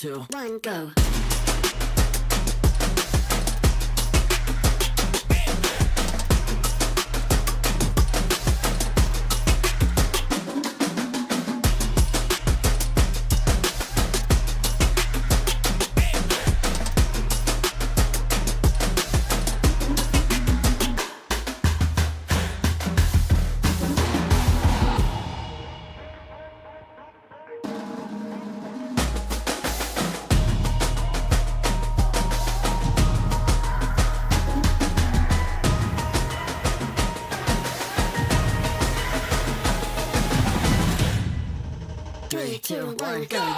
2, 1, go. Three, two, one, go.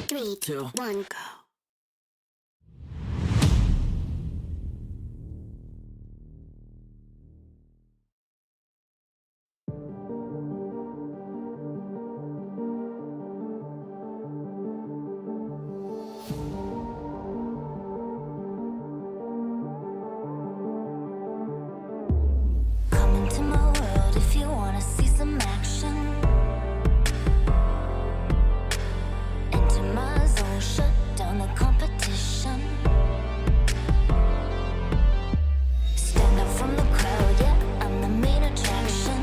Three, two, one, go. Come into my world if you wanna see some action. Enter my zone, shut down the competition. Stand out from the crowd, yeah, I'm the main attraction.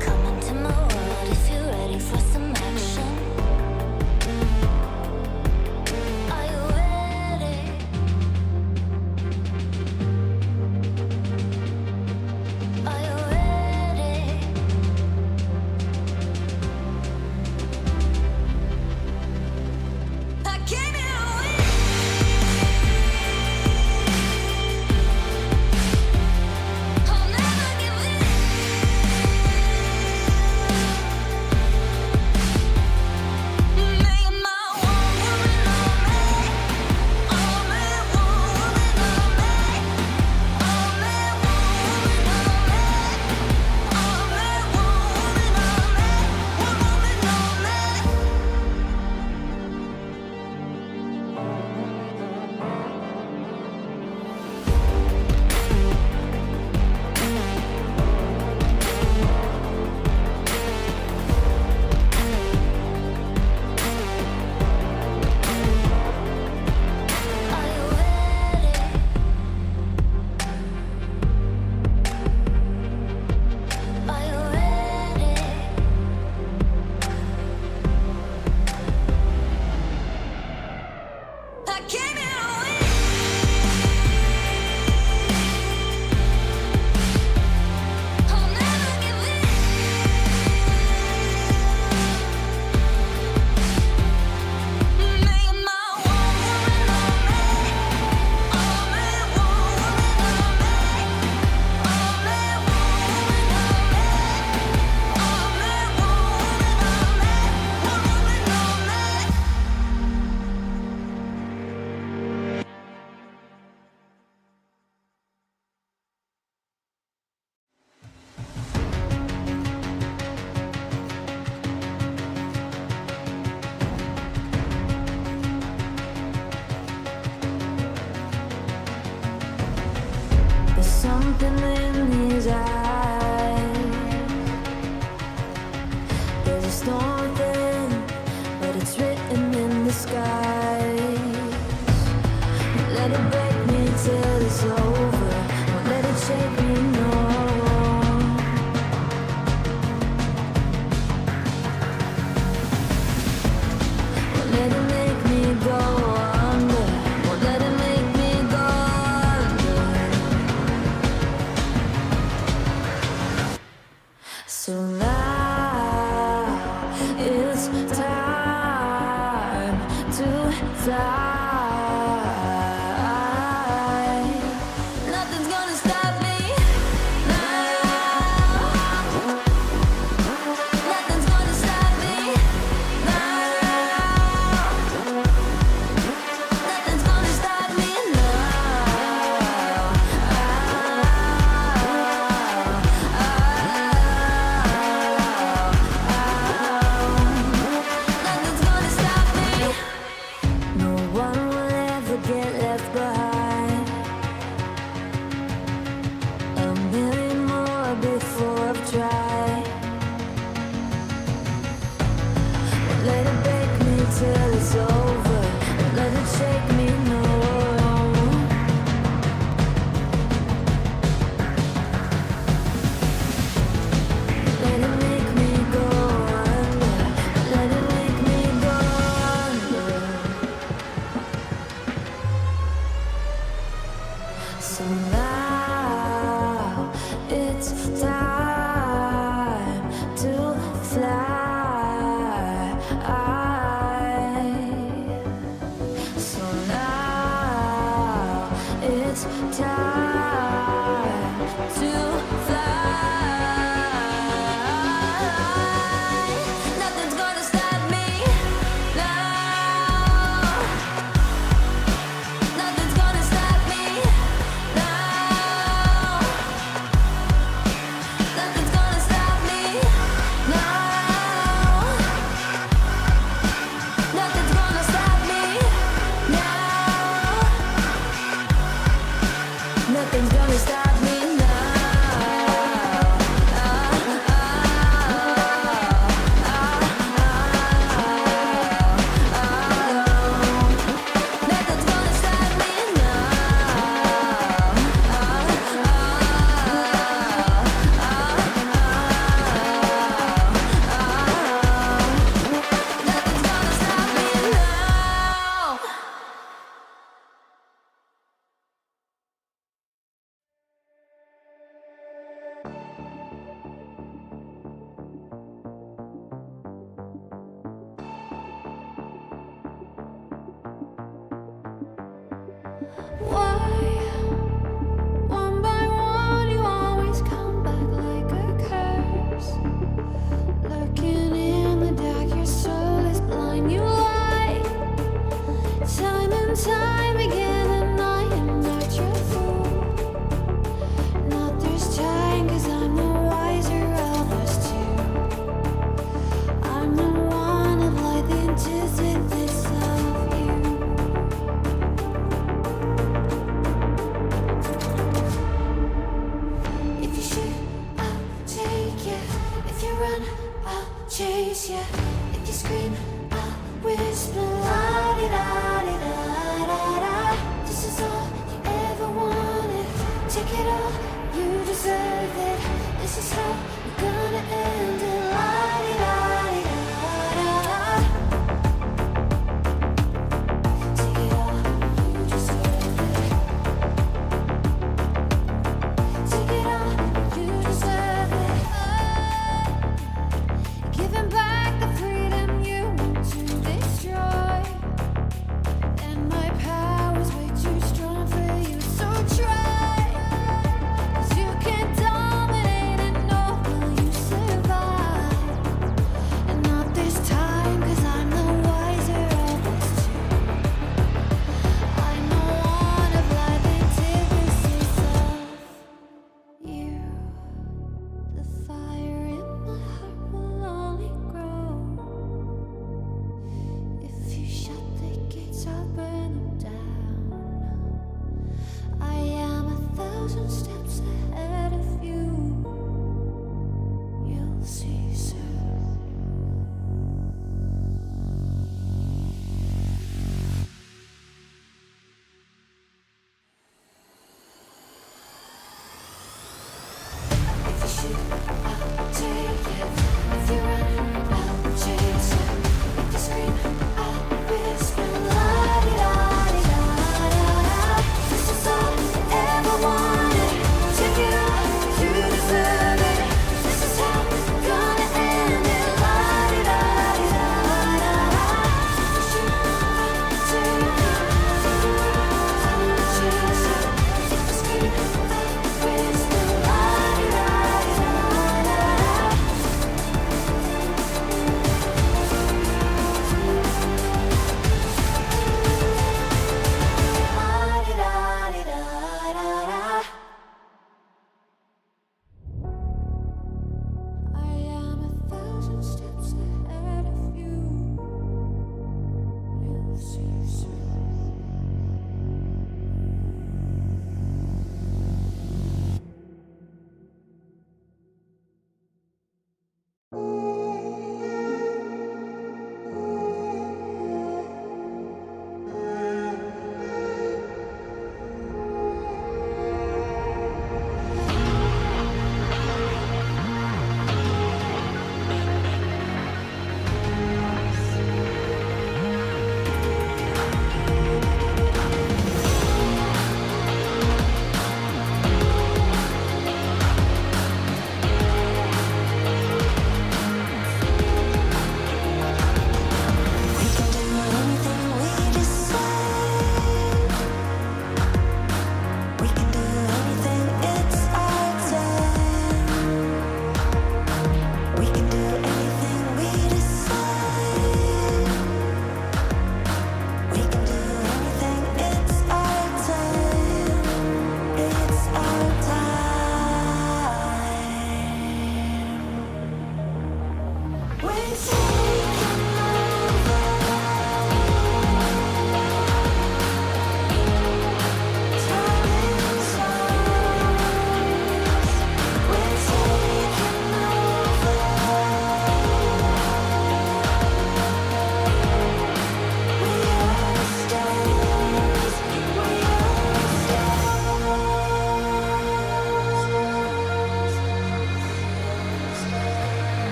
Come into my world if you're ready for some action. Are you ready? Are you ready? I came here to win. I'll never give in. Make my one woman on me. Only one woman on me. Only one woman on me. Only one woman on me. One woman on me. Are you ready? Are you ready? I came here to win. I'll never give in. Make my one woman on me. Only one woman on me. Only one woman on me. Only one woman on me. One woman on me. There's something in his eyes. There's a storm within, but it's written in the skies. Let it break me till it's over. Won't let it shake me, no. fly. Nothing's gonna stop me now. Nothing's gonna stop me now. Nothing's gonna stop me now. Nothing's gonna stop me. No one will ever get left behind. A million more before I've tried. Won't let it break me till it's over. Won't let it shake me, no. Let it make me go under. Let it make me go under. So now it's time to fly. So now it's time to fly. Nothing's gonna stop me now. Nothing's gonna stop me now. Nothing's gonna stop me now. Nothing's gonna stop me now. Nothing's gonna stop me now. Nothing's gonna stop me Nothing's gonna stop me now. Why, one by one, you always come back like a curse? Lurking in the dark, your soul is blind. You lie, time and time again, and I am not your fool. Not this time, 'cause I'm the wiser of us two. I'm the one of light, the antithesis of you. If you shoot, I'll take you. If you run, I'll chase you. If you scream, I'll whisper. La-di-da-di-da-da-da. This is all you ever wanted. Take it all, you deserve it. This is how we're gonna end it. La-di-da-di-da-da-da. Take it all, you deserve it. Take it all, you deserve it. Giving back the freedom you want to destroy. And my power's way too strong for you, so try. 'Cause you can't dominate and know will you survive. And not this time, 'cause I'm the wiser of us two. I'm the one of life, antithesis of you. The fire in my heart will only grow. If you shut the gates, I'll burn them down. I am 1,000 steps ahead of you. You'll see soon. If you shoot, I'll take you. If you run, I'll chase you. If you scream, I'll whisper. La-di-da.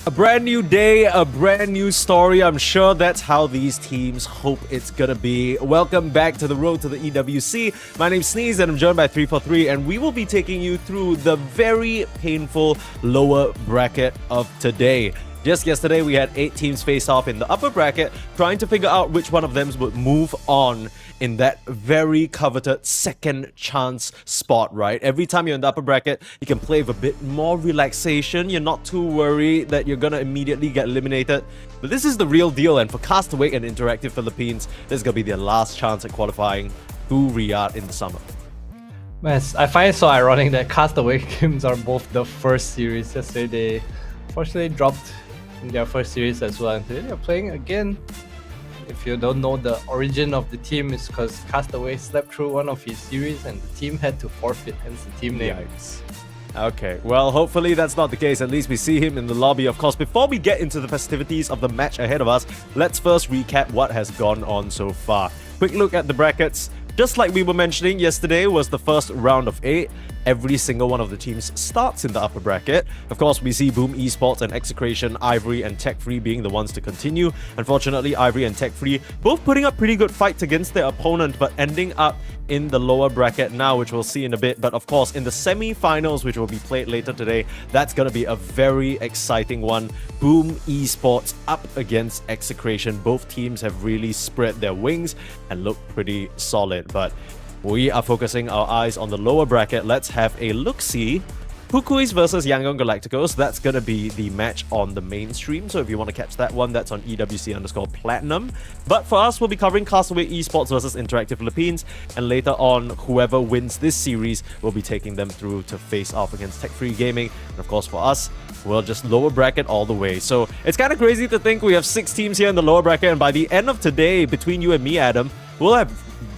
A brand new day, a brand new story. I'm sure that's how these teams hope it's gonna be. Welcome back to the road to the EWC. My name's Sneeze and I'm joined by 343, and we will be taking you through the very painful lower bracket of today. Just yesterday, we had 8 teams face off in the upper bracket, trying to figure out which one of them would move on in that very coveted second chance spot, right? Every time you're in the upper bracket, you can play with a bit more relaxation. You're not too worried that you're gonna immediately get eliminated. But this is the real deal, and for Castaway and Interactive Philippines, this is gonna be their last chance at qualifying to Riyadh in the summer. Man, I find it so ironic that Castaway games are both the first series. Yesterday, they unfortunately dropped in their first series as well. And today they're playing again. If you don't know, the origin of the team is because Castaway slept through one of his series and the team had to forfeit, hence the team name. Yikes. Okay, well, hopefully that's not the case. At least we see him in the lobby, of course. Before we get into the festivities of the match ahead of us, let's first recap what has gone on so far. Quick look at the brackets. Just like we were mentioning, yesterday was the first round of 8. Every single one of the teams starts in the upper bracket. Of course, we see Boom Esports and Execration, Ivory and Tech Free being the ones to continue. Unfortunately, Ivory and Tech Free both putting up pretty good fights against their opponent, but ending up in the lower bracket now, which we'll see in a bit. But of course, in the semi-finals, which will be played later today, that's going to be a very exciting one. Boom Esports up against Execration. Both teams have really spread their wings and look pretty solid. But we are focusing our eyes on the lower bracket. Let's have a look-see. Pukuis versus Yangon Galacticos. That's going to be the match on the mainstream. So if you want to catch that one, that's on EWC_Platinum. But for us, we'll be covering Castaway Esports versus Interactive Philippines. And later on, whoever wins this series will be taking them through to face off against Tech Free Gaming. And of course, for us, we'll just lower bracket all the way. So it's kind of crazy to think we have 6 teams here in the lower bracket. And by the end of today, between you and me, Adam, we'll have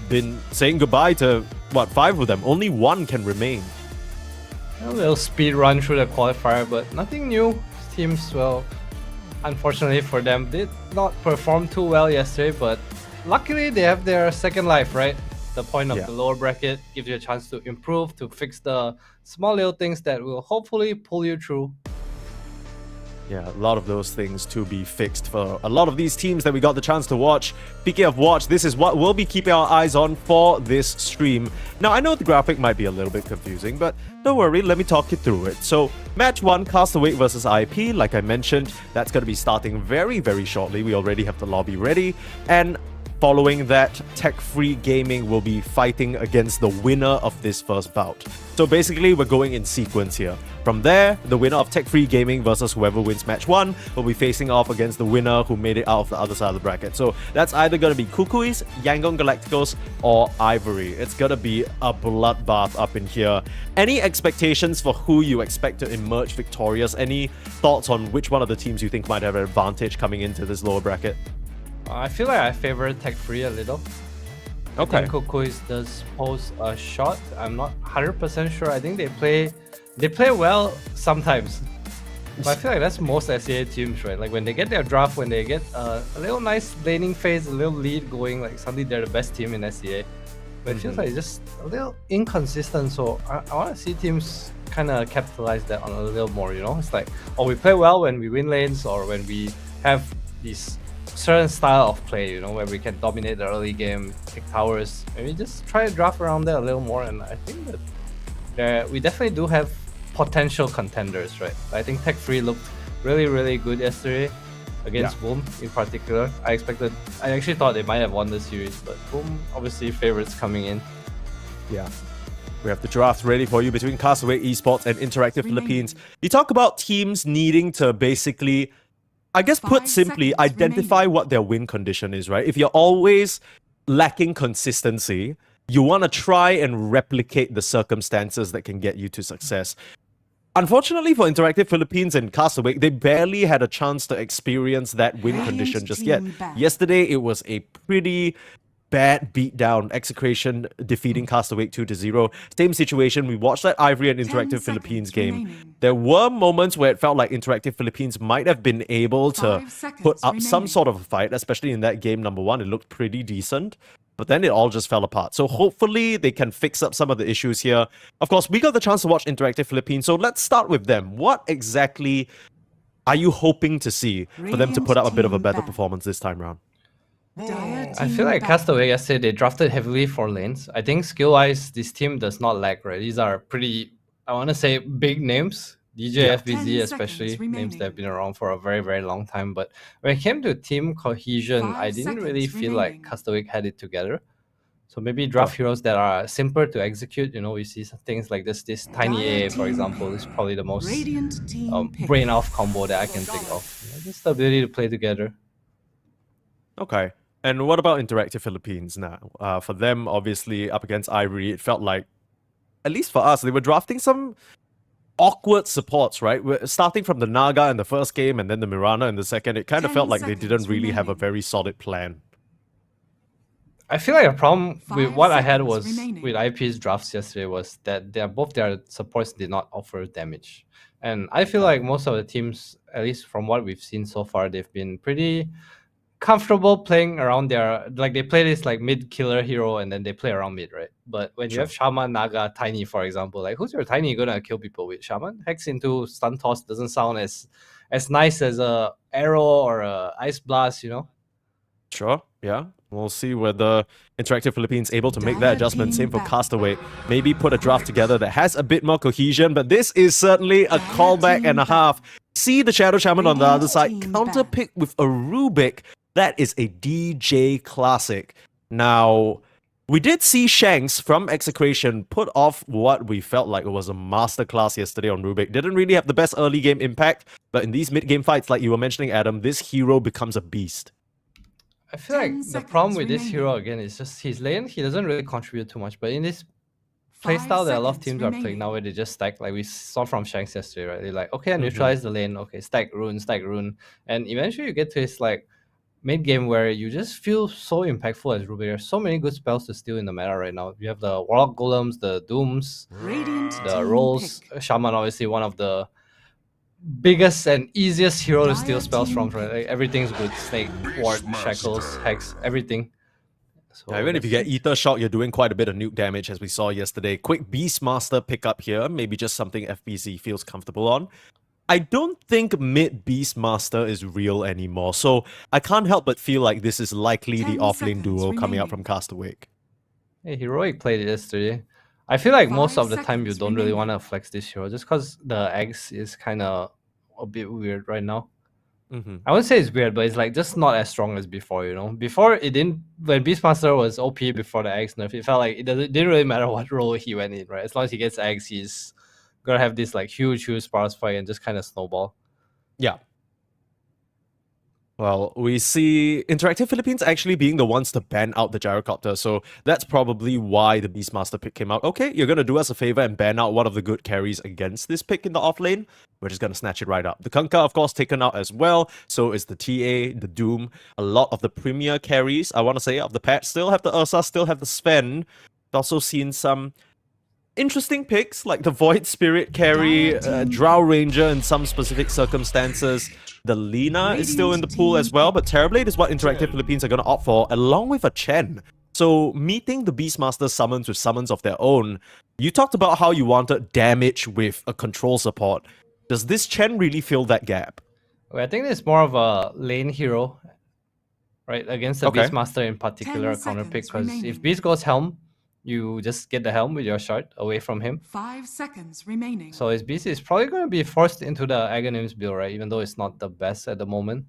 been saying goodbye to, 5 of them. Only 1 can remain. A little speed run through the qualifier, but nothing new. Teams, well, unfortunately for them, did not perform too well yesterday, but luckily they have their second life, right? The point of the lower bracket gives you a chance to improve, to fix the small little things that will hopefully pull you through. Yeah, a lot of those things to be fixed for a lot of these teams that we got the chance to watch. Speaking of watch, this is what we'll be keeping our eyes on for this stream. Now, I know the graphic might be a little bit confusing, but don't worry, let me talk you through it. So, match 1, Castaway versus IP. Like I mentioned, that's going to be starting very, very shortly. We already have the lobby ready. And following that, Tech Free Gaming will be fighting against the winner of this first bout. So basically, we're going in sequence here. From there, the winner of Tech Free Gaming versus whoever wins match 1 will be facing off against the winner who made it out of the other side of the bracket. So that's either going to be Kukuis, Yangon Galacticos, or Ivory. It's going to be a bloodbath up in here. Any expectations for who you expect to emerge victorious? Any thoughts on which one of the teams you think might have an advantage coming into this lower bracket? I feel like I favor Tech Free a little. Okay. I think Kukuis does pose a shot. I'm not 100% sure. I think they play well sometimes. But I feel like that's most SEA teams, right? Like when they get their draft, when they get a little nice laning phase, a little lead going, like suddenly they're the best team in SEA. But it feels like just a little inconsistent. So I want to see teams kind of capitalize that on a little more, you know? It's like, oh, we play well when we win lanes or when we have these certain style of play, you know, where we can dominate the early game, take towers. Maybe just try to draft around there a little more, and I think that we definitely do have potential contenders, right? I think Tech Free looked really, really good yesterday against Boom in particular. I actually thought they might have won the series, but Boom obviously favorites coming in. Yeah. We have the draft ready for you between Castaway Esports and Interactive Philippines. You talk about teams needing to basically, I guess put simply, identify what their win condition is, right? If you're always lacking consistency, you want to try and replicate the circumstances that can get you to success. Unfortunately for Interactive Philippines and Castaway, they barely had a chance to experience that win condition just yet. Yesterday, it was a pretty bad beatdown. Execration defeating Castaway 2-0. Same situation. We watched that Ivory and Interactive Philippines game. There were moments where it felt like Interactive Philippines might have been able to put up some sort of a fight, especially in that game number 1. It looked pretty decent. But then it all just fell apart. So hopefully they can fix up some of the issues here. Of course, we got the chance to watch Interactive Philippines, so let's start with them. What exactly are you hoping to see for them to put up a bit of a better performance this time around? I feel like Castaway yesterday, they drafted heavily for lanes. I think skill-wise, this team does not lack, right? These are pretty, I want to say, big names. DJ, Yeah. FBZ especially, names that have been around for a very, very long time. But when it came to team cohesion, I didn't really feel like Castaway had it together. So maybe draft heroes that are simpler to execute. You know, we see some things like this Tiny A, for example, is probably the most brain-off combo that I can think of. Just the ability to play together. Okay. And what about Interactive Philippines now? For them, obviously, up against Ivory, it felt like, at least for us, they were drafting some awkward supports, right? We're starting from the Naga in the first game and then the Mirana in the second. It kind of felt like they didn't really have a very solid plan. I feel like a problem with 5 what I had seconds was remaining. with IP's drafts yesterday was that both their supports did not offer damage. And I feel like most of the teams, at least from what we've seen so far, they've been pretty comfortable playing around their, like they play this like mid killer hero and then they play around mid, right? But when you have Shaman, Naga, Tiny, for example, like who's your Tiny gonna kill people with? Shaman? Hex into stun toss doesn't sound as nice as a arrow or a ice blast, you know? Sure, yeah. We'll see whether Interactive Philippines able to make that adjustment. Same for Castaway. Maybe put a draft together that has a bit more cohesion, but this is certainly a callback and a half. See the Shadow Shaman on the other side, counter pick with a Rubik. That is a DJ classic. Now, we did see Shanks from Execration put off what we felt like was a masterclass yesterday on Rubik. Didn't really have the best early game impact, but in these mid-game fights, like you were mentioning, Adam, this hero becomes a beast. I feel like the problem with this hero again is just his lane. He doesn't really contribute too much, but in this playstyle that a lot of teams are playing now, where they just stack, like we saw from Shanks yesterday, right? They're like, okay, I neutralize the lane, okay, stack rune, and eventually you get to his like mid game where you just feel so impactful as Rubik. There's so many good spells to steal in the meta right now. You have the Warlock Golems, the Dooms, the Rolls, Shaman, obviously one of the biggest and easiest hero to steal spells from, right? Like, everything's good. Snake, Ward, Shackles, Hex, everything. So Even if you get Ether Shock, you're doing quite a bit of nuke damage, as we saw yesterday. Quick Beastmaster pickup here, maybe just something FBC feels comfortable on. I don't think mid Beastmaster is real anymore, so I can't help but feel like this is likely the 10 offlane duo seconds coming out remaining. from Castaway. Hey, Heroic played it yesterday. I feel like most 5 of the time you seconds don't really remaining. want to flex this hero just because the eggs is kind of a bit weird right now. I wouldn't say it's weird, but it's like just not as strong as before, you know? Before it didn't, when Beastmaster was OP before the eggs nerf, it felt like it didn't really matter what role he went in, right? As long as he gets eggs, he's gonna have this like huge sparse fight and just kind of snowball. Yeah. Well, we see Interactive Philippines actually being the ones to ban out the Gyrocopter, so that's probably why the Beastmaster pick came out. Okay, you're going to do us a favor and ban out one of the good carries against this pick in the offlane. We're just going to snatch it right up. The Kunkka, of course, taken out as well, so is the TA, the Doom. A lot of the premier carries, I want to say, of the patch, still have the Ursa, still have the Sven. We've also seen some interesting picks, like the Void Spirit carry, Drow Ranger in some specific circumstances. The Lina is still in the pool as well, but Terrorblade is what Interactive Philippines are going to opt for, along with a Chen. So, meeting the Beastmaster summons with summons of their own, you talked about how you wanted damage with a control support. Does this Chen really fill that gap? Well, I think it's more of a lane hero, right? Against the Okay. Beastmaster in particular, 10 counter pick, seconds because if remaining. Beast goes Helm, you just get the Helm with your shard away from him. 5 seconds remaining. So his Beast is probably going to be forced into the Aghanims build, right? Even though it's not the best at the moment.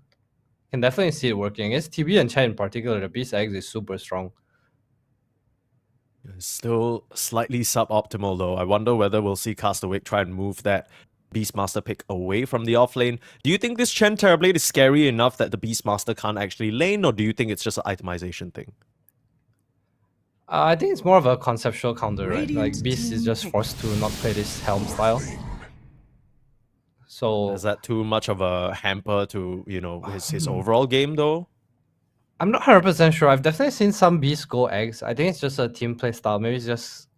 Can definitely see it working. Against TB and Chen in particular, the Beast Eggs is super strong. It's still slightly suboptimal though. I wonder whether we'll see Castaway try and move that Beastmaster pick away from the offlane. Do you think this Chen Terrorblade is scary enough that the Beastmaster can't actually lane, or do you think it's just an itemization thing? I think it's more of a conceptual counter, right? Radiant Like Beast is team just pick. forced to not play this Helm style. So Is that too much of a hamper to, you know, his overall game though? I'm not 100% sure. I've definitely seen some Beasts go eggs. I think it's just a team play style. Maybe it's just...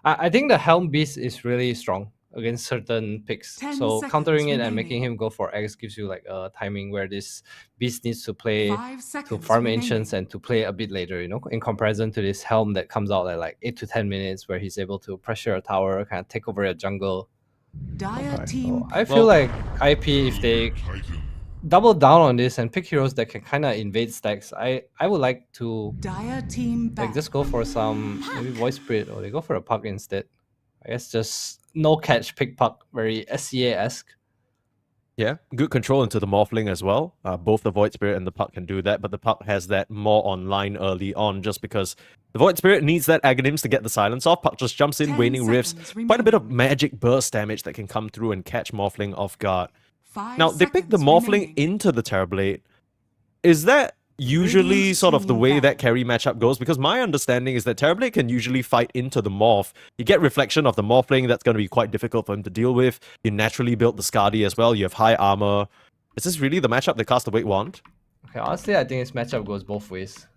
I think the Helm Beast is really strong against certain picks. 10 So seconds countering it and remaining. making him go for eggs gives you like a timing where this Beast needs to play 5 to seconds farm remaining. ancients and to play a bit later, you know, in comparison to this Helm that comes out at like 8 to 10 minutes where he's able to pressure a tower, kind of take over a jungle. Dire team I feel like IP, if they double down on this and pick heroes that can kind of invade stacks, I would like to Dire team like ban. just go for some maybe voice spirit, or they go for a puck instead. I guess just no catch pick puck, very SCA-esque. Yeah, good control into the Morphling as well. Both the Void Spirit and the Puck can do that, but the Puck has that more online early on just because the Void Spirit needs that Aghanims to get the silence off. Puck just jumps in, 10 Waning Rifts. seconds Quite a bit of remaining. magic burst damage that can come through and catch Morphling off guard. 5 Now, they picked the seconds Morphling remaining. into the Terrorblade. Is that usually Radiant sort of the team way ban. that carry matchup goes? Because my understanding is that Terrorblade can usually fight into the Morph. You get reflection of the Morphling, that's going to be quite difficult for him to deal with. You naturally build the Skadi as well, you have high armor. Is this really the matchup the Castaway want? Okay, honestly, I think this matchup goes both ways.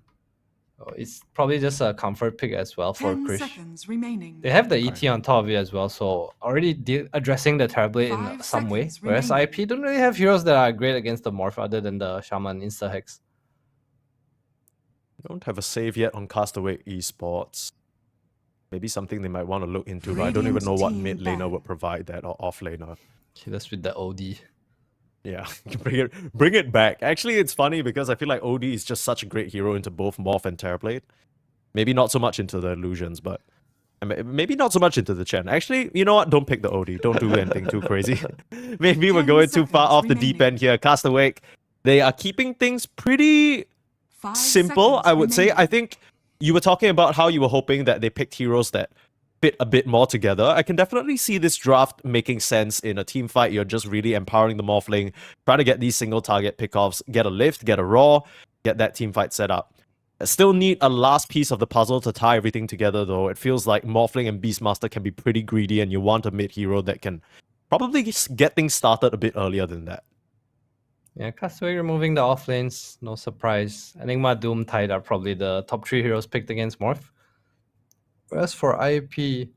It's probably just a comfort pick as well for 10 Krish. seconds remaining. They have the ET on top of it as well, so already addressing the Terrorblade in 5 some way. seconds Whereas remaining. IP don't really have heroes that are great against the Morph other than the Shaman Insta Hex. Don't have a save yet on Castaway Esports. Maybe something they might want to look into, but I don't even Radiant know what team mid laner ban. would provide that, or off laner. Okay, that's with the OD. Yeah, bring it back. Actually, it's funny because I feel like OD is just such a great hero into both Morph and Terrorblade. Maybe not so much into the illusions, but maybe not so much into the Chen. Actually, you know what? Don't pick the OD. Don't do anything too crazy. Maybe we're 10 going too far seconds off the deep remaining. end here. Castaway, they are keeping things pretty 5 simple, seconds I would say. remaining. I think you were talking about how you were hoping that they picked heroes that fit a bit more together. I can definitely see this draft making sense in a team fight. You're just really empowering the Morphling, trying to get these single target pickoffs, get a lift, get a raw, get that team fight set up. I still need a last piece of the puzzle to tie everything together, though. It feels like Morphling and Beastmaster can be pretty greedy, and you want a mid hero that can probably get things started a bit earlier than that. Yeah, Castaway removing the off lanes, no surprise. Enigma, Doom, Tide are probably the top 3 heroes picked against Morph. Whereas for IP,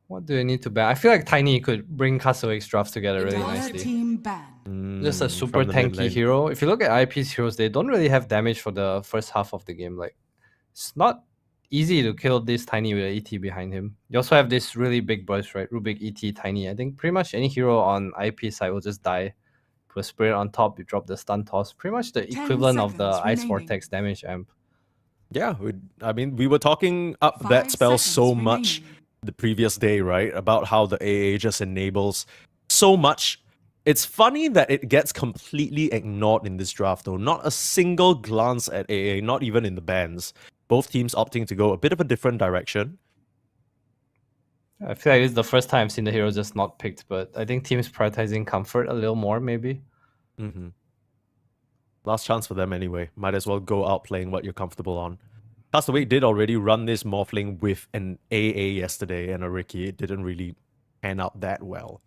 what do they need to ban? I feel like Tiny could bring Castaway's drafts together really Dire nicely. team ban. Just a super from the mid tanky lane. hero. If you look at IP's heroes, they don't really have damage for the first half of the game. Like, it's not easy to kill this Tiny with an ET behind him. You also have this really big burst, right? Rubik, ET, Tiny. I think pretty much any hero on IP side will just die. Put a spirit on top, you drop the stun toss. Pretty much the 10 equivalent of the seconds Ice remaining. Vortex damage amp. Yeah, I mean, we were talking up that 5 spell so seconds much remaining. the previous day, right? About how the AA just enables so much. It's funny that it gets completely ignored in this draft, though. Not a single glance at AA, not even in the bans. Both teams opting to go a bit of a different direction. I feel like it's the first time I've seen the hero just not picked, but I think teams prioritizing comfort a little more, maybe. Mm-hmm. Last chance for them anyway. Might as well go out playing what you're comfortable on. Castaway did already run this Morphling with an AA yesterday and a Ricky. It didn't really pan out that well.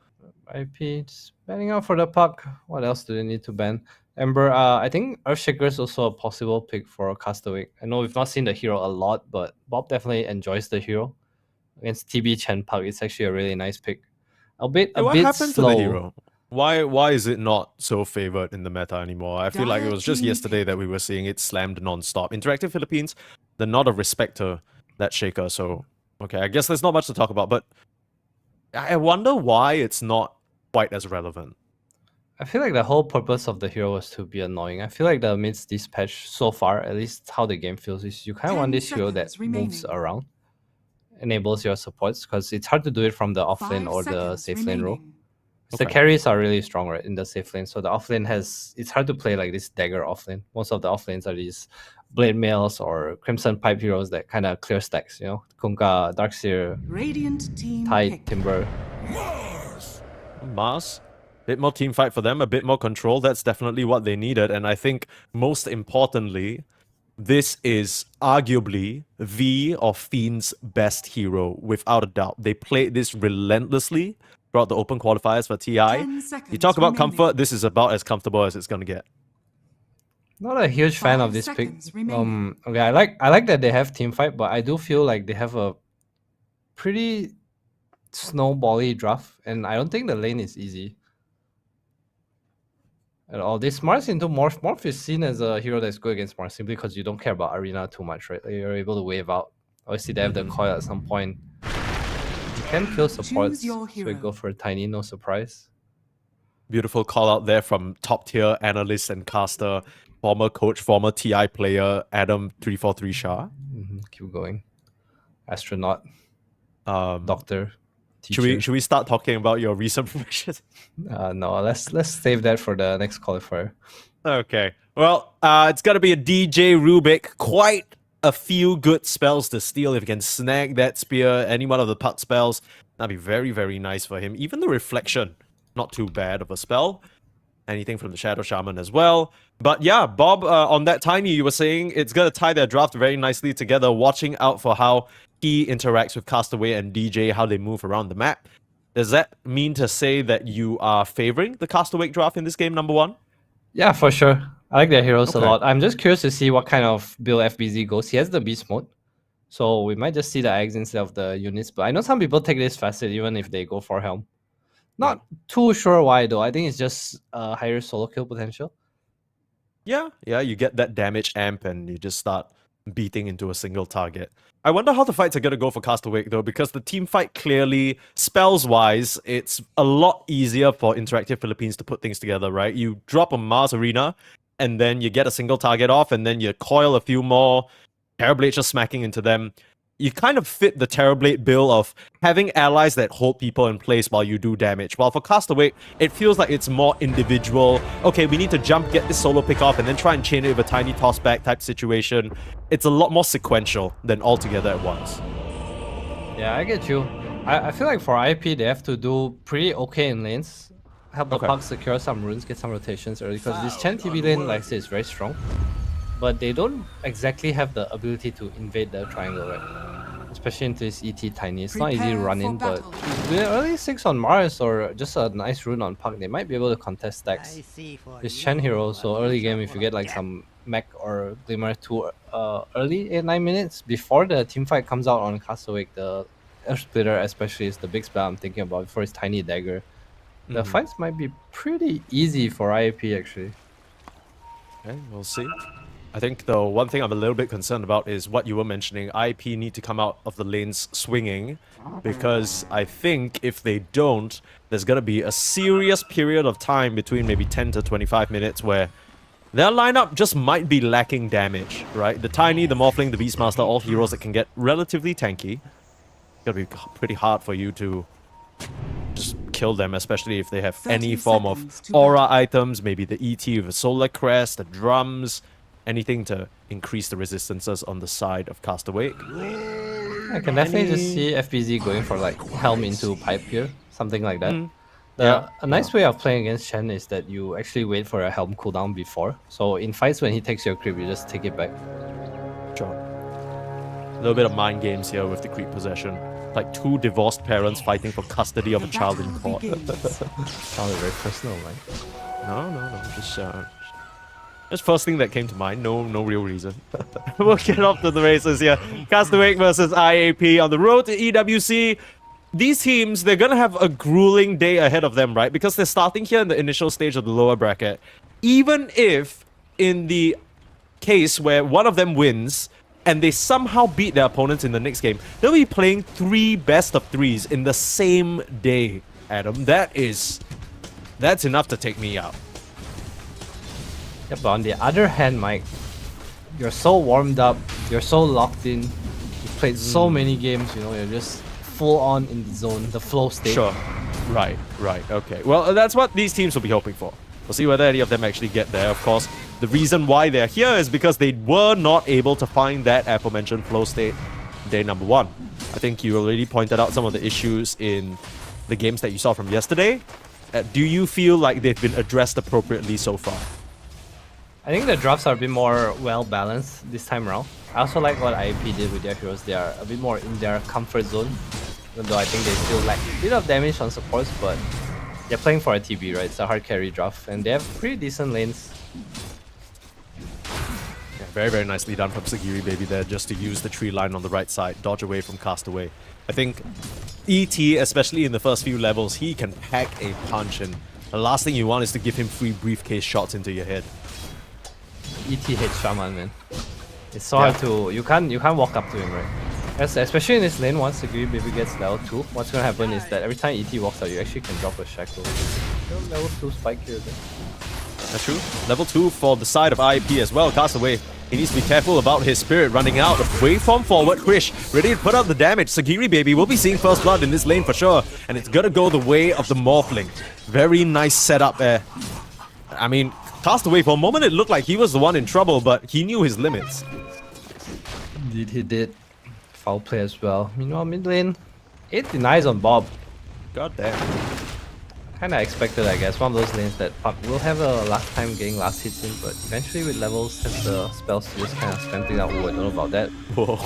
IP just banning out for the puck. What else do they need to ban? Ember, I think Earthshaker is also a possible pick for Castaway. I know we've not seen the hero a lot, but Bob definitely enjoys the hero. Against TB Chen Puck, it's actually a really nice pick. A bit Hey, what bit happened slow. to the hero? Why is it not so favored in the meta anymore? I feel like it was just yesterday that we were seeing it slammed non-stop. Interactive Philippines, they're not a respect to that shaker, so okay, I guess there's not much to talk about, but I wonder why it's not quite as relevant. I feel like the whole purpose of the hero was to be annoying. I feel like the amidst this patch so far, at least how the game feels, is you kind of 10 want this hero that seconds remaining. moves around, enables your supports, because it's hard to do it from the off lane 5 or the seconds safe lane row. remaining. The Okay. carries are really strong, right, in the safe lane. So the off lane it's hard to play like this dagger off lane. Most of the off lanes are these blade mails or crimson pipe heroes that kind of clear stacks, you know, Kunkka, Darkseer, Radiant team Tide, picked. Timber. Mars, bit more team fight for them, a bit more control. That's definitely what they needed. And I think most importantly, this is arguably V or Fiend's best hero, without a doubt. They played this relentlessly throughout the open qualifiers for TI. 10 seconds You talk about remaining. comfort, this is about as comfortable as it's gonna get. Not a huge fan 5 of this pick. seconds remaining. Okay, I like that they have team fight, but I do feel like they have a pretty snowbally draft, and I don't think the lane is easy at all. This Mars into Morph. Morph is seen as a hero that's good against Mars simply because you don't care about arena too much, right? Like, you're able to wave out. Obviously, they have the coil at some point. can kill supports, your so we hero. go for a tiny, no surprise. Beautiful call out there from top tier analyst and caster, former coach, former TI player, Adam343 Shah. Keep going. Astronaut, Um, doctor, teacher. should we start talking about your recent promotions? No, let's save that for the next qualifier. Okay. Well, it's got to be a DJ Rubik. Quite a few good spells to steal. If you can snag that spear, any one of the puck spells, that'd be very, very nice for him. Even the reflection, not too bad of a spell. Anything from the Shadow Shaman as well. But yeah, Bob, on that Tiny, you were saying it's going to tie their draft very nicely together, watching out for how he interacts with Castaway and DJ, how they move around the map. Does that mean to say that you are favoring the Castaway draft in this game, number one? Yeah, for sure. I like their heroes a Okay. lot. I'm just curious to see what kind of build FBZ goes. He has the beast mode, so we might just see the eggs instead of the units. But I know some people take this facet even if they go for helm. Not too sure why though. I think it's just higher solo kill potential. Yeah, you get that damage amp and you just start beating into a single target. I wonder how the fights are going to go for Castaway though, because the team fight clearly, spells-wise, it's a lot easier for Interactive Philippines to put things together, right? You drop a Mars Arena, and then you get a single target off, and then you coil a few more, Terrorblade just smacking into them. You kind of fit the Terrorblade bill of having allies that hold people in place while you do damage. While for Castaway, it feels like it's more individual. Okay, we need to jump, get this solo pick off, and then try and chain it with a tiny toss back type situation. It's a lot more sequential than all together at once. Yeah, I get you. I feel like for IP they have to do pretty okay in lanes. Help the Okay. puck secure some runes, get some rotations early, because this Chen TV lane, like I said, is very strong. But they don't exactly have the ability to invade the triangle, right? Especially into this ET Tiny. It's not easy to Prepare run for in, but battle. with an early 6 on Mars or just a nice rune on Puck, they might be able to contest stacks. This Chen hero, so early game, if you get like some mech or Glimmer too early, 8-9 minutes before the team fight comes out on Castaway, the Earth Splitter especially is the big spell I'm thinking about before his Tiny Dagger. The fights might be pretty easy for IAP actually. Okay, we'll see. I think the one thing I'm a little bit concerned about is what you were mentioning. IP need to come out of the lanes swinging, because I think if they don't, there's going to be a serious period of time between maybe 10 to 25 minutes where their lineup just might be lacking damage, right? The Tiny, the Morphling, the Beastmaster, all heroes that can get relatively tanky. It's going to be pretty hard for you to just kill them, especially if they have 30 any form of seconds to aura items, maybe the ET with a solar crest, the drums, anything to increase the resistances on the side of Castaway. I can definitely just see FBZ going for like helm into pipe here, something like that. Yeah. A nice way of playing against Chen is that you actually wait for a helm cooldown before. So in fights when he takes your creep, you just take it back. Sure. A little bit of mind games here with the creep possession. Like two divorced parents fighting for custody of a child in court. Sounded very personal, right? No. Just first thing that came to mind. No real reason. We'll get off to the races here. Castaway versus IAP on the road to EWC. These teams, they're going to have a grueling day ahead of them, right? Because they're starting here in the initial stage of the lower bracket. Even if, in the case where one of them wins, and they somehow beat their opponents in the next game, they'll be playing 3 best of 3s in the same day, Adam. That's enough to take me out. Yeah, but on the other hand, Mike, you're so warmed up, you're so locked in, you've played so many games, you know, you're just full on in the zone, the flow state. Sure. Right. Okay. Well, that's what these teams will be hoping for. We'll see whether any of them actually get there. Of course, the reason why they're here is because they were not able to find that aforementioned flow state day number 1. I think you already pointed out some of the issues in the games that you saw from yesterday. Do you feel like they've been addressed appropriately so far? I think the drafts are a bit more well balanced this time around. I also like what IAP did with their heroes. They are a bit more in their comfort zone, even though I think they still lack a bit of damage on supports, but they're playing for a TB, right? It's a hard carry draft, and they have pretty decent lanes. Yeah, very, very nicely done from Sagiri Baby there, just to use the tree line on the right side, dodge away from Castaway. I think ET, especially in the first few levels, he can pack a punch, and the last thing you want is to give him free briefcase shots into your head. ET hates Shaman, man. It's so hard to... You can't walk up to him, right? Especially in this lane, once the Green Baby gets level 2, what's gonna happen is that every time ET walks out, you actually can drop a shackle. Level 2 spike here then. That's true. Level 2 for the side of IAP as well. Castaway, he needs to be careful about his spirit running out. Waveform forward, Krish ready to put out the damage. Sagiri Baby will be seeing first blood in this lane for sure. And it's gonna go the way of the Morphling. Very nice setup there. I mean, Castaway, for a moment it looked like he was the one in trouble, but he knew his limits. Indeed, he did. Foul play as well. Meanwhile, mid lane, 8 denies on Bob. God damn. Kinda expected, I guess. One of those lanes that Puck will have a last time getting last hits in, but eventually with levels has the spells to just kind of spam things out. Oh, I don't know about that. Whoa.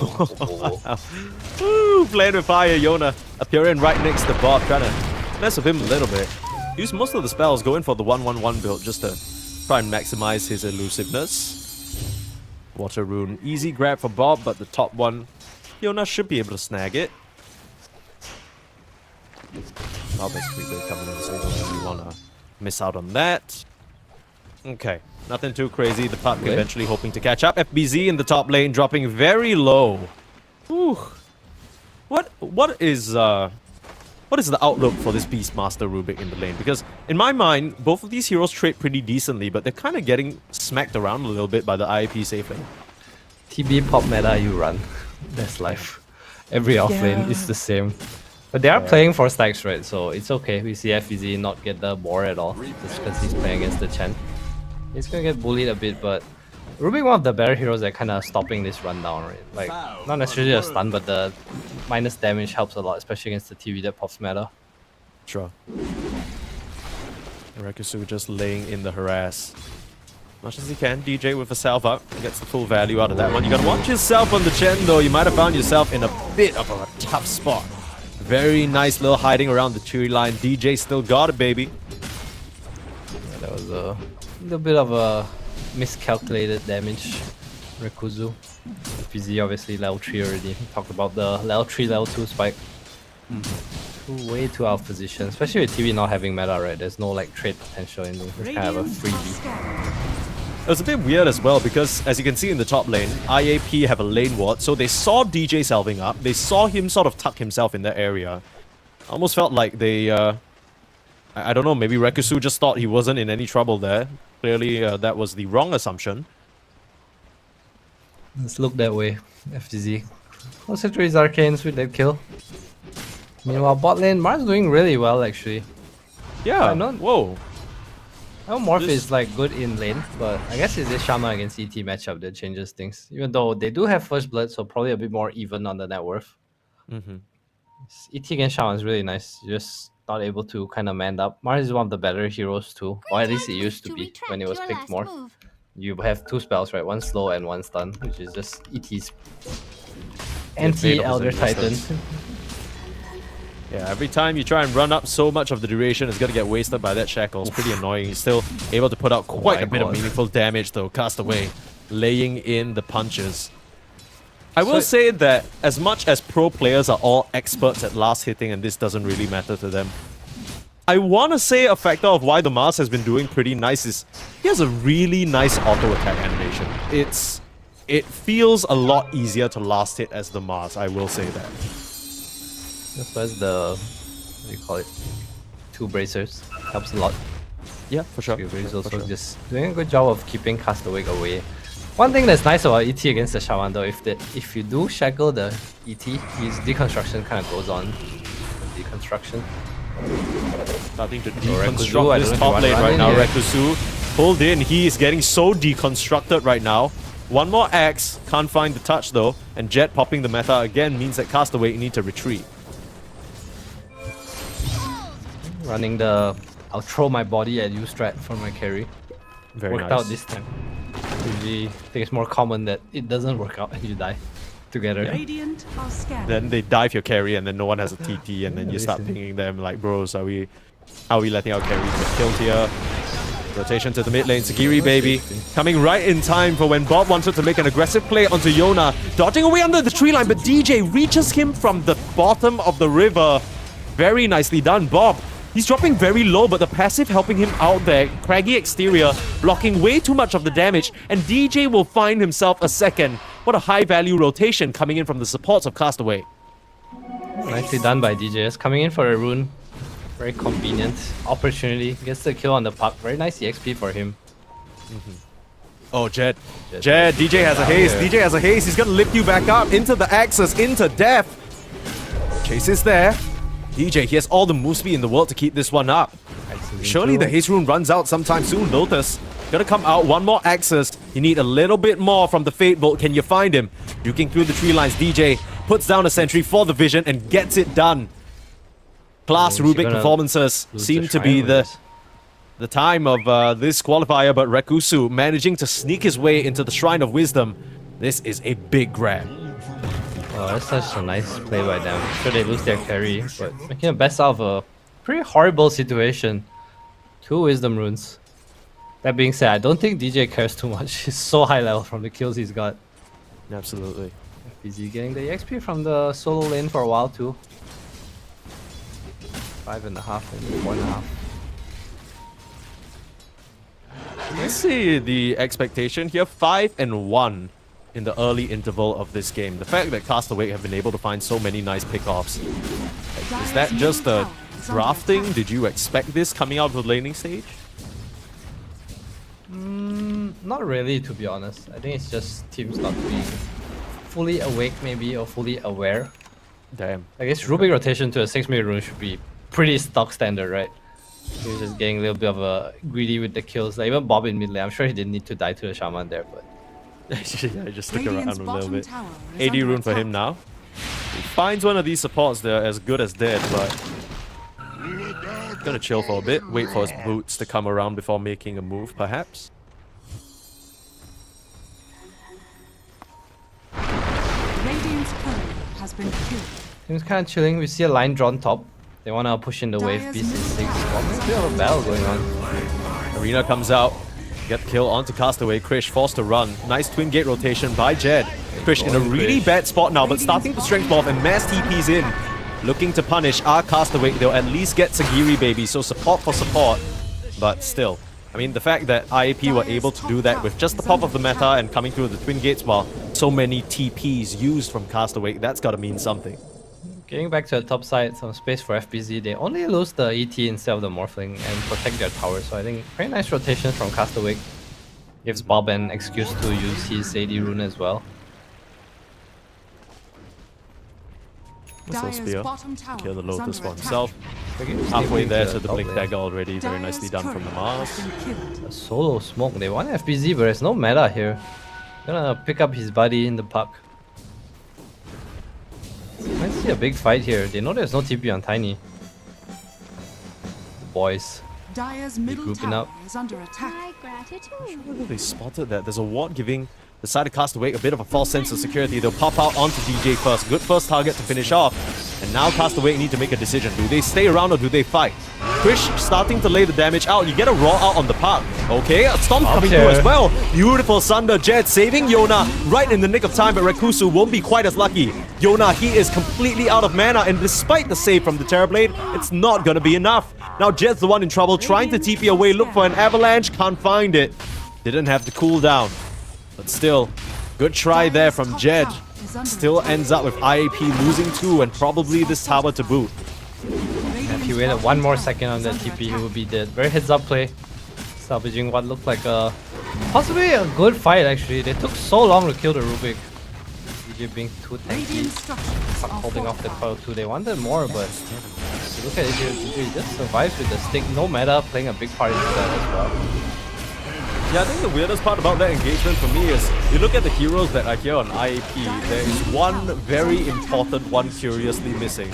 Woo, playing with fire, Yona. Appearing right next to Bob, trying to mess with him a little bit. Use most of the spells, going for the 1-1-1 build just to try and maximize his elusiveness. Water Rune, easy grab for Bob, but the top one, Yona should be able to snag it. Now basically they're coming in, so you don't really want to miss out on that. Okay, nothing too crazy. The puck eventually hoping to catch up. FBZ in the top lane, dropping very low. Whew. What is the outlook for this Beastmaster Rubik in the lane? Because in my mind, both of these heroes trade pretty decently, but they're kind of getting smacked around a little bit by the IAP safe lane. TB pop meta, you run. That's life. Every offlane is the same. But they are playing for stacks, right? So it's okay. We see FBZ not get the board at all. Just because he's playing against the Chen. He's gonna get bullied a bit, but Rubik one of the better heroes at kind of stopping this rundown, right? Like, not necessarily a stun, but the minus damage helps a lot, especially against the TV that pops meta. Sure. Rekusu just laying in the harass. Much as he can. DJ with a self up. Gets the full value out of that one. You gotta watch yourself on the Chen though. You might have found yourself in a bit of a tough spot. Very nice little hiding around the tree line. DJ still got it, baby. Yeah, that was a little bit of a miscalculated damage. Rekuzu. FBZ obviously level 3 already. We talked about the level 3, level 2 spike. Way too out of position. Especially with TV not having meta, right? There's no like trade potential in it. It's kind of a freebie. It was a bit weird as well because, as you can see in the top lane, IAP have a lane ward, so they saw DJ salving up. They saw him sort of tuck himself in that area. Almost felt like they, I don't know, maybe Rekusu just thought he wasn't in any trouble there. Clearly, that was the wrong assumption. Let's look that way. FGZ. Closer to his arcanes with that kill. Meanwhile, bot lane, Mars doing really well actually. Yeah, I know. whoa. I know Morph is like good in lane, but I guess it's this Shaman against ET matchup that changes things. Even though they do have first blood, so probably a bit more even on the net worth. ET against Shaman is really nice. Just not able to kind of man up. Mars is one of the better heroes too, or at least it used to be when it was picked more. You have 2 spells, right? 1 slow and 1 stun, which is just ET's anti-Elder Titan. Yeah, every time you try and run up so much of the duration, it's gonna get wasted by that shackle. It's pretty annoying. He's still able to put out quite a bit of meaningful damage though. Castaway laying in the punches. I will say that as much as pro players are all experts at last hitting and this doesn't really matter to them, I want to say a factor of why the Mars has been doing pretty nice is he has a really nice auto attack animation. It feels a lot easier to last hit as the Mars, I will say that. That's why the, what do you call it? 2 bracers. Helps a lot. Yeah, for sure. He's also just doing a good job of keeping Castaway away. One thing that's nice about ET against the Shaman though, if you do shackle the ET, his deconstruction kind of goes on. Deconstruction. Starting to Rekusu, deconstruct this top lane right now. Rekusu pulled in. He is getting so deconstructed right now. One more axe. Can't find the touch though. And Jet popping the meta again means that Castaway need to retreat. Running the I'll throw my body at you strat for my carry. Very Worked nice. out this time. Usually, I think it's more common that it doesn't work out and you die together. Radiant are scanning. Then they dive your carry and then no one has a TP and then you start pinging them like, bros, how are we letting our carries get killed here? Rotation to the mid lane, Sagiri baby. Coming right in time for when Bob wanted to make an aggressive play onto Yona. Dodging away under the tree line, but DJ reaches him from the bottom of the river. Very nicely done, Bob. He's dropping very low, but the passive helping him out there. Craggy exterior, blocking way too much of the damage, and DJ will find himself a second. What a high-value rotation coming in from the supports of Castaway. Nicely done by DJs. Coming in for a rune. Very convenient opportunity. Gets the kill on the puck. Very nice EXP for him. Oh, Jed. Jed. DJ has a haste. DJ has a haste. He's gonna lift you back up into the axis, into death. Chase is there. DJ, he has all the move speed in the world to keep this one up. Surely the haste rune runs out sometime soon. Lotus gonna come out. One more axis. You need a little bit more from the Fate Bolt. Can you find him? Duking through the tree lines. DJ puts down a sentry for the vision and gets it done. Class Oh, is he Rubik gonna performances lose seem the to be shrine with the time of this qualifier, but Rekusu managing to sneak his way into the Shrine of Wisdom. This is a big grab. Oh, that's such a nice play by them. Sure, they lose their carry, but making the best out of a pretty horrible situation. 2 wisdom runes. That being said, I don't think DJ cares too much. He's so high level from the kills he's got. Absolutely. Busy getting the XP from the solo lane for a while too. 5.5 and 4.5. Let's see the expectation here. 5-1 in the early interval of this game. The fact that Castaway have been able to find so many nice pickoffs. Is that just a drafting? Did you expect this coming out of the laning stage? Not really, to be honest. I think it's just teams not being fully awake maybe or fully aware. Damn. I guess Rubik rotation to a 6-minute rune should be pretty stock standard, right? He was just getting a little bit of a greedy with the kills. Like even Bob in mid lane, I'm sure he didn't need to die to the shaman there, but Yeah, just stick around Radiant's a little bottom bit. tower is 80 under rune for him attack. now. He finds one of these supports, they're as good as dead, but gonna chill for a bit, wait for his boots to come around before making a move, perhaps. Radiant's courier has been killed. team's kind of chilling. We see a line drawn top. They want to push in the wave. Dyer's BC6. middle tower Well, there's a bit of a battle going on. Arena comes out, get the kill onto Castaway. Krish forced to run. Nice twin gate rotation by Jed. Krish in a really Krish. bad spot now, but starting to strength bomb and mass TPs in. Looking to punish our Castaway. They'll at least get Sagiri, baby, so support for support. But still, I mean, the fact that IAP were able to do that with just the pop of the meta and coming through the twin gates while so many TPs used from Castaway, that's gotta mean something. Getting back to the top side, some space for FBZ. They only lose the ET instead of the Morphling and protect their tower. So I think very nice rotation from Castaway. Gives Bob an excuse to use his AD rune as well. Missile Dyer's Spear. bottom tower Kill the is Lotus under for attack. himself. Halfway Halfway there to the Blink Dagger already. Very Dyer's nicely done from the courier Mars. has been killed. A solo smoke. They want FBZ, but there's no meta here. Gonna pick up his buddy in the puck. Might see a big fight here. They know there's no TP on Tiny. Boys. Dyer's middle grouping tower up. is under attack. My gratitude. Whether they spotted that. There's a ward giving the side of Castaway a bit of a false sense of security. They'll pop out onto DJ first. Good first target to finish off. And now Castaway need to make a decision. Do they stay around or do they fight? Krish starting to lay the damage out. You get a raw out on the park. Okay, a Storm coming through as well. Beautiful Sunder Jet saving Yona right in the nick of time, but Rekusu won't be quite as lucky. Yona, he is completely out of mana, and despite the save from the Terrorblade, it's not gonna be enough. Now Jet's the one in trouble, trying to TP away, look for an avalanche, can't find it. Didn't have the cooldown. But still, good try there from Jed. Still ends up with IAP losing 2 and probably this tower to boot. If he waited one more second on that TP, he would be dead. Very heads up play. Salvaging what looked like a possibly a good fight actually. They took so long to kill the Rubik. DJ being too tanky. Radiant structures are Holding off the fortified. coil too. They wanted more, but if you look at it here, DJ just survives with the stick. No meta playing a big part into that as well. Yeah, I think the weirdest part about that engagement for me is you look at the heroes that are here on IAP, there is one very important one curiously missing.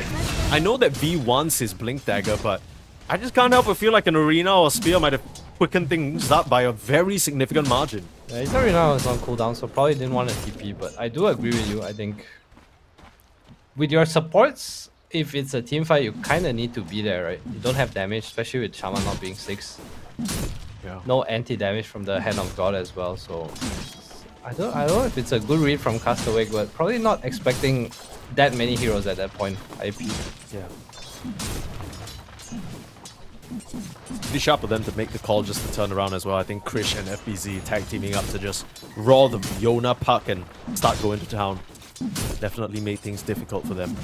I know that V wants his Blink Dagger, but I just can't help but feel like an Arena or Spear might have quickened things up by a very significant margin. Yeah, his arena was on cooldown, so probably didn't want a TP, but I do agree with you. I think with your supports, if it's a team fight, you kind of need to be there, right? You don't have damage, especially with Shaman not being 6. Yeah. No anti-damage from the Hand of God as well, so I don't know if it's a good read from Castaway, but probably not expecting that many heroes at that point. IP. Yeah. Pretty sharp of them to make the call just to turn around as well. I think Krish and FBZ tag teaming up to just raw the Yona puck and start going to town. Definitely made things difficult for them.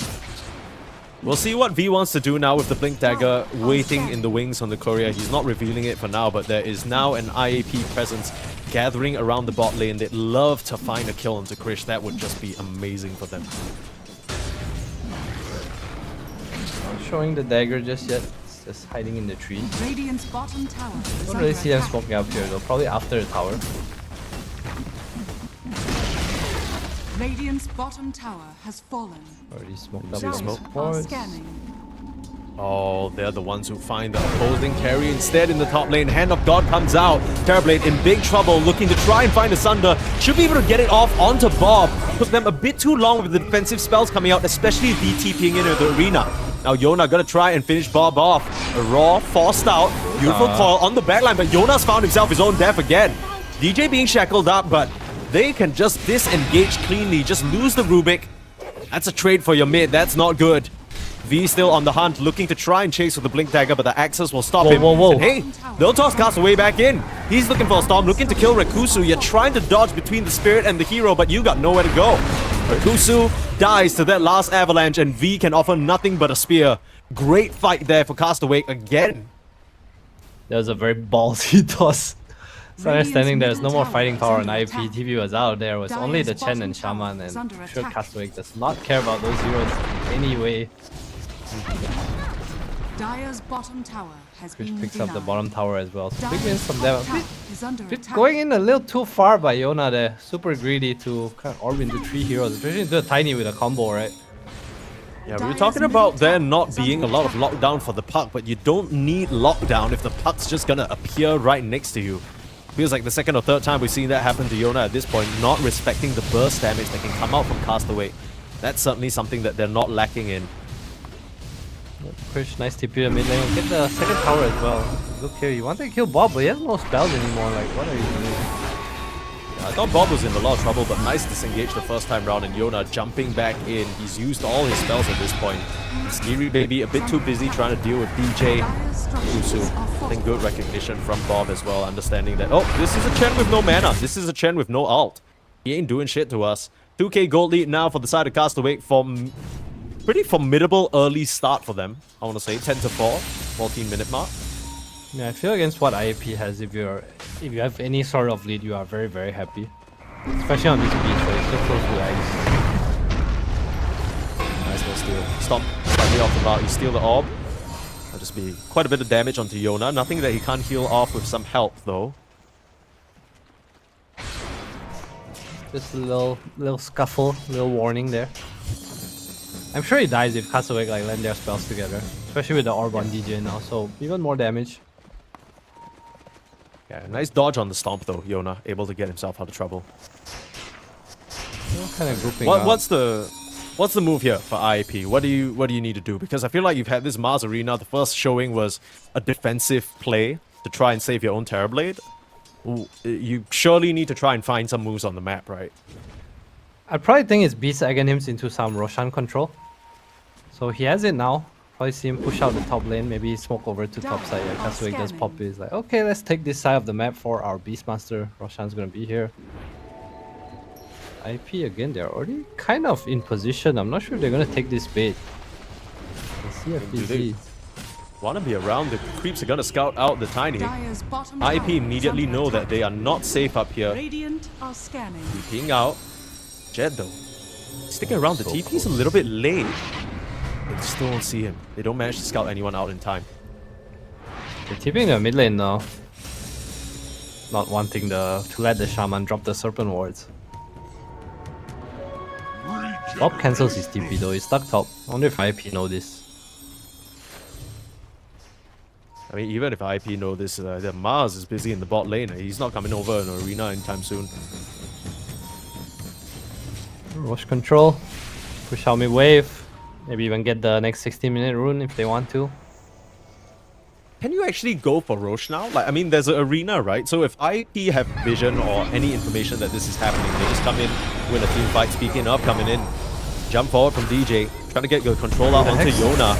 We'll see what V wants to do now with the Blink Dagger waiting in the wings on the courier. He's not revealing it for now, but there is now an IAP presence gathering around the bot lane. They'd love to find a kill onto Krish. That would just be amazing for them. Not showing the dagger just yet. It's just hiding in the tree. Radiant's bottom tower is Don't really under see them attack. smoking up here though. Probably after the tower. Radiant's bottom tower has fallen. Already smoked up. See the Dyers smoke? are Boards. scanning. Oh, they're the ones who find the opposing carry instead in the top lane. Hand of God comes out. Terrorblade in big trouble, looking to try and find a Sunder. Should be able to get it off onto Bob. Took them a bit too long with the defensive spells coming out, especially DTPing into the arena. Now Yona gonna try and finish Bob off. A raw, forced out, beautiful coil on the backline, but Yona's found himself his own death again. DJ being shackled up, but they can just disengage cleanly, just lose the Rubik. That's a trade for your mid, that's not good. V still on the hunt, looking to try and chase with the Blink Dagger, but the Axis will stop him. whoa. And hey, they'll toss Castaway back in. He's looking for a storm, looking to kill Rekusu. You're trying to dodge between the Spirit and the Hero, but you got nowhere to go. Rekusu dies to that last avalanche, and V can offer nothing but a spear. Great fight there for Castaway again. That was a very ballsy toss. So Radiant's understanding there's no middle more tower fighting is power under on IAP. attack. TV was out. There was only the Dyer's Chen and bottom tower Shaman, is and under I'm sure attack. Castaway does not care about those heroes in any way. Dyer's bottom tower has Which been picks denied. up the bottom tower as well. So big Dyer's wins from top them. A tower bit, is under bit attack. going in a little too far by Yona there. Super greedy to kind of orb into 3 heroes, especially into a tiny with a combo, right? Yeah, we were Dyer's talking middle about there tower not is being a under lot of attack. lockdown for the puck, but you don't need lockdown if the puck's just gonna appear right next to you. Feels like the second or third time we've seen that happen to Yona at this point, not respecting the burst damage that can come out from Castaway. That's certainly something that they're not lacking in. Krish, nice TP to mid lane. Get the second tower as well. Look here, you want to kill Bob, but he has no spells anymore. Like, what are you doing? I thought Bob was in a lot of trouble, but nice disengage the first time round, and Yona jumping back in. He's used all his spells at this point. Scary Baby a bit too busy trying to deal with DJ. Dyer's structures Usu. are I think fortified. good recognition from Bob as well, understanding that, oh, this is a Chen with no mana. This is a Chen with no ult. He ain't doing shit to us. 2k gold lead now for the side of Castaway from pretty formidable early start for them. I want to say 10 to 4, 14-minute mark. Yeah, I feel against what IAP has, if you have any sort of lead, you are very, very happy. Especially on this beach where it's so close to ice. Nice little steal. Stop slightly off the bar. You steal the orb. That'll just be quite a bit of damage onto Yona. Nothing that he can't heal off with some help though. Just a little scuffle, little warning there. I'm sure he dies if Castaway like land their spells together. Especially with the orb on DJ now, so even more damage. Yeah, nice dodge on the stomp though, Yona. Able to get himself out of trouble. Kind of grouping up. What's the move here for IAP? What do you need to do? Because I feel like you've had this Mars Arena. The first showing was a defensive play to try and save your own Terrorblade. Ooh, you surely need to try and find some moves on the map, right? I probably think it's beast Aghanims into some Roshan control. So he has it now. Probably see him push out the top lane, maybe smoke over to top side. Yeah, Castaway does pop it. It's like, okay, let's take this side of the map for our Beastmaster. Roshan's gonna be here. IP again, they're already kind of in position. I'm not sure if they're gonna take this bait. Let's see if Do they easy. want to be around? The creeps are gonna scout out the tiny. Dyer's bottom IAP tower is immediately under know that attack. they are not safe up here. Radiant are scanning. Peeking out. Jed though, sticking around. The TP's a little bit late. They still don't see him. They don't manage to scout anyone out in time. They're tipping the mid lane now. Not wanting to let the shaman drop the serpent wards. Bob cancels his TP though, he's stuck top. I wonder if IP know this. I mean, even if IP know this, the Mars is busy in the bot lane. He's not coming over in an arena anytime soon. Rosh control. Push out mid wave. Maybe even get the next 60-minute rune if they want to. Can you actually go for Roche now? Like, I mean, there's an arena, right? So if IP have vision or any information that this is happening, they just come in, win a team fight. Speaking of coming in, jump forward from DJ, trying to get the control out onto Hex. Yona.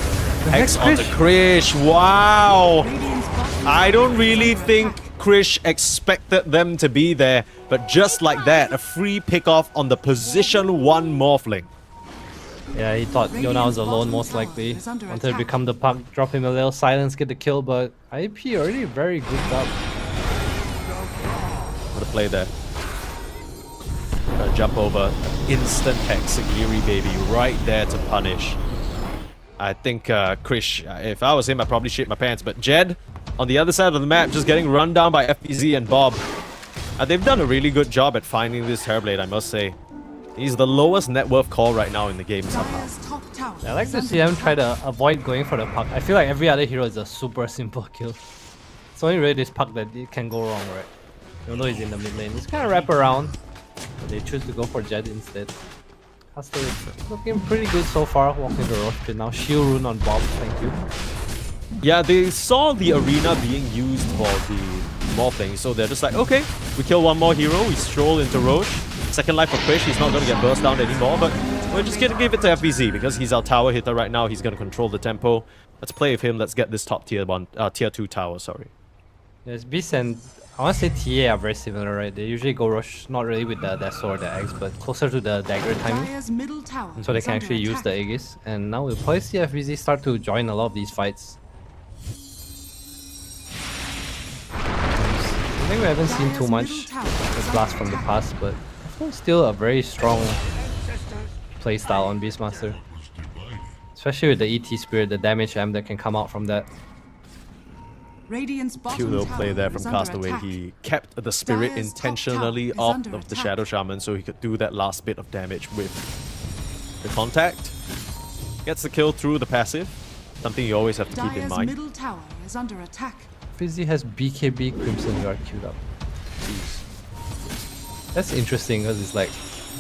Hex Hex onto Krish. Wow! Radiant's bottom I don't really think Krish expected them to be there, but just like that, a free pickoff on the position 1 Morphling. Yeah, he thought Yona was alone most likely. Wanted to become the puck, drop him a little silence, get the kill, but IEP already very good up. What a play there. Jump over. Instant Hexagiri, baby. Right there to punish. I think Krish, if I was him, I'd probably shit my pants. But Jed, on the other side of the map, just getting run down by FBZ and Bob. They've done a really good job at finding this Terrorblade, I must say. He's the lowest net worth call right now in the game somehow. I like to see him try to avoid going for the puck. I feel like every other hero is a super simple kill. It's only really this puck that it can go wrong, right? Even though he's in the mid lane. Just kind of wrap around. But they choose to go for Jed instead. Caster is looking pretty good so far, walking the Roche pit now. Shield rune on Bob, thank you. Yeah, they saw the arena being used for the morphing, so they're just like, okay, we kill one more hero, we stroll into Roche. Second life for Krish, he's not going to get burst down anymore, but we're just going to give it to FBZ because he's our tower hitter right now. He's going to control the tempo. Let's play with him. Let's get this top tier 2 tower, sorry. Yes, Beast and I want to say TA are very similar, right? They usually go rush, not really with the sword, the axe, but closer to the dagger timing. Dire's middle tower So they is can under actually use the attack. Aegis. And now we'll probably see FBZ start to join a lot of these fights. I think we haven't seen too much the blast from the past, but I think still a very strong playstyle on Beastmaster. Especially with the ET Spirit, the damage amp that can come out from that. Radiant's bottom Cute little tower play there from is under Castaway. attack. He kept the spirit Dire's top intentionally tower is off under of the attack. Shadow Shaman so he could do that last bit of damage with the contact. Gets the kill through the passive. Something you always have to keep in Dire's mind. middle tower is under attack. FBZ has BKB Crimson Guard queued up. That's interesting because it's like,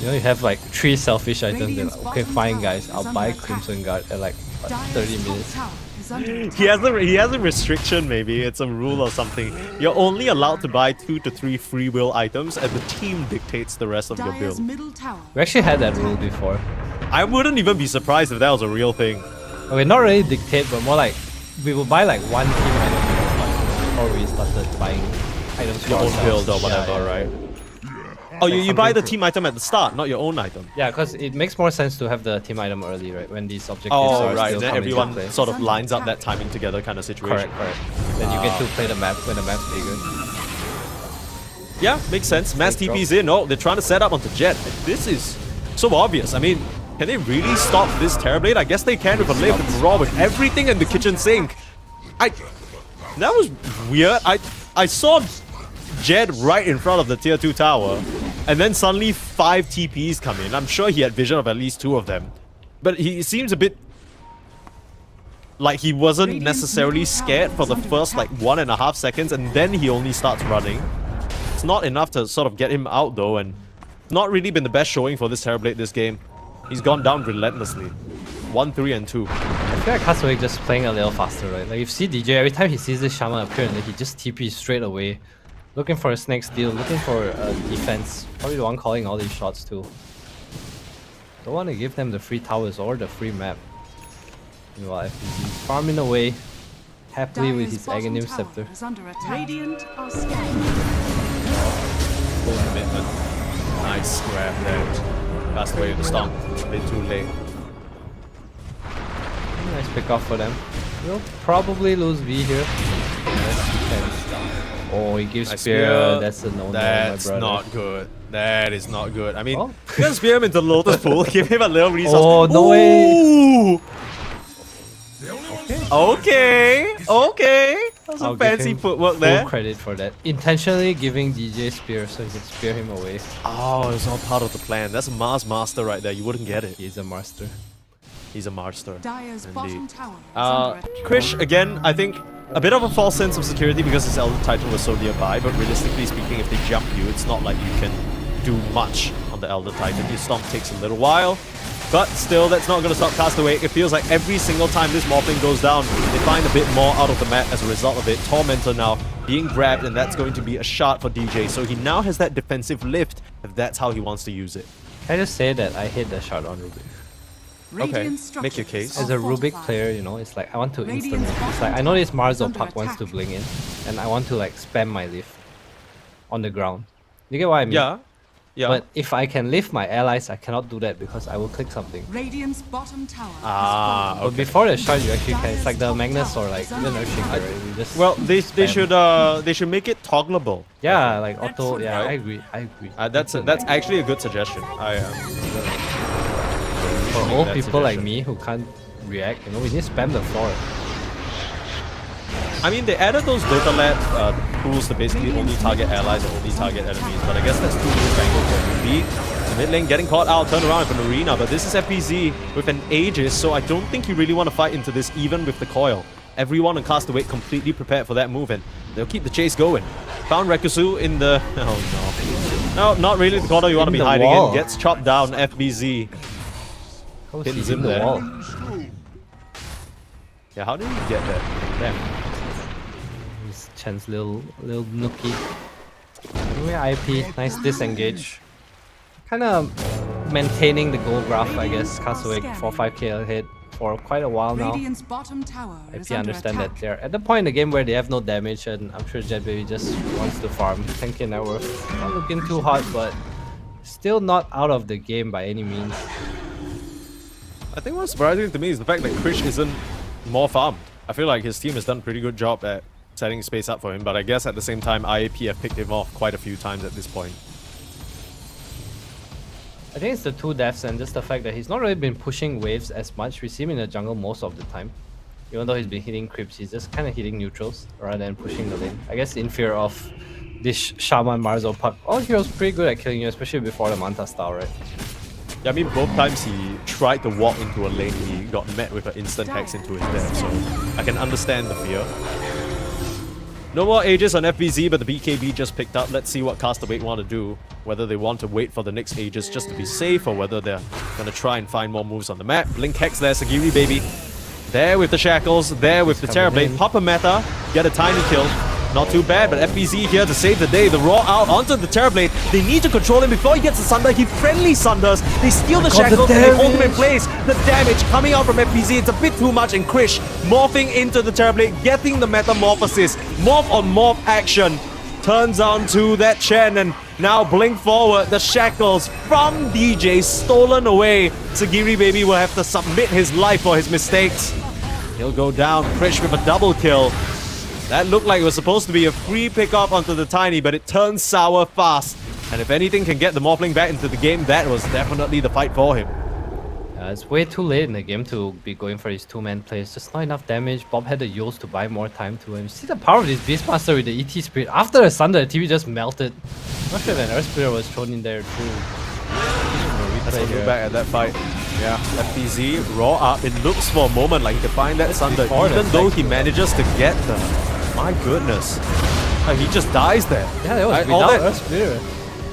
you know, you have like 3 selfish items. They're like, okay, fine guys, I'll buy Crimson Guard at like what, 30 Dire's top minutes. tower is under attack. He has a restriction, maybe it's a rule or something. You're only allowed to buy 2 to 3 free will items and the team dictates the rest of your Dire's build. middle tower. We actually had that rule before. I wouldn't even be surprised if that was a real thing. Okay, not really dictate, but more like we will buy like one team item before we started buying items for Your own ourselves. build or whatever, Yeah, yeah. right? Oh, you buy the something team item at the start, not your own item. Yeah, because it makes more sense to have the team item early, right? When these objectives Oh, are right. still Then coming into everyone play. sort of lines up that timing together kind of situation. Correct. Then you get to play the map when the map's bigger. Yeah, makes sense. Mass Great TP's in. Oh, they're trying to set up onto Jet. This is so obvious. I mean, can they really stop this Terrorblade? I guess they can with a lift and raw with everything in the kitchen sink. That was weird. I saw Jed right in front of the tier 2 tower, and then suddenly 5 TPs come in. I'm sure he had vision of at least 2 of them. But he seems a bit like he wasn't necessarily scared for the first like 1.5 seconds, and then he only starts running. It's not enough to sort of get him out though, and not really been the best showing for this Terrorblade this game. He's gone down relentlessly. 1, 3, and 2. I feel like Castaway just playing a little faster, right? Like you see DJ, every time he sees this Shaman appear, he just TPs straight away. Looking for his next deal, looking for defense. Probably the one calling all these shots too. Don't want to give them the free towers or the free map. Meanwhile, FPZ farming away happily with his Dire's bottom Aghanim tower Scepter. is under attack. Radiant are scanning. Full commitment. Nice grab there. Castaway with the stomp. A bit too late. Nice pick off for them. We'll probably lose V here. Unless he can. Oh, he gives Nice spear. That's a no-no, my That's brother. not good. That is not good. I mean, Oh. you can spear him into the Lotus Pool, give him a little resource. Oh, no way. Okay. That was I'll some give fancy him footwork there. Full credit for that. Intentionally giving DJ spear so he can spear him away. Oh, it's all part of the plan. That's a Mars Master right there. You wouldn't get it. He's a master. He's a master. Dire's bottom Indeed. tower is under attack. Krish, again, I think a bit of a false sense of security because his Elder Titan was so nearby, but realistically speaking, if they jump you, it's not like you can do much on the Elder Titan. Your stomp takes a little while, but still, that's not going to stop Castaway. It feels like every single time this Morphling goes down, they find a bit more out of the map as a result of it. Tormentor now being grabbed, and that's going to be a shot for DJ, so he now has that defensive lift, if that's how he wants to use it. Can I just say that I hate the shot on Ruby? Radiant make your structures case. As are a Rubik fortified. player, you know, it's like I want to Radiant's instantly. It's bottom like I know this tower is Marzo under puck wants to attack. bling in, and I want to like spam my lift on the ground. You get what I mean? Yeah. Yeah. But if I can lift my allies, I cannot do that because I will click something. Radiant's bottom tower Ah, has fallen. But before the shot, you actually can. It's like the Magnus or like even Earthshaker, right? You just well, they spam. should make it toggleable. Yeah, like auto. Yeah, Right. I agree. I agree. That's actually a good suggestion. For old that people like suggestion. me who can't react, you know, we need to spam the floor. I mean, they added those Dota lab tools to basically only target allies or only target enemies, but I guess that's too newfangled for Ruby. The mid lane getting caught out, turn around with an arena, but this is FPZ with an Aegis, so I don't think you really want to fight into this even with the coil. Everyone on Castaway completely prepared for that move, and they'll keep the chase going. Found Rekusu in the... Oh no. No, not really the corner you want to In be the hiding wall. in. Gets chopped down, FBZ. How is Pins he him in the there. wall? Yeah, how did he get that? Damn. This Chen's little nookie. Anyway, IP, nice disengage. Kind of maintaining the goal graph, I guess. Castaway 4-5k ahead for quite a while now. Radiant's bottom tower is If you under understand that attack. they're at the point in the game where they have no damage, and I'm sure Jet Baby just wants to farm 10k net worth. Not looking too hot, but still not out of the game by any means. I think what's surprising to me is the fact that Krish isn't more farmed. I feel like his team has done a pretty good job at setting space up for him, but I guess at the same time, IAP have picked him off quite a few times at this point. I think it's the two deaths and just the fact that he's not really been pushing waves as much. We see him in the jungle most of the time. Even though he's been hitting creeps, he's just kind of hitting neutrals rather than pushing the lane. I guess in fear of this Shaman Marzo puck. All heroes pretty good at killing you, especially before the Manta style, right? Yeah, I mean, both times he tried to walk into a lane, he got met with an instant hex into his death, so I can understand the fear. No more Aegis on FBZ, but the BKB just picked up. Let's see what Castaway want to do. Whether they want to wait for the next Aegis just to be safe, or whether they're going to try and find more moves on the map. Blink Hex there, Sagiri baby. There with the shackles, there with the coming Terrorblade. in. Pop a meta, get a tiny kill. Not too bad, but FBZ here to save the day. The Raw out onto the Terrorblade. They need to control him before he gets the Sunder. He friendly Sunders. They steal the God, the shackles and they hold him in damage. place. The damage coming out from FBZ, it's a bit too much. And Krish morphing into the Terrorblade, getting the Metamorphosis. Morph on morph action. Turns on to that Chen, and now blink forward. The shackles from DJ stolen away. Sagiri baby will have to submit his life for his mistakes. He'll go down. Krish with a double kill. That looked like it was supposed to be a free pickup onto the Tiny, but it turns sour fast. And if anything can get the Morphling back into the game, that was definitely the fight for him. It's way too late in the game to be going for his two-man plays. Just not enough damage. Bob had the Yols to buy more time to him. See the power of this Beastmaster with the ET Spirit. After the Thunder, the TV just melted. Not sure if an Earth Spirit was thrown in there too. Let's look back at that fight. Yeah, FBZ, raw up. It looks for a moment like he can find that Sunder, before the even though he tech, manages to get the... My goodness. He just dies there. Yeah, that was All without that- Earth Spirit.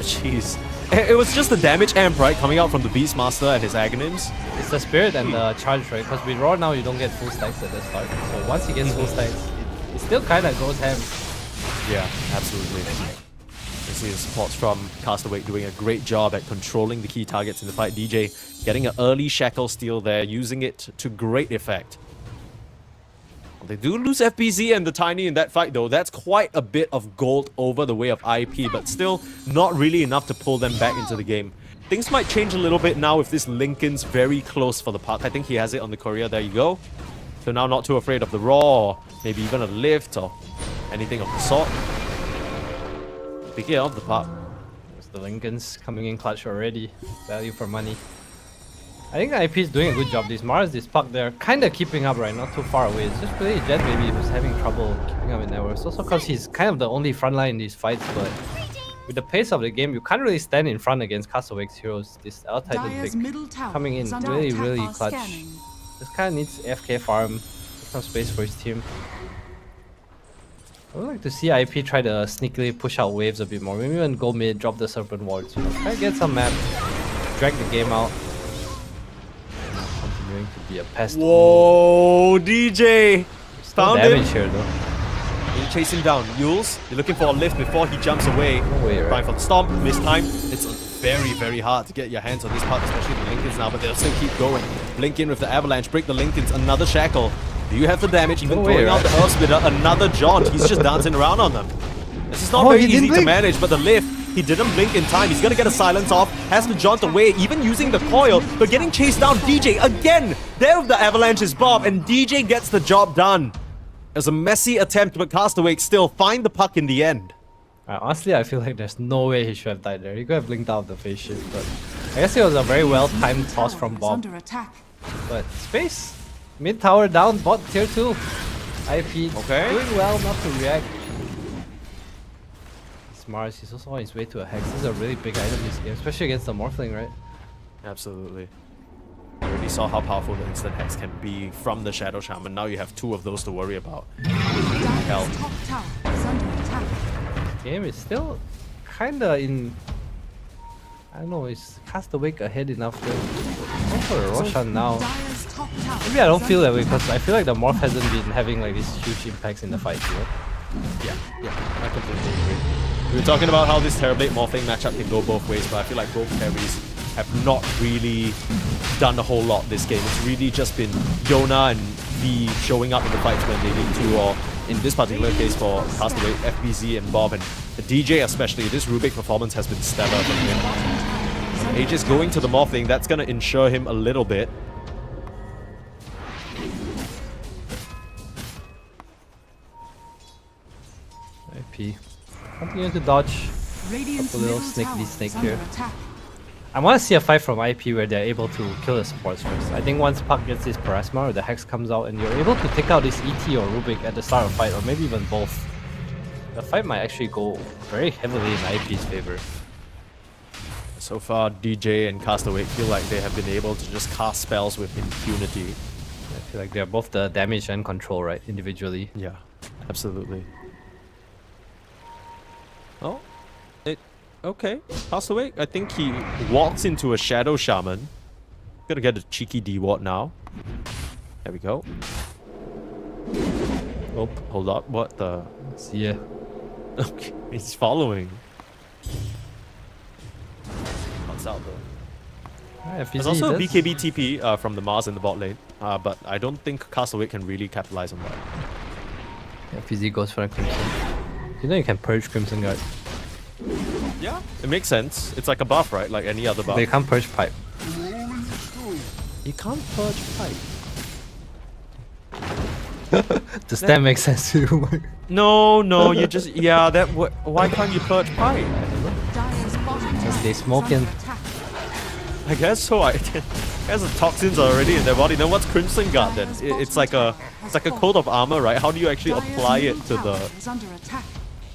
Jeez. It was just the damage amp, right? Coming out from the Beastmaster and his Aghanims. It's the Spirit and the Charge, right? Because with Raw now, you don't get full stacks at the start. So once he gets full stacks, it still kind of goes ham. Yeah, absolutely. You see the supports from Castaway doing a great job at controlling the key targets in the fight. DJ getting an early shackle steal there, using it to great effect. They do lose FBZ and the Tiny in that fight though. That's quite a bit of gold over the way of IP, but still not really enough to pull them back into the game. Things might change a little bit now if this Lincoln's very close for the puck. I think he has it on the courier. There you go. So now not too afraid of the Raw, or maybe even a lift or anything of the sort. Picking up the puck. There's the Lincolns coming in clutch already. Value for money. I think the IP is doing a good job. This Mars, this puck, they're kind of keeping up, right? Not too far away. It's just really Jet Baby who's having trouble keeping up in networks. Also because he's kind of the only frontline in these fights, but with the pace of the game, you can't really stand in front against Castaway's heroes. This L-Titan Dire's pick middle tower coming in is under really, attack. really clutch. Just kind of needs FK farm, some space for his team. I would like to see IP try to sneakily push out waves a bit more. Maybe even go mid, drop the Serpent Wards. You know, try to get some map, drag the game out. Continuing to be a pest. Whoa, DJ! Still Found damage him. here though. You chase him down. Yules, you're looking for a lift before he jumps away. No way, right? Trying for the stomp, miss time. It's very, very hard to get your hands on this part, especially the Lincolns now, but they'll still keep going. Blink in with the avalanche, break the Lincolns, another shackle. Do you have the damage? Even No way, throwing out right? the Earth Splitter, another jaunt. He's just dancing around on them. This is not Oh, very he didn't easy to blink. manage, but the lift, he didn't blink in time. He's gonna get a silence off, has to jaunt away, even using the coil, but getting chased down. DJ again! There with the avalanche is Bob, and DJ gets the job done. It was a messy attempt, but Castaway still find the puck in the end. Honestly, I feel like there's no way he should have died there. He could have blinked out the face shift, but I guess it was a very well-timed toss from Is Bob. under attack. But space, mid tower down, bot tier 2. IP Okay. doing well not to react. Mars, he's also on his way to a Hex. This is a really big item this game, especially against the Morphling, right? Absolutely. You already saw how powerful the instant hex can be from the Shadow Shaman. Now you have two of those to worry about. Hell. Dire's top tower is under attack. Game is still kinda in... I don't know, is Castaway ahead enough to go for a Roshan now? Dire's top tower Maybe I don't is feel under that way because I feel like the Morph hasn't been having like these huge impacts in the fight, you know? Yeah, I completely agree. We were talking about how this Terrorblade Morphling matchup can go both ways, but I feel like both carries have not really done a whole lot this game. It's really just been Yona and V showing up in the fights when they need to, or in this particular case for Castaway, FBZ and Bob, and the DJ especially. This Rubik performance has been stellar from him. Aegis going to the Morphling, that's going to ensure him a little bit. IP. Continue to dodge. Radiant's Up a little middle sneaky tower snake is under here. attack. I want to see a fight from IP where they're able to kill the supports first. I think once Puck gets this Parasma or the Hex comes out and you're able to take out this ET or Rubik at the start of the fight, or maybe even both, the fight might actually go very heavily in IP's favor. So far, DJ and Castaway feel like they have been able to just cast spells with impunity. I feel like they're both the damage and control, right, individually. Yeah, absolutely. Oh, okay. Castaway, I think he walks into a Shadow Shaman. Gonna get a cheeky D-Ward now. There we go. Oh, hold up. What the? See ya. Okay, he's following. Cuts out though. Alright, There's FPZ also a does- BKB TP from the Mars in the bot lane, but I don't think Castaway can really capitalize on that. FPZ goes for a Crimson. You know you can purge Crimson Guard. Yeah, it makes sense. It's like a buff, right? Like any other buff. They can't purge Pipe. You can't purge pipe. Does that make sense to you? No, you just that. Why can't you purge pipe? Dire's bottom tower they is smoking. under attack. I guess so. I guess the toxins are already in their body. Then what's Crimson Guard then? It's like a coat of armor, right? How do you actually Dire's apply it middle to tower the? is under attack.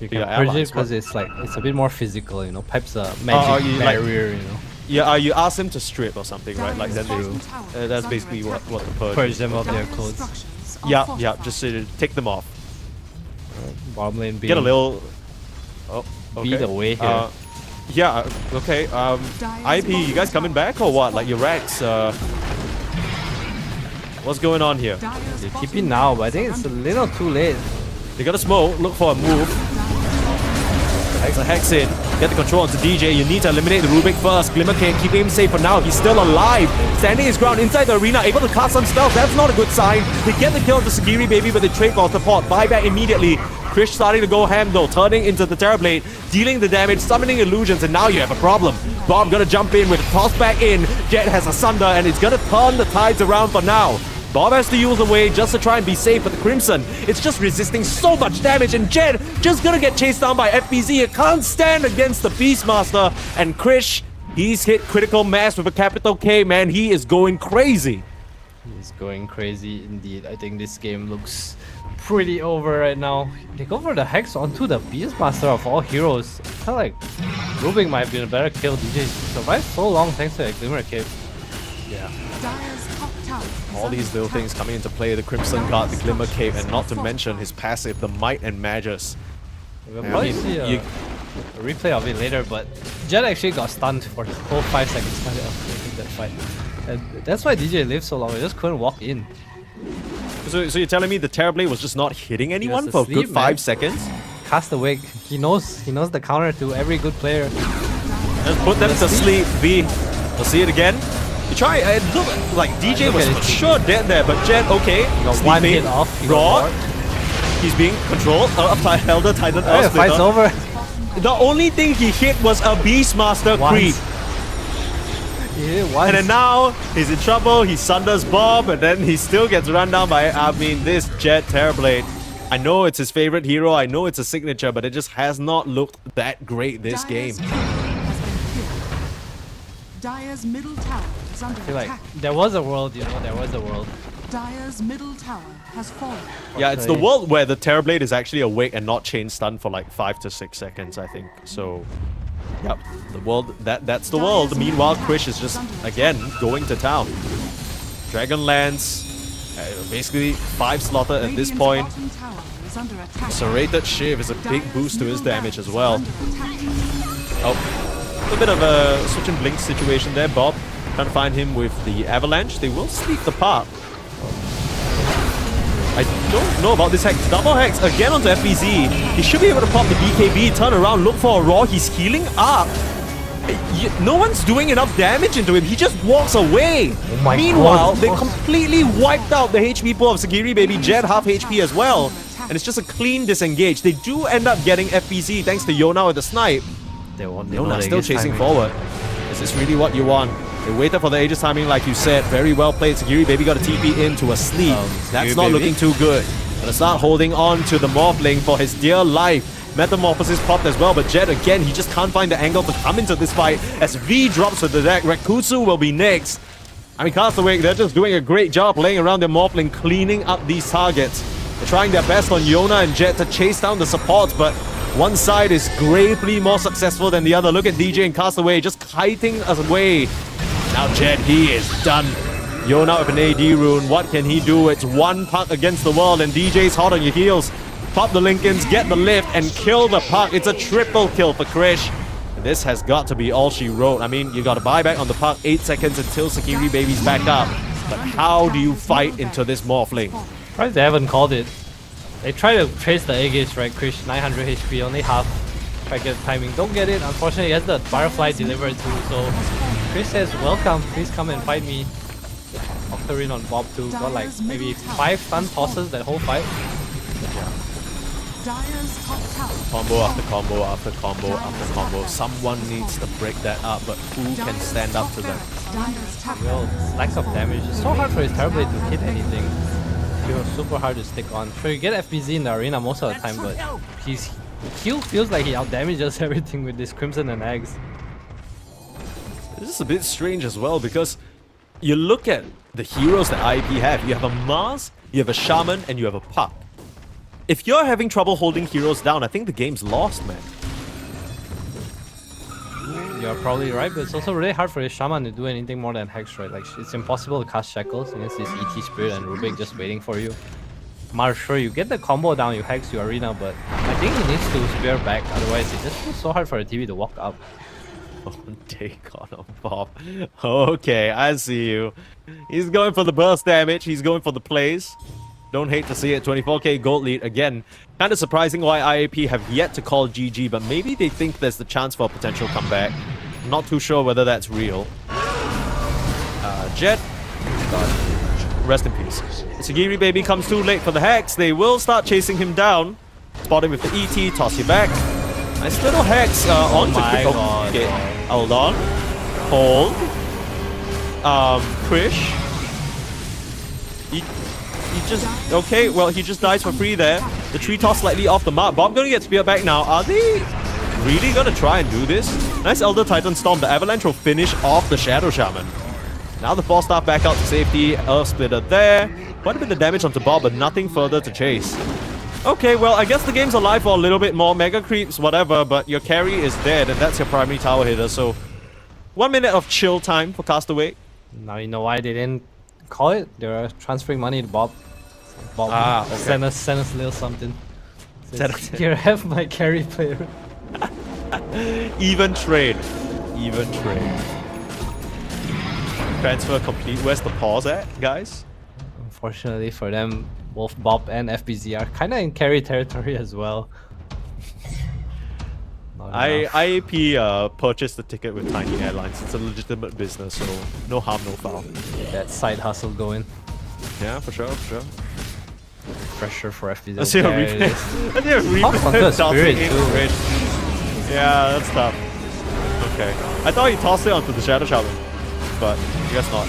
You can Yeah, purge allies, it because what- it's like it's a bit more physical, you know. Pipe's a magic you like- barrier, you know. Yeah, you ask them to strip or something, right? Like then Dire's they. bottom tower is That's under basically attack. what the purge. Purge is. them of their Dire's clothes. structures are Yeah, fortified. just take them off. Bottom lane being Get a little. Oh, okay. beat away here. Yeah. Okay. IP, you guys coming back or what? Like your Rex? What's going on here? Dire's They bottom TP now, but I tower think is it's a under little too late. They got a smoke. Look for a move. Hex a Hex in. Get the control onto DJ. You need to eliminate the Rubik first. Glimmer can't keep him safe for now. He's still alive. Standing his ground inside the arena. Able to cast some spells. That's not a good sign. They get the kill on the Sagiri baby, but they trade for support. Buyback immediately. Krish starting to go ham though. Turning into the Terrorblade. Dealing the damage. Summoning illusions. And now you have a problem. Bob gonna jump in with a toss back in. Jet has a Sunder and it's gonna turn the tides around for now. Bob has to use away just to try and be safe, but the Crimson, it's just resisting so much damage, and Jed just gonna get chased down by FBZ. It can't stand against the Beastmaster, and Krish, he's hit critical mass with a capital K, man. He is going crazy. He's going crazy indeed. I think this game looks pretty over right now. They go for the Hex onto the Beastmaster of all heroes. I felt like Rubik might have been a better kill. DJ survived so long thanks to a Glimmer Cape. Yeah. Dire's top tower is All under these little attack. things coming into play, the Crimson Guard, the Glimmer Cape, and not to mention his passive, the Might and Magus. We'll I probably mean, see a you- replay of it later, but Jet actually got stunned for the whole 5 seconds of that fight. And that's why DJ lived so long, he just couldn't walk in. So you're telling me the Terrorblade was just not hitting anyone for a asleep, good 5 man. seconds? Cast away. He knows the counter to every good player. Let's put them to sleep, V. We'll see it again. You try, it looked like DJ look was at for his TP. sure dead there, but Jet, okay. Got one sleeping. hit off. he got Raw. bored. He's being controlled. Elder Titan Hey, Earth the fight's Splitter. over. The only thing he hit was a Beastmaster Once. creep. Yeah, once. And then now he's in trouble. He sunders Bob, and then he still gets run down by, I mean, this Jet Terrorblade. I know it's his favorite hero. I know it's a signature, but it just has not looked that great this game. Dire's turret has been killed. Dire's middle tower is under I feel like attack. there was a world, there was a world. Dire's middle tower has fallen. Yeah, it's the Okay. world where the Terrorblade is actually awake and not chain stun for like 5 to 6 seconds, I think. So, yep, the world, that's the world. Meanwhile, Krish is just, again, going to town. Dragonlance, basically 5 slaughter at this Radiant's point. bottom tower is under attack. Serrated Shiv is a big Dire's boost to his middle damage as barracks well. is under attack. Oh, a bit of a switch and blink situation there. Bob trying to find him with the avalanche. They will sleep the park. I don't know about this hex. Double hex again onto FBZ. He should be able to pop the BKB, turn around, look for a Raw. He's healing up. No one's doing enough damage into him. He just walks away. Oh my Meanwhile, God. they completely wiped out the HP pool of Sagiri Baby. Jet half HP as well. And it's just a clean disengage. They do end up getting FBZ thanks to Yona with the snipe. Yona still chasing forward. Is this really what you want? They waited for the Aegis timing like you said. Very well played. Sagiri Baby got a TP into a sleep. That's Sagiri not Baby. looking too good. Gonna start holding on to the Morphling for his dear life. Metamorphosis popped as well, but Jet again, he just can't find the angle to come into this fight as V drops to the deck. Rekusu will be next. I mean, Castaway, they're just doing a great job laying around their Morphling, cleaning up these targets. They're trying their best on Yona and Jet to chase down the supports, but one side is gravely more successful than the other. Look at DJ and Castaway just kiting us away. Now Jet, he is done. Yona with an AD rune, what can he do? It's one puck against the world and DJ's hot on your heels. Pop the Lincolns, get the lift, and kill the puck. It's a triple kill for Krish. This has got to be all she wrote. I mean, you got to buy back on the puck 8 seconds until Sagiri Baby's back up. But how do you fight into this Morphling? Right, they haven't called it. They try to trace the Aegis, right? Krish, 900 HP, only half. Try to get the timing. Don't get it. Unfortunately, he has the Butterfly delivered too. So Krish says, welcome. Please come and fight me. Octarine on Bob too. Got like maybe 5 stun tosses that whole fight. Dire's top tower. Combo after combo after combo after combo. Someone needs to break that up, but who can stand up to them? Dire's top Real stacks of damage. It's so hard for his Terrorblade to hit anything. It was super hard to stick on. Sure, you get FBZ in the arena most of the time, but he feels like he outdamages everything with this Crimson and Eggs. This is a bit strange as well because you look at the heroes that IEP have. You have a Mars, you have a Shaman, and you have a Puck. If you're having trouble holding heroes down, I think the game's lost, man. You're probably right, but it's also really hard for his Shaman to do anything more than Hex, right? Like, it's impossible to cast Shackles against this ET Spirit and Rubik just waiting for you. Mars, sure, you get the combo down, you Hex your arena, but I think he needs to spear back, otherwise it just feels so hard for the TV to walk up. Take on Bob. Okay, I see you. He's going for the burst damage. He's going for the plays. Don't hate to see it. 24k gold lead again. Kind of surprising why IAP have yet to call GG, but maybe they think there's the chance for a potential comeback. Not too sure whether that's real. Jet. God. Rest in peace. Sagiri Baby comes too late for the Hex. They will start chasing him down. Spot him with the ET. Toss you back. Nice little Hex onto my Krish. God. Okay, hold on. Hold. Krish. He just... Okay, well, he just dies for free there. The tree toss slightly off the mark. Bob gonna get speared back now. Are they really gonna try and do this? Nice Elder Titan Storm. The Avalanche will finish off the Shadow Shaman. Now the 4-star back out to safety. Earth Splitter there. Quite a bit of damage onto Bob, but nothing further to chase. Okay, well, I guess the game's alive for a little bit more. Mega creeps, whatever, but your carry is dead, and that's your primary tower hitter, so... 1 minute of chill time for Castaway. Now you know why they didn't call it? They were transferring money to Bob. Bob, okay. send us a little something. Send Says, us- here, have my carry player. Even trade. Even trade. Transfer complete. Where's the pause at, guys? Unfortunately for them, both Bob and FBZ are kind of in carry territory as well. Not enough. IAP purchased the ticket with Tiny Airlines. It's a legitimate business, so no harm, no foul. Get that side hustle going. Yeah, for sure, for sure. Pressure for FBZ. I see a There it replay. is. I see a replay. onto a tossing spirit in too. the bridge. Yeah, that's tough. Okay. I thought he tossed it onto the Shadow Shaman, but I guess not.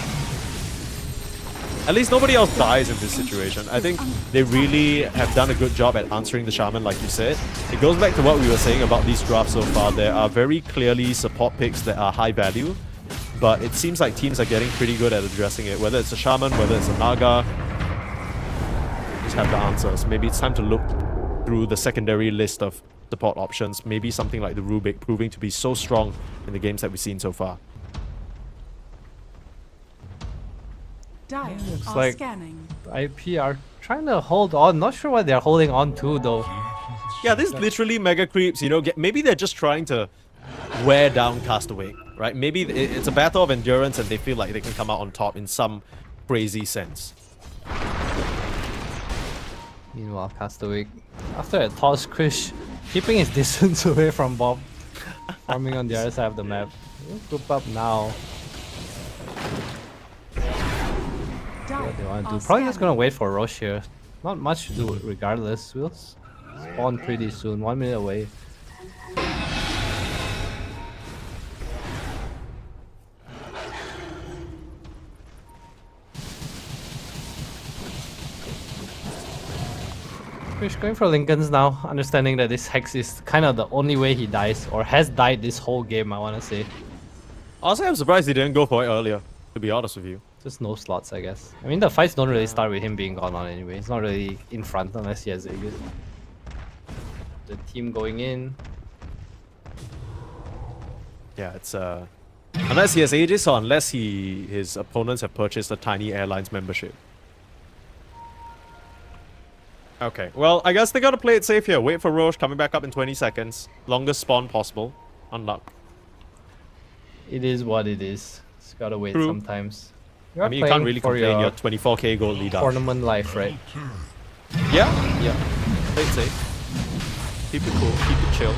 At least nobody else dies in this situation. I think they really have done a good job at answering the Shaman, like you said. It goes back to what we were saying about these drafts so far. There are very clearly support picks that are high value, but it seems like teams are getting pretty good at addressing it. Whether it's a Shaman, whether it's a Naga, just have the answers. Maybe it's time to look through the secondary list of support options. Maybe something like the Rubik proving to be so strong in the games that we've seen so far. Dire Looks are like- scanning. IP are trying to hold on. Not sure what they're holding on to though. Yeah, this is literally mega creeps, you know. Maybe they're just trying to wear down Castaway, right? Maybe it's a battle of endurance and they feel like they can come out on top in some crazy sense. Meanwhile, Castaway, after a toss, Krish keeping his distance away from Bob, farming on the other side of the map. We'll group up now. What they want to do? Probably just gonna wait for Roche here. Not much to do regardless. We'll spawn pretty soon. 1 minute away. Krish going for Lincolns now, understanding that this Hex is kind of the only way he dies, or has died this whole game, I want to say. Also, I'm surprised he didn't go for it earlier, to be honest with you. Just no slots, I guess. I mean, the fights don't really start with him being gone on anyway. He's not really in front unless he has Aegis. The team going in. Yeah, it's unless he has Aegis or unless his opponents have purchased a Tiny Airlines membership. Okay, well, I guess they gotta play it safe here. Wait for Roche coming back up in 20 seconds. Longest spawn possible. Unluck. It is what it is. Just gotta wait True. sometimes. I You're mean, you can't playing really for complain. your Your 24k gold lead up. tournament life, right? Yeah, yeah. Play it safe. Keep it cool, keep it chill.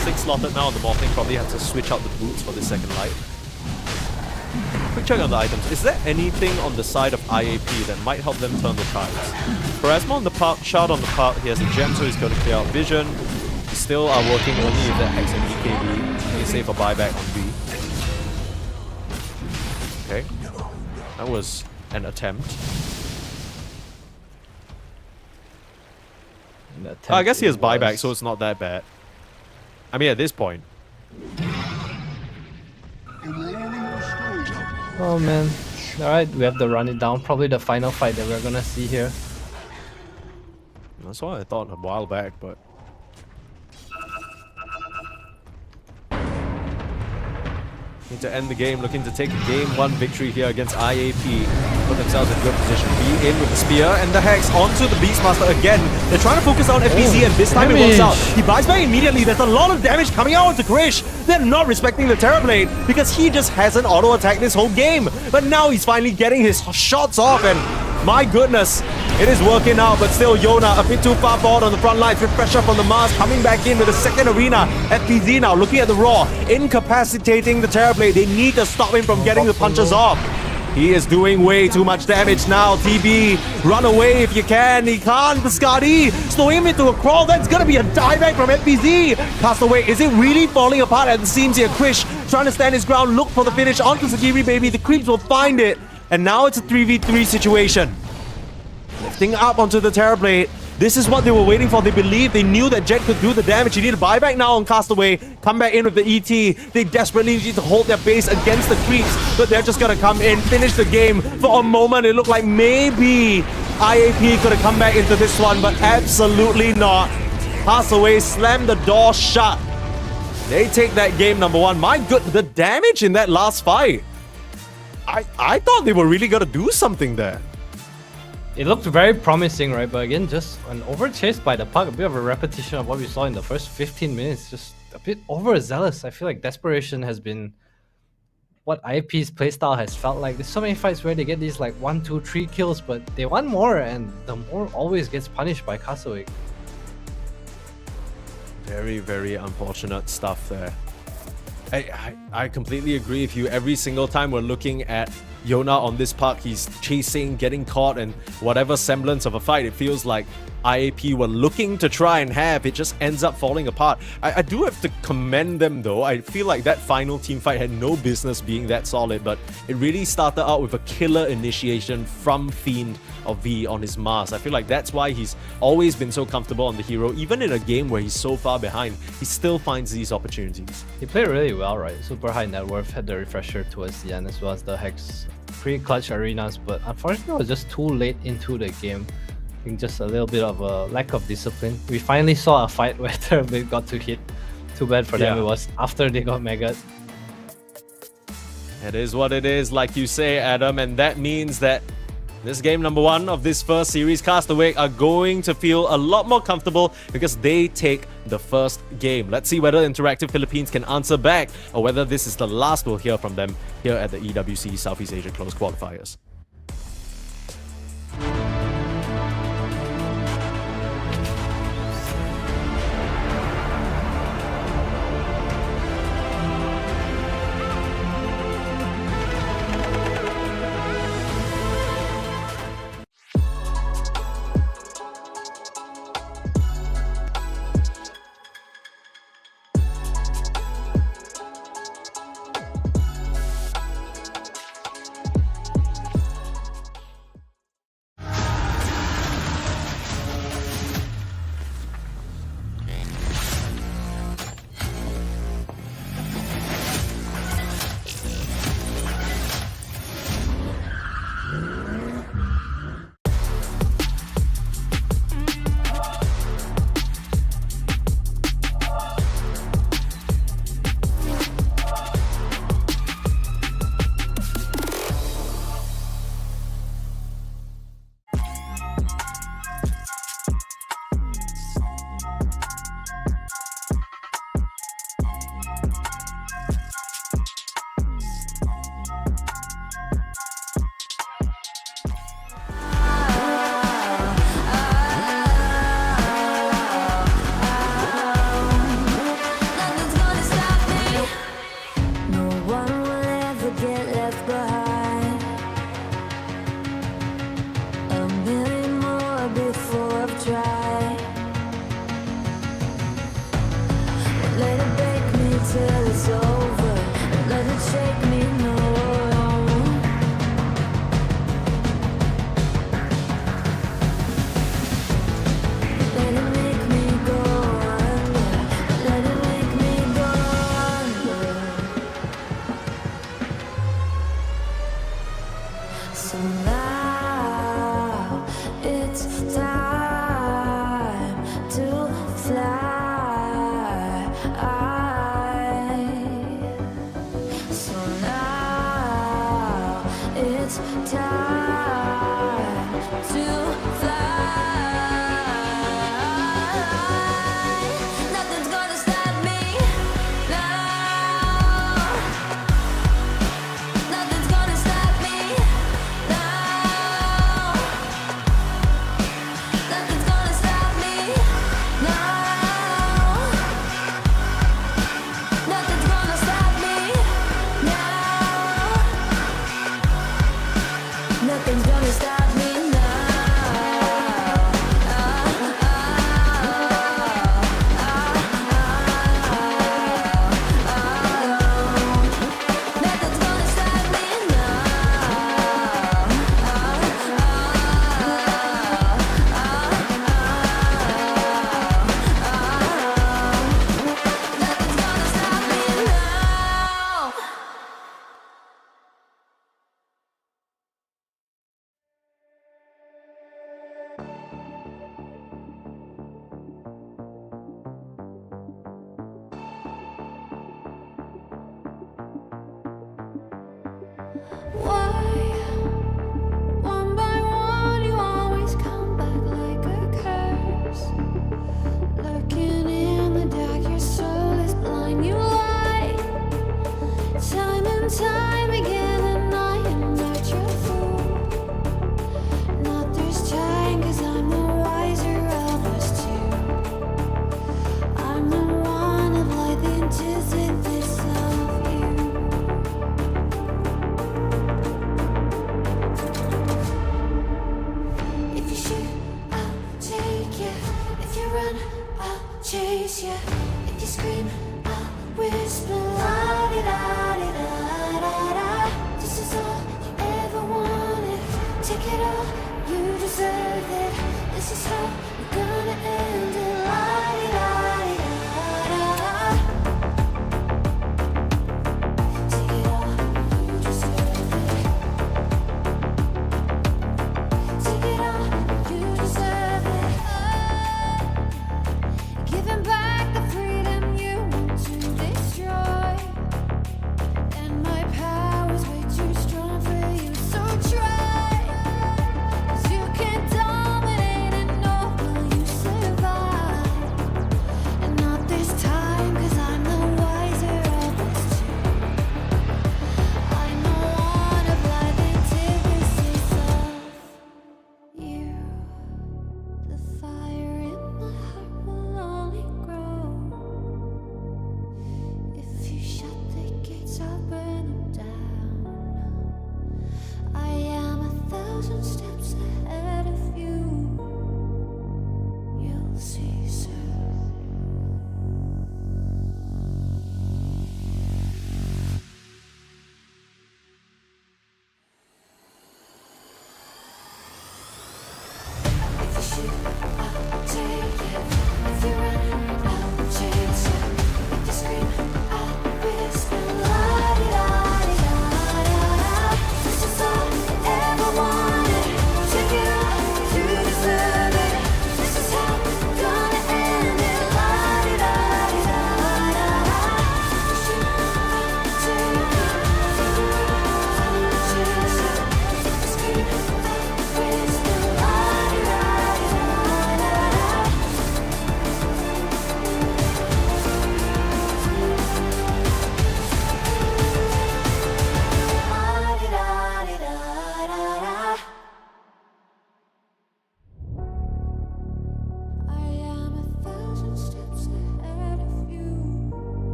6 slotted now on the morphing. Probably have to switch out the boots for the second light. Quick check on the items. Is there anything on the side of IAP that might help them turn the tides? Pharasma on the park, Shard on the park. He has a gem, so he's going to clear out vision. Still are working only if that Hex and EKB. They save a buyback on B. Okay. That was an attempt. I guess he has buyback, so it's not that bad. I mean, at this point. Oh man. Alright, we have to run it down. Probably the final fight that we're gonna see here. That's what I thought a while back, but... Need to end the game, looking to take a game 1 victory here against IAP. Put themselves in good position. B in with the spear and the Hex onto the Beastmaster again. They're trying to focus on FBZ and this time it works out. He buys back immediately. There's a lot of damage coming out onto Krish. They're not respecting the Terrorblade because he just hasn't auto-attacked this whole game. But now he's finally getting his shots off and my goodness, it is working out, but still Yona a bit too far forward on the front lines with pressure from the Mars coming back in with the second arena. FPZ now looking at the Raw, incapacitating the Terrorblade. They need to stop him from getting the punches off. He is doing way too much damage now. TB, run away if you can. He can't. The Skadi slow him into a crawl. That's gonna be a dieback from FPZ. Castaway, is it really falling apart at the seams here? Krish trying to stand his ground, look for the finish onto Sagiri, baby. The creeps will find it. And now it's a 3v3 situation. Lifting up onto the Terrorblade. This is what they were waiting for. They believed, they knew that Jet could do the damage. He needed a buyback now on Castaway. Come back in with the ET. They desperately need to hold their base against the creeps, but they're just gonna come in, finish the game. For a moment, it looked like maybe IAP could have come back into this one, but absolutely not. Castaway slammed the door shut. They take that game number 1. My good, the damage in that last fight. I thought they were really gonna do something there. It looked very promising, right? But again, just an overchase by the puck, a bit of a repetition of what we saw in the first 15 minutes. Just a bit overzealous. I feel like desperation has been what IP's playstyle has felt like. There's so many fights where they get these like 1, 2, 3 kills, but they want more, and the more always gets punished by Castaway. Very, very unfortunate stuff there. I completely agree with you. Every single time we're looking at Yona on this park, he's chasing, getting caught, and whatever semblance of a fight, it feels like IAP were looking to try and have, it just ends up falling apart. I do have to commend them though. I feel like that final team fight had no business being that solid, but it really started out with a killer initiation from Fiend of V on his Mars. I feel like that's why he's always been so comfortable on the hero. Even in a game where he's so far behind, he still finds these opportunities. He played really well, right? Super high net worth, had the refresher towards the end as well as the Hex. Pretty clutch arenas, but unfortunately it was just too late into the game. I think just a little bit of a lack of discipline. We finally saw a fight where Terrabit got to hit. Too bad for them, it was after they got Megat. It is what it is, like you say, Adam, and that means that this game number 1 of this first series, Castaway, are going to feel a lot more comfortable because they take the first game. Let's see whether Interactive Philippines can answer back or whether this is the last we'll hear from them here at the EWC Southeast Asia Close Qualifiers. Nothing's gonna stop me. No one will ever get left behind. A million more before I've tried. Let it break me till it's over. Let it shake me, no. Let it make me go under. Let it make me go under. So now it's time to fly. So now it's time to fly. Nothing's gonna stop me now. Nothing's gonna stop me now. Nothing's gonna stop me now. Nothing's gonna stop me now. Nothing's gonna stop me now. Nothing's gonna stop me Nothing's gonna stop me now. Why, one by one, you always come back like a curse? Lurking in the dark, your soul is blind. You lie, time and time again, and I am not your fool. Not this time, 'cause I'm the wiser of us two. I'm the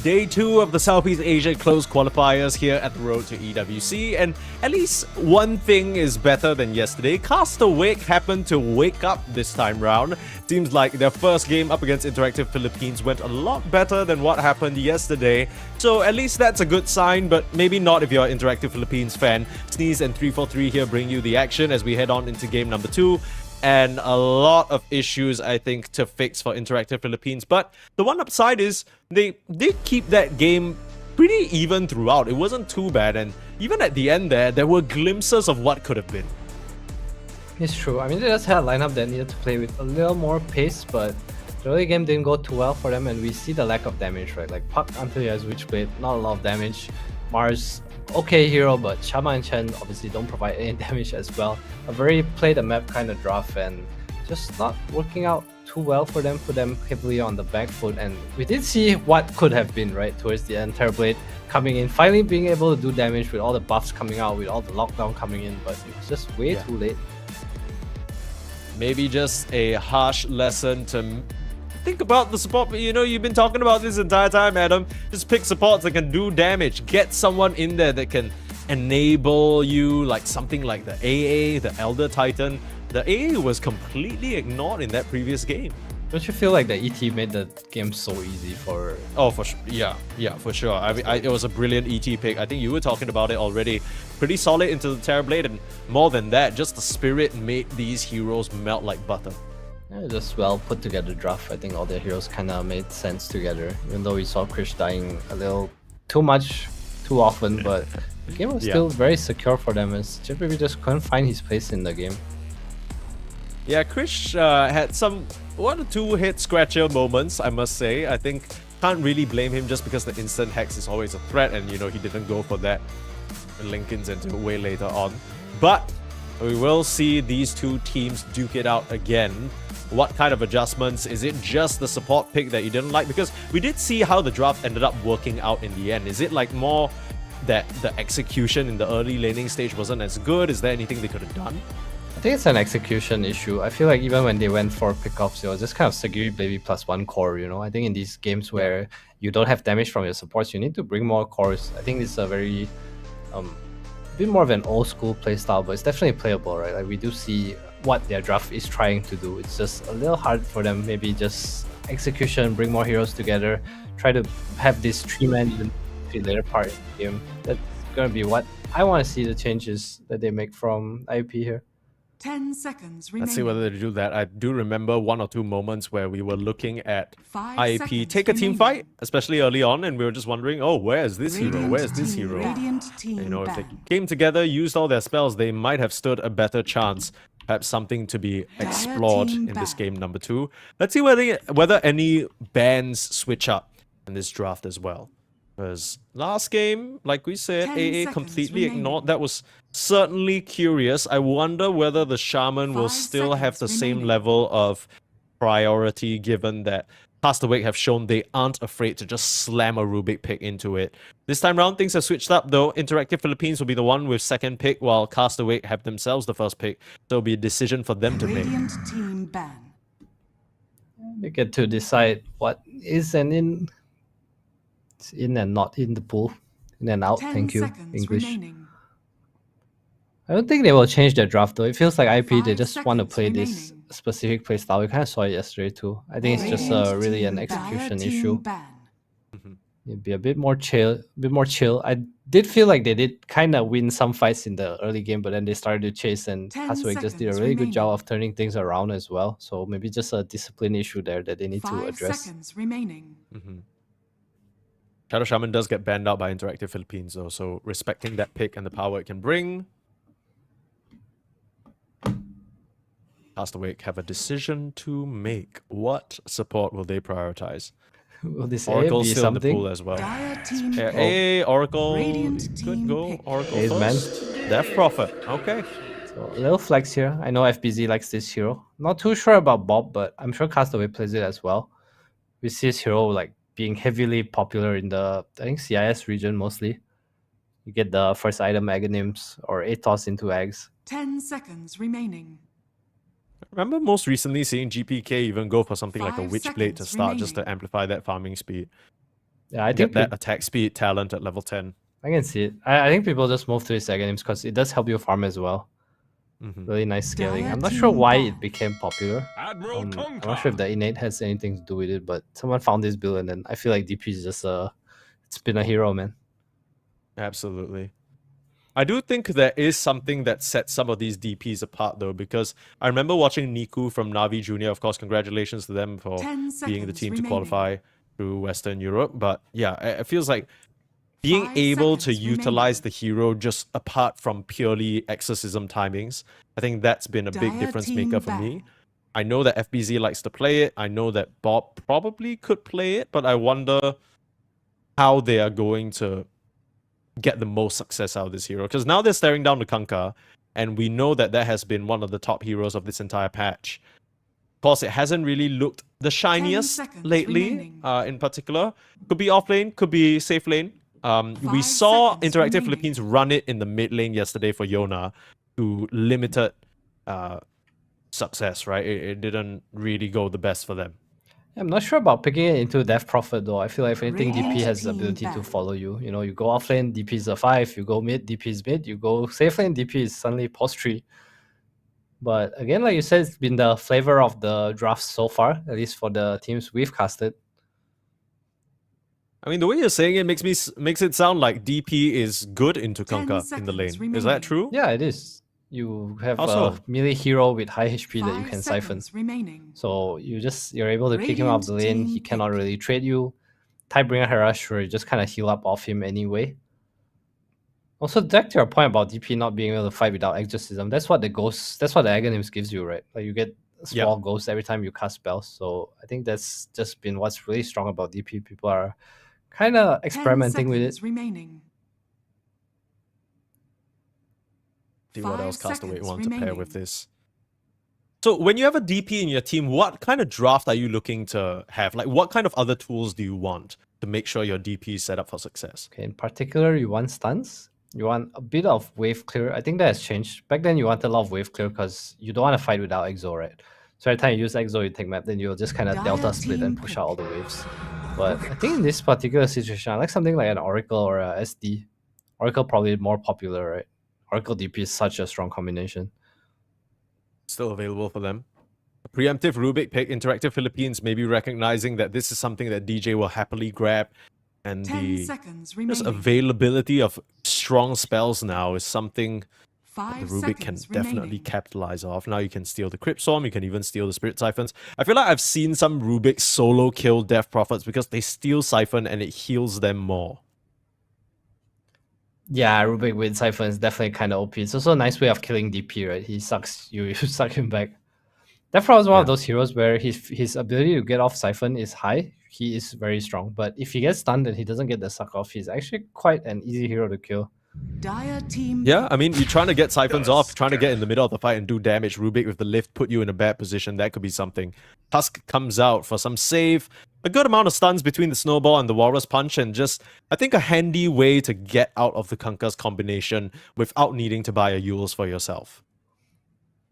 Day 2 of the Southeast Asia Closed Qualifiers here at the road to EWC, and at least one thing is better than yesterday. Castaway happened to wake up this time round. Seems like their first game up against Interactive Philippines went a lot better than what happened yesterday, so at least that's a good sign, but maybe not if you're an Interactive Philippines fan. Sneeze and 343 here bring you the action as we head on into game number 2. And a lot of issues, I think, to fix for Interactive Philippines. But the one upside is they did keep that game pretty even throughout. It wasn't too bad, and even at the end there were glimpses of what could have been. It's true. I mean, they just had a lineup that needed to play with a little more pace, but the early game didn't go too well for them, and we see the lack of damage, right? Like Puck until he has Witchblade, not a lot of damage. Mars, okay hero, but Shama and Chen obviously don't provide any damage as well. A very play the map kind of draft, and just not working out too well for them, put them heavily on the back foot. And we did see what could have been, right, towards the end. Terrorblade coming in, finally being able to do damage with all the buffs coming out, with all the lockdown coming in, but it was just way too late. Maybe just a harsh lesson to think about the support. You know, you've been talking about this entire time, Adam. Just pick supports that can do damage. Get someone in there that can enable you, like something like the AA, the Elder Titan. The AA was completely ignored in that previous game. Don't you feel like the ET made the game so easy for... Oh, for sure. Yeah, for sure. I mean, it was a brilliant ET pick. I think you were talking about it already. Pretty solid into the Terrorblade, and more than that, just the spirit made these heroes melt like butter. Yeah, just well put together draft. I think all their heroes kind of made sense together, even though we saw Krish dying a little too much, too often, but the game was still very secure for them, as JPP just couldn't find his place in the game. Yeah, Krish had some 1 or 2 head scratcher moments, I must say. I think can't really blame him just because the instant hex is always a threat, and you know he didn't go for that. Lincoln's into way later on, but we will see these two teams duke it out again. What kind of adjustments? Is it just the support pick that you didn't like? Because we did see how the draft ended up working out in the end. Is it like more that the execution in the early laning stage wasn't as good? Is there anything they could have done? I think it's an execution issue. I feel like even when they went for pickups, it was just kind of Sagiri Baby plus 1 core, you know? I think in these games where you don't have damage from your supports, you need to bring more cores. I think it's a very... a bit more of an old school playstyle, but it's definitely playable, right? Like we do see what their draft is trying to do. It's just a little hard for them. Maybe just execution, bring more heroes together, try to have this 3-man even later part in the game. That's gonna be what I want to see, the changes that they make from IP here. 10 seconds remaining. Let's see whether they do that. I do remember 1 or 2 moments where we were looking at 5 IEP seconds take a team remaining. fight, especially early on, and we were just wondering, oh, where is this hero? Radiant Where is this team, hero? Radiant team You know, if they ban. came together, used all their spells, they might have stood a better chance. Perhaps something to be explored team in this ban. game number 2. Let's see whether any bans switch up in this draft as well. Because last game, like we said, 10 AA seconds completely remaining. ignored. That was certainly curious. I wonder whether the Shaman will 5 still have the seconds same remaining. level of priority, given that Castaway have shown they aren't afraid to just slam a Rubik pick into it. This time round, things have switched up though. Interactive Philippines will be the one with second pick, while Castaway have themselves the first pick. So it'll be a decision for them to make. Radiant team ban. They get to decide what is and in. It's in and not in the pool. In and out. 10 Thank you, seconds English. remaining. I don't think they will change their draft though. It feels like IP, they 5 just want to seconds play this remaining. specific playstyle. We kind of saw it yesterday too. I think it's just Radiant really an team ban. execution Dire issue. team ban. It'd be a bit more chill. I did feel like they did kind of win some fights in the early game, but then they started to chase, and 10 Castaway just did a seconds really good job remaining. of turning things around as well. So maybe just a discipline issue there that they need to 5 address. seconds remaining. Shadow Shaman does get banned out by Interactive Philippines though, so respecting that pick and the power it can bring. Castaway have a decision to make. What support will they prioritize? Will this Oracle's be still in the something? pool as well. Dire team Yeah, ban. hey, Oracle. Radiant Good team go. pick. Oracle Ace man. first. Death Prophet. Okay. So a little flex here. I know FBZ likes this hero. Not too sure about Bob, but I'm sure Castaway plays it as well. We see this hero like being heavily popular in the, I think, CIS region mostly. You get the first item Aghanims or Atos into eggs. 10 seconds remaining. Remember most recently seeing GPK even go for something like a 5 Witchblade to seconds start just to remaining. amplify that farming speed. Yeah, I Get think that attack speed talent at level 10. I can see it. I think people just move to his second names because it does help you farm as well. Really nice scaling. I'm not sure Team why ban. it became popular. Admiral I'm not Tonka. sure if the innate has anything to do with it, but someone found this build and then I feel like DP is just it's been a hero, man. Absolutely. I do think there is something that sets some of these DPs apart though, because I remember watching Niku from Navi Junior. Of course, congratulations to them for 10 being the seconds team to remaining. qualify through Western Europe. But yeah, it feels like being 5 able to seconds utilize remaining. the hero just apart from purely exorcism timings, I think that's been a big Dire difference team maker for me. ban. I know that FBZ likes to play it. I know that Bob probably could play it, but I wonder how they are going to get the most success out of this hero. Because now they're staring down the Kunkka, and we know that that has been one of the top heroes of this entire patch. Of course, it hasn't really looked the shiniest seconds lately, remaining. in particular. Could be off lane, could be safe lane. We 5 saw seconds Interactive remaining. Philippines run it in the mid lane yesterday for Yona to limited success, right? It didn't really go the best for them. I'm not sure about picking it into Death Prophet though. I feel like if anything, DP Radiant has the team ability to ban. follow you. You know, you go off lane, DP is a 5, you go mid, DP is mid, you go safe lane, DP is suddenly post 3. But again, like you said, it's been the flavor of the drafts so far, at least for the teams we've casted. I mean, the way you're saying it makes it sound like DP is good into 10 Kunkka in the lane. seconds Is that remaining. true? Yeah, it is. You have How a so? melee hero with high HP that you 5 can siphon. seconds remaining. So you're able to kick him out of the Radiant lane. He team cannot pick. really trade you. Tidebringer Hera, sure, you just kind of heal up off him anyway. Also, back to your point about DP not being able to fight without exorcism, that's what the Aghanims gives you, right? Like you get small ghosts every time you cast spells. So I think that's just been what's really strong about DP. People are kind of 10 experimenting with it. seconds remaining. See what 5 else Castaway seconds want to pair remaining. with this. So when you have a DP in your team, what kind of draft are you looking to have? Like, what kind of other tools do you want to make sure your DP is set up for success? Okay, in particular, you want stuns. You want a bit of wave clear. I think that has changed. Back then, you want a lot of wave clear because you don't want to fight without Exo, right? So every time you use Exo, you take map, then you'll just kind of Dire delta split and team push pick. out all the waves. But I think in this particular situation, I like something like an Oracle or a SD. Oracle probably more popular, right? Oracle DP is such a strong combination. Still available for them. A preemptive Rubik pick. Interactive Philippines maybe recognizing that this is something that DJ will happily grab, and 10 the seconds just remaining. availability of strong spells now is something the 5 Rubik can seconds definitely remaining. capitalize off. Now you can steal the Crypt Storm, you can even steal the Spirit Siphons. I feel like I've seen some Rubik solo kill Death Prophets because they steal Siphon and it heals them more. Yeah, Rubik with Siphon is definitely kind of OP. It's also a nice way of killing DP, right? He sucks, you suck him back. Therefore, is one of those heroes where his ability to get off Siphon is high. He is very strong. But if he gets stunned and he doesn't get the suck off, he's actually quite an easy hero to kill. Dire team Yeah, pick. I mean, you're trying to get Siphons off, trying to get in the middle of the fight and do damage. Rubik with the lift put you in a bad position. That could be something. Tusk comes out for some save. A good amount of stuns between the Snowball and the Walrus Punch, and just, I think, a handy way to get out of the Kunkka's combination without needing to buy a Yules for yourself.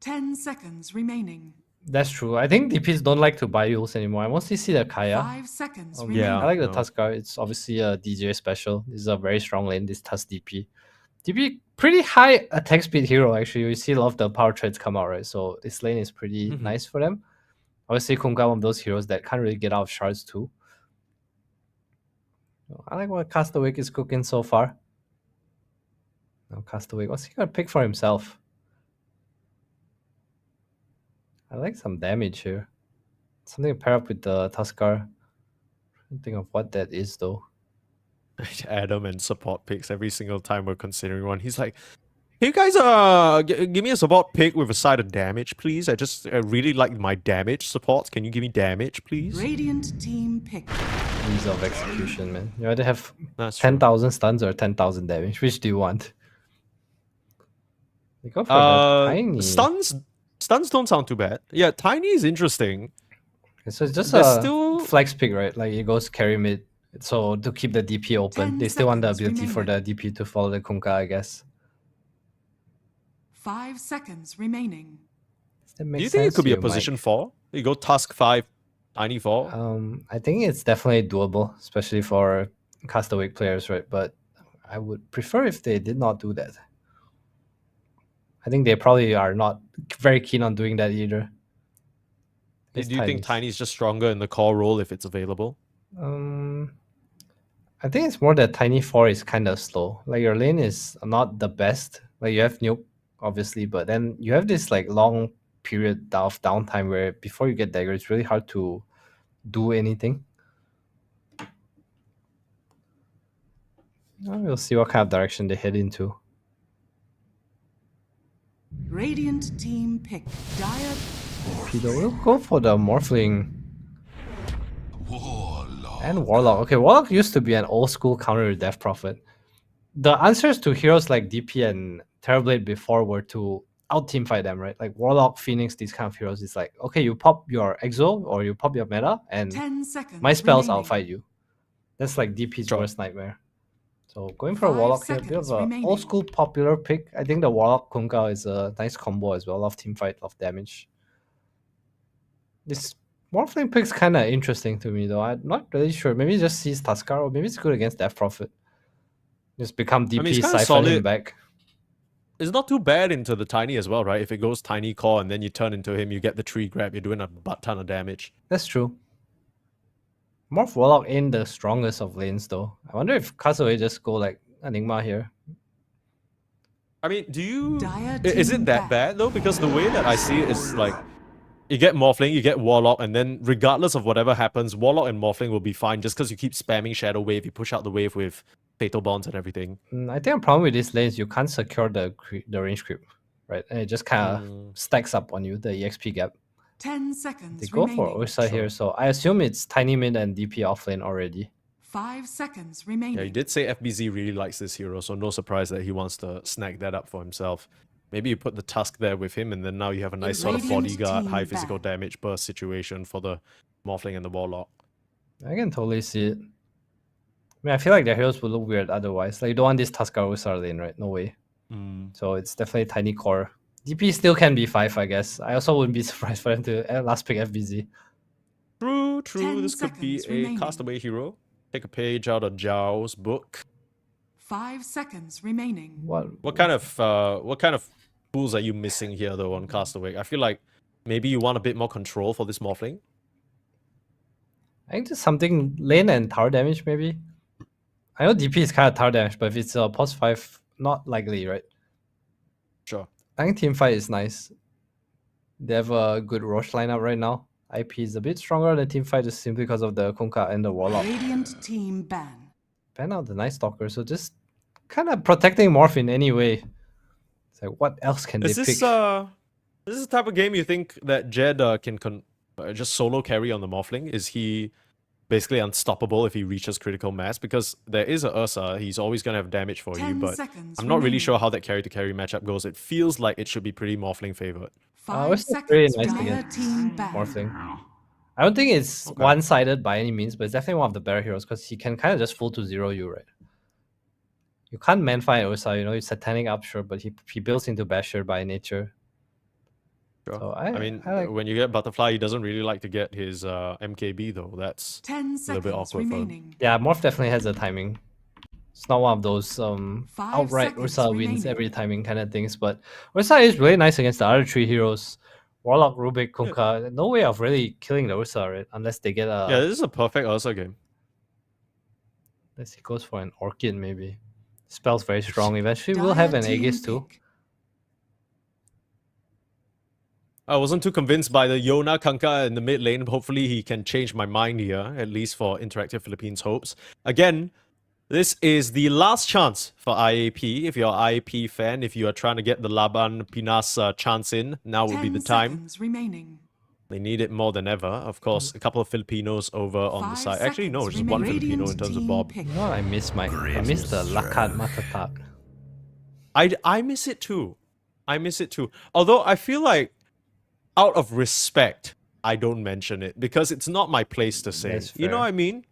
10 seconds remaining. That's true. I think DPs don't like to buy Yules anymore. I mostly see the Kaya. 5 seconds Yeah, remaining. I like the no. Tuskar. It's obviously a DJ special. This is a very strong lane, this Tusk DP. DP, pretty high attack speed hero, actually. You see a lot of the power trades come out, right? So this lane is pretty nice for them. Obviously, Kunkka, one of those heroes that can't really get out of shards too. I like what Castaway is cooking so far. Now Castaway, what's he gonna pick for himself? I like some damage here. Something to pair up with the Tuskar. I don't think of what that is though. Adam and support picks every single time we're considering one. He's like, "Hey, you guys, give me a support pick with a side of damage, please. I really like my damage supports. Can you give me damage, please?" Radiant team pick. Ease of execution, man. You either have That's true. 10,000 stuns or 10,000 damage. Which do you want? You go for the tiny. Stuns don't sound too bad. Yeah, tiny is interesting. Okay, so it's just There's a still- flex pick, right? Like it goes carry mid. So to keep the DP open, 10 they still want the seconds ability for the DP to follow the Kunkka, I guess. 5 seconds remaining. Does that Do make you think it sense could be to a you, position Mike? 4? You go Tusk 5, Tiny 4? I think it's definitely doable, especially for Castaway players, right? But I would prefer if they did not do that. I think they probably are not very keen on doing that either. Do It's you think Tiny's. Tiny's just stronger in the core role if it's available? I think it's more that Tiny 4 is kind of slow. Like your lane is not the best. Like you have nuke, obviously, but then you have this like long period of downtime where before you get dagger, it's really hard to do anything. We'll see what kind of direction they head into. Radiant team pick. Dire. Pedo will go for the Morphling. And Warlock. Okay, Warlock used to be an old school counter to Death Prophet. The answers to heroes like DP and Terrorblade before were to out teamfight them, right? Like Warlock, Phoenix, these kind of heroes. It's like, okay, you pop your Exo or you pop your meta, and 10 seconds. my spells remaining. outfight you. That's like DP's Sure. worst nightmare. So going for a 5 Warlock here, a bit seconds of a remaining. old school popular pick. I think the Warlock Kunkka is a nice combo as well. A lot of teamfight, a lot of damage. This Morphling pick's kind of interesting to me though. I'm not really sure. Maybe he just sees Tuskar, or maybe it's good against Death Prophet. Just become DP, it's kinda siphon him solid. back. It's not too bad into the Tiny as well, right? If it goes Tiny core and then you turn into him, you get the tree grab, you're doing a butt ton of damage. That's true. Morph Warlock ain't the strongest of lanes though. I wonder if Castaway just go like Enigma here. I mean, do you... Dire Is team it that back. bad though? Because the way that I see it is like, you get Morphling, you get Warlock, and then regardless of whatever happens, Warlock and Morphling will be fine just because you keep spamming Shadow Wave, you push out the wave with Fatal Bonds and everything. I think the problem with this lane is you can't secure the range creep, right? And it just kind of stacks up on you, the EXP gap. 10 seconds They go remaining. for Ursa here, so I assume it's Tiny Mid and DP offlane already. 5 seconds remaining. Yeah, you did say FBZ really likes this hero, so no surprise that he wants to snag that up for himself. Maybe you put the Tusk there with him, and then now you have a nice sort of Radiant bodyguard, team high physical back. damage burst situation for the Morphling and the Warlock. I can totally see it. I mean, I feel like their heroes would look weird otherwise. Like, you don't want this Tuskar Ursa lane, right? No way. So it's definitely Tiny Core. DP still can be 5, I guess. I also wouldn't be surprised for them to last pick FBZ. True. 10 This could be seconds a remaining. Castaway hero. Take a page out of Zhao's book. 5 seconds remaining. What kind of tools are you missing here though on Castaway? I feel like maybe you want a bit more control for this Morphling. I think just something lane and tower damage, maybe. I know DP is kind of tower damage, but if it's a pos 5, not likely, right? Sure. I think teamfight is nice. They have a good Roche lineup right now. IP is a bit stronger than teamfight just simply because of the Kunkka and the Warlock. Radiant team ban. Ban out the Night Stalker, so just kind of protecting Morph in any way. It's like, what else can Is they this pick? this is the type of game you think that Jed can just solo carry on the Morphling? Is he basically unstoppable if he reaches critical mass? Because there is a Ursa, he's always going to have damage for you, 10 but seconds I'm not really remaining. sure how that carry-to-carry matchup goes. It feels like it should be pretty Morphling favored. 5 it's very seconds. nice Dire against team ban. Morphling. I don't think it's one-sided by any means, but it's definitely one of the better heroes because he can kind of just full to 0 you, right? You can't man-fight Ursa, you know, he's satanic up, sure, but he builds into Basher by nature. Sure. So I mean, I like- when you get Butterfly, he doesn't really like to get his MKB though. That's 10 a little seconds bit awkward for him. remaining. Yeah, Morph definitely has the timing. It's not one of those 5 outright seconds Ursa wins remaining. every timing kind of things, but Ursa is really nice against the other 3 heroes. Warlock, Rubik, Kunkka. No way of really killing the Ursa, right? Unless they get a... Yeah, this is a perfect Ursa game. Unless he goes for an Orchid, maybe. Spell's very strong. Eventually, we'll Dire have an team Aegis too. pick. I wasn't too convinced by the Yona Kanka in the mid lane. Hopefully he can change my mind here, at least for Interactive Philippines hopes. Again, this is the last chance for IAP. If you're an IAP fan, if you are trying to get the Laban Pinas chance in, now would be 10 the time. seconds remaining. They need it more than ever. Of course, a couple of Filipinos over on the 5 side. Actually, no, seconds just one remaining. Filipino in Radiant terms of team Bob. pick. You know what I miss, I miss the Lakat Matatak. I miss it too. I miss it too. Although I feel like, out of respect, I don't mention it because it's not my place to say. That's You know fair. what I mean?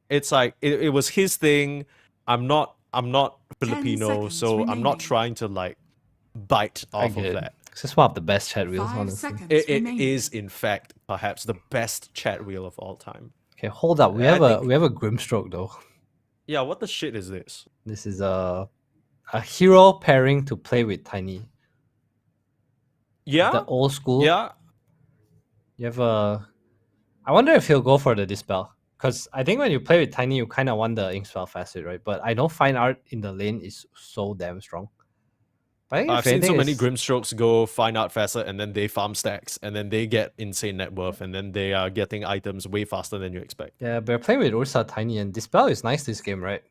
It's like it was his thing. I'm not Filipino, seconds so I'm not remaining. trying to like bite I off get of it. that. It's just one of the best chat wheels, 5 honestly. seconds It remaining. is in fact perhaps the best chat wheel of all time. Okay, hold up. We I have a think- we have a Grimstroke though. Yeah, what the shit is this? This is a hero pairing to play with Tiny. Yeah, The old school. yeah. You have a. I wonder if he'll go for the dispel. Because I think when you play with Tiny, you kind of want the ink spell facet, right? But I know Fine Art in the lane is so damn strong. But I think I've if seen so anything, many it's- Grimstrokes go find out faster, and then they farm stacks, and then they get insane net worth, and then they are getting items way faster than you expect. Yeah, but playing with Ursa Tiny and Dispel is nice this game, right?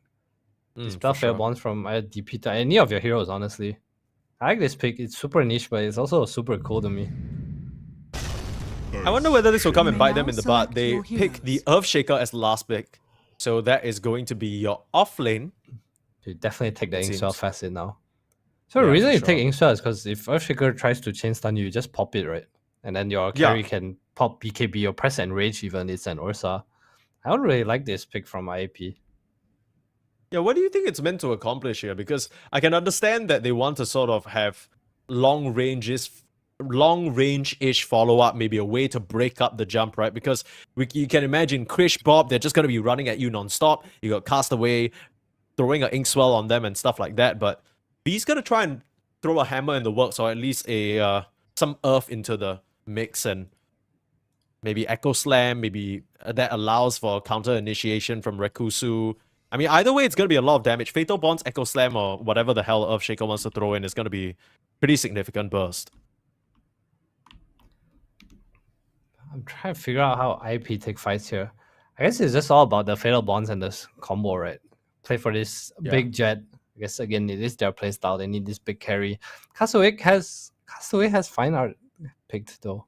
Dispel for fair sure. bonds from either DP to any of your heroes, honestly. I like this pick. It's super niche, but it's also super cool to me. I wonder whether this will come and may bite them now in the butt. select They your pick the heroes. Earthshaker as the last pick, so that is going to be your off lane. You definitely take the It Ink Swell seems. facet now. So the Yeah, reason for you take sure. Ink Swell is because if Earthshaker tries to chain stun you, you just pop it, right? And then your Yeah. carry can pop BKB or press Enrage even. It's an Ursa. I don't really like this pick from IAP. Yeah, what do you think it's meant to accomplish here? Because I can understand that they want to sort of have long range-ish follow-up, maybe a way to break up the jump, right? Because you can imagine Krish, Bob, they're just going to be running at you non-stop. You got Castaway throwing an Inkswell on them and stuff like that. But B's going to try and throw a hammer in the works, or at least a some earth into the mix, and maybe Echo Slam, maybe that allows for counter initiation from Rekusu. I mean, either way, it's going to be a lot of damage. Fatal Bonds, Echo Slam, or whatever the hell Earthshaker wants to throw in is going to be pretty significant burst. I'm trying to figure out how IAP take fights here. I guess it's just all about the Fatal Bonds and this combo, right? Play for this Yeah. big jet. I guess again it is their playstyle. They need this big carry. Castaway has Fine Art picked though.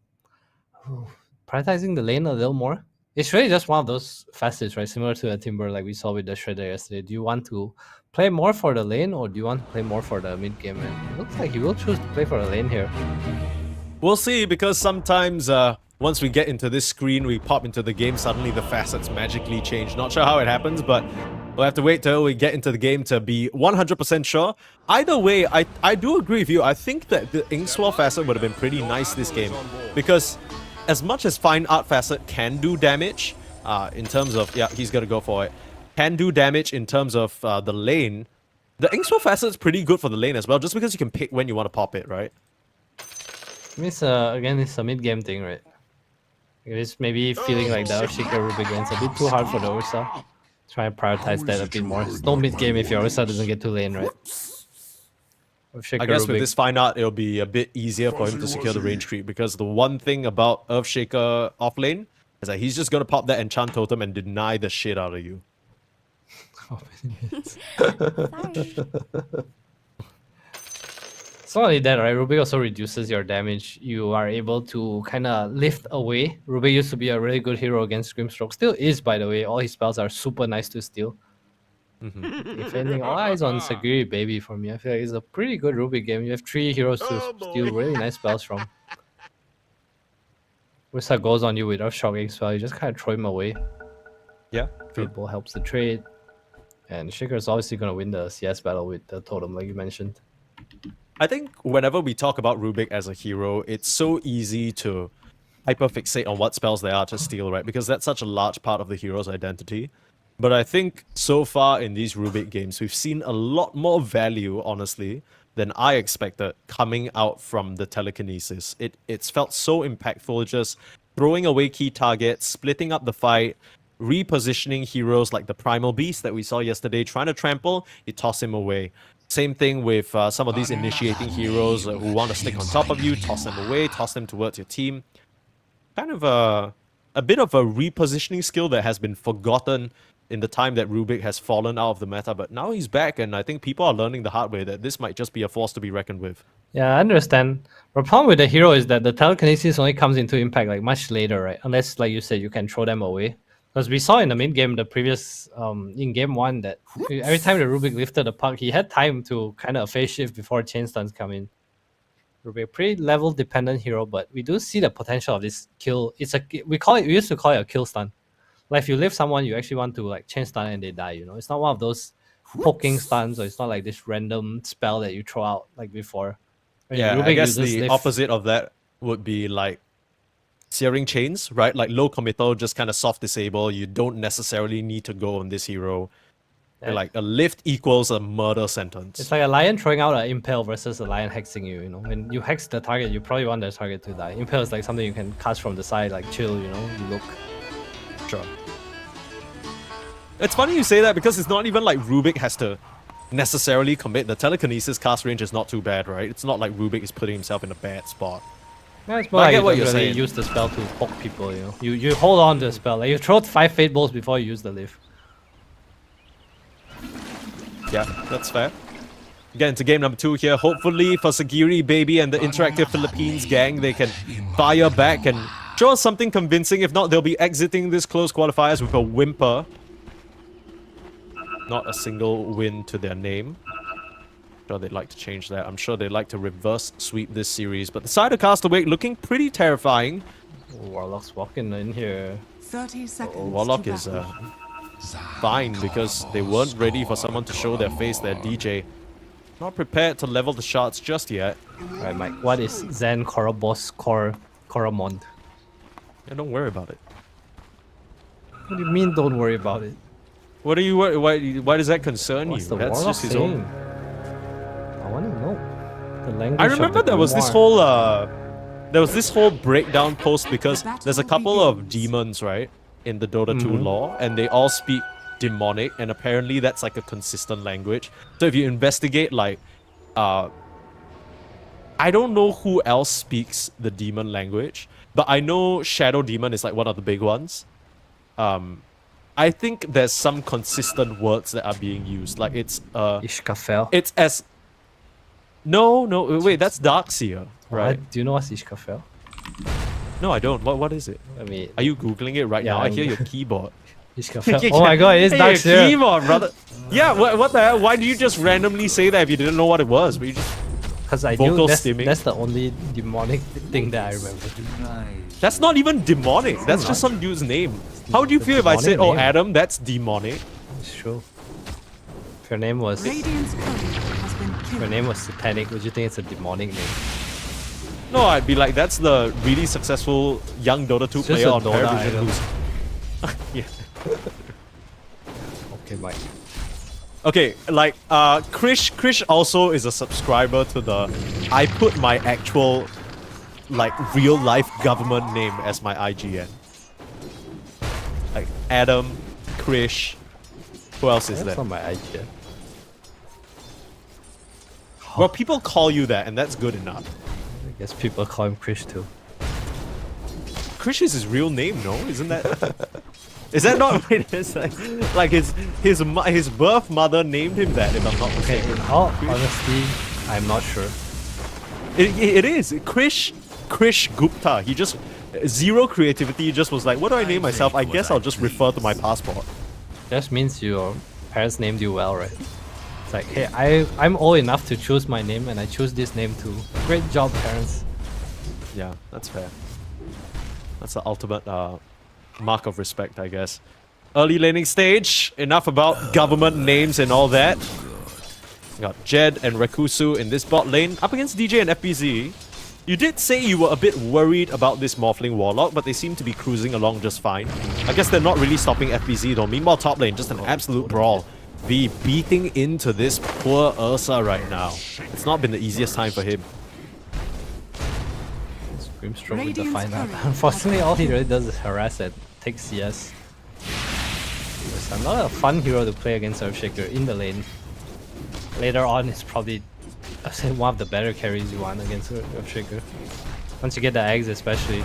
Ooh, prioritizing the lane a little more. It's really just one of those facets, right? Similar to a Timber like we saw with the Shredder yesterday. Do you want to play more for the lane or do you want to play more for the mid game? And it looks like he will choose to play for the lane here. We'll see, because sometimes once we get into this screen, we pop into the game, suddenly the facets magically change. Not sure how it happens, but we'll have to wait till we get into the game to be 100% sure. Either way, I do agree with you. I think that the Inkswell facet would have been pretty nice this game, because as much as Fine Art facet can do damage, in terms of, yeah, he's gonna go for it, can do damage in terms of the lane, the Inkswell facet's pretty good for the lane as well, just because you can pick when you want to pop it, right? I mean, again, it's a mid game thing, right? It's maybe feeling like the Earthshaker Rubik lane's a bit too hard for the Ursa. Try and prioritize that a bit more. It's no mid game if your Ursa doesn't get to lane, right? Earthshaker I guess with Rubik. this Fine Art, it'll be a bit easier for him to secure the range creep, because the one thing about Earthshaker off lane is that he's just gonna pop that enchant totem and deny the shit out of you. It's not only that, right? Rubik also reduces your damage. You are able to kind of lift away. Rubik used to be a really good hero against Grimstroke. Still is, by the way. All his spells are super nice to steal. If anything, all eyes on Sagiri Baby for me. I feel like it's a pretty good Rubik game. You have 3 heroes to steal really nice spells from. Ursa goes on you with Earthshock spell. You just kind of throw him away. Yeah, Trade Ball helps the trade. And Shaker is obviously going to win the CS battle with the totem, like you mentioned. I think whenever we talk about Rubik as a hero, it's so easy to hyperfixate on what spells they are to steal, right? Because that's such a large part of the hero's identity. But I think so far in these Rubik games, we've seen a lot more value, honestly, than I expected coming out from the telekinesis. It's felt so impactful, just throwing away key targets, splitting up the fight, repositioning heroes like the Primal Beast that we saw yesterday, trying to trample, you toss him away. Same thing with some of these initiating heroes who want to stick on top of you, toss them away, toss them towards your team. Kind of a bit of a repositioning skill that has been forgotten in the time that Rubik has fallen out of the meta, but now he's back, and I think people are learning the hard way that this might just be a force to be reckoned with. Yeah, I understand. The problem with the hero is that the telekinesis only comes into impact like much later, right? Unless, like you said, you can throw them away. Because we saw in the mid game, the previous in game 1, that every time the Rubik lifted the puck, he had time to kind of phase shift before chain stuns come in. Rubik, pretty level dependent hero, but we do see the potential of this kill. We used to call it a kill stun. Like if you lift someone, you actually want to like chain stun and they die. You know, it's not one of those poking stuns, or it's not like this random spell that you throw out like before. When Yeah, I Rubik guess uses the lift- opposite of that would be like searing chains, right? Like low committal, just kind of soft disable. You don't necessarily need to go on this hero. Yeah. Like a lift equals a murder sentence. It's like a lion throwing out an impale versus a lion hexing you, you know. When you hex the target, you probably want the target to die. Impale is like something you can cast from the side, like chill, you know, you look. Sure. It's funny you say that because it's not even like Rubik has to necessarily commit. The telekinesis cast range is not too bad, right? It's not like Rubik is putting himself in a bad spot. Yeah, it's But more I like get you what don't you're really saying. use the spell to poke people, you know. You hold on to the spell. Like you throw 5 Fate Balls before you use the lift. Yeah, that's fair. Get into game number 2 here. Hopefully for Sagiri, Baby, and the Interactive Philippines gang, they can fire back and show us something convincing. If not, they'll be exiting this close qualifiers with a whimper. Not a single win to their name. Sure, they'd like to change that. I'm sure they'd like to reverse sweep this series. But the side of Castaway looking pretty terrifying. Warlock's walking in here. 30 seconds. Warlock to is battle. fine because they weren't ready for someone to show their face there. DJ not prepared to level the shots just yet. Alright, Mike. What is Zen Korobos Koromond? Yeah, don't worry about it. What do you mean don't worry about it? What are you? Why does that concern What's you? the That's Warlock just his saying? own. I want to know. The language I of remember the there was this Grimoire. whole there was this whole breakdown post because there's a couple of demons, right, in the Dota 2 lore, and they all speak demonic, and apparently that's like a consistent language. So if you investigate, like, I don't know who else speaks the demon language, but I know Shadow Demon is like one of the big ones. I think there's some consistent words that are being used. Like it's Ishkafel. it's as no, wait, that's Darkseer, right? What? Do you know what's Ishkafel? No, I don't. What is it? I mean, Are you googling it right Yeah, now? I I'm- hear your keyboard. Ishkafel. Oh my god, it's Hey, your Darkseer. keyboard, brother. Yeah, what the hell? Why do you just randomly say that if you didn't know what it was? But you just Because I vocal knew that's, stimming? that's the only demonic thing that I remember. that's not even demonic. That's just some dude's name. How would you The feel if I said, demonic "Oh, name. Adam, that's demonic"? It's true. If your name was Radiant's courier has been your killed. name was Satanic, would you think it's a demonic name? No, I'd be like, that's the really successful young Dota 2 It's just player a on Dota Paravision item. who's yeah. Okay, Mike. Okay, like Krish also is a subscriber to the I put my actual like real life government name as my IGN. Like Adam, Krish. Who else is That's there? not my idea. Well, people call you that, and that's good enough. I guess people call him Krish too. Krish is his real name, no? Isn't that? Is that not what it is? Like his birth mother named him that, if I'm not Okay, mistaken. in all honesty, I'm not sure. It is Krish Gupta. He just zero creativity. He just was like, what do I name myself? I guess I'll just refer to my passport. Just means your parents named you well, right? It's like, hey, I'm old enough to choose my name, and I choose this name too. Great job, parents. Yeah, that's fair. That's the ultimate mark of respect, I guess. Early laning stage. Enough about government names and all that. Got Jed and Rekusu in this bot lane up against DJ and FBZ. You did say you were a bit worried about this Morphling Warlock, but they seem to be cruising along just fine. I guess they're not really stopping FBZ though. Meanwhile, top lane, just an absolute brawl. V beating into this poor Ursa right now. It's not been the easiest time for him. Grimstroke with the Radiant's fine art. courier. Unfortunately, all he really does is harass and take CS. It's not a fun hero to play against Earthshaker in the lane. Later on, it's probably I'd say one of the better carries you want against Earthshaker. Once you get the eggs, especially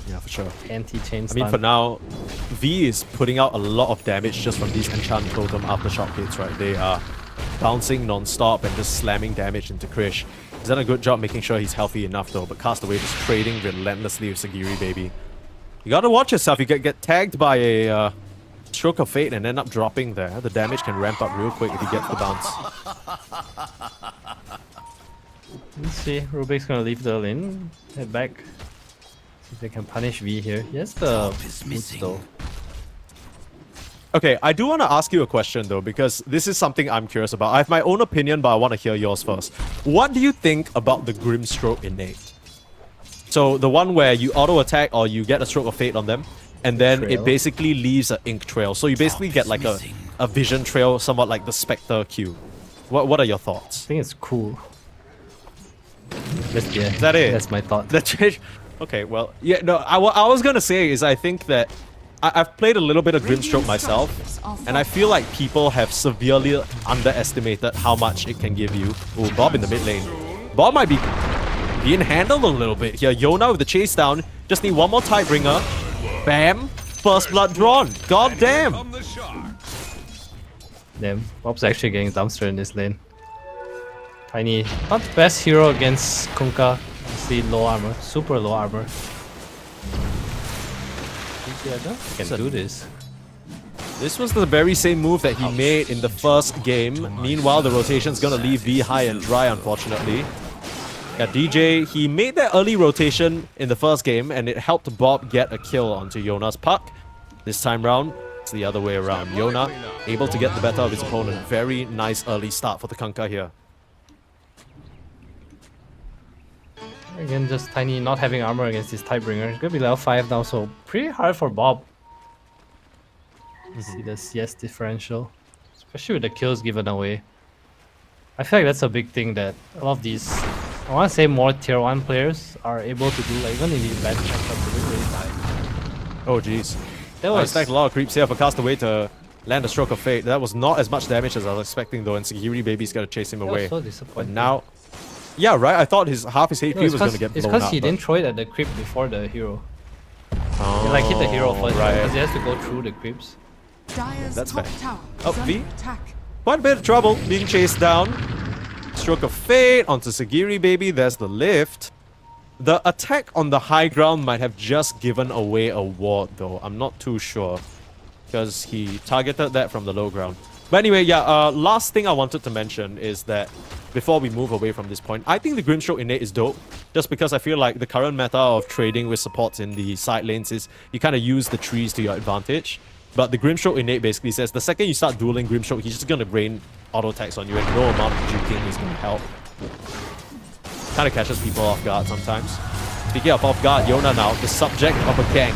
Yeah, for sure. anti-chain I stun. mean, for now, V is putting out a lot of damage just from these Enchant Totem aftershock hits, right? They are bouncing non-stop and just slamming damage into Krish. He's done a good job making sure he's healthy enough though, but Castaway just trading relentlessly with Sagiri, baby. You gotta watch yourself. You get tagged by a stroke of fate and end up dropping there. The damage can ramp up real quick if he gets the bounce. Let's see. Rubik's gonna leave the lane. Head back. See if they can punish V here. He has the boots though. Okay, I do want to ask you a question though, because this is something I'm curious about. I have my own opinion, but I want to hear yours first. What do you think about the Grimstroke innate? So the one where you auto attack or you get a stroke of fate on them, and then Trail. it basically leaves an ink trail. So you basically get like a vision trail, somewhat like the Spectre Q. What are your thoughts? I think it's cool. Is that it? That's my thought. Okay, well, yeah, no, I was gonna say is I think that I've played a little bit of Grimstroke myself, and I feel like people have severely underestimated how much it can give you. Oh, Bob in the mid lane. Bob might be being handled a little bit here. Yona with the chase down. Just need one more Tidebringer. Bam! First blood drawn. God damn! Damn, Bob's actually getting dumpster in this lane. Tiny, not the best hero against Kunkka. Obviously low armor, super low armor. I can do this. This was the very same move that he made in the first game. Meanwhile, the rotation's gonna leave V high and dry, unfortunately. Yeah, DJ, he made that early rotation in the first game, and it helped Bob get a kill onto Yona's puck. This time round, it's the other way around. Yona able to get the better of his opponent. Very nice early start for the Kunkka here. Again, just Tiny not having armor against this Tidebringer. It's gonna be level 5 now, so pretty hard for Bob. You see the CS differential, especially with the kills given away. I feel like that's a big thing that a lot of these, I want to say more tier 1 players are able to do, like even in these bad matchups, they don't really die. Oh, jeez. That I was stacked a lot of creeps here for Castaway to land a stroke of fate. That was not as much damage as I was expecting though, and Sagiri Baby's gonna chase him that away. was so But disappointing. now, yeah, right. I thought half his HP No, it's was gonna get it's blown because up. he but- didn't throw it at the creep before the hero. Oh, He like hit the hero first, right. because he has to go through the creeps. Dire's That's top fair. tower Oh, is under V? attack. Quite a bit of trouble being chased down. Stroke of fate onto Sagiri Baby. There's the lift. The attack on the high ground might have just given away a ward though. I'm not too sure, because he targeted that from the low ground. But anyway, yeah, last thing I wanted to mention is that before we move away from this point, I think the Grimstroke Innate is dope, just because I feel like the current meta of trading with supports in the side lanes is you kind of use the trees to your advantage. But the Grimstroke Innate basically says the second you start dueling Grimstroke, he's just going to rain auto attacks on you, and no amount of juking is going to help. Kind of catches people off guard sometimes. Speaking of off guard, Yona now, the subject of a gang.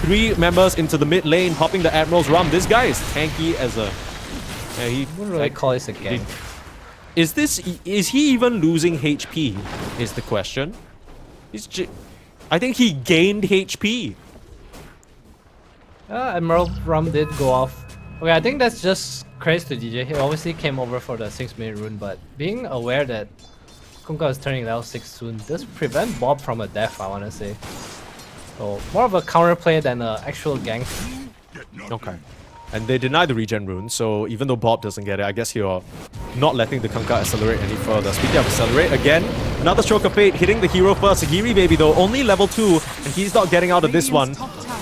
3 members into the mid lane, popping the Admiral's Rum. This guy is tanky as a... Yeah, he I wouldn't really call this a gang. Is he even losing HP? Is the question. I think he gained HP. Emerald Rum did go off. Okay, I think that's just credits to DJ. He obviously came over for the 6-minute rune, but being aware that Kunkka is turning level 6 soon does prevent Bob from a death, I want to say. So, more of a counterplay than an actual gank. Okay. And they deny the regen rune, so even though Bob doesn't get it, I guess you're not letting the Kunkka accelerate any further. Speaking of accelerate, again, another stroke of fate hitting the hero first. Sagiri Baby though, only level 2, and he's not getting out of this one.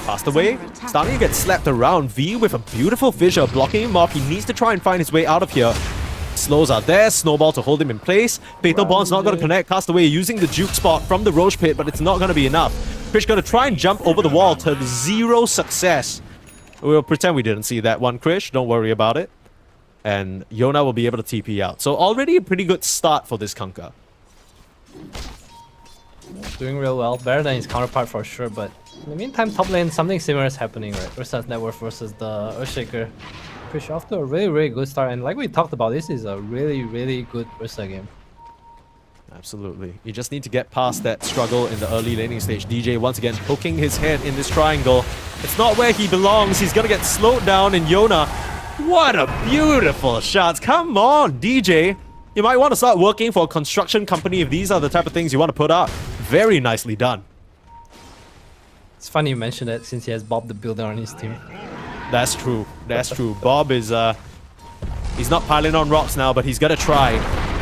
Passed away, starting to get slapped around. V with a beautiful fissure, blocking him off. He needs to try and find his way out of here. Slows are there, Snowball to hold him in place. Fatal Bond's not going to connect. Castaway using the juke spot from the Roche Pit, but it's not going to be enough. Krish going to try and jump over the wall to 0 success. We'll pretend we didn't see that one, Krish. Don't worry about it. And Yona will be able to TP out. So already a pretty good start for this Kunkka. Doing real well, better than his counterpart for sure, but in the meantime, top lane, something similar is happening, right? Ursa's Network versus the Earthshaker. Krish off to a really good start, and like we talked about, this is a really good Ursa game. Absolutely. You just need to get past that struggle in the early laning stage. DJ once again poking his head in this triangle. It's not where he belongs. He's gonna get slowed down, and Yona. What a beautiful shot. Come on, DJ. You might want to start working for a construction company if these are the type of things you want to put up. Very nicely done. It's funny you mentioned that since he has Bob the Builder on his team. That's true. That's true. Bob is, he's not piling on rocks now, but he's gonna try.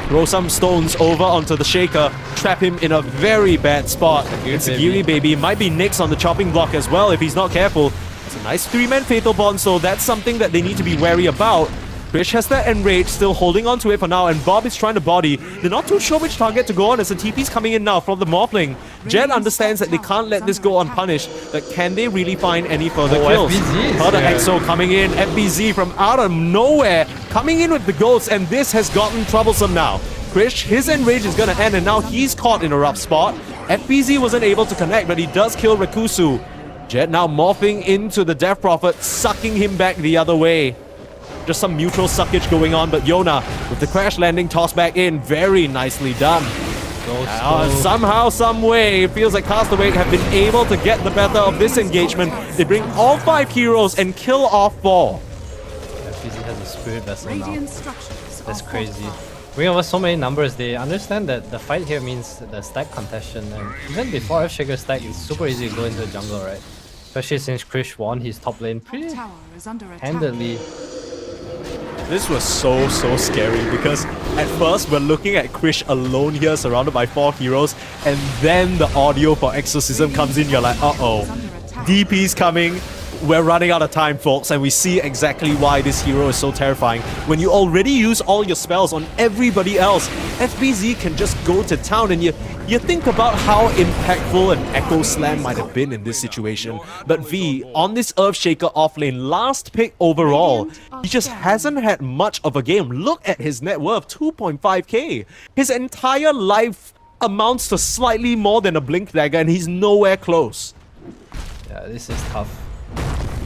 Throw some stones over onto the Shaker. Trap him in a very bad spot. And Sagiri Baby might be Nyx on the chopping block as well if he's not careful. It's a nice 3-man Fatal Bond, so that's something that they need to be wary about. Krish has that Enrage, still holding on to it for now, and Bob is trying to body. They're not too sure which target to go on as the TP's coming in now from the Morphling. Jet understands that they can't let this go unpunished, but can they really find any further kills? FBZ, Further yeah. EXO coming in, FBZ from out of nowhere, coming in with the ghosts, and this has gotten troublesome now. Krish, his Enrage is gonna end, and now he's caught in a rough spot. FBZ wasn't able to connect, but he does kill Rekusu. Jet now morphing into the Death Prophet, sucking him back the other way. Just some mutual suckage going on, but Yona with the crash landing tossed back in. Very nicely done. Somehow, some way, it feels like Castaway have been able to get the better of this engagement. They bring all 5 heroes and kill off 4. FBZ has a spirit vessel now. Radiant structures That's are crazy. fortified. Bring over so many numbers, they understand that the fight here means the stack contention, and even before F-Shaker stack, it's super easy to go into the jungle, right? Especially since Krish won his top lane pretty Tower is under attack. handedly. This was so scary because at first we're looking at Krish alone here surrounded by 4 heroes, and then the audio for Exorcism comes in. You're like, uh-oh, DP's coming. We're running out of time, folks, and we see exactly why this hero is so terrifying. When you already use all your spells on everybody else, FBZ can just go to town, and you think about how impactful an Echo Slam might have been in this situation. But V, on this Earthshaker offlane, last pick overall, he just hasn't had much of a game. Look at his net worth, 2.5k. His entire life amounts to slightly more than a Blink Dagger, and he's nowhere close. Yeah, this is tough.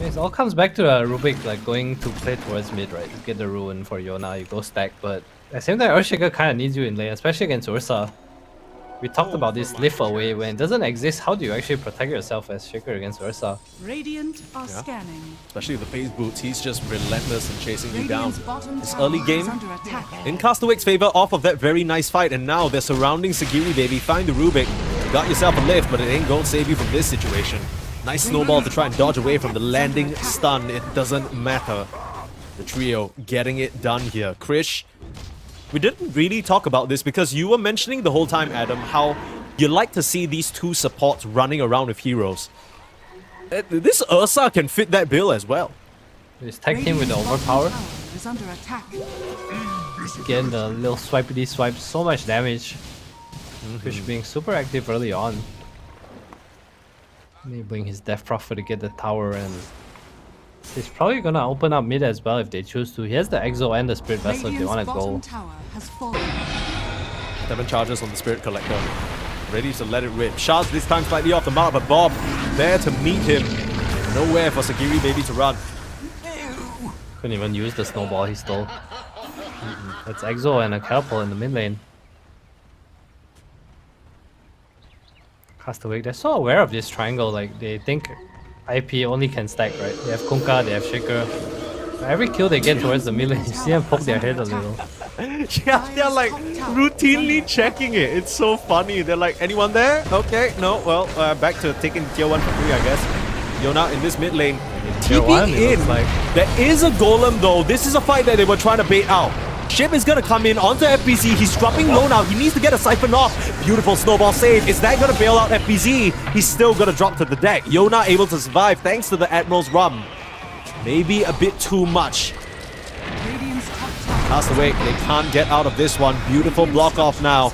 It all comes back to Rubik, like going to play towards mid, right? You get the ruin for Yona, you go stack, but at the same time, Earthshaker kind of needs you in lane, especially against Ursa. We talked about this lift away. When it doesn't exist, how do you actually protect yourself as Shaker against Ursa? Radiant are scanning. Especially with the phase boots, he's just relentless in chasing you down. Radiant's bottom This tower early game, is under attack. in Castaway's favor off of that very nice fight, and now they're surrounding Sagiri, baby. Find the Rubik. You got yourself a lift, but it ain't gonna save you from this situation. Nice snowball to try and dodge away from the landing stun. It doesn't matter. The trio getting it done here. Krish, we didn't really talk about this because you were mentioning the whole time, Adam, how you like to see these 2 supports running around with heroes. This Ursa can fit that bill as well. Just tag him with the overpower. Tower is under attack. Again, the little swipey swipe, so much damage. Krish being super active early on. Enabling his Death Prophet to get the tower, and he's probably gonna open up mid as well if they choose to. He has the Exo and the Spirit Vessel if they want to go. Bottom tower has fallen. 7 charges on the Spirit Collector. Ready to let it rip. Shards this time slightly off the mark, but Bob there to meet him. Nowhere for Sagiri, baby, to run. Couldn't even use the snowball he stole. That's Exo and a Catapult in the mid lane. Castaway, they're so aware of this triangle, like they think IP only can stack, right? They have Kunkka, they have Shaker. Every kill they get towards the mid lane, you see them poke their head a little. Yeah, they're like routinely checking it. It's so funny. They're like, anyone there? Okay, no, well, back to taking tier 1 for free, I guess. Yona in this mid lane. Tier 1, it in. looks like. There is a golem though. This is a fight that they were trying to bait out. Ship is gonna come in onto FBZ. He's dropping low now. He needs to get a siphon off. Beautiful snowball save. Is that gonna bail out FBZ? He's still gonna drop to the deck. Yona able to survive thanks to the Admiral's rum. Maybe a bit too much. Radiant's top tower. Castaway, they can't get out of this one. Beautiful block off now.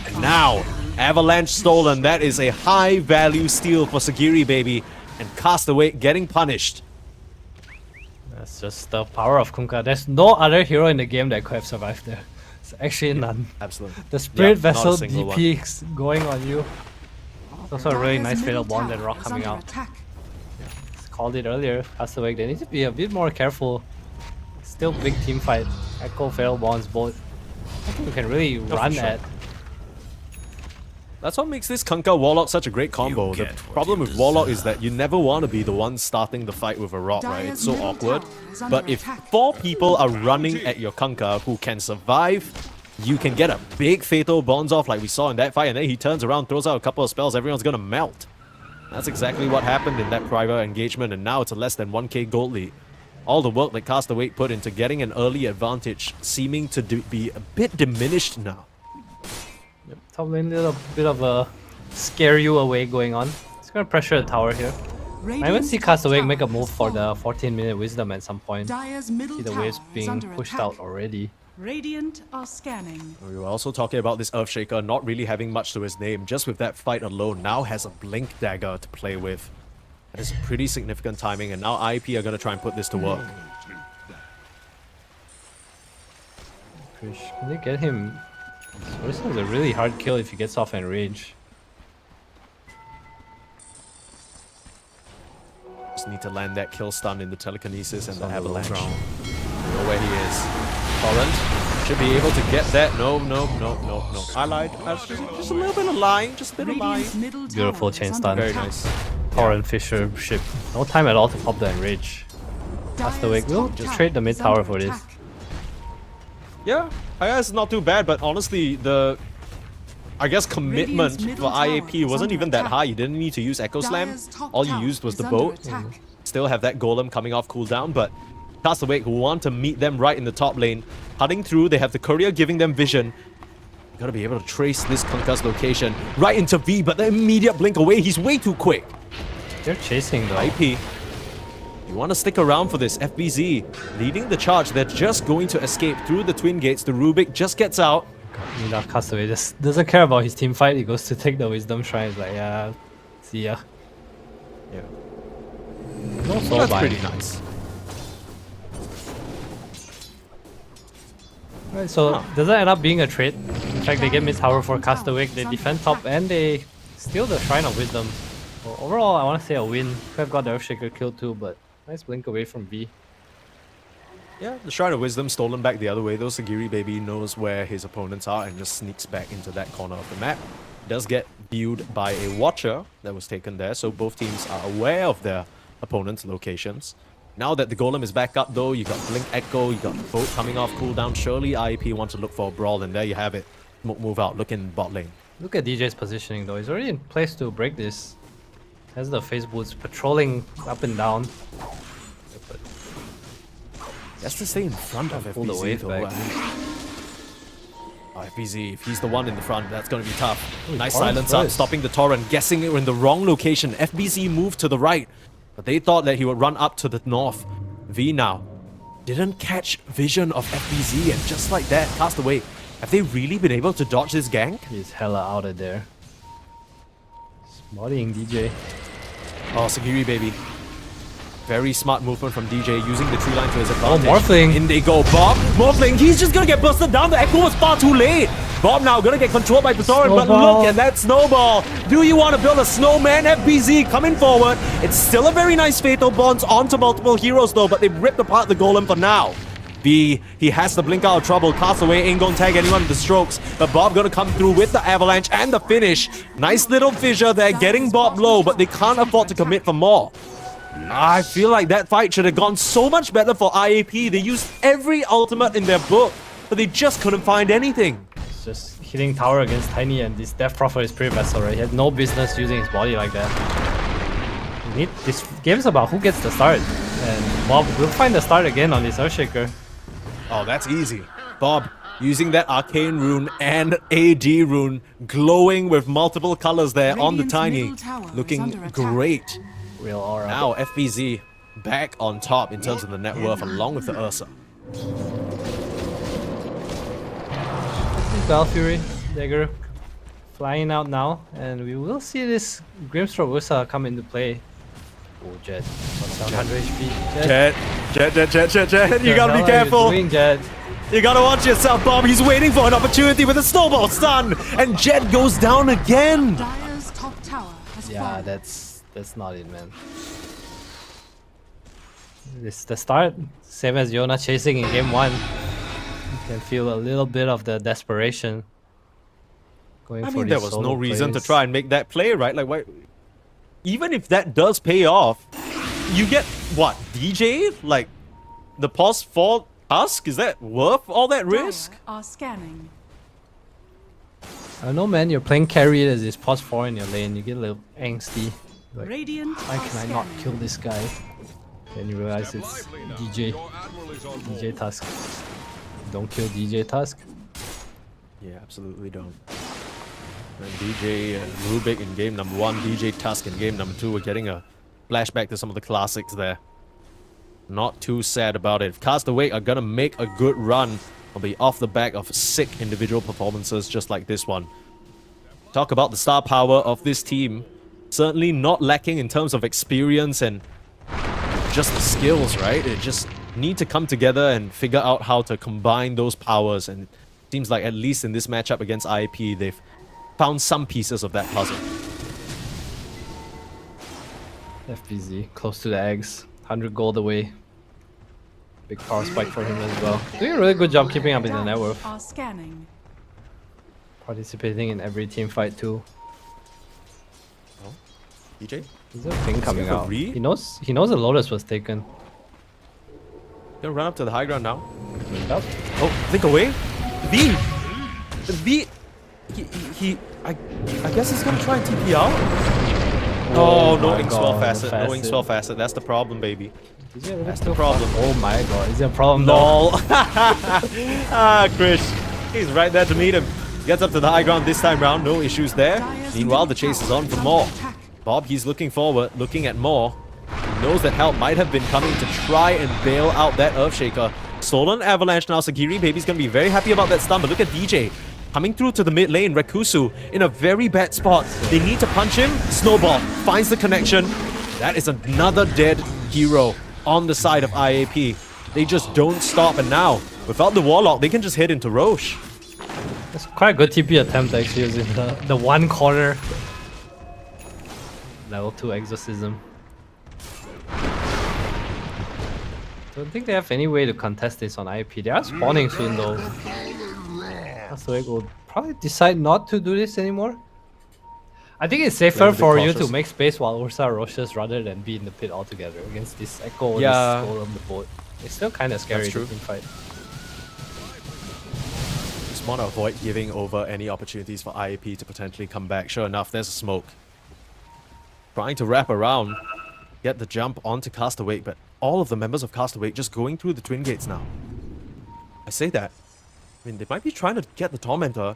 And now, Avalanche stolen. That is a high value steal for Sagiri, baby. And Castaway getting punished. That's just the power of Kunkka. There's no other hero in the game that could have survived there. It's actually none. Absolutely. The Spirit Yeah, not a Vessel single one. DP going on you. It's also a really Dire's nice middle Fatal Bond and tower Rock is coming under out. attack. Called it earlier. Castaway, they need to be a bit more careful. Still big team fight. Echo, Fatal Bonds, both. I think we can really run sure. at. That's what makes this Kunkka Warlock such a great combo. The problem with Warlock is that you never want to be the one starting the fight with a rock, right? It's so Dire's middle awkward. tower is under But if attack. 4 people are running at your Kunkka who can survive, you can get a big Fatal Bonds off like we saw in that fight, and then he turns around, throws out a couple of spells, everyone's gonna melt. That's exactly what happened in that private engagement, and now it's a less than 1k gold lead. All the work that Castaway put into getting an early advantage seeming to be a bit diminished now. Yep, top lane, little bit of a scare you away going on. It's gonna pressure the tower here. I even see Castaway make a move for the 14-minute wisdom at some point. Dire's middle See the tower waves is being under pushed attack. out already. Radiant are scanning. We were also talking about this Earthshaker not really having much to his name. Just with that fight alone, now has a Blink Dagger to play with. That is pretty significant timing, and now IP are going to try and put this to work. Krish, can they get him? This is a really hard kill if he gets off in range. Just need to land that kill stun in the telekinesis and the on the low avalanche. ground. You know where he is. Torrent should be able to get that. No. I lied. Just a little bit of lying. Just a bit of lying. Radiant's middle tower Beautiful is chain under stun. Very attack. nice. Torrent Fisher ship. No time at all to pop the enrage. That's the way. Dire's We'll top just tower trade the mid is tower under for this. attack. Yeah, I guess it's not too bad, but honestly, the commitment Radiant's for middle tower IAP is wasn't under even that attack. high. You didn't need to use Echo Slam. Dire's top All you tower used was is the under boat. attack. Still have that golem coming off cooldown, but Castaway who want to meet them right in the top lane. Cutting through, they have the courier giving them vision. You gotta be able to trace this concussed location right into V, but the immediate blink away, he's way too quick. They're chasing though. IP, you want to stick around for this. FBZ leading the charge. They're just going to escape through the twin gates. The Rubik just gets out. Nida Castaway just doesn't care about his team fight. He goes to take the wisdom shrine. He's like, yeah, see ya. Yeah, No soul that's bind. pretty nice. Right, so does that end up being a trade? In fact, they get mid tower for Castaway. They defend top and they steal the Shrine of Wisdom. So overall, I want to say a win. Could have got the Earthshaker kill too, but nice blink away from V. Yeah, the Shrine of Wisdom stolen back the other way, though. Sagiri Baby knows where his opponents are and just sneaks back into that corner of the map. Does get viewed by a Watcher that was taken there, so both teams are aware of their opponents' locations. Now that the Golem is back up, though, you got Blink Echo, you got Boat coming off cooldown. Surely IEP want to look for a brawl, and there you have it. Smoke move out, look in bot lane. Look at DJ's positioning though. He's already in place to break this. Has the phase boots patrolling up and down. But That's to stay in front of pull the FBZ, wave though. back. I mean, FBZ, if he's the one in the front, that's going to be tough. Nice Torrent's silence up, first. stopping the Torrent, guessing it in the wrong location. FBZ moved to the right, but they thought that he would run up to the north. V now didn't catch vision of FBZ, and just like that, cast away. Have they really been able to dodge this gank? he's hella out of there. He's bodying DJ. Oh, Sagiri Baby. Very smart movement from DJ, using the tree line to his advantage. Morphling. In they go. Bob, Morphling, he's just gonna get busted down. The Echo was far too late. Bob now gonna get controlled by Patoran, but Snowball. look at that snowball. Do you want to build a snowman? FBZ coming forward. It's still a very nice Fatal Bonds onto multiple heroes though, but they've ripped apart the Golem for now. B, he has to blink out of trouble. Castaway ain't gonna tag anyone with the strokes, but Bob gonna come through with the avalanche and the finish. Nice little fissure there, getting Bob low, but they can't afford to commit for more. I feel like that fight should have gone so much better for IAP. They used every ultimate in their book, but they just couldn't find anything. He's just hitting tower against Tiny, and this Death Prophet is pretty vessel, right? He had no business using his body like that. This game's about who gets the start, and Bob will find the start again on this Earthshaker. Oh, that's easy. Bob using that Arcane Rune and AD Rune, glowing with multiple colors there on the Radiant's Tiny. middle tower is Looking under attack. great. Real aura. Now FBZ back on top in terms of the net worth along with the Ursa. Valkyrie dagger flying out now, and we will see this Grimstroke Ursa come into play. Oh, Jet. 700 HP. Jet. You gotta be What careful. are you doing, Jet? You gotta watch yourself, Bob. He's waiting for an opportunity with a snowball stun. And Jet goes down again. Dire's top tower has Yeah, fallen. that's not it, man. This is the start. Same as Yona chasing in game 1. You can feel a little bit of the desperation. Going I for mean, these there was no solo reason to plays. try and make that play, right? Like, why? Even if that does pay off, you get what? DJ? Like, the pause for Tusk? Is that worth all that risk? Dire are scanning. I don't know, man. You're playing carry as this pause 4 in your lane. You get a little angsty. Like, Radiant why are can I not scanning. kill this guy? Then you realize it's DJ. DJ Tusk. Don't kill DJ Tusk. Yeah, absolutely don't. And DJ and Rubik in game number 1, DJ Tusk in game number 2. We're getting a flashback to some of the classics there. Not too sad about it. If Castaway are gonna make a good run, it'll be off the back of sick individual performances just like this one. Talk about the star power of this team. Certainly not lacking in terms of experience and just the skills, right? They just need to come together and figure out how to combine those powers, and it seems like at least in this matchup against IAP, they've found some pieces of that puzzle. FBZ close to the eggs. 100 gold away. Big power spike for him as well. Doing a really good job keeping up in the net worth. Are scanning. Participating in every team fight too. DJ? Is there a thing coming have a out? read? He knows the Lotus was taken. Gonna run up to the high ground now. Yep. Oh, think away. V! V! I guess he's gonna try and TP out. Oh, no my ink swell God, the facet. No ink facet. swell facet. That's the problem, baby. Is he a little That's too the problem. far? Oh my god, is there a problem? Lol. Ah, Krish. He's right there to meet him. Gets up to the high ground this time round. No issues there. Meanwhile, the chase is on for more. Bob, he's looking forward, looking at more. He knows that help might have been coming to try and bail out that Earthshaker. Stolen Avalanche now. Sagiri Baby's gonna be very happy about that stun, but look at DJ. Coming through to the mid lane, Rekusu in a very bad spot. They need to punch him. Snowball finds the connection. That is another dead hero on the side of IAP. They just don't stop, and now, without the Warlock, they can just head into Roche. It's quite a good TP attempt actually, using the one corner. Level 2 Exorcism. Don't think they have any way to contest this on IP. They are spawning soon though. Castaway will probably decide not to do this anymore. I think it's safer Yeah, a bit for you cautious. to make space while Ursa rushes rather than be in the pit altogether against this Echo or Yeah. this Skull on the boat. It's still kind of scary That's to true. team fight. Just want to avoid giving over any opportunities for IAP to potentially come back. Sure enough, there's a smoke. Trying to wrap around, get the jump onto Castaway, but all of the members of Castaway just going through the twin gates now. I say that. I mean, they might be trying to get the Tormentor.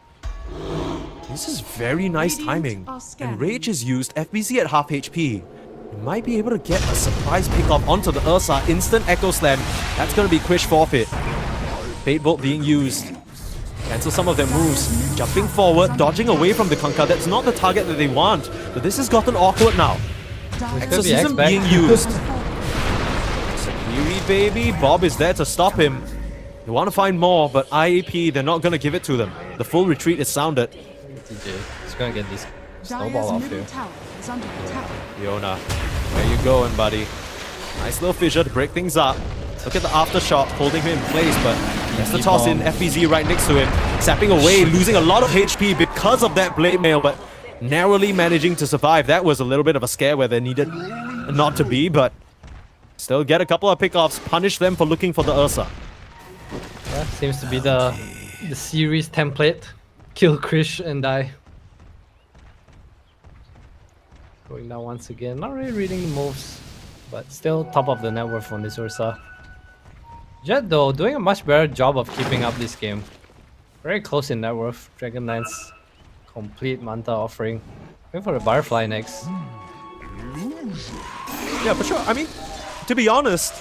This is very nice Radiant timing. are And scanning. Rage is used, FBZ at half HP. You might be able to get a surprise pickup onto the Ursa. Instant Echo Slam. That's going to be Quish forfeit. Fate Bolt being used. Cancel some of their moves. Jumping forward, dodging away from the Kunkka. That's not the target that they want. But this has gotten awkward now. Exorcism X-Back. being used. Sakiri baby, Bob is there to stop him. They want to find more, but IAP, they're not going to give it to them. The full retreat is sounded. DJ is gonna get this snowball Dire's off middle here. tower is under attack. Fiona, where you going, buddy? Nice little fissure to break things up. Look at the aftershock holding him in place, but that's the toss in. FBZ right next to him. Sapping away, losing a lot of HP because of that blade mail, but narrowly managing to survive. That was a little bit of a scare where they needed not to be, but still get a couple of pickoffs. Punish them for looking for the Ursa. Yeah, seems to be the series template. Kill Krish and die. Going down once again. Not really reading the moves, but still top of the net worth on this Ursa. Jet though, doing a much better job of keeping up this game. Very close in net worth. Dragon Knight's complete Manta offering. Going for the Butterfly next. Yeah, for sure. I mean, to be honest,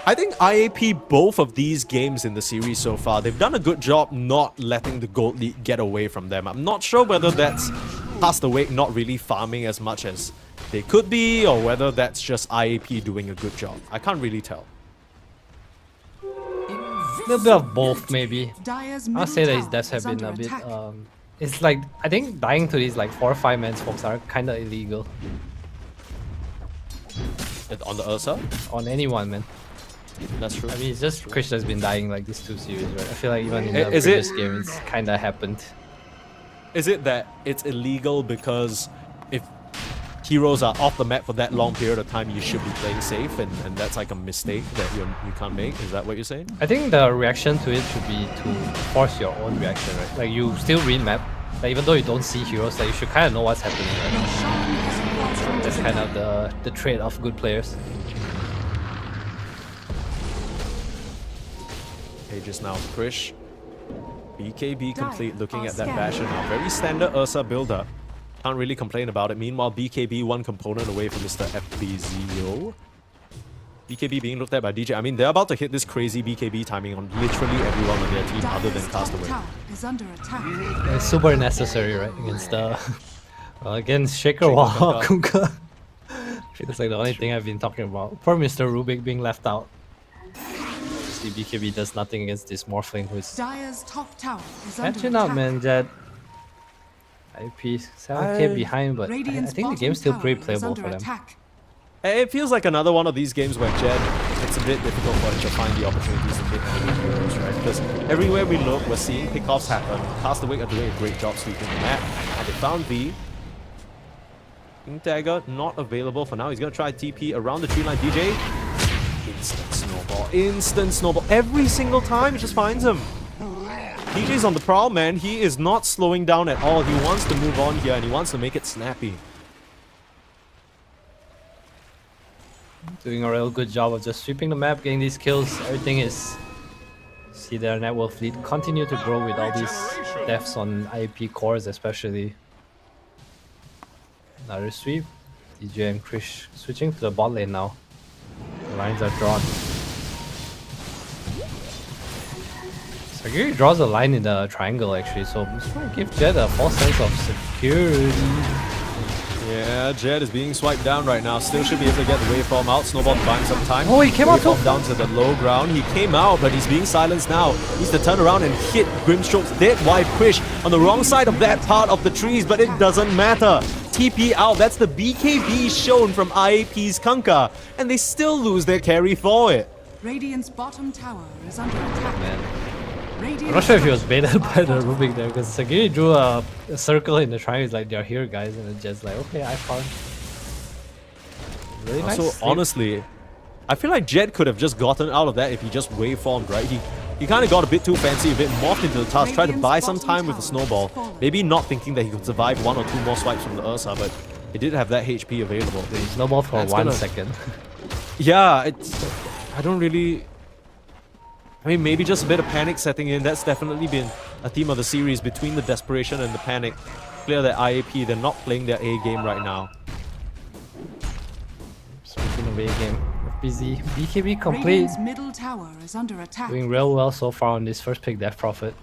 I think IAP, both of these games in the series so far, they've done a good job not letting the Gold League get away from them. I'm not sure whether that's past the wake not really farming as much as they could be, or whether that's just IAP doing a good job. I can't really tell. A little bit of both maybe. Dire's I'll middle say that his tower deaths have is been under a bit attack. it's like I think dying to these like 4 or 5 man folks are kinda illegal. On the Ursa? On anyone, man. That's true. I mean, it's just Krish that's been dying like these 2 series, right? I feel like even in the Is previous it- game, it's kind of happened. Is it that it's illegal because if heroes are off the map for that long period of time, you should be playing safe, and that's like a mistake that you can't make? Is that what you're saying? I think the reaction to it should be to force your own reaction, right? Like you still read map, like even though you don't see heroes, like you should kind of know what's happening, right? That's kind of the trait of good players. Pages now, Krish. BKB complete, looking at that Basher now. Very standard Ursa build-up. Can't really complain about it. Meanwhile, BKB one component away from Mr. FBZO. BKB being looked at by DJ. I mean, they're about to hit this crazy BKB timing on literally everyone on their team other than Dire's top Castaway. tower is under attack. It's super necessary, right? Against the well, against Shaker Wall Kunkka. Feels like the only thing I've been talking about. Poor Mr. Rubik being left out. Obviously, BKB does nothing against this Morphling who's Dire's top tower is under catching up, attack. man. Jet. IP 7k behind, but I Radiant's think the bottom game's still tower pretty is playable under for them. attack. It feels like another one of these games where Jed, it's a bit difficult for him to find the opportunities to pick any heroes, right? Because everywhere we look, we're seeing pickoffs happen. Castaway are doing a great job sweeping the map. And they found V. King Dagger not available for now. He's going to try TP around the tree line. DJ, instant snowball. Instant snowball. Every single time, he just finds him. DJ's on the prowl, man. He is not slowing down at all. He wants to move on here and he wants to make it snappy. Doing a real good job of just sweeping the map, getting these kills. Everything is... See their network fleet continue to grow with all these deaths on IAP cores especially. Another sweep. DJ and Krish switching to the bot lane now. The lines are drawn. Sagiri draws a line in the triangle actually, so I'm just going to give Jed a false sense of security. Yeah, Jed is being swiped down right now. Still should be able to get the waveform out. Snowball buying some time. Oh, he came out Waveform too. down to the low ground. He came out, but he's being silenced now. Needs to turn around and hit Grimstroke's dead wife Krish on the wrong side of that part of the trees, but it doesn't matter. TP out. That's the BKB shown from IAP's Kunkka, and they still lose their carry for it. Radiant's bottom tower is under attack. Man. Radiant I'm not sure if he was baited by the Rubik there, because Sagiri drew a circle in the triangle. He's like, they're here guys, and then Jed's like, okay, I found. Really nice. So sleep. honestly, I feel like Jed could have just gotten out of that if he just waveformed, right? He kind of got a bit too fancy, a bit morphed into the task, tried to buy some time with the snowball. Maybe not thinking that he could survive one or two more swipes from the Ursa, but he did have that HP available. He snowballed for That's 1 gonna- second. Yeah, I don't really... I mean, maybe just a bit of panic setting in. That's definitely been a theme of the series, between the desperation and the panic. Clear that IAP, they're not playing their A game right now. Speaking of A game, FBZ, BKB complete. Radiant's middle tower is under attack. Doing real well so far on this first pick Death Prophet.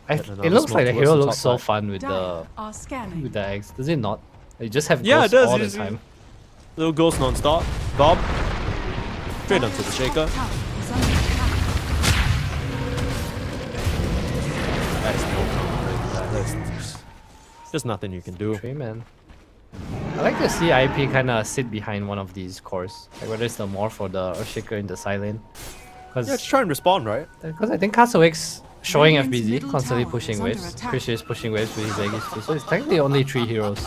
Get another It looks smoke like the towards hero the looks top so right. fun with Dire are scanning. the eggs. Does it not? You just have Yeah, it ghosts does. all You the see- time. Little ghost non-stop. Bob. Straight onto the shaker. Top tower is under attack. That is no counter. There's nothing you can do. Tree man. I like to see IP kind of sit behind one of these cores, like whether it's the Morph or the Earthshaker in the silent. Yeah, just try and respond, right? Because I think Castawake's showing Radiant's FBZ, middle constantly tower pushing is under waves. attack. Krish is pushing waves with his Aegis too, so it's technically only 3 heroes.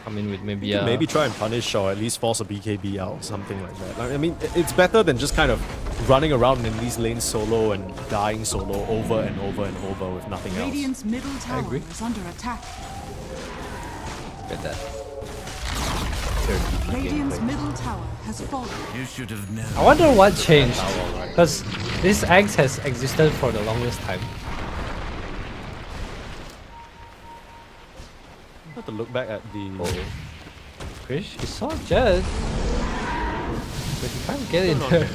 Come in with maybe a... Maybe try and punish or at least force a BKB out, something like that. I mean, it's better than just kind of running around in these lanes solo and dying solo over and over and over with nothing else. Radiant's middle tower agree. is under attack. Get that. Radiant's middle tower has fallen. You should have known. I wonder what changed, because this Axe has existed for the longest time. I have to look back at the... Krish, you saw Jed, but you can't get in No, no. there.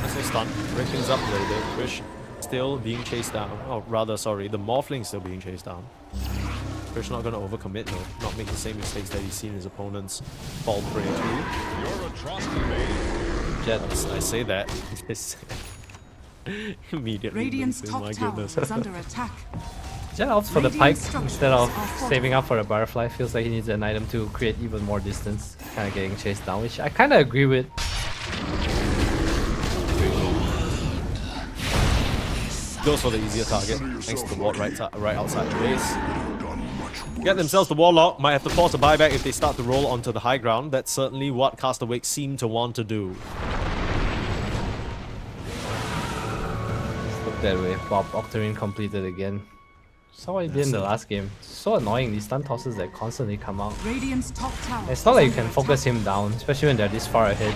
That's a stun. Break things up a little bit. Krish still being chased down. Oh, rather, sorry. The Morphling still being chased down. Krish not going to overcommit though. Not make the same mistakes that he's seen his opponents fall prey to. Jed. I say that. Immediately Radiant's losing, top my tower goodness. is under attack. Jed opts for the Radiant pike structures instead of are falling. saving up for the butterfly. Feels like he needs an item to create even more distance. Kind of getting chased down, which I kind of agree with. Goes for the easier target, thanks to the ward right outside the base. Get themselves the Warlock, might have to force a buyback if they start to roll onto the high ground. That's certainly what Castawake seem to want to do. Look that way. Bob Octarine completed again. Saw what he did in the last game. So annoying, these stun tosses that constantly come out. Radiant's top tower. It's not like you is can under focus attack. him down, especially when they're this far ahead.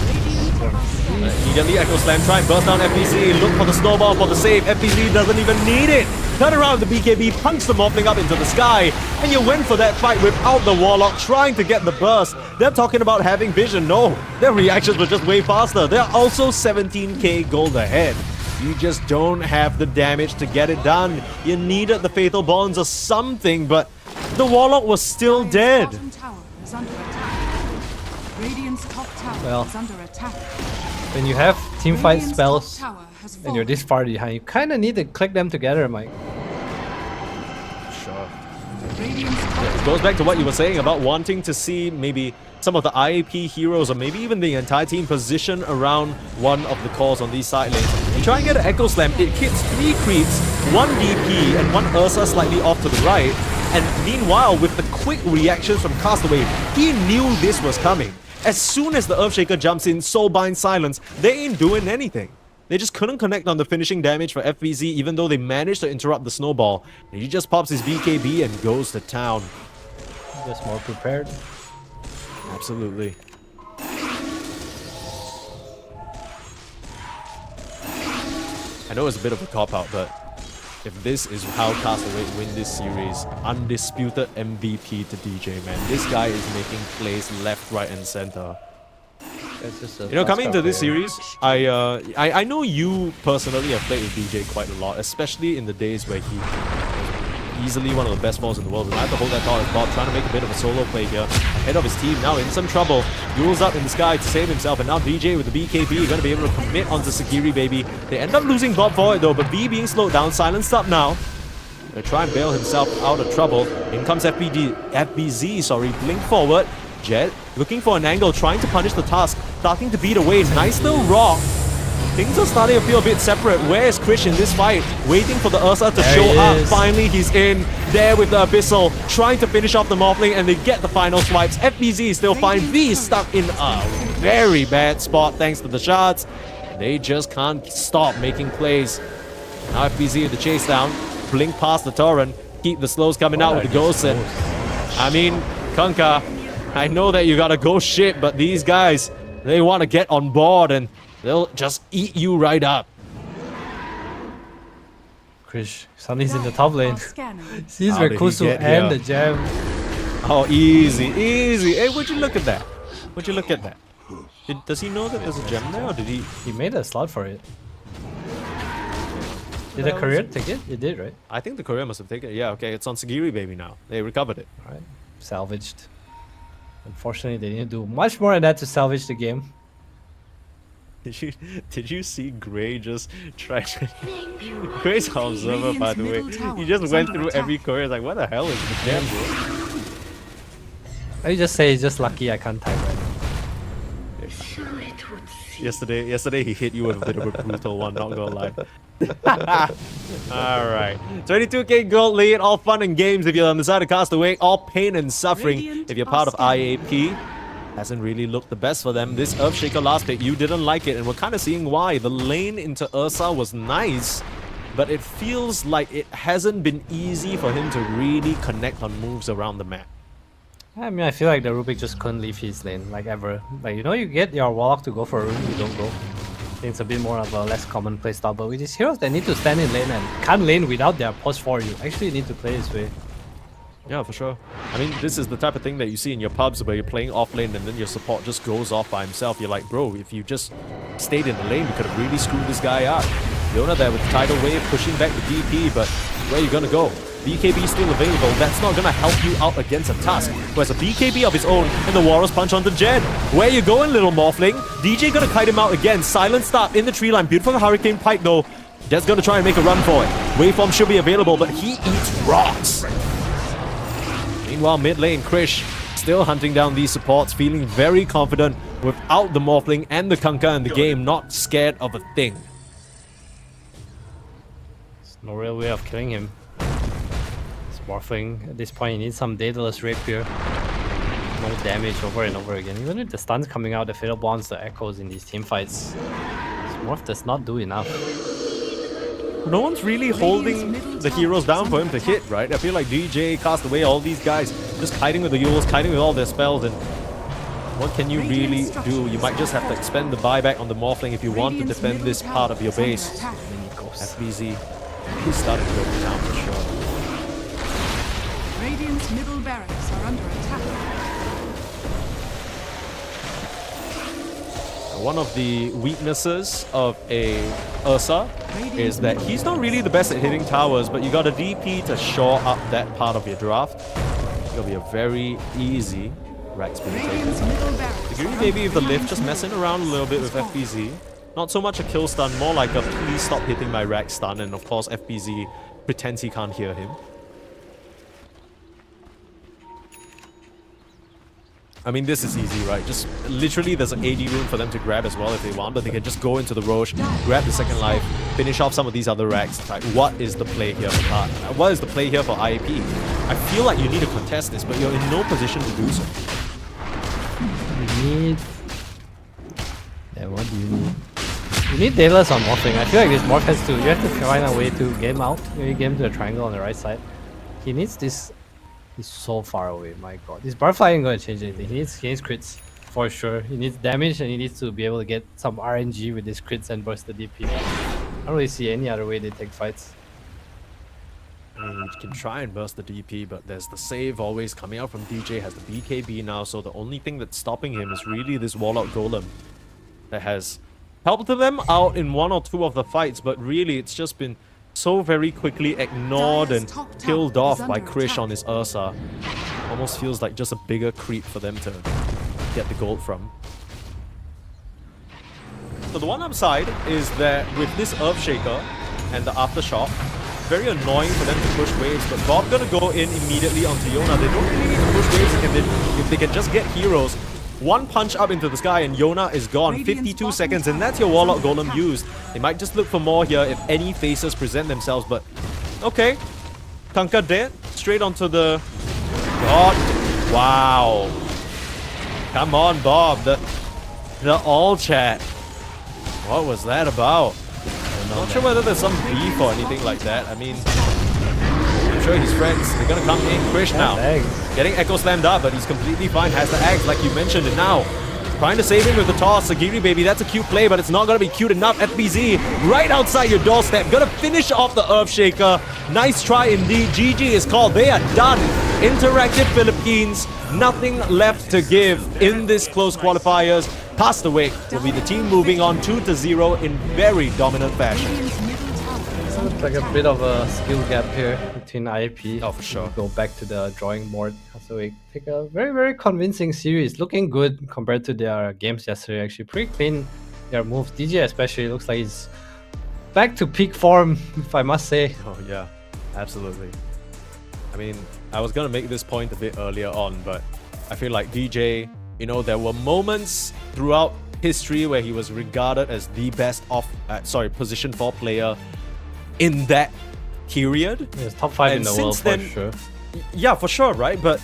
Radiant are scanning. Immediately Echo Slam, try and burst down FBC, look for the snowball for the save. FBC doesn't even need it. Turn around, the BKB punks the Morphling up into the sky, and you win for that fight without the Warlock trying to get the burst. They're talking about having vision. No, their reactions were just way faster. They're also 17k gold ahead. You just don't have the damage to get it done. You needed the Fatal Bonds or something, but the Warlock was still Dire's dead. bottom tower is under attack. Radiant's top tower Well. is under attack. When you have team fight Radiant's spells top tower has and you're fallen. this far behind, you kind of need to click them together, Mike. Sure. Radiant's top It goes back to what you were saying about wanting to see maybe some of the IAP heroes or maybe even the entire team position around one of the cores on these side lanes. You try and get an Echo Slam, it hits 3 creeps, 1 DP and 1 Ursa slightly off to the right. And meanwhile, with the quick reactions from Castaway, he knew this was coming. As soon as the Earthshaker jumps in, Soulbind Silence, they ain't doing anything. They just couldn't connect on the finishing damage for FBZ even though they managed to interrupt the snowball. And he just pops his BKB and goes to town. Just more prepared. Absolutely. I know it's a bit of a cop-out, but if this is how Castaway win this series, undisputed MVP to DJ, man. This guy is making plays left, right, and center. It's just a You know, coming fast into this player. series, I know you personally have played with DJ quite a lot, especially in the days where he was easily one of the best balls in the world. And I have to hold that thought as Bob trying to make a bit of a solo play here. Ahead of his team now in some trouble. Duels up in the sky to save himself, and now DJ with the BKB going to be able to commit onto Sagiri, baby. They end up losing Bob for it though, but V being slowed down, silenced up now. Gonna try and bail himself out of trouble. In comes FBZ, blink forward. Jet looking for an angle, trying to punish the task, starting to beat away. Nice little rock. Things are starting to feel a bit separate. Where is Krish in this fight? Waiting for the Ursa to There show he up. is. Finally, he's in there with the Abyssal, trying to finish off the Morphling, and they get the final swipes. FBZ is still fine. V is stuck in a very bad spot thanks to the shards. They just can't stop making plays. Now FBZ with the chase down. Blink past the Torrent. Keep the slows coming out with the ghosts. And I mean, Kunkka, I know that you gotta go shit, but these guys, they want to get on board and they'll just eat you right up. Krish, Sunny's in the top lane. are scanning. Sees How did he Rekusu get and here? the jam. Oh, easy, easy. Hey, would you look at that? Would you look at that? Does he know that there's a gem there, or did he? He made a slot for it. Did the courier take it? It did, right? I think the courier must have taken it. Yeah, okay, it's on Sagiri, baby, now. They recovered it. Alright. Salvaged. Unfortunately, they didn't do much more than that to salvage the game. Did you see Gray just try to... Gray's our observer, by the way. Radiant's middle He tower just is went under through attack. every courier. Like, what the hell is the gem, bro? I just say it's just lucky I can't type right. Yesterday he hit you with a bit of a brutal one, not gonna lie. Alright. 22k gold lead, all fun and games if you're on the side of Castaway, all pain and suffering Radiant if you're part of are scanning. IAP. Hasn't really looked the best for them. This Earthshaker last pick, you didn't like it, and we're kind of seeing why. The lane into Ursa was nice, but it feels like it hasn't been easy for him to really connect on moves around the map. I mean, I feel like the Rubik just couldn't leave his lane, like ever. Like, you know, you get your Warlock to go for a rune, you don't go. I think it's a bit more of a less common playstyle, but with these heroes that need to stand in lane and can't lane without their pulse for you, actually need to play this way. Yeah, for sure. I mean, this is the type of thing that you see in your pubs where you're playing off lane and then your support just goes off by himself. You're like, bro, if you just stayed in the lane, we could have really screwed this guy up. Leona there with the tidal wave pushing back the DP, but where are you gonna go? BKB still available. That's not gonna help you out against a Tusk, who has a BKB of his own, and the Warriors punch onto Jed. Where you going, little Morphling? DJ gonna kite him out again. Silent start in the tree line. Beautiful Hurricane Pike though. Jed's gonna try and make a run for it. Waveform should be available, but he eats rocks. Meanwhile, mid lane, Krish still hunting down these supports, feeling very confident without the Morphling and the Kunkka in the game, not scared of a thing. There's no real way of killing him. It's Morphling. At this point, he needs some Daedalus Rapier. No damage over and over again. Even with the stuns coming out, the Fatal Bonds, the echoes in these team fights, Morph does not do enough. No one's really holding the heroes down for him to hit, right? I feel like DJ, Castaway, all these guys just kiting with the Yules, kiting with all their spells, and what can you really do? You might just have to expend the buyback on the Morphling if you want to Radiant's defend middle this part of your tower is base. under attack. Then he goes. FBZ, he's starting to go down for sure. Radiant's middle barracks are under attack. One of the weaknesses of a Ursa is that he's not really the best at hitting towers, but you got a DP to shore up that part of your draft. It'll be a very easy Racks being taken. Radiant's middle barracks Agree are maybe if the under lift just messing around a little bit with FBZ. Not so much a kill stun, more like a please stop hitting my rack stun, and of course FBZ pretends he can't hear him. I mean, this is easy, right? Just literally there's an AD room for them to grab as well if they want, but they can just go into the Roche, grab the second life, finish off some of these other racks. Like, what is the play here for what is the play here for IAP? I feel like you need to contest this, but you're in no position to do so. You need... Yeah, what do you need? You need Daedalus on morphing. I feel like this morph has to... You have to find a way to get him out. Maybe get him to the triangle on the right side. He needs this... He's so far away, my god. This butterfly ain't gonna change anything. He needs crits, for sure. He needs damage and he needs to be able to get some RNG with his crits and burst the DP. I don't really see any other way they take fights. You can try and burst the DP, but there's the save always coming out from DJ, has the BKB now, so the only thing that's stopping him is really this Warlock Golem that has helped them out in one or two of the fights, but really it's just been so very quickly ignored and killed off by Krish on his Ursa. Almost feels like just a bigger creep for them to get the gold from. So the one upside is that with this Earthshaker and the Aftershock, very annoying for them to push waves, but Bob gonna go in immediately onto Yona. They don't really need to push waves if they can just get heroes. One punch up into the sky and Yona is gone. 52 seconds, and that's your Warlock Golem used. They might just look for more here if any faces present themselves, but okay. Kanka dead. Straight onto the... God. Wow. Come on, Bob. The all chat. What was that about? I'm not sure whether there's some beef or anything like that. I mean, I'm sure he's friends. They're gonna come in. Krish now. Getting Echo slammed up, but he's completely fine. Has the axe, like you mentioned, and now trying to save him with the toss. Sagiri baby, that's a cute play, but it's not gonna be cute enough. FBZ right outside your doorstep. Gonna finish off the Earthshaker. Nice try indeed. GG is called. They are done. Interactive Philippines. Nothing left to give in this close qualifiers. Passed away will be the team moving on 2-0 in very dominant fashion. Radiant's middle tower is under Looks like a attack. bit of a skill gap here between IAP. Oh, for sure. Go back to the drawing board. So we take a very, very convincing series. Looking good compared to their games yesterday. Actually, pretty clean. Their moves. DJ especially looks like he's back to peak form, if I must say. Oh yeah, absolutely. I mean, I was gonna make this point a bit earlier on, but I feel like DJ, you know, there were moments throughout history where he was regarded as the best position 4 player in that period. He's top 5 in And the world since for then- sure. Yeah, for sure, right? But,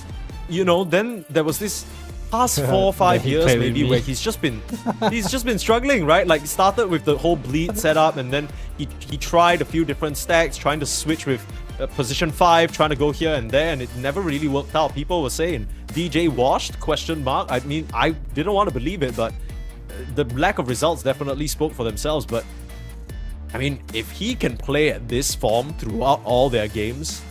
you know, then there was this past 4 or 5 Then he years played with maybe me. where he's just been struggling, right? Like started with the whole bleed setup, and then he tried a few different stacks, trying to switch with position 5, trying to go here and there, and it never really worked out. People were saying DJ washed ? I mean, I didn't want to believe it, but the lack of results definitely spoke for themselves. But I mean, if he can play at this form throughout all their games,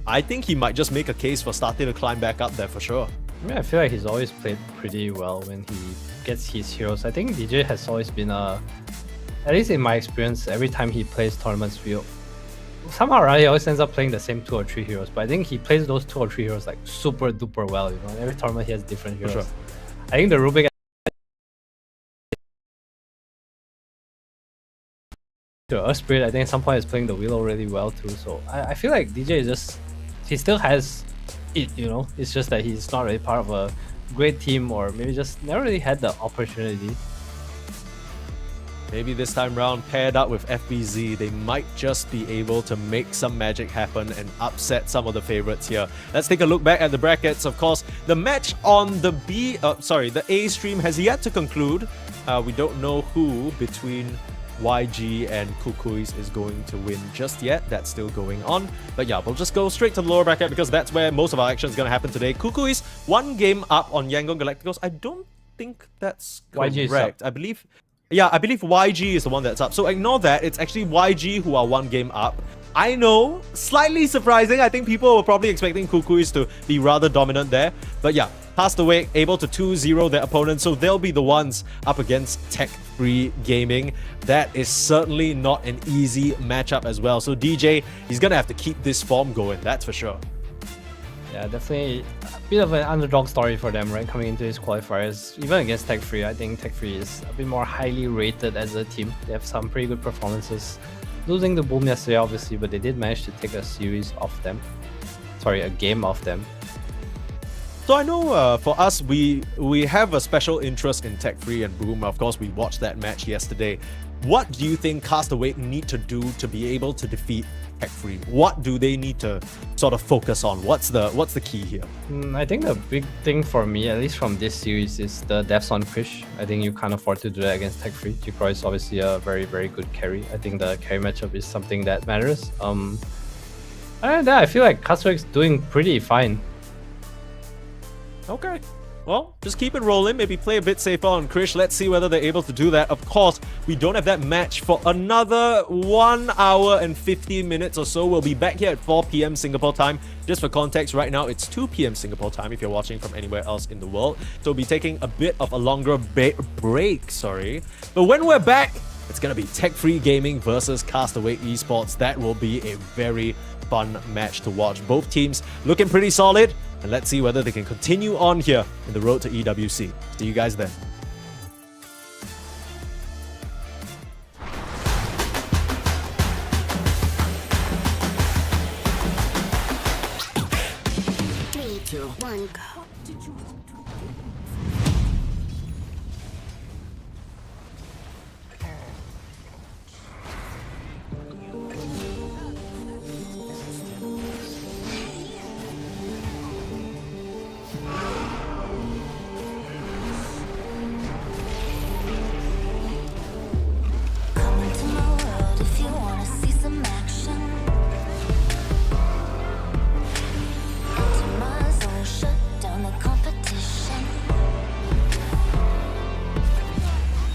I think he might just make a case for starting to climb back up there for sure. I mean, I feel like he's always played pretty well when he gets his heroes. I think DJ has always been at least in my experience, every time he plays tournaments, somehow he always ends up playing the same 2 or 3 heroes. But I think he plays those 2 or 3 heroes like super duper well. You know, every tournament he has different heroes. sure. I think the Rubik to Earth Spirit, I think at some point is playing the Willow really well too. So I feel like DJ is just, he still has it, you know. It's just that he's not really part of a great team, or maybe just never really had the opportunity. Maybe this time round, paired up with FBZ, they might just be able to make some magic happen and upset some of the favorites here. Let's take a look back at the brackets. Of course, the match on the the A stream has yet to conclude. We don't know who between YG and Kukuis is going to win just yet. That's still going on. But yeah, we'll just go straight to the lower bracket because that's where most of our action is going to happen today. Kukuis 1 game up on Yangon Galacticos. I don't think that's correct. YG is up. I believe YG is the one that's up. So ignore that. It's actually YG who are 1 game up. I know, slightly surprising. I think people were probably expecting Kukuis to be rather dominant there. But yeah, passed away, able to 2-0 their opponent. So they'll be the ones up against Tech Free Gaming. That is certainly not an easy matchup as well. So DJ, he's going to have to keep this form going. That's for sure. Yeah, definitely a bit of an underdog story for them, right? Coming into these qualifiers, even against Tech Free, I think Tech Free is a bit more highly rated as a team. They have some pretty good performances. Losing the Boom yesterday, obviously, but they did manage to take a series off them. Sorry, a game off them. So I know for us, we have a special interest in Tech Free and Boom. Of course, we watched that match yesterday. What do you think Castaway need to do to be able to defeat Tech Free? What do they need to sort of focus on? What's the key here? I think the big thing for me, at least from this series, is the deaths on Krish. I think you can't afford to do that against Tech Free. Jikroy is obviously a very, very good carry. I think the carry matchup is something that matters. Other than that, I feel like Castaway's doing pretty fine. Okay. Well, just keep it rolling. Maybe play a bit safer on Krish. Let's see whether they're able to do that. Of course, we don't have that match for another 1 hour and 15 minutes or so. We'll be back here at 4 p.m. Singapore time. Just for context, right now it's 2 p.m. Singapore time if you're watching from anywhere else in the world. So we'll be taking a bit of a longer break, sorry. But when we're back, it's going to be Tech Free Gaming versus Castaway Esports. That will be a very fun match to watch. Both teams looking pretty solid. And let's see whether they can continue on here in the road to EWC. See you guys then. Three, two, one, go. Come into my world if you wanna see some action. Enter my zone, shut down the competition.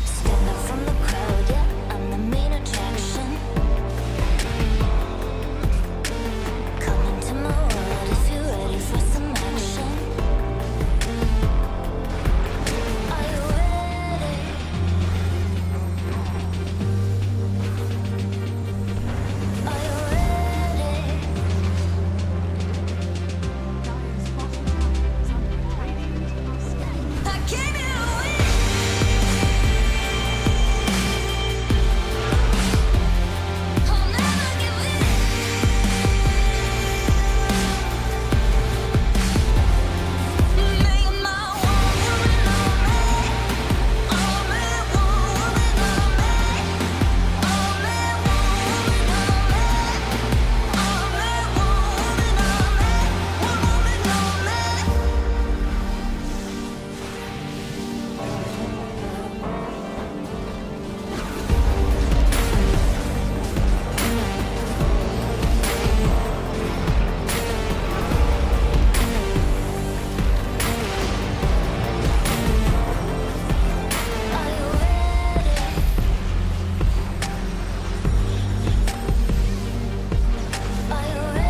Stand out from the crowd, yeah, I'm the main attraction. Come into my world if you're ready for some action. Are you ready? Are you ready? Dire's bottom tower is under radiant scan. I came here to win. I'll never give in. Make my one woman on me. Only one woman on me. Only one woman on me. Only one woman on me. One woman on me. Are you ready? Are you ready?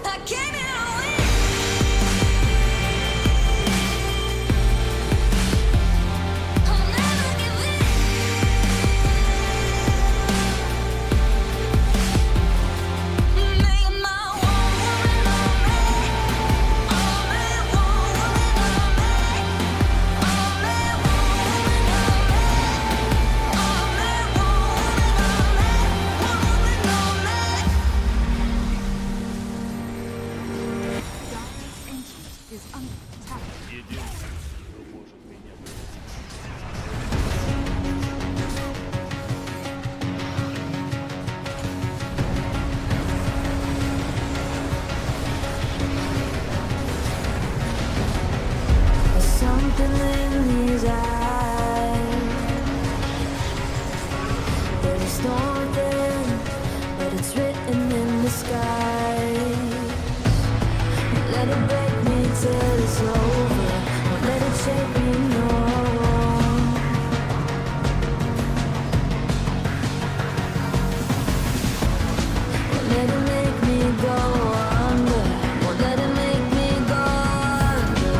I came here to win. I'll never give in. Make my one woman on me. Only one woman on me. Only one woman on me. Only one woman on me. One woman on me. Dire's ancient is under attack. There's something in these eyes that is stolen, but it's written in the sky. Let it break me till it's over. Won't let it shape me, no. Won't let it make me go under. Won't let it make me go under.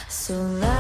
So now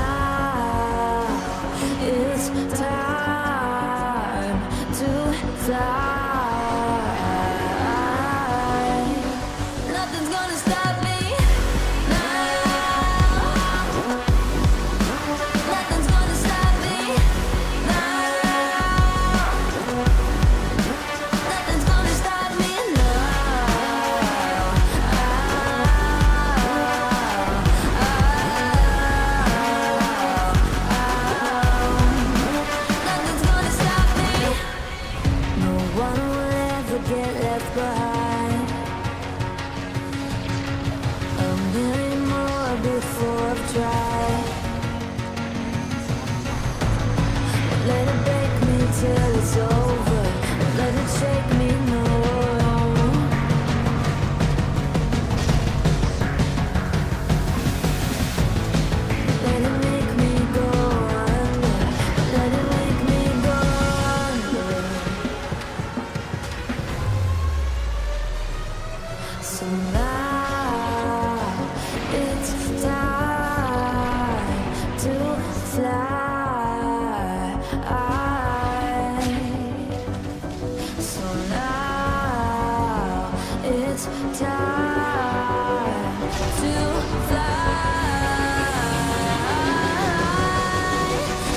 So now it's time to fly. So now it's time to fly.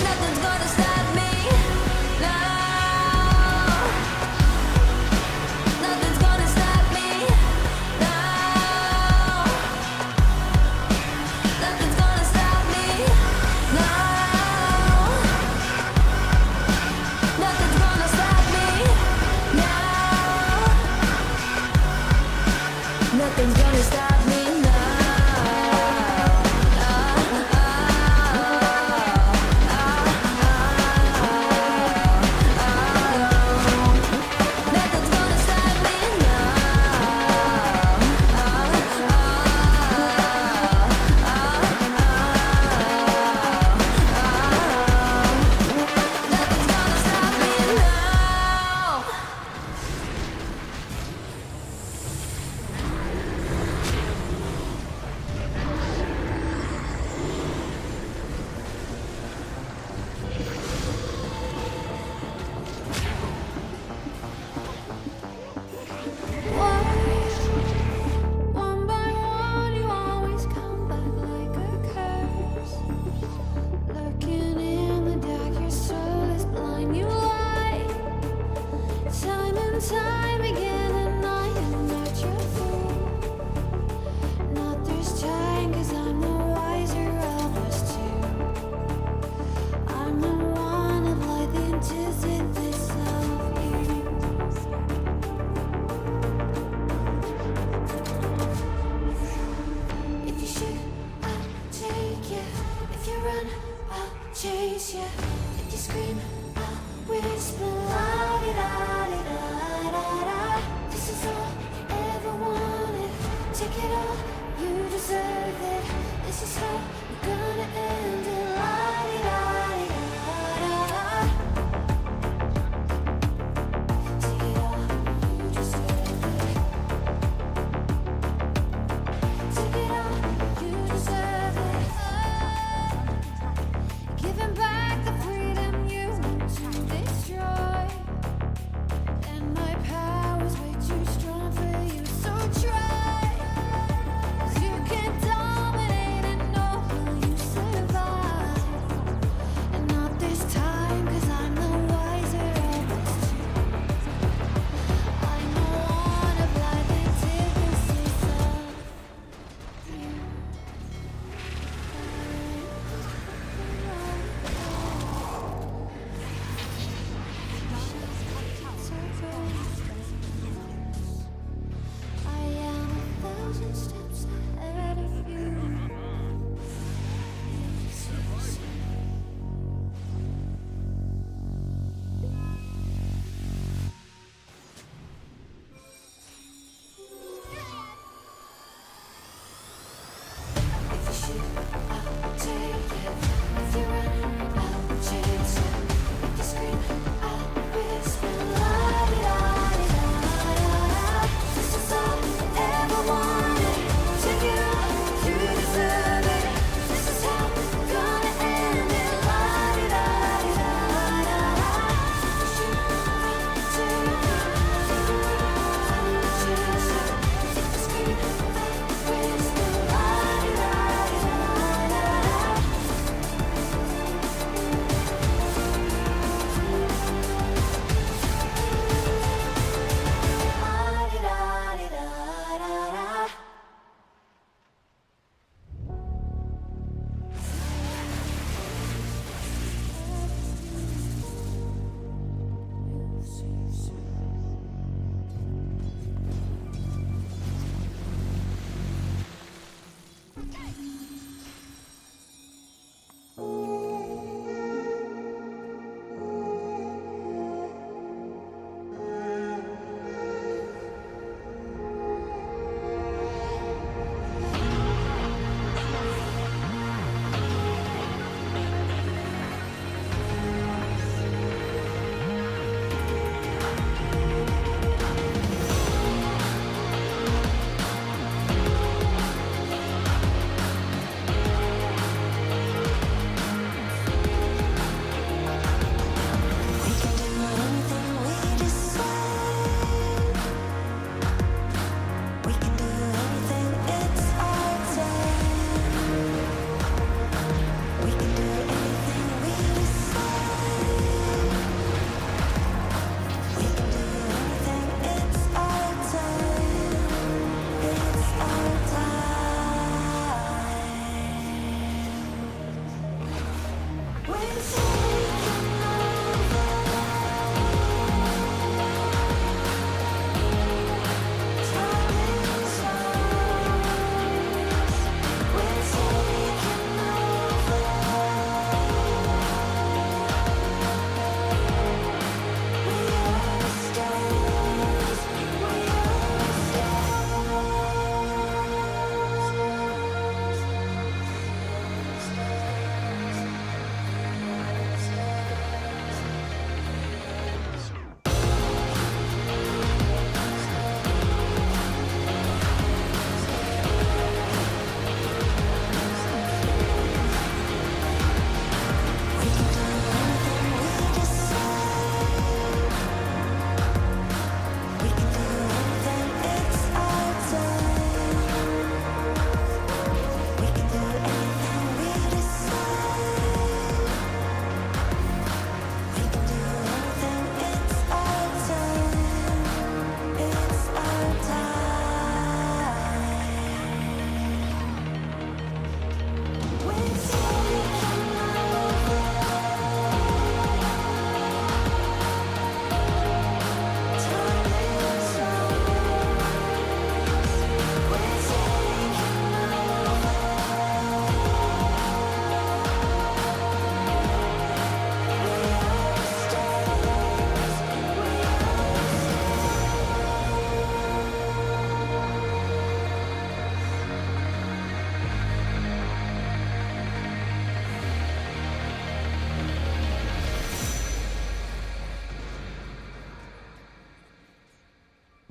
Nothing's gonna stop me now. Nothing's gonna stop me now. Nothing's gonna stop me now. Nothing's gonna stop me now. Nothing's gonna stop me now. Nothing's gonna stop me Nothing's gonna stop me now. One by one, you always come back like a curse. Lurking in the dark, your soul is blind. You lie, time and time again, and I am not your fool. Not this time, 'cause I'm the wiser of us two. I'm the one of light, the antithesis of you. If you shoot, I'll take you. If you run, I'll chase you. If you scream, I'll whisper la-di-da-di-da-da-da. This is all you ever wanted. Take it all, you deserve it. This is how we're gonna end it. La-di-da-di-da-da-da. Take it all, you deserve it. Take it all, you deserve it. Giving back the freedom you want to destroy. And my power's way too strong for you, so try. 'Cause you can dominate and know will you survive.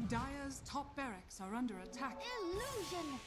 Dire's top barracks are under attack. Illusion.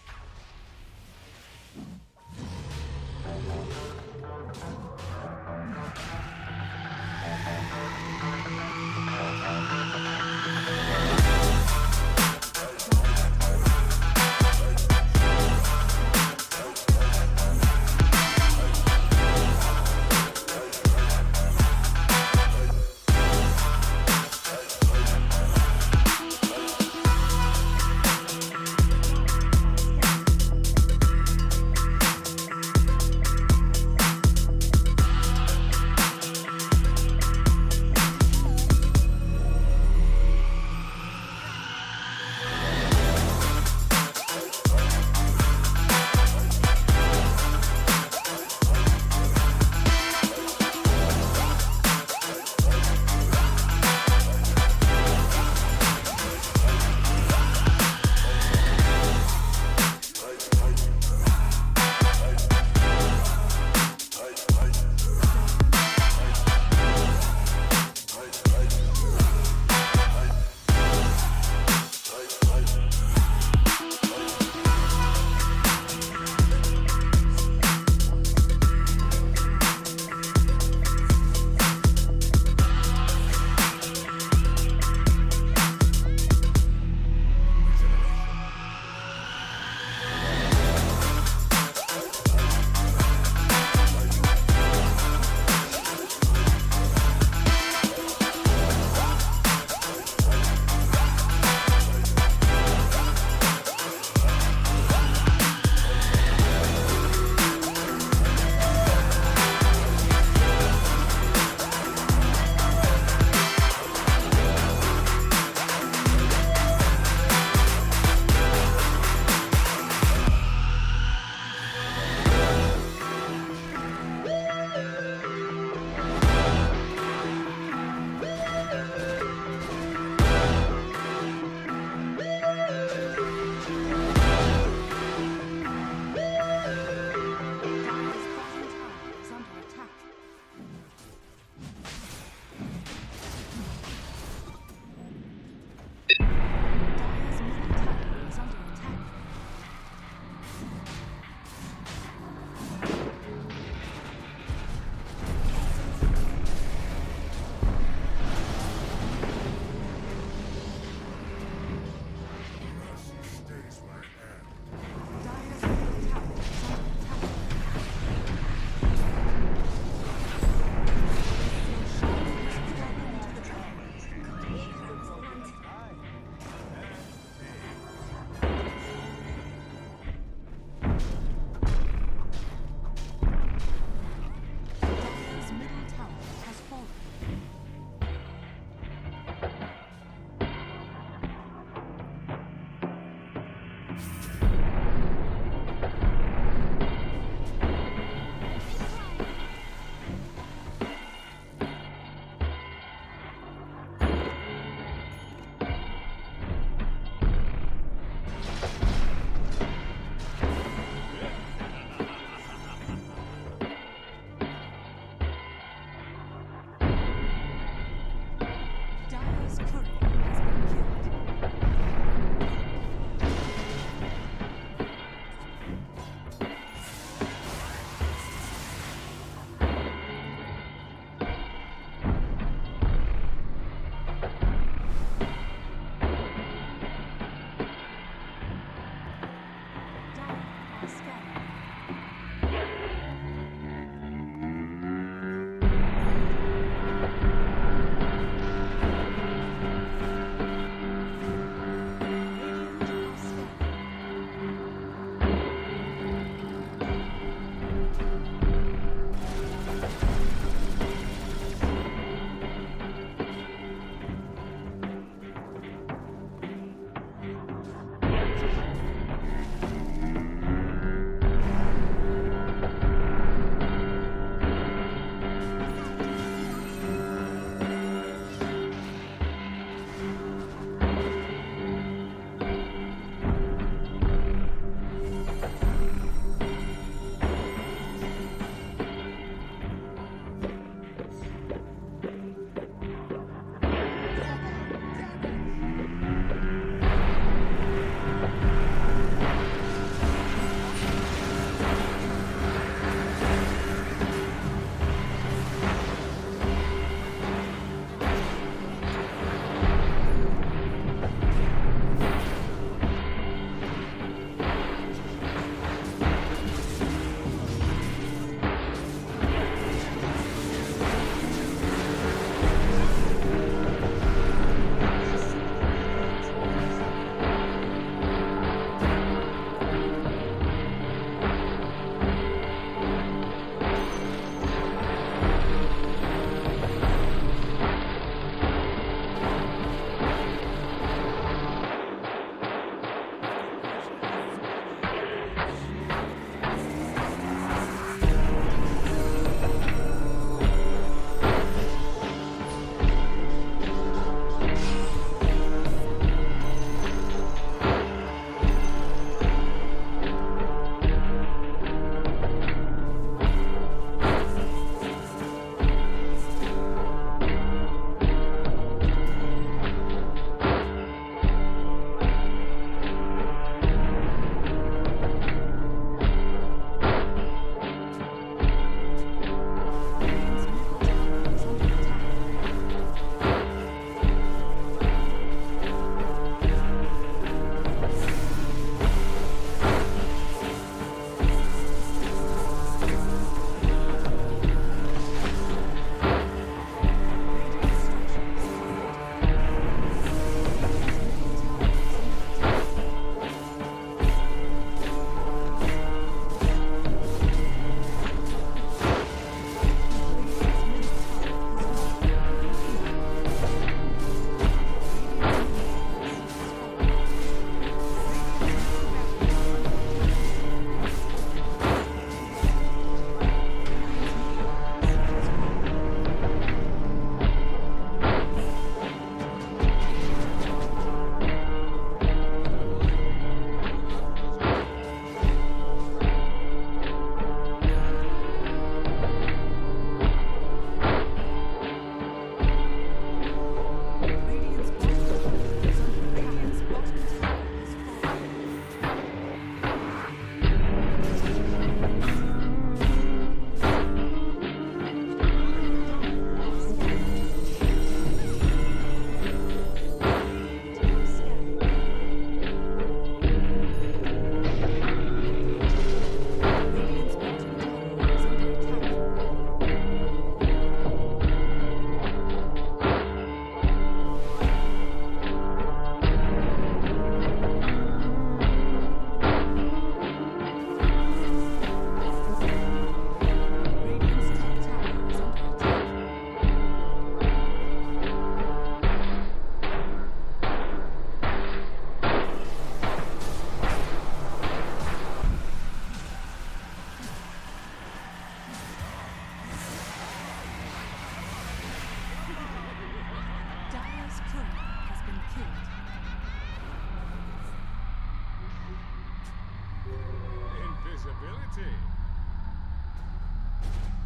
ability.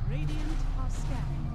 Radiant are scanning.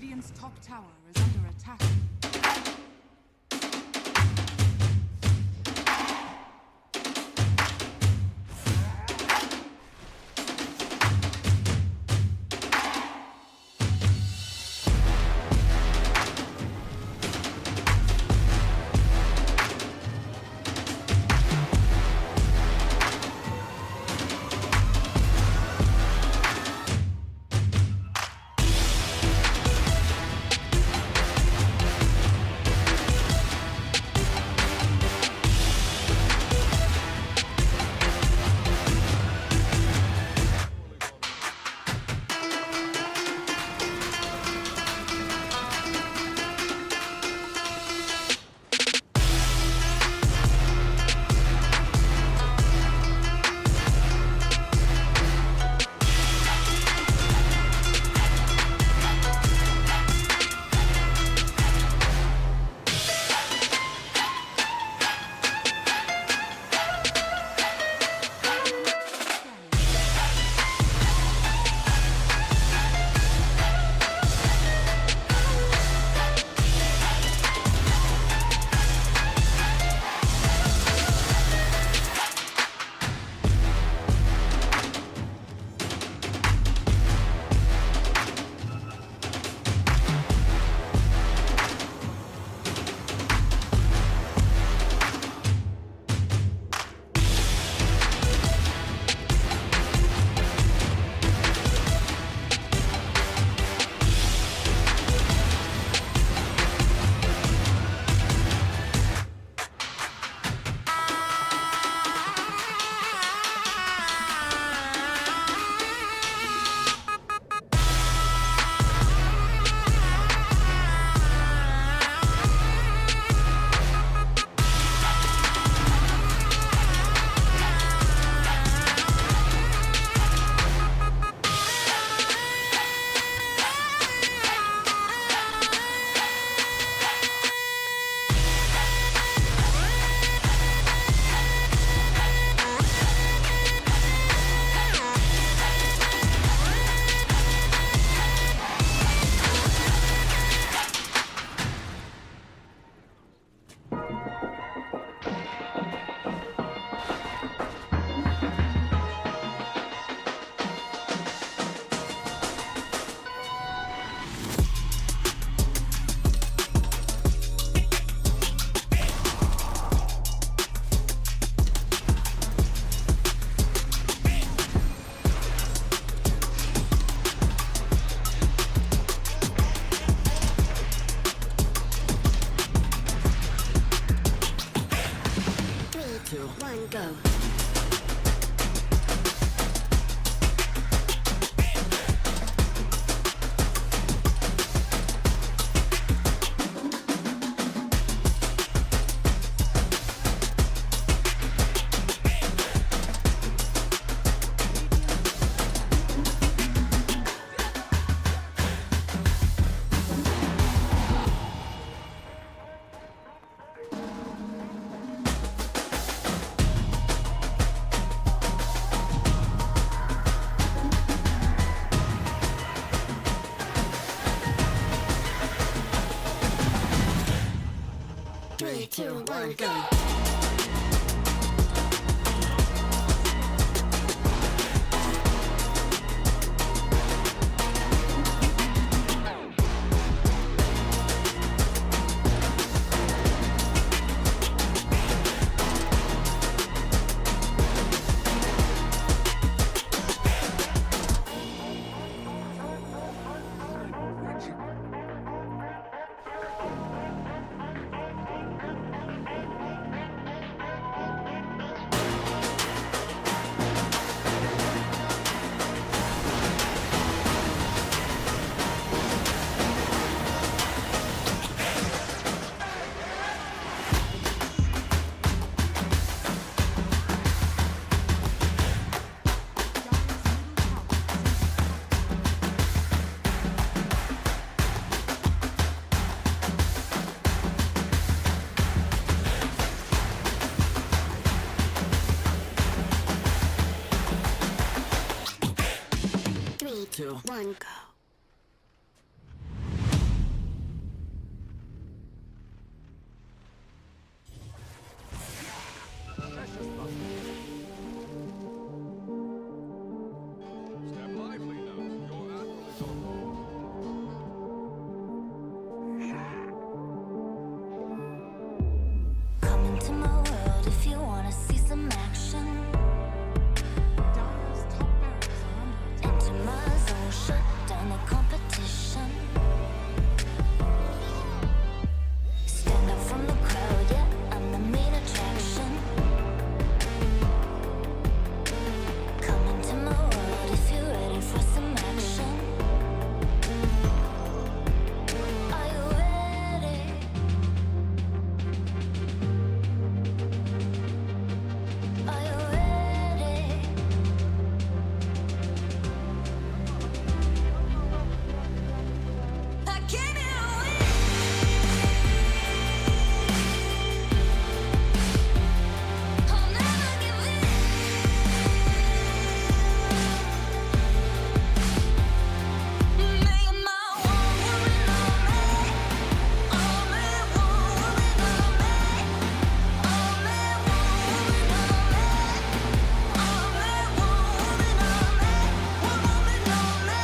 Radiant's top tower is under attack. Go. 3, 2, 1, go. Three, two, one, go. the competition. Stand out from the crowd, yeah, I'm the main attraction. Come into my world if you're ready for some action. Are you ready? Are you ready? I came here to win. I'll never give in. Make my one woman on me. Only one woman on me. Only one woman on me. Only one woman on me. One woman on me.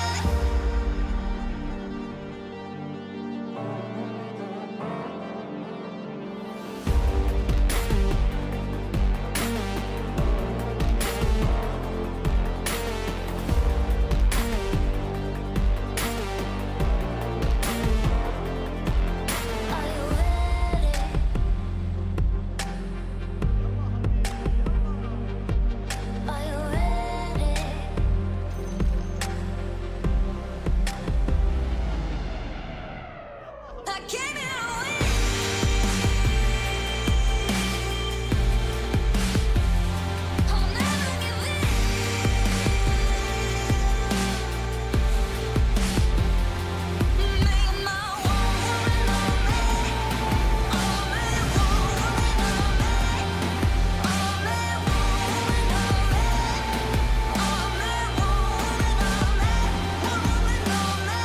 Are you ready? Are you ready? I came here to win. I'll never give in. Make my one woman on me. Only one woman on me. Only one woman on me. Only one woman on me. One woman on me.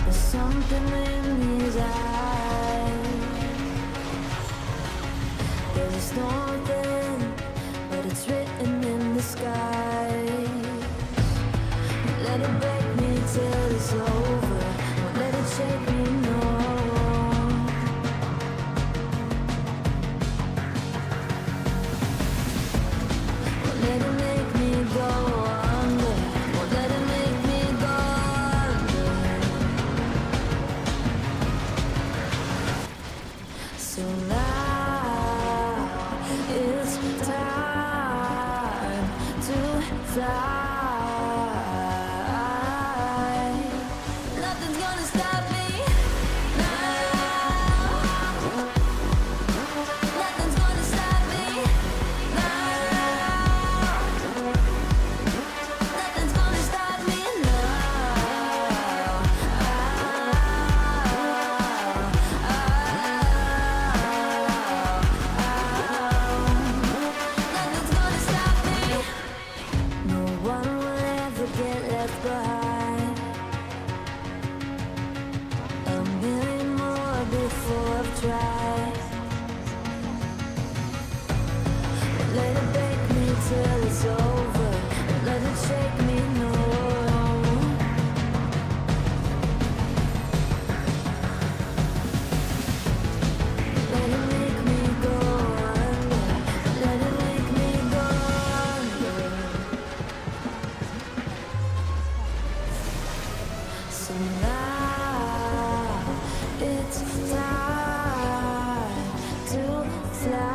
There's something in his eyes. There's something, but it's written in the sky. Let it break me till it's over. Won't let it shake me, no. Won't let it make me go under. Won't let it make me go under. So now it's time to fly. Nothing's gonna stop me now. Nothing's gonna stop me now. Nothing's gonna stop me now. Nothing's gonna stop me. No one will ever get left behind. A million more before I've tried. Let it break me till it's over. Let it shake me, no. Let it make me go under. Let it make me go under. So now it's time to fly.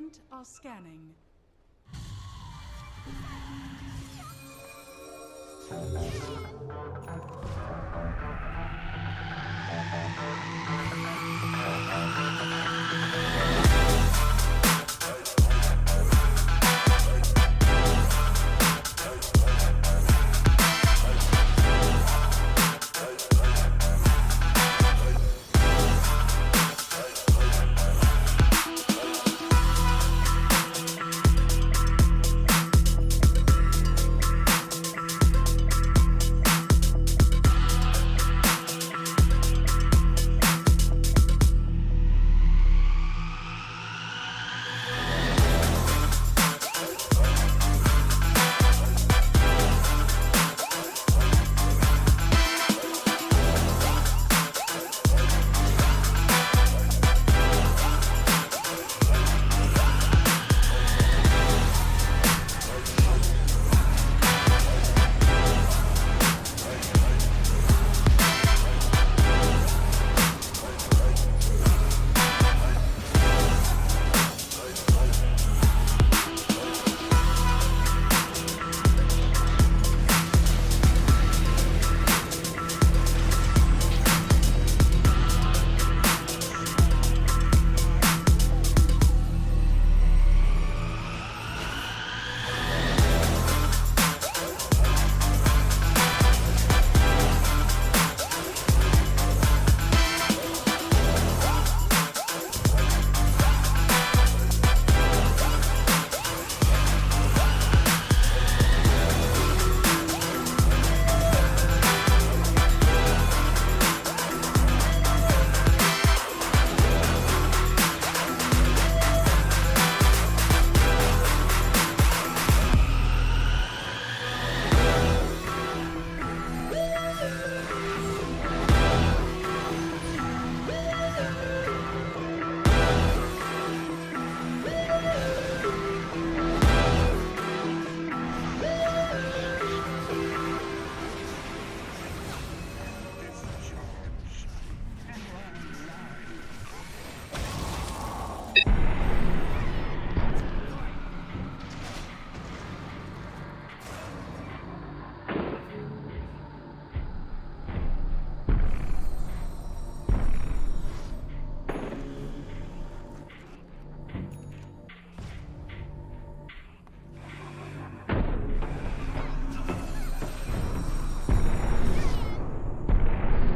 Radiant are scanning.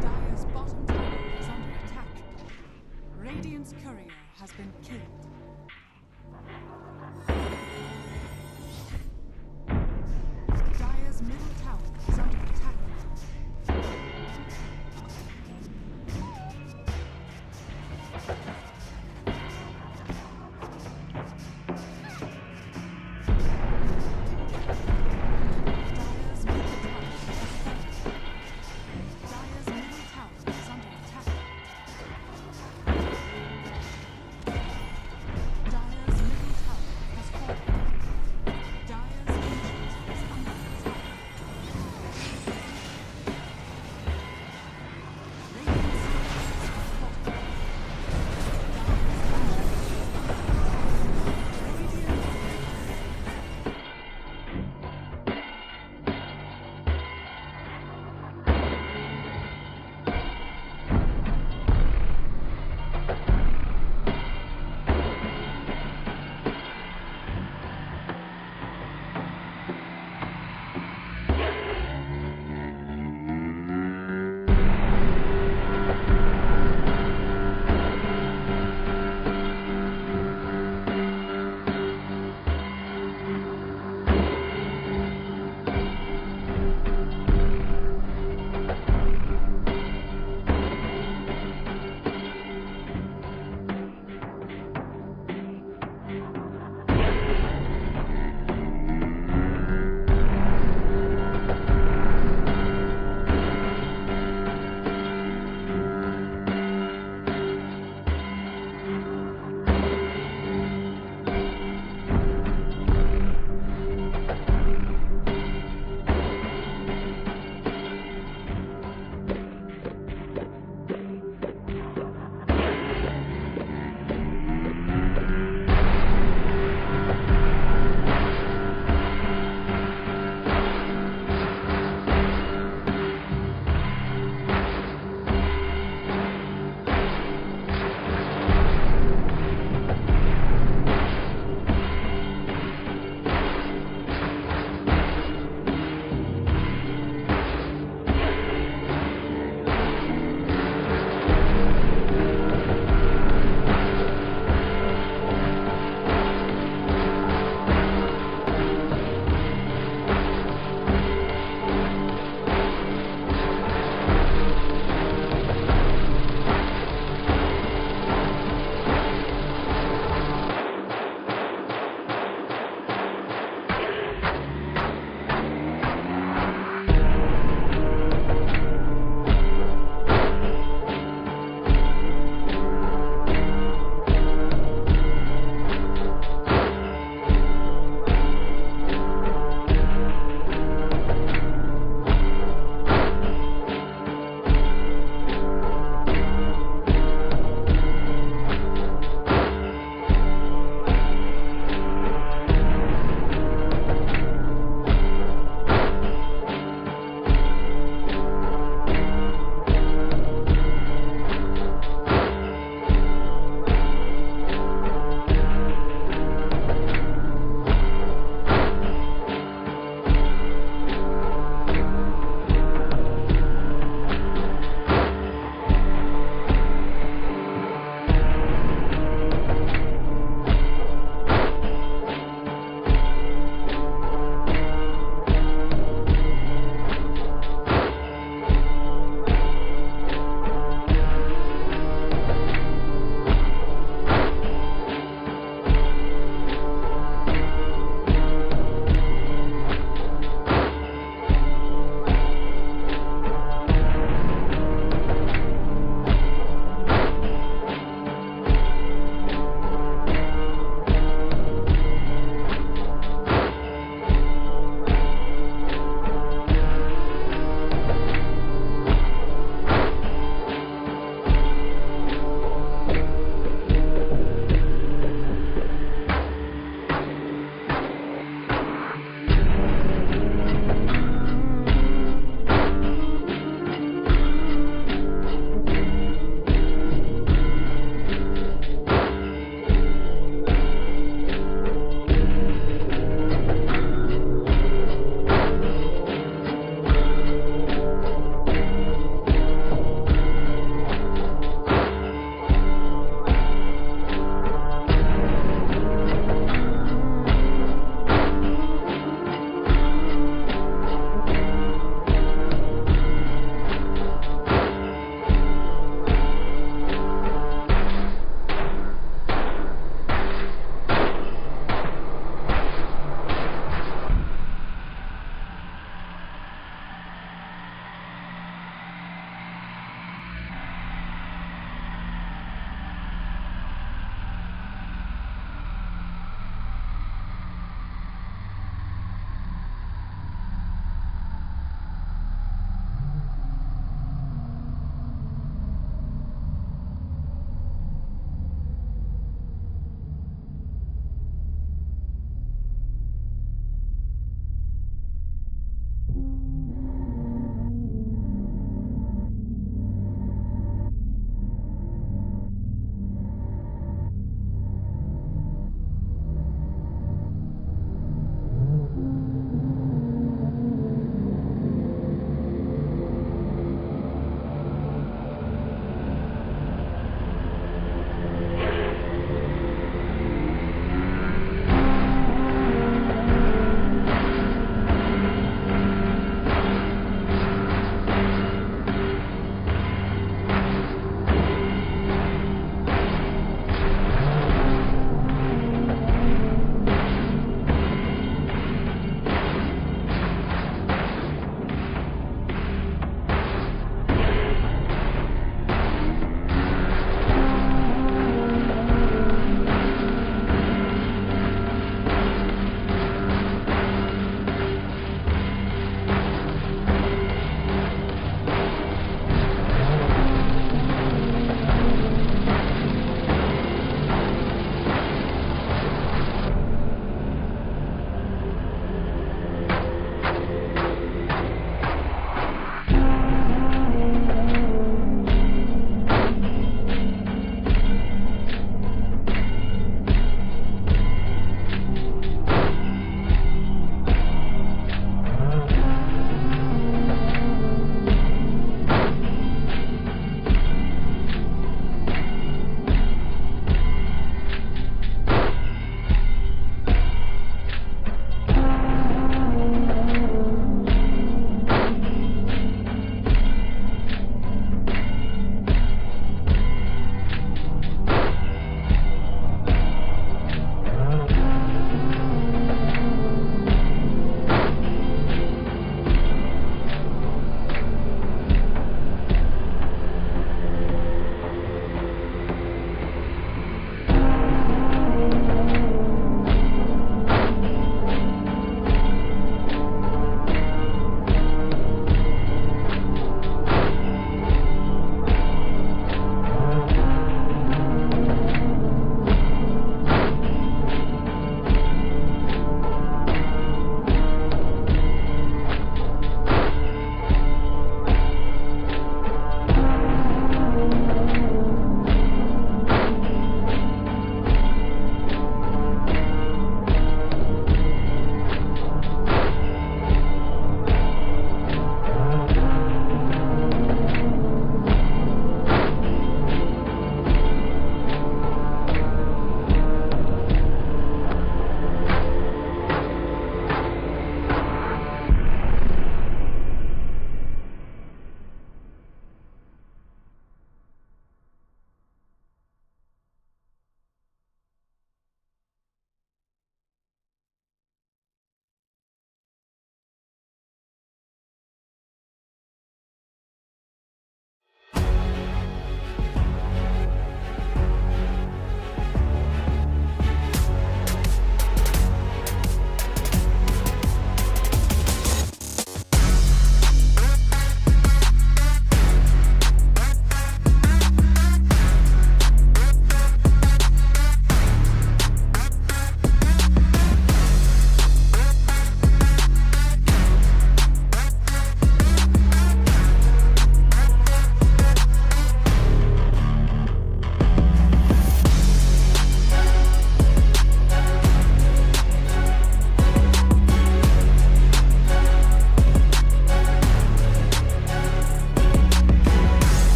Dire's bottom tower is under attack. Radiant's courier has been killed. Dire's middle tower is under attack. Dire's middle tower has fallen. Dire's middle tower is under attack.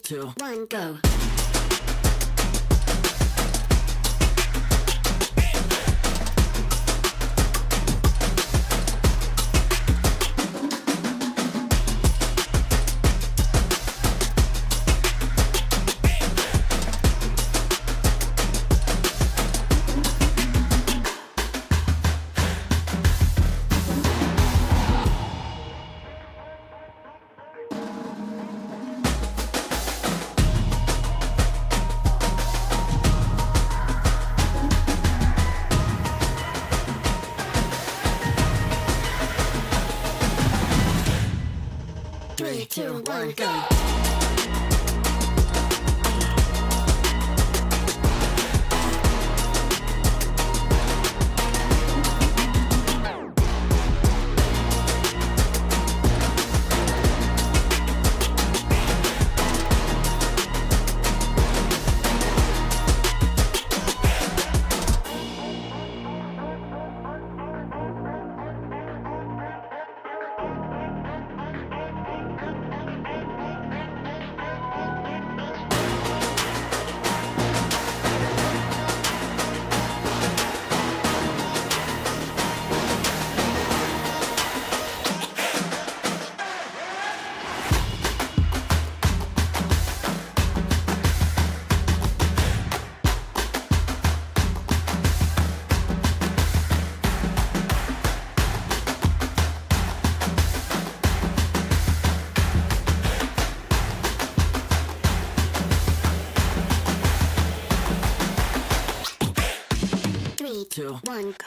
2, 1, go. 3, 2, 1, go. Three, two, 1, go.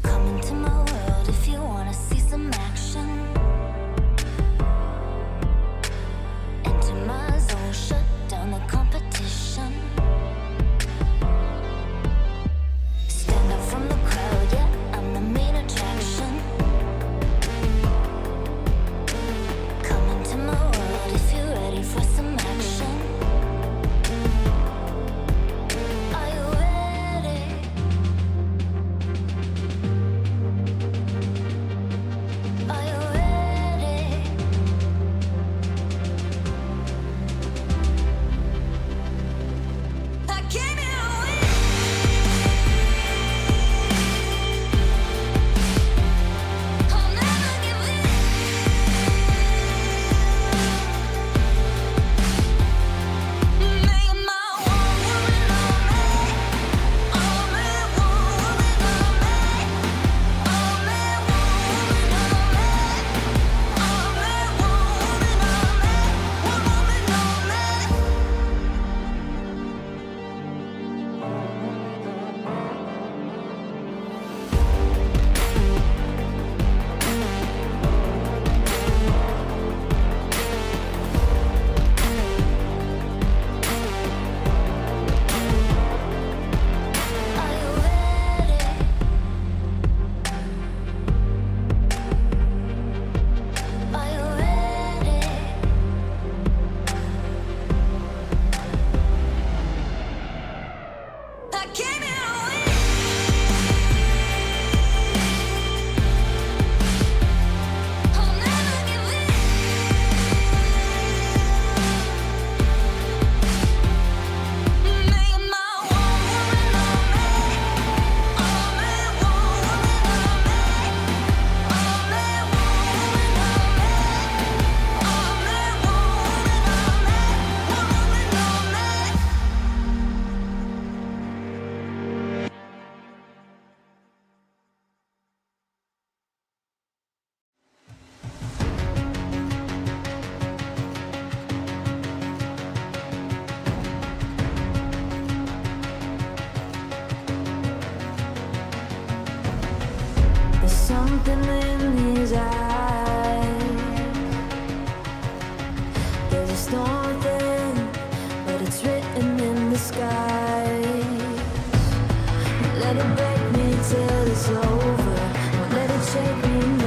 Come into my world if you wanna see some action. Enter my zone, shut down the competition. Stand out from the crowd, yeah, I'm the main attraction. Come into my world if you're ready for some action. Are you ready? Are you ready? I came here to win. I'll never give in. Make my one woman on me. Only one woman on me. Only one woman on me. Only one woman on me. One woman on me. Are you ready? Are you ready? I came here to win. I'll never give in. Make my one woman on me. Only one woman on me. Only one woman on me. Only one woman on me. One woman on me. There's something in his eyes. There's a storm thing, but it's written in the skies. Let it break me till it's over. Won't let it shake me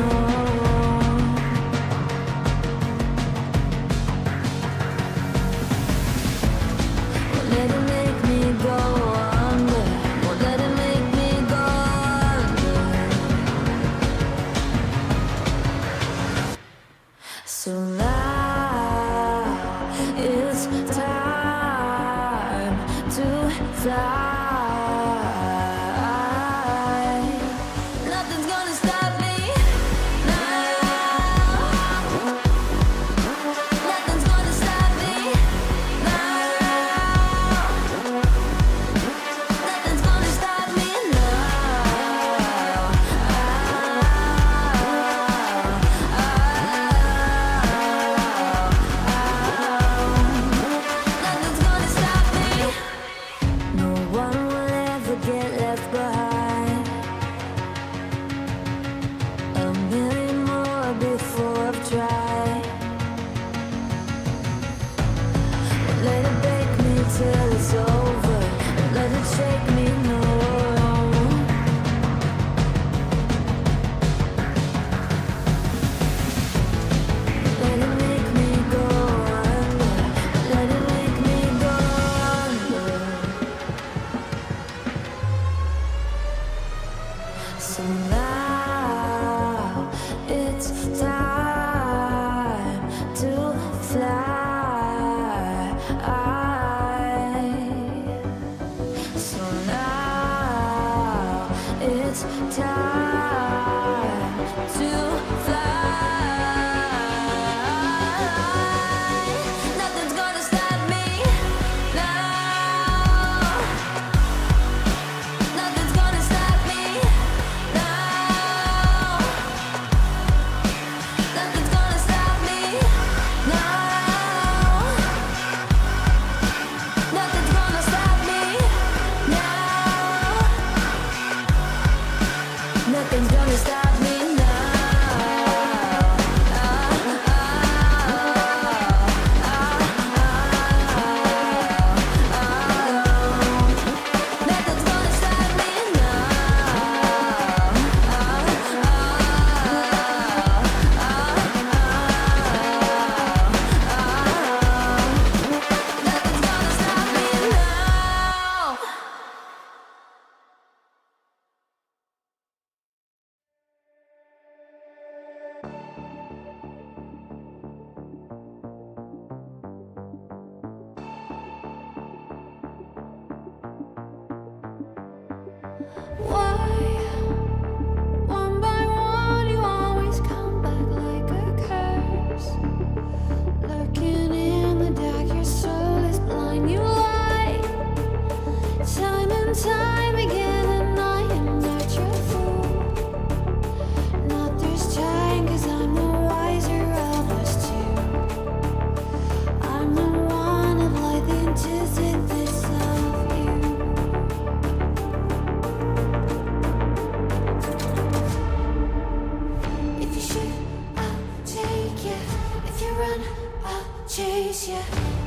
chase you.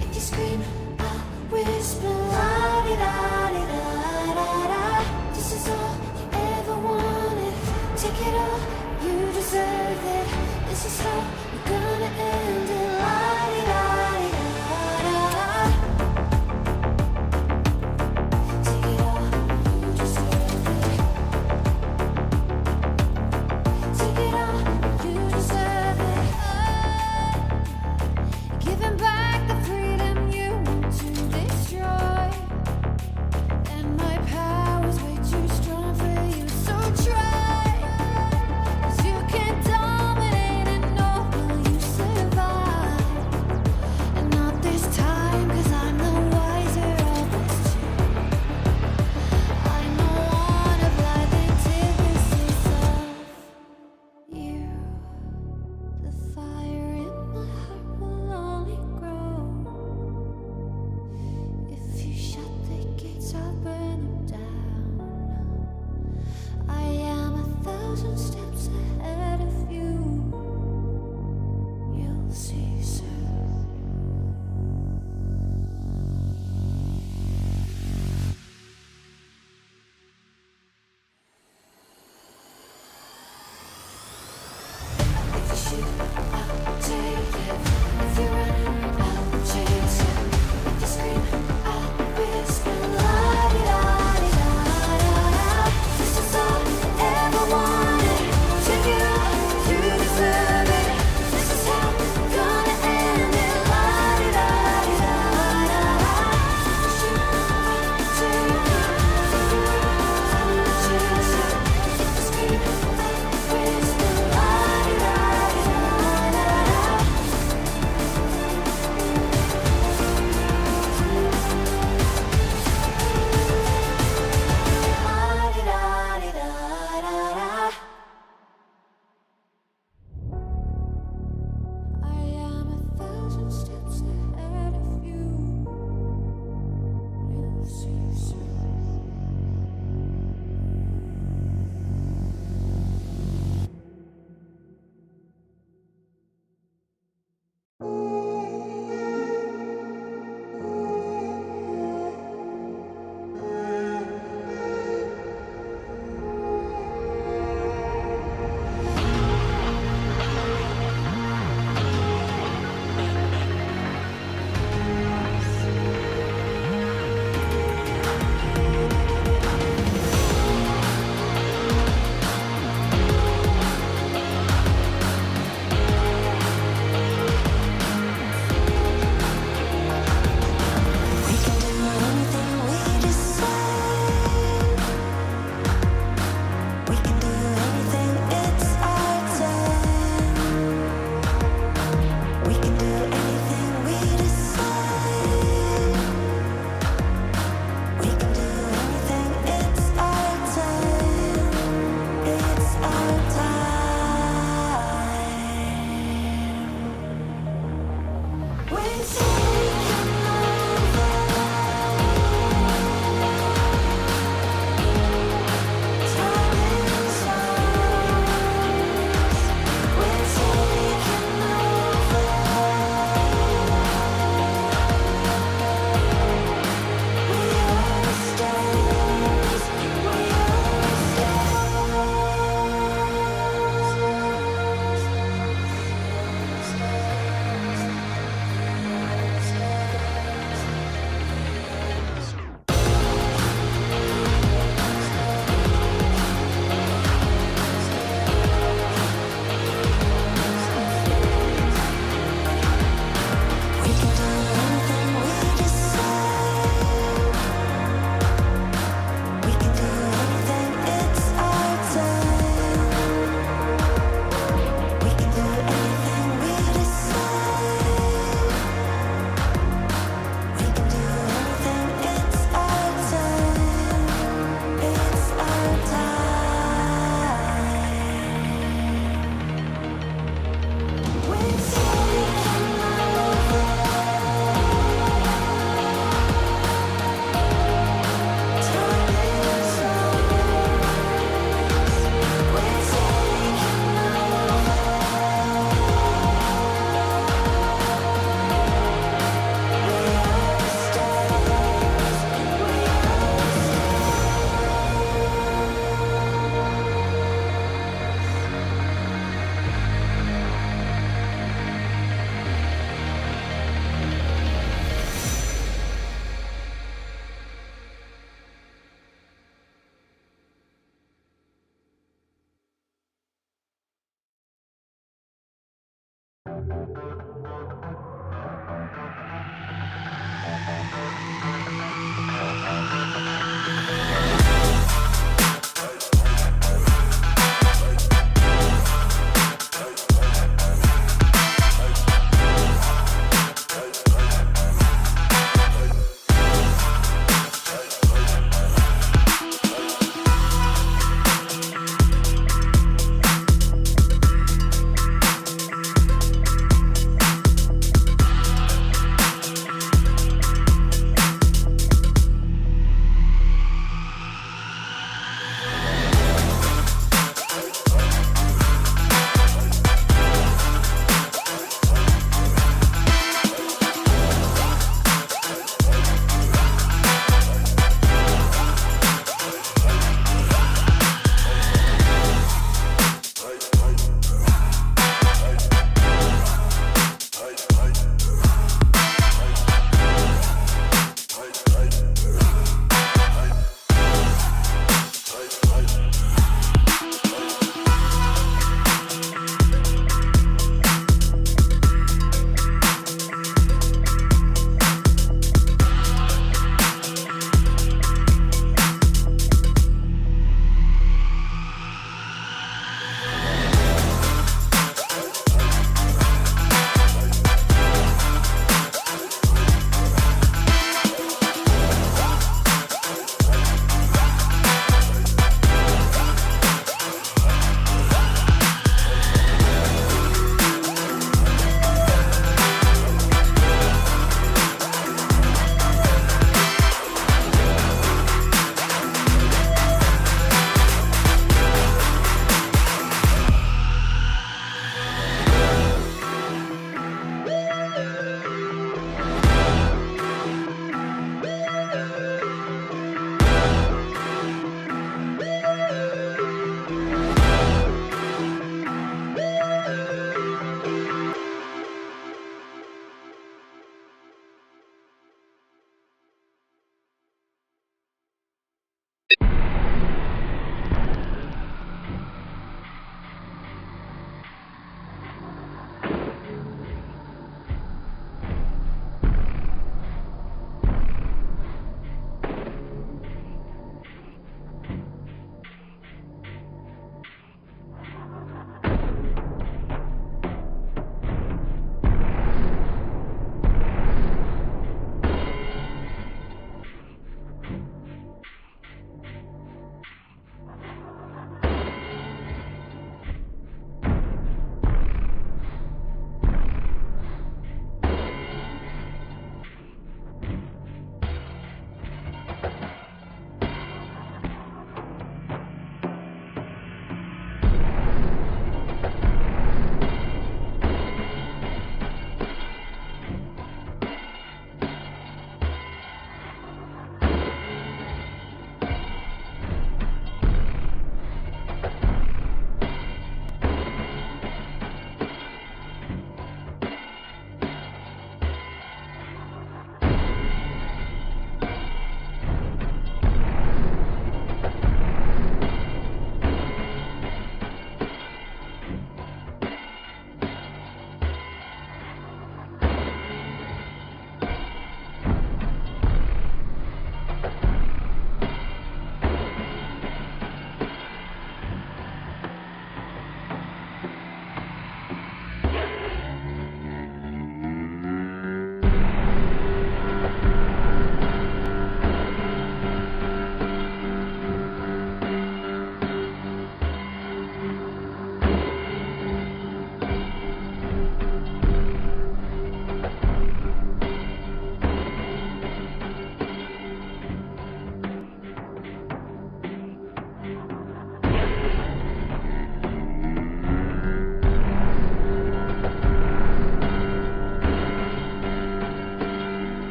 If you scream, I'll whisper. La di da di da da da. This is all you ever wanted. Take it all, you deserve it. This is how we're gonna end it. La di da di da da. Take it all, you deserve it. Take it all, you deserve it. Giving back the freedom you want to destroy. And my power's way too strong for you, so try. 'Cause you can't dominate and nor will you survive. And not this time, 'cause I'm the wiser of us two. I'm the one of life antithesis of you. The fire in my heart will only grow. If you shut the gates, I'll burn them down. I am 1,000 steps ahead of you. You'll see soon. If you shoot, I'll take it. If you run, I'll chase you. If you scream, I'll whisper. La di da di da da da. This is all you ever wanted. Take it all, you deserve it. This is how we're gonna end it. La di da di da da da. If you shoot, I'll take it. If you run, I'll chase you. If you scream, I'll whisper. La di da di da da da.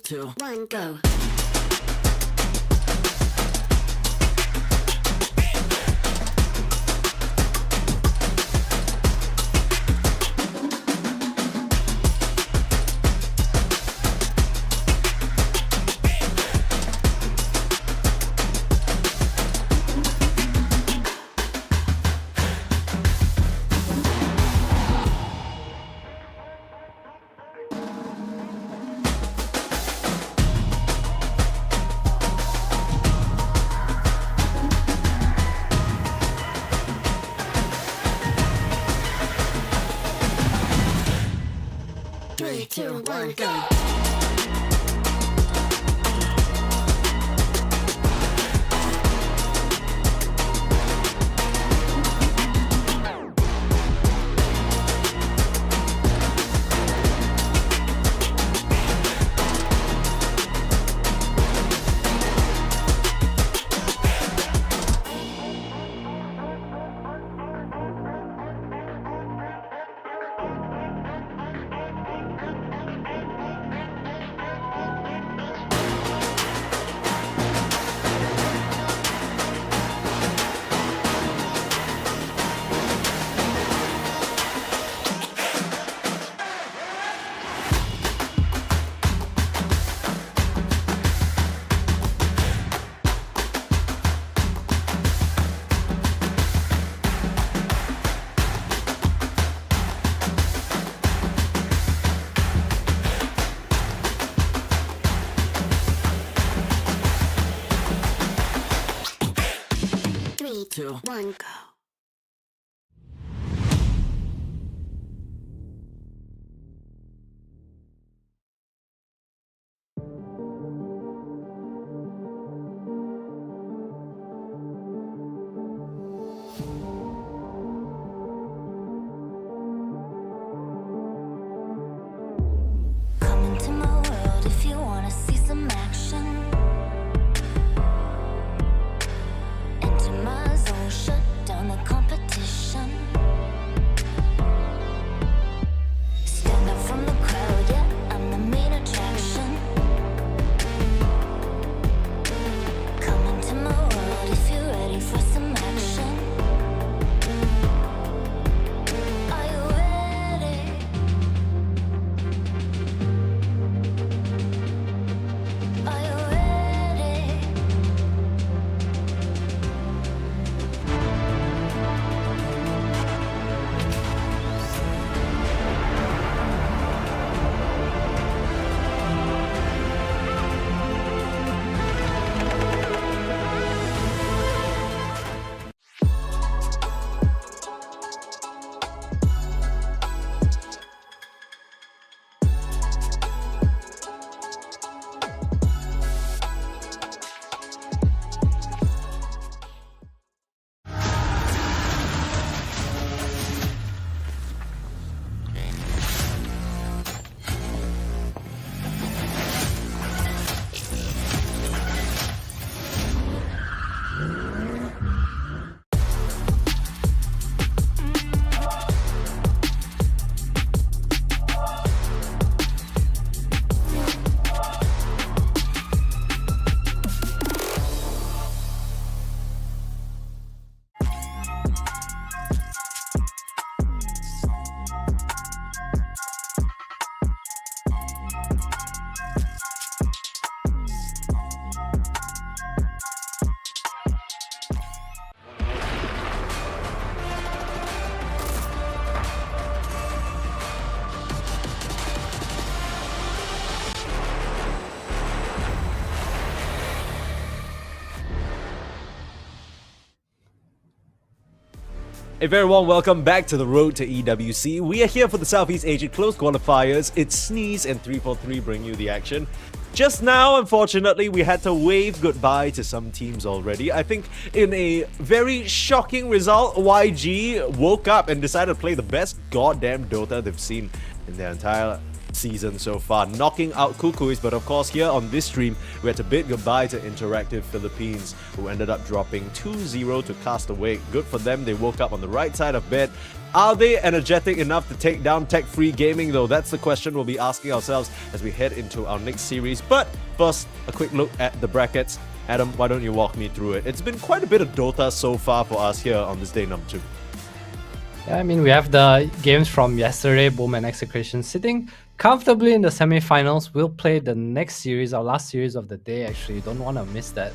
2, 1, go. Three, two, one, go. Three, two, one, go. Come into my world if you wanna see some action. Enter my zone, shut down the competition. Stand out from the crowd, yeah, I'm the main attraction. Come into my world if you're ready for some action. Are you ready? Are you ready? A very warm welcome back to the road to EWC. We are here for the Southeast Asian Close Qualifiers. It's Sneeze and 343 bring you the action. Just now, unfortunately, we had to wave goodbye to some teams already. I think in a very shocking result, YG woke up and decided to play the best goddamn Dota they've seen in their entire season so far, knocking out Cuckoos. But of course, here on this stream, we had to bid goodbye to Interactive Philippines, who ended up dropping 2-0 to Castaway. Good for them, they woke up on the right side of bed. Are they energetic enough to take down Tech Free Gaming though? That's the question we'll be asking ourselves as we head into our next series. But first, a quick look at the brackets. Adam, why don't you walk me through it? It's been quite a bit of Dota so far for us here on this day number 2. Yeah, I mean, we have the games from yesterday, Boom and Execration, sitting comfortably in the semi-finals. We'll play the next series, our last series of the day, actually. You don't want to miss that.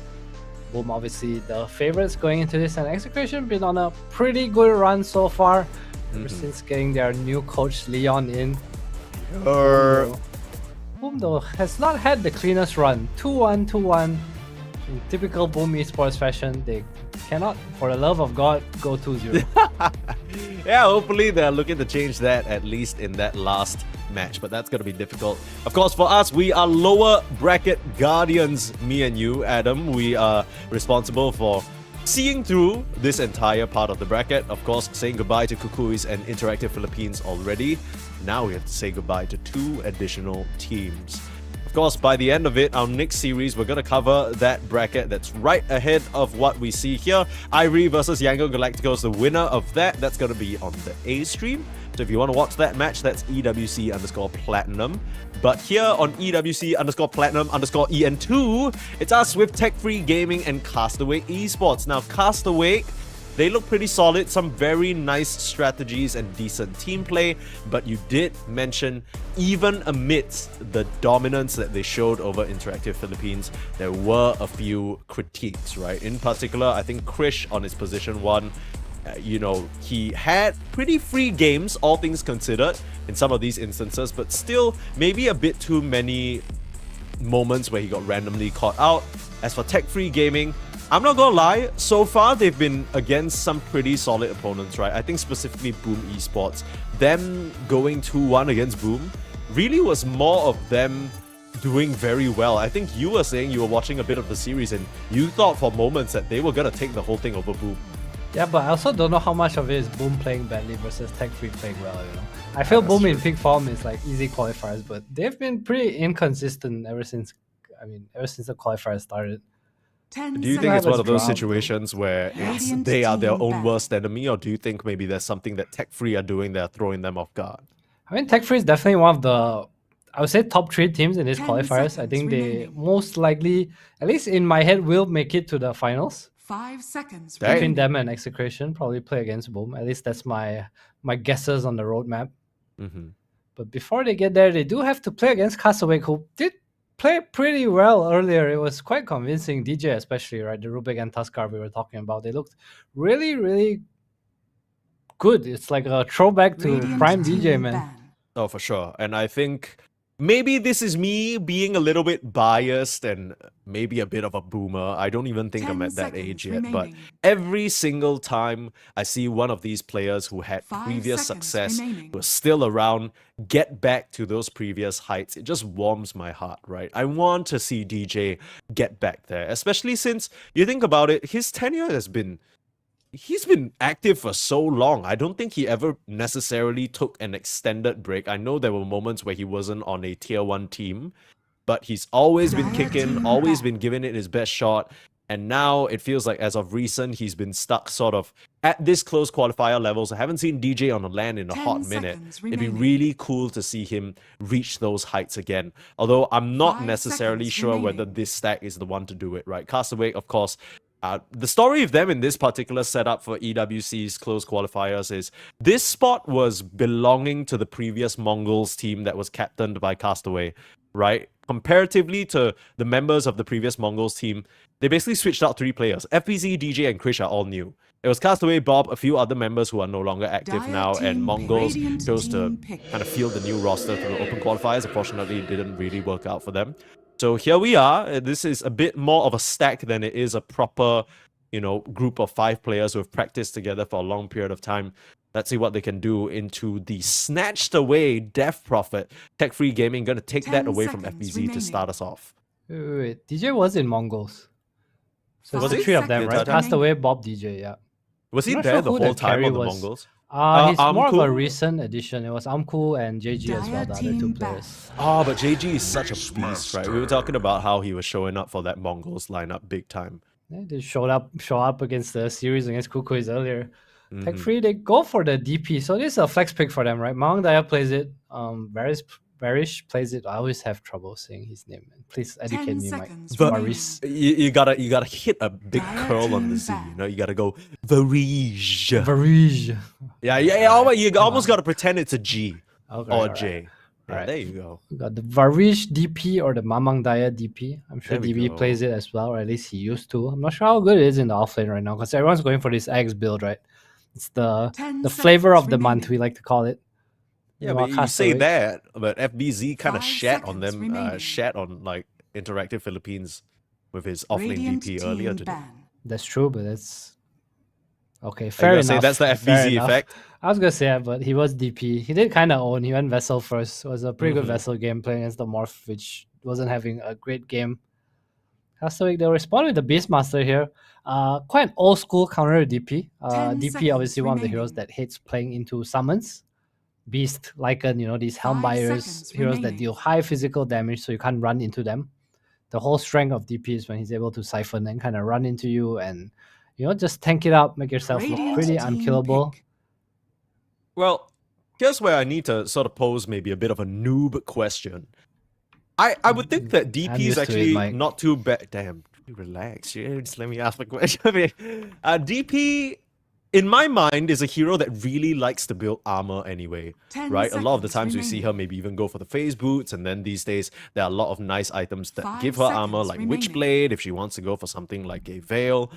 Boom, obviously, the favorites going into this, and Execration been on a pretty good run so far, ever since getting their new coach, Leon, in. Boom, though, has not had the cleanest run. 2-1, 2-1. In typical Boom Esports fashion, they cannot, for the love of God, go 2-0. Yeah, hopefully they're looking to change that, at least in that last match, but that's going to be difficult. Of course, for us, we are lower bracket guardians, me and you, Adam. We are responsible for seeing through this entire part of the bracket. Of course, saying goodbye to Cuckoos and Interactive Philippines already. Now we have to say goodbye to 2 additional teams. Of course, by the end of it, our next series, we're going to cover that bracket that's right ahead of what we see here. Ivory versus Yango Galacticos, the winner of that. That's going to be on the A stream. So if you want to watch that match, that's EWC_Platinum. But here on EWC_Platinum_EN2, it's us with Tech Free Gaming and Castaway Esports. Now, Castaway, they look pretty solid, some very nice strategies and decent team play, but you did mention, even amidst the dominance that they showed over Interactive Philippines, there were a few critiques, right? In particular, I think Krish on his position 1, he had pretty free games, all things considered, in some of these instances, but still maybe a bit too many moments where he got randomly caught out. As for Tech Free Gaming, I'm not gonna lie, so far they've been against some pretty solid opponents, right? I think specifically Boom Esports. Them going 2-1 against Boom really was more of them doing very well. I think you were saying you were watching a bit of the series and you thought for moments that they were gonna take the whole thing over Boom. Yeah, but I also don't know how much of it is Boom playing badly versus Tech Free playing well, I feel Boom in peak form is like easy qualifiers, but they've been pretty inconsistent ever since the qualifiers started. Do you think it's one of those situations where they are their own worst enemy, or do you think maybe there's something that Tech Free are doing that are throwing them off guard? I mean, Tech Free is definitely one of the, I would say, top 3 teams in these qualifiers. I think they most likely, at least in my head, will make it to the finals. 5 seconds. Between them and Execration, probably play against Boom. At least that's my guesses on the roadmap. But before they get there, they do have to play against Castaway, who did play pretty well earlier. It was quite convincing. DJ especially, right? The Rubik and Tuskar we were talking about. They looked really, really good. It's like a throwback to Prime DJ, man. Oh, for sure. And I think maybe this is me being a little bit biased and maybe a bit of a boomer. I don't even think I'm at that age yet. But every single time I see one of these players who had previous success, who are still around, get back to those previous heights, it just warms my heart, right? I want to see DJ get back there, especially since you think about it, his tenure has been... He's been active for so long. I don't think he ever necessarily took an extended break. I know there were moments where he wasn't on a tier 1 team, but he's always been kicking, always been giving it his best shot. And now it feels like as of recent, he's been stuck sort of at this close qualifier levels. I haven't seen DJ on the land in a hot minute. It'd be really cool to see him reach those heights again. Although I'm not necessarily sure whether this stack is the one to do it, right? Castaway, of course, the story of them in this particular setup for EWC's close qualifiers is this spot was belonging to the previous Mongols team that was captained by Castaway, right? Comparatively to the members of the previous Mongols team, they basically switched out 3 players. FPZ, DJ, and Krish are all new. It was Castaway, Bob, a few other members who are no longer active now, and Mongols chose to kind of field the new roster through open qualifiers. Unfortunately, it didn't really work out for them. So here we are. This is a bit more of a stack than it is a proper, group of 5 players who have practiced together for a long period of time. Let's see what they can do into the snatched away Death Prophet. Tech Free Gaming going to take that away from FBZ to start us off. Wait. DJ was in Mongols. So Was it's he? 3 of them, right? Entire time? Castaway, Bob, DJ, yeah. Was he I'm not there sure the who whole the time carry on the was. Mongols? He's more of a Amku? recent addition. It was Amku and JG as well, the other two players. Oh, but JG is such a beast, right? We were talking about how he was showing up for that Mongols lineup big time. Yeah, they show up against the series against Kukuis earlier. Mm-hmm. Tech Free, they go for the DP. So this is a flex pick for them, right? Maung Daya plays it. Varish plays it. I always have trouble saying his name. Please educate 10 me, Mike. seconds But remaining. you gotta hit a big curl on the Z. You know, you gotta go Varij. Varish. Yeah. You almost gotta pretend it's a G Okay, or a alright. J. Yeah, Alright. there you go. We got the Varish DP or the Mamang Daya DP. I'm sure There we DB go. plays it as well, or at least he used to. I'm not sure how good it is in the offlane right now because everyone's going for this X build, right? It's the 10 flavor of seconds the month, remaining. we like to call it. Yeah, While but you say Castaway- that, but FBZ kind of 5 shat on seconds them, remaining. shat on like Interactive Philippines with his offlane Radiant DP team earlier today. ban. That's true, but that's okay. Are you Fair gonna enough. say that's the fair FBZ enough. effect? I was gonna say that, but he was DP. He did kind of own. He went Vessel first. It was a pretty Mhm. good Vessel game playing against the Morph, which wasn't having a great game. Castaway, they'll respond with the Beastmaster here. Quite an old school counter DP. 10 DP obviously seconds one of the heroes remaining. that hates playing into summons. Beast, Lycan, these Helm 5 buyers, seconds heroes that remaining. deal high physical damage so you can't run into them. The whole strength of DP is when he's able to siphon and kind of run into you and just tank it up, make yourself look Radiant pretty team unkillable. pick. Well, here's where I need to sort of pose maybe a bit of a noob question. I would think that I'm DP is used to it, actually Mike. not too bad. Damn, relax. Just let me ask my question. DP, in my mind, is a hero that really likes to build armor anyway, 10 right? A lot of the seconds times we see her remaining. maybe even go for the phase boots, and then these days there are a lot of nice items that 5 give her armor, seconds like remaining. Witchblade if she wants to go for something like a Veil.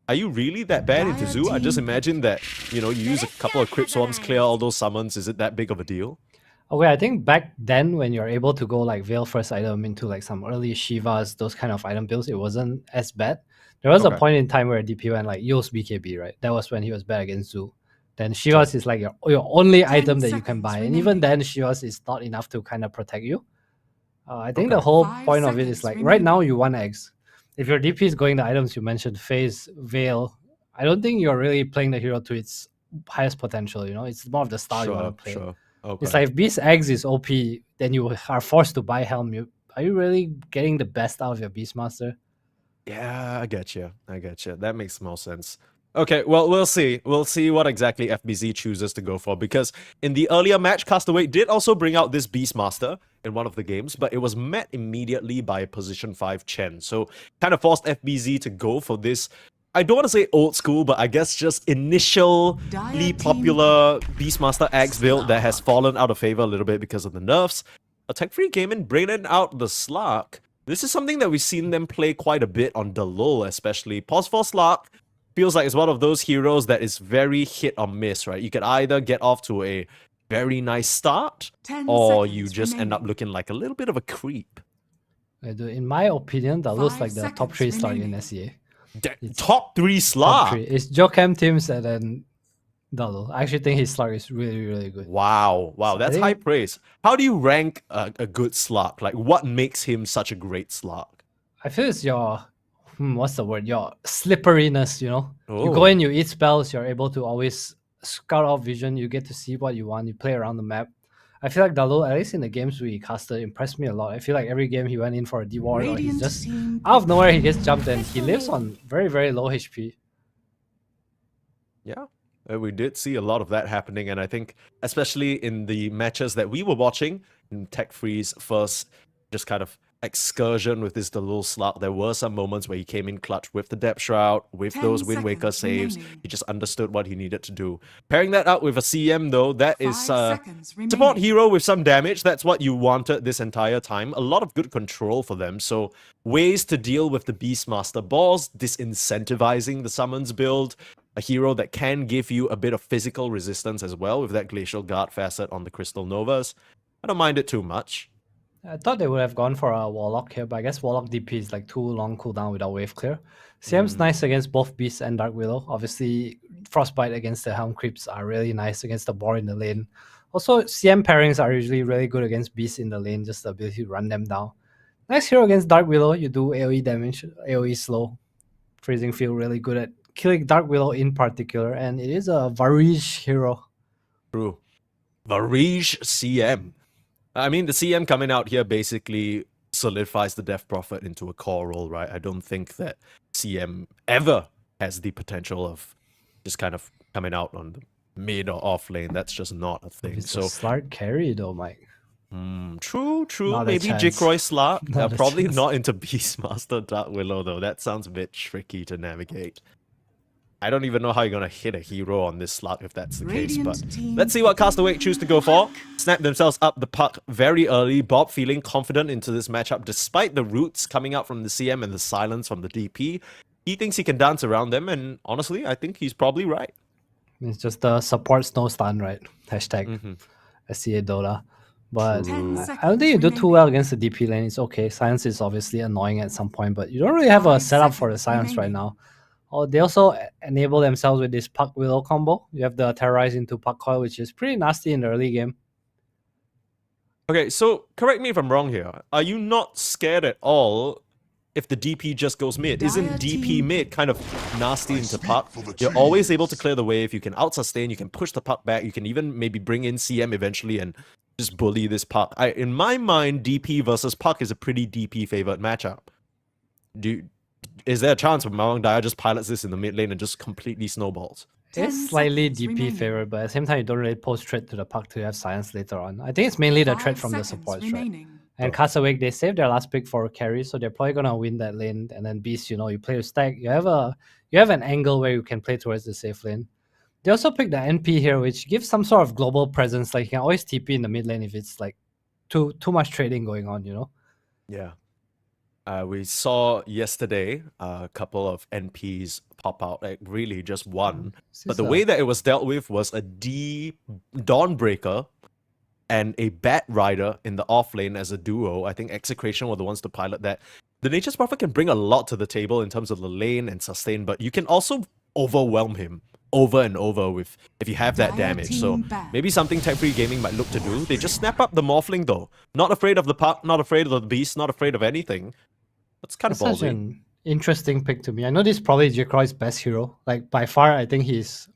Are you really that bad into Dire Zoo? I just team imagine that, you use a couple of Crypt Swarms, clear all those summons. Is it that big of a deal? Okay, I think back then when you're able to go like Veil first item into like some early Shivas, those kind of item builds, it wasn't as bad. There was a Okay. point in time where DP went like Yos BKB, right? That was when he was bad against Zoo. Then Shivas is like your only 10 item that you can seconds buy. And even remaining. then, Shivas is not enough to kind of protect you. I think Okay. the whole 5 point of it is seconds like right now remaining. you want X. If your DP is going the items you mentioned, Phase, Veil, I don't think you're really playing the hero to its highest potential. It's more of the style you want to play. Sure. Okay. It's like if Beast Eggs is OP, then you are forced to buy Helm. Are you really getting the best out of your Beastmaster? Yeah, I get you. That makes more sense. Okay, well, we'll see. We'll see what exactly FBZ chooses to go for, because in the earlier match, Castaway did also bring out this Beastmaster in one of the games, but it was met immediately by position 5 Chen. So kind of forced FBZ to go for this, I don't want to say old school, but I guess just initially Dire team popular Beastmaster Axe build that has fallen out of favor a little bit because of the nerfs. Tech Free came in, bringing out the Slark. This is something that we've seen them play quite a bit on Dalol, especially. Pause for Slark feels like it's one of those heroes that is very hit or miss, right? You could either get off to a very nice start, 10 or seconds you just end up remaining. looking like a little bit of a creep. In my opinion, that looks 5 like the top 3 seconds start in remaining. SEA. Top 3 Top Slark! 3. It's Jocam Teams and then Dalo. I actually think his Slark is really, really good. Wow, So I that's think- high praise. How do you rank a good Slark? Like, what makes him such a great Slark? I feel it's your what's the word? Your slipperiness, You go Oh. in, you eat spells, you're able to always scout out vision, you get to see what you want, you play around the map. I feel like Dalo, at least in the games we casted, impressed me a lot. I feel like every game he went in for a D-ward or he's Radiant just team out of nowhere he gets jumped and he lives on very, very low HP. Yeah, we did see a lot of that happening, and I think especially in the matches that we were watching, in Tech Free's first just kind of excursion with this Dalul Slark, there were some moments where he came in clutch with the Depth Shroud, with 10 those Wind Waker seconds saves. remaining. He just understood what he needed to do. Pairing that up with a CM though, that 5 is seconds remaining. support hero with some damage. That's what you wanted this entire time. A lot of good control for them. So ways to deal with the Beastmaster balls, disincentivizing the summons build. A hero that can give you a bit of physical resistance as well with that Glacial Guard facet on the Crystal Novas. I don't mind it too much. I thought they would have gone for a Warlock here, but I guess Warlock DP is like too long cooldown without wave clear. CM's nice against both Beast and Dark Willow. Obviously, Frostbite against the Helm Creeps are really nice against the Boar in the lane. Also, CM pairings are usually really good against Beast in the lane, just the ability to run them down. Next hero against Dark Willow, you do AoE damage, AoE slow. Freezing Field really good at killing Dark Willow in particular, and it is a Varij hero. True. Varij CM. I mean, the CM coming out here basically solidifies the Death Prophet into a core role, right? I don't think that CM ever has the potential of just kind of coming out on the mid or off lane. That's just not a thing. It's So a Slark carry though, Mike. true. Not a Maybe chance. Jikroy Slark. Not a Probably chance. not into Beastmaster Dark Willow though. That sounds a bit tricky to navigate. I don't even know how you're gonna hit a hero on this slot if that's the case, but Radiant team let's see what Castaway choose to go for. Snap themselves up the puck very early. Bob feeling confident into this matchup despite the roots coming out from the CM and the silence from the DP. He thinks he can dance around them, and honestly, I think he's probably right. It's just the support snow stun, right? Hashtag SCA Dota. But I don't think you do too well against the DP lane. It's okay. Silence is obviously annoying at some point, but you don't really have a 5 setup for the seconds silence right remaining. now. Oh, they also enable themselves with this Puck Willow combo. You have the Terrorize into Puck Coil, which is pretty nasty in the early game. Okay, so correct me if I'm wrong here. Are you not scared at all if the DP just goes mid? Isn't Dire DP team mid kind of nasty into puck? You're always able to clear the wave. You can out-sustain. You can push the puck back. You can even maybe bring in CM eventually and just bully this puck. In my mind, DP versus puck is a pretty DP favored matchup. Is there a chance where Mawang Daya just pilots this in the mid lane and just completely snowballs? 10 It's slightly seconds DP remaining. favored, but at the same time, you don't really post threat to the puck to have silence later on. I think it's mainly the 5 threat from the seconds supports, right? remaining. And Castaway, they saved their last pick for carry, so they're probably gonna win that lane. And then Beast, you play with stack. You have an angle where you can play towards the safe lane. They also pick the NP here, which gives some sort of global presence. Like you can always TP in the mid lane if it's like too much trading going on. Yeah. We saw yesterday a couple of NPs pop out, like really just one. But the way that it was dealt with was a Dawnbreaker and a Bat Rider in the off lane as a duo. I think Execration were the ones to pilot that. The Nature's Prophet can bring a lot to the table in terms of the lane and sustain, but you can also overwhelm him over and over with if you have that Dire damage. So team banned. maybe something Tech Free Gaming might look to do. They just snap up the Morphling though. Not afraid of the puck, not afraid of the beast, not afraid of anything. That's kind That's of such ballsy. an interesting pick to me. I know this is probably Jikroy's best hero. Like by far, I think his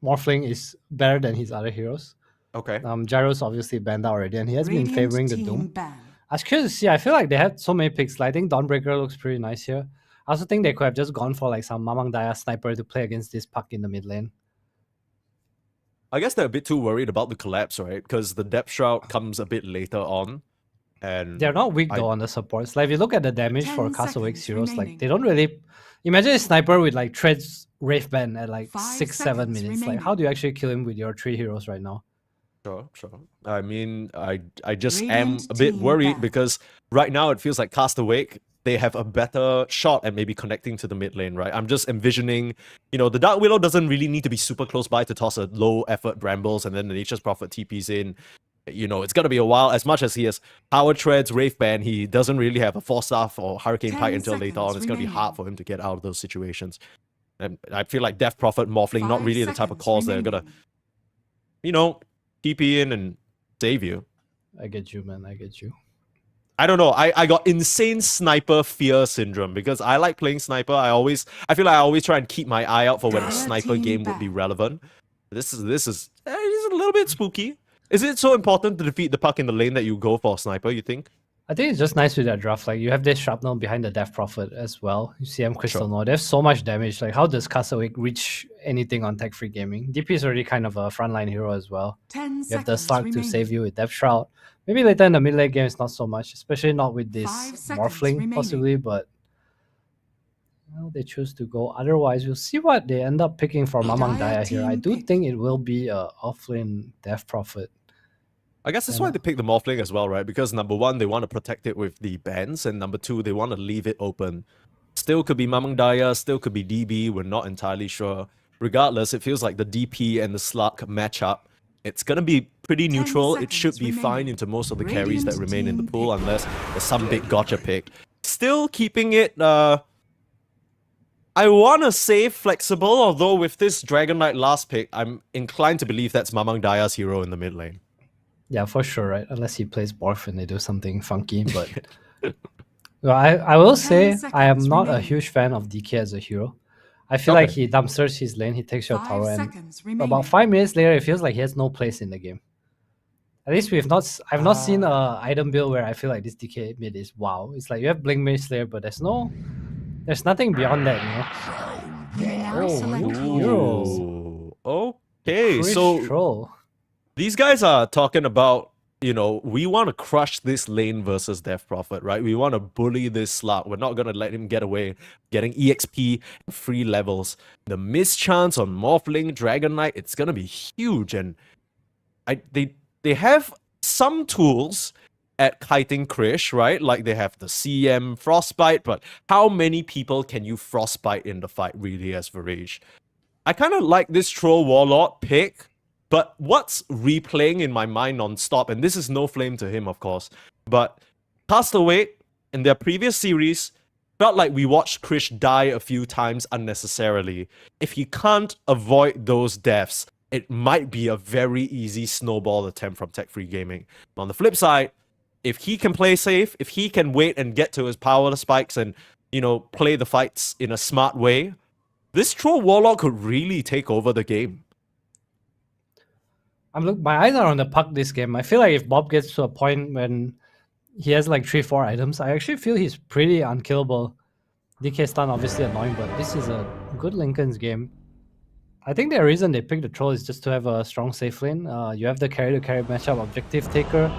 Morphling is better than his other heroes. Okay. Gyro's obviously banned out already, and he has been Radiant favoring the team Doom. banned. I was curious to see. I feel like they had so many picks. Like, I think Dawnbreaker looks pretty nice here. I also think they could have just gone for like some Mamang Daya sniper to play against this puck in the mid lane. I guess they're a bit too worried about the collapse, right? Because the Depth Shroud comes a bit later on. And They're not weak I- though on the supports. Like if you look at the damage 10 for Castlewake's seconds heroes, like remaining. they don't really imagine a sniper with like Tread's Wraith Band at like 5 6-7 seconds minutes. Like how do you actually kill him with your 3 heroes right now? Sure. I mean, I just am Radiant a bit team worried banned. because right now it feels like Castawake, they have a better shot at maybe connecting to the mid lane, right? I'm just envisioning, the Dark Willow doesn't really need to be super close by to toss a low effort Brambles and then the Nature's Prophet TPs in. It's gonna be a while. As much as he has Power Treads, Wraith Band, he doesn't really have a Force Staff or Hurricane 10 Pike until later on. seconds It's gonna be hard remaining. for him to get out of those situations. And I feel like Death Prophet, Morphling, not 5 really the type of seconds calls that are gonna, remaining. TP in and save you. I get you, man. I get you. I don't know. I got insane sniper fear syndrome because I like playing sniper. I feel like I always try and keep my eye out for when a Dire sniper team game would be banned. relevant. This is it's a little bit spooky. Is it so important to defeat the puck in the lane that you go for a sniper, you think? I think it's just nice with that draft. Like you have this shrapnel behind the Death Prophet as well. You see Crystal Sure. Node. They have so much damage. Like how does Castawake reach anything on Tech Free Gaming? DP is already kind of a frontline hero as well. 10 You have the seconds Slark remaining. to save you with Death Shroud. Maybe later in the mid lane game it's not so much, especially not with this 5 seconds Morphling remaining. possibly, but they choose to go. Otherwise, we'll see what they end up picking for Mamang Dire Daya here. I team do pick. think it will be a offlane Death Prophet. I guess that's why they picked the Morphling as well, right? Because number one, they want to protect it with the bans, and number two, they want to leave it open. Still could be Mamang Daya, still could be DB, we're not entirely sure. Regardless, it feels like the DP and the Slark matchup, it's going to be pretty 10 neutral. It should seconds be fine remaining. into most of the carries that Radiant remain in the team pool, pick. unless there's some big gotcha pick. Still keeping it, I want to say flexible, although with this Dragon Knight last pick, I'm inclined to believe that's Mamang Daya's hero in the mid lane. Yeah, for sure, right? Unless he plays Borf and they do something funky. But well, I will say I am seconds not a remaining. huge fan of DK as a hero. I feel like Okay. he dumpsters his lane, he takes your 5 tower, and seconds remaining. about 5 minutes later, it feels like he has no place in the game. At least I've not seen a item build where I feel like this DK mid is wow. It's like you have Blink Mage Slayer, but there's nothing beyond that, you know. You may now Oh, select new your heroes. Okay, Chris so Troll. these guys are talking about, we want to crush this lane versus Death Prophet, right? We want to bully this slug. We're not going to let him get away getting EXP and free levels. The mischance on Morphling, Dragon Knight, it's going to be huge. And they have some tools at kiting Krish, right? Like they have the CM Frostbite, but how many people can you Frostbite in the fight really as Virage? I kind of like this Troll Warlord pick, but what's replaying in my mind non-stop, and this is no flame to him, of course, but Castaway, in their previous series, felt like we watched Krish die a few times unnecessarily. If he can't avoid those deaths, it might be a very easy snowball attempt from Tech Free Gaming. But on the flip side, if he can play safe, if he can wait and get to his power spikes and, play the fights in a smart way, this Troll Warlock could really take over the game. My eyes are on the puck this game. I feel like if Bob gets to a point when he has like 3-4 items, I actually feel he's pretty unkillable. DK stun obviously annoying, but this is a good Lincoln's game. I think the reason they picked the Troll is just to have a strong safe lane. You have the carry-to-carry matchup objective taker.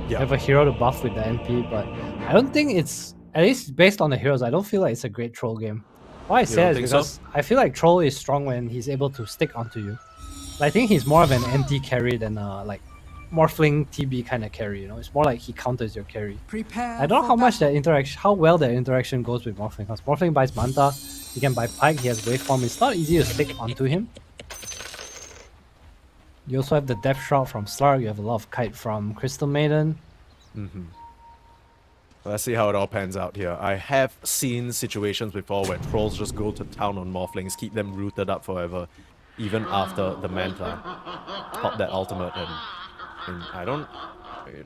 You have a hero to buff with the NP, but I don't think it's, at least based on the heroes, I don't feel like it's a great Troll game. Why I say that is because I feel like Troll is strong when he's able to stick onto you. I think he's more of an anti-carry than like Morphling TB kind of carry, It's more like he counters your carry. Prepare I don't know for how much battle. that interaction, how well that interaction goes with Morphling, because Morphling buys Manta, he can buy Pike, he has waveform, it's not easy to stick onto him. You also have the Death Shroud from Slark, you have a lot of Kite from Crystal Maiden. Let's see how it all pans out here. I have seen situations before where trolls just go to town on Morphlings, keep them rooted up forever, even after the Manta pop that ultimate, and I don't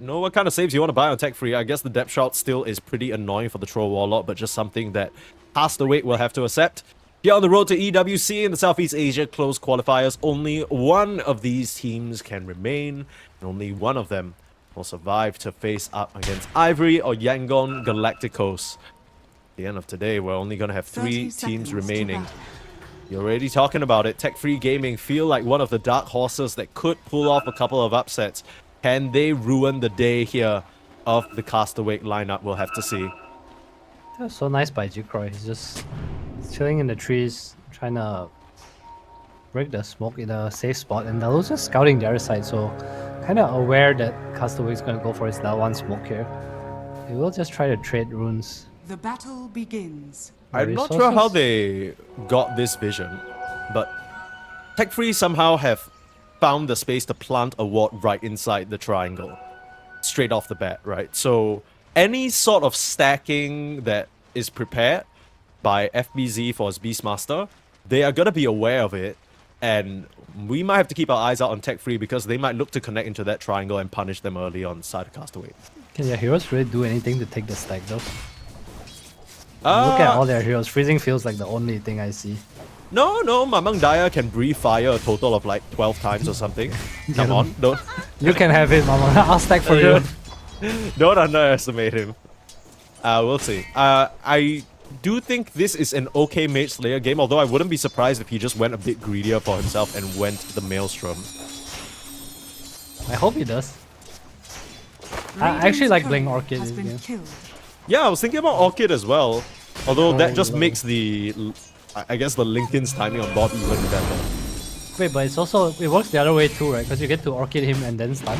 know what kind of saves you want to buy on Tech Free. I guess the Depth Shroud still is pretty annoying for the Troll Warlock, but just something that Castaway will have to accept. Here on the road to EWC in the Southeast Asia closed qualifiers, only one of these teams can remain, and only one of them will survive to face up against Ivory or Yangon Galacticos. At the end of today, we're only going to have 3 teams remaining. You're already talking about it. Tech Free Gaming feel like one of the dark horses that could pull off a couple of upsets. Can they ruin the day here of the Castaway lineup? We'll have to see. That was so nice by Jikroy. He's just chilling in the trees, trying to break the smoke in a safe spot, and Dalu's just scouting the other side, so kind of aware that Castaway is going to go for his level 1 smoke here. He will just try to trade runes. The battle begins. I'm not sure how they got this vision, but Tech Free somehow have found the space to plant a ward right inside the triangle. Straight off the bat, right? So any sort of stacking that is prepared by FBZ for his Beastmaster, they are going to be aware of it, and we might have to keep our eyes out on Tech Free because they might look to connect into that triangle and punish them early on side of Castaway. Can your heroes really do anything to take the stack though? Look at all their heroes. Freezing feels like the only thing I see. No, Mamang Daya can breathe fire a total of like 12 times or something. Come on, don't You can have it, Mama. I'll stack for you. don't underestimate him. We'll see. I do think this is an okay Mage Slayer game, although I wouldn't be surprised if he just went a bit greedier for himself and went the Maelstrom. I hope he does. I actually like playing Orchid Has in been this game. killed. Yeah, I was thinking about Orchid as well. Although that just makes the, I guess, the Lincoln's timing on Bob even better. Wait, but it's also, it works the other way too, right? Because you get to Orchid him and then stun.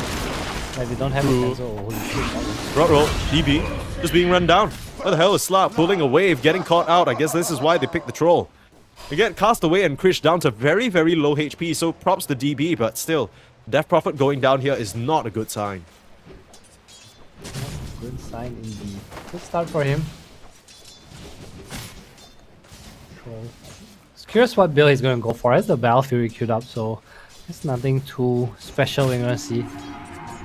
Like they don't have a cancel. Holy shit. Roll, DB, just being run down. What the hell is Slap pulling a wave, getting caught out? I guess this is why they picked the Troll. You get Castaway and Krish down to very, very low HP, so props to DB, but still, Death Prophet going down here is not a good sign. Good sign indeed. Good start for him. Troll. Just curious what build he's going to go for. Has the Battle Fury queued up, so there's nothing too special we're going to see.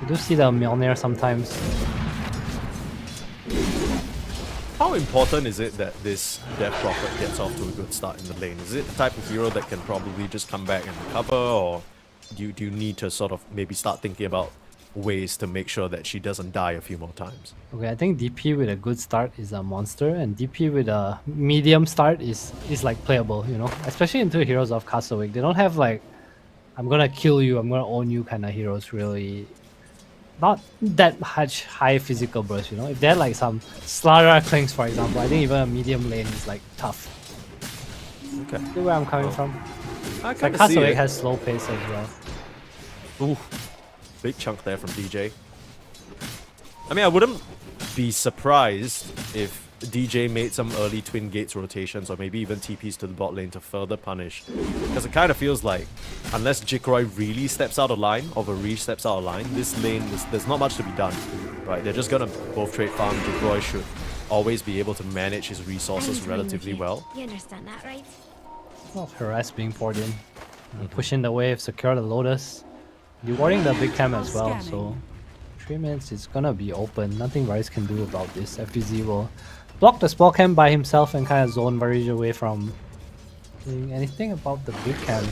We do see the Mjolnir sometimes. How important is it that this Death Prophet gets off to a good start in the lane? Is it the type of hero that can probably just come back and recover, or do you need to sort of maybe start thinking about ways to make sure that she doesn't die a few more times? Okay, I think DP with a good start is a monster, and DP with a medium start is like playable, you know? Especially into heroes of Castaway. They don't have like, I'm gonna kill you, I'm gonna own you kind of heroes really. Not that much high physical burst, you know? If they're like some Slara Clinks, for example, I think even a medium lane is like tough. Okay. See where I'm coming from? I Like kind of see Castaway it. has slow pace as well. Ooh, big chunk there from DJ. I mean, I wouldn't be surprised if DJ made some early twin gates rotations or maybe even TPs to the bot lane to further punish. Because it kind of feels like, unless Jikroy really steps out of line, or Varish steps out of line, this lane, there's not much to be done. Right? They're just gonna both trade farm. Jikroy should always be able to manage his resources relatively well. You understand that, right? Oh, harass being poured in. Pushing the wave, secure the Lotus. Rewarding the big cam as well, so 3 minutes is gonna be open. Nothing Varys can do about this. FBZ will block the small cam by himself and kind of zone Varys away from doing anything about the big cam.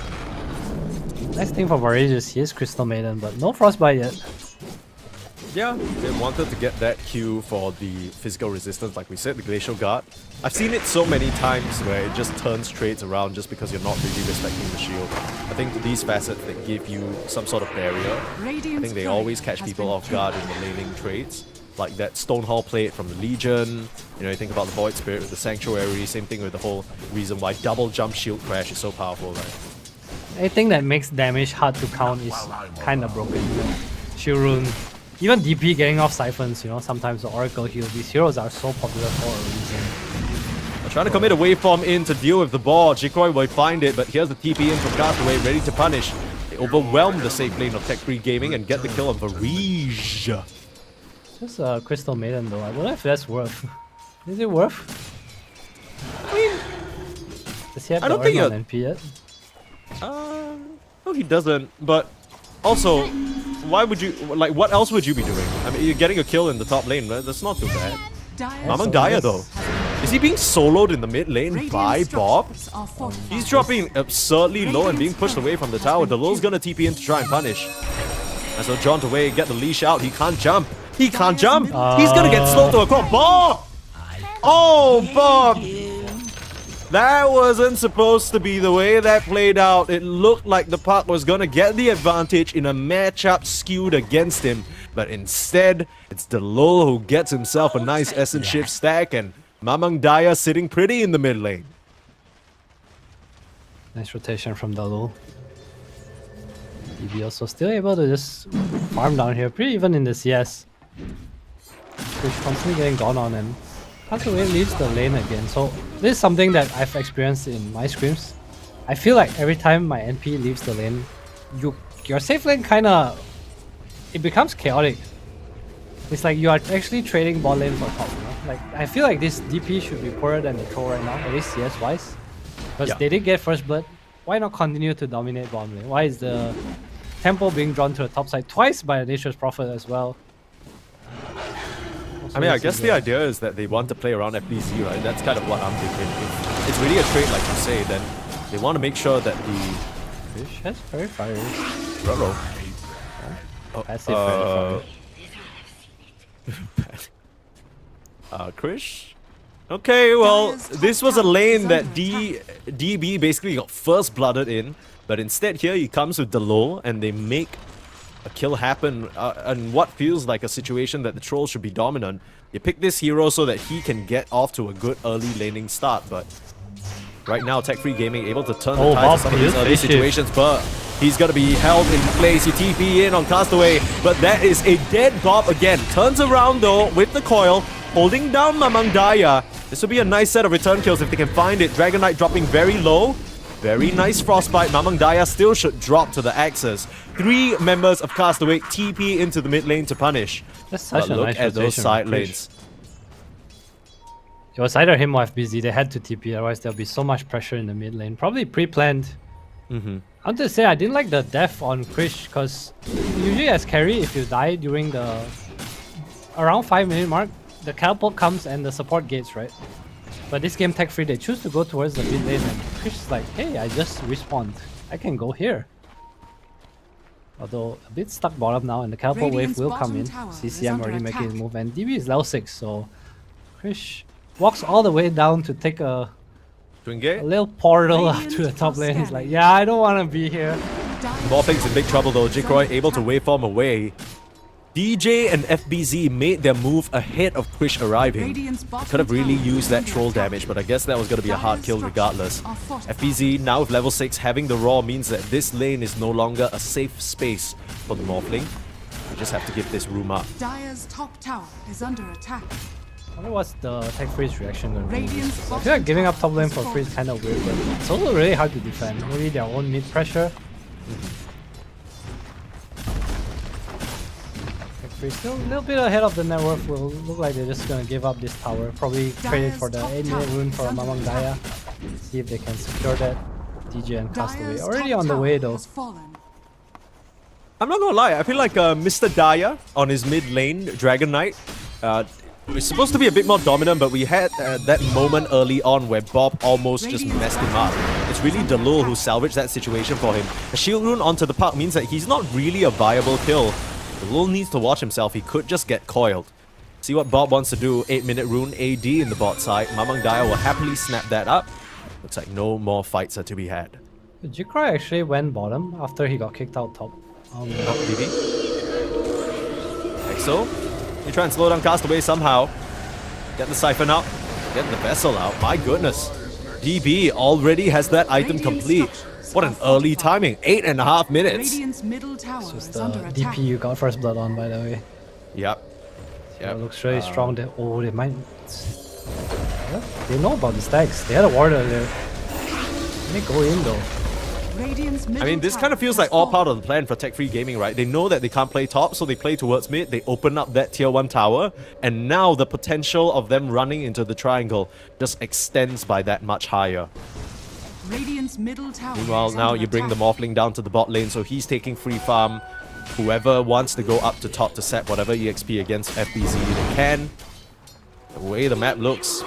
Nice thing for Varys is he is Crystal Maiden, but no Frostbite yet. Yeah, they wanted to get that Q for the physical resistance, like we said, the Glacial Guard. I've seen it so many times where it just turns trades around just because you're not really respecting the shield. I think these facets that give you some sort of barrier, I think they always catch people off guard in the laning trades. Like that Stonehall plate from the Legion, you know, you think about the Void Spirit with the Sanctuary, same thing with the whole reason why double jump shield crash is so powerful, right? Anything that makes damage hard to count is kind of broken. Like Shield Rune, even DP getting off siphons, you know, sometimes the Oracle heal. These heroes are so popular for a reason. They're trying to commit a waveform in to deal with the ball. Jikroy will find it, but here's the TP in from Castaway, ready to punish. They overwhelm the safe lane of Tech Free Gaming and get the kill on Varij. Just a Crystal Maiden though. I wonder if that's worth. Is it worth? I mean, does he have I the don't think Ornn on NP yet? No, he doesn't. But also, why would you, like, what else would you be doing? I mean, you're getting a kill in the top lane, right? That's not too bad. Mamang Daya though. Is he being soloed in the mid lane by Bob? He's dropping absurdly low and being pushed away from the tower. Delul's gonna TP in to try and punish. And so John away, get the leash out. He can't jump. He can't jump. He's gonna get slowed to a crawl. Bob! Oh, Bob! That wasn't supposed to be the way that played out. It looked like the puck was gonna get the advantage in a matchup skewed against him. But instead, it's Delul who gets himself a nice Essence Shift stack, and Mamang Daya sitting pretty in the mid lane. Nice rotation from Dalul. DB also still able to just farm down here, pretty even in the CS. Which constantly getting gone on, and Castaway leaves the lane again. So this is something that I've experienced in my scrims. I feel like every time my NP leaves the lane, your safe lane kinda, it becomes chaotic. It's like you are actually trading bot lane for top, you know? Like I feel like this DP should be poorer than the troll right now, at least CS wise. Because they did get first blood. Why not continue to dominate bottom lane? Why is the tempo being drawn to the top side twice by a Nature's Prophet as well? I mean, I guess the idea is that they want to play around FBZ, right? That's kind of what I'm thinking. If it's really a trade, like you say, then they want to make sure that the... Fish has very fire. Ruh-roh. Passive fire. Krish? Okay, well, this was a lane that DB basically got first blooded in, but instead here he comes with Delul and they make a kill happen in what feels like a situation that the troll should be dominant. You pick this hero so that he can get off to a good early laning start, but right now Tech Free Gaming able to turn the tide to some of these early situations, but he's gonna be held in place. You TP in on Castaway, but that is a dead Bob again. Turns around though with the coil, holding down Mamang Daya. This will be a nice set of return kills if they can find it. Dragon Knight dropping very low. Very nice Frostbite. Mamang Daya still should drop to the axes. 3 members of Castaway TP into the mid lane to punish. That's such But a look nice at those rotation side from Krish. lanes. It was either him or FBZ. They had to TP, otherwise there'll be so much pressure in the mid lane. Probably pre-planned. I want to say I didn't like the death on Krish because usually as carry, if you die during the around 5-minute mark, the catapult comes and the support gates, right? But this game tech free, they choose to go towards the mid lane, and Krish is like, hey, I just respawned. I can go here. Although a bit stuck bottom now, and the catapult wave Radiant's will come bottom in. tower is CCM under already making his attack. move, and DB is level 6, so Krish walks all the way down to take a Twin gate. little portal Radiant to the top are lane. He's like, scanning. yeah, I don't want to be here. Morphing's in big trouble though. Jikroy able to waveform away. DJ and FBZ made their move ahead of Krish arriving. Radiant's bottom Could have really tower used is that under troll attack. damage, but I guess that was going to be a hard kill regardless. Are fortified. FBZ now with level 6 having the raw means that this lane is no longer a safe space for the Morphling. We just have to give this room up. Dire's top tower is under attack. I wonder what's the tech freeze reaction going to be. Radiant's I feel like giving up top lane bottom for tower free is kind of weird, but it's also really hard to defend. Maybe their own mid pressure. Tech freeze still a little bit ahead of the net worth. Will look like they're just going to give up this tower. Probably trade it for the Dire's 8 top minute rune for tower is Mamang under Daya. See if they can secure that. DJ and Castaway Dire's already top on the tower way though. has fallen. I'm not gonna lie, I feel like Mr. Daya on his mid lane, Dragon Knight, was supposed to be a bit more dominant, but we had that moment early on where Bob almost just messed him up. It's really Dalul who salvaged that situation for him. A shield rune onto the park means that he's not really a viable kill. Dalul needs to watch himself, he could just get coiled. See what Bob wants to do, 8-minute rune AD in the bot side. Mamang Daya will happily snap that up. Looks like no more fights are to be had. Jikroy actually went bottom after he got kicked out top. DB. Like so. You try and slow down Castaway somehow. Get the Siphon out. Get the Vessel out. My goodness. DB already has that item Radiant complete. structures What are an early fortified. timing. 8.5 minutes. Radiant's middle tower Just is the under attack. DP you got first blood on, by the way. Yep. It looks really strong. Oh, they might. Yeah, they know about the stacks. They had a ward earlier. They go in though. Radiant's I middle mean, this tower kind of feels has like all fallen. part of the plan for Tech Free Gaming, right? They know that they can't play top, so they play towards mid. They open up that tier 1 tower, and now the potential of them running into the triangle just extends by that much higher. Radiant's middle tower Meanwhile, is now under you bring the attack. Morphling down to the bot lane, so he's taking free farm. Whoever wants to go up to top to set whatever EXP against FBZ, they can. The way the map looks,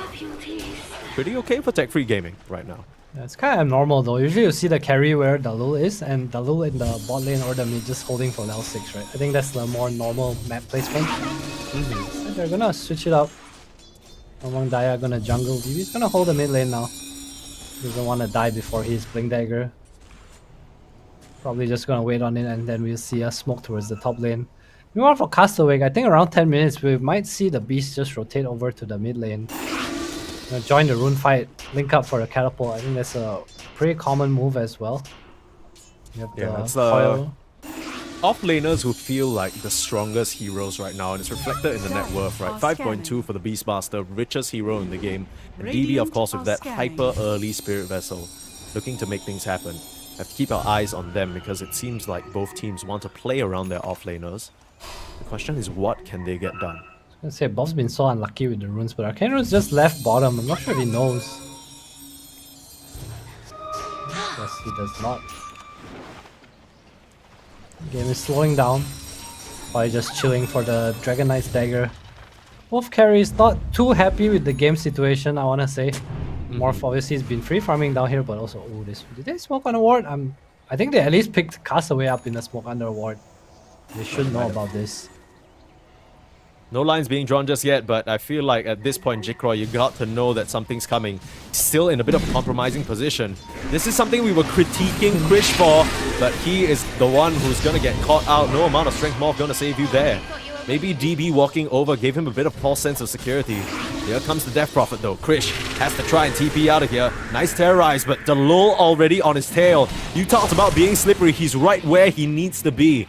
pretty okay for Tech Free Gaming right now. Yeah, it's kind of abnormal though. Usually you see the carry where Dalul is, and Dalul in the bot lane or the mid just holding for level 6, right? I think that's the more normal map placement. So they're gonna switch it up. Among Daya gonna jungle. DB's gonna hold the mid lane now. He doesn't want to die before his Blink Dagger. Probably just gonna wait on it, and then we'll see a smoke towards the top lane. Meanwhile for Castaway, I think around 10 minutes we might see the beast just rotate over to the mid lane. Join the rune fight, link up for a catapult. I think that's a pretty common move as well. You have Yeah, the that's coil. Off-laners who feel like the strongest heroes right now, and it's reflected in the net worth, right? 5.2 for the Beastmaster, richest hero in the game. And DB, of course, with that hyper early Spirit Vessel, looking to make things happen. Have to keep our eyes on them because it seems like both teams want to play around their off-laners. The question is, what can they get done? I was gonna say, Bob's been so unlucky with the runes, but Arcane Runes just left bottom. I'm not sure if he knows. Yes, he does not. Game is slowing down. Probably just chilling for the Dragon Knight's dagger. Both carries not too happy with the game situation, I wanna say. Morph obviously has been free farming down here, but also, oh, did they smoke on a ward? I think they at least picked Castaway up in the smoke under a ward. They should know about this. No lines being drawn just yet, but I feel like at this point, Jikroy, you got to know that something's coming. Still in a bit of a compromising position. This is something we were critiquing Krish for, but he is the one who's gonna get caught out. No amount of strength morph gonna save you there. Maybe DB walking over gave him a bit of false sense of security. Here comes the Death Prophet though. Krish has to try and TP out of here. Nice terrorize, but Dalul already on his tail. You talked about being slippery, he's right where he needs to be.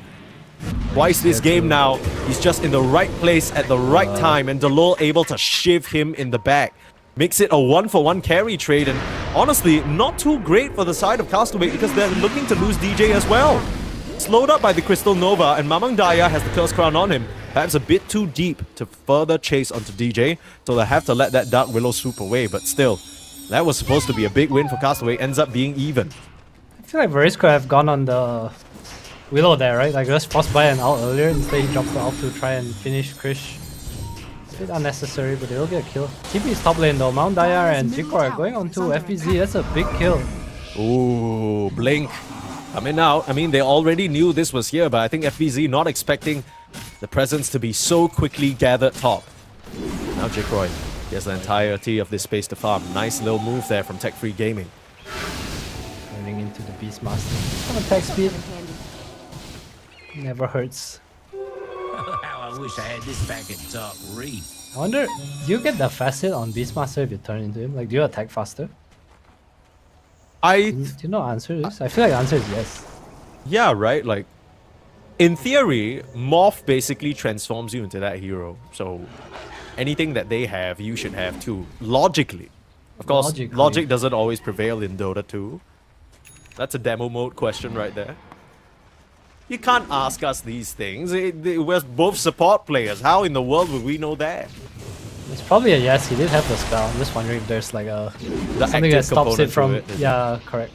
Twice this game now, he's just in the right place at the right time, and Dalul able to shiv him in the back. Makes it a 1-for-1 carry trade, and honestly, not too great for the side of Castaway because they're looking to lose DJ as well. Slowed up by the Crystal Nova, and Mamang Daya has the Curse Crown on him. Perhaps a bit too deep to further chase onto DJ, so they have to let that Dark Willow swoop away, but still, that was supposed to be a big win for Castaway, ends up being even. I feel like Varys could have gone on the Willow there, right? Like just frostbite and out earlier. Instead, he drops the ult to try and finish Krish. bit unnecessary, but they'll get a kill. TP is top lane though. Mount Daya and Jikor are going on to FBZ. That's a big kill. Ooh, Blink coming out. I mean, they already knew this was here, but I think FBZ not expecting the presence to be so quickly gathered top. Now Jikroy gets the entirety of this space to farm. Nice little move there from Tech Free Gaming. Turning into the Beastmaster. Some attack speed. Never hurts. How I wish I had this back at Top Reef. I wonder, do you get the fast hit on Beastmaster if you turn into him? Like, do you attack faster? Do you know the answer is? I feel like the answer is yes. Yeah, right? Like, in theory, Morph basically transforms you into that hero. So, anything that they have, you should have too. Logically. Of course, logic doesn't always prevail in Dota 2. That's a demo mode question right there. You can't ask us these things. We're both support players. How in the world would we know that? It's probably a yes. He did have the spell. I'm just wondering if there's like a The something that active stops it component to from. it, is Yeah, correct.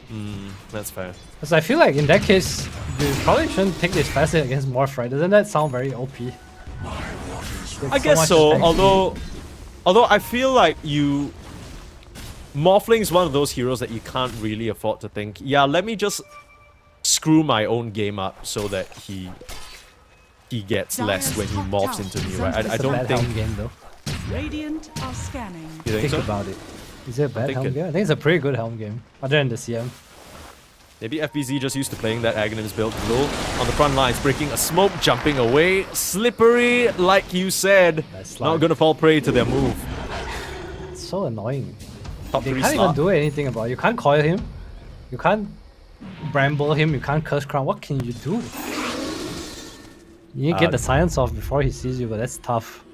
That's fair. Because I feel like in that case, you probably shouldn't take this fast hit against Morph, right? Doesn't that sound very OP? I guess so. attack Although I feel like Morphling's one of those heroes that you can't really afford to think, yeah, let me just screw my own game up so that he gets less when he morphs into me, right? I It's a don't bad think. helm game though. Radiant are scanning. You think Think so? about it. Is it a bad think helm it- game? I think it's a pretty good helm game. Other than the CM. Maybe FBZ just used to playing that Aghanims build. Low on the front lines, breaking a smoke, jumping away. Slippery, like you said. Nice Not slide. gonna fall prey to their move. It's so annoying. Top They 3 can't even slot. do anything about it. You can't coil him. You can't bramble him. You can't curse crown. What can you do? You need to get the science off before he sees you, but that's tough.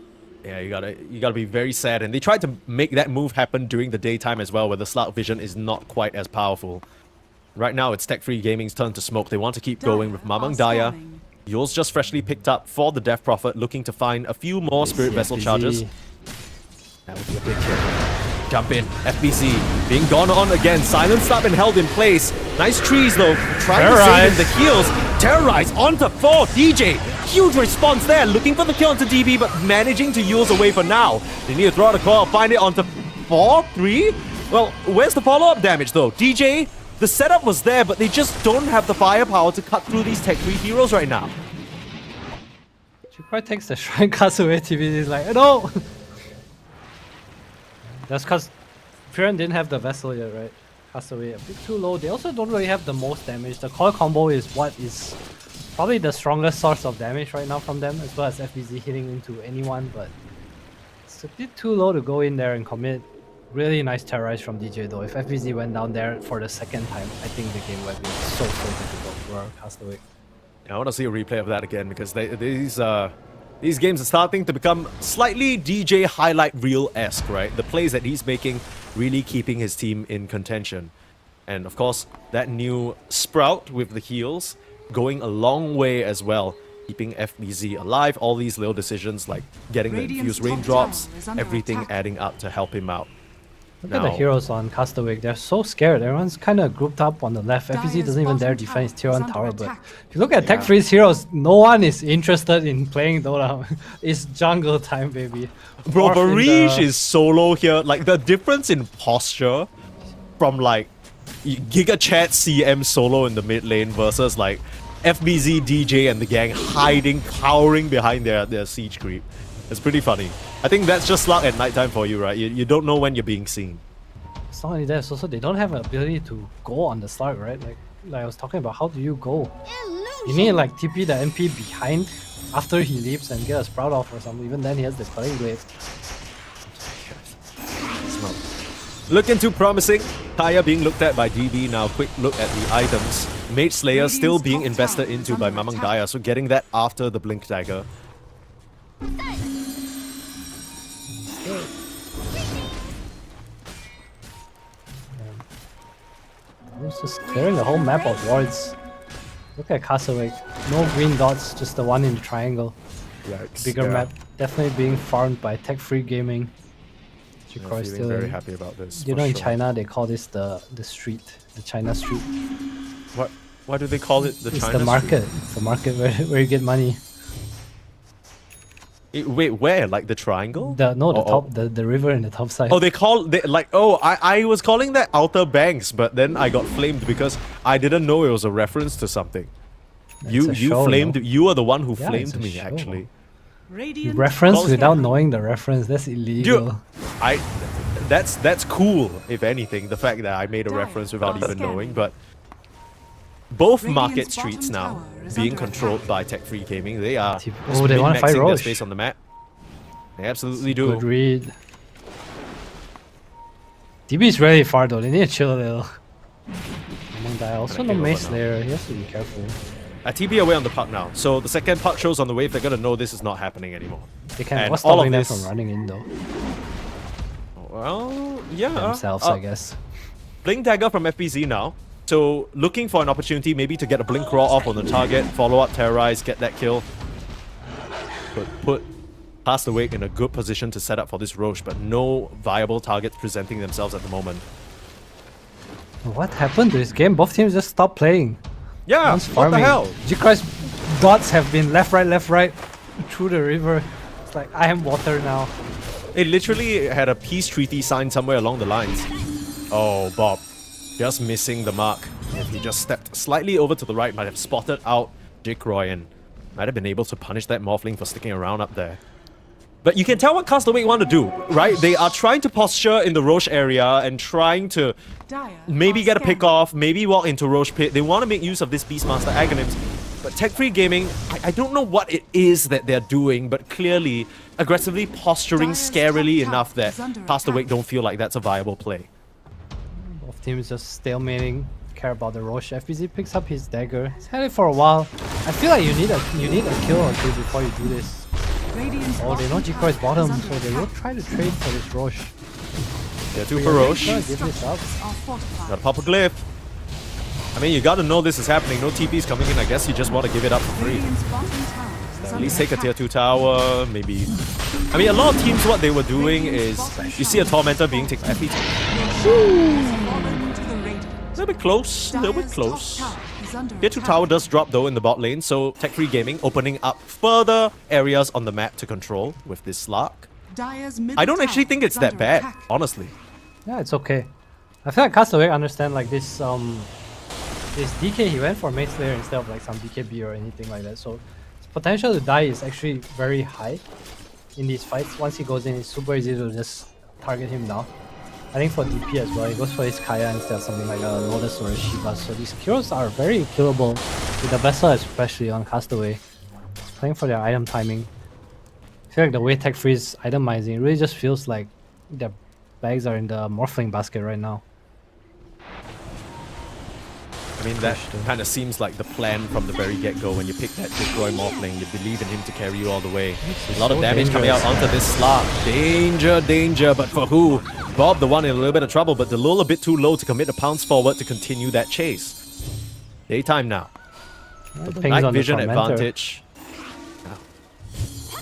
Yeah, you gotta be very sad. And they tried to make that move happen during the daytime as well, where the Slark vision is not quite as powerful. Right now, it's Tech Free Gaming's turn to smoke. They want to keep going with Mamang Daya. Scanning. Yule's just freshly picked up for the Death Prophet, looking to find a few more Spirit Vessel charges. That would be a big kill. Jump in, FBZ being gone on again. Silenced up and held in place. Nice trees though, trying to save in the heals. Terrorize onto 4, DJ. Huge response there, looking for the kill onto DB, but managing to use away for now. They need to throw out a coil, find it onto 4, 3. Well, where's the follow-up damage though? DJ, the setup was there, but they just don't have the firepower to cut through these Tech 3 heroes right now. Jikroy takes the Shrine Castaway TV. He's like, no! That's because Piran didn't have the vessel yet, right? Castaway a bit too low. They also don't really have the most damage. The coil combo is what is probably the strongest source of damage right now from them, as well as FBZ hitting into anyone, but it's a bit too low to go in there and commit. Really nice terrorize from DJ though. If FBZ went down there for the second time, I think the game would be so difficult for Castaway. I want to see a replay of that again because these games are starting to become slightly DJ highlight reel-esque, right? The plays that he's making really keeping his team in contention. And of course, that new Sprout with the heals going a long way as well, keeping FBZ alive. All these little decisions like getting the Radiant's infused top raindrops, tower is under everything attack. adding up to help him out. Look at the heroes on Castaway. They're so scared. Everyone's kind of grouped up on the left. FBZ Dire's doesn't even dare bottom defend his tower tier is 1 under tower. But attack. if you look at Tech Free's heroes, no one is interested in playing Dota. It's jungle time, baby. Bro, Morph in Barish the- is solo here. Like, the difference in posture from, like, Giga Chat CM solo in the mid lane versus, like, FBZ, DJ, and the gang hiding, cowering behind their siege creep. It's pretty funny. I think that's just luck at nighttime for you, right? You don't know when you're being seen. It's not only that, it's also they don't have an ability to go on the start, right? Like I was talking about, how do you go? You need like TP the MP behind after he leaps and get a Sprout off or something. Even then he has the Cutting Blade. Looking too promising. Taya being looked at by DB now. Quick look at the items. Mage Slayer still being invested into by Mamang Daya, so getting that after the Blink Dagger. He's just clearing the whole map of wards. Look at Castaway. No green dots, just the one in the triangle. Yikes. Bigger map. Definitely being farmed by Tech Free Gaming. I'm Jikroy feeling still very in. happy about this. You for know, in sure. China they call this the street, the China street. What? Why do they call it the It's China the market. Street? It's the market where you get money. Wait, where? Like the triangle? The Oh, top, the river in the top side. Oh, I was calling that Outer Banks, but then I got flamed because I didn't know it was a reference to something. It's a show, flamed. no? You are the one who Yeah, flamed it's a me, show. actually. Radiant Reference Calls- without knowing the reference, that's illegal. Dude, that's cool. If anything, the fact that I made a reference without even knowing, but both Radiant's market bottom streets now tower is being under controlled attack. by Tech Free Gaming, they are Oh, they wanna fight min-maxing their Roche. space on the map. They absolutely do. Good read. DB is really far though, they need to chill a little. Among that, also Gonna no kick mace over now. there, he has to be careful. TP away on the puck now. So the second puck shows on the wave, they're gonna know this is not happening anymore. They can. And What's all of stopping them this- from running in though? Well, yeah. Themselves, I guess. Blink Dagger from FBZ now. So looking for an opportunity maybe to get a Blink Raw off on the target, follow up, terrorize, get that kill. Put Past the Wake in a good position to set up for this Roche, but no viable targets presenting themselves at the moment. What happened to this game? Both teams just stopped playing. Yeah, One's what the farming. hell? Jikai's dots have been left, right, through the river. It's like, I am water now. It literally had a peace treaty signed somewhere along the lines. Oh, Bob. Just missing the mark. If he just stepped slightly over to the right, might have spotted out Jikroy and might have been able to punish that Morphling for sticking around up there. But you can tell what Castaway want to do, right? They are trying to posture in the Roche area and trying to Dire maybe are get a pick scanning. off, maybe walk into Roche Pit. They want to make use of this Beastmaster Aghanims. But Tech Free Gaming, I don't know what it is that they're doing, but clearly aggressively posturing Dire's scarily top enough tower that is under Past the Wake attack. don't feel like that's a viable play. Both teams just stalemating. Care about the Roche. FBZ picks up his dagger. He's had it for a while. I feel like you need a kill or two before you do this. Radiant's Oh, they know bottom Jikroi's tower bottom, is so under they will attack. try to trade for this Roche. They're too Yeah, for Roche. they're gonna give this up. Structures are fortified. Gotta pop a glyph. I mean, you gotta know this is happening. No TP's coming in. I guess you just want to give it up for free. Radiant's bottom tower is At under least take a attack. tier 2 tower, maybe. I mean, a lot of teams, what they were doing is you see a Tormentor being taken. FP Fallen to the Radiant. a little bit close, a little bit Dire's close. top tower is under Tier 2 attack. tower does drop though in the bot lane, so Tech Free Gaming opening up further areas on the map to control with this Slark. Dire's middle I don't actually tower think it's is that under bad, attack. honestly. Yeah, it's okay. I feel like Castaway understand like this this DK he went for Mage Slayer instead of like some DKB or anything like that. So his potential to die is actually very high in these fights. Once he goes in, it's super easy to just target him down. I think for DP as well, he goes for his Kaya instead of something like a Lotus or a Shiva. So these heroes are very killable with the Vessel, especially on Castaway. He's playing for their item timing. I feel like the way Tech Free is itemizing, it really just feels like their bags are in the Morphling basket right now. I mean, that kind of seems like the plan from the very get-go when you pick that Jikroy Morphling. You believe in him to carry you all the way. A lot of so damage coming out dangerous, onto this Slark. Danger, danger, but for who? Bob, the one in a little bit of trouble, but the lull a bit too low to commit a pounce forward to continue that chase. Daytime now. The Night vision advantage.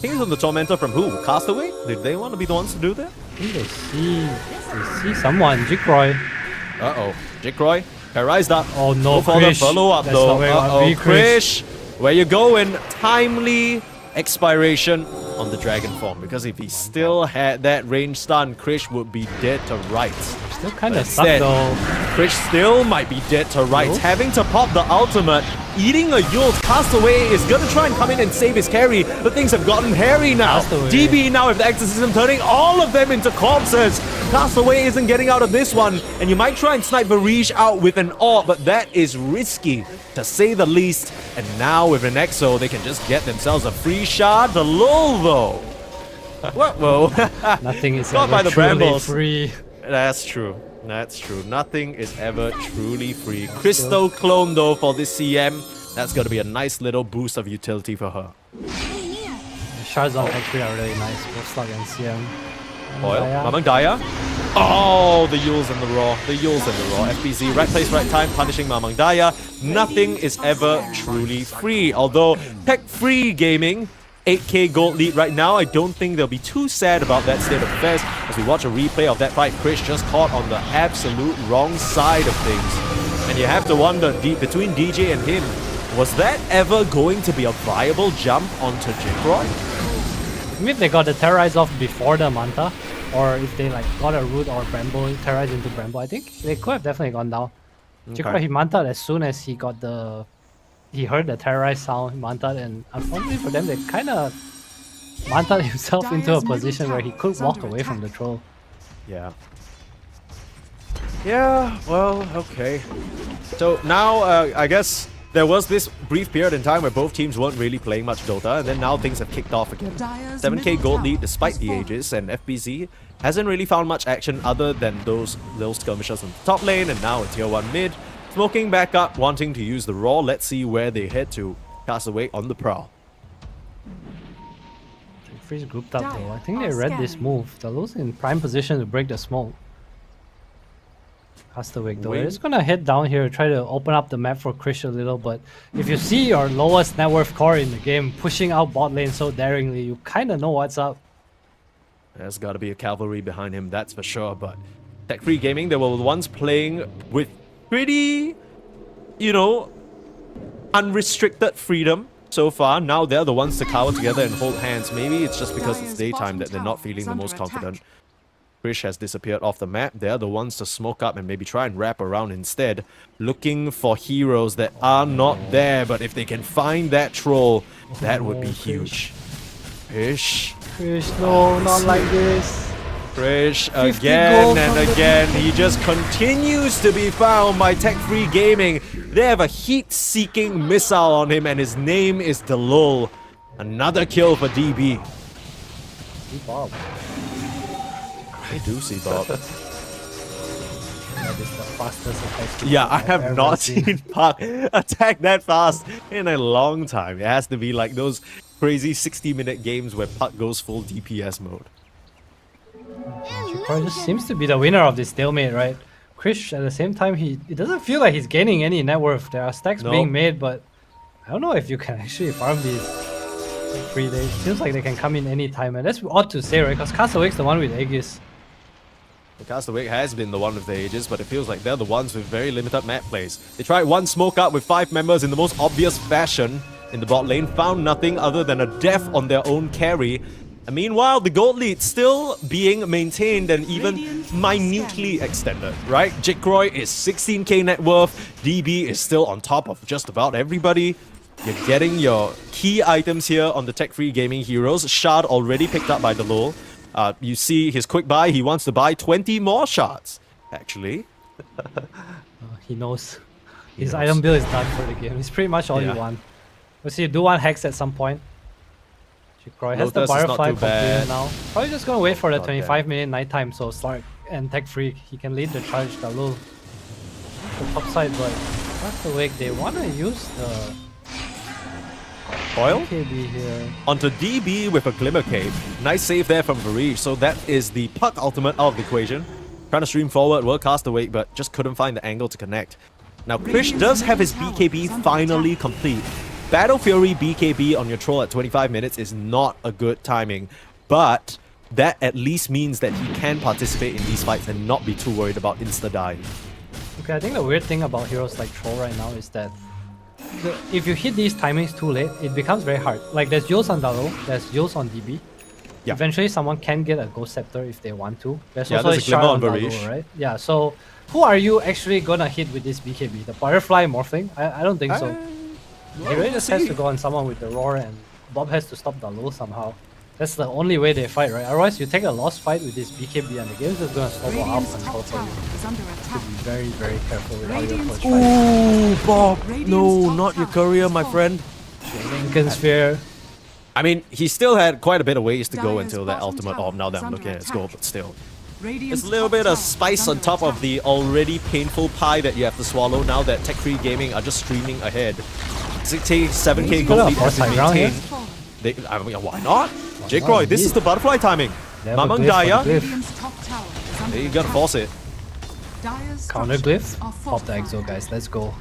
Pings on the Tormentor from who? Castaway? Did they want to be the ones to do that? I think they see someone, Jikroy. Uh-oh. Jikroy, terrorized up. Oh no, Go for the Krish. follow-up That's though. not where you wanna Uh-oh, be, Krish. Krish. Where you going? Timely expiration on the dragon form. Because if he still had that range stun, Krish would be dead to rights. Still kind But of stuck instead, though. Krish still might be dead to rights. Yules? Having to pop the ultimate. Eating a Yules. Castaway is gonna try and come in and save his carry, but things have gotten hairy now. Castaway. DB now with the exorcism turning all of them into corpses. Castaway isn't getting out of this one, and you might try and snipe Varish out with an AWP, but that is risky, to say the least. And now with an Exo, they can just get themselves a free shard. The lull though. Whoa. Nothing is Caught ever by the truly brambles. free. That's true. That's true. Nothing is ever truly free. Crystal clone though for this CM. That's gonna be a nice little boost of utility for her. The shards on Tech Free are really nice, both Slug and CM. Oil. Daya. Mamang Daya. Oh, the Yules and the Raw. The Yules and the Raw. FBZ, right place, right time, punishing Mamang Daya. Nothing is ever truly free. Although Tech Free Gaming, 8k gold lead right now, I don't think they'll be too sad about that state of affairs as we watch a replay of that fight. Krish just caught on the absolute wrong side of things. And you have to wonder, between DJ and him, was that ever going to be a viable jump onto Jikroy? Maybe if they got the terrorize off before the Manta, or if they like got a root or Bramble, terrorize into Bramble, I think they could have definitely gone down. Jikro, he Manta'd as soon as he got the... He heard the terrorize sound, Manta'd, and unfortunately for them, they kind of Manta'd himself into a position where he could walk away from the troll. Yeah. Yeah, well, okay. So now, I guess there was this brief period in time where both teams weren't really playing much Dota, and then now things have kicked off again. 7k gold lead despite the ages, and FBZ hasn't really found much action other than those little skirmishes on the top lane, and now a tier 1 mid. Smoking back up, wanting to use the raw. Let's see where they head to. Castaway on the prowl. Freeze grouped up though. I think they read this move. They're in prime position to break the smoke. Castaway though. They're just gonna head down here, try to open up the map for Krish a little, but if you see your lowest net worth core in the game pushing out bot lane so daringly, you kinda know what's up. There's gotta be a cavalry behind him, that's for sure, but Tech Free Gaming, they were the ones playing with pretty, you know, unrestricted freedom so far. Now they're the ones to cower together and hold hands. Maybe it's just because it's daytime that they're not feeling the most confident. Krish has disappeared off the map. They're the ones to smoke up and maybe try and wrap around instead, looking for heroes that are not there. But if they can find that troll, that would be huge. Krish, no, not like this. Krish again and again. He just continues to be found by Tech Free Gaming. They have a heat-seeking missile on him, and his name is Delul. Another kill for DB. Bob. I do see Bob. That is the fastest attack. Yeah, I have not seen Park attack that fast in a long time. It has to be like those crazy 60-minute games where Puck goes full DPS mode. Jikro just seems to be the winner of this stalemate, right? Krish, at the same time, it doesn't feel like he's gaining any net worth. There are stacks being made, but I don't know if you can actually farm these free days. Seems like they can come in any time, and that's odd to say, right? Because Castaway's the one with Aegis. The Castaway has been the one with the ages, but it feels like they're the ones with very limited map plays. They tried one smoke up with 5 members in the most obvious fashion in the bot lane, found nothing other than a death on their own carry. And meanwhile, the gold lead still being maintained and even minutely extended, right? Jikroy is 16k net worth, DB is still on top of just about everybody. You're getting your key items here on the Tech Free Gaming heroes. Shard already picked up by Delul. You see his quick buy, he wants to buy 20 more shards, actually. He knows. His item bill is done for the game. It's pretty much all you want. We'll see, you do want Hex at some point. Jikroy has the Firefly complete now. Probably just gonna wait for the 25-minute nighttime so Slark and Tech Free, he can lead the charge Delul the top side, but that's the wake. They wanna use the Foil KB here. onto DB with a Glimmer Cape. Nice save there from Varij. So that is the Puck ultimate out of the equation. Trying to stream forward, well cast away, but just couldn't find the angle to connect. Now Krish does have his BKB finally complete. Battle Fury BKB on your troll at 25 minutes is not a good timing, but that at least means that he can participate in these fights and not be too worried about insta-die. Okay, I think the weird thing about heroes like Troll right now is that if you hit these timings too late, it becomes very hard. Like there's Jules on Dalo, there's Jules on DB. Yeah. Eventually someone can get a Ghost Scepter if they want to. There's Yeah, also there's a a Glimmer Shard on on Varish. Dalo, right? Yeah, so who are you actually gonna hit with this BKB? The Butterfly Morphling? I don't think so. He really just has to go on someone with the Roar, and Bob has to stop Dalo somehow. That's the only way they fight, right? Otherwise, you take a lost fight with this BKB and the game's just gonna snowball out of control for you. is under To attack. be very, very careful with how you Radiant's approach fighting. Ooh, Bob! No, not your courier, my friend. Lincoln Sphere. I mean, he still had quite a bit of ways to go Dire's until that bottom ultimate tower orb, now that is I'm looking under at his goal, attack. but still. Radiant's There's a little top bit of tower spice is on under top of attack. the already painful pie that you have to swallow now that Tech Free Gaming are just streaming ahead. 7k gold lead has been high ground here. maintained. I mean, why not? Jikroy, this is the butterfly timing. They have a Mamang glyph for Daya, the glyph. Radiant's top tower is under you gotta attack. force it. Dire's Counter structures glyph. are Pop the fortified. Exo, guys. Let's go.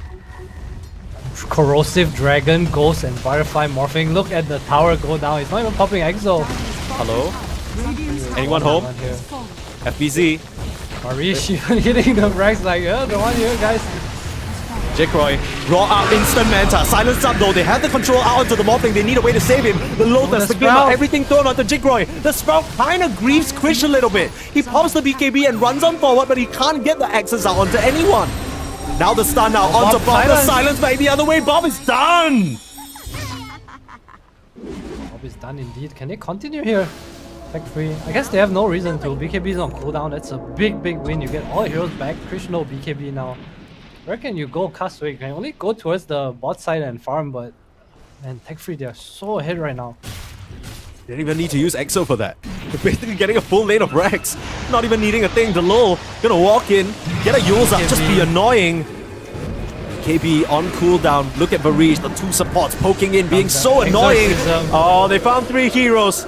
Corrosive Dragon, Ghost, and Butterfly morphing. Look at the tower go down. It's not even popping Exo. Hello? Radiant's top Anyone tower home? One here. is falling. FBZ. Marish even hitting the frags like, yeah, the one here, guys. Jikroy, raw out, instant manta, silence up though. They have the control out onto the mob thing. They need a way to save him. The Lotus, the Glimmer, Sprout. everything thrown onto Jikroy. The Sprout kind of grieves Krish a little bit. He pops the BKB and runs on forward, but he can't get the axes out onto anyone. Now the stun out onto Bob. The silence back the other way. Bob is done. Bob is done indeed. Can they continue here? Tech free. I guess they have no reason to. BKB is on cooldown. That's a big win. You get all heroes back. Krish no BKB now. Where can you go, Castaway? You can only go towards the bot side and farm, but man, Tech free, they are so ahead right now. They don't even need to use EXO for that. They're basically getting a full lane of Rex. Not even needing a thing. The low gonna walk in, get a Yules up, just be annoying. KB on cooldown. Look at Varish, the two supports poking in, being so annoying. Oh, they found 3 heroes.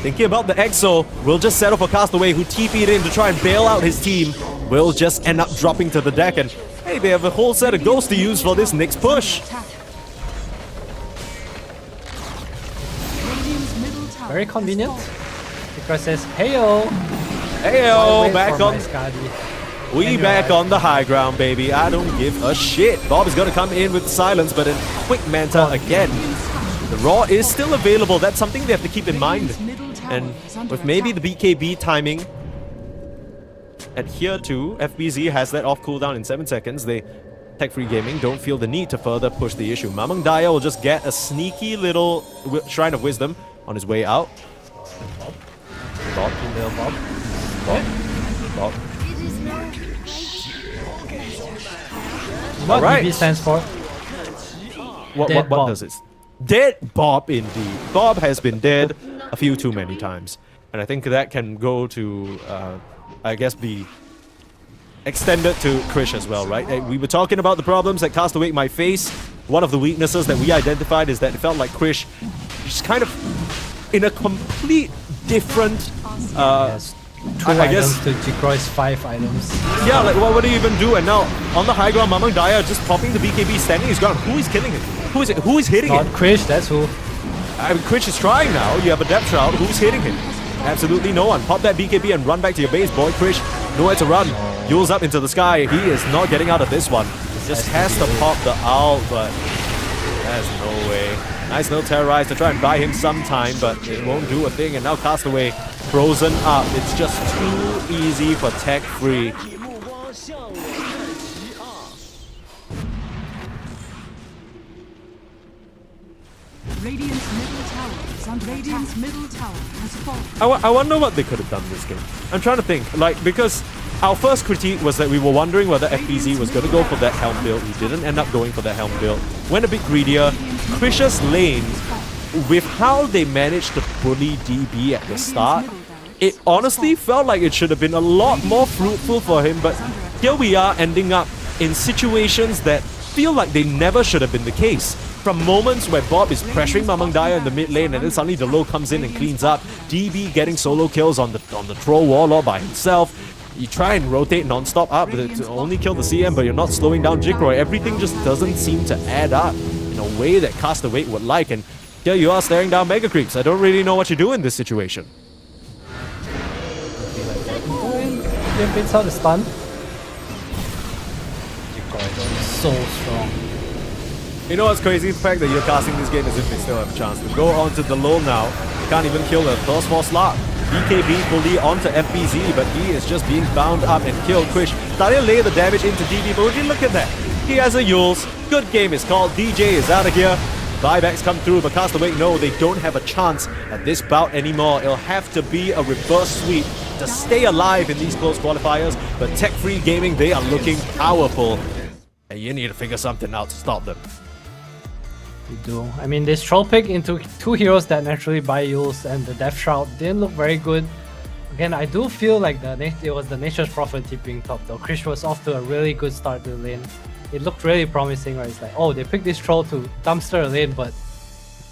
Thinking about the EXO, will just settle for Castaway, who TP'd in to try and bail out his team. Will just end up dropping to the deck, and hey, they have a whole set of ghosts to use for this next push. Radiant's middle tower Very has convenient. fallen. Because says, heyo. Heyo, Wait back for on. my Skadi. We And back you're on the high ground, baby. I don't give a shit. Bob is gonna come in with silence, but a quick manta again. The raw is still available. That's something they have to keep in mind. And with maybe the BKB timing adhere to, FBZ has that off cooldown in 7 seconds. They, Tech Free Gaming, don't feel the need to further push the issue. Mamang Daya will just get a sneaky little Shrine of Wisdom on his way out. Bob. Bob. Bob. What Alright. DB stands for? What Dead Bob. does it? Dead Bob, indeed. Bob has been dead a few too many times. And I think that can go to, I guess, be extended to Krish as well, right? We were talking about the problems that Castaway might face. One of the weaknesses that we identified is that it felt like Krish is kind of in a complete different, Yes. 2 I items guess, to Jikroy's 5 items. yeah, like what do you even do? And now on the high ground, Mamang Daya just popping the BKB, standing his ground. Who is killing him? Who is it? Who is hitting Not him? Krish, that's who. I mean, Krish is trying now. You have a depth shroud. Who's hitting him? Absolutely no one. Pop that BKB and run back to your base, boy. Krish, nowhere to run. Yules up into the sky. He is not getting out of this one. Just has to pop the ult, but there's no way. Nice little terrorize to try and buy him some time, but it won't do a thing. And now Castaway frozen up. It's just too easy for Tech Free. Radiant's middle tower is under Radiant's middle tower has fallen. I wonder what they could have done this game. I'm trying to think, like, because our first critique was that we were wondering whether FBZ was going to go for that helm build. He didn't end up going for that helm build. Went a bit greedier. Krish's lane, with how they managed to bully DB at the start, it honestly felt like it should have been a lot more fruitful for him, but here we are ending up in situations that feel like they never should have been the case. From moments where Bob is pressuring Mamang Daya in the mid lane and then suddenly the low comes in and cleans up, DB getting solo kills on the troll warlord by himself. You try and rotate non-stop up to only kill the CM, but you're not slowing down Jikroy. Everything just doesn't seem to add up in a way that Castaway would like, and here you are staring down Mega Creeps. I don't really know what you do in this situation. Yeah, beats out the stun. Jikroy is so strong. You know what's crazy? The fact that you're casting this game as if they still have a chance to go onto the low now. Can't even kill a first small slot. BKB fully onto FBZ, but he is just being bound up and killed. Krish starting to lay the damage into DB, but would you look at that? He has a Yules. Good game is called. DJ is out of here. Buybacks come through, but Castaway, no, they don't have a chance at this bout anymore. It'll have to be a reverse sweep to stay alive in these close qualifiers, but Tech Free Gaming, they are looking powerful. And you need to figure something out to stop them. We do. I mean, this troll pick into 2 heroes that naturally buy Yules and the Death Shroud didn't look very good. Again, I do feel like it was the Nature's Prophet tipping top though. Krish was off to a really good start to the lane. It looked really promising, right? It's like, oh, they picked this troll to dumpster a lane, but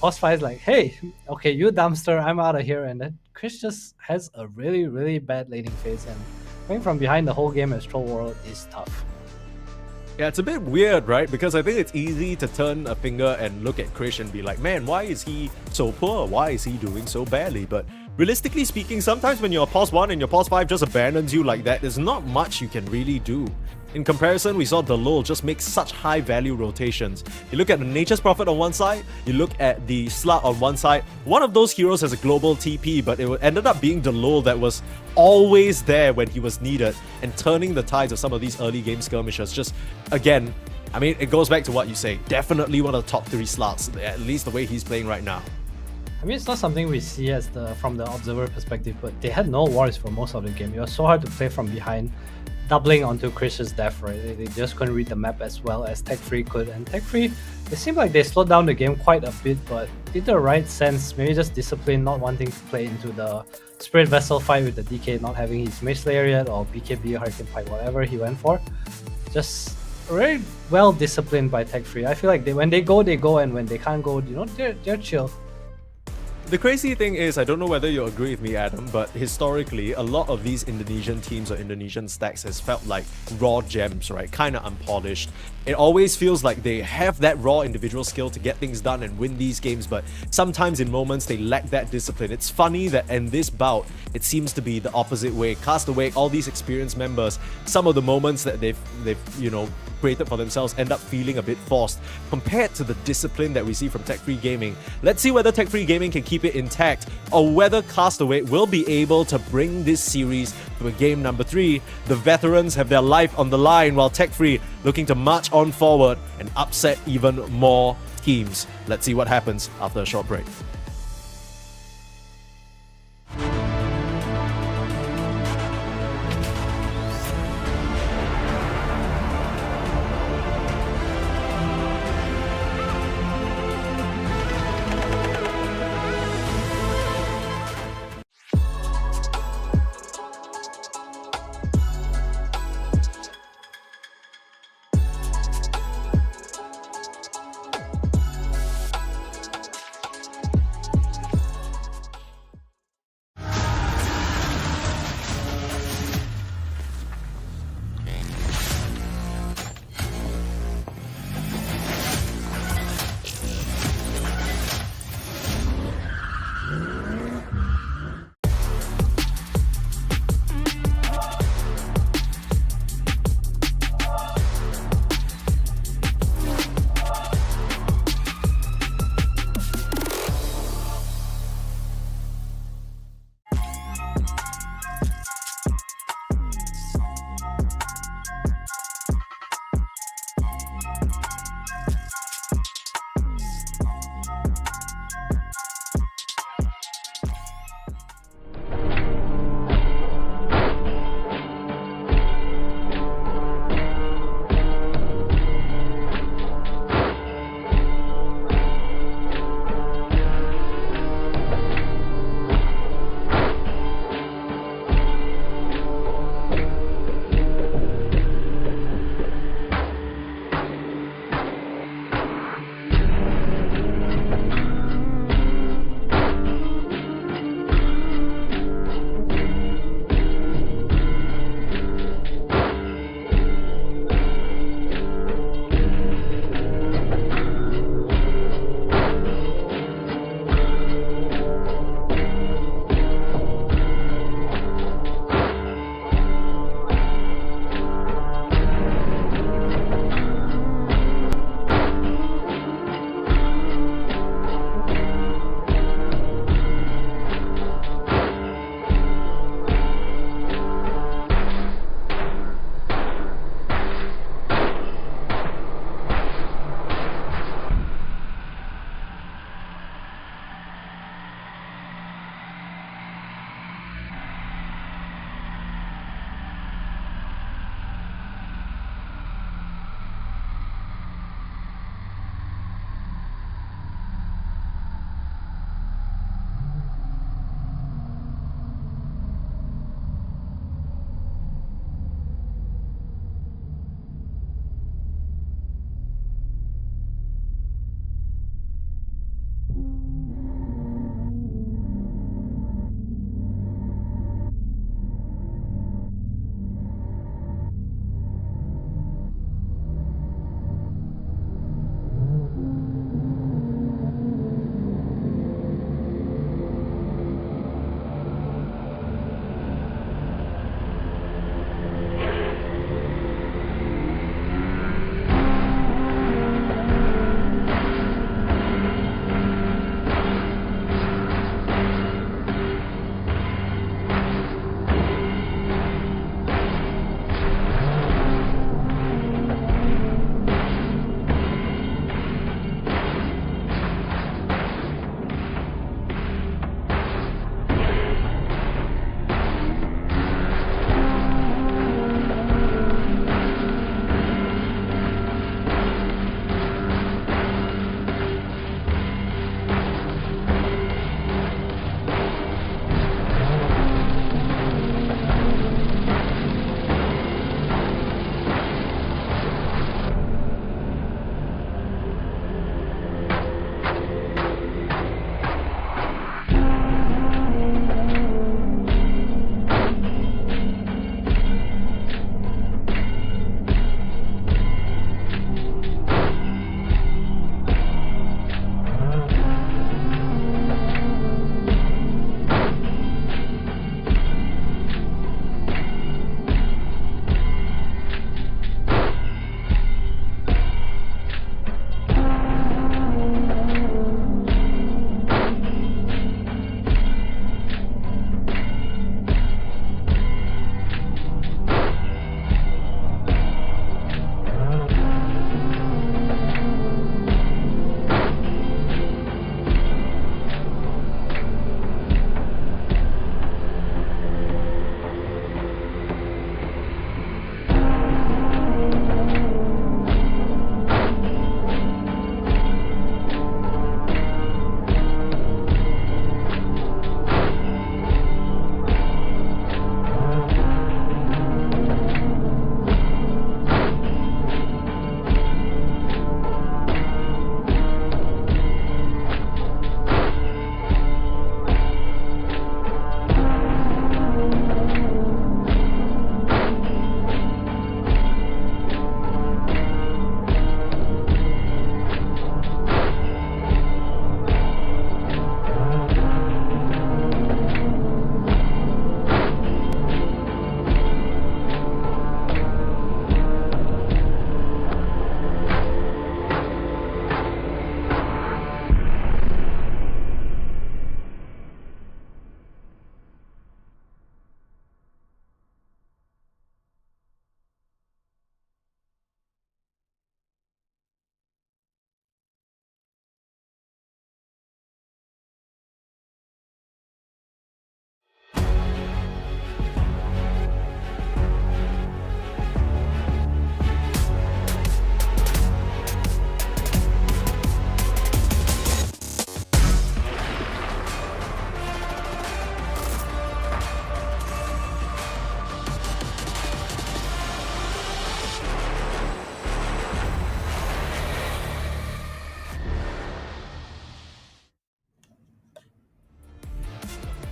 Bossfire is like, hey, okay, you dumpster, I'm out of here. And then Krish just has a really, really bad laning phase, and going from behind the whole game as Troll World is tough. Yeah, it's a bit weird, right? Because I think it's easy to turn a finger and look at Krish and be like, man, why is he so poor? Why is he doing so badly? But realistically speaking, sometimes when your pos 1 and your pos 5 just abandons you like that, there's not much you can really do. In comparison, we saw Delul just make such high value rotations. You look at the Nature's Prophet on one side, you look at the Slut on one side. One of those heroes has a global TP, but it ended up being Delul that was always there when he was needed and turning the tides of some of these early game skirmishes. Just, again, I mean, it goes back to what you say. Definitely one of the top 3 sluts, at least the way he's playing right now. I mean, it's not something we see as from the observer perspective, but they had no wards for most of the game. It was so hard to play from behind, doubling onto Chris's death, right? They just couldn't read the map as well as Tech Free could. And Tech Free, it seemed like they slowed down the game quite a bit, but did the right sense, maybe just discipline, not wanting to play into the Spirit Vessel fight with the DK not having his Mage Slayer yet, or BKB, Hurricane Pipe, whatever he went for. Just very well disciplined by Tech Free. I feel like when they go, and when they can't go, you know, they're chill. The crazy thing is, I don't know whether you agree with me, Adam, but historically, a lot of these Indonesian teams or Indonesian stacks has felt like raw gems, right? Kind of unpolished. It always feels like they have that raw individual skill to get things done and win these games, but sometimes in moments they lack that discipline. It's funny that in this bout, it seems to be the opposite way. Castaway, all these experienced members, some of the moments that they've you know, created for themselves end up feeling a bit forced compared to the discipline that we see from Tech Free Gaming. Let's see whether Tech Free Gaming can keep it intact or whether Castaway will be able to bring this series to a game number 3. The veterans have their life on the line while Tech Free looking to march on forward and upset even more teams. Let's see what happens after a short break.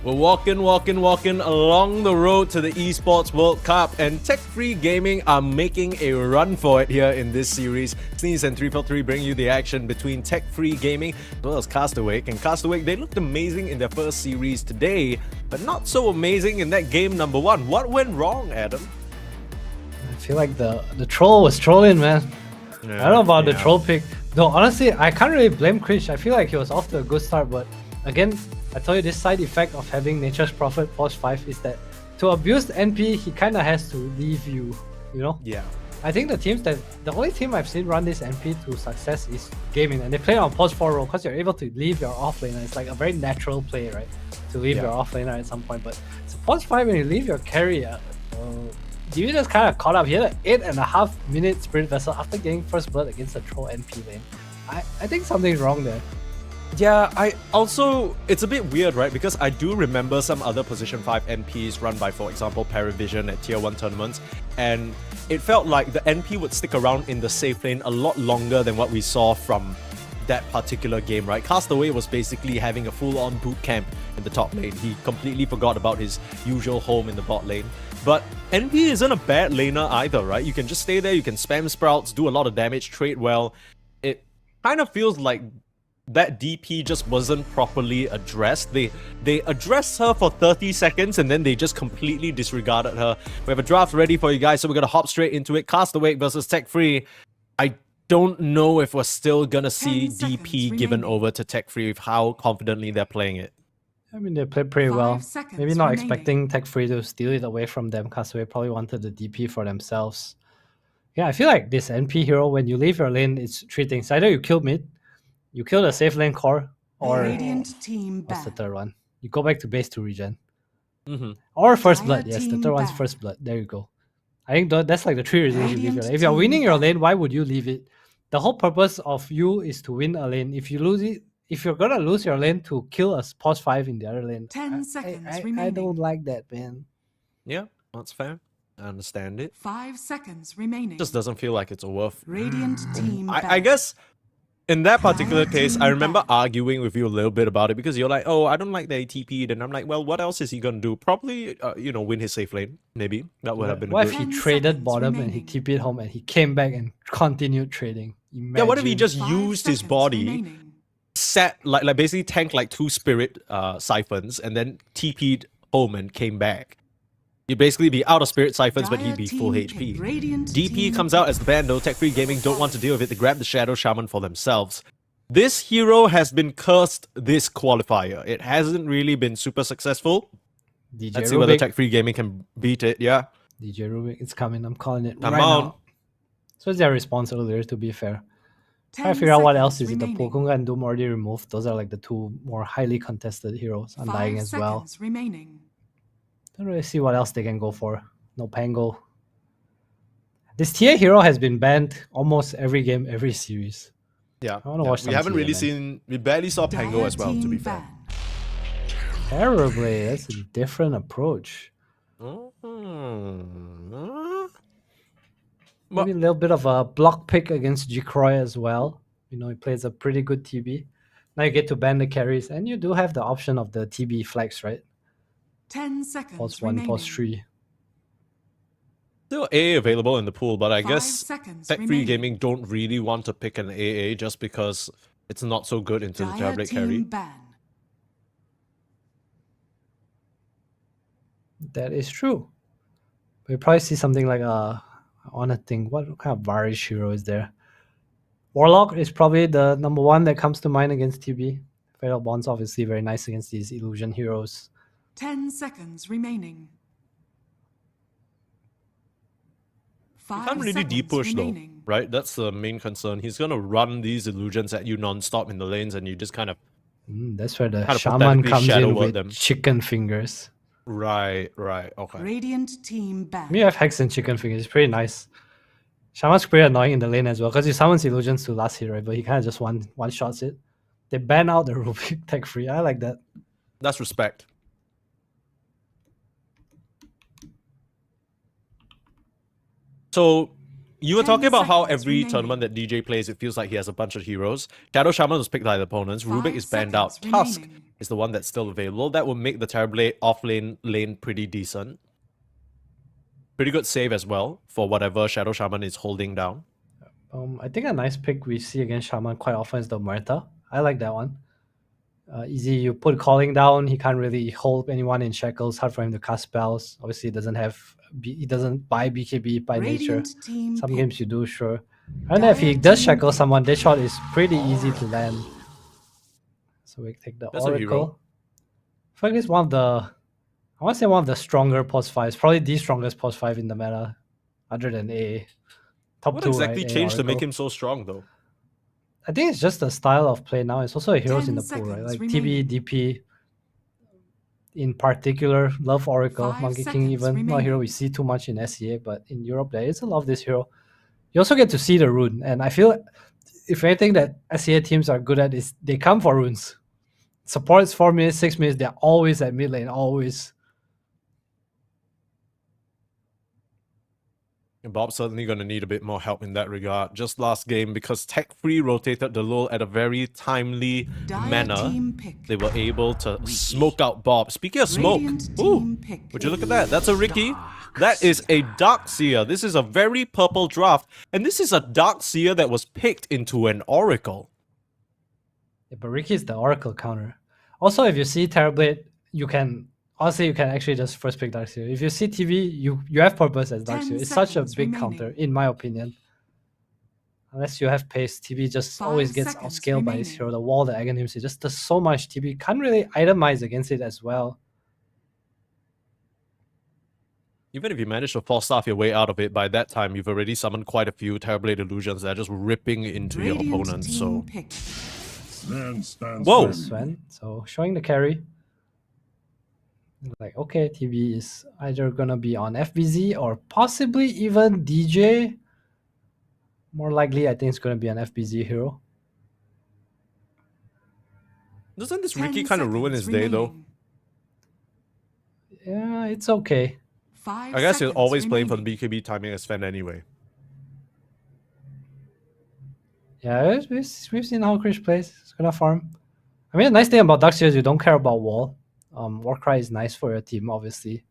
We're walking along the road to the Esports World Cup, and Tech Free Gaming are making a run for it here in this series. Sneeze and 343 bring you the action between Tech Free Gaming as well as Castaway. And Castaway, they looked amazing in their first series today, but not so amazing in that game number one. What went wrong, Adam? I feel like the troll was trolling, man. I don't know about the troll pick. No, honestly, I can't really blame Krish. I feel like he was off to a good start, but again, I told you this side effect of having Nature's Prophet Force 5 is that to abuse the NP, he kind of has to leave you, you know? Yeah. I think the only team I've seen run this NP to success is Gaming, and they play on post 4 role because you're able to leave your offlaner. It's like a very natural play, right? To leave your offlaner at some point, but it's post 5 when you leave your carry. You just kind of caught up. He had an 8.5 minute sprint vessel after getting first blood against a troll NP lane. I think something's wrong there. Yeah, it's a bit weird, right? Because I do remember some other position 5 NPs run by, for example, Paravision at tier 1 tournaments, and it felt like the NP would stick around in the safe lane a lot longer than what we saw from that particular game, right? Castaway was basically having a full-on boot camp in the top lane. He completely forgot about his usual home in the bot lane. But NP isn't a bad laner either, right? You can just stay there, you can spam sprouts, do a lot of damage, trade well. It kind of feels like that DP just wasn't properly addressed. They addressed her for 30 seconds and then they just completely disregarded her. We have a draft ready for you guys, so we're gonna hop straight into it. Castaway versus Tech Free. I don't know if we're still gonna see DP given over to Tech Free with how confidently they're playing it. I mean, they played pretty 5 well. seconds Maybe not remaining. expecting Tech Free to steal it away from them. Castaway probably wanted the DP for themselves. Yeah, I feel like this NP hero, when you leave your lane, it's three things. Either you kill mid, you kill the safe lane core, or Radiant team what's the ban. third one? You go back to base to regen. Mm-hmm. Or first blood. Dire Yes, the team third one's ban. first blood. There you go. I think that's like the three reasons you leave your Radiant lane. If you're team winning your ban. lane, why would you leave it? The whole purpose of you is to win a lane. If you lose it, if you're gonna lose your lane to kill a pos 5 in the other lane, 10 seconds I remaining. don't like that, man. Yeah, that's fair. I understand it. 5 seconds remaining. Just doesn't feel like it's worth. Radiant team ban. I guess in that particular Dire case, team I remember ban. arguing with you a little bit about it because you're like, oh, I don't like the ATP. Then I'm like, well, what else is he gonna do? Probably, win his safe lane. Maybe that would have been. What a if good... he 10 traded seconds bottom and he remaining. TP'd home and he came back and continued trading? Imagine. Yeah, what if he just 5 used his seconds body, remaining. set like basically tanked like 2 spirit siphons, and then TP'd home and came back? You'd basically be out of spirit siphons, but he'd be full Dire HP. team Radiant DP team comes out as the ban though. Tech Free Gaming don't want to deal with it. They grab the Shadow Shaman for themselves. This hero has been cursed this qualifier. It hasn't really been super successful. DJ Let's see whether Rubik. Tech Free Gaming can beat it. Yeah. DJ Rubik, it's coming. I'm calling it Come right on. now. So it's their response earlier, to be fair. 10 Try to figure out what else seconds is it. The remaining. Pokunga and Doom already removed. Those are like the two more highly contested heroes. 5 Undying as well. seconds remaining. Don't really see what else they can go for. No Pango. This tier hero has been banned almost every game, every series. Yeah. I wanna yeah. watch We some haven't TA, really man. seen. We barely saw Pango Dire as well, to team be fair. ban. Terribly. That's a different approach. Maybe a little bit of a block pick against Jikroy as well. You know, he plays a pretty good TB. Now you get to ban the carries, and you do have the option of the TB flex, right? 10 seconds Post 1, remaining. post 3. Still AA available in the pool, but I 5 guess seconds Tech Free remaining. Gaming don't really want to pick an AA just because it's not so good into the Dire Jailbreak team carry. ban. That is true. We probably see something like I want to think, what kind of Varish hero is there? Warlock is probably the number one that comes to mind against TB. Fatal Bond's obviously very nice against these illusion heroes. 10 seconds remaining. You 5 can't really seconds de-push though, remaining. right? That's the main concern. He's gonna run these illusions at you non-stop in the lanes and you just kind of... That's where the Kind of shaman pathetically comes shadow in work with them. chicken fingers. Right, okay. Radiant team ban. Me have Hex and chicken fingers. It's pretty nice. Shaman's pretty annoying in the lane as well because he summons illusions to last hit, right? But he kind of just one shots it. They ban out the Rubik Tech Free. I like that. That's respect. So, you were 10 talking about how seconds every remaining. tournament that DJ plays, it feels like he has a bunch of heroes. Shadow Shaman was picked by the opponents. 5 Rubik is banned out. seconds Tusk remaining. is the one that's still available. That will make the Terrorblade lane pretty decent. Pretty good save as well for whatever Shadow Shaman is holding down. I think a nice pick we see against Shaman quite often is the Muerta. I like that one. Easy, you put calling down. He can't really hold anyone in shackles. Hard for him to cast spells. Obviously, he doesn't buy BKB by nature. Radiant team Some pick. games you do, sure. And if he does shackle someone, this shot is pretty easy to land. So we take the That's a hero. Oracle. I feel like it's one of the, I want to say one of the stronger pos 5s. Probably the strongest pos 5 in the meta, other than A. Top What 2, exactly right? A changed to make Oracle. him so strong, though? I think it's just the style of play now. It's also a heroes in 10 the pool, right? seconds Like remaining. TB, DP, in particular, love Oracle, 5 Monkey King seconds even. Not a hero we remaining. see too much in SEA, but in Europe there is a lot of this hero. You also get to see the rune, and I feel if anything that SEA teams are good at is they come for runes. Supports 4 minutes, 6 minutes, they're always at mid lane, always. And Bob's certainly going to need a bit more help in that regard. Just last game, because Tech Free rotated the lull at a very timely Dire manner, team pick. they were able to smoke out Bob. Speaking of smoke, Radiant ooh, team pick. would you look at that? That's a Ricky. That is a Dark Seer. This is a very purple draft. And this is a Dark Seer that was picked into an Oracle. Yeah, but Ricky is the Oracle counter. Also, if you see Terrorblade, you can actually just first pick Darkseer. If you see TV, you have purpose as 10 Darkseer. It's such a seconds big remaining. counter, in my opinion. Unless you have pace, TB just 5 always gets seconds outscaled by his remaining. hero. The wall, the Aghanim's, he just does so much. TB can't really itemize against it as well. Even if you manage to force staff your way out of it, by that time you've already summoned quite a few Terrorblade illusions that are just ripping into your Radiant opponent. team So, pick. whoa! Sven, so showing the carry. Like, okay, TB is either gonna be on FBZ or possibly even DJ. More likely, I think it's gonna be an FBZ hero. Doesn't this 10 Ricky kind of ruin his seconds day, though? remaining. Yeah, it's okay. 5 I guess he's seconds always playing for remaining. the BKB timing as Sven anyway. Yeah, we've seen how Krish plays. It's gonna farm. I mean, the nice thing about Darkseer is you don't care about wall. Warcry is nice for your team, obviously.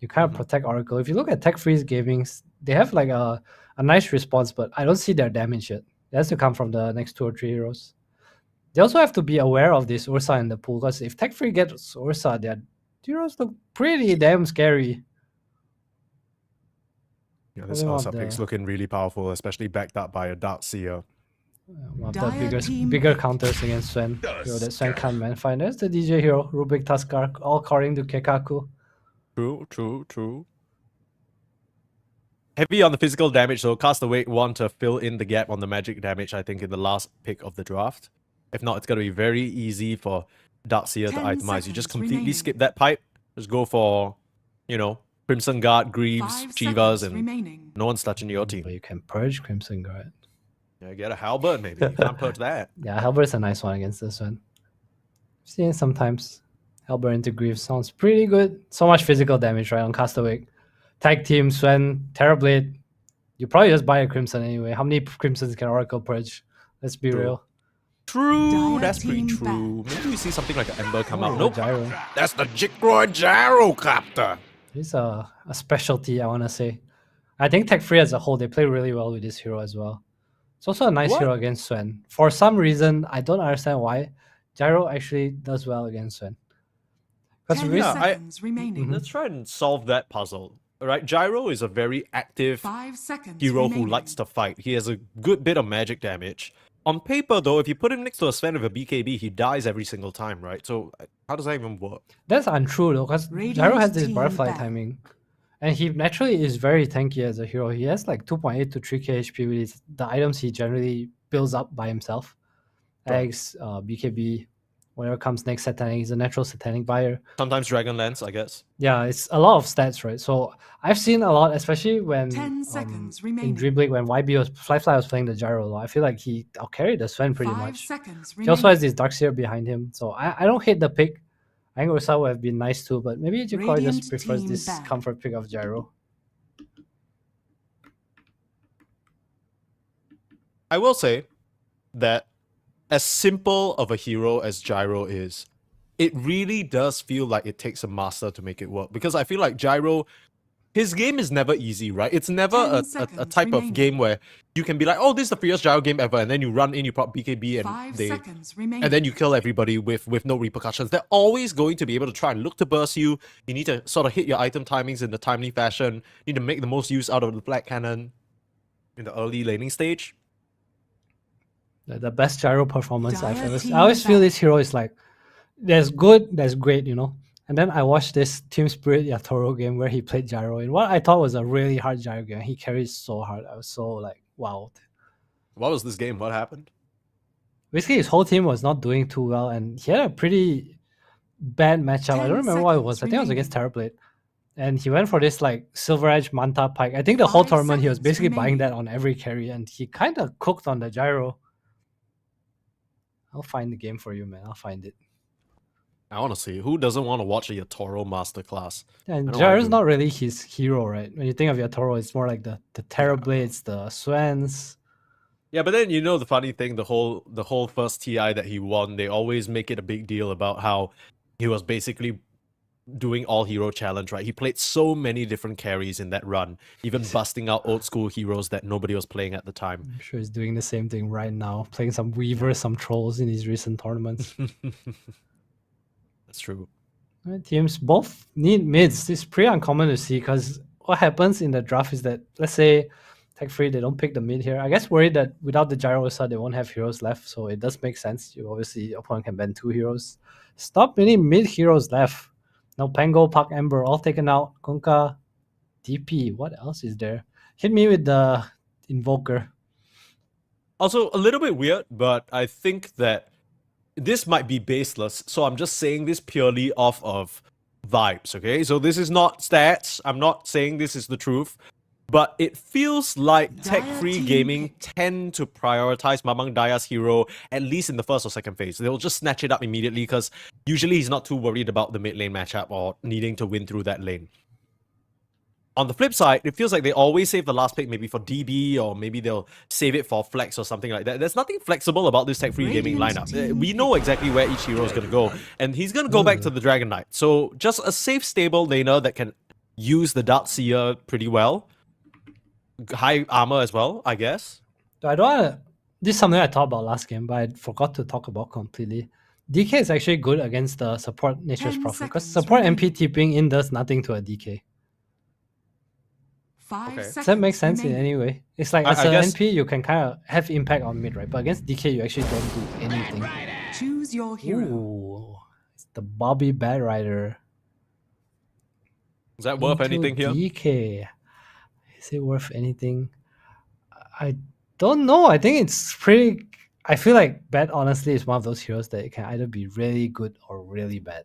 You kind of protect Oracle. If you look at Tech Freeze Gamings, they have like a nice response, but I don't see their damage yet. It has to come from the next 2 or 3 heroes. They also have to be aware of this Ursa in the pool, because if Tech Free gets Ursa, their heroes look pretty damn scary. Yeah, this Probably Ursa one of pick's the- looking really powerful, especially backed up by a Dark Seer. One of the Dire team bigger pick. counters against Sven. Hero that Sven can't man find. There's the DJ hero, Rubik Tuskar, all according to Kekaku. True. Heavy on the physical damage, so Castaway want to fill in the gap on the magic damage, I think, in the last pick of the draft. If not, it's going to be very easy for Darkseer to 10 itemize. You just seconds completely remaining. skip that pipe. Just go for, you know, Crimson Guard, Greaves, 5 Chivas, seconds and remaining. no one's touching your team. But you can purge Crimson Guard. Yeah, get a Halberd, maybe. You can't purge that. Yeah, Halberd's a nice one against this one. Seen it sometimes. Halberd into Greaves sounds pretty good. So much physical damage, right, on Castaway. Tag team, Sven, Terrorblade. You probably just buy a Crimson anyway. How many Crimsons can Oracle purge? Let's be True. real. True, Dire that's pretty team true. Maybe we see something like an Ember come out. Oh, Nope, Gyro. that's the Jicroid Gyrocopter. It's a specialty, I want to say. I think Tech Free as a whole, they play really well with this hero as well. It's also a nice What? hero against Sven. For some reason, I don't understand why, Gyro actually does well against Sven. 'Cause 10 Yeah, I- seconds remaining. Let's try and solve that puzzle. Alright, Gyro is a very active 5 seconds hero who remaining. likes to fight. He has a good bit of magic damage. On paper, though, if you put him next to a Sven with a BKB, he dies every single time, right? So, how does that even work? That's untrue though, because Radiant's Gyro has this team butterfly back. timing. And he naturally is very tanky as a hero. He has like 2.8 to 3k HP with the items he generally builds up by himself. Sure. Eggs, BKB, whatever comes next Satanic. He's a natural Satanic buyer. Sometimes Dragonlance, I guess. Yeah, it's a lot of stats, right? So I've seen a lot, especially when 10 seconds in remaining. dribbling when YB was Flyfly was playing the gyro a lot. I feel like I'll carry the Sven pretty 5 much. seconds He also remaining. has this Darkseer behind him, so I don't hate the pick. I think Ursa would have been nice too, but maybe Jikoi Radiant just prefers team this back. comfort pick of gyro. I will say that as simple of a hero as Gyro is, it really does feel like it takes a master to make it work. Because I feel like Gyro, his game is never easy, right? It's never 10 a seconds type of remaining. game where you can be like, oh, this is the freest Gyro game ever, and then you run in, you prop BKB, 5 and seconds remaining. and then you kill everybody with no repercussions. They're always going to be able to try and look to burst you. You need to sort of hit your item timings in a timely fashion. You need to make the most use out of the Black Cannon in the early laning stage. The best Gyro performance I've Dire ever seen. team I always feel back. this hero is like, there's good, there's great, you know. And then I watched this Team Spirit Yatoro game where he played Gyro in what I thought was a really hard Gyro game. He carries so hard. I was so like, wow. What was this game? What happened? Basically, his whole team was not doing too well, and he had a pretty bad matchup. I 10 don't remember what it seconds was. I think it was against remaining. Terrorblade. And he went for this like Silver Edge Manta Pike. I think the whole 5 tournament he was seconds basically buying that remaining. on every carry, and he kind of cooked on the Gyro. I'll find the game for you, man. I'll find it. I want to see. Who doesn't want to watch a Yatoro masterclass? And I know I Gyro's do. not really his hero, right? When you think of Yatoro, it's more like the Terrorblades, the Swans. Yeah, but then you know the funny thing, the whole first TI that he won, they always make it a big deal about how he was basically doing all hero challenge, right? He played so many different carries in that run, even busting out old school heroes that nobody was playing at the time. I'm sure he's doing the same thing right now, playing some Weavers, some Trolls in his recent tournaments. That's true. Right, teams both need mids. It's pretty uncommon to see because what happens in the draft is that, let's say, Tech Free, they don't pick the mid here. I guess worried that without the Gyro Ursa, they won't have heroes left, so it does make sense. You obviously, opponent can ban 2 heroes. Stop many mid heroes left. No Pango, Park Ember, all taken out. Kunkka, DP, what else is there? Hit me with the Invoker. Also, a little bit weird, but I think that this might be baseless, so I'm just saying this purely off of vibes, okay? So this is not stats. I'm not saying this is the truth. But it feels like tech-free team gaming pick. tend to prioritize Mamang Daya's hero, at least in the first or second phase. They'll just snatch it up immediately because usually he's not too worried about the mid lane matchup or needing to win through that lane. On the flip side, it feels like they always save the last pick maybe for DB or maybe they'll save it for flex or something like that. There's nothing flexible about this tech-free gaming Radiant lineup. team We know exactly where each hero is going to go, and he's going to go back to the Dragon Knight. So just a safe, stable laner that can use the Darkseer pretty well. High armor as well, I guess. So I don't want to. This is something I talked about last game, but I forgot to talk about completely. DK is actually good against the support Nature's 10 Prophet because seconds support remaining. MP tipping in does nothing to a DK. 5 Okay. seconds Does that make sense in remaining. any way? It's like I as an guess- NP, you can kind of have impact on mid, right? But against DK, you actually don't do anything. Choose your hero. Ooh, it's the Bobby Bad Rider. Is that worth into anything here? DK. Is it worth anything? I don't know. I think it's pretty. I feel like Bad honestly is one of those heroes that it can either be really good or really bad.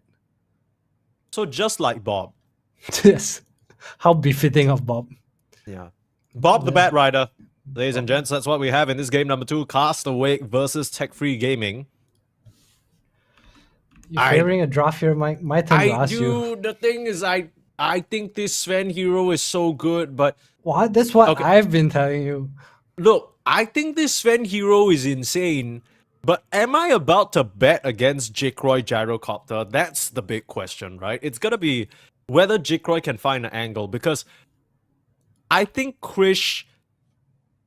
So just like Bob. Yes. How befitting of Bob. Yeah. Bob the Bat Rider. Ladies and gents, that's what we have in this game number 2, Castaway versus Tech-Free Gaming. You're favoring a draft here, Mike. My turn to ask you. The thing is, I think this Sven hero is so good, but What? That's what Okay. I've been telling you. look, I think this Sven hero is insane, but am I about to bet against Jikroy Gyrocopter? That's the big question, right? It's gonna be whether Jikroy can find an angle, because I think Krish...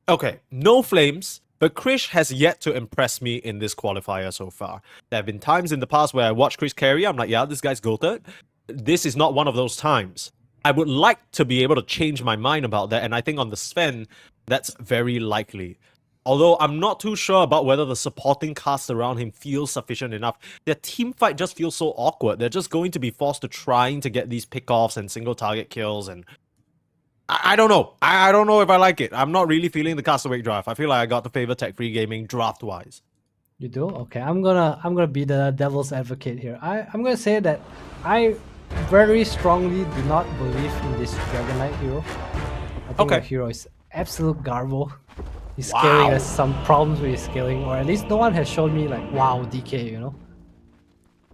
Okay, no flames, but Krish has yet to impress me in this qualifier so far. There have been times in the past where I watch Krish carry, I'm like, yeah, this guy's goated. This is not one of those times. I would like to be able to change my mind about that, and I think on the Sven, that's very likely. Although I'm not too sure about whether the supporting cast around him feels sufficient enough. Their team fight just feels so awkward. They're just going to be forced to trying to get these pickoffs and single target kills, and I don't know. I don't know if I like it. I'm not really feeling the Castaway draft. I feel like I got to favor tech-free gaming draft-wise. You do? Okay, I'm gonna be the devil's advocate here. I'm gonna say that I very strongly do not believe in this Dragon Knight hero. I think Okay. the hero is absolute garble. His scaling has some problems with his scaling, or at least no one has shown me like, wow, DK, you know?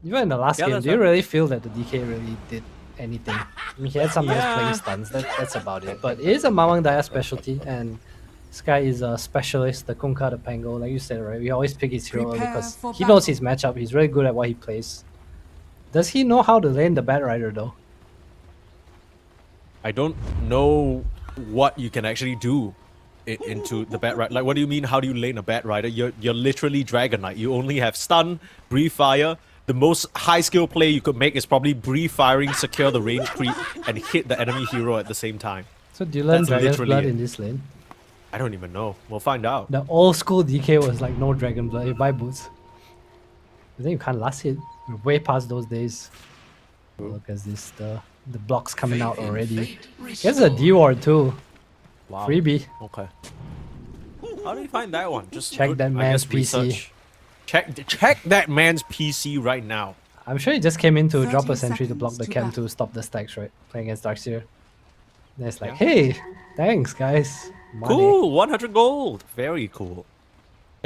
Even in the last Yeah, game, that's do you right. really feel that the DK really did anything? I mean, he had some nice playing stuns, that's about it. But it is a Mamang Daya specialty, and this guy is a specialist, the Kunkka, the Pango, like you said, right? We always pick his hero early Prepare because for he knows battle. his matchup, he's really good at what he plays. Does he know how to lane the Bat Rider though? I don't know what you can actually do into the Bat Rider. Like, what do you mean? How do you lane a Bat Rider? You're literally Dragon Knight. You only have stun, breathe fire. The most high skill play you could make is probably breathe firing, secure the range creep, and hit the enemy hero at the same time. So do you learn That's Dragon's literally Blood it. in this lane? I don't even know. We'll find out. The old school DK was like no Dragon Blood. You buy boots. But then you can't last hit. We're way past those days. Look at this, the blocks coming out already. There's a D-Ward too. Wow. Freebie. Okay. How do you find that one? Just Check good, that I man's guess, PC. research. Check that man's PC right now. I'm sure he just came in to drop a 30 sentry to block the seconds to cam battle. to stop the stacks, right? Playing against Darkseer. Then it's like, Yeah. hey, thanks guys. Money. Cool, 100 gold. Very cool.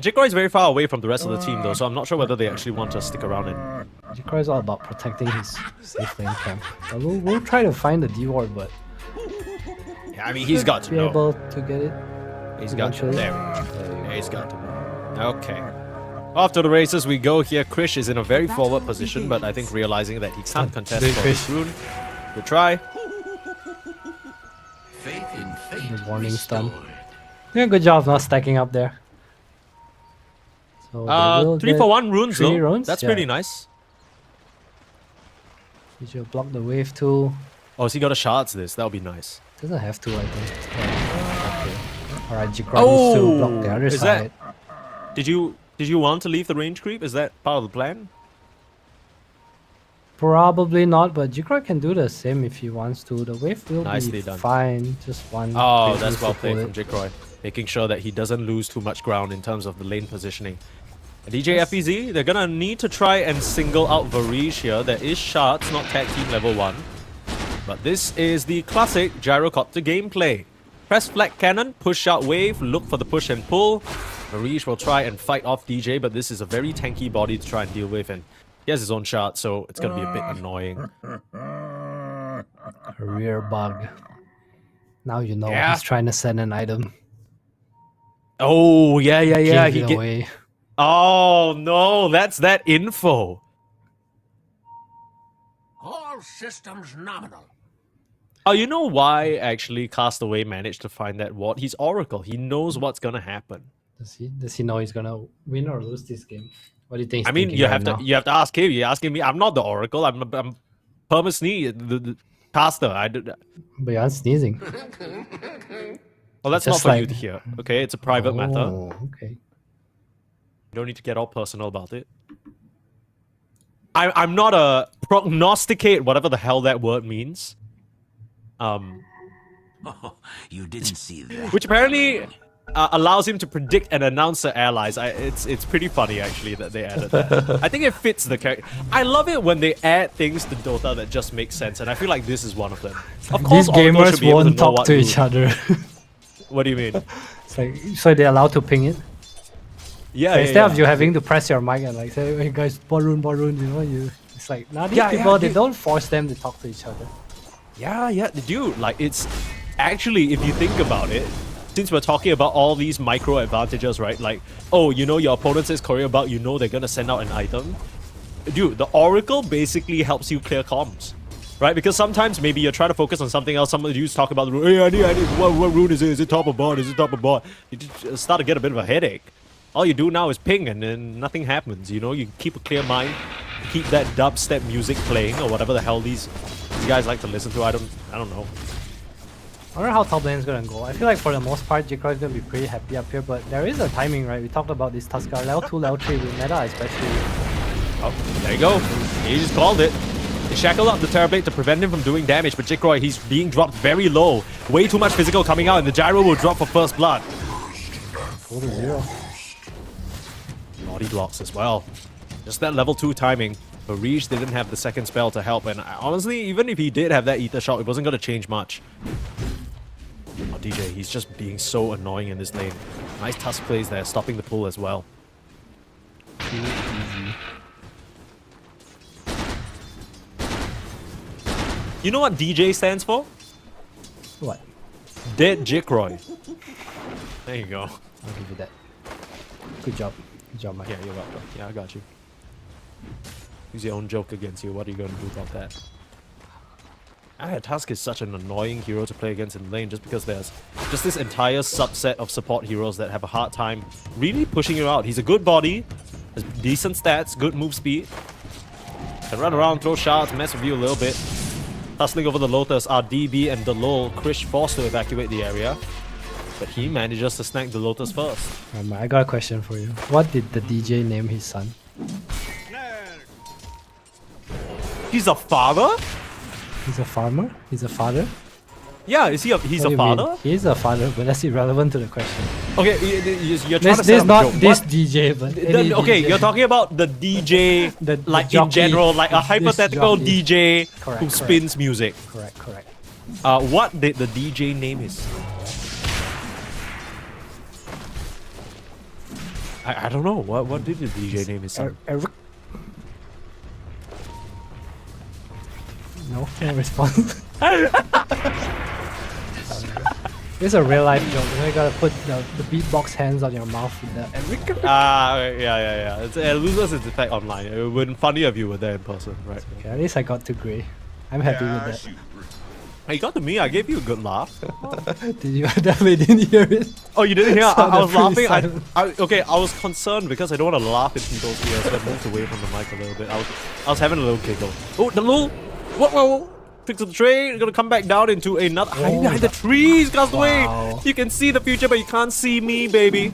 Jikroy is very far away from the rest of the team though, so I'm not sure whether they actually want to stick around and... Jikroy is all about protecting his safe lane camp. But we'll try to find the D-Ward, but Yeah, I mean, he's got to be know. able to get it. He's got to. eventually. There we go. Yeah, he's got to know. Okay. After the races we go here. Krish is in a very forward position, but I think realizing that he can't contest Doing for this Krish. rune. Good try. The warning stun. Yeah, good job of not stacking up there. So they will 3 get for 1 runes three though. runes? That's Yeah. pretty nice. He should block the wave too. Oh, so he got a shards this. That'll be nice. Doesn't have to, I think. Okay. Alright, Jikroy needs to block the other is side. Did you want to leave the range creep? Is that part of the plan? Probably not, but Jikroy can do the same if he wants to. The wave will Nicely be done. fine. Just one. Oh, wave that's needs well to pull played from it. Jikroy. Making sure that he doesn't lose too much ground in terms of the lane positioning. DJ FEZ, they're gonna need to try and single out Varish here. There is shards, not tag team level 1. But this is the classic gyrocopter gameplay. Press flat cannon, push out wave, look for the push and pull. Varish will try and fight off DJ, but this is a very tanky body to try and deal with, and he has his own shard, so it's gonna be a bit annoying. Career bug. Now you know Yeah. he's trying to send an item. Oh, yeah, Gave he it get... away. Oh, no, that's that info. All systems nominal. Oh, you know why actually Castaway managed to find that ward? He's Oracle. He knows what's gonna happen. Does he? Does he know he's gonna win or lose this game? What do you think? I mean, you have to ask him. You're asking me. I'm not the Oracle. I'm Perma Snee, the caster. But you're sneezing. Well, that's not Just for you like- to hear. Okay, it's a private matter. Oh, okay. You don't need to get all personal about it. I'm not a prognosticate, whatever the hell that word means. Oh, you didn't see that. Which apparently allows him to predict and announce the allies. It's pretty funny actually that they added that. I think it fits the character. I love it when they add things to Dota that just make sense, and I feel like this is one of them. Of course, These Oracle should gamers be able to won't know talk what to rune. each other. What do you mean? It's like, so they're allowed to ping it. Yeah, So yeah, instead of yeah. you having to press your mic and like say, hey guys, Barun, you know, it's like now these Yeah, people they dude. don't force them to talk to each other. Yeah, dude, like it's actually, if you think about it, since we're talking about all these micro advantages, right? Like, oh, you know, your opponent says courier bug, you know they're gonna send out an item. Dude, the Oracle basically helps you clear comms, right? Because sometimes maybe you're trying to focus on something else. Some of you talk about the rune. Hey, I need, what rune is it? Is it top or bot? Is it top or bot? You just start to get a bit of a headache. All you do now is ping and then nothing happens, you know? You keep a clear mind, keep that dubstep music playing or whatever the hell these guys like to listen to. I don't know. I wonder how top lane is gonna go. I feel like for the most part, Jikroy is gonna be pretty happy up here, but there is a timing, right? We talked about this Tuskar level 2, level 3 with meta especially. Oh, there you go. He just called it. They shackled up the Terrorblade to prevent him from doing damage, but Jikroy, he's being dropped very low. Way too much physical coming out, and the gyro will drop for first blood. 4-0. Body blocks as well. Just that level 2 timing. But Reach didn't have the second spell to help, and honestly, even if he did have that Ether Shot, it wasn't going to change much. Oh, DJ, he's just being so annoying in this lane. Nice tusk plays there, stopping the pull as well. Too easy. You know what DJ stands for? What? Dead Jikroy. There you go. I'll give you that. Good job. Good job, Mike. Yeah, you're welcome. Yeah, I got you. Use your own joke against you. What are you going to do about that? Tusk is such an annoying hero to play against in lane just because there's just this entire subset of support heroes that have a hard time really pushing you out. He's a good body, has decent stats, good move speed. Can run around, throw shots, mess with you a little bit. Tussling over the Lotus are DB and Delol. Krish forced to evacuate the area, but he manages to snag the Lotus first. I got a question for you. What did the DJ name his son? He's a father? He's a farmer? He's a father? Yeah, is he? He's What do a you mean? father? He is a father, but that's irrelevant to the question. Okay, you're trying to This set is up a not joke. this What? DJ, but any Okay, DJ. you're talking about the DJ, The like in jockey, general, like a this hypothetical jockey. DJ Correct, who correct. spins music. Correct. What did the DJ name his? I don't know. What did the DJ name his son? Eric. No, can't respond. It's a real life joke. You gotta put the beatbox hands on your mouth with the Eric. Yeah. It loses its effect online. It would have been funnier if you were there in person, right? Okay, at least I got to Grey. I'm happy with that. Hey, you got to me. I gave you a good laugh. Did you? I definitely didn't hear it. Oh, you didn't hear? I Sounded was laughing. pretty silent. Okay, I was concerned because I don't want to laugh in people's ears, so I moved away from the mic a little bit. I was having a little giggle. Oh, the little whoa! Tricks of the trade. Gonna come back down into another. Hiding behind the trees, Castaway. Wow. You can see the future, but you can't see me, baby.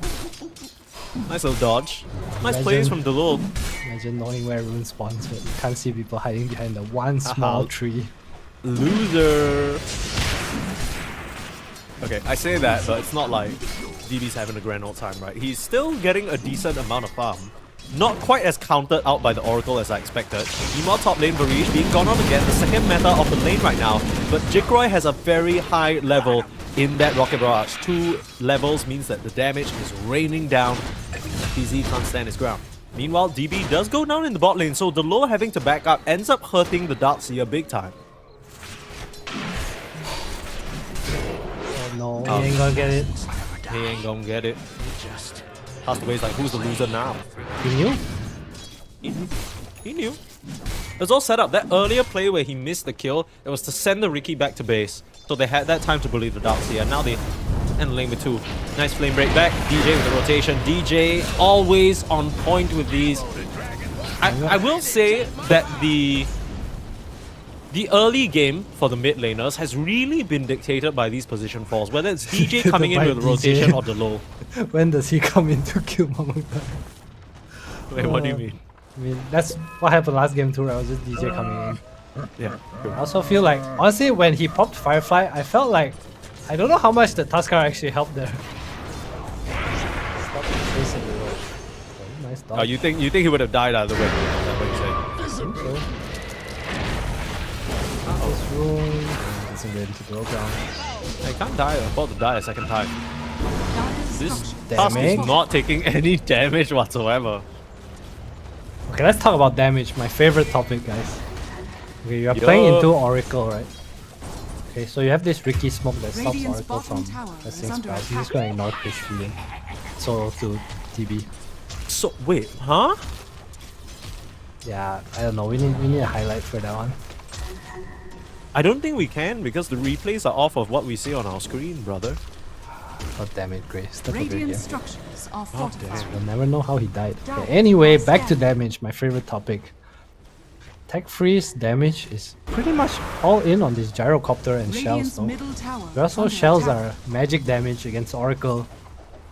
Nice little dodge. Nice plays from Delol. Imagine knowing where everyone spawns, but you can't see people hiding behind the one small tree. Loser. Okay, I say that, but it's not like DB's having a grand old time, right? He's still getting a decent amount of farm. Not quite as countered out by the Oracle as I expected. Meanwhile, top lane Varish being gone on again, the second meta of the lane right now. But Jikroy has a very high level in that Rocket Barrage. 2 levels means that the damage is raining down. PZ can't stand his ground. Meanwhile, DB does go down in the bot lane, so Delor having to back up ends up hurting the Darkseer big time. Oh no, he ain't gonna get it. He ain't gonna get it. Castaway's like, who's the loser now? He knew? He knew. It was all set up. That earlier play where he missed the kill, it was to send the Riki back to base. So they had that time to bully the Darkseer. Now they end the lane with 2. Nice flame break back. DJ with the rotation. DJ always on point with these. I will say that the early game for the mid laners has really been dictated by these position falls, whether it's DJ coming in By with a rotation DJ. or the low. When does he come in to kill Mamang? Wait, what do you mean? I mean, that's what happened last game too, right? It was just DJ coming in. Yeah. I also feel like, honestly, when he popped Firefly, I felt like, I don't know how much the Tuskar actually helped there. Stop chasing the road. Okay, nice dodge. Oh, you think he would have died either way? Is that what you say? I think so. This room isn't ready to go down. I can't die. I'm about to die a second time. This Damage. task is not taking any damage whatsoever. Okay, let's talk about damage, my favorite topic, guys. Okay, you are playing Yo. into Oracle, right? Okay, so you have this Riki smoke that stops Radiant's Oracle bottom from tower pressing is under spells. He's just gonna ignore Krish feeling. So to TB. So wait, huh? Yeah, I don't know. We need a highlight for that one. I don't think we can because the replays are off of what we see on our screen, brother. God damn it, Grace. Step up your Radiant game. structures are fortified. We'll never know how he died. Okay, anyway, back to damage, my favorite topic. Tech Freeze damage is pretty much all in on this gyrocopter and Radiant's shells, no? middle tower But also under shells attack. are magic damage against Oracle.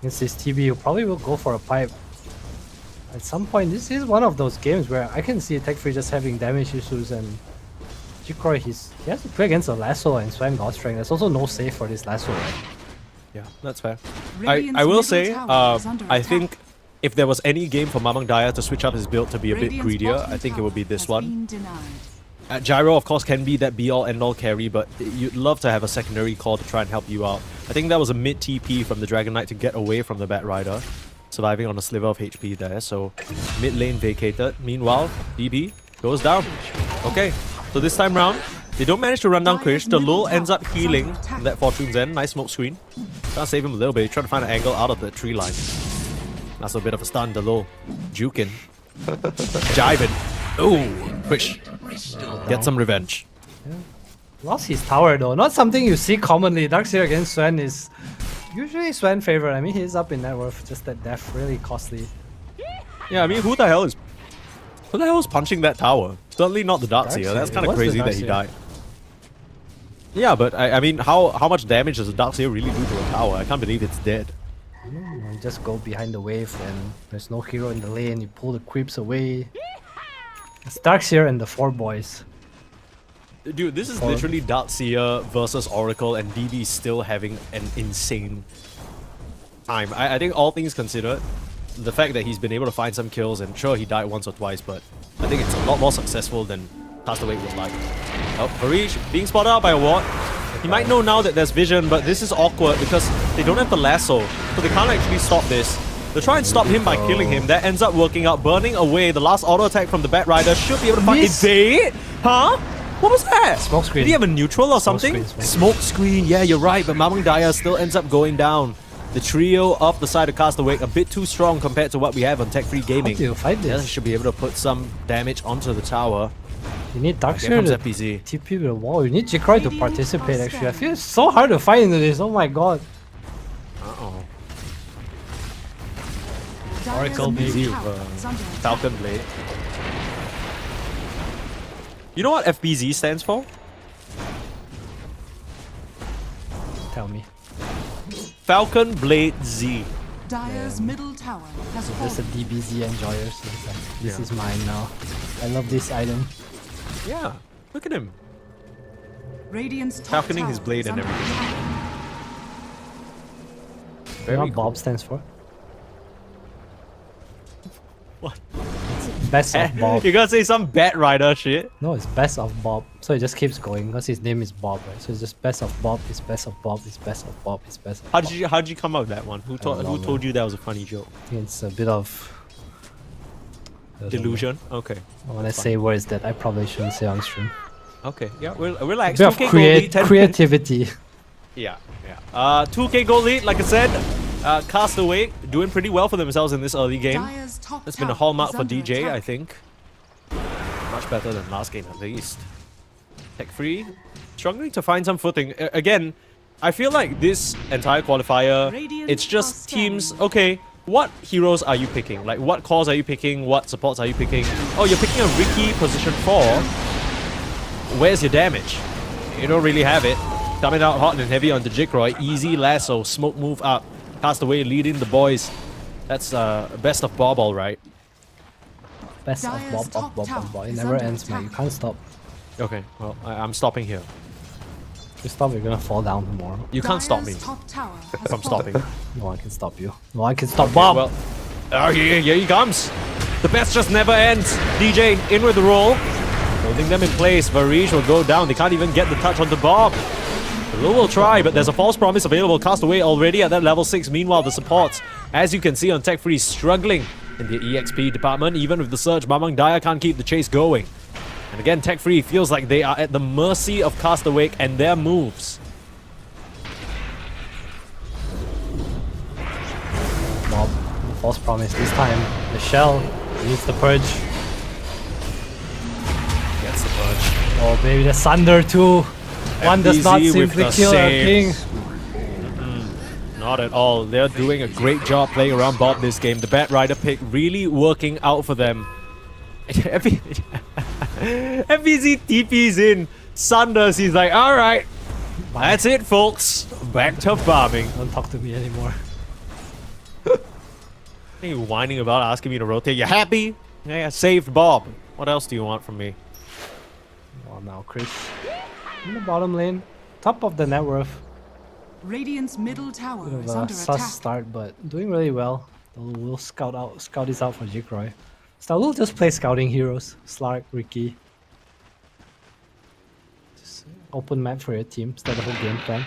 Against this TB, you probably will go for a pipe. At some point, this is one of those games where I can see Tech Freeze just having damage issues and Jikroy, he has to play against a Lasso and Swan God Strength. There's also no save for this Lasso, right? Yeah, that's fair. Radiant's I will middle say, tower is under I attack. think if there was any game for Mamang Daya to switch up his build to be a bit Radiant's greedier, bottom I think it tower would be this has one. been denied. Gyro, of course, can be that be-all, end-all carry, but you'd love to have a secondary call to try and help you out. I think that was a mid-TP from the Dragon Knight to get away from the Bat Rider, surviving on a sliver of HP there, so mid-lane vacated. Meanwhile, DB goes down. Okay, so this time round, they don't manage to run down Krish. The Lul ends up healing that Fortune's End. Nice smoke screen. Trying to save him a little bit. Trying to find an angle out of the tree line. That's a bit of a stun. The Lul juking. Jiving. Oh, Krish. Get some revenge. Lost his tower though. Not something you see commonly. Darkseer against Sven is usually Sven favorite. I mean, he's up in net worth. Just that death really costly. Yeah, I mean, who the hell is punching that tower? Certainly not the Darkseer. That's Darkseer. kind It of was the crazy that he Darkseer. died. Yeah, but I mean, how much damage does a Darkseer really do to a tower? I can't believe it's dead. You just go behind the wave and there's no hero in the lane. You pull the creeps away. It's Darkseer and the 4 boys. Dude, this is Or- literally Darkseer versus Oracle, and DD still having an insane time. I think all things considered, the fact that he's been able to find some kills, and sure, he died once or twice, but I think it's a lot more successful than Castaway would like. Oh, Harish being spotted out by a ward. He might know now that there's vision, but this is awkward because they don't have the lasso, so they can't actually stop this. They try and stop him by killing him. That ends up working out, burning away. The last auto attack from the Bat Rider should be able to find Miss. invade. Huh? What was that? Smoke screen. Did he have a neutral or something? screen. Smoke screen. Yeah, you're right. But Mamang Daya still ends up going down. The trio off the side of Castaway a bit too strong compared to what we have on Tech Free How Gaming. do you fight Yeah, this? should be able to put some damage onto the tower. You need Here Darkseer comes to FPZ. TP with the wall. You need Jikroy to participate actually. I feel it's so hard to fight into this. Oh my god. Uh-oh. Dire's Oracle middle BZ tower with is under attack. Falcon Blade. You know what FBZ stands for? Tell me. Falcon Blade Z. Dire's middle tower has There's a fallen. DBZ enjoyer. So it's like, this Yeah. is mine now. I love this item. Yeah, look at him. Radiant's top Falconing his tower blade is and under everything. attack. You know Very what cool. Bob stands for? What? Best of Bob. You gotta say some Bat Rider shit. No, it's best of Bob. So it just keeps going because his name is Bob, right? So it's just best of Bob, it's best of Bob, it's best of Bob, it's best of How Bob. did you come up with that one? Who don't know, told man. you that was a funny joke? I think it's a bit of I don't know. Delusion. Okay. When I say words that I probably shouldn't say on stream. Okay. Yeah. We'll A relax. bit of 2K gold lead, 10 creativity. Yeah. Yeah. 2K gold lead. Like I said, Castaway doing pretty well for themselves in this early game. Dire's top That's been a tower hallmark is for under DJ, I attack. think. Much better than last game at least. Tech Free, struggling to find some footing. Again, I feel like this entire qualifier, Radiant it's just are teams, standing. okay, what heroes are you picking? Like, what cores are you picking? What supports are you picking? Oh, you're picking a Ricky position 4. Where's your damage? You don't really have it. Coming out hot and heavy onto Jikroy. Easy lasso, smoke move up. Castaway leading the boys. That's best of Bob, alright. Best of Dire's Bob, top Bob. tower It is never under ends, man. You attack. can't stop. Okay, well, I'm stopping here. If you stop, you're gonna fall down tomorrow. You can't stop me Dire's top tower has if I'm fallen. stopping. No one can stop you. No one can stop Bob. Well, oh, here he comes. The best just never ends. DJ in with the roll. Holding them in place. Varish will go down. They can't even get the touch onto Bob. Lou will try, but there's a false promise available. Castaway already at that level 6. Meanwhile, the supports, as you can see on Tech Free, struggling in the EXP department. Even with the surge, Mamang Daya can't keep the chase going. And again, Tech Free feels like they are at the mercy of Castaway and their moves. Bob, false promise this time. The shell needs the purge. Gets the purge. Oh, maybe the Sunder too. One does not FBZ with simply the kill a king. saves. Not at all. They're doing a great job playing around Bob this game. The Bat Rider pick really working out for them. FBZ TP's in. Sanders, he's like, alright. That's it, folks. Back to farming. Don't talk to me anymore. What are you whining about asking me to rotate? You happy? Yeah, I saved Bob. What else do you want from me? Oh, now Chris. In the bottom lane. Top of the net worth. Radiant's middle tower Bit of is a under sus attack. start, but doing really well. We'll scout this out for Jikroy. So we'll just play scouting heroes. Slark, Ricky. Just open map for your team. Start the whole game plan.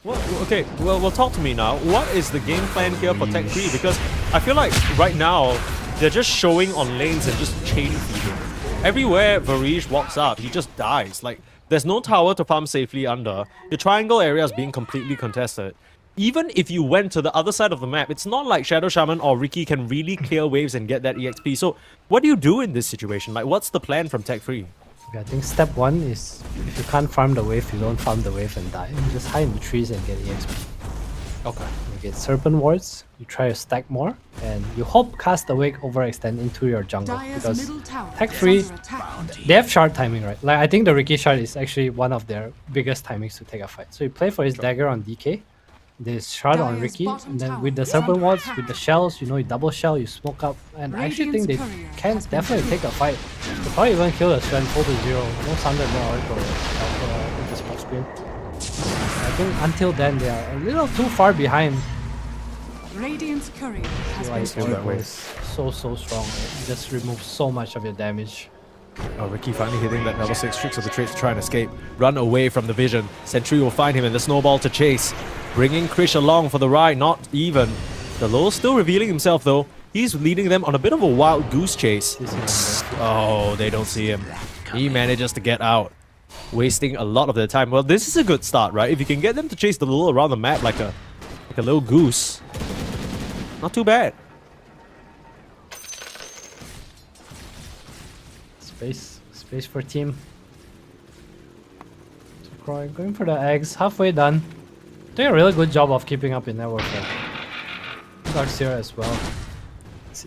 Well, okay, well, talk to me now. What is the game plan here for Tech 3? Because I feel like right now, they're just showing on lanes and just chain feeding. Everywhere Varish walks up, he just dies. Like, there's no tower to farm safely under. The triangle area is being completely contested. even if you went to the other side of the map, it's not like Shadow Shaman or Ricky can really clear waves and get that EXP. So what do you do in this situation? Like, what's the plan from Tech Free? Okay, I think step one is if you can't farm the wave, you don't farm the wave and die. You just hide in the trees and get EXP. Okay. You get Serpent Wards, you try to stack more, and you hope Cast Awake overextend into your jungle. Dire's Because middle tower Tech is Free, under attack. they have shard timing, right? Like, I think the Ricky shard is actually one of their biggest timings to take a fight. So you play for his dagger on DK, this shard on Dire's Ricky, bottom and then tower with the is Serpent under Wards, attack. with the shells, you know, you double shell, you smoke up, and I actually think they Radiant's courier can has been definitely killed. take a fight. They probably even kill the Sven 4-0, no Sunder, no Oracle, with the smoke screen. I think until then they are a little too far behind. Radiant's courier has Like, been feel that way. is so strong. Right? It just removes so much of your damage. Oh, Ricky finally hitting that level 6 tricks of the trades to try and escape. Run away from the vision. Sentry will find him in the snowball to chase. Bringing Krish along for the ride, not even. The Lowell still revealing himself though. He's leading them on a bit of a wild goose chase. Oh, they don't see him. He manages to get out, wasting a lot of their time. Well, this is a good start, right? If you can get them to chase the Lowell around the map like a little goose, not too bad. Space for team. So Croy going for the eggs, halfway done. Doing a really good job of keeping up in network. Darkseer as well.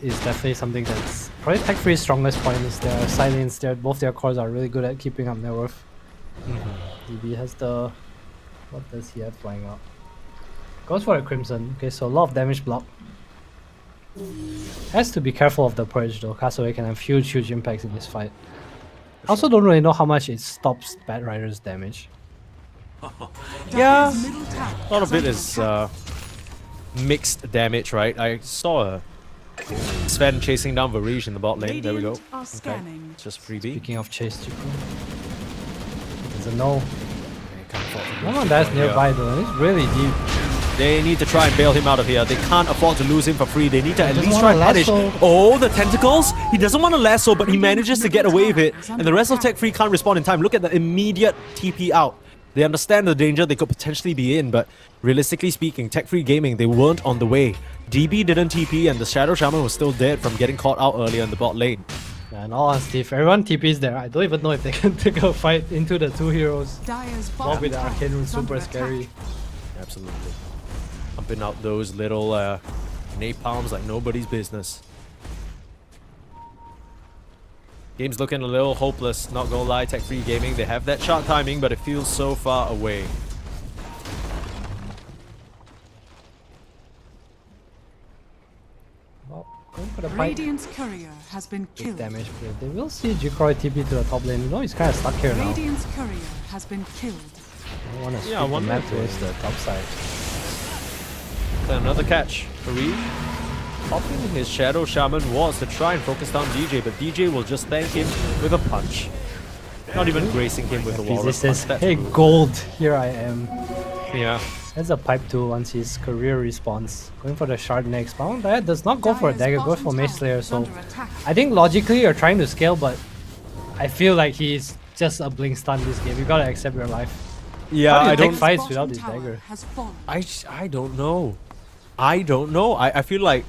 Is definitely something that's probably Tech Free's strongest point is their silence. Both their cores are really good at keeping up net worth. DB has the... What does he have flying out? Goes for a Crimson. Okay, so a lot of damage block. Has to be careful of the Purge though. Castaway can have huge impacts in this fight. I also don't really know how much it stops Bad Rider's damage. Yeah, Dire's middle tower a lot of it under is attack. mixed damage, right? I saw a Sven chasing down Varij in the bot lane. There we go. Radiant are scanning. Just freebie. Speaking of chase, Chico. There's a no. Can't afford to No lose one this dies one nearby here. though. It's really deep. They need to try and bail him out of here. They can't afford to lose him for free. They need to at doesn't least try and wanna punish. lasso. Oh, the tentacles! He doesn't want to lasso, but he manages to get away with it. And the rest of Tech Free can't respond in time. Look at the immediate TP out. They understand the danger they could potentially be in, but realistically speaking, Tech Free Gaming, they weren't on the way. DB didn't TP, and the Shadow Shaman was still dead from getting caught out earlier in the bot lane. Yeah, in all honesty, if everyone TPs there, I don't even know if they can take a fight into the two heroes. Dire's All bottom with the tower Arcane Rune is under super attack. scary. Absolutely. Pumping out those little napalms like nobody's business. Game's looking a little hopeless, not gonna lie. Tech Free Gaming, they have that shot timing, but it feels so far away. Well, going for the fight. Radiant's courier has been Big killed. damage play. They will see Jikroy TP to the top lane. You know he's kind of stuck here now. Radiant's courier has been killed. I want to Yeah, I split the wonder map if towards they- the top side. Another catch. Fareed popping his Shadow Shaman was to try and focus down DJ, but DJ will just thank him with a punch. Not even gracing him with a wall. He says, hey gold, here I am. Yeah. That's a pipe too once his career respawns. Going for the shard next. Bound that does not go for a Dire's dagger, goes bottom for Mage tower Slayer, is so under attack. I think logically you're trying to scale, but I feel like he's just a blink stun this game. You gotta accept your life. Yeah, How do you I take don't. fights Bottom without his tower dagger? has fallen. I don't know. I don't know. I feel like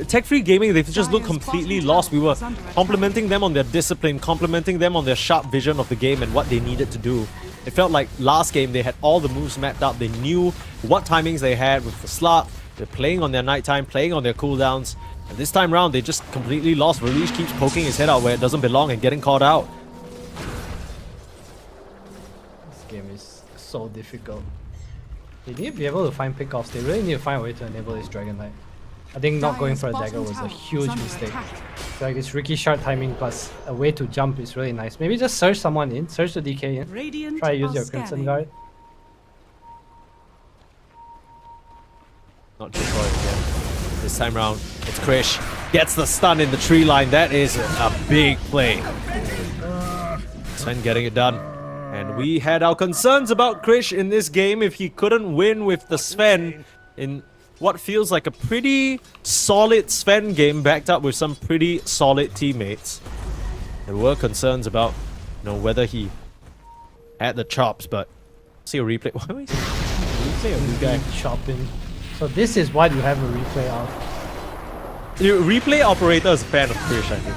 Tech Free Gaming, they've just looked Dire's completely bottom lost. We tower were is under attack. complimenting them on their discipline, complimenting them on their sharp vision of the game and what they needed to do. It felt like last game they had all the moves mapped out. They knew what timings they had with the slot. They're playing on their nighttime, playing on their cooldowns. And this time round, they just completely lost. Varij keeps poking his head out where it doesn't belong and getting caught out. This game is so difficult. They need to be able to find pickoffs. They really need to find a way to enable this Dragon Knight. I think not going Dire's for a bottom dagger was a tower huge is under mistake. attack. I feel like this Ricky shard timing plus a way to jump is really nice. Maybe just surge someone in, surge the DK in. Radiant Try to use are your Crimson scanning. Guard. Not Jikroy again. This time round, it's Krish. Gets the stun in the tree line. That is a big play. Sven getting it done. And we had our concerns about Krish in this game if he couldn't win with the Sven in what feels like a pretty solid Sven game backed up with some pretty solid teammates. There were concerns about, whether he had the chops, but see a replay. Why was he? Say a guy shopping. So this is what you have a replay of. The replay operator is a fan of Krish, I think.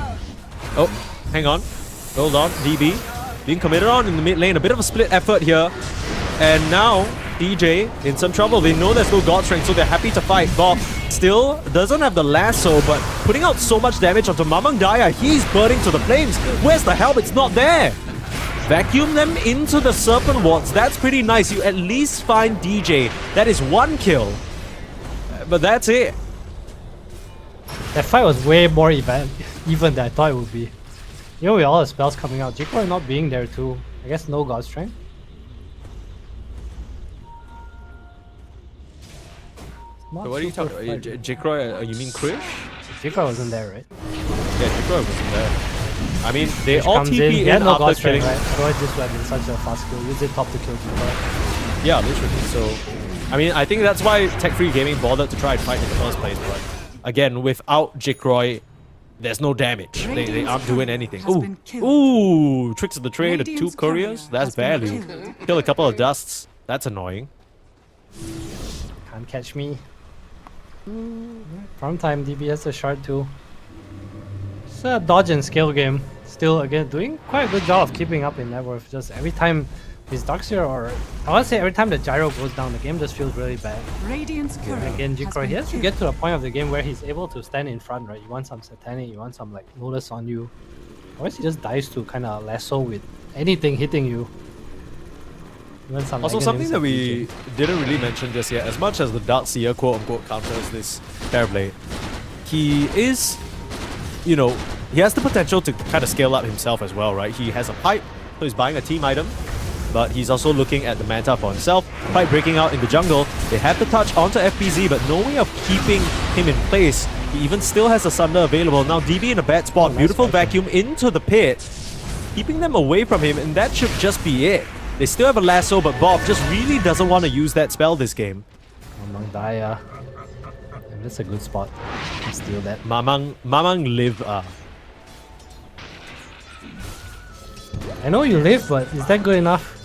Oh, hang on. Hold on. DB being committed on in the mid lane. A bit of a split effort here. And now DJ in some trouble. They know there's no God Strength, so they're happy to fight. Bob still doesn't have the lasso, but putting out so much damage onto Mamang Daya. He's burning to the flames. Where's the help? It's not there. Vacuum them into the Serpent Wards. That's pretty nice. You at least find DJ. That is 1 kill. But that's it. That fight was way more even than I thought it would be. You know, with all the spells coming out, Jikroy not being there too. I guess no God Strength. So what are you talking about? Jikroy, you mean Krish? Jikroy wasn't there, right? Yeah, Jikroy wasn't there. I mean, they Krish all comes TP in. He in had no after God killing. Strength, right? Otherwise this would have been such a fast kill. Use it top to kill Jikroy. Yeah, literally. So, I mean, I think that's why Tech Free Gaming bothered to try and fight in the first place. But again, without Jikroy, there's no damage. They aren't doing anything. Ooh, Tricks of the Trade, the 2 couriers. That's value. Kill a couple of dusts. That's annoying. Can't catch me. Farm time, DB has a shard too. It's a dodge and scale game. Still, again, doing quite a good job of keeping up in net worth. Just every time his Darkseer, or I want to say every time the gyro goes down, the game just feels really bad. Radiant's courier Again, has Jikroy, been he has to killed. get to the point of the game where he's able to stand in front, right? You want some Satanic, you want some like Lotus on you. Otherwise, he just dies to kind of lasso with anything hitting you. You want some Also, Aghanim's something that and we PJ. didn't really mention just yet, as much as the Darkseer quote-unquote counters this Terrorblade, he is, you know, he has the potential to kind of scale up himself as well, right? He has a pipe, so he's buying a team item, but he's also looking at the manta for himself. Pipe breaking out in the jungle. They have the touch onto FPZ, but no way of keeping him in place. He even still has a Sunder available. Now DB in a bad spot. nice Beautiful vacuum. vacuum into the pit, keeping them away from him, and that should just be it. They still have a lasso, but Bob just really doesn't want to use that spell this game. Mamang Daya. And that's a good spot to steal that. Mamang live. I know you live, but is that good enough?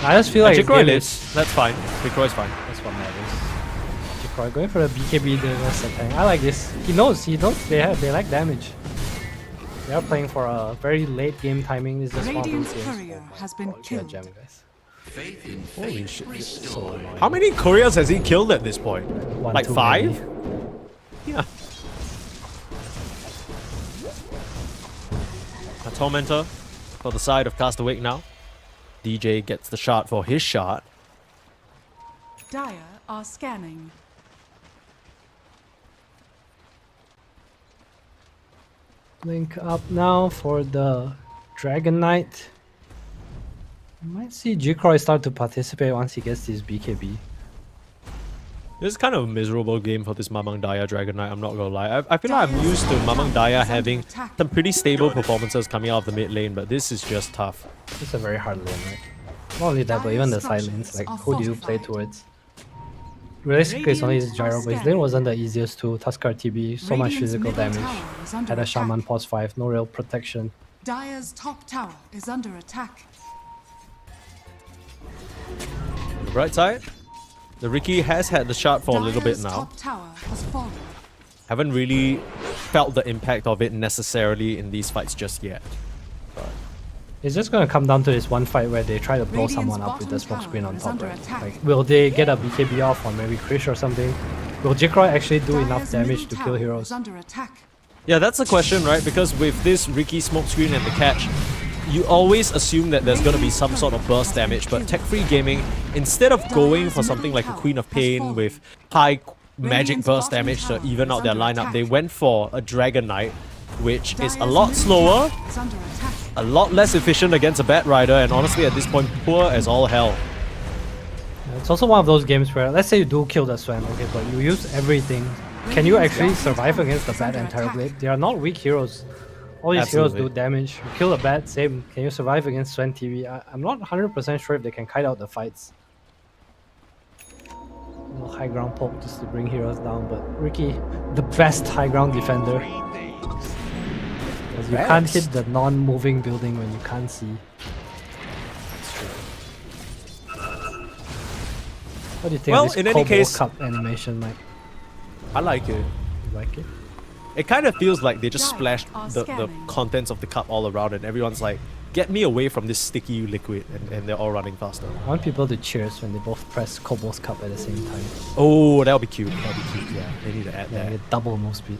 I just feel like his Jikroy game lives. That's fine. Jikroy's fine. That's what matters. Jikroy going for the BKB, the rest of the tank. I like this. He knows they like damage. They are playing for a very late game timing. This is just one of Radiant's those games. courier has been Get a killed. gem, guys. Holy shit. So annoying. How many couriers has he killed at this point? One Like too 5? many. Yeah. A Tormentor for the side of Castawake now. DJ gets the shot for his shot. Dire are scanning. Link up now for the Dragon Knight. You might see Jikroy start to participate once he gets his BKB. This is kind of a miserable game for this Mamang Daya Dragon Knight, I'm not gonna lie. I feel like I'm used to Mamang Daya having some pretty stable performances coming out of the mid lane, but this is just tough. It's a very hard lane, right? Not only that, but even the side lanes, like who do you play towards? Realistically, it's only his gyro, but his lane wasn't the easiest too. Tuskar TB, so much Radiant's physical middle damage. tower is under Had a attack. Shaman pause 5, no real protection. Dire's top tower is under attack. On the bright side, the Ricky has had the shot for a little bit Dire's now. top tower has fallen. Haven't really felt the impact of it necessarily in these fights just yet. It's just gonna come down to this one fight where they try to blow Radiant's someone up with the bottom smoke screen tower on is top, under right? attack. Like, will they get a BKB off on maybe Krish or something? Will Jikroy actually do enough Dire's damage middle to kill tower heroes? is under attack. Yeah, that's the question, right? Because with this Ricky smokescreen and the catch, you always assume that there's gonna be some sort of burst damage, but Tech Free Gaming, instead of going for something like a Queen of Pain with high magic burst damage to even out their lineup, they went for a Dragon Knight, which is a Dire's lot middle slower, tower is under attack. a lot less efficient against a Bat Rider, and honestly at this point, poor as all hell. It's also one of those games where, let's say you do kill the Swan, okay, but you use everything. Can you actually survive against the Bat and Terrorblade? They are not weak heroes. All these heroes do Absolutely. damage. You kill the Bat, same. Can you survive against Swan TV? I'm not 100% sure if they can kite out the fights. No high ground poke just to bring heroes down, but Ricky, the best high ground defender. Because you can't hit the non-moving building when you can't see. What do you think Well, of this in any World case- Cup animation, Mike? I like it. You like it? It kind of feels like they just Giants splashed are the scamming. contents of the cup all around, and everyone's like, get me away from this sticky liquid, and they're all running faster. I want people to cheers when they both press Kobo's Cup at the same time. Oh, that'll be cute. That'll be cute, yeah. They need to add Yeah, that. get double move speed.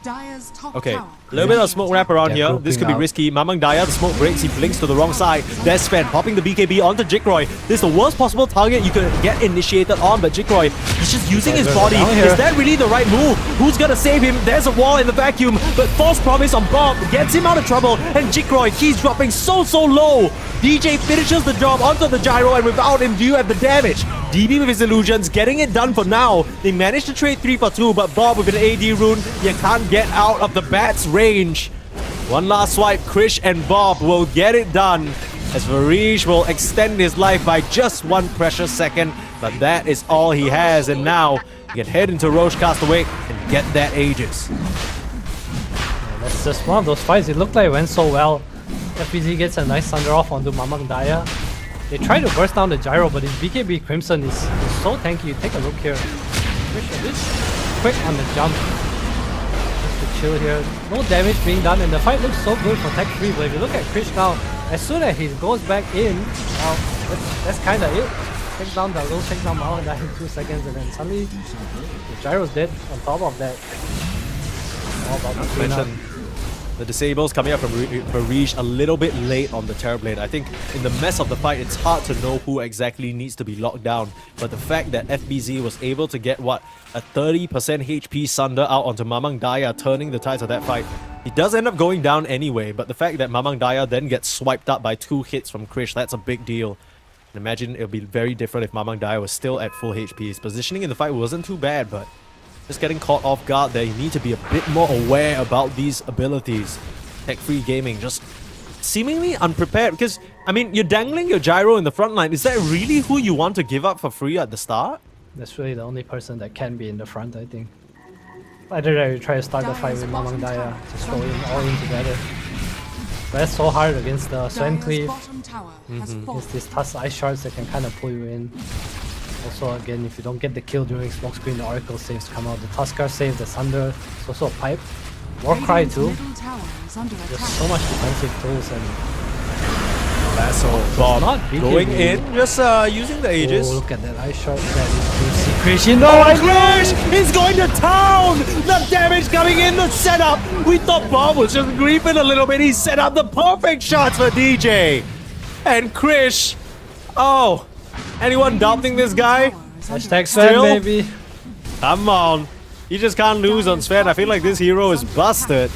Dire's top Okay, tower. a little bit of smoke wrap around Yeah, here. This could be grouping out. risky. Mamang Daya, the smoke breaks. He blinks to the wrong side. There's Sven popping the BKB onto Jikroy. This is the worst possible target you could get initiated on, but Jikroy, he's just using his They're body. down here. Is that really the right move? Who's gonna save him? There's a wall in the vacuum, but false promise on Bob gets him out of trouble. And Jikroy, he's dropping so low. DJ finishes the job onto the gyro, and without him, do you have the damage? DB with his illusions, getting it done for now. They managed to trade 3 for 2, but Bob with an AD rune, you can't get out of the bat's range. One last swipe, Krish and Bob will get it done, as Varish will extend his life by just 1 precious second, but that is all he has, and now he can head into Roche Castaway and get that Aegis. That's just one of those fights. It looked like it went so well. FPZ gets a nice thunder off onto Mamang Daya. They try to burst down the gyro, but his BKB Crimson is so tanky. Take a look here. Krish a bit quick on the jump. Just to chill here. No damage being done, and the fight looks so good for Tech 3. But if you look at Krish now, as soon as he goes back in, well, that's kind of it. Takes down the low, takes down Mamang Daya in 2 seconds, and then suddenly the gyro's dead on top of that. All about the cleanup. Mentioned the disables coming up from Varish a little bit late on the Terrorblade. I think in the mess of the fight, it's hard to know who exactly needs to be locked down. But the fact that FBZ was able to get, what, a 30% HP Sunder out onto Mamang Daya, turning the tides of that fight, he does end up going down anyway. But the fact that Mamang Daya then gets swiped up by 2 hits from Krish, that's a big deal. And imagine it would be very different if Mamang Daya was still at full HP. His positioning in the fight wasn't too bad, but just getting caught off guard there. You need to be a bit more aware about these abilities. Tech-free gaming just seemingly unprepared, because, I mean, you're dangling your gyro in the front line. Is that really who you want to give up for free at the start? That's really the only person that can be in the front, I think. Either that, you try to start the fight with Mamang Daya, just throw in all in together. But that's so hard against the Sven Dire's Cleave. bottom tower has fallen. Against these Tusk Ice Shards that can kind of pull you in. Also, again, if you don't get the kill during smoke screen, the Oracle saves come out. The Tuskar save, the Sunder, it's also a pipe. Warcry Radiant's too. middle tower is under There's attack. so much defensive tools, and That's all. Bob not BKB. going in, just using the Aegis. oh, look at that Ice Shard. That is juicy. Krish in the Oh, right Krish! He's going to town! The damage coming in, the setup! We thought Bob was just griefing a little bit. He set up the perfect shots for DJ. And Krish, oh, anyone doubting this guy? Hashtag Sven, Still? baby. Come on. You just can't lose on Sven. I feel like this hero is busted.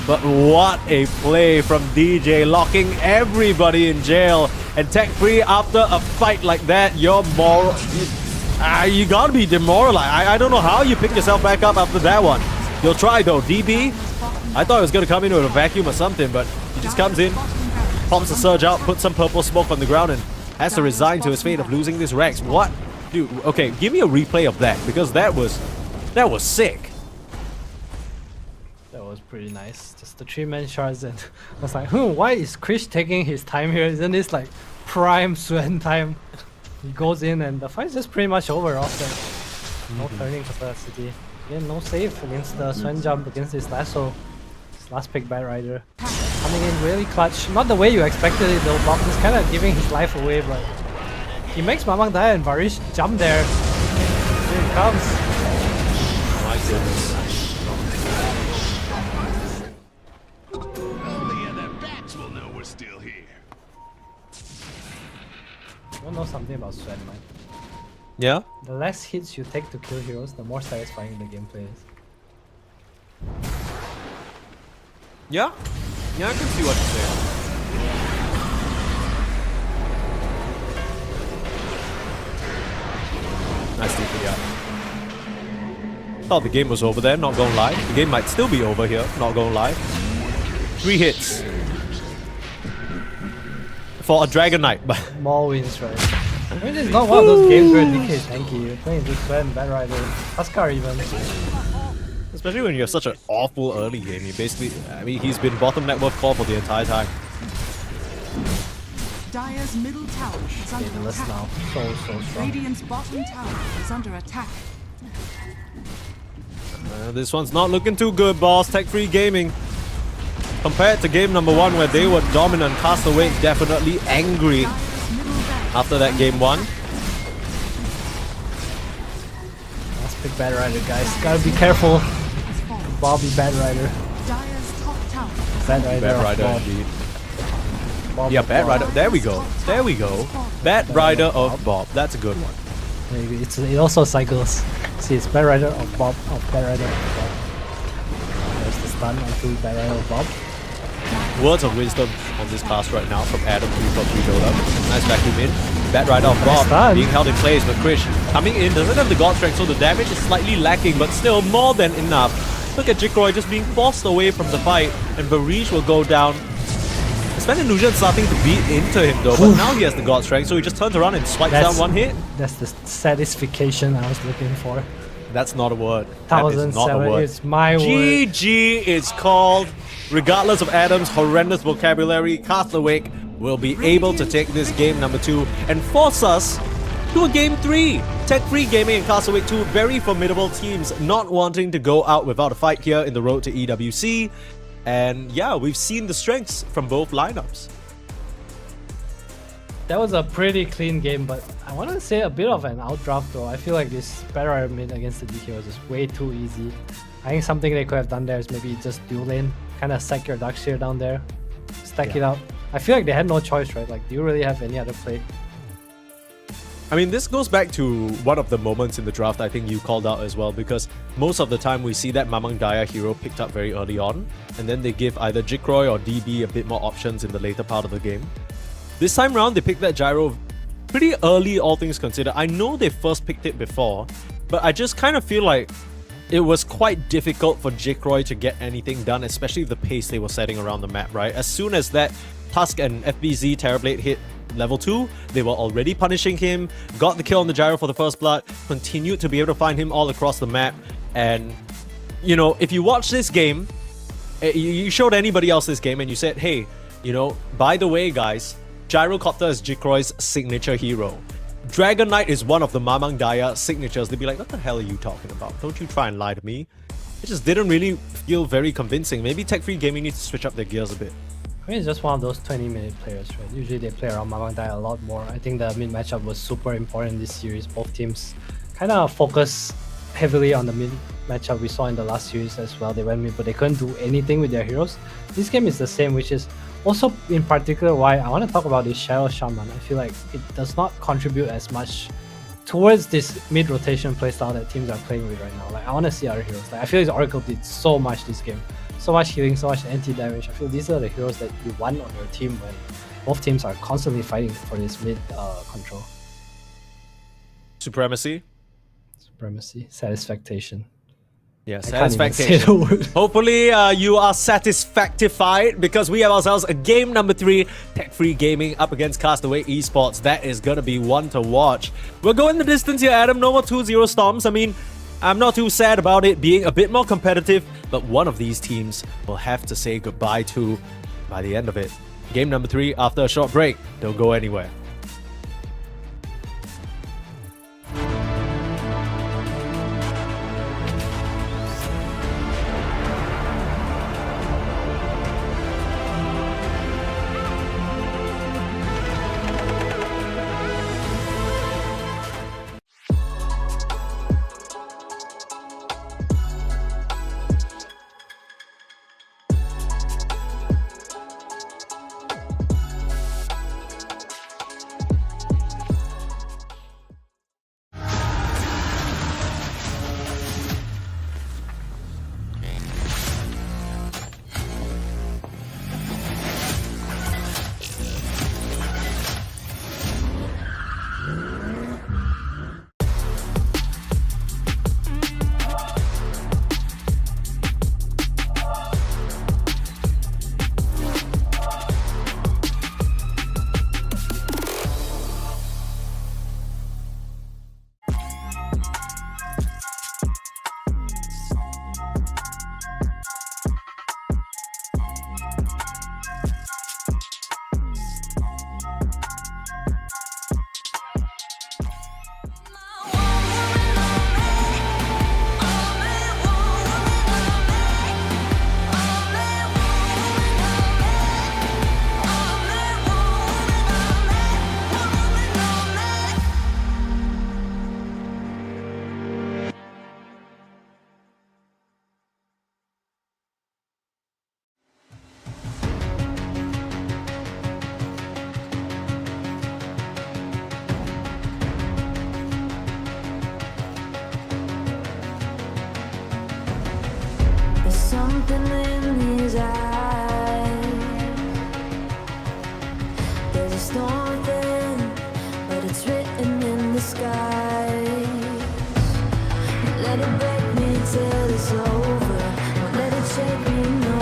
But what a play from DJ, locking everybody in jail. And tech-free after a fight like that, you're moral. You gotta be demoralized. I don't know how you pick yourself back up after that one. You'll try though. DB, I thought he was gonna come in with a vacuum or something, but he just comes in, pops the surge out, puts some purple smoke on the ground, and has to resign to his fate of losing this Rex. What? Dude, okay, give me a replay of that, because that was sick. That was pretty nice. Just the 3-man shards, and I was like, why is Krish taking his time here? Isn't this like prime Sven time? He goes in and the fight's just pretty much over off that. No turning capacity. Again, no save against the Sven jump against his lasso. His last pick Bad Rider. Coming in really clutch. Not the way you expected it though. Bob is kind of giving his life away, but he makes Mamang Daya and Varish jump there. Here it comes. My goodness. Only other bats will know we're still here. You wanna know something about Sven, man? Yeah? The less hits you take to kill heroes, the more satisfying the gameplay is. Yeah? Yeah, I can see what you're saying. Nice DP, yeah. Thought the game was over there, not going live. The game might still be over here, not going live. 3 hits. For a Dragon Knight, but More wins, right? I mean, it's not one of those games where DK is tanky. You're playing with Sven, Bad Rider, Huskar even. especially when you have such an awful early game, you basically, I mean, he's been bottom net worth core for the entire time. Dire's middle tower is under Daedalus attack. now. So strong. Radiant's bottom tower is under attack. This one's not looking too good, boss. Tech-free gaming. Compared to game number 1 where they were dominant, Castaway definitely angry Dire's middle barracks after that game 1. Let's pick Bad Rider, guys. Gotta be careful. has fallen. Bobby Bad Rider. Dire's top tower is Bad Rider. Bad of Rider Bob. indeed. Bob Yeah, of Bad Bob. Rider. There we go. There we go. Bad Rider of Bob. That's a good one. Maybe it also cycles. See, it's Bad Rider of Bob of Bad Rider of Bob. There's the stun onto Bad Rider of Bob. Words of wisdom on this cast right now from Adam 343 Dota. Nice vacuum in. Bad Rider of Bob stun. being held in place, but Krish coming in, doesn't have the God Strength, so the damage is slightly lacking, but still more than enough. Look at Jikroy just being forced away from the fight, and Varish will go down. Sven and Nugent starting to beat into him though, but now he has the God Strength, so he just turns around and swipes down one hit. That's the satisfaction I was looking for. That's not a word. That is not a 1007 word. is my word. GG is called. Regardless of Adam's horrendous vocabulary, Castaway will be able to take this game number 2 and force us to a game 3. Tech-free gaming and Castaway, 2 very formidable teams, not wanting to go out without a fight here in the road to EWC. And yeah, we've seen the strengths from both lineups. That was a pretty clean game, but I want to say a bit of an outdraft though. I feel like this Battle Rider mid against the DK was just way too easy. I think something they could have done there is maybe just dual lane, kind of sack your Darkseer down there, stack it out. I feel like they had no choice, right? Like, do you really have any other play? I mean, this goes back to one of the moments in the draft I think you called out as well, because most of the time we see that Mamang Daya hero picked up very early on, and then they give either Jikroy or DB a bit more options in the later part of the game. This time round, they picked that gyro pretty early, all things considered. I know they first picked it before, but I just kind of feel like it was quite difficult for Jikroy to get anything done, especially the pace they were setting around the map, right? As soon as that Tusk and FBZ Terrorblade hit level 2, they were already punishing him, got the kill on the gyro for the first blood, continued to be able to find him all across the map. And, you know, if you watch this game, you showed anybody else this game and you said, hey, you know, by the way, guys, Gyrocopter is Jikroy's signature hero. Dragon Knight is one of the Mamang Daya signatures. They'd be like, what the hell are you talking about? Don't you try and lie to me. It just didn't really feel very convincing. Maybe Tech-free gaming needs to switch up their gears a bit. I mean, it's just one of those 20-minute players, right? Usually they play around Mamang Daya a lot more. I think the mid matchup was super important in this series. Both teams kind of focus heavily on the mid matchup we saw in the last series as well. They went mid, but they couldn't do anything with their heroes. This game is the same, which is also in particular why I want to talk about this Shadow Shaman. I feel like it does not contribute as much towards this mid-rotation playstyle that teams are playing with right now. Like, I want to see other heroes. Like, I feel like Oracle did so much this game. So much healing, so much anti-damage. I feel these are the heroes that you want on your team when both teams are constantly fighting for this mid control. Supremacy? Supremacy. Satisfaction. Yeah, I can't even say satisfaction. the word. Hopefully you are satisfactified because we have ourselves a game number 3, Tech-free gaming up against Castaway Esports. That is going to be one to watch. We're going the distance here, Adam. No more 2-0 storms. I mean, I'm not too sad about it being a bit more competitive, but one of these teams will have to say goodbye to by the end of it. Game number 3 after a short break. Don't go anywhere. just nothing, but it's written in the sky. Let it break me till it's over. Don't let it shake me, no.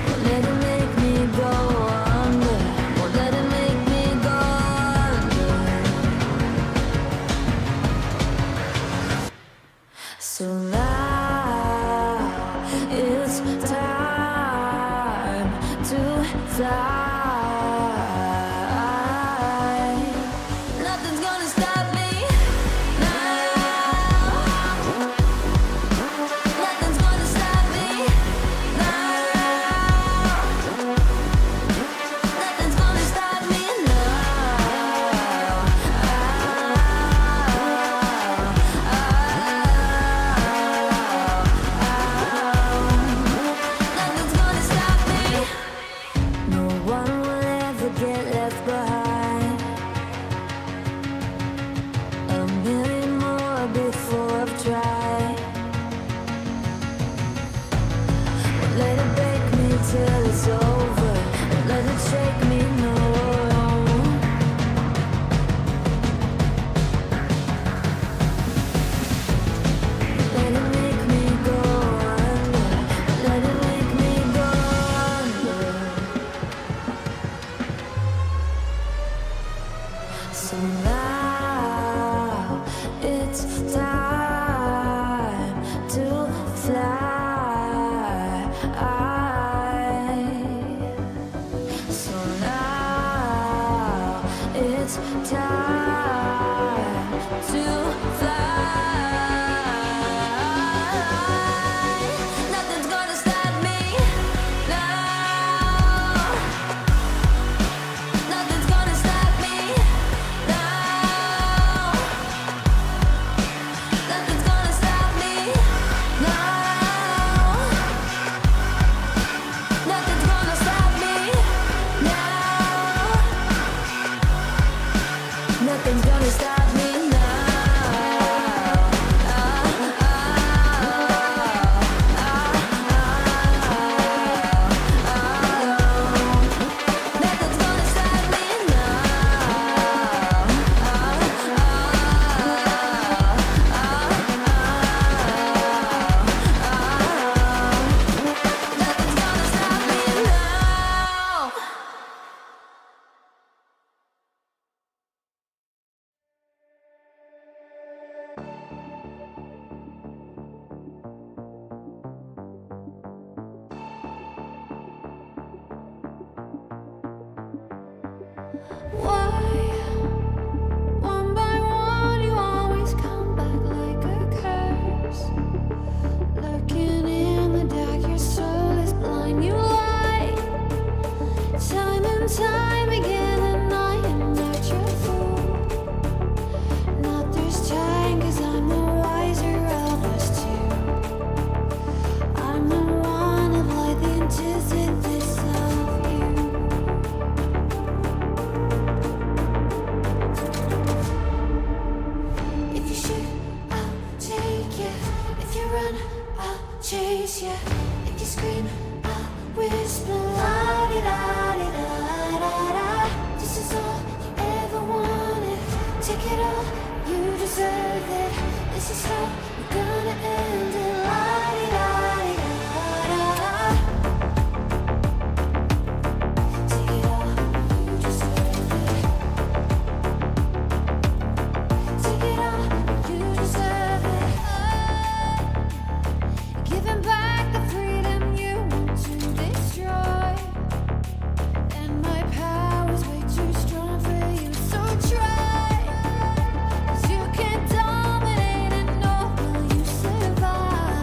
Won't let it make me go under. Won't let it make me go under. So now it's time to fly. Nothing's gonna stop me now. Nothing's gonna stop me now. Nothing's gonna stop me now. Nothing's gonna stop me. No one will ever get left behind. A million more before I've tried. Won't let it break me till it's over. Won't let it shake me, no. Let it make me go under. Let it make me go under. So now it's time to fly. So now it's time to fly. Nothing's gonna stop me now. Nothing's gonna stop me now. Nothing's gonna stop me now. Nothing's gonna stop me now. Nothing's gonna stop me now. Nothing's gonna stop me Nothing's gonna stop me now. Why, one by one, you always come back like a curse? Looking in the dark, your soul is blind. You lie, time and time again, and I am not your fool. Not this time, 'cause I'm the wiser of us two. I'm the one of light, the antithesis of you. If you shoot, I'll take you. If you run, I'll chase you. If you scream, I'll whisper la-di-da-di-da-da-da. This is all you ever wanted. Take it all, you deserve it. This is how we're gonna end it. La-di-da-di-da-da. Take it all, you deserve it. Take it all, you deserve it. Giving back the freedom you want to destroy. And my power's way too strong for you, so try. 'Cause you can't dominate and know will you survive.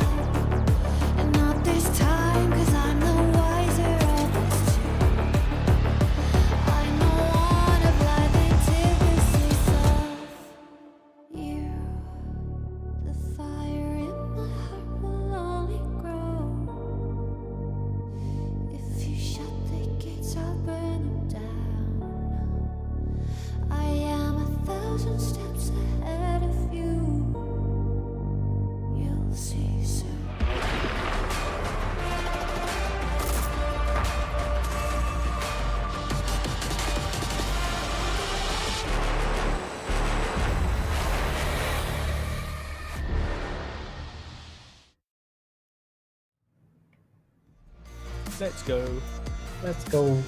Let's go. Let's go.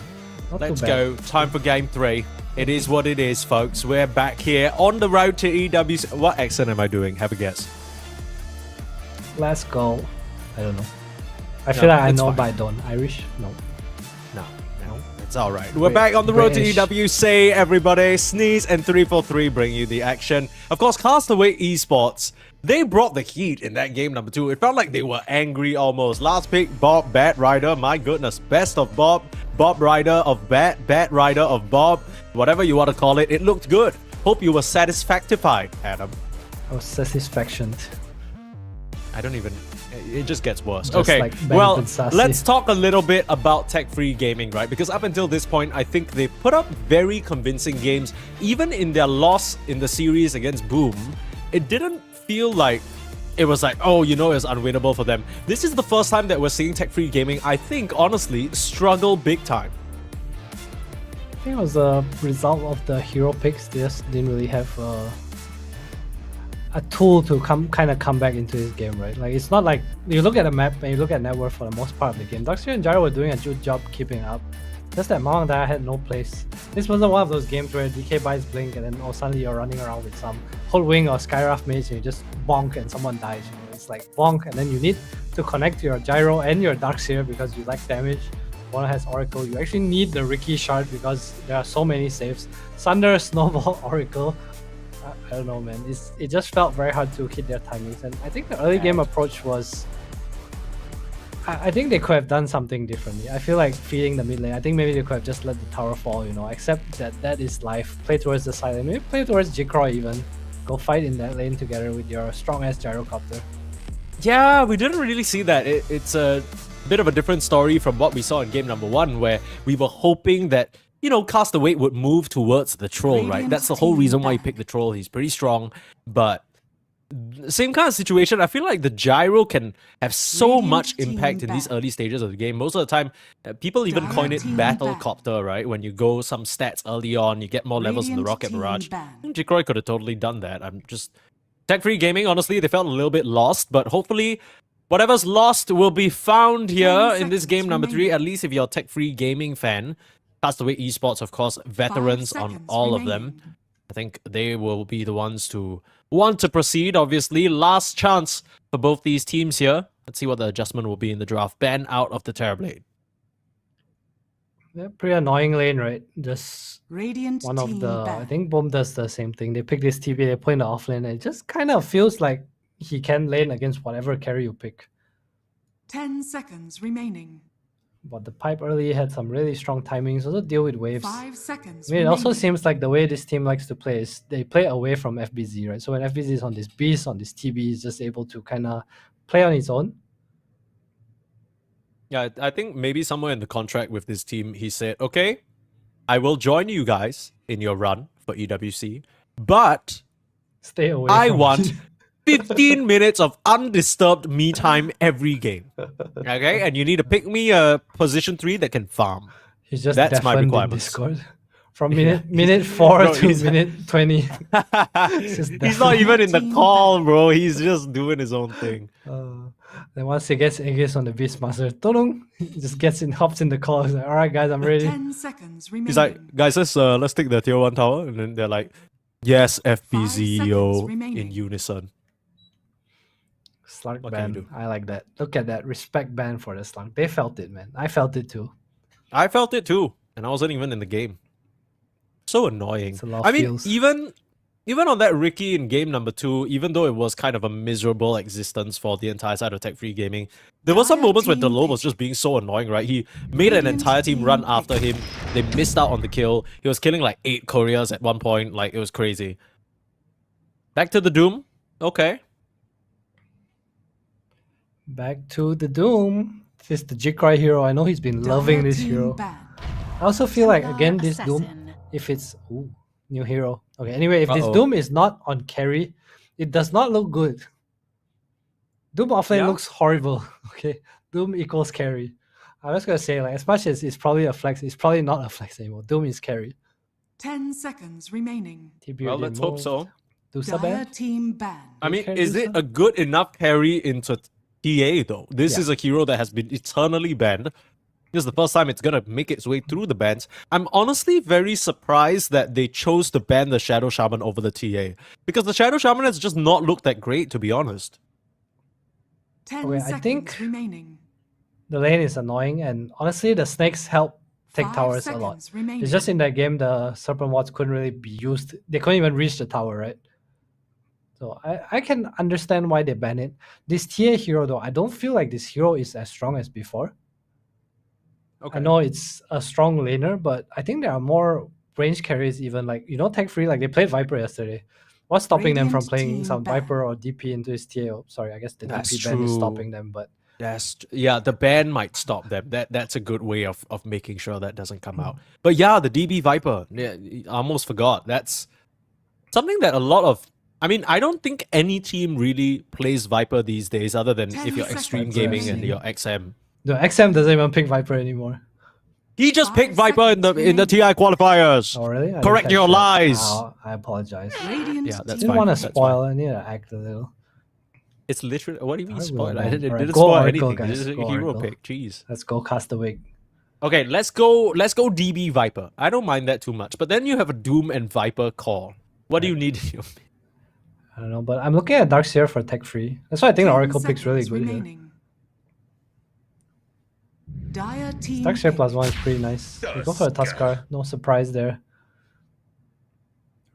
Not Let's too bad. go. Time for game 3. It is what it is, folks. We're back here on the road to EWC. What accent am I doing? Have a guess. Let's go. I don't know. I No, feel like I it's know, fine. but I don't. Irish? No. No, it's all right. We're back on the road to British. EWC, everybody. Sneeze and 343 bring you the action. Of course, Castaway Esports, they brought the heat in that game number 2. It felt like they were angry almost. Last pick, Bob, Bat Rider. My goodness, best of Bob, Bob Rider of Bat, Bat Rider of Bob, whatever you want to call it. It looked good. Hope you were satisfactified, Adam. Oh, satisfaction. I don't even... It just gets worse. Just Okay, like well, Benetton Sassy. let's talk a little bit about tech-free gaming, right? Because up until this point, I think they put up very convincing games. Even in their loss in the series against Boom, it didn't feel like it was like, oh, you know, it was unwinnable for them. This is the first time that we're seeing tech-free gaming, I think, honestly, struggle big time. I think it was a result of the hero picks. They just didn't really have a tool to come back into this game, right? Like, it's not like you look at the map and you look at net worth for the most part of the game. Darkseer and Gyro were doing a good job keeping up. Just that Mount Daya had no place. This wasn't one of those games where DK buys Blink and then suddenly you're running around with some whole wing or Skyraft mates and you just bonk and someone dies. You know? It's like bonk and then you need to connect to your Gyro and your Darkseer because you lack damage. One has Oracle. You actually need the Ricky shard because there are so many saves. Sunder, Snowball, Oracle. I don't know, man. It just felt very hard to hit their timings, and I think the early game approach was. I think they could have done something differently. I feel like feeding the mid lane. I think maybe they could have just let the tower fall, you know. Accept that is life. Play towards the side lane. Maybe play towards Jikroy even. Go fight in that lane together with your strong ass gyrocopter. Yeah, we didn't really see that. It's a bit of a different story from what we saw in game number 1, where we were hoping that, you know, Castaway would move towards the troll, right? That's the whole reason why he picked the troll. He's pretty strong, but same kind of situation. I feel like the gyro can have so much impact in these early stages of the game. Most of the time, people even coin it battle copter, right? When you go some stats early on, you get more levels in the rocket barrage. Jikroy could have totally done that. I'm just... Tech-free gaming, honestly, they felt a little bit lost, but hopefully whatever's lost will be found here in this game number 3, at least if you're a tech-free gaming fan. Castaway Esports, of course, veterans on all of them. I think they will be the ones to want to proceed, obviously. Last chance for both these teams here. Let's see what the adjustment will be in the draft. Ban out of the Terrorblade. Yeah, pretty annoying lane, right? Just Radiant one of team the... I ban. think Boom does the same thing. They pick this TP, they put in the off lane, and it just kind of feels like he can lane against whatever carry you pick. 10 seconds remaining. But the pipe early had some really strong timings. Also deal with waves. 5 seconds I mean, it also remaining. seems like the way this team likes to play is they play away from FBZ, right? So when FBZ is on this beast, on this TB, he's just able to kind of play on his own. Yeah, I think maybe somewhere in the contract with this team, he said, okay, I will join you guys in your run for EWC, but Stay away I from want 15 minutes of undisturbed me time every game. Okay? And you need to pick me a position 3 that can farm. He's just That's my deafened in requirements. Discord. From minute 4 Bro, to he's- minute 20. He's not even in the call, bro. He's just doing his own thing. Then once he gets engaged on the Beastmaster, he just gets in, hops in the call. He's like, alright guys, I'm ready. 10 seconds remaining. He's like, guys, let's take the tier 1 tower. And then they're like, yes, FBZ, yo, seconds remaining. in unison. Slug What can you ban. do? I like that. Look at that. Respect ban for the slug. They felt it, man. I felt it too. I felt it too. And I wasn't even in the game. So annoying. It's a lot of I mean, feels. even on that Ricky in game number 2, even though it was kind of a miserable existence for the entire side of tech-free gaming, there were some moments where Delo was just being so annoying, right? He made an entire team run after him. They missed out on the kill. He was killing like 8 couriers at one point. Like, it was crazy. Back to the Doom. Okay. Back to the Doom. This is the Jikrai hero. I know he's been loving this hero. I also feel like, again, this Doom, if it's... Ooh, new hero. Okay, anyway, if this Uh-oh. Doom is not on carry, it does not look good. Doom offlane Yeah? looks horrible. Okay, Doom equals carry. I was gonna say, like, as much as it's probably a flex, it's probably not a flex anymore. Doom is carry. 10 seconds remaining. TB Well, already let's hope moved. so. Dusa Dire ban? team ban. I mean, carry is this it one? a good enough carry into TA though? This Yeah. is a hero that has been eternally banned. This is the first time it's gonna make its way through the bans. I'm honestly very surprised that they chose to ban the Shadow Shaman over the TA. Because the Shadow Shaman has just not looked that great, to be honest. 10 Okay, I seconds think- remaining. The lane is annoying, and honestly, the snakes help take 5 towers a lot. seconds remaining. It's just in that game, the Serpent Wards couldn't really be used. They couldn't even reach the tower, right? So I can understand why they ban it. This TA hero, though, I don't feel like this hero is as strong as before. Okay. I know it's a strong laner, but I think there are more range carries even. Like, tech free, like they played Viper yesterday. What's stopping them from Radiant playing team some ban. Viper or DP into his TA? Oh, sorry, I guess the That's DP ban is true. stopping them, but Yeah, the ban might stop them. That's a good way of making sure that doesn't come out. But yeah, the DB Viper. Yeah, I almost forgot. That's something that a lot of. I mean, I don't think any team really plays Viper these days, other than 10 if you're Extreme seconds Gaming and remaining. you're XM. the XM doesn't even pick Viper anymore. He just 5 picked Viper in the seconds TI qualifiers. Oh, really? I didn't Correct catch your that. lies. Oh, I apologize. Radiant Yeah, that's team Didn't want to That's fine. spoil. I need to act a little. It's literally. What do you mean I will, spoil? man. It didn't Alright, go spoil Oracle, anything. guys, This is a go hero Oracle. pick. Jeez. Let's go cast the wig. Okay, let's go DB Viper. I don't mind that too much. But then you have a Doom and Viper core. What do you need in your I don't know, but I'm looking at Darkseer for tech free. That's why I think the 10 Oracle pick's really seconds good here. remaining. Dire team Darkseer pick. +1 is pretty nice. We go for the Tuskar. No surprise there.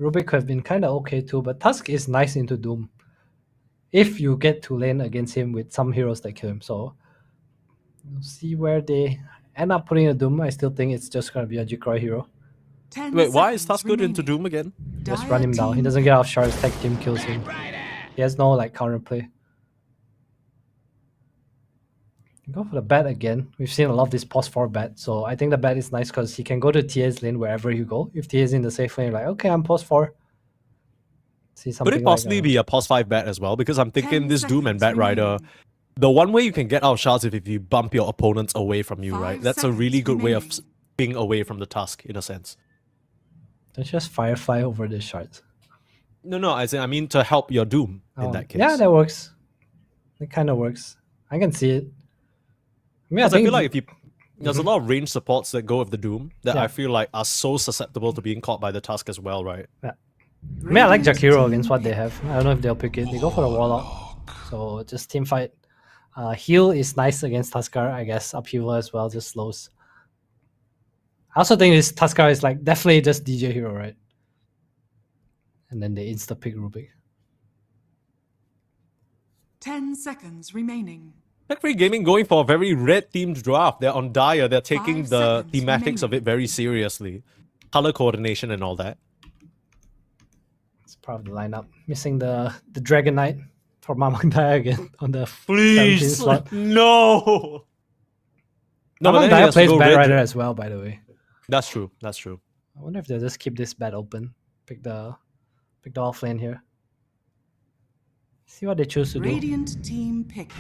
Rubik could have been kind of okay too, but Tusk is nice into Doom. If you get to lane against him with some heroes that kill him. So we'll see where they end up putting a Doom. I still think it's just going to be a Jikroy hero. 10 Wait, why is seconds Tusk good into remaining. Doom again? Just Dire run him down. He team doesn't get off shards, tech team kills him. He has no like counterplay. Go for the bat again. We've seen a lot of this pause for bat, so I think the bat is nice because he can go to TA's lane wherever you go. If TA is in the safe lane, you're like, okay, I'm pause 4. See something Could it like, possibly be a pos 5 bat as well? Because I'm thinking 10 this Doom and seconds Bat Rider, remaining. the one way you can get out of shards is if you bump your opponents away from you, right? 5 That's a really seconds good way of remaining. being away from the Tusk, in a sense. Let's just firefly over the shards. No, I mean to help your Doom in that case. Yeah, that works. It kind of works. I can see it. I mean, I Because I think feel like if you there's a lot of range supports that go with the Doom that Yeah. I feel like are so susceptible to being caught by the Tusk as well, right? I mean, I like Radiant Jakiro team against what they pick. have. I don't know if they'll pick it. They go for the Warlock. So just team fight. Heal is nice against Tuskar, I guess. Upheaval as well, just slows. I also think this Tuskar is like definitely just DJ hero, right? And then they insta pick Rubik. 10 seconds remaining. Tech Free Gaming going for a very red themed draft. They're on Dire. They're taking 5 the seconds thematics of it very seriously. Color coordination and all that. It's part of the lineup. Missing the Dragon Knight for Mamang Daya again on the 17 Please, slot. no. No, but Mamang then he Daya has to plays go Bat red. Rider as well, by the way. That's true. That's true. I wonder if they'll just keep this bat open. Pick the off lane here. See what they choose to do. Radiant team pick.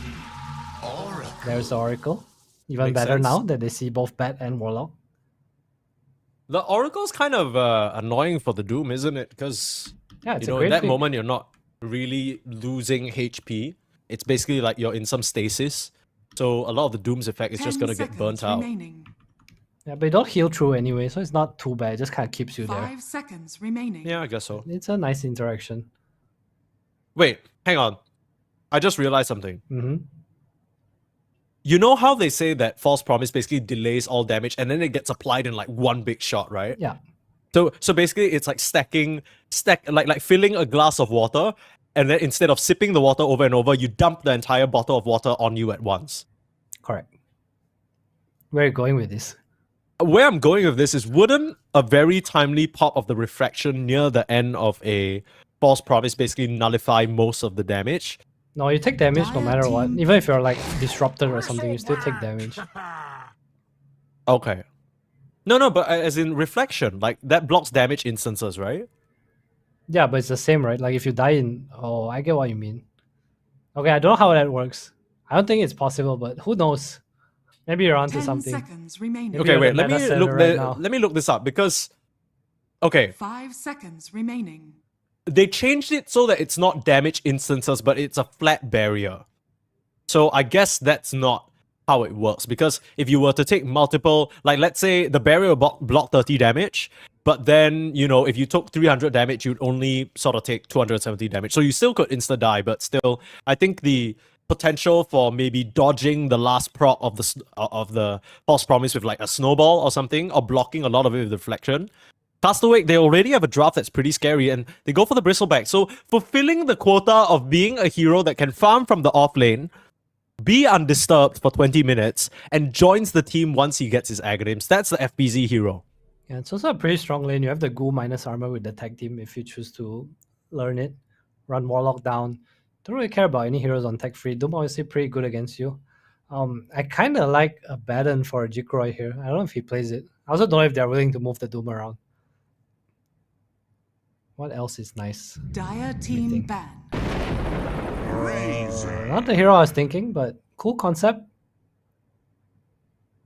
There's the Oracle. Even Makes better sense. now that they see both Bat and Warlock. The Oracle's kind of annoying for the Doom, isn't it? Because Yeah, it's you know, a great in that pick. moment you're not really losing HP. It's basically like you're in some stasis. So a lot of the Doom's effect is 10 just gonna get burnt seconds out. remaining. Yeah, but you don't heal through anyway, so it's not too bad. It just kind of keeps you there. 5 seconds remaining. Yeah, I guess so. It's a nice interaction. Wait, hang on. I just realized something. Mm-hmm. You know how they say that False Promise basically delays all damage and then it gets applied in like one big shot, right? Yeah. So basically it's like like filling a glass of water, and then instead of sipping the water over and over, you dump the entire bottle of water on you at once. Correct. Where are you going with this? Where I'm going with this is, wouldn't a very timely pop of the refraction near the end of a False Promise basically nullify most of the damage? No, you take damage no Dire matter what. team Even if you're like disrupted or something, you still take damage. Okay. No, but as in reflection, like that blocks damage instances, right? Yeah, but it's the same, right? Like if you die in... Oh, I get what you mean. Okay, I don't know how that works. I don't think it's possible, but who knows? Maybe you're onto 10 something. seconds remaining. Maybe Okay, you're wait. the Let me meta center look. right now. Let me look this up because. Okay, 5 seconds remaining. they changed it so that it's not damage instances, but it's a flat barrier. So I guess that's not how it works. Because if you were to take multiple, like let's say the barrier will block 30 damage, but then, you know, if you took 300 damage, you'd only sort of take 270 damage. So you still could insta-die, but still, I think the potential for maybe dodging the last proc of the false promise with like a snowball or something, or blocking a lot of it with reflection. Castaway, they already have a draft that's pretty scary, and they go for the bristleback. So fulfilling the quota of being a hero that can farm from the off lane, be undisturbed for 20 minutes, and joins the team once he gets his Aghanim's. That's the FBZ hero. Yeah, it's also a pretty strong lane. You have the ghoul minus armor with the tag team if you choose to learn it. Run Warlock down. Don't really care about any heroes on tech free. Doom obviously pretty good against you. I kind of like a Baden for Jikroy here. I don't know if he plays it. I also don't know if they're willing to move the Doom around. What else is nice? Dire team think. ban. Not the hero I was thinking, but cool concept.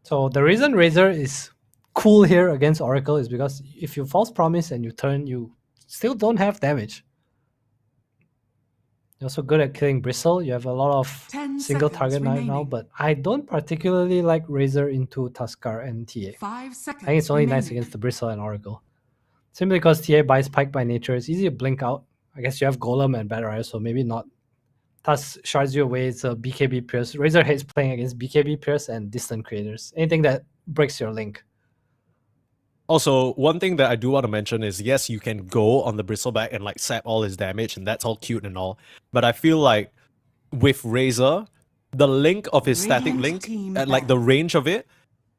So the reason Razor is cool here against Oracle is because if you false promise and you turn, you still don't have damage. You're also good at killing Bristle. You have a lot of 10 single seconds target knife now, remaining. but I don't particularly like Razor into Tuskar and TA. 5 seconds. I think it's only nice remaining. against the Bristle and Oracle. Simply because TA buys Pike by nature. It's easy to blink out. I guess you have Golem and Batrider, so maybe not. Tusk shards you away. It's a BKB Pierce. Razor hates playing against BKB Pierce and distant creators. Anything that breaks your link. Also, one thing that I do want to mention is, yes, you can go on the bristleback and like sap all his damage, and that's all cute and all. But I feel like with Razor, the link of his static Radiant link, team and like ban. the range of it,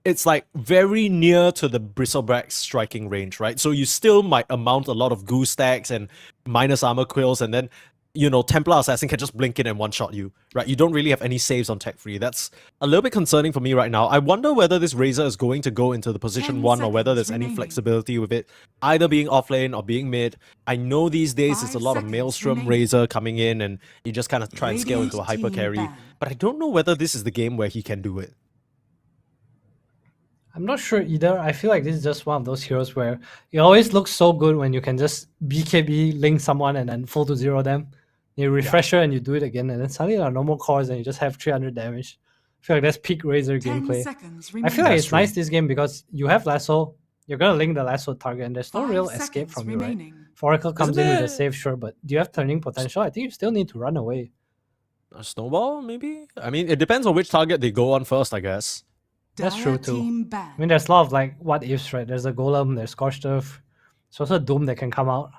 it's like very near to the bristleback's striking range, right? So you still might amount a lot of goo stacks and minus armor quills, and then, you know, Templar Assassin can just blink in and one-shot you, right? You don't really have any saves on tech free. That's a little bit concerning for me right now. I wonder whether this Razor is going to go into the position 10 1, or whether there's seconds any remaining. flexibility with it, either being offlane or being mid. I know these days it's a 5 lot of seconds Maelstrom remaining. Razor coming in, and you just kind of try and scale into a Radiant hyper team carry. ban. But I don't know whether this is the game where he can do it. I'm not sure either. I feel like this is just one of those heroes where it always looks so good when you can just BKB link someone and then full to 0 them. You refresh her and you do it again, and then suddenly there are no more cores and you just have 300 damage. I feel like that's peak Razor 10 gameplay. seconds I remaining. feel like That's it's nice true. this game because you have Lasso, you're gonna link the Lasso target, and there's no 5 real escape seconds from you, right? remaining. If Oracle comes Isn't in with a there- save, sure, but do you have turning potential? I think you still need to run away. A snowball, maybe? I mean, it depends on which target they go on first, I guess. That's Dire true too. team ban. I mean, there's a lot of like what ifs, right? There's a Golem, there's Scorched Earth. There's also Doom that can come out.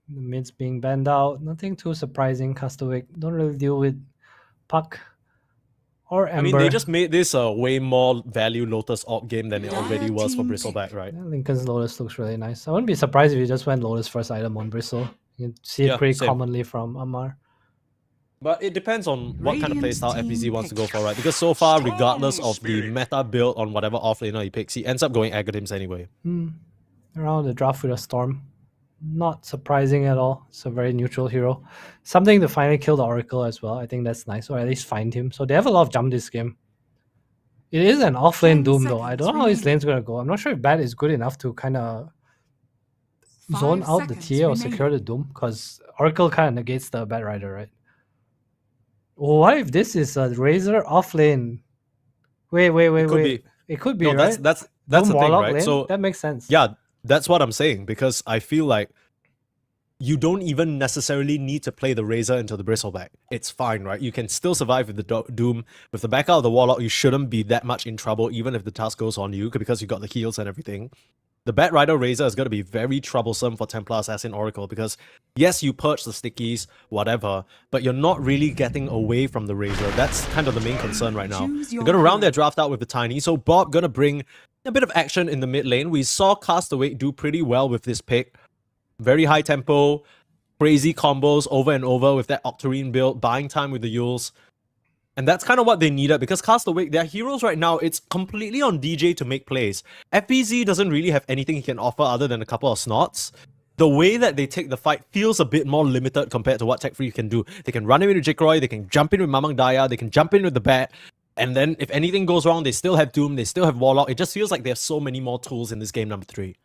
The mid's being banned out. Nothing too surprising. Castaway don't really deal with Puck or Ember. I mean, they just made this a way more value Lotus Orc game than it already was for Team Bristleback, pick. right? Yeah, Lincoln's Lotus looks really nice. I wouldn't be surprised if you just went Lotus first item on Bristle. You can see it Yeah, pretty same. commonly from Amar. But it depends on what kind of Radiant's playstyle team FBZ wants to go pick. for, right? Because so far, regardless Strong of the spirit. meta build on whatever offlaner he picks, he ends up going Aghanim's anyway. Around the draft with a Storm. Not surprising at all. It's a very neutral hero. Something to finally kill the Oracle as well. I think that's nice, or at least find him. So they have a lot of jump this game. It is an offlane 10 Doom though. I seconds don't know how his remaining. lane's gonna go. I'm not sure if Bat is good enough to kind of 5 zone out the seconds TA or secure remaining. the Doom, because Oracle kind of negates the Batrider, right? What if this is a Razor offlane? Wait, It could wait. be. It could be, No, right? that's Doom the thing, Warlock right? lane? So that makes sense. yeah, that's what I'm saying, because I feel like you don't even necessarily need to play the Razor into the Bristleback. It's fine, right? You can still survive with the Doom. With the backup of the Warlock, you shouldn't be that much in trouble, even if the task goes on you, because you got the heals and everything. The Batrider Razor is going to be very troublesome for Templar Assassin Oracle, because yes, you purge the stickies, whatever, but you're not really getting away from the Razor. That's kind of the main concern right now. Choose They're your going to round their hero. draft out with the Tiny, so Bob going to bring a bit of action in the mid lane. We saw Castaway do pretty well with this pick. Very high tempo, crazy combos over and over with that Octarine build, buying time with the Yules. And that's kind of what they needed, because Castaway, their heroes right now, it's completely on DJ to make plays. FBZ doesn't really have anything he can offer other than a couple of snots. The way that they take the fight feels a bit more limited compared to what Tech Free can do. They can run in with Jikroy, they can jump in with Mamang Daya, they can jump in with the Bat, and then if anything goes wrong, they still have Doom, they still have Warlock. It just feels like they have so many more tools in this game number 3.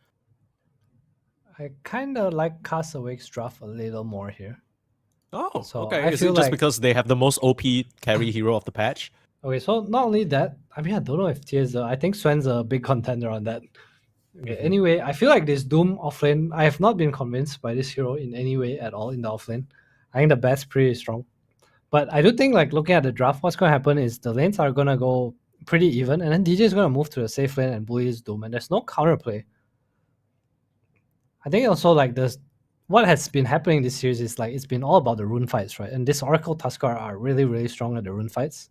I kind of like Castaway's draft a little more here. Oh, So okay. I Is feel it just like- because they have the most OP carry hero of the patch? Okay, so not only that, I mean, I don't know if Tier's I think Swen's a big contender on that. Okay, anyway, I feel like this Doom offlane, I have not been convinced by this hero in any way at all in the offlane. I think the bat's pretty strong. But I do think, like, looking at the draft, what's going to happen is the lanes are going to go pretty even, and then DJ is going to move to the safe lane and bully his Doom, and there's no counterplay. I think also, like, what has been happening this series is, like, it's been all about the rune fights, right? And this Oracle Tuskar are really, really strong at the rune fights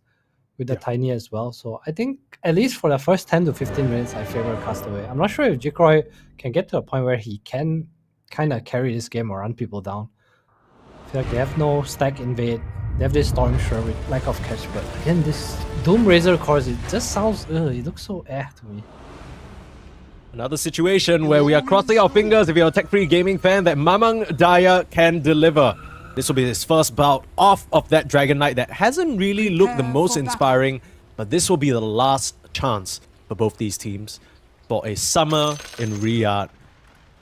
with the Tiny as well. So I think at least for the first 10 to 15 minutes, I favor Castaway. I'm not sure if Jikroy can get to a point where he can kind of carry this game or run people down. I feel like they have no stack invade. They have this Storm Sure with lack of catch, but again, this Doom Razor course, it just sounds, it looks so to me. Another situation where we are crossing our fingers if you're a tech-free gaming fan that Mamang Daya can deliver. This will be his first bout off of that Dragon Knight that hasn't really looked the most inspiring, but this will be the last chance for both these teams for a summer in Riyadh.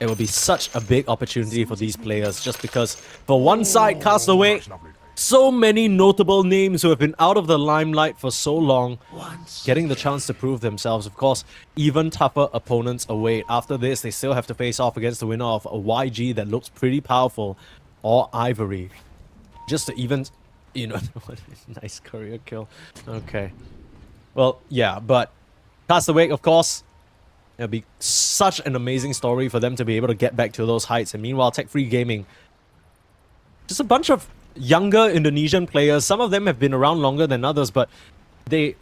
It will be such a big opportunity for these players just because for one side, Castaway, so many notable names who have been out of the limelight for so long, getting the chance to prove themselves. Of course, even tougher opponents await. After this, they still have to face off against the winner of a YG that looks pretty powerful, or Ivory. Just to even, you know, nice career kill. Okay. Well, yeah, but Castaway, of course, it'll be such an amazing story for them to be able to get back to those heights. And meanwhile, tech-free gaming, just a bunch of younger Indonesian players. Some of them have been around longer than others, but they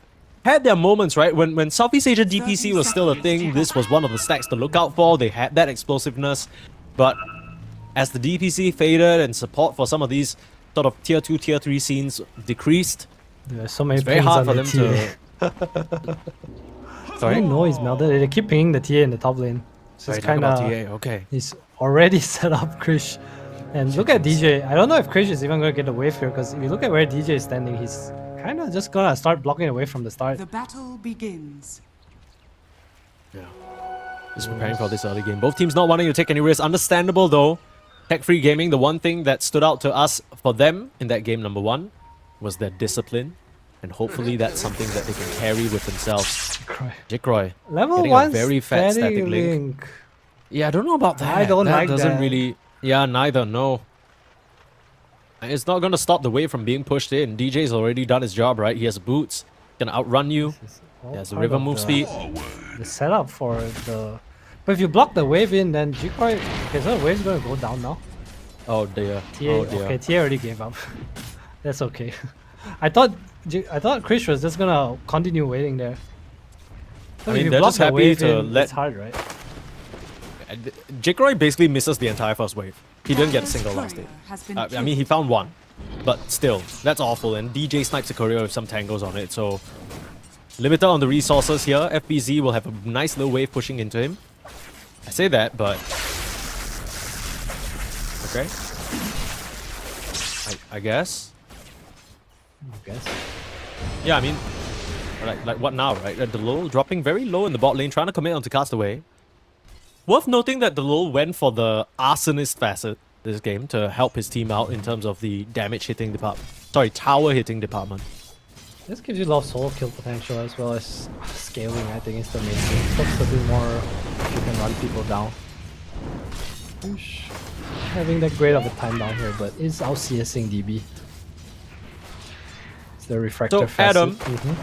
had their moments, right? When Southeast Asia DPC was still a thing, this was one of the stacks to look out for. They had that explosiveness, but as the DPC faded and support for some of these sort of tier 2, tier 3 scenes decreased, There's so many it's very pings hard on for the them TA. to... No Sorry? noise, Melted. They keep pinging the TA in the top lane. So Sorry, it's talking kind about of... TA, okay. He's already set up Krish. And look at DJ. I don't know if Krish is even going to get a wave here, because if you look at where DJ is standing, he's kind of just going to start blocking away from the start. The battle begins. Just preparing for this early game. Both teams not wanting to take any risks. Understandable though. Tech-free gaming, the one thing that stood out to us for them in that game number 1 was their discipline. And hopefully that's something that they can carry with themselves. Jikroy. Level getting 1 a very fat static link. link. Yeah, I don't know about that. I don't that like doesn't that. really... Yeah, neither, no. It's not going to stop the wave from being pushed in. DJ's already done his job, right? He has boots. Gonna outrun you. All He has the part river of move the- speed. The setup for the... But if you block the wave in, then Jikroy... Okay, so the wave's going to go down now. Oh dear. TA, Oh dear. okay, TA already gave up. That's okay. I thought Krish was just gonna continue waiting there. I If mean, you they're block just the happy wave to in, let... It's hard, right? Jikroy basically misses the entire first wave. He didn't get a single last hit. Has been I mean, he found one. But still, that's awful. And DJ snipes a courier with some tangles on it, so... Limited on the resources here. FBZ will have a nice little wave pushing into him. I say that, but... Okay. I guess. I guess. Yeah, I mean... Like what now, right? The Lul dropping very low in the bot lane, trying to commit onto Castaway. Worth noting that the Lul went for the Arsonist facet this game to help his team out in terms of the damage hitting department. Sorry, tower hitting department. This gives you a lot of solo kill potential as well as scaling, I think, is the main thing. Stops a bit more if you can run people down. Krish having that great of a time down here, but is out CSing DB. It's the refractor So, facet. Adam,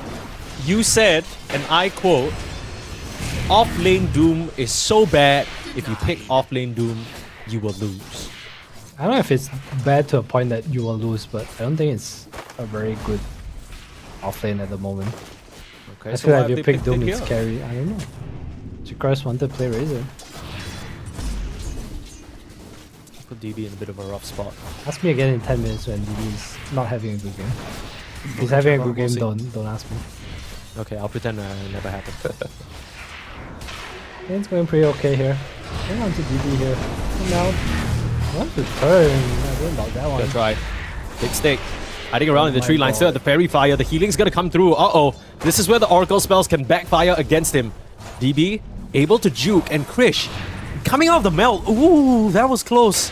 you said, and I quote, off-lane Doom is so bad, if you pick off-lane Doom, you will lose. I don't know if it's bad to a point that you will lose, but I don't think it's a very good offlane at the moment. Okay, I so feel why like have if they you pick picked it Doom, it's here? scary. I don't know. Jikroy wanted to play Razor. Put DB in a bit of a rough spot. Ask me again in 10 minutes when DB is not having a good game. If he's having a good game, don't ask me. Okay, I'll pretend it never happened. It's going pretty okay here. Going on to DB here. And now, one to turn. I don't know about that one. Good try. Big stake. Hiding around in the my tree line, still at the fairy fire. The healing's gonna come through. Uh-oh. This is where the Oracle spells can backfire against him. DB able to juke, and Krish coming out of the melt. Ooh, that was close.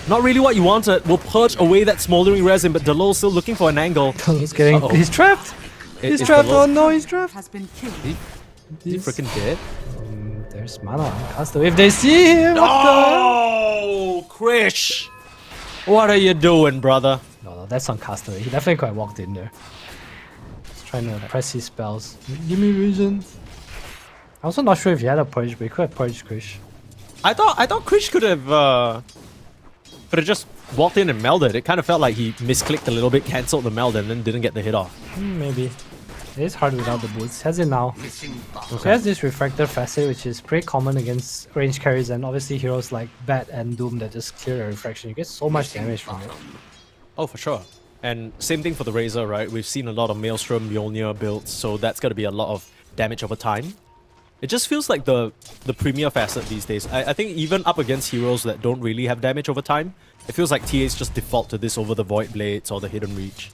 Not really what you wanted. We'll purge away that smoldering resin, but Delol still looking for an angle. He's getting. Uh-oh. He's trapped. He's Is trapped. Delol- Oh no, he's trapped. Has been killed. Is he freaking dead? There's mana on Castaway. If they see him, what Oh, Krish! What are you doing, brother? No, that's on Castaway. He definitely could have walked in there. He's trying to press his spells. Give me reason. I'm also not sure if he had a purge, but he could have purged Krish. I thought Krish could have just walked in and melded. It kind of felt like he misclicked a little bit, cancelled the meld, and then didn't get the hit off. Maybe. It is hard without the boots. Has it now. So he has this Refractor Facet, which is pretty common against range carries, and obviously heroes like Bat and Doom that just clear the refraction. You get so much damage from it. Oh, for sure. And same thing for the Razor, right? We've seen a lot of Maelstrom, Mjolnir builds, so that's going to be a lot of damage over time. It just feels like the premier facet these days. I think even up against heroes that don't really have damage over time, it feels like TAs just default to this over the Void Blades or the Hidden Reach.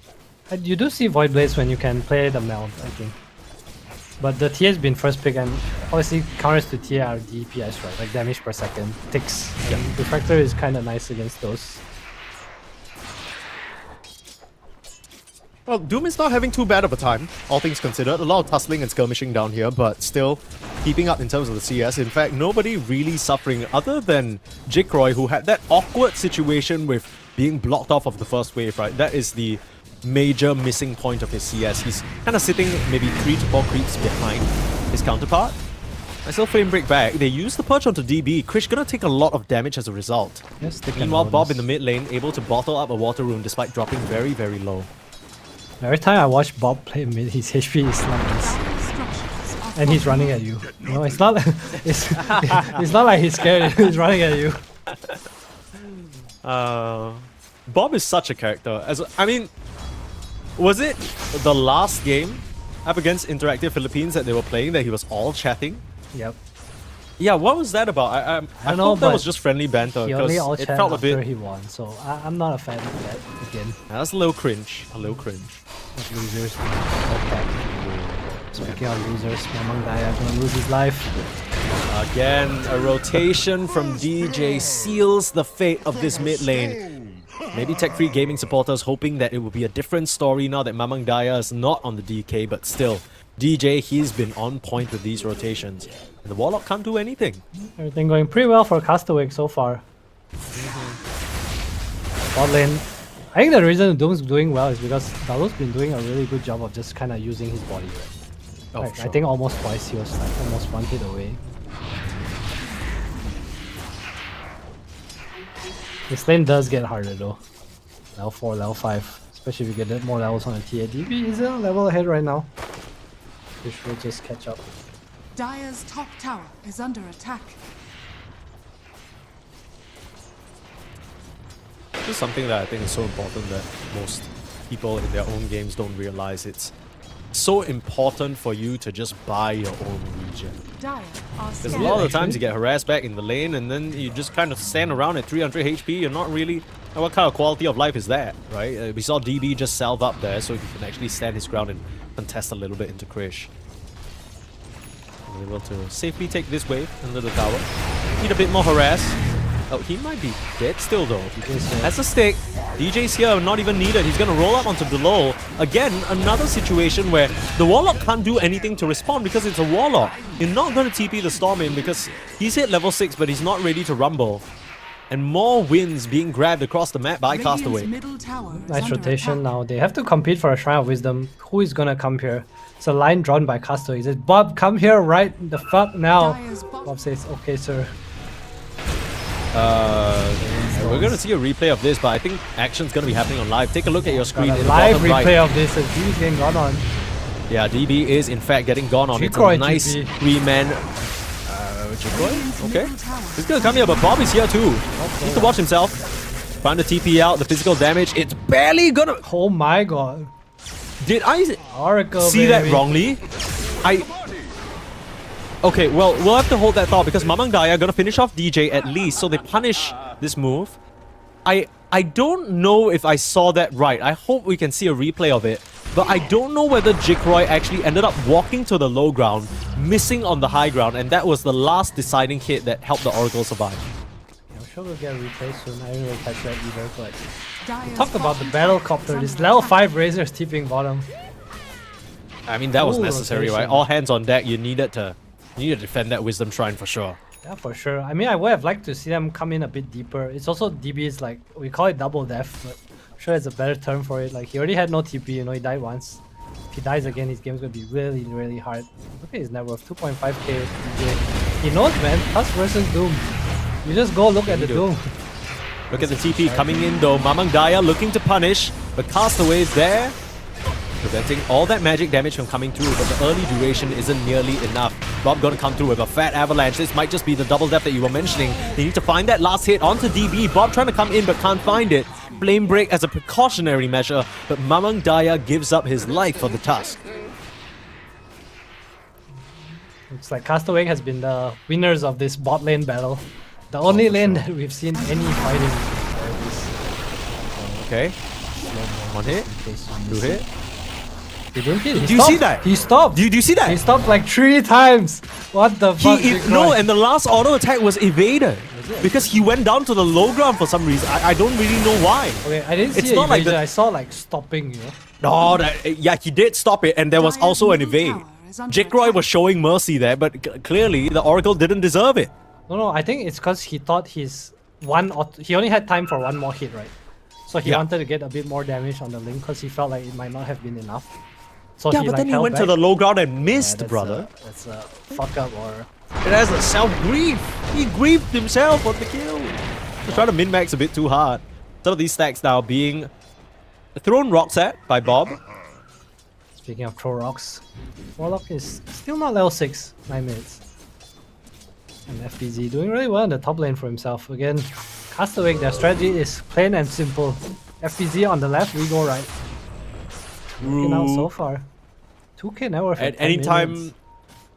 You do see Void Blades when you can play the meld, I think. But the TA has been first pick, and obviously counters to TA are DPS, right? Like damage per second, ticks. And Refractor is kind of nice against those. Well, Doom is not having too bad of a time, all things considered. A lot of tussling and skirmishing down here, but still keeping up in terms of the CS. In fact, nobody really suffering other than Jikroy, who had that awkward situation with being blocked off of the first wave, right? That is the major missing point of his CS. He's kind of sitting maybe 3 to 4 creeps behind his counterpart. I still frame break back. They use the purge onto DB. Krish gonna take a lot of damage as a result. Yes, they can Meanwhile, bonus. Bob in the mid lane able to bottle up a water rune despite dropping very, very low. Every time I watch Bob play mid, his HP is like this. Structures are And he's running at you. No, it's not. It's not like he's scared. He's running at you. Bob is such a character. I mean, was it the last game up against Interactive Philippines that they were playing that he was all chatting? Yep. Yeah, what was that about? I don't know, hope that but was just friendly banter He only all because it chat felt a after bit. he won, so I'm not a fan of that again. That's a little cringe. A little cringe. What losers. Okay. Speaking of losers, Mamang Daya gonna lose his life. Again, a rotation from DJ seals the fate of this mid lane. Maybe tech-free gaming supporters hoping that it will be a different story now that Mamang Daya is not on the DK, but still, DJ, he's been on point with these rotations. And the Warlock can't do anything. Everything going pretty well for Castaway so far. Bot lane. I think the reason Doom's doing well is because Dalu's been doing a really good job of just kind of using his body, right? Oh, Like, sure. I think almost twice he was like almost one hit away. This lane does get harder though. Level 4, level 5. Especially if you get more levels on the TA. DB is a level ahead right now. Which will just catch up. Dire's top tower is under attack. This is something that I think is so important that most people in their own games don't realize. It's so important for you to just buy your own region. Dire are Because a scared. lot of the times you get harassed back in the lane and then you just kind of stand around at 300 HP. You're not really... What kind of quality of life is that, right? We saw DB just salve up there so he can actually stand his ground and contest a little bit into Krish. He's able to safely take this wave under the tower. Need a bit more harass. Oh, he might be dead still though. That's a stick. DJ's here, not even needed. He's gonna roll up onto below. Again, another situation where the Warlock can't do anything to respond because it's a Warlock. You're not gonna TP the Storm in because he's hit level 6 but he's not ready to rumble. And more wins being grabbed across the map by Radiant's Castaway. middle tower is Nice under rotation attack. now. They have to compete for a Shrine of Wisdom. Who is gonna come here? It's a line drawn by Castaway. He says, Bob, come here right the fuck now. Dire's bottom Bob says, okay, sir. We're gonna see a replay of this, but I think action's gonna be happening on live. Take a look at your screen. Got a in the live bottom replay right. of this as DB's getting gone on. Yeah, DB is in fact getting gone on. It's a Jikroy nice TP. 3-man. Jikroy? Okay. He's gonna come here, but Bob is here too. Needs to watch himself. Trying to TP out the physical damage. It's barely gonna. Oh my god. Did I Oracle, see baby. that wrongly? Okay, well, we'll have to hold that thought because Mamang Daya are gonna finish off DJ at least, so they punish this move. I don't know if I saw that right. I hope we can see a replay of it. But I don't know whether Jikroy actually ended up walking to the low ground, missing on the high ground, and that was the last deciding hit that helped the Oracle survive. I'm sure we'll get a replay soon. I didn't really catch that either, but Dire's talk about the bottom battle tower copter. is This under level attack. 5 Razor's TPing bottom. I mean, that was Ooh, necessary, right? rotation. All hands on deck. You needed to defend that Wisdom Shrine for sure. Yeah, for sure. I mean, I would have liked to see them come in a bit deeper. It's also DB's like, we call it double death, but I'm sure it's a better term for it. Like, he already had no TP, you know, he died once. If he dies again, his game's gonna be really, really hard. Look at his net worth, 2.5k DJ. He knows, man. Us versus Doom. You just go look at the do. Doom. Look at the TP coming in though. Mamang Daya looking to punish, but Castaway's there, preventing all that magic damage from coming through, but the early duration isn't nearly enough. Bob gonna come through with a fat avalanche. This might just be the double death that you were mentioning. They need to find that last hit onto DB. Bob trying to come in but can't find it. Flame break as a precautionary measure, but Mamang Daya gives up his life for the Tusk. It's like Castaway has been the winners of this bot lane battle. The only lane that we've seen any fighting. Okay. One hit. Two hit. He didn't hit. He Do you see stopped. that? He stopped. Do you see that? He stopped like 3 times. What the fuck? No, and the last auto attack was evaded. Because he went down to the low ground for some reason. I don't really know why. Okay, I didn't see It's it not like evasion, the- I saw like stopping, you know. No, yeah, he did stop it, and there was Dire's also an middle evade. tower is under Jikroy attack. was showing mercy there, but clearly the Oracle didn't deserve it. No, I think it's because he thought he only had time for one more hit, right? So he Yeah. wanted to get a bit more damage on the link because he felt like it might not have been enough. So Yeah, he but like then he held went to back. the low ground and Yeah, missed, that's brother. That's a fuck up or It has a self-grief. He grieved himself on the kill. He's trying to min-max a bit too hard. Some of these stacks now being thrown rocks at by Bob. Speaking of throw rocks, Warlock is still not level 6, 9 minutes. And FPZ doing really well in the top lane for himself. Again, Castaway, their strategy is plain and simple. FPZ on the left, we go right. Looking out so far. 2k net worth And at 10 minutes.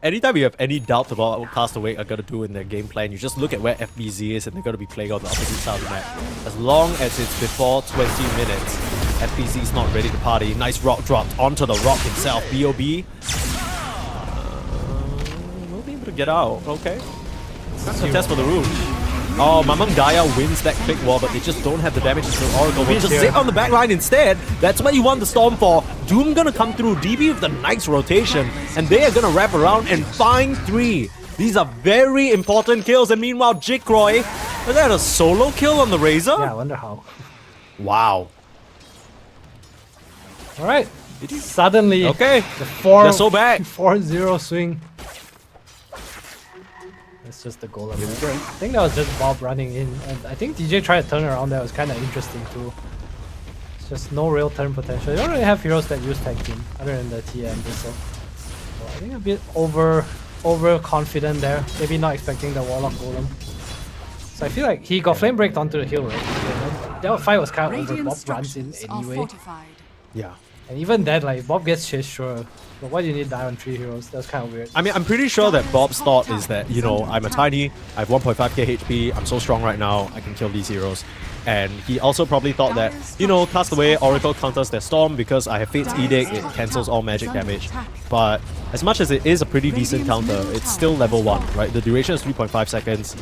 anytime you have any doubts about what Castaway are going to do in their game plan, you just look at where FBZ is and they're going to be playing on the opposite side of the map. As long as it's before 20 minutes, FBZ is not ready to party. Nice rock dropped onto the rock himself. BOB. We'll be able to get out. Okay. That's a test for the room. Oh, Mamang Daya wins that quick wall, but they just don't have the damage to Oracle. Will just here. sit on the back line instead. That's what you want the Storm for. Doom gonna come through, DB with the nice rotation, and they are gonna wrap around and find 3. These are very important kills, and meanwhile, Jikroy, was that a solo kill on the Razor? Yeah, I wonder how. Wow. Alright. Suddenly, Okay. the 4 They're so back. 4-0 swing. That's just the goal of it. I think that was just Bob running in, and I think DJ tried to turn around. That was kind of interesting too. It's just no real turn potential. They don't really have heroes that use tag team other than the TM and Whistle. So I think a bit overconfident there. Maybe not expecting the Warlock Golem. So I feel like he got flame breaked onto the hill, right? Yeah, that fight was kind of over. Radiant Bob runs in structures are anyway. fortified. Yeah. And even then, like, Bob gets chased, sure. But why do you need die on 3 heroes? That's kind of weird. I mean, I'm pretty sure that Bob's thought is that, you know, I'm a tiny, I have 1.5k HP, I'm so strong right now, I can kill these heroes. And he also probably thought that, you know, Castaway, Oracle counters their Storm because I have Fate's Edict, it cancels all magic damage. But as much as it is a pretty decent counter, it's still level 1, right? The duration is 3.5 seconds.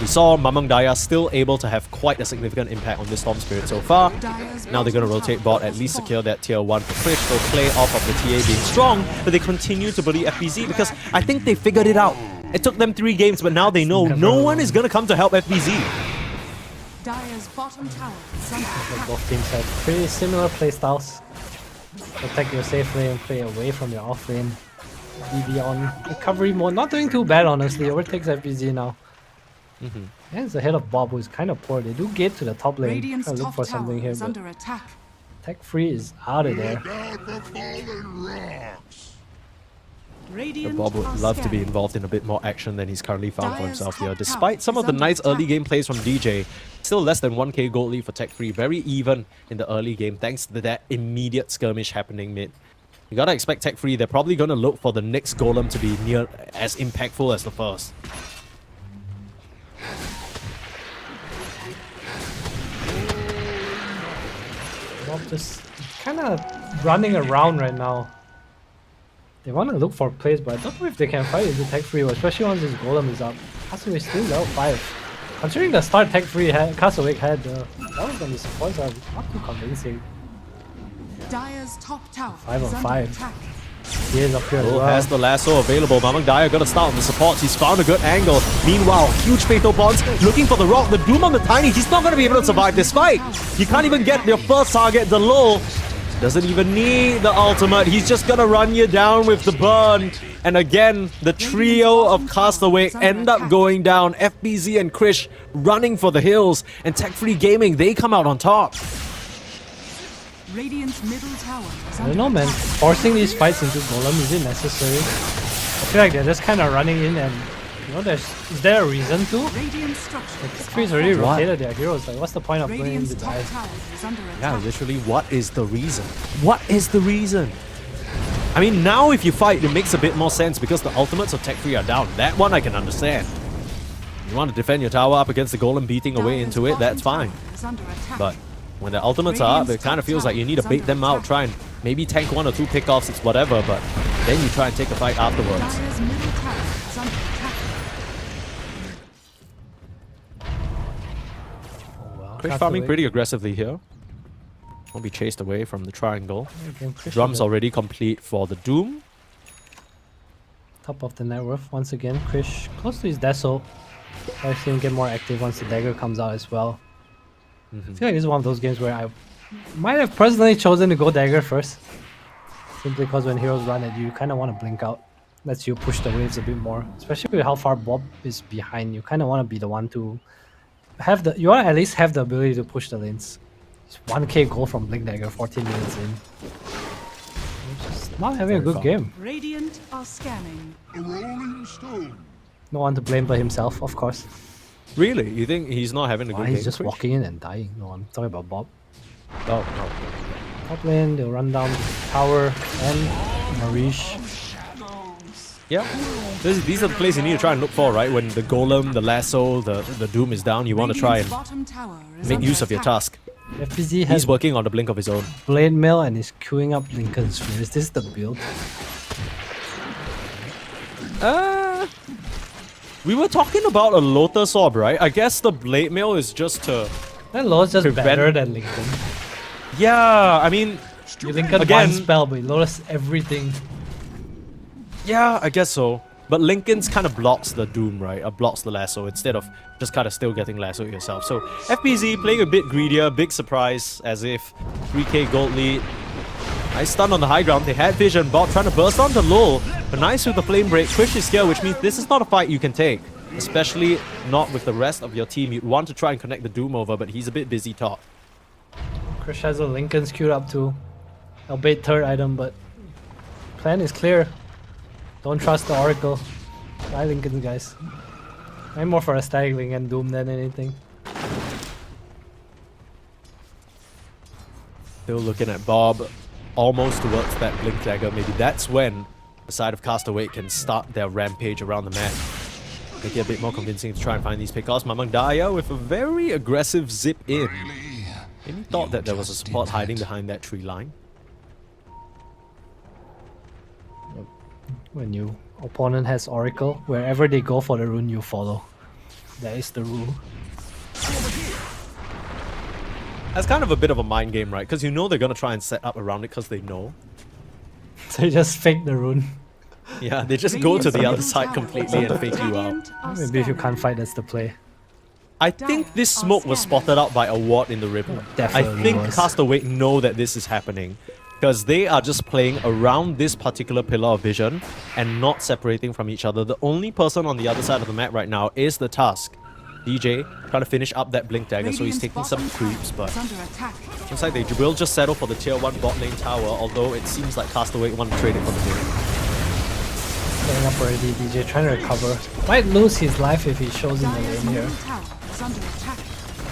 We saw Mamang Daya still able to have quite a significant impact on this Storm Spirit so far. Now they're going to rotate bot, at least secure that tier 1 for Frisch. They'll play off of the TA being strong, but they continue to bully FBZ because I think they figured it out. It took them 3 games, but now they know no one is going to come to help FBZ. Dire's bottom tower is under Like attack. both teams have pretty similar playstyles. Protect your safe lane, play away from your off lane. DB on recovery mode, not doing too bad honestly, overtakes FBZ now. And it's ahead of Bob, who's kind of poor. They do get to the top lane. Radiant's Try to look top for tower something here, is but under attack. Tech Free is out of there. Down for fallen rocks. Radiant Bob would are love to be scared. involved in a bit more action than he's currently found for Dire's himself here. top Despite tower some is of the under nice early attack. game plays from DJ, still less than 1k gold lead for Tech Free. Very even in the early game thanks to that immediate skirmish happening mid. You gotta expect Tech Free, they're probably gonna look for the next golem to be near as impactful as the first. Bob just kind of running around right now. They want to look for plays, but I don't know if they can fight into Tech Free, especially once this golem is up. Castaway still level 5. Considering the start tech free had Castaway had that was supports are not too convincing. Dire's top tower 5 is on under 5. attack. He is up here as Oh, well. has the lasso available. Mamang Daya gonna start on the supports. He's found a good angle. Meanwhile, huge fatal bonds looking for the rock. The Doom on the Tiny. He's not gonna be able to survive this fight. You can't even get your first target, the lull. Doesn't even need the ultimate. He's just gonna run you down with the burn. And again, the trio of Castaway end up going down. FBZ and Krish running for the hills. And Tech Free Gaming, they come out on top. Radiant's middle tower is I under don't know, man. attack. Forcing these fights into Golem, is it necessary? I feel like they're just kind of running in and, you know, is there a reason to? Radiant structures. Freeze already What? rotated their heroes. Like, what's the point of going Radiant's into top dive? tower is under Yeah, attack. literally, what is the reason? What is the reason? I mean, now if you fight, it makes a bit more sense because the ultimates of Tech Free are down. That one I can understand. You want to defend your tower up against the golem beating away into it, that's fine. Is under attack. But when the ultimates are up, it kind of feels like you need to bait them out, try and maybe tank 1 or 2 pickoffs, it's whatever, but then you try and take a fight afterwards. Dire's middle tower is under attack. Krish farming pretty aggressively here. Won't be chased away from the triangle. Drums already complete for the Doom. Top of the net worth once again. Krish close to his Deso. I see him get more active once the dagger comes out as well. I feel like this is one of those games where I might have personally chosen to go dagger first. Simply because when heroes run at you, you kind of want to blink out. Lets you push the waves a bit more. Especially with how far Bob is behind. You kind of want to be the one to have the... You want to at least have the ability to push the lanes. It's 1k goal from blink dagger 14 minutes in. Just not having a good game. Radiant are scanning. A rolling stone. No one to blame but himself, of course. Really? You think he's not having a good Why game? he's just Krish? walking in and dying. No, I'm talking about Bob. Oh, no. Top lane, they'll run down the tower and Marish. Yeah. These are the plays you need to try and look for, right? When the golem, the lasso, the Doom is down, you want to try and Radiant's bottom tower is make under use of your attack. task. FPZ has He's working on the blink of his own. Blade Mail and is queuing up Lincoln's Sphere. Is this the build? We were talking about a Lotus Orb, right? I guess the Blade Mail is just to... That Lotus just Prevent- better than Lincoln. Yeah, I mean... You Lincoln Again- one spell, but you Lotus everything. Yeah, I guess so. But Lincoln's kind of blocks the Doom, right? Or blocks the lasso instead of just kind of still getting lasso yourself. So FPZ playing a bit greedier, big surprise, as if 3k gold lead. Nice stun on the high ground. They had vision. Bot trying to burst onto Lul. But nice with the flame break. Krish is here, which means this is not a fight you can take. Especially not with the rest of your team. You'd want to try and connect the Doom over, but he's a bit busy top. Krish has a Lincoln's queued up too. I'll bait third item, but plan is clear. Don't trust the Oracle. Try Lincoln, guys. I'm more for a Static Lincoln Doom than anything. Still looking at Bob. Almost towards that Blink Dagger. Maybe that's when the side of Castaway can start their rampage around the map. Make it a bit more convincing to try and find these pickoffs. Mamang Daya with a very aggressive zip in. Maybe thought that there was a support hiding behind that tree line. When your opponent has Oracle, wherever they go for the rune, you follow. That is the rule. That's kind of a bit of a mind game, right? Because you know they're going to try and set up around it because they know. So you just fake the rune. Yeah, they just go to the other side completely and fake you out. Radiant are Maybe if you scanning. can't fight, that's the play. I think this smoke was spotted out by a ward in the river. Definitely I think was. Castaway know that this is happening. Because they are just playing around this particular pillar of vision and not separating from each other. The only person on the other side of the map right now is the Tusk. DJ trying to finish up that Blink Dagger, so he's Radiant's taking some bottom tower creeps, but is under attack. looks like they will just settle for the tier 1 bot lane tower, although it seems like Castaway want to trade it for the mid. Getting up already, DJ trying to recover. Might lose his life if he shows in the Dire's lane here. middle tower is under attack.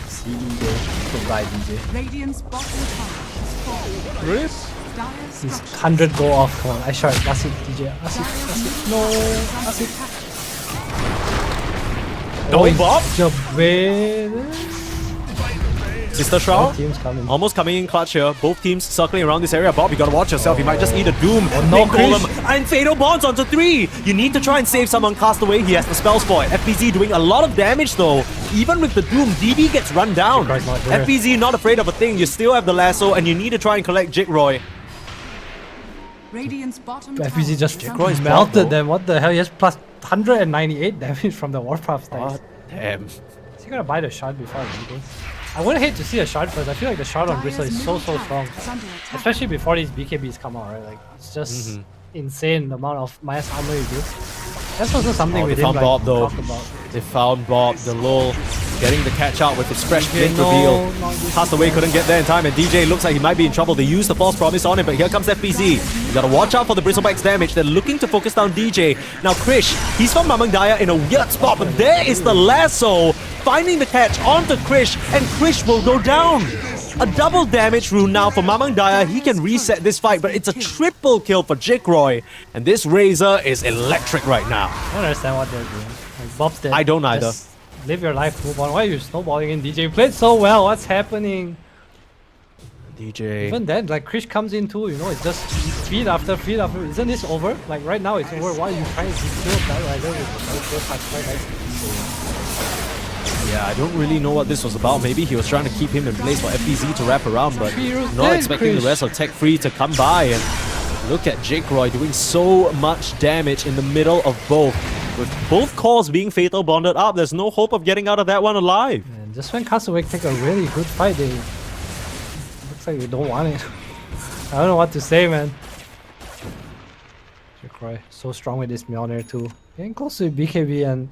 See DJ. Goodbye, DJ. Radiant's bottom tower is falling. Rip! Dire's He's structures 100 go off. Come on, I shot. Last hit, DJ. Last hit. Dire's middle No. tower is under Last hit. attack. Don't Bob! Jabez. Sister Shroud, Both teams coming. almost coming in clutch here. Both teams circling around this area. Bob, you gotta watch yourself. You might just eat a Doom. no, Big Krish. Golem, and Fatal Bonds onto 3. You need to try and save someone cast away. He has the spells for it. FBZ doing a lot of damage though. Even with the Doom, DB gets run down. Jiggroy's not here. FBZ not afraid of a thing. You still have the lasso and you need to try and collect Jiggroy. Radiant's bottom FBZ tower just is under attack. melted them. What the hell? He has plus 198 damage from the Warpath stacks. God damn. Is he gonna buy the shard before leaving? I would hate to see a shard first. I feel like the shard on Bristle is so strong. Is under attack. Especially before these BKBs come out, right? Like, it's just insane the amount of mass armor you do. That's also something Oh, we they didn't found Bob though. talk about. They found Bob, the lull, getting the catch out with his fresh DJ, blink no, reveal. not this Castaway again. couldn't get there in time, and DJ looks like he might be in trouble. They used the false promise on him, but here comes FBZ. You gotta watch out for the Bristlebacks damage. They're looking to focus down DJ. Now Krish, he's from Mamang Daya in a weird spot, but there is the lasso finding the catch onto Krish, and Krish will go down. A double damage rune now for Mamang Daya. He can reset this fight, but it's a triple kill for Jiggroy. And this Razor is electric right now. I don't understand what they're doing. Like, Bob's dead. I don't either. Just live your life, move on. Why are you snowballing in DJ? You played so well. What's happening? DJ. Even then, like Krish comes in too, you know, it's just feed after feed after. Isn't this over? Like right now it's over. Why are you trying to kill that rider with the first touch right? Yeah, I don't really know what this was about. Maybe he was trying to keep him in place for FBZ to wrap around, but Hero's not dead, expecting the Krish. rest of Tech Free to come by. And look at Jiggroy doing so much damage in the middle of both. With both cores being fatal bonded up, there's no hope of getting out of that one alive. And just when Castaway take a really good fight, they looks like they don't want it. I don't know what to say, man. Jiggroy so strong with this Mjolnir too. Getting close to BKB, and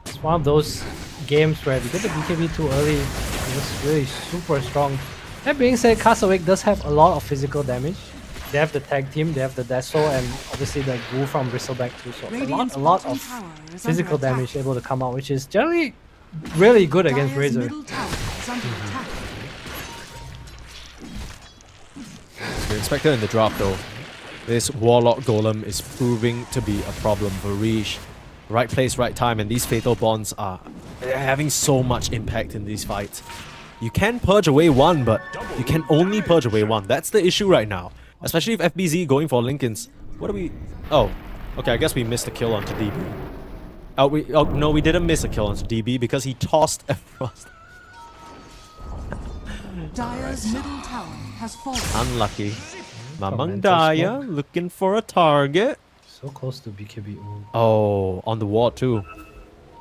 it's one of those games where if you get the BKB too early, it's just really super strong. That being said, Castaway does have a lot of physical damage. They have the tag team, they have the Deso, and obviously the Goo from Bristleback too. So Radiant's a lot bottom of tower is physical under attack. damage able to come out, which is generally really good against Dire's Razor. middle tower is under attack. We're expected in the drop though. This Warlock Golem is proving to be a problem for Rish. Right place, right time, and these fatal bonds are having so much impact in these fights. You can purge away one, but you can only purge away one. That's the issue right now. Especially if FBZ going for Lincolns. What are we... Oh, okay, I guess we missed a kill onto DB. Oh, no, we didn't miss a kill onto DB because he tossed across. Dire's middle tower has fallen. Unlucky. Mamang Tormentor Daya smoke. looking for a target. So close to BKB. Ooh. Oh, on the ward too.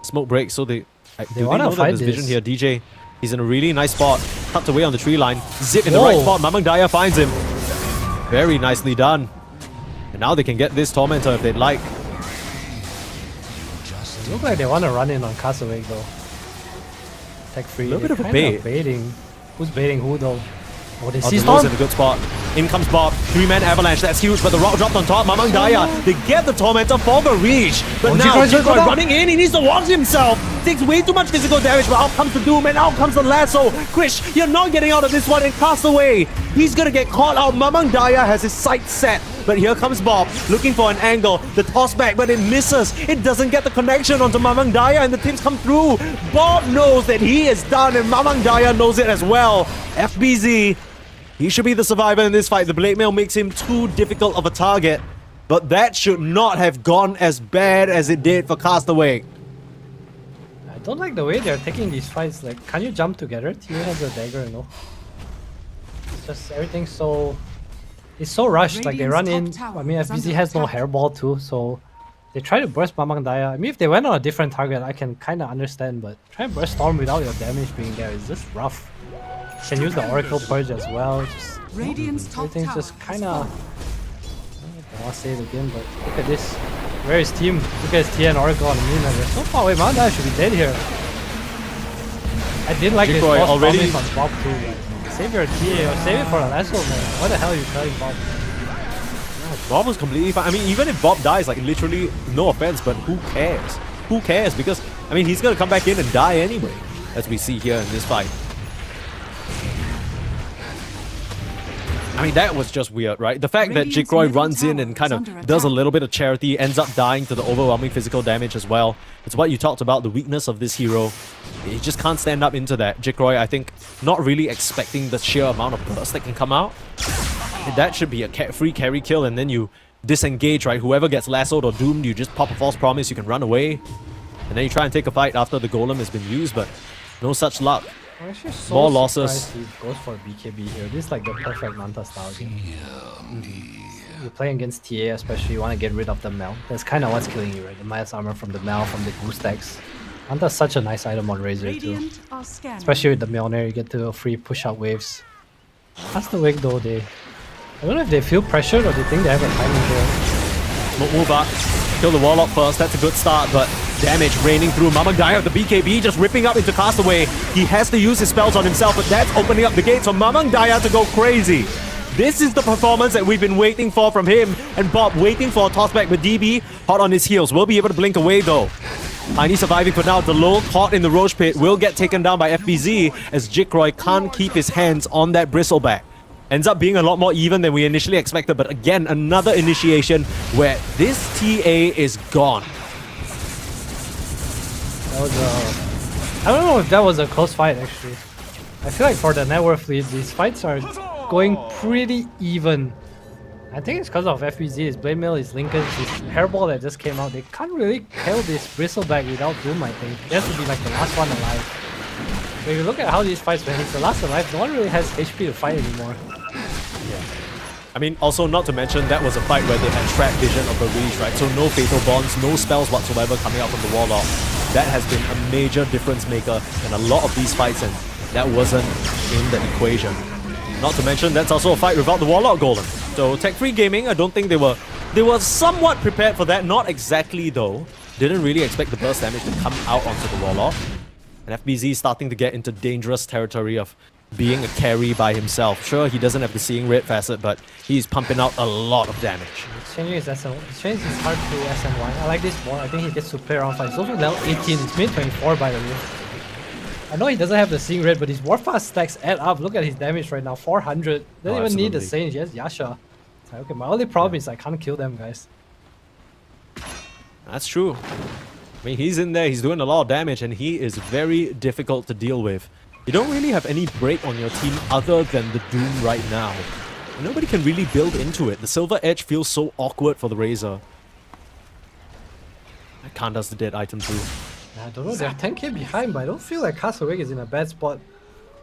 Smoke break, so they do wanna know that fight there's vision this. here. DJ, he's in a really nice spot. Tucked away on the tree line. Zip in the Whoa. right spot. Mamang Daya finds him. Very nicely done. And now they can get this Tormentor if they'd like. It looks like they want to run in on Castaway though. Tech free. Little bit of a Kinda bait. Baiting. Who's baiting who though? Oh, they Oh, see the Lord's Storm. in a good spot. In comes Bob. 3-man avalanche. That's huge, but the rock dropped on top. Mamang Daya. They get the Tormentor for the reach. But Oh, now Jiggroy's Jiggroy down. running in. He needs to watch himself. Takes way too much physical damage, but out comes the Doom, and out comes the lasso. Krish, you're not getting out of this one, and Castaway. He's gonna get caught out. Mamang Daya has his sights set. But here comes Bob, looking for an angle. The toss back, but it misses. It doesn't get the connection onto Mamang Daya, and the teams come through. Bob knows that he is done, and Mamang Daya knows it as well. FBZ. He should be the survivor in this fight. The Blade Mail makes him too difficult of a target. But that should not have gone as bad as it did for Castaway. I don't like the way they're taking these fights. Like, can you jump together? Tia has a dagger, you know. It's just everything's so... It's so rushed. Like, they run in. Radiant's top I mean, tower is FBZ under has no attack. hairball too, so... They try to burst Mamang Daya. I mean, if they went on a different target, I can kind of understand, but try and burst Storm without your damage being there is just rough. You can use the Oracle Purge as well. Just, Radiant's top everything's tower just has kind of... fallen. I don't want to say it again, but look at this. Where is team? Look at his Tia and Oracle on the mid, and they're so far away. Mamang Daya should be dead here. I did like this Jiggroy false already- promise on Bob too. Like, save your TA or save it for a lasso, man. What the hell are you telling Bob? Bob was completely fine. I mean, even if Bob dies, like literally, no offense, but who cares? Who cares? Because, I mean, he's gonna come back in and die anyway, as we see here in this fight. I mean, that was just weird, right? The fact that Radiant's Jikroy middle runs in tower and kind is of under does a attack. little bit of charity, ends up dying to the overwhelming physical damage as well. It's what you talked about, the weakness of this hero. He just can't stand up into that. Jikroy, I think, not really expecting the sheer amount of burst that can come out. And that should be a free carry kill, and then you disengage, right? Whoever gets lassoed or doomed, you just pop a false promise, you can run away. And then you try and take a fight after the golem has been used, but no such luck. I'm actually so More losses. surprised he goes for BKB here. This is like the perfect Manta style game. You're playing against TA, especially you want to get rid of the Mel. That's kind of what's killing you, right? The Miles armor from the Mel, from the boost stacks. Manta's such a nice item on Razor too. Radiant are scanning. Especially with the Mjolnir, you get to free push-out waves. That's the wig though, I don't know if they feel pressured or they think they have a timing here. Smoke move up. Kill the Warlock first, that's a good start, but damage raining through. Mamang Daya with the BKB just ripping up into Castaway. He has to use his spells on himself, but that's opening up the gates for Mamang Daya to go crazy. This is the performance that we've been waiting for from him, and Bob waiting for a tossback with DB hot on his heels. Will be able to blink away though. Tiny surviving for now. The low caught in the Roche Pit will get taken down by FBZ as Jikroy can't keep his hands on that Bristleback. Ends up being a lot more even than we initially expected, but again, another initiation where this TA is gone. That was I don't know if that was a close fight actually. I feel like for the net worth lead, these fights are going pretty even. I think it's because of FBZ, his Blade Mail, his Lincoln, his Hairball that just came out. They can't really kill this Bristleback without Doom, I think. He has to be like the last one alive. But if you look at how these fights, when he's the last alive, no one really has HP to fight anymore. I mean, also not to mention that was a fight where they had trap vision of Barrage, right? So no fatal bonds, no spells whatsoever coming out from the Warlock. That has been a major difference maker in a lot of these fights, and that wasn't in the equation. Not to mention that's also a fight without the Warlock Golem. So Tech Free Gaming, I don't think they were somewhat prepared for that. Not exactly though. Didn't really expect the burst damage to come out onto the Warlock. And FBZ starting to get into dangerous territory of being a carry by himself. Sure, he doesn't have the Seeing Red facet, but he's pumping out a lot of damage. He's changing his SN. He's changing his hard to SN1. I like this more. I think he gets to play around 5. He's also level 18. It's mid 24 by the way. I know he doesn't have the Seeing Red, but his Warfast stacks add up. Look at his damage right now, 400. Doesn't even need the Sage. He has Yasha. It's like, okay, my only problem is I can't kill them, guys. That's true. I mean, he's in there, he's doing a lot of damage, and he is very difficult to deal with. You don't really have any break on your team other than the Doom right now. And nobody can really build into it. The Silver Edge feels so awkward for the Razor. I can't does the dead item too. I don't know, they're 10k behind, but I don't feel like Castaway is in a bad spot.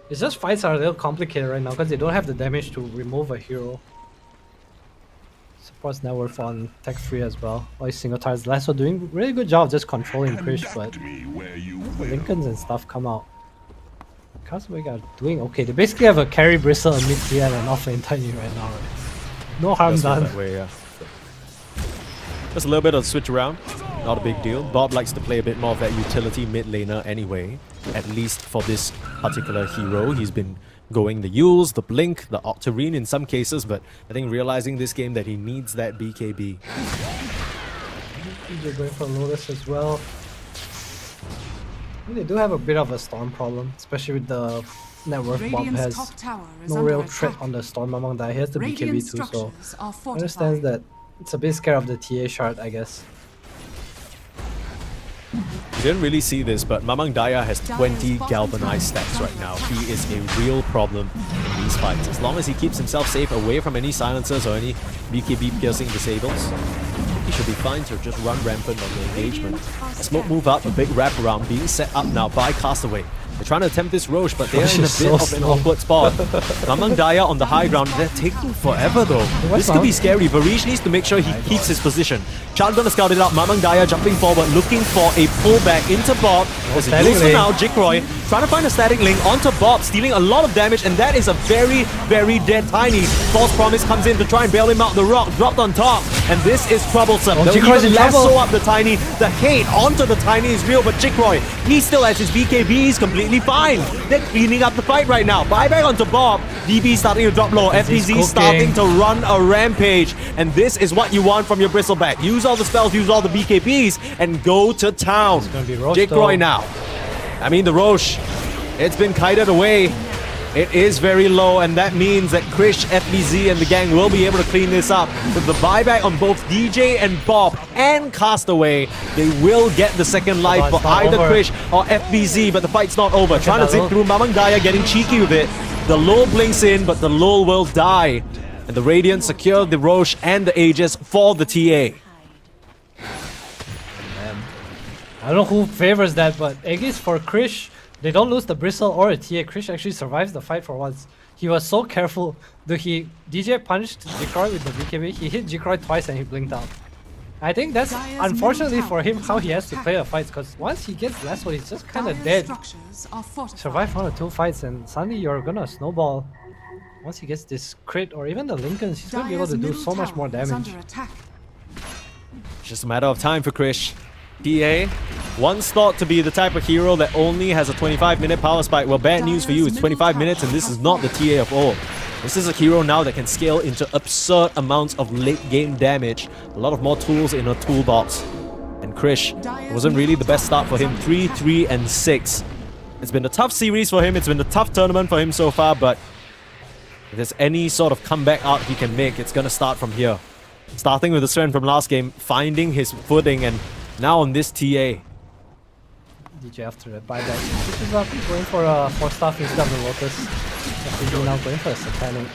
It's just fights are a little complicated right now because they don't have the damage to remove a hero. Supports net worth on Tech Free as well. All his single targets. Lasso doing a really good job just controlling Krish, but the Lincolns and stuff come out. Castaway are doing okay. They basically have a carry Bristle, a mid tier, and an offlane Tiny right now. Right? No harm Let's go done. that way, yeah. Just a little bit of switch around. Not a big deal. Bob likes to play a bit more of that utility mid laner anyway. At least for this particular hero. He's been going the Yules, the Blink, the Octarine in some cases, but I think realizing this game that he needs that BKB. They're going for Lotus as well. They do have a bit of a storm problem, especially with the net worth. Bob Radiant's has top tower is no under real attack. threat on the storm among that. He has the Radiant BKB too, so structures are understands fortified. that it's a bit scared of the TA shard, I guess. You didn't really see this, but Mamang Daya has 20 galvanized stacks right now. He is a real problem in these fights. As long as he keeps himself safe away from any silencers or any BKB piercing disables, he should be fine to just run rampant on the engagement. A smoke move up, a big wraparound being set up now by Castaway. They're trying to attempt this Roche, but they're Roche in a is bit so of an slow. awkward spot. Mamang Daya on the high ground, they're taking forever though. This could be scary. Varish needs to make sure he keeps his position. Chad gonna scout it out. Mamang Daya jumping forward, looking for a pullback into Bob. There's a static user link. now, Jikroy, trying to find a static link onto Bob, stealing a lot of damage, and that is a very, very dead Tiny. False Promise comes in to try and bail him out. The rock dropped on top, and this is troublesome. They'll Jikroy's even in trouble. lasso up the Tiny. The hate onto the Tiny is real, but Jikroy, he still has his BKB, he's completely fine. They're cleaning up the fight right now. Buyback onto Bob. DB starting to drop low. FPZ cooking. starting to run a rampage. And this is what you want from your Bristleback. Use all the spells, use all the BKBs, and go to town. gonna be Roche Jikroy though. now. I mean, the Roche, it's been kited away. It is very low, and that means that Krish, FBZ, and the gang will be able to clean this up. With the buyback on both DJ and Bob and Castaway, they will get the second life it's for not either over. Krish or FBZ, but the fight's not over. Trying to zip through Mamang Daya, getting cheeky with it. The Lul blinks in, but the Lul will die. And the Radiant secure the Roche and the Aegis for the TA. I don't know who favors that, but Aegis for Krish, they don't lose the Bristle or a TA. Krish actually survives the fight for once. He was so careful. DJ punched Jikroy with the BKB. He hit Jikroy twice and he blinked out. I think that's Dire's unfortunately middle for him tower how is he under has to attack. play the fights, because once he gets Lasso, he's just kind of Dire's dead. structures are fortified. Survive 1 or 2 fights and suddenly you're gonna snowball. Once he gets this crit or even the Lincolns, he's gonna be able Dire's to do middle so much tower more is damage. under attack. Just a matter of time for Krish. TA, once thought to be the type of hero that only has a 25-minute power spike. Well, bad news for you, it's 25 minutes and this is not the TA of old. This is a hero now that can scale into absurd amounts of late-game damage. A lot of more tools in her toolbox. And Krish, it wasn't really the best start for him. 3, 3, and 6. It's been a tough series for him, it's been a tough tournament for him so far, but if there's any sort of comeback out he can make, it's gonna start from here. Starting with the strength from last game, finding his footing, and now on this TA. DJ after the buyback. This is up going for a 4-star instead of the Lotus. FPG now going for a Satanic.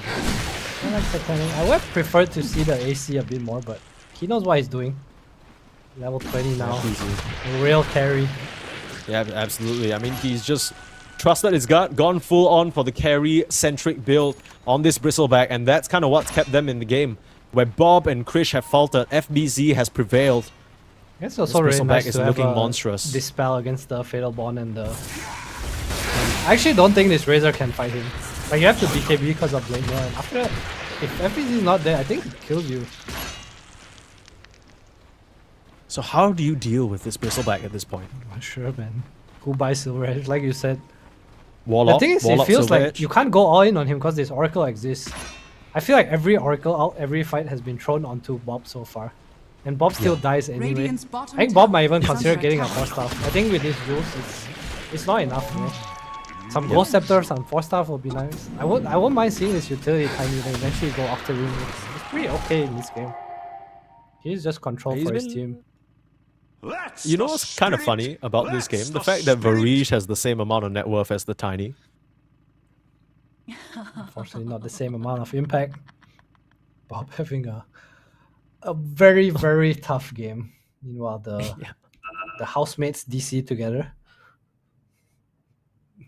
I like Satanic. I would have preferred to see the AC a bit more, but he knows what he's doing. Level 20 now. A real carry. Yeah, absolutely. I mean, he's just trusted his gut, gone full on for the carry-centric build on this Bristleback, and that's kind of what's kept them in the game. Where Bob and Krish have faltered, FBZ has prevailed. It's also This really Bristleback nice is to have looking a monstrous. dispel against the Fatal Bond and the... I actually don't think this Razor can fight him. Like, you have to BKB because of Blade Mail, and after that, if FBZ is not there, I think it kills you. So how do you deal with this Bristleback at this point? Not sure, man. Who buys Silver Edge? Like you said, Warlock? the thing is, it Warlock, feels Silver like Edge? you can't go all in on him because this Oracle exists. I feel like every Oracle out, every fight has been thrown onto Bob so far. And Bob still dies anyway. Radiant's bottom I think Bob tower might even is consider under getting a attack. 4-star. I think with these rules, it's not enough, you know. Some Ghost Scepter, some 4-star would be nice. I won't mind seeing this utility tiny then eventually go after him. It's pretty okay in this game. He's just control He's for his been- team. That's You know the what's kind of spirit. funny about this That's game? The the fact that spirit. Varish has the same amount of net worth as the Tiny. Unfortunately, not the same amount of impact. Bob having a very, very tough game. Meanwhile, the housemates DC together.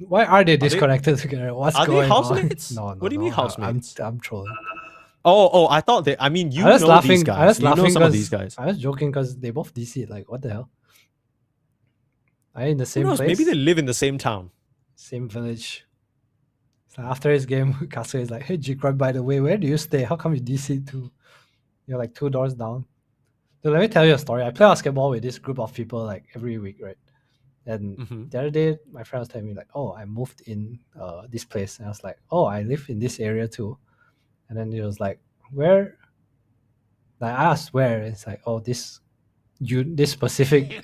Why are they disconnected together? What's are they going housemates? on? No, What do you mean housemates? I'm trolling. Oh, I thought they... I mean, you I was know laughing. these I guys. was You know laughing some of 'cause- these guys. I was joking because they both DC. Like, what the hell? Are you in the Who same knows? place? Maybe they live in the same town. Same village. So after his game, Castle is like, "Hey, Jikroy, by the way, where do you stay? How come you DC too? You're like 2 doors down." So let me tell you a story. I play basketball with this group of people like every week, right? And Mhm. the other day, my friend was telling me like, "Oh, I moved in this place," and I was like, "Oh, I live in this area too." And then he was like, "Where?" Like, I asked where. It's like, "Oh, this specific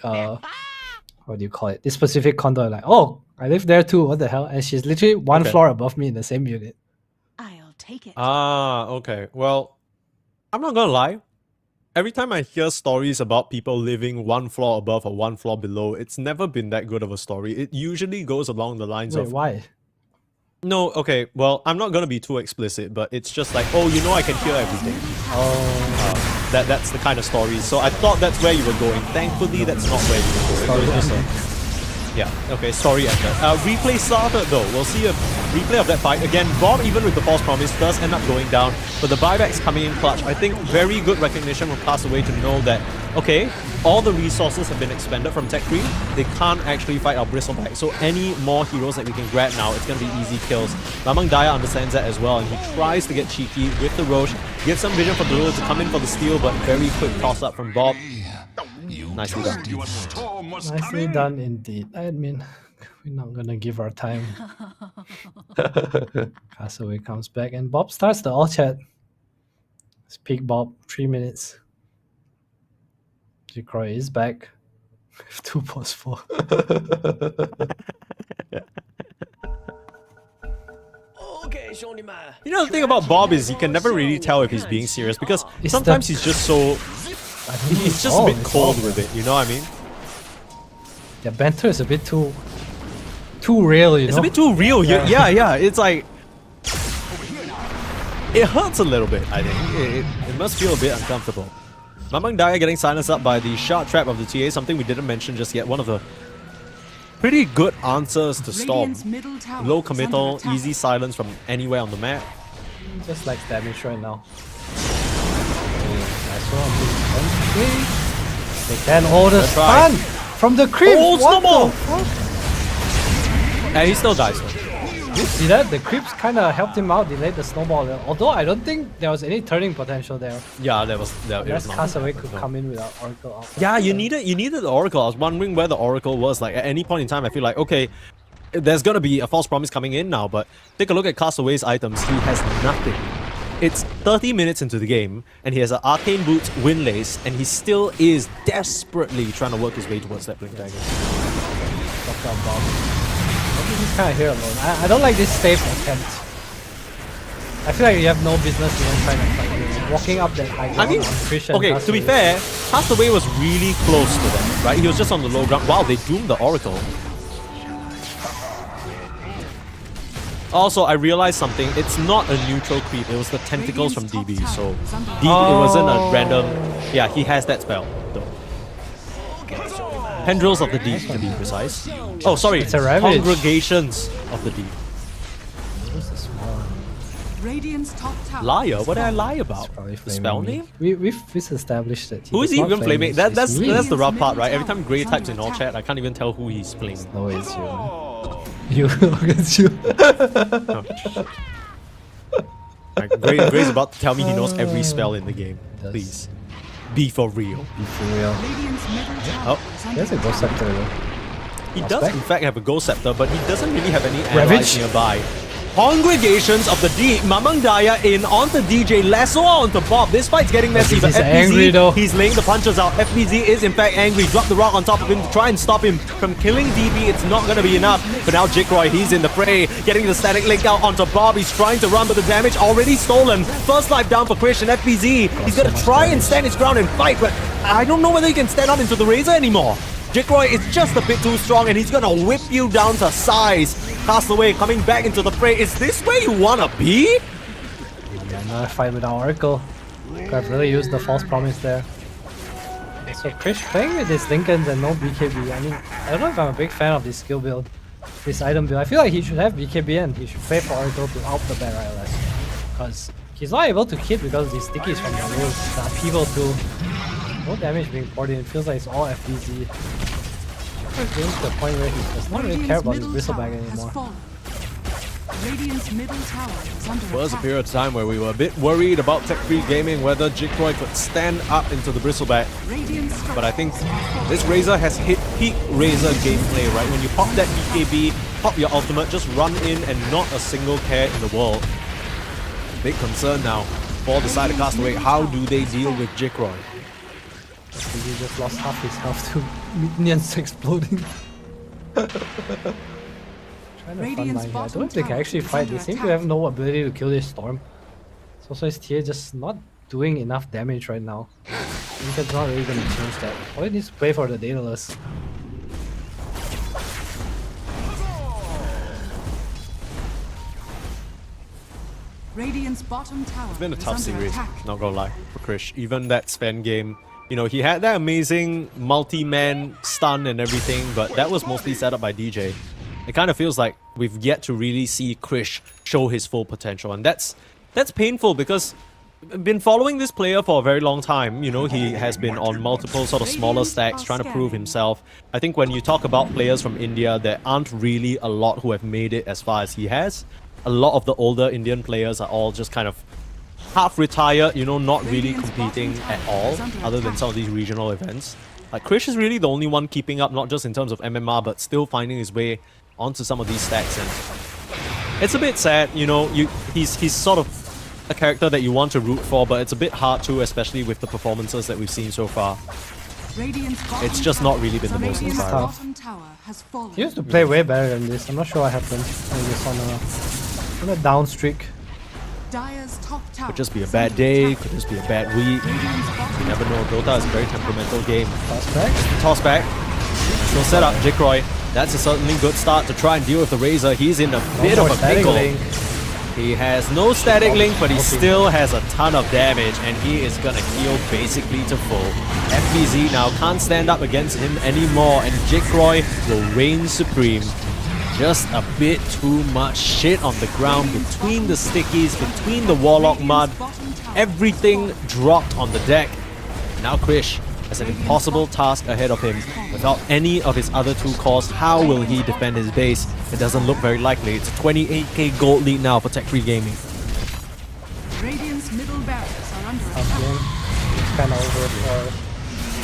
what do you call it? This specific condo." I'm like, "Oh, I live there too. What the hell?" And she's literally one Okay. floor above me in the same unit. I'll take it. Ah, okay. Well, I'm not gonna lie. Every time I hear stories about people living 1 floor above or 1 floor below, it's never been that good of a story. It usually goes along the lines Wait, of... why? No, okay, well, I'm not gonna be too explicit, but it's just like, oh, you know I can hear everything. Oh, That's the kind of story. So I thought that's where you were going. Thankfully, that's not where you were going. It was just a... Yeah, okay, story ended. Replay started though. We'll see a replay of that fight. Again, Bob, even with the false promise, does end up going down, but the buyback's coming in clutch. I think very good recognition from Castaway to know that, okay, all the resources have been expended from Tech 3. They can't actually fight our Bristleback. So any more heroes that we can grab now, it's going to be easy kills. Mamang Daya understands that as well, and he tries to get cheeky with the Roche. Gives some vision for Dulu to come in for the steal, but very quick toss-up from Bob. Nicely done. You a storm was nicely coming. done indeed. I mean, we're not gonna give our time. Castaway comes back and Bob starts the all chat. Speak Bob, 3 minutes. Jikroy is back. 2 post 4. You know, the thing about Bob is you can never really tell if he's being serious because It's sometimes the- he's just so... He's just a bit cold with it, you know what I mean? Yeah, banter is a bit too real, you know. It's a bit too real. Yeah. It's like... It hurts a little bit, I think. It must feel a bit uncomfortable. Mamang Daya getting silenced up by the shot trap of the TA, something we didn't mention just yet. One of the pretty good answers to Storm. Radiant's middle tower Low is committal, under attack. easy silence from anywhere on the map. Just like damage right now. Nice one. They can hold the That's right. stun from the creep. Oh, What snowball! the fuck? And he still dies. You see that? The creeps kind of helped him out, delayed the snowball. Although I don't think there was any turning potential there. Yeah, it was Unless not. Castaway could come in without Oracle out. Yeah, you needed the Oracle. I was wondering where the Oracle was. Like at any point in time, I feel like okay, there's gonna be a false promise coming in now. But take a look at Castaway's items. He has nothing. It's 30 minutes into the game, and he has an Arcane Boots Wind Lace, and he still is desperately trying to work his way towards that Blink Dagger. Drop down bomb. He's kind of here alone. I don't like this safe attempt. I feel like you have no business even trying to fight him. Walking up that high ground I mean, on Christian. okay, to be fair, Castaway was really close to them, right? He was just on the low ground. Wow, they doomed the Oracle. Also, I realized something. It's not a neutral creep. It was the tentacles from DB. So, it wasn't a random... Yeah, he has that spell, though. Tendrils of the Deep, to be precise. Oh, sorry. It's a Ravage. Congregations of the Deep. Radiant's top tower. Liar? is What did I falling. lie about? Probably The spell flaming name? me. We've established that. Who is he does not even flame flaming? me, That's it's me. the rough part, right? Every time Grey types in all chat, I can't even tell who he's flaming. No, it's you. Man. You against you. Like, Grey's about to tell me he knows every spell in the game. does. Please. Be for real. Be for real. Radiant's middle tower Oh. is under There's a attack. ghost sector though. He Last does back. in fact have a Ghost Scepter, but he doesn't really have any allies Ravage. nearby. Congregations of the Deep, Mamang Daya in onto DJ, Lasso onto Bob. This fight's getting messy, but FBZ 's FBZ, angry though. he's laying the punches out. FBZ is in fact angry. Drop the rock on top of him to try and stop him from killing DB. It's not gonna be enough. But now Jikroy, he's in the fray, getting the static link out onto Bob. He's trying to run, but the damage already stolen. First life down for Christian. FBZ, he's gonna try and stand his ground and fight, but I don't know whether he can stand up into the Razor anymore. Jikroy is just a bit too strong, and he's gonna whip you down to size. Castaway coming back into the fray. Is this where you wanna be? Yeah, another fight with our Oracle. Could have really used the false promise there. So Krish playing with his Lincolns and no BKB. I mean, I don't know if I'm a big fan of this skill build, this item build. I feel like he should have BKB and he should play for Oracle to out the bat right less. Because he's not able to hit because these stickies from the rules, the upheaval too. No damage being poured in. It feels like it's all FBZ. We're getting to the point where he does not really care about his Radiant's Bristlebag middle tower has anymore. fallen. Radiant's middle tower is under There was a attack. period of time where we were a bit worried about Tech Free Gaming, whether Jikroy could stand up into the Bristleback. Radiant's But I think this Razor has hit peak Razor gameplay, right? When you pop that BKB, pop your ultimate, just run in and not a single care in the world. Big concern now for the side of Castaway. How do they deal with Jikroy? He just lost half his health to minions exploding. Trying to fund Radiant's line here. I bottom don't know if they can tower actually is fight. under They seem to attack. have no ability to kill this storm. So his TA just not doing enough damage right now. I think that's not really gonna change that. All he needs to play for the Daedalus. Radiant's bottom tower It's been a is tough under series, attack. not gonna lie, for Krish. Even that Sven game, you know, he had that amazing multi-man stun and everything, but that was mostly set up by DJ. It kind of feels like we've yet to really see Krish show his full potential, and that's painful because I've been following this player for a very long time. You know, he has been on multiple sort of smaller stacks trying to prove himself. I think when you talk about players from India, there aren't really a lot who have made it as far as he has. A lot of the older Indian players are all just kind of half retired, you know, not really competing at all, other than some of these regional events. Like, Krish is really the only one keeping up, not just in terms of MMR, but still finding his way onto some of these stacks. And it's a bit sad, you know, he's sort of a character that you want to root for, but it's a bit hard to, especially with the performances that we've seen so far. Radiant's bottom It's just tower not really been the most Radiant's inspiring. bottom tower has fallen. He used to play way better than this. I'm not sure what happened in this on On a down streak. Dire's top tower. Could just be a is bad under day, attack. could just be a bad week. Radiant's bottom You never know. Dota is a very temperamental game. Toss back. Toss back. Still set up, Jikroy. That's a certainly good start to try and deal with the Razor. He's in a bit more of a static pickle. link. He has no static link, but he Okay. still has a ton of damage, and he is gonna heal basically to full. FBZ now can't stand up against him anymore, and Jikroy will reign supreme. Just a bit too much shit on the ground between the stickies, between the Warlock mud. Everything dropped on the deck. Now Krish has an impossible task ahead of him. Without any of his other two cores, how will he defend his base? It doesn't look very likely. It's a 28k gold lead now for Tech Free Gaming. Radiant's middle barracks are under Tough attack. game. It's kind of over for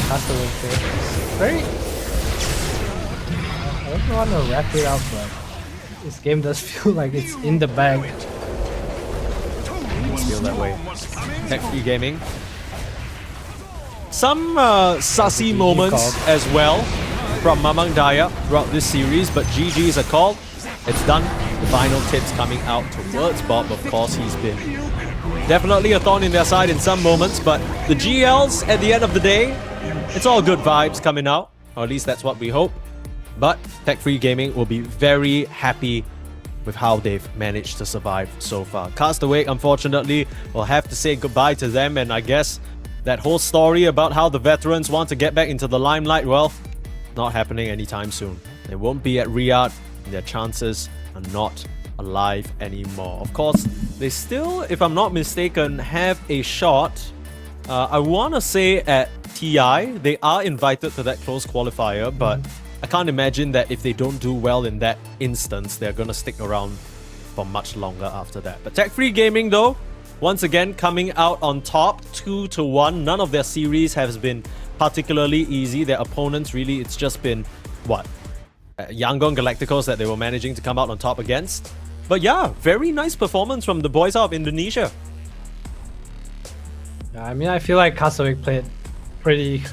Castaway here. Very. I don't want to wrap it up, but this game does feel like it's in the bag. Feel that way. Tech Free Gaming. Some sussy GG moments call. as well from Mamang Daya throughout this series, but GG's a call. It's done. The final tips coming out towards Bob. Of course, he's been definitely a thorn in their side in some moments, but the GLs at the end of the day, it's all good vibes coming out, or at least that's what we hope. But Tech Free Gaming will be very happy with how they've managed to survive so far. Castaway, unfortunately, will have to say goodbye to them, and I guess that whole story about how the veterans want to get back into the limelight, well, not happening anytime soon. They won't be at Riyadh, and their chances are not alive anymore. Of course, they still, if I'm not mistaken, have a shot. I want to say at TI, they are invited to that close qualifier, but I can't imagine that if they don't do well in that instance, they're going to stick around for much longer after that. But Tech Free Gaming, though, once again coming out on top, 2-1. None of their series has been particularly easy. Their opponents, really, it's just been, what? Yangon Galacticos that they were managing to come out on top against. But yeah, very nice performance from the boys out of Indonesia. Yeah, I mean, I feel like Castaway played pretty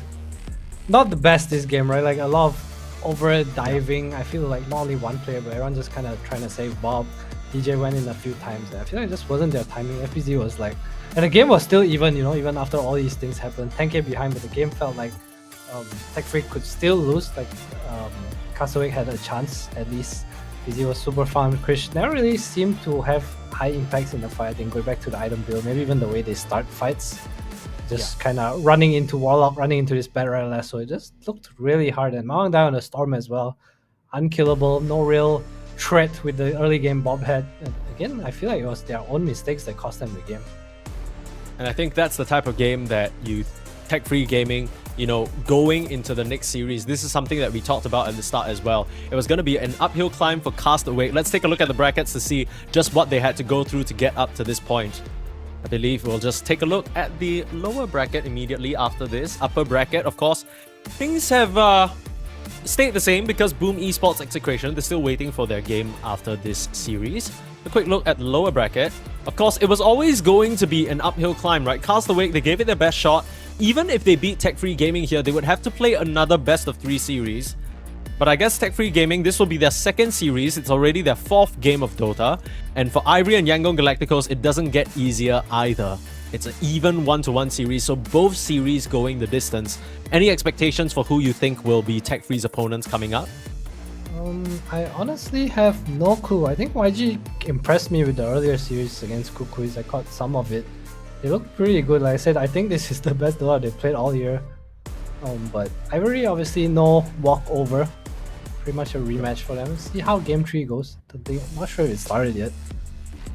not the best this game, right? Like a lot of over diving. I feel like not only one player, but everyone just kind of trying to save Bob. DJ went in a few times, and I feel like it just wasn't their timing. FPZ was like, and the game was still even, you know, even after all these things happened. 10k behind, but the game felt like Tech Free could still lose. Like Castaway had a chance at least. FPZ was super fun. Krish never really seemed to have high impacts in the fight. I think going back to the item build, maybe even the way they start fights, just kind of running into Warlock, running into this bad Rayla, so it just looked really hard. And Mawang Dai on the Storm as well, unkillable, no real threat with the early game Bob had. And again, I feel like it was their own mistakes that cost them the game. And I think that's the type of game that you, Tech Free Gaming, you know, going into the next series, this is something that we talked about at the start as well. It was going to be an uphill climb for Castaway. Let's take a look at the brackets to see just what they had to go through to get up to this point. I believe we'll just take a look at the lower bracket immediately after this. Upper bracket, of course, things have stayed the same because Boom Esports Execration, they're still waiting for their game after this series. A quick look at the lower bracket. Of course, it was always going to be an uphill climb, right? Castaway, they gave it their best shot. Even if they beat Tech Free Gaming here, they would have to play another best of 3 series. But I guess Tech Free Gaming, this will be their second series. It's already their 4th game of Dota. And for Ivory and Yangon Galacticos, it doesn't get easier either. It's an even 1-to-1 series, so both series going the distance. Any expectations for who you think will be Tech Free's opponents coming up? I honestly have no clue. I think YG impressed me with the earlier series against Kukuis. I caught some of it. They looked pretty good. Like I said, I think this is the best Dota they played all year. But Ivory, obviously, no walkover. Pretty much a rematch for them. See how game 3 goes. I'm not sure if it started yet.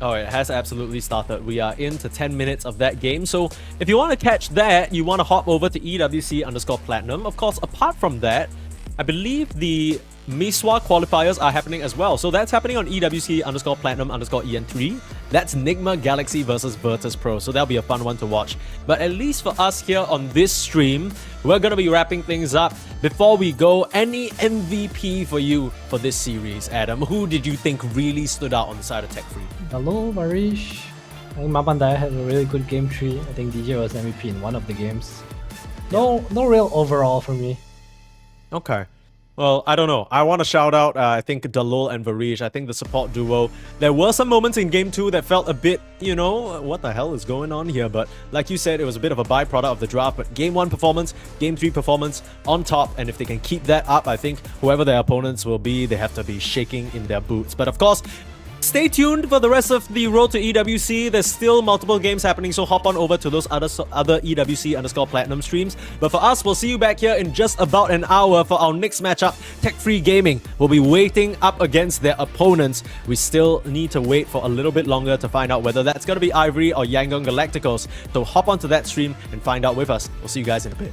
Oh, it has absolutely started. We are into 10 minutes of that game. So if you want to catch that, you want to hop over to EWC_Platinum. Of course, apart from that, I believe the Miswa qualifiers are happening as well. So that's happening on EWC_Platinum_EN3. That's Nigma Galaxy versus Virtus Pro. So that'll be a fun one to watch. But at least for us here on this stream, we're going to be wrapping things up. Before we go, any MVP for you for this series, Adam? Who did you think really stood out on the side of Tech Free? Hello, Marish. I think Mapandaya had a really good game 3. I think DJ was MVP in one of the games. No real overall for me. Okay. Well, I don't know. I want to shout out, I think, Dalol and Varish. I think the support duo. There were some moments in Game 2 that felt a bit, you know, what the hell is going on here? But like you said, it was a bit of a byproduct of the draft. But Game 1 performance, Game 3 performance on top. And if they can keep that up, I think whoever their opponents will be, they have to be shaking in their boots. But of course, stay tuned for the rest of the road to EWC. There's still multiple games happening, so hop on over to those other EWC_Platinum streams. But for us, we'll see you back here in just about an hour for our next matchup. Tech Free Gaming will be waiting up against their opponents. We still need to wait for a little bit longer to find out whether that's going to be Ivory or Yangon Galacticos. So hop onto that stream and find out with us. We'll see you guys in a bit.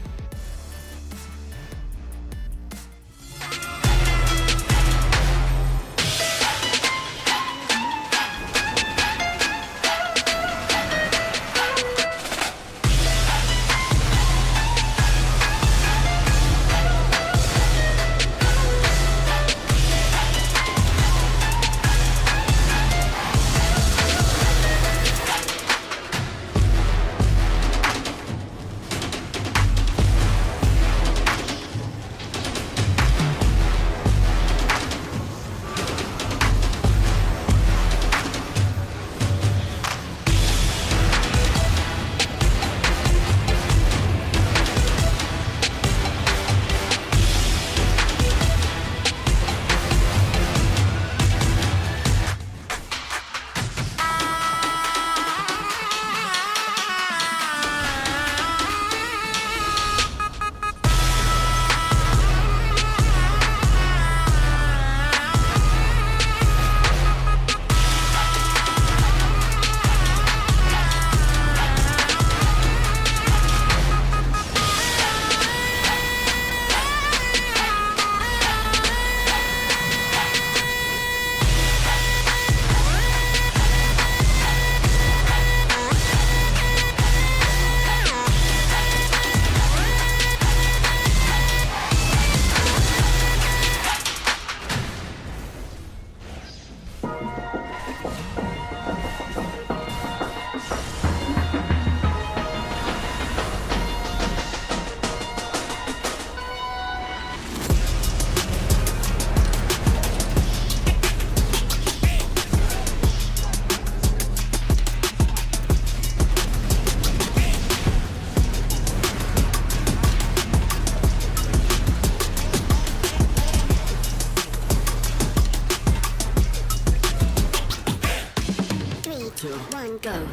Three, two, one, go.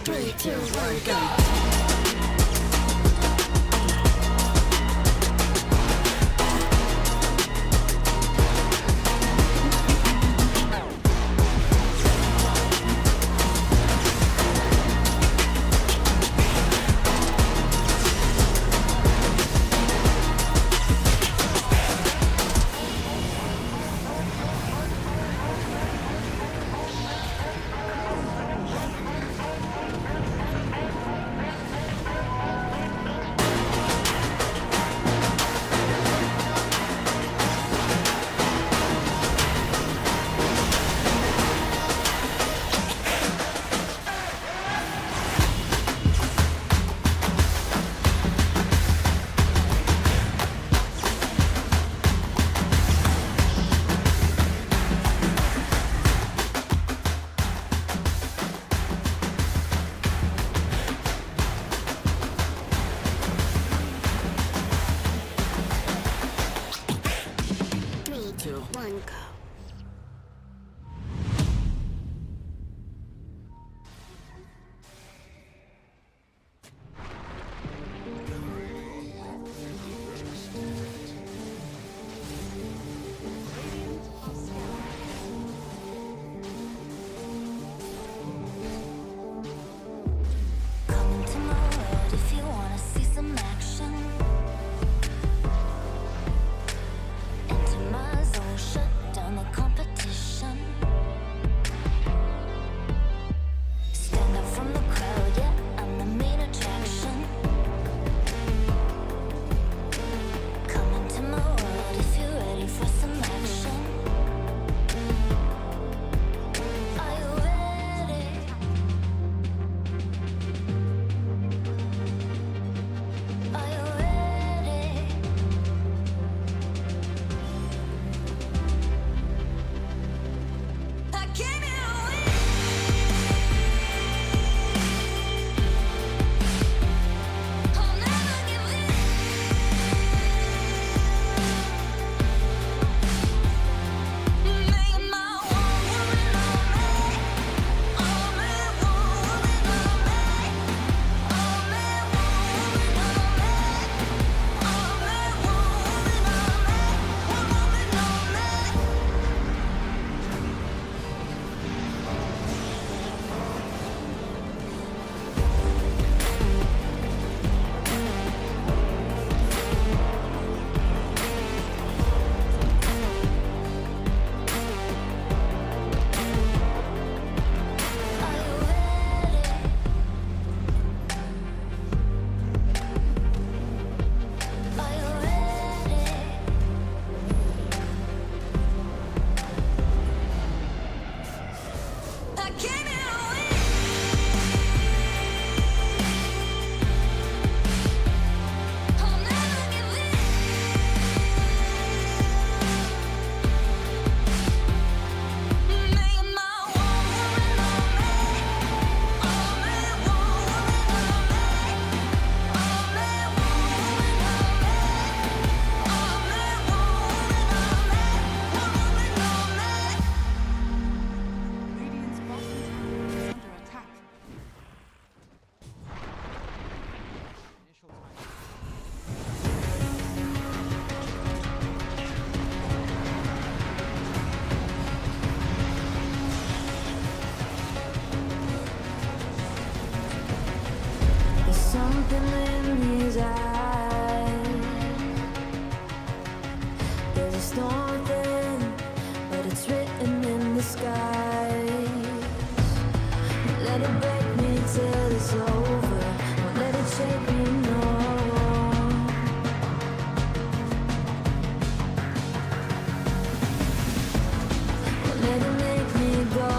Three, two, one, go. Three, two, one, go. tide. There's a storm within, but it's written in the sky. Let it break me till it's over. Won't let it shake me, no. Won't let it make me go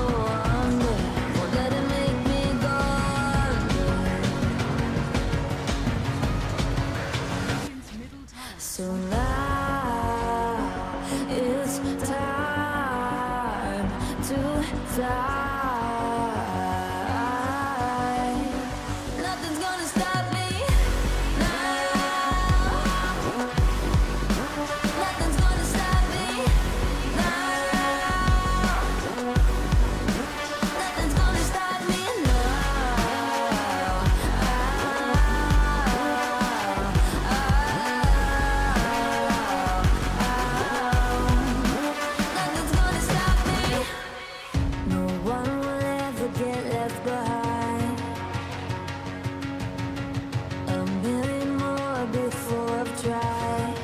under. Won't let it make me go under. Radiant's middle tower So now it's time to fly. Nothing's gonna stop me now. Nothing's gonna stop me now. Nothing's gonna stop me Nothing's gonna stop me. No one will ever get left behind. A million more before I've tried.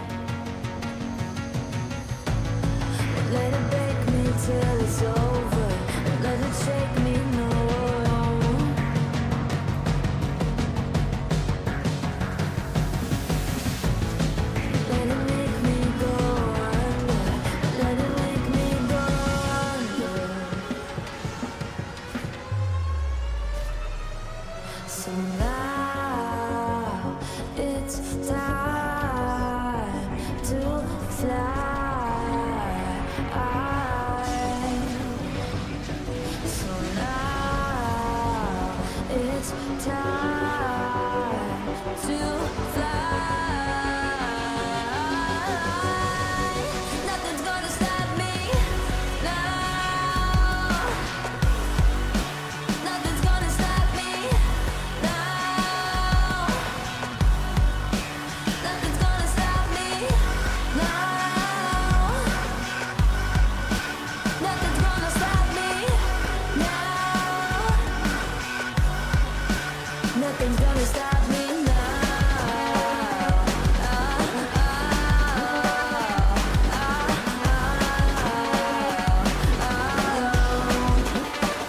Won't let it break me till it's over. Won't let it shake me, no. Let it make me go under. Let it make me go under. So now it's time to fly. So now it's time to fly. Nothing's gonna stop me now. Nothing's gonna stop me now. Nothing's gonna stop me now. Nothing's gonna stop me now. Nothing's gonna stop me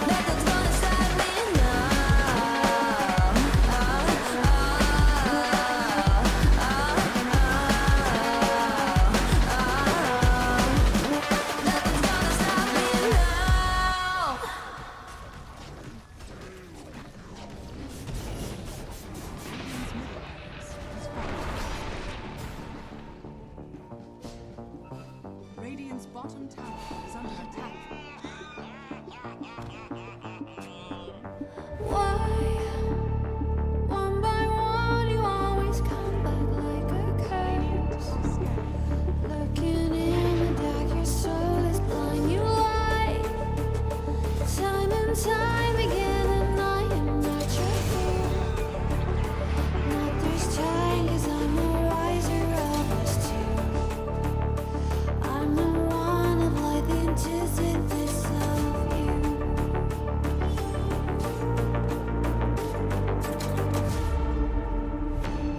Nothing's gonna stop me Nothing's gonna stop me now. Radiant's bottom tower is under attack. Why, one by one, you always come back like a curse? Looking in the dark, your soul is blind. You lie, time and time again, and I am not your fear. Not this time, 'cause I'm a riser of us two. I'm the one of light, the antithesis of you.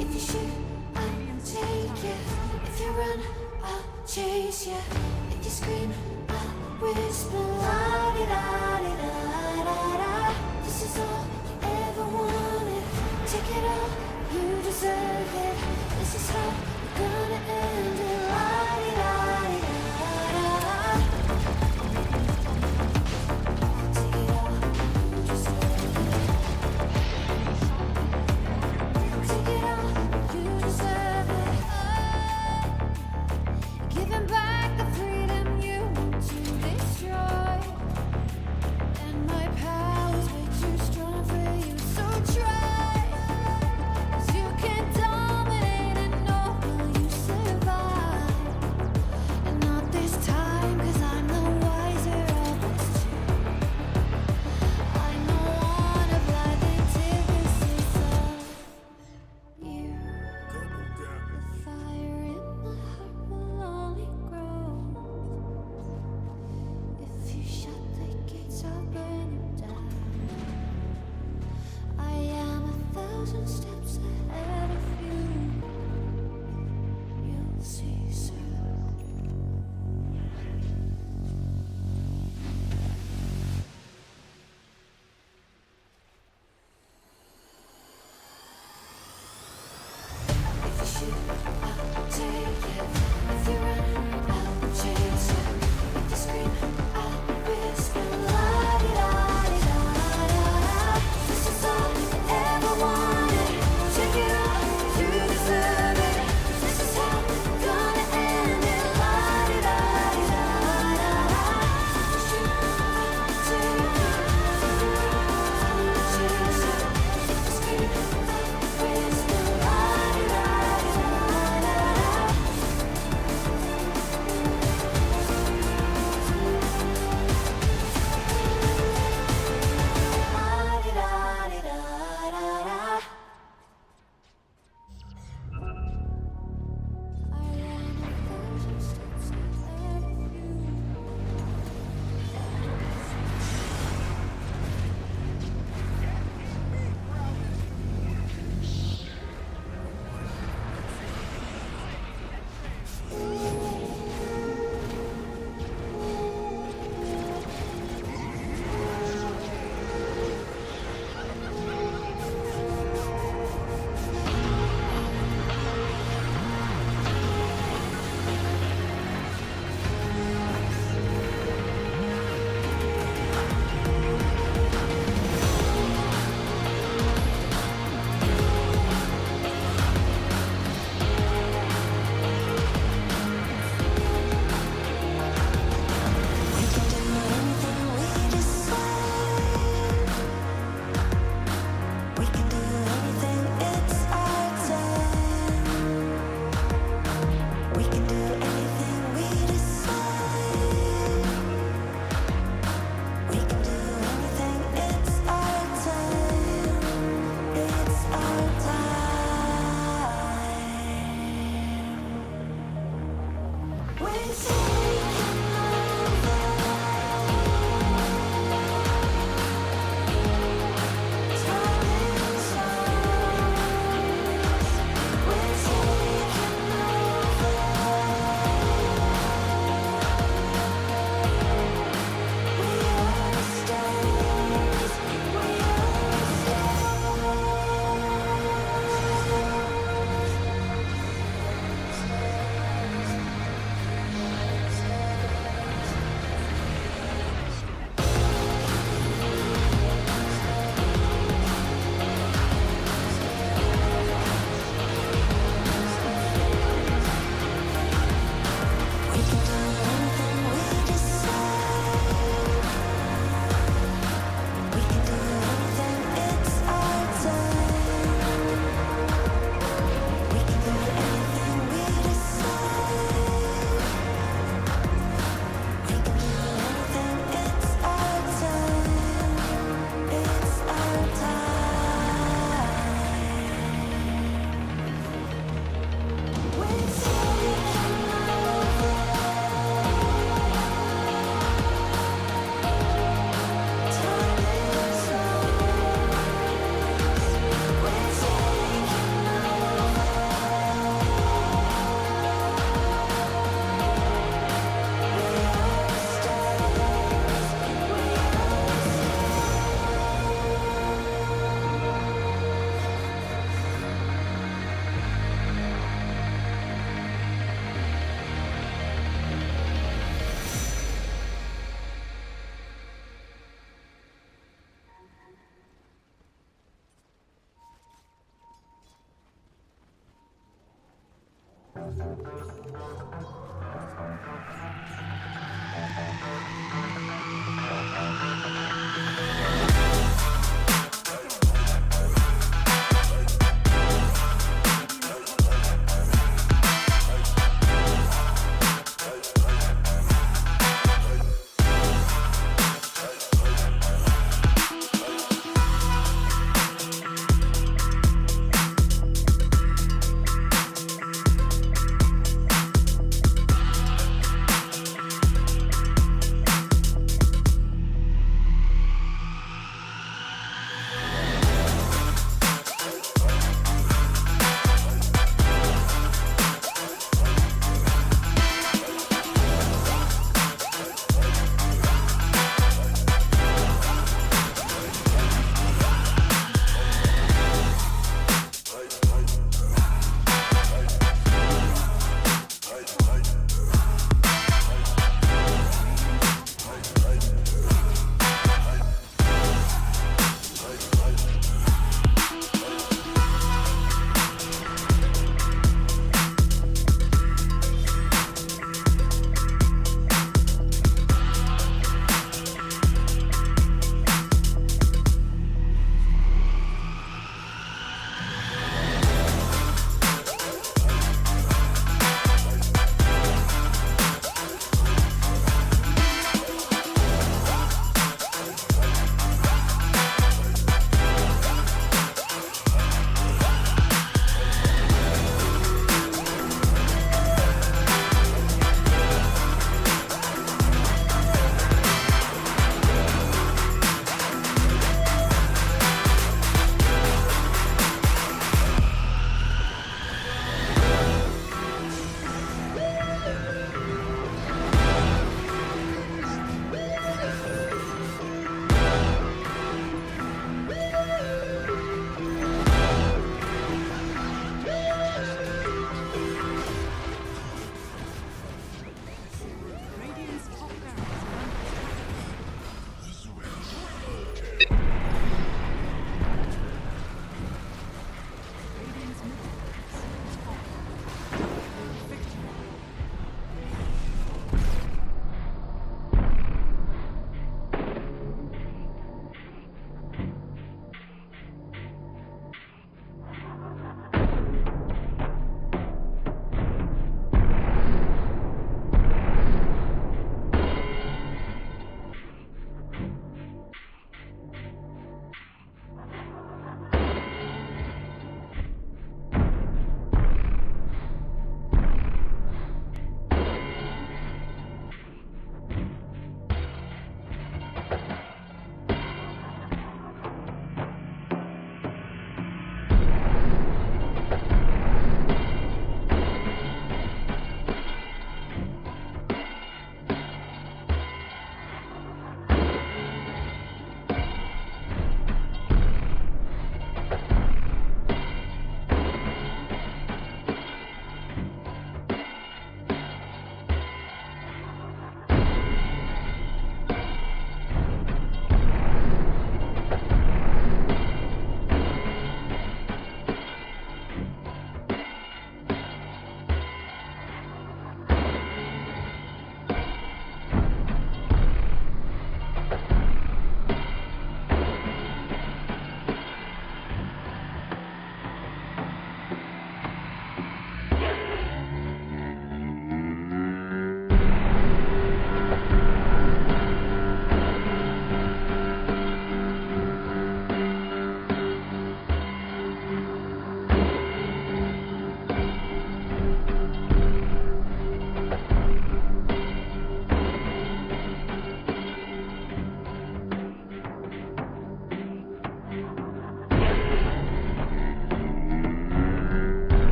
If you shoot, I'll take you. If you run, I'll chase you. If you scream, I'll whisper la-di-da-di-da-da-da. This is all you ever wanted. Take it all, you deserve it. This is how we're gonna end it. La-di-da-di-da-da. Take it all, you deserve it. Take it all, you deserve it. Giving back the freedom you want to destroy. And my power's way too strong for you, so try. 'Cause you can't dominate and know will you survive.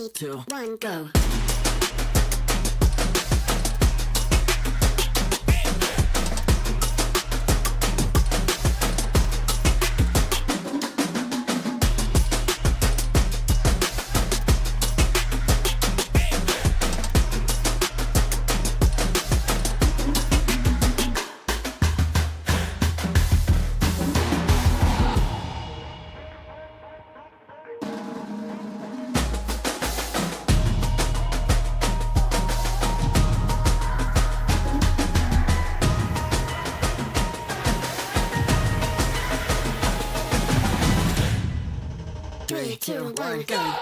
3, 2, 1, go. Three, two, one, go.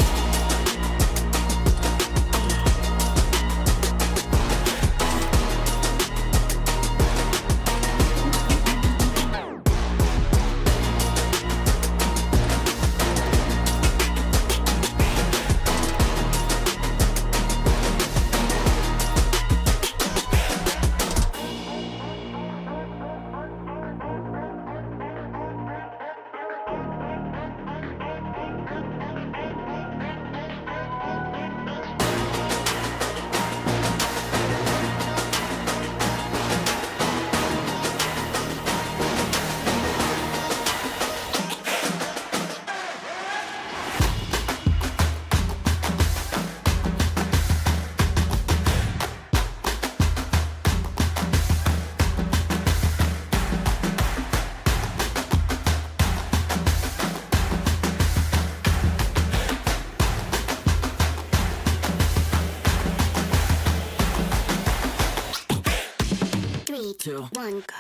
Three, two, one, go.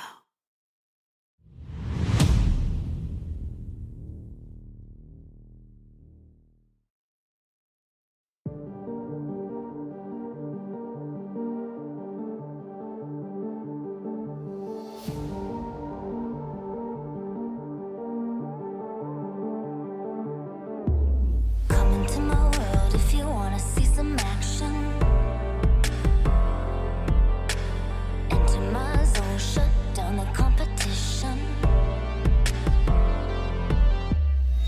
Come into my world if you wanna see some action. Enter my zone, shut down the competition.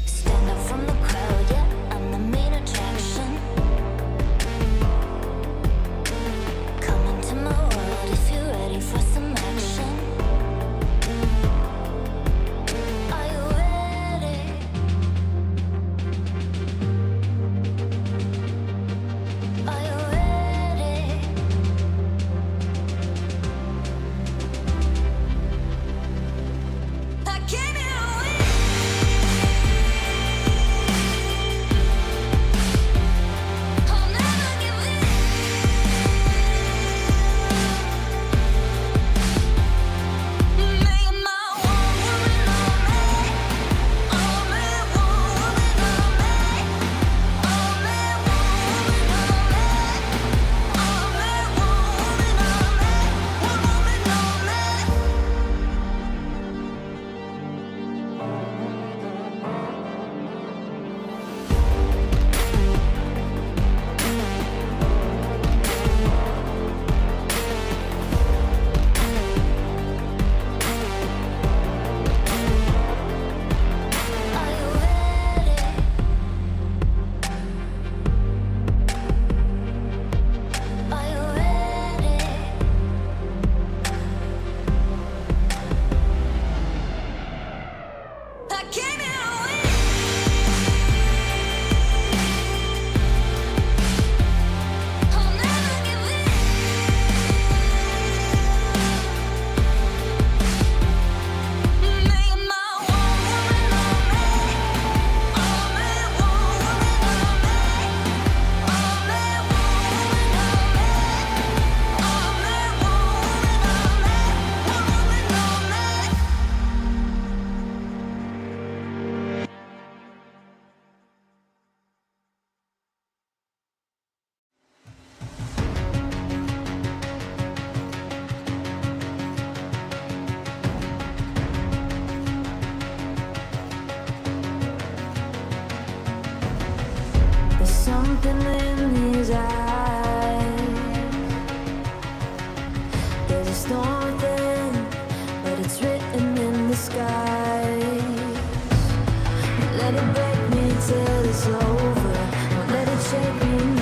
Stand out from the crowd, yeah, I'm the main attraction. Come into my world if you're ready for some action. Are you ready? Are you ready? I came here to win. I'll never give in. Make my one woman on me. Only one woman on me. Only one woman on me. Only one woman on me. One woman on me. Are you ready? Are you ready? I came here to win. I'll never give in. Make my one woman on me. Only one woman on me. Only one woman on me. Only one woman on me. One woman on me. There's something in his eyes. There's a storm within, but it's written in the skies. Let it break me till it's over. Don't let it shake me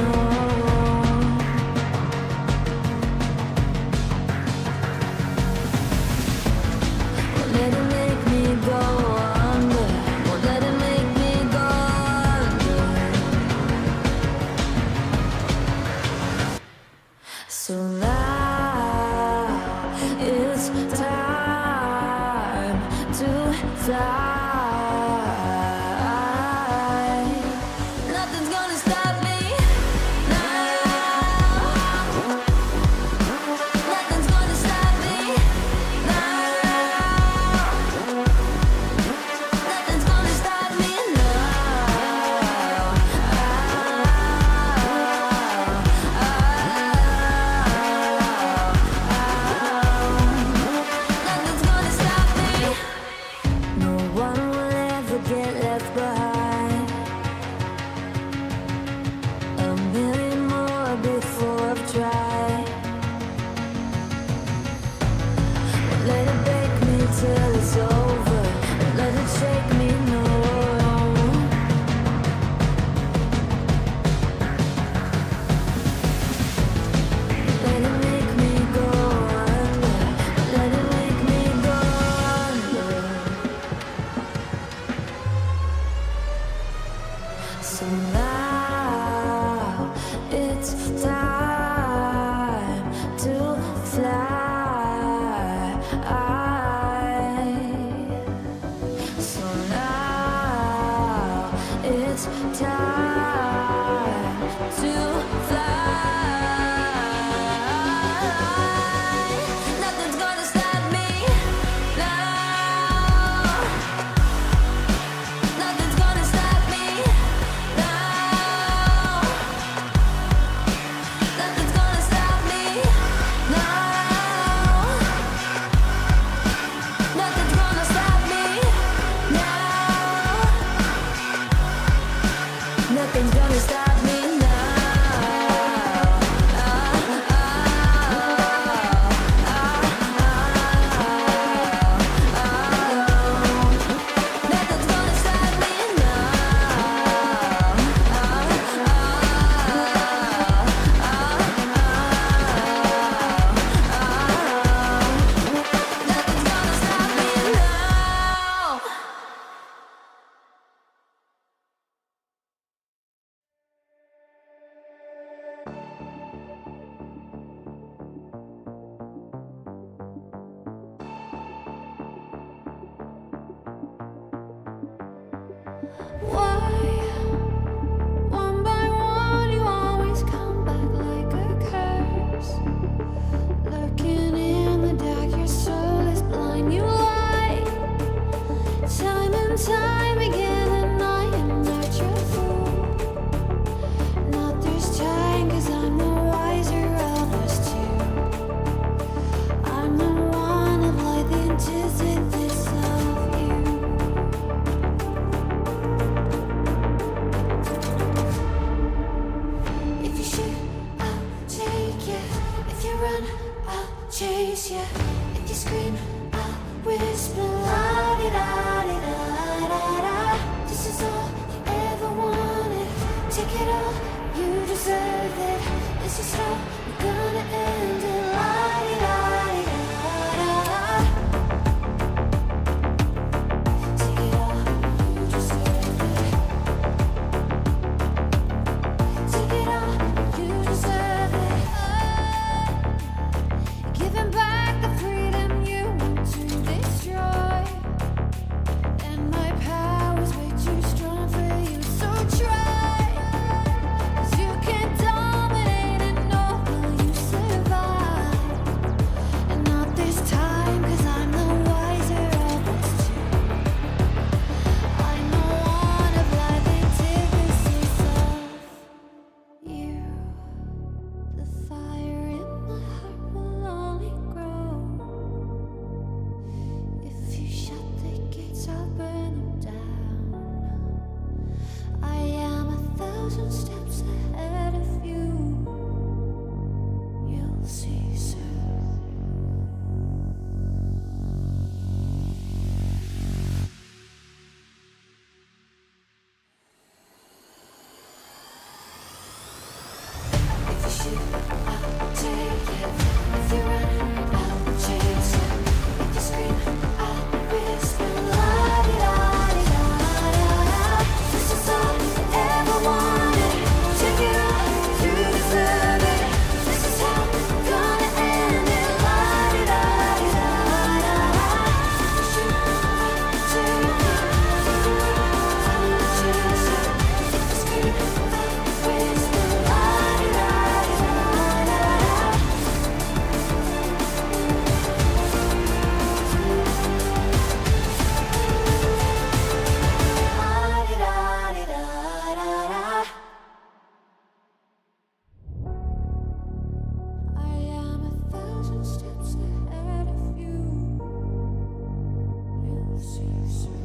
chase you. If you scream, I'll whisper. La di da di da da da. This is all you ever wanted. Take it all, you deserve it. This is how we're gonna end it. La di da di da da. Take it all, you deserve it. Take it all, you deserve it. Giving back the freedom you want to destroy. And my power's way too strong for you, so try. 'Cause you can dominate and know will you survive. And not this time, 'cause I'm the wiser of what's true. I know one of life antithesis of you. The fire in my heart will only grow. If you shut the gates, I'll burn them down. I am 1,000 steps ahead of you. You'll see soon. If you shoot, I'll take it. If you run, I'll chase you. If you scream, I'll whisper. La di da di da da da. This is all you ever wanted. Take it all, you deserve it. This is how we're gonna end it. La di da di da da da. If you shoot, I'll take it. I'll chase you. If you scream, I'll whisper. La di da di da da da. La di da di da da da. I am 1,000 steps ahead of you. You'll see soon.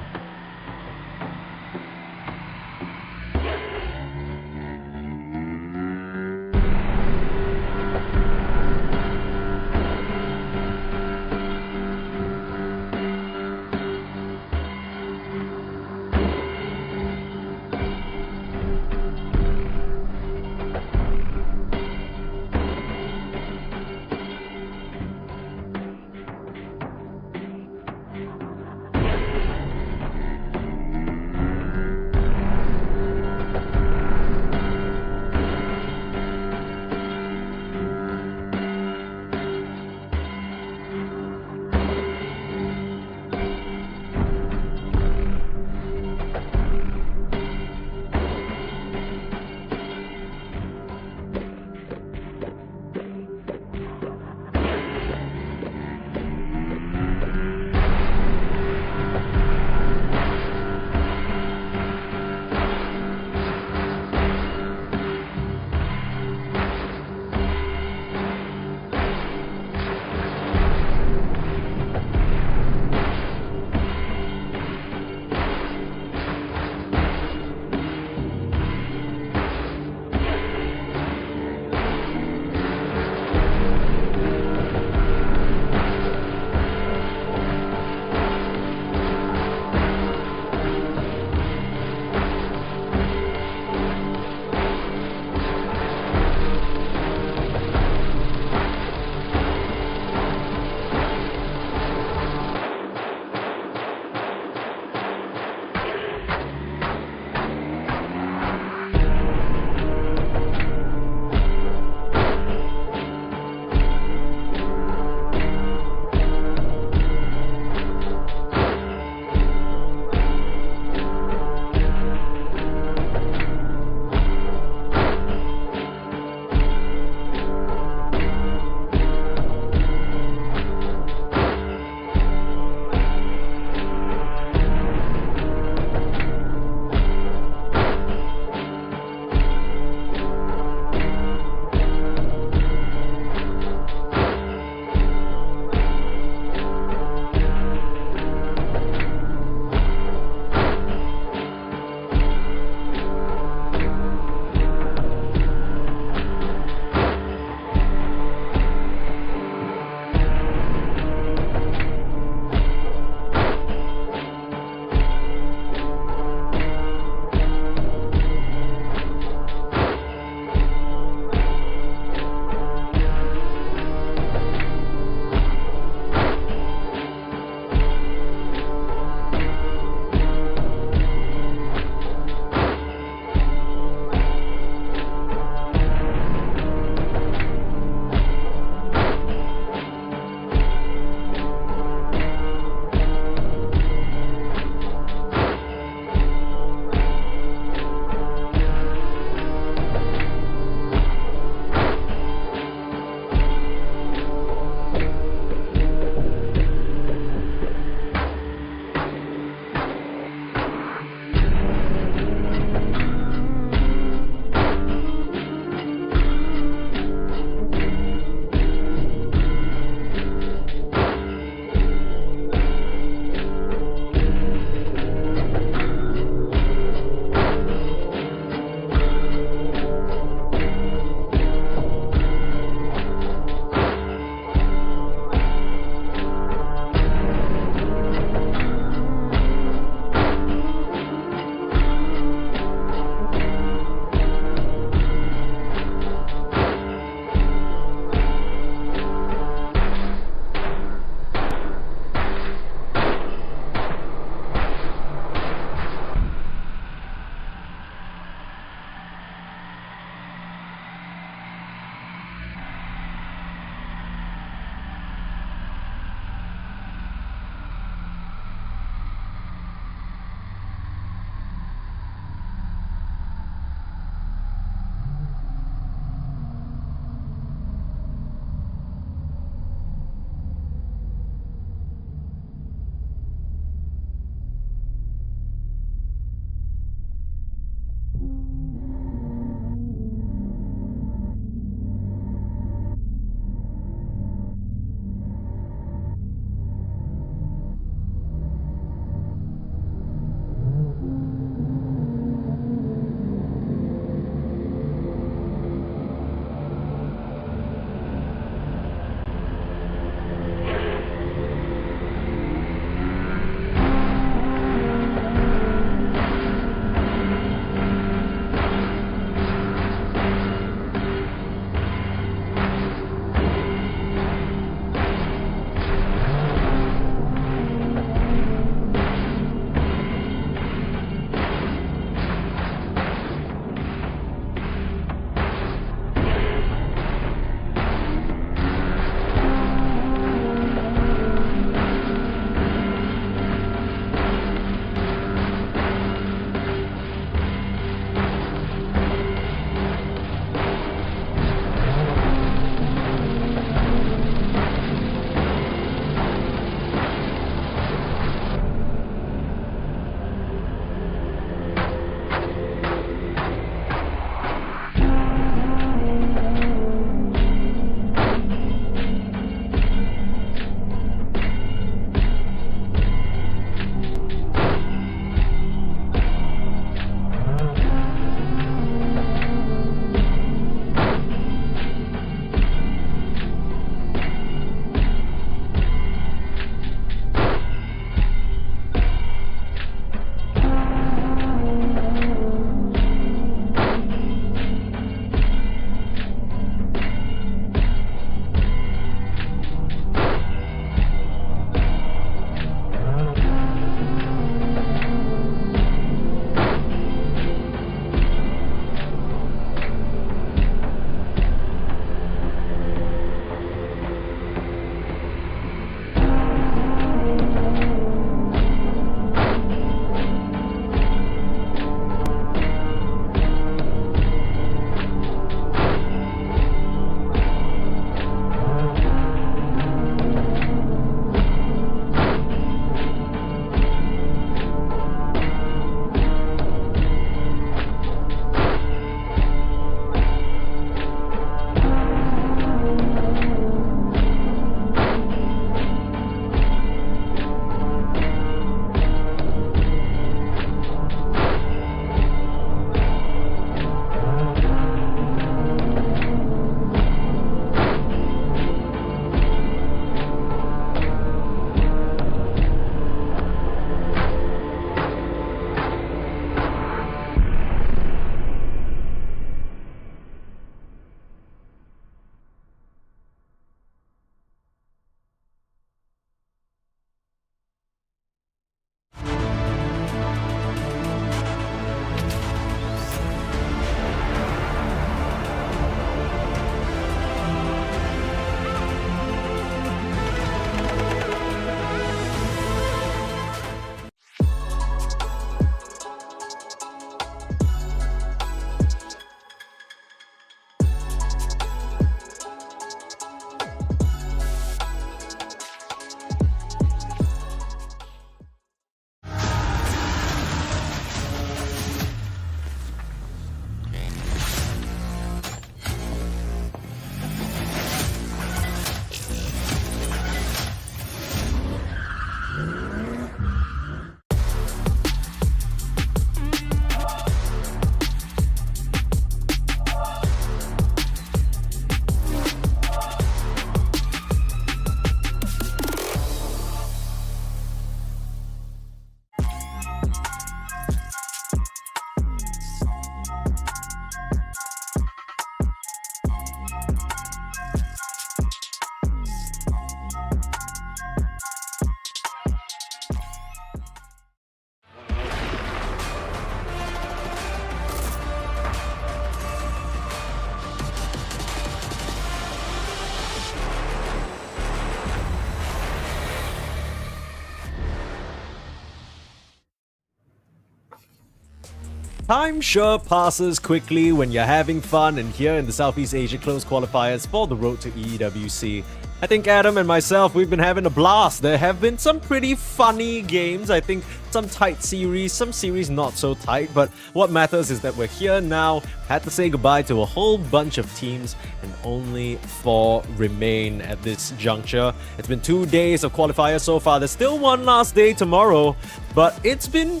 Time sure passes quickly when you're having fun, and here in the Southeast Asia close qualifiers for the road to EWC. I think Adam and myself, we've been having a blast. There have been some pretty funny games. I think some tight series, some series not so tight, but what matters is that we're here now, had to say goodbye to a whole bunch of teams, and only 4 remain at this juncture. It's been 2 days of qualifiers so far. There's still one last day tomorrow, but it's been,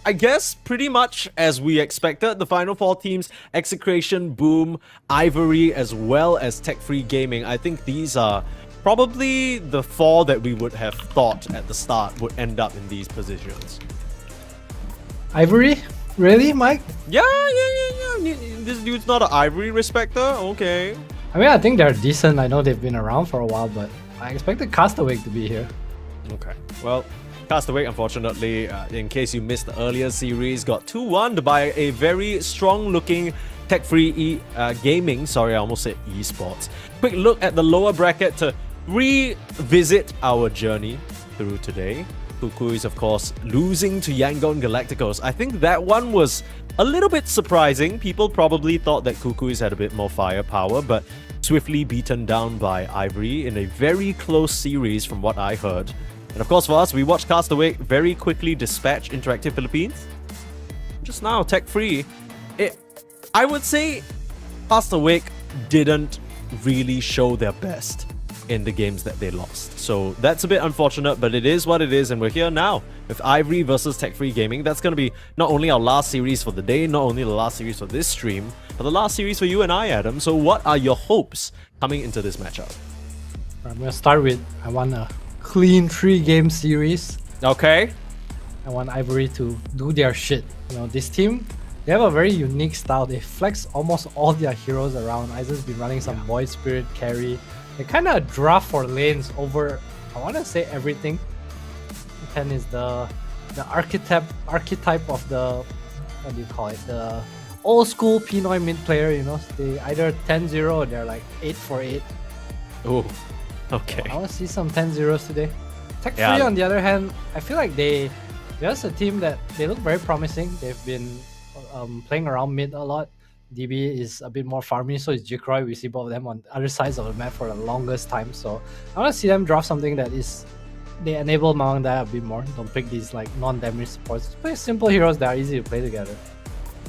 I guess, pretty much as we expected. The final 4 teams, Execration, Boom, Ivory, as well as Tech Free Gaming. I think these are probably the 4 that we would have thought at the start would end up in these positions. Ivory? Really, Mike? Yeah. This dude's not an Ivory respecter? Okay. I mean, I think they're decent. I know they've been around for a while, but I expected Castaway to be here. Okay. Well, Castaway, unfortunately, in case you missed the earlier series, got 2-1 by a very strong-looking tech-free gaming. Sorry, I almost said esports. Quick look at the lower bracket to revisit our journey through today. Cuckoo is, of course, losing to Yangon Galacticos. I think that one was a little bit surprising. People probably thought that Cuckoos had a bit more firepower, but swiftly beaten down by Ivory in a very close series from what I heard. And of course, for us, we watched Castaway very quickly dispatch Interactive Philippines. Just now, Tech Free. I would say Castaway didn't really show their best in the games that they lost. So that's a bit unfortunate, but it is what it is, and we're here now with Ivory versus Tech Free Gaming. That's going to be not only our last series for the day, not only the last series for this stream, but the last series for you and I, Adam. So what are your hopes coming into this matchup? I'm going to start with, I want a clean 3-game series. Okay. I want Ivory to do their shit. You know, this team, they have a very unique style. They flex almost all their heroes around. Isaac's been running some Void Spirit carry. They kind of draft for lanes over, I want to say, everything. 10 is the archetype of the, what do you call it? The old school Pinoy mid player, you know. They either 10-0 or they're like 8 for 8. Oh, okay. I want to see some 10-0s today. Tech Free, on the other hand, I feel like they're just a team that they look very promising. They've been playing around mid a lot. DB is a bit more farmy, so is Jikroy. We see both of them on other sides of the map for the longest time. So I want to see them draft something that is, they enable Mamang Daya a bit more. Don't pick these like non-damage supports. Just play simple heroes that are easy to play together.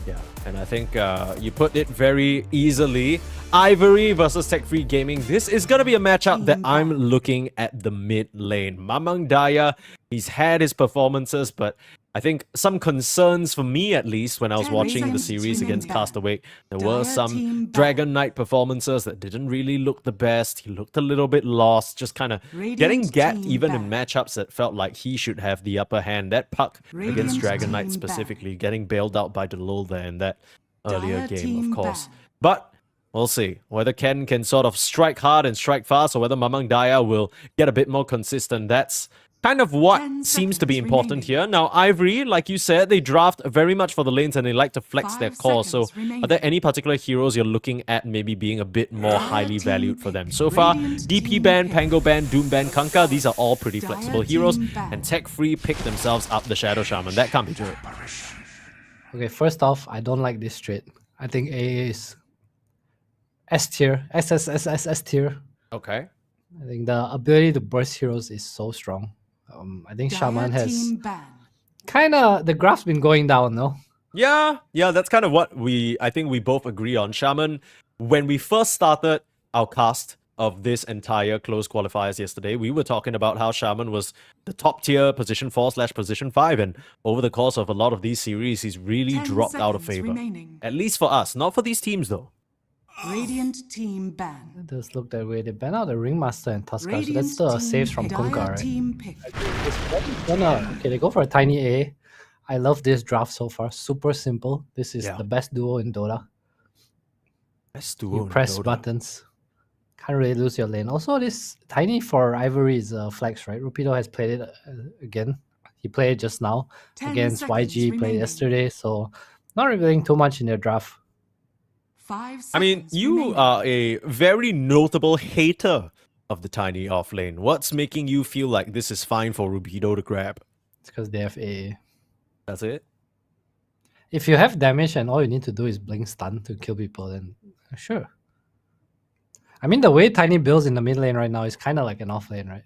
Yeah, and I think you put it very easily. Ivory versus Tech Free Gaming. This is going to be a matchup that I'm looking at the mid lane. Mamang Daya, he's had his performances, but I think some concerns for me, at least, when I was watching the series against Castaway, there were some Dragon Knight performances that didn't really look the best. He looked a little bit lost, just kind of getting gapped even in matchups that felt like he should have the upper hand. That puck against Dragon Knight specifically, getting bailed out by Delul there in that earlier game, of course. But we'll see whether Ken can sort of strike hard and strike fast, or whether Mamang Daya will get a bit more consistent. That's kind of what seems to be important here. Now, Ivory, like you said, they draft very much for the lanes and they like to flex their core. So are there any particular heroes you're looking at maybe being a bit more highly valued for them? So far, DP Ban, Pango Ban, Doom Ban, Kanka, these are all pretty flexible heroes. And Tech Free pick themselves up the Shadow Shaman. That can't be good. Okay, first off, I don't like this trade. I think AA is S tier, S tier. Okay. I think the ability to burst heroes is so strong. I think Shaman has kind of, the graph's been going down, no? Yeah, that's kind of what I think we both agree on. Shaman, when we first started our cast of this entire close qualifiers yesterday, we were talking about how Shaman was the top tier position 4/position 5, and over the course of a lot of these series, he's really dropped out of favor. At least for us, not for these teams though. Radiant team ban. It does look that way. They ban out the Ringmaster and Tuskar, so that's the saves from Kunkka, right? Team pick. Okay, they go for a tiny A. I love this draft so far. Super simple. This is the best duo in Dota. Best duo You press buttons. Can't really lose your lane. Also, this tiny for Ivory is a flex, right? Rupido has played it again. He played it just now against YG, played yesterday, so not revealing too much in their draft. I mean, you are a very notable hater of the tiny off lane. What's making you feel like this is fine for Rubido to grab? It's because they have AA. That's it? if you have damage and all you need to do is blink stun to kill people, then sure. I mean, the way Tiny builds in the mid lane right now is kind of like an off lane, right?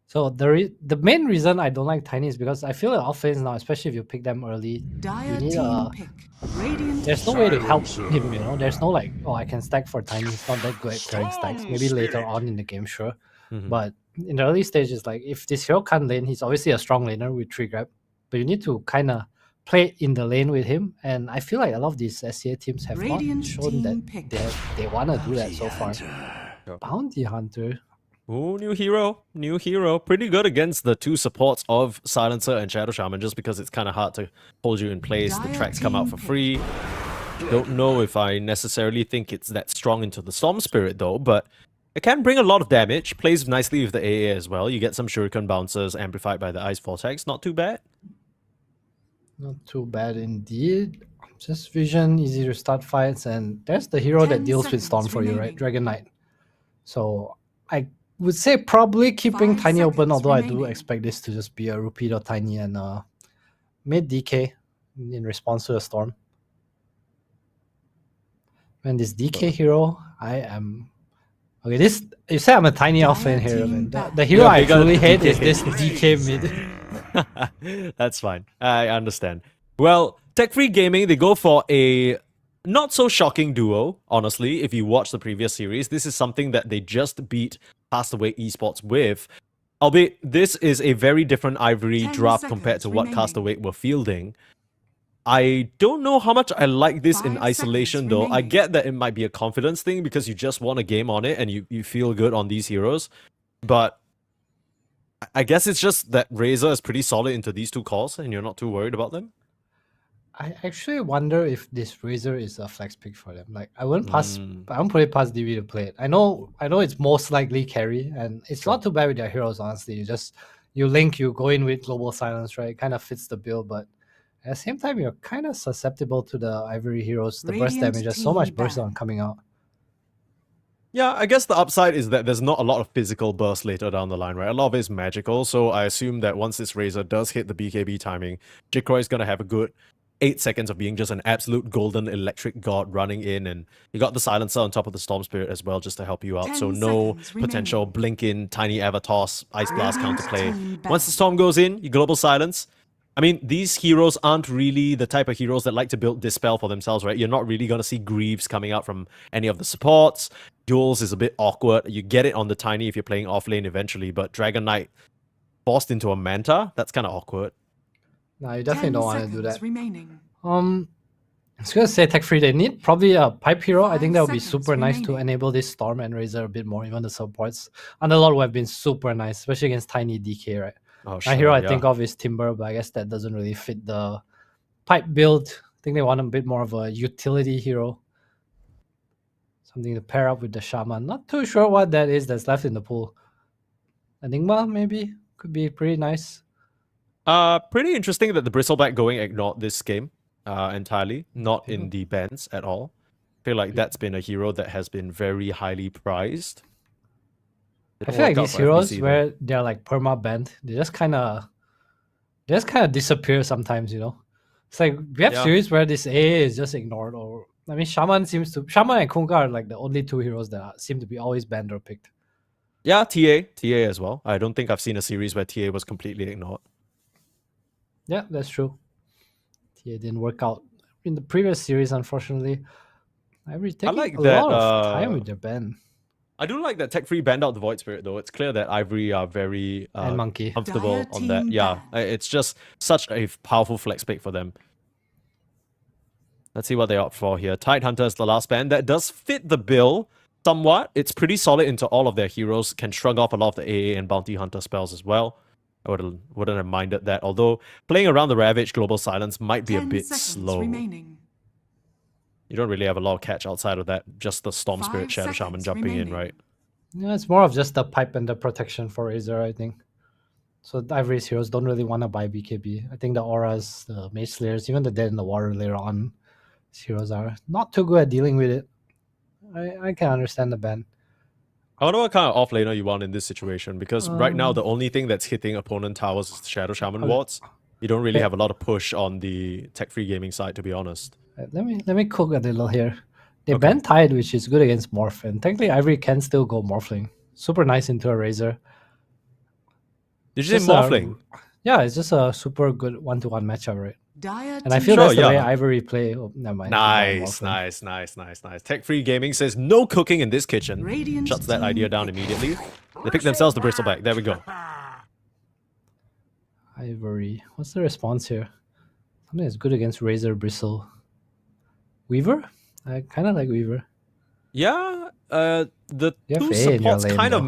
So the main reason I don't like Tiny is because I feel like off lanes now, especially if you pick them early, you Dire need team pick. Radiant there's no way to help him, you know. There's no like, oh, I can stack for Tiny. He's not that good at clearing stacks. Maybe later on in the game, sure. Mhm. But in the early stages, like if this hero can't lane, he's obviously a strong laner with 3 grab. But you need to kind of play in the lane with him. And I feel like a lot of these SCA teams have Radiant not shown team that pick. they want to do that so far. Sure. Bounty Hunter. Ooh, new hero. Pretty good against the 2 supports of Silencer and Shadow Shaman, just because it's kind of hard to hold you in place. The Dire tracks come out team for pick. free. Don't know if I necessarily think it's that strong into the Storm Spirit though, but it can bring a lot of damage. Plays nicely with the AA as well. You get some Shuriken bouncers amplified by the Ice Vortex. Not too bad. Not too bad indeed. Just vision, easy to start fights, and there's the hero that 10 deals with Storm seconds for you, right? remaining. Dragon Knight. So I would say probably keeping 5 Tiny open, seconds although I do remaining. expect this to just be a repeat of Tiny and mid DK in response to the Storm. Man, this DK hero, I am. Okay, this you say I'm a Tiny off lane Dire hero, team man. back. The hero You're I bigger truly than hate is DK. this DK mid. That's fine. I understand. Well, Tech Free Gaming, they go for a not so shocking duo, honestly. If you watch the previous series, this is something that they just beat Castaway Esports with. Albeit, this is a very different Ivory 10 draft compared to seconds what remaining. Castaway were fielding. I don't know how much I like this in 5 isolation, seconds though. I remaining. get that it might be a confidence thing because you just won a game on it and you feel good on these heroes. But I guess it's just that Razor is pretty solid into these 2 calls and you're not too worried about them. I actually wonder if this Razor is a flex pick for them. Like I wouldn't pass, Mm. I won't put it past DV to play it. I know it's most likely carry, and it's Sure. not too bad with their heroes. Honestly, you link, you go in with Global Silence, right? It kind of fits the bill, but at the same time, you're kind of susceptible to the Ivory heroes. The burst Radiant damage, there's so much team burst back. on coming out. Yeah, I guess the upside is that there's not a lot of physical burst later down the line, right? A lot of it is magical, so I assume that once this Razor does hit the BKB timing, Jikroy is going to have a good 8 seconds of being just an absolute golden electric god running in, and you got the Silencer on top of the Storm Spirit as well just to help you out, 10 so no seconds potential remaining. blink in, tiny Avatos, Ice Blast Radiant counterplay. team Once the back. Storm goes in, you Global Silence. I mean, these heroes aren't really the type of heroes that like to build Dispel for themselves, right? You're not really going to see Greaves coming out from any of the supports. Duels is a bit awkward. You get it on the Tiny if you're playing off lane eventually, but Dragon Knight forced into a Manta, that's kind of awkward. No, you definitely 10 don't want to do seconds that. remaining. I was gonna say Tech Free. They need probably a pipe hero. I 5 think that would be seconds super nice to remaining. enable this Storm and Razor a bit more, even the supports. Underlord would have been super nice, especially against Tiny DK, right? Oh, My hero I yeah. think of is Timber, but I guess that doesn't really fit the pipe build. I think they want a bit more of a utility hero. Something to pair up with the Shaman. Not too sure what that is that's left in the pool. Enigma, maybe? Could be pretty nice. Pretty interesting that the Bristleback going ignored this game entirely, not in the bans at all. I feel like that's been a hero that has been very highly prized. I Didn't feel like work out these for heroes FBC though. where they're like perma banned, they just kind of disappear sometimes, you know. It's like we have Yeah. series where this AA is just ignored, or I mean, Shaman and Kunga are like the only 2 heroes that seem to be always banned or picked. Yeah, TA as well. I don't think I've seen a series where TA was completely ignored. Yeah, that's true. It didn't work out in the previous series, unfortunately. Ivory taking like a that, lot of time with their ban. I do like that Tech Free banned out the Void Spirit though. It's clear that Ivory are very And Monkey. comfortable Dire on that. team Yeah, ban. it's just such a powerful flex pick for them. Let's see what they opt for here. Tide Hunter is the last ban. That does fit the bill somewhat. It's pretty solid into all of their heroes. Can shrug off a lot of the AA and Bounty Hunter spells as well. I wouldn't have minded that. Although playing around the Ravage Global Silence might be a 10 bit seconds slow. remaining. You don't really have a lot of catch outside of that. Just the Storm 5 Spirit Shadow Shaman seconds jumping in, remaining. right? Yeah, it's more of just the pipe and the protection for Razor, I think. So the Ivory's heroes don't really want to buy BKB. I think the auras, the Mage Slayers, even the Dead in the Water later on, these heroes are not too good at dealing with it. I can understand the ban. I wonder what kind of offlaner you want in this situation, because right now the only thing that's hitting opponent towers is the Shadow Shaman How- wards. You don't really have a lot of push on the tech-free gaming side, to be honest. Let me cook a little here. They ban Tide, which is good against Morph, and technically Ivory can still go Morphling. Super nice into a Razor. Did you say Just a- Morphling? Yeah, it's just a super good 1-to-1 matchup, right? Dire And I team feel Sure, that's the way yeah. Ivory play. Oh, never mind. Nice, Morphling. nice. Tech-free gaming says no cooking in this kitchen. Radiant Shuts that team idea down immediately. They pick themselves the bristleback. There we go. Ivory. What's the response here? Something that's good against Razor Bristle. Weaver? I kind of like Weaver. Yeah, the You have two A in your supports lane, kind of though.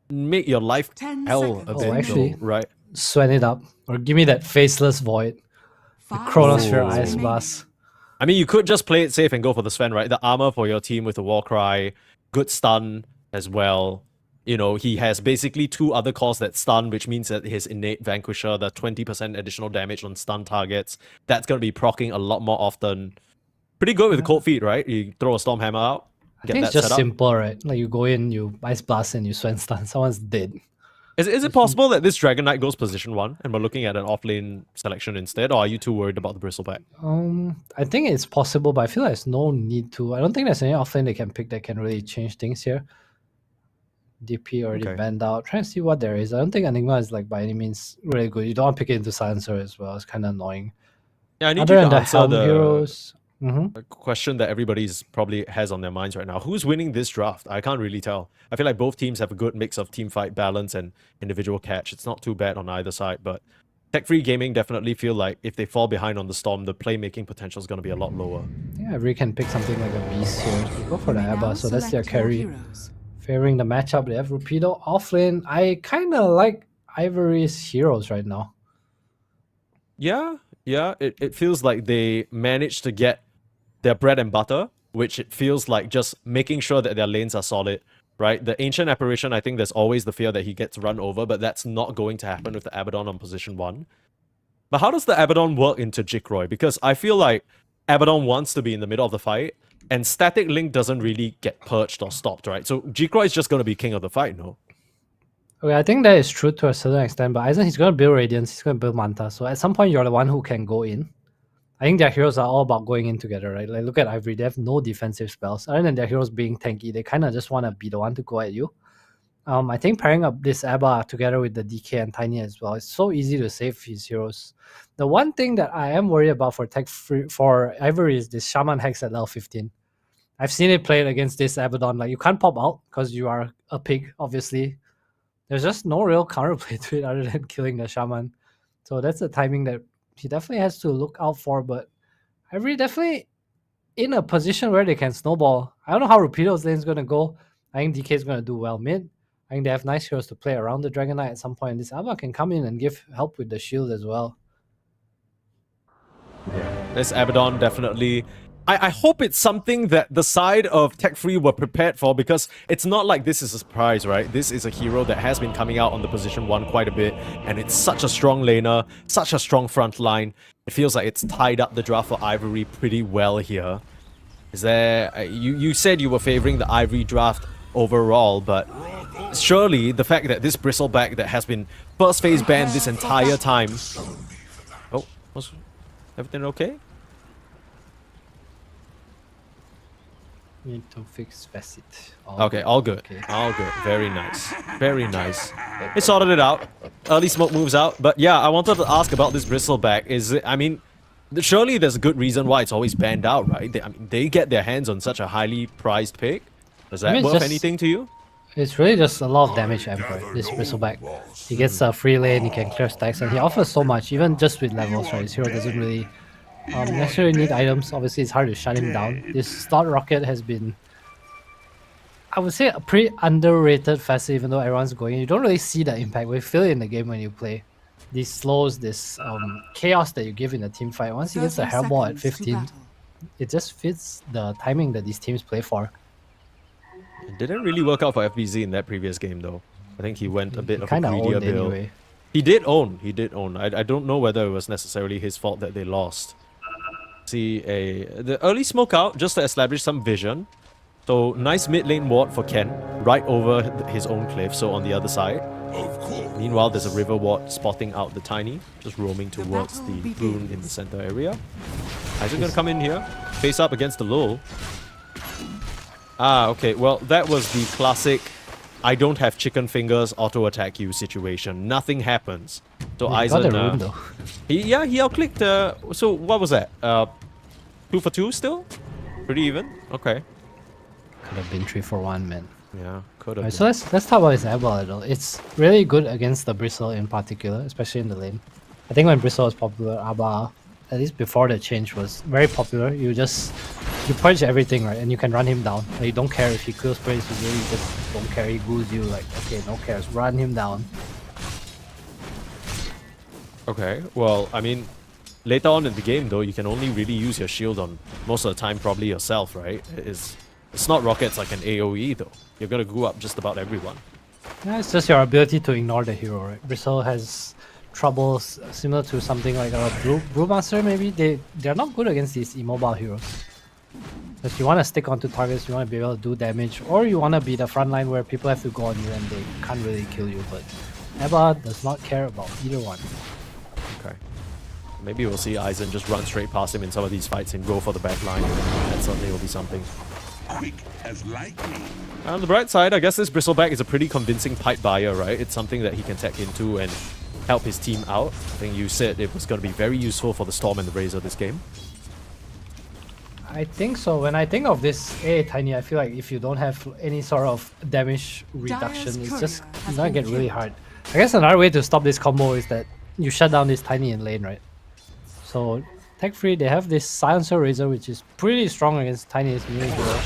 make your life 10 hell seconds a Oh, bit, though, actually- right? Sweat it up. Or give me that faceless void. The 5 Chronosphere seconds Ice remaining. Blast. I mean, you could just play it safe and go for the Sven, right? The armor for your team with the Warcry, good stun as well. You know, he has basically 2 other cores that stun, which means that his innate Vanquisher, the 20% additional damage on stun targets, that's going to be proccing a lot more often. Pretty good with the cold feet, right? You throw a Storm Hammer out, I get think that it's just set up. simple, right? Like you go in, you Ice Blast, and you Swen stun. Someone's dead. Is it possible that this Dragon Knight goes position 1 and we're looking at an offlane selection instead, or are you too worried about the Bristleback? I think it's possible, but I feel like there's no need to. I don't think there's any offlane they can pick that can really change things here. DP already Okay. banned out. Trying to see what there is. I don't think Enigma is like by any means really good. You don't want to pick it into Silencer as well. It's kind of annoying. Yeah, I need Other you than to the answer Helm the Heroes. Mm-hmm. a question that everybody's probably has on their minds right now. Who's winning this draft? I can't really tell. I feel like both teams have a good mix of team fight balance and individual catch. It's not too bad on either side, but tech-free gaming definitely feel like if they fall behind on the Storm, the playmaking potential is going to be a lot lower. Yeah, Ivory can pick something like a Beast here. They go for the You may Abba, now so that's their select your carry. heroes. Favoring the matchup, they have Rapido offlane. I kind of like Ivory's heroes right now. Yeah, it feels like they managed to get their bread and butter, which it feels like just making sure that their lanes are solid, right? The Ancient Apparition, I think there's always the fear that he gets run over, but that's not going to happen with the Abaddon on position 1. But how does the Abaddon work into Jikroy? Because I feel like Abaddon wants to be in the middle of the fight, and Static Link doesn't really get perched or stopped, right? So Jikroy is just going to be king of the fight, no? Okay, I think that is true to a certain extent, but Aizen, he's going to build Radiance, he's going to build Manta. So at some point, you're the one who can go in. I think their heroes are all about going in together, right? Like, look at Ivory, they have no defensive spells. Other than their heroes being tanky, they kind of just want to be the one to go at you. I think pairing up this Abba together with the DK and Tiny as well, it's so easy to save his heroes. The one thing that I am worried about for Ivory is this Shaman Hex at level 15. I've seen it played against this Abaddon. Like, you can't pop out because you are a pig, obviously. There's just no real counterplay to it other than killing the Shaman. So that's the timing that he definitely has to look out for. But Ivory definitely in a position where they can snowball. I don't know how Rapido's lane is going to go. I think DK is going to do well mid. I think they have nice heroes to play around the Dragon Knight at some point. This Abba can come in and give help with the shield as well. This Abaddon definitely... I hope it's something that the side of Tech Free were prepared for, because it's not like this is a surprise, right? This is a hero that has been coming out on the position 1 quite a bit, and it's such a strong laner, such a strong front line. It feels like it's tied up the draft for Ivory pretty well here. Is there... you said you were favoring the Ivory draft overall, but surely the fact that this Bristleback that has been first phase banned this entire time... Oh, was everything okay? Need to fix Facet. Okay, all good. Okay. All good. Very nice. Very nice. They sorted it out. Early smoke moves out. But yeah, I wanted to ask about this Bristleback. I mean, surely there's a good reason why it's always banned out, right? They get their hands on such a highly prized pick. Is that mean, it's worth just- anything to you? It's really just a lot of damage, Emperor, this Bristleback. He gets a free lane, he can clear stacks, and he offers so much, even just with levels, right? His hero doesn't really necessarily need items. Obviously, it's hard to shut him down. This Slot Rocket has been, I would say, a pretty underrated facet, even though everyone's going in. You don't really see the impact. We feel it in the game when you play. These slows, this chaos that you give in a team fight. Once he gets the 30 Hairball at seconds to 15, battle. it just fits the timing that these teams play for. It didn't really work out for FBZ in that previous game, though. I think he went a bit of a Kind of greedier owned build. anyway. He did own. I don't know whether it was necessarily his fault that they lost. See the early smoke out just to establish some vision. So nice mid lane ward for Ken, right over his own cliff, so on the other side. Meanwhile, there's a river ward spotting out the Tiny, just roaming towards the rune in the center area. Aizen gonna come in here, face up against the Lul. Ah, okay, well, that was the classic I don't have chicken fingers auto attack you situation. Nothing happens. So Yeah, he got the rune Aizen, though. he outclicked, so what was that? 2 for 2 still? Pretty even? Okay. Could have been 3 for 1, man. Yeah, could have Alright, been. so let's talk about his airball though. It's really good against the Bristle in particular, especially in the lane. I think when Bristle was popular, Abba, at least before the change, was very popular. You purge everything, right? And you can run him down. Like, you don't care if he kills sprays with you, you just don't care. He goos you, like, okay, no cares. Run him down. Okay, well, I mean, later on in the game though, you can only really use your shield on most of the time probably yourself, right? It's not rockets like an AoE though. You're gonna go up just about everyone. Yeah, it's just your ability to ignore the hero, right? Bristle has troubles similar to something like a Brewmaster maybe. They're not good against these immobile heroes. If you want to stick onto targets, you want to be able to do damage, or you want to be the front line where people have to go on you and they can't really kill you. But Eba does not care about either one. Okay. Maybe we'll see Aizen just run straight past him in some of these fights and go for the back line. That certainly will be something. Quick as lightning. On the bright side, I guess this Bristleback is a pretty convincing pipe buyer, right? It's something that he can tech into and help his team out. I think you said it was going to be very useful for the Storm and the Razor this game. I think so. When I think of this AA Tiny, I feel like if you don't have any sort of damage reduction, it's just gonna get really hard. I guess another way to stop this combo is that you shut down this Tiny in lane, right? So tech free, they have this Silencer Razor, which is pretty strong against Tiny's melee hero.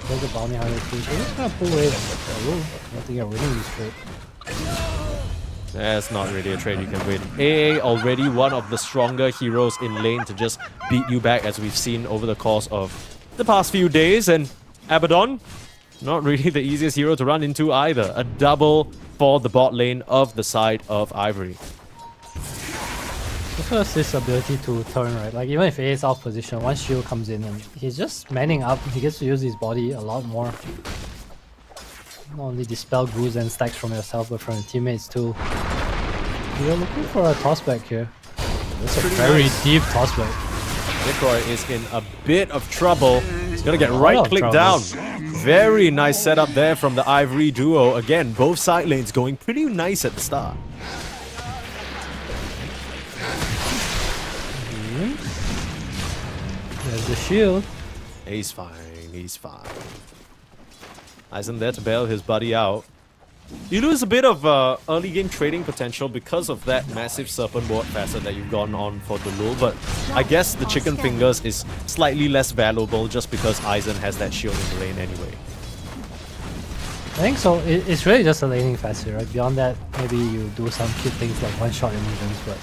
There's a bounty hunter too, so just gonna pull away the rule. I don't think you're winning this trade. That's not really a trade you can win. AA already one of the stronger heroes in lane to just beat you back, as we've seen over the course of the past few days. And Abaddon, not really the easiest hero to run into either. A double for the bot lane of the side of Ivory. Also has this ability to turn, right? Like even if A is out of position, once shield comes in and he's just manning up, he gets to use his body a lot more. Not only dispel goos and stacks from yourself, but from your teammates too. You're looking for a tossback here. That's a very deep tossback. Nikroy is in a bit of trouble. He's gonna get lot right of click trouble. down. Very nice setup there from the Ivory duo. Again, both side lanes going pretty nice at the start. There's the shield. He's fine, he's fine. Aizen there to bail his buddy out. You lose a bit of early game trading potential because of that massive Serpent Ward facet that you've gone on for the Lul, but I guess the Chicken Fingers is slightly less valuable just because Aizen has that shield in the lane anyway. I think so. It's really just a laning facet, right? Beyond that, maybe you do some cute things like one-shot illusions, but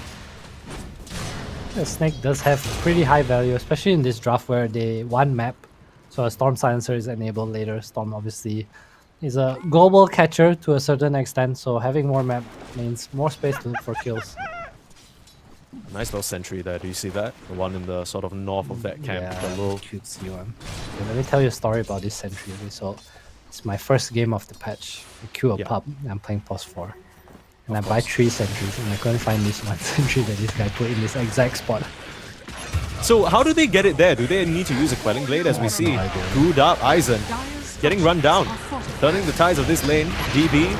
the Snake does have pretty high value, especially in this draft where they one map. So a Storm Silencer is enabled later. Storm obviously is a global catcher to a certain extent, so having more map means more space to look for kills. Nice little sentry there, do you see that? The one in the sort of north of that camp. Yeah, The little... cutesy one. Okay, let me tell you a story about this sentry. Okay, so it's my first game of the patch. I queue a Yeah. pub, and I'm playing POS 4. And I buy 3 sentries, and I couldn't find this one sentry that this guy put in this exact spot. So how do they get it there? Do they need to use a Quelling Blade as we see? Good up, Aizen. Getting run down. Turning the tides of this lane. DB,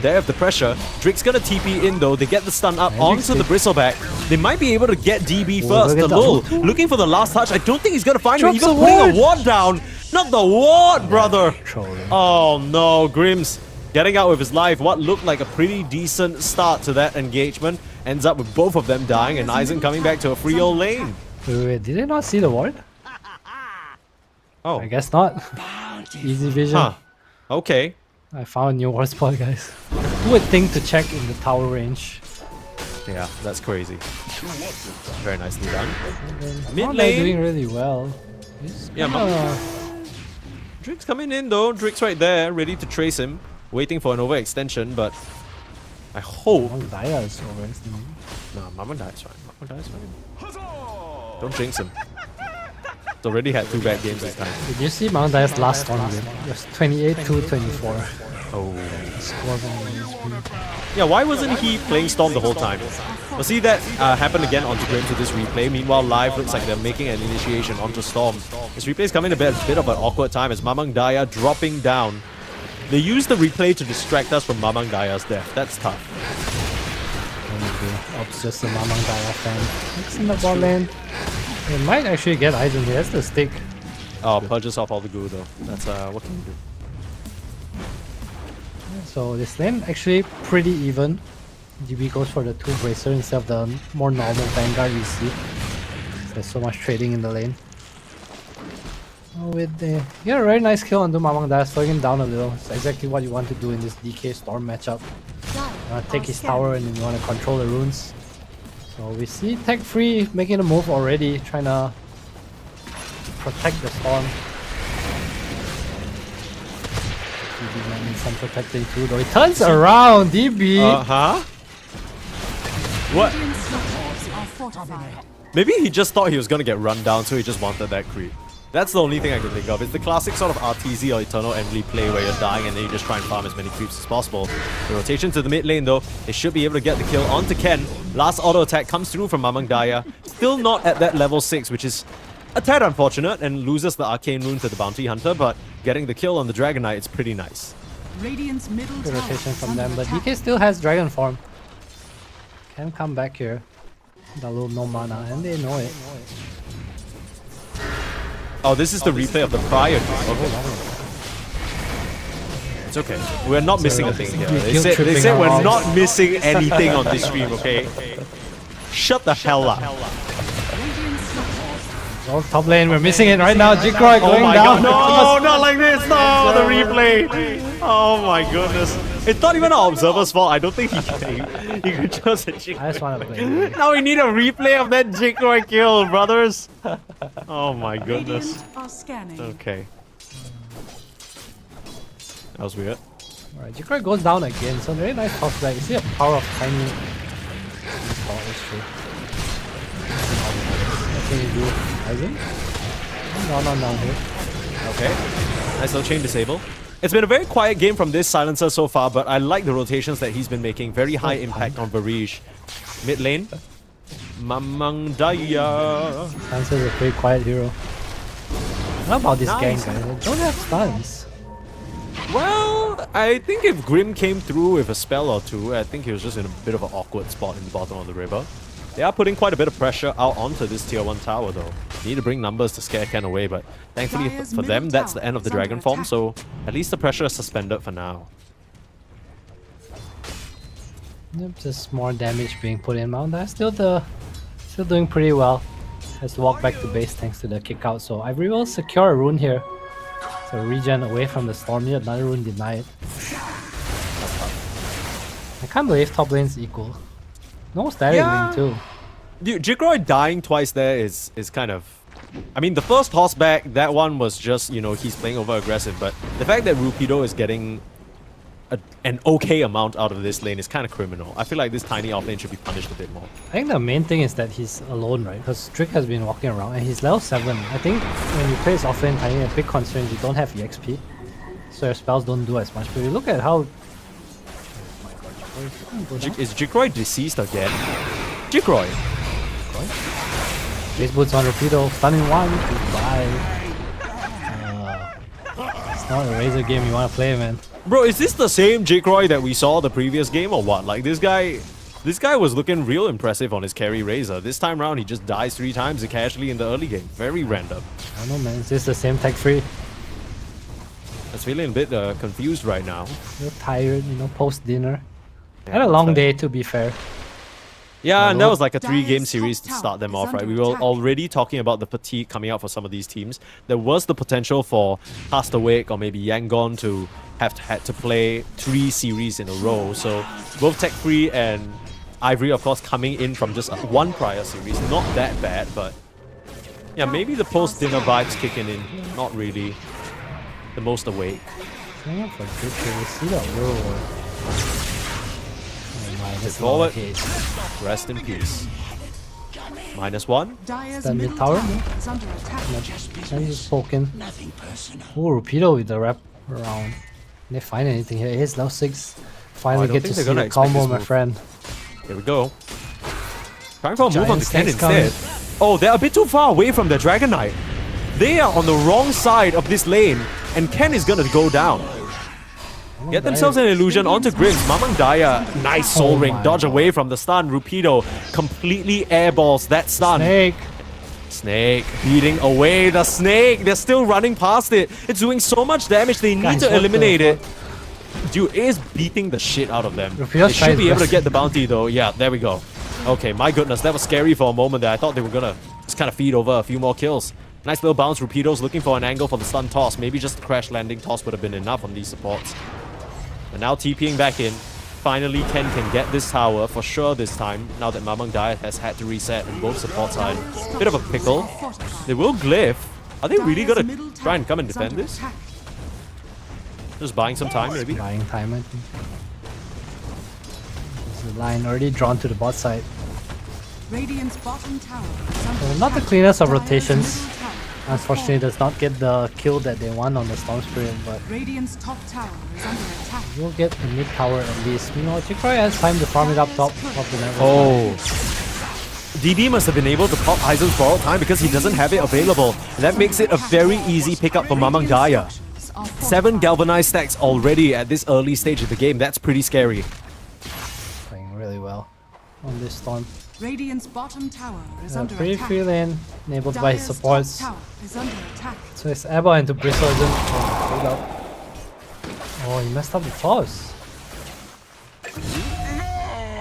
they have the pressure. Drake's gonna TP in though. They get the stun up onto the Bristleback. They might be able to get DB first. look The at Lul that. looking for the last touch. I don't think he's gonna find it. Drops Even a putting ward. a ward down. Not the ward, brother. Trolling. Oh no, Grims getting out with his life. What looked like a pretty decent start to that engagement ends up with both of them dying and Aizen coming back to a free old lane. Wait, did they not see the ward? Oh, I guess not. Easy vision. huh. Okay. I found a new ward spot, guys. Who would think to check in the tower range? Yeah, that's crazy. Very nicely done. Mid Now they're doing lane. really well. Yeah, Drake's coming in though. Drake's right there, ready to trace him. Waiting for an overextension, but I hope... Daya is overextending. No, Mama Dai's fine. Mama Dai's fine. Don't jinx him. He's already had 2 bad games this time. Did you see Mount Daya's last storm game? It was 28-2-24. Oh. Score on the screen. Yeah, why wasn't he playing Storm the whole time? We'll see that happen again onto Grim to this replay. Meanwhile, live looks like they're making an initiation onto Storm. This replay is coming a bit of an awkward time as Mamang Daya dropping down. They use the replay to distract us from Mamang Daya's death. That's tough. Ops just a Mamang Daya fan. It's in the bot lane. They might actually get Aizen here. That's the stick. Oh, purges off all the goo though. That's what can you do? So this lane actually pretty even. DB goes for the 2 bracer instead of the more normal Vanguard we see. There's so much trading in the lane. Oh, with the yeah, a very nice kill onto Mamang Daya, slowing him down a little. It's exactly what you want to do in this DK Storm matchup. You want to take his tower and then you want to control the runes. So we see Tech Free making a move already, trying to protect the Storm. DB might need some protecting too, though. He turns around, DB! Huh? What? Radiant structures are fortified. Maybe he just thought he was gonna get run down, so he just wanted that creep. That's the only thing I can think of. It's the classic sort of RTZ or Eternal Emily play where you're dying and then you just try and farm as many creeps as possible. The rotation to the mid lane though, they should be able to get the kill onto Ken. Last auto attack comes through from Mamang Daya. Still not at that level 6, which is a tad unfortunate and loses the Arcane Rune to the Bounty Hunter, but getting the kill on the Dragon Knight is pretty nice. Radiant's middle Good tower rotation is from under them, but attack. DK still has Dragon form. Can come back here. Dalu no mana, and they know it. Oh, this is the replay of the prior game. Okay. It's okay. We're not missing a thing here. They Guilt said tripping we're our not missing anything on this stream, okay? Shut the hell up. Oh, top lane, we're missing it right now. Jikroy Oh going my down. god, no, not like this, no, the replay. Oh my goodness. It's not even our observer's fault. I don't think he could just a I just want to play. Now we need a replay of that Jikroy kill, brothers. Oh my goodness. Radiant are scanning. Okay. That was weird. Alright, Jikroy goes down again, so very nice toss back. You see the power of tiny. Oh, that's true. What can you do? Aizen? No, down here. Okay. Nice little chain disable. It's been a very quiet game from this silencer so far, but I like the rotations that he's been making. Very high impact on Varish. Mid lane. Mamang Daya. Silencer is a pretty quiet hero. How about this gang, guys? They don't have stuns. Well, I think if Grim came through with a spell or two, I think he was just in a bit of an awkward spot in the bottom of the river. They are putting quite a bit of pressure out onto this tier 1 tower though. Need to bring numbers to scare Ken away, but thankfully for them, that's the end of the dragon form, so at least the pressure is suspended for now. Yep, just more damage being put in. Mount Daya still doing pretty well. Has to walk back to base thanks to the kick out, so Ivory will secure a rune here. So regen away from the storm here, another rune denied. I can't believe top lane's equal. No static link too. Dude, Jikroy dying twice there is kind of... I mean, the first horseback, that one was just, you know, he's playing over aggressive, but the fact that Rupido is getting an okay amount out of this lane is kind of criminal. I feel like this tiny off lane should be punished a bit more. I think the main thing is that he's alone, right? Because Strick has been walking around and he's level 7. I think when you play his offlane, tiny, a big concern is you don't have EXP. So your spells don't do as much. But you look at how... Is Jikroy deceased again? Jikroy! Base boots on Rapido, stunning 1, goodbye. It's not a Razor game you want to play, man. Bro, is this the same Jikroy that we saw the previous game or what? Like this guy was looking real impressive on his carry Razor. This time round he just dies 3 times casually in the early game. Very random. I don't know, man. Is this the same tech free? I was feeling a bit confused right now. You're tired, you know, post dinner. Had a long day, to be fair. Yeah, and that was like a 3-game Dire's series top to tower start them is off, right? under We were attack. already talking about the fatigue coming out for some of these teams. There was the potential for Cast Awake or maybe Yangon to have had to play 3 series in a row. So both Tech Free and Ivory, of course, coming in from just 1 prior series. Not that bad, but yeah, maybe the post-dinner vibes kicking in. Not really the most awake. Hang on for good here. We see that roll. Oh my, this Forward. case. Rest in peace. -1. Dire's That mid middle tower, tower no? is under attack. Nice spoken. Oh, Rapido with the wrap around. Can they find anything here? Here's level 6. Finally don't get think to they're see gonna the expect combo, this my move. friend. Here we go. Trying for a move on the Giant Ken stacks instead. Oh, they're a bit too far away from the Dragon Knight. They are on the wrong side of this lane, and Ken is gonna go down. Get themselves an illusion onto Grims. Mamang Daya, nice soul Oh ring, my dodge God. away from the stun. Rupido completely airballs that stun. Snake. Snake beating away the snake. They're still running past it. It's doing so much damage. They need Guys, to what the eliminate it. fuck? Dude, it is beating the shit out of them. Rupido's They should trying be his able to best. get the bounty though. Yeah, there we go. Okay, my goodness, that was scary for a moment there. I thought they were gonna just kind of feed over a few more kills. Nice little bounce. Rupido's looking for an angle for the stun toss. Maybe just the crash landing toss would have been enough on these supports. But now TPing back in. Finally, Ken can get this tower for sure this time, now that Mamang Daya has had to reset on both support side. Bit of a pickle. They will glyph. Are they really gonna try and come and defend this? Just buying some time, maybe? Buying time, I think. There's a line already drawn to the bot side. Radiant's bottom tower is So under not the attack. cleanest of Dire's rotations. middle tower Unfortunately, does not get the kill that they want on the Storm Spirit, but Radiant's top tower is under attack. we'll get the mid tower at least. Meanwhile, Chikroy has time to farm it up top of the network. Oh. DD must have been able to pop Aizen's borrowed time because he doesn't have it available. And that makes it a very easy pickup for Mamang Daya. 7 galvanized stacks already at this early stage of the game. That's pretty scary. Playing really well on this Storm. Radiant's bottom tower is under Pretty attack. free lane, enabled by his Dire's supports. top tower is under attack. So it's Abba into Bristle isn't. Oh, hold up. Oh, he messed up the toss.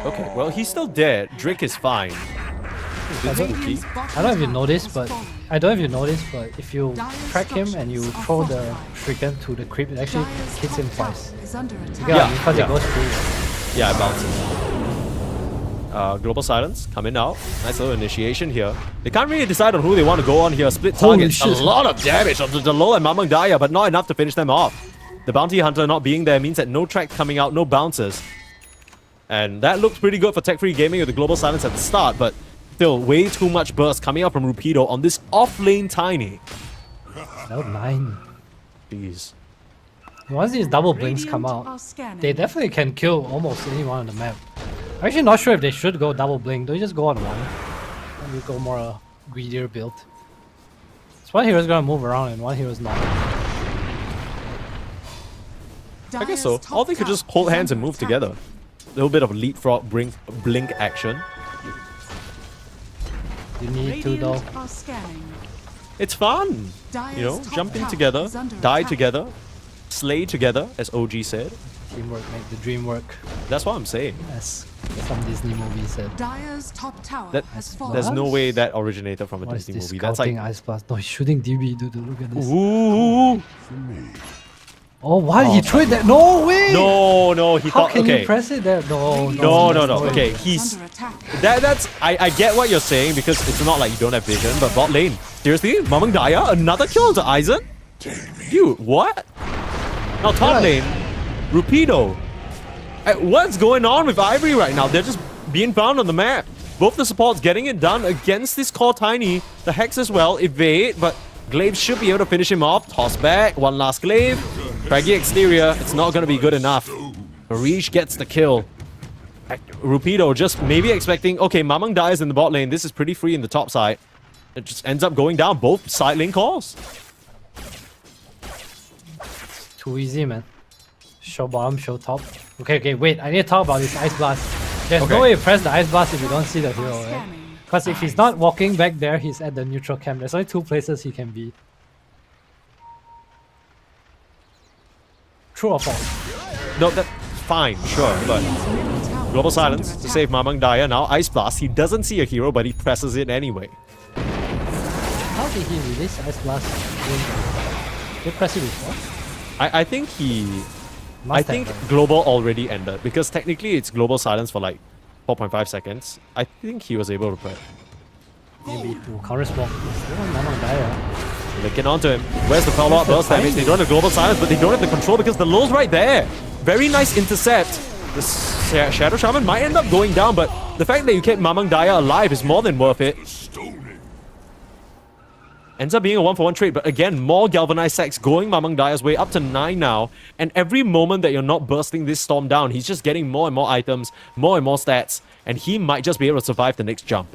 Okay, well, he's still dead. Drake is fine. It's spooky. Radiant's bottom I don't know if you tower noticed, has but fallen. if you track him and you throw the Shuriken to the creep, it actually Dire's hits him top tower twice. is under attack. Yeah, Yeah, because yeah. it goes through. Yeah, it bounces. Global Silence coming out. Nice little initiation here. They can't really decide on who they want to go on here. Split Holy targets. shit. A lot of damage onto the low and Mamang Daya, but not enough to finish them off. The Bounty Hunter not being there means that no track coming out, no bounces. And that looked pretty good for Tech Free Gaming with the Global Silence at the start, but still way too much burst coming out from Rupido on this off-lane Tiny. Level 9. Jeez. Once these double blinks come Radiant out, are scanning. they definitely can kill almost anyone on the map. I'm actually not sure if they should go double blink. Don't you just go on one? And you go more greedier build. So one hero's gonna move around and one hero's not. I guess so. Or they could just hold hands and move together. A little bit of leapfrog blink action. You need to though. Are scanning. It's fun. You know, jumping together, die together, slay together, as OG said. Teamwork make the dream work, That's what I'm saying. as some Disney movie said. Dire's top tower That, has fallen. there's no way that originated from a What is Disney this movie. That's scouting like, Ice Blast? No, he's shooting DB, dude. Look at this. ooh, Oh, what? Oh, He tried that? No way! no, he How thought, can okay, you press it there? No, no, there's no, way. okay, Is he's, under attack. that's, I get what you're saying because it's not like you don't have vision, but bot lane, seriously, Mamang Daya, another kill to Aizen? Dude, what? Now top Yeah. lane, Rupido. What's going on with Ivory right now? They're just being found on the map. Both the supports getting it done against this core Tiny. The Hex as well, evade, but Glaive should be able to finish him off. Toss back, one last Glaive. Craggy exterior, it's not going to be good enough. Harish gets the kill. Rupido just maybe expecting, okay, Mamang dies in the bot lane. This is pretty free in the top side. It just ends up going down both side lane calls. Too easy, man. Show bottom, show top. Okay, wait. I need to talk about this Ice Blast. There's Okay. no way to press the Ice Blast if you don't see the hero, right? Scanning. Because if he's not walking back there, he's at the neutral camp. There's only 2 places he can be. True or false? No, that's fine, sure, but Middle tower Global is under Silence to attack. save Mamang Daya. Now Ice Blast, he doesn't see a hero, but he presses it anyway. How did he release Ice Blast? Did he press it before? I think he... Must I think have, right? Global already ended, because technically it's Global Silence for like 4.5 seconds. I think he was able to press. Maybe to counter smoke. Still on Mamang Daya. Linking onto him. Where's the follow-up burst damage? They don't have Global Silence, but they don't have the control because the low's right there. Very nice intercept. The Shadow Shaman might end up going down, but the fact that you kept Mamang Daya alive is more than worth it. Ends up being a 1-for-1 trade, but again, more galvanized sacks going Mamang Daya's way, up to 9 now. And every moment that you're not bursting this storm down, he's just getting more and more items, more and more stats, and he might just be able to survive the next jump.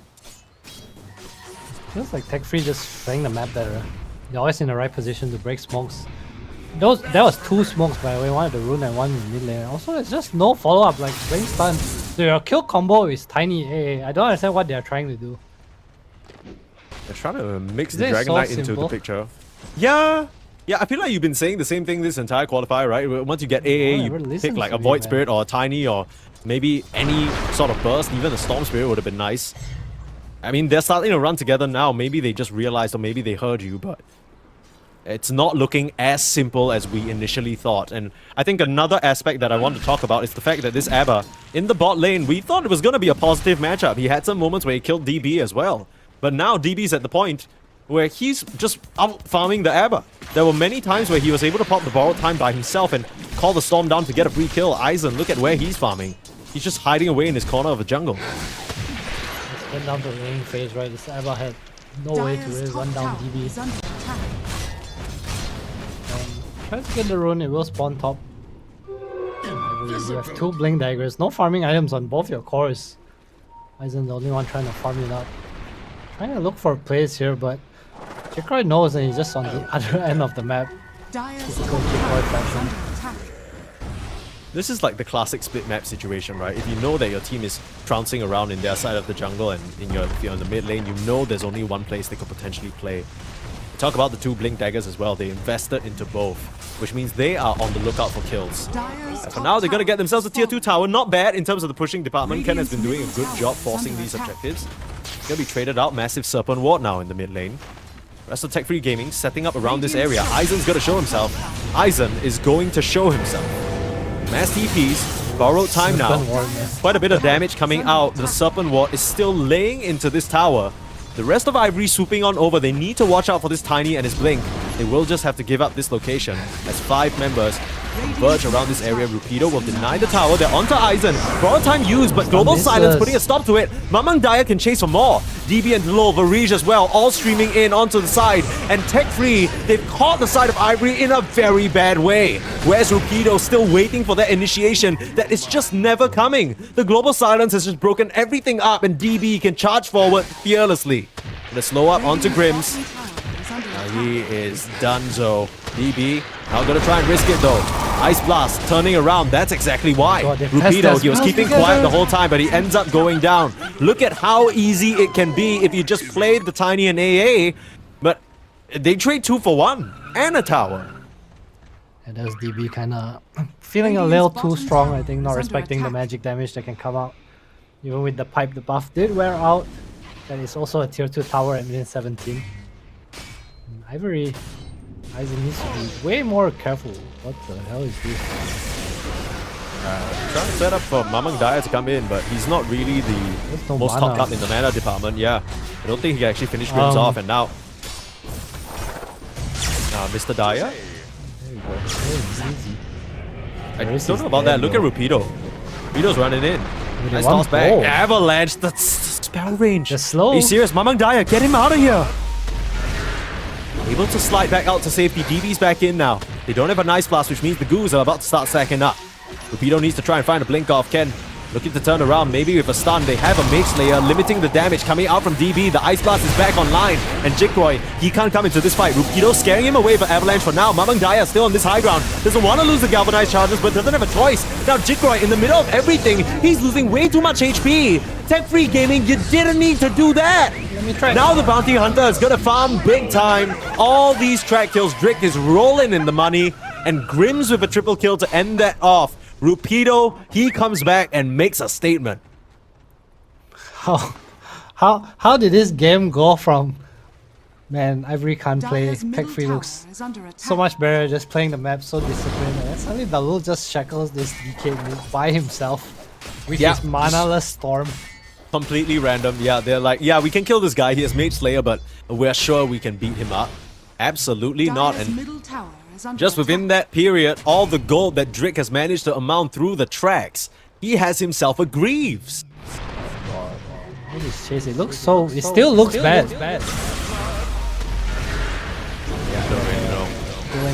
Feels like Tech Free just playing the map better. They're always in the right position to break smokes. There was 2 smokes by the way, one at the rune and one in the mid lane. Also, there's just no follow-up, like playing stun. So your kill combo is tiny AA. I don't understand what they're trying to do. They're trying to mix the This is Dragon so Knight into the simple. picture. Yeah, I feel like you've been saying the same thing this entire qualifier, right? Once you get AA, never you pick listens like to a me, Void man. Spirit or a Tiny or maybe any sort of burst. Even a Storm Spirit would have been nice. I mean, they're starting to run together now. Maybe they just realized or maybe they heard you, but it's not looking as simple as we initially thought. And I think another aspect that I want to talk about is the fact that this Abba, in the bot lane, we thought it was going to be a positive matchup. He had some moments where he killed DB as well. But now DB's at the point where he's just out farming the Abba. There were many times where he was able to pop the borrowed time by himself and call the storm down to get a free kill. Aizen, look at where he's farming. He's just hiding away in his corner of the jungle. Let's get down to the laning phase, right? This Abba had no way to Dire's really top run down tower DB. is under attack. Try to get the rune, it will spawn top. You have 2 blink daggers, no farming items on both your cores. Aizen's the only one trying to farm it up. Trying to look for plays here, but Jikroy knows and he's just on the other end of the map. Dire's Typical top Jikroy tower is fashion. under attack. This is like the classic split map situation, right? If you know that your team is trouncing around in their side of the jungle and if you're in the mid lane, you know there's only one place they could potentially play. Talk about the 2 blink daggers as well. They invested into both, which means they are on the lookout for kills. Dire's For top now, they're going to tower get themselves a is tier 2 falling. tower. Not bad in terms of the pushing department. Ken has been doing a Radiant's good middle job tower is forcing under these attack. objectives. Going to be traded out. Massive Serpent Ward now in the mid lane. Rest of Tech Free Gaming setting up around this area. Aizen's going to show himself. Aizen is going to show himself. Mass TPs, borrowed time now. Serpent Ward, man. Quite a bit of damage coming out. The Serpent Ward is still laying into this tower. The rest of Ivory swooping on over. They need to watch out for this Tiny and his Blink. They will just have to give up this location as 5 members converge around this area. Rupido will deny the tower. They're onto Aizen. Borrowed time used, but Global Misses. Silence putting a stop to it. Mamang Daya can chase for more. DB and Lil Varij as well, all streaming in onto the side. And Tech Free, they've caught the side of Ivory in a very bad way. Whereas Rupido still waiting for that initiation that is just never coming. The Global Silence has just broken everything up and DB can charge forward fearlessly. The slow up onto Grims. He is donezo. DB now gonna try and risk it though. Ice Blast turning around. That's exactly why. God, they Rupido, pressed he was us keeping together. quiet the whole time, but he ends up going down. Look at how easy it can be if you just played the Tiny and AA. But they trade 2 for 1 and a tower. And there's DB kind of feeling a little too strong, I think, not respecting the magic damage that can come out. Even with the pipe, the buff did wear out. That is also a tier 2 tower at minute 17. And Ivory, Aizen needs to be way more careful. What the hell is this? Trying to set up for Mamang Daya to come in, but he's not really the There's no most mana. top up in the mana department. Yeah, I don't think he can actually finish Grims off. And now, Mr. Daya. There you go. Very easy. I Varys don't is know about dead, that. Look at though. Rupido. Rupido's running in. With Nice the one toss back. goal. Avalanche. That's spell range. They're slow. Are you serious? Mamang Daya, get him out of here. Able to slide back out to safety. DB's back in now. They don't have a nice blast, which means the Goos are about to start stacking up. Rupido needs to try and find a blink off Ken. Looking to turn around, maybe with a stun. They have a Mage Slayer limiting the damage coming out from DB. The Ice Blast is back online. And Jikroy, he can't come into this fight. Rupido scaring him away for Avalanche for now. Mamang Daya still on this high ground. Doesn't want to lose the Galvanized charges, but doesn't have a choice. Now Jikroy in the middle of everything. He's losing way too much HP. Tech Free Gaming, you didn't need to do that. Let me try. Now the Bounty Hunter is gonna farm big time. All these track kills. Drick is rolling in the money. And Grims with a triple kill to end that off. Rupido, he comes back and makes a statement. How did this game go from, man, Ivory can't play, Dire's Tech middle Free tower looks is under attack. so much better just playing the map so disciplined, and then suddenly Dalul just shackles this DK mid by himself with Yeah. his mana-less storm. Completely random. Yeah, they're like, yeah, we can kill this guy. He has Mage Slayer, but we're sure we can beat him up. Absolutely not. Dire's And middle tower is under just within attack. that period, all the gold that Drick has managed to amount through the tracks, he has himself a Greaves. What is chase? It looks so. It still looks bad.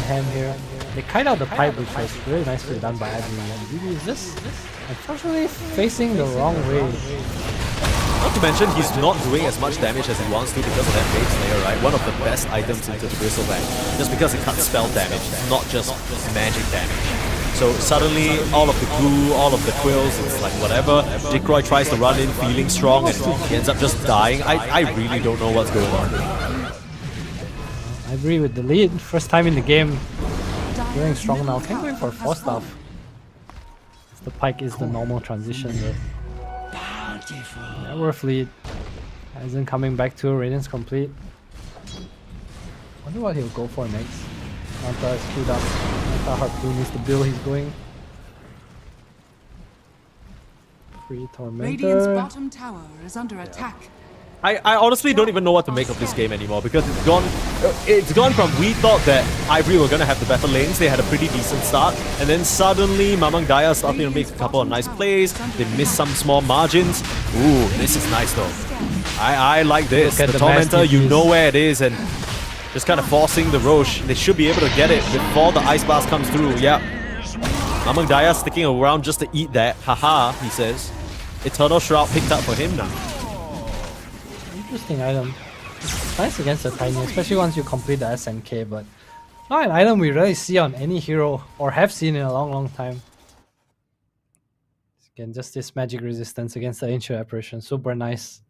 hand here. They kite out the pipe, which was really nicely done by Ivory. And BB is just unfortunately facing the wrong way. Not to mention, he's not doing as much damage as he wants to because of that base layer, right? One of the best items into the Bristleback. Just because it cuts spell damage, not just magic damage. So suddenly, all of the glue, all of the quills, it's like whatever. Jikroy tries to run in feeling strong and he ends up just dying. I really don't know what's going on. Ivory with the lead. First time in the game. Doing strong now. Can't go in for 4 stuff. The pike is the normal transition there. Networth lead. Isn't coming back to Radiance complete. Wonder what he'll go for next. Manta is queued up. Manta Harpoon is the build he's going. Free Radiant's Tormentor. bottom tower is under attack. I honestly don't even know what to make of this game anymore because it's gone from we thought that Ivory were gonna have the better lanes, they had a pretty decent start, and then suddenly Mamang Daya starting to make a couple of nice plays, they missed some small margins. Ooh, this is nice though. I like this. Look at The the Tormentor, mass you DPs. know where it is, and just kind of forcing the Roche. They should be able to get it before the Ice Blast comes through. Yeah. Mamang Daya sticking around just to eat that. Haha, he says. Eternal Shroud picked up for him now. Interesting item. It's nice against the Tiny, especially once you complete the SNK, but not an item we really see on any hero or have seen in a long time. Again, just this magic resistance against the Ancient Apparition. Super nice.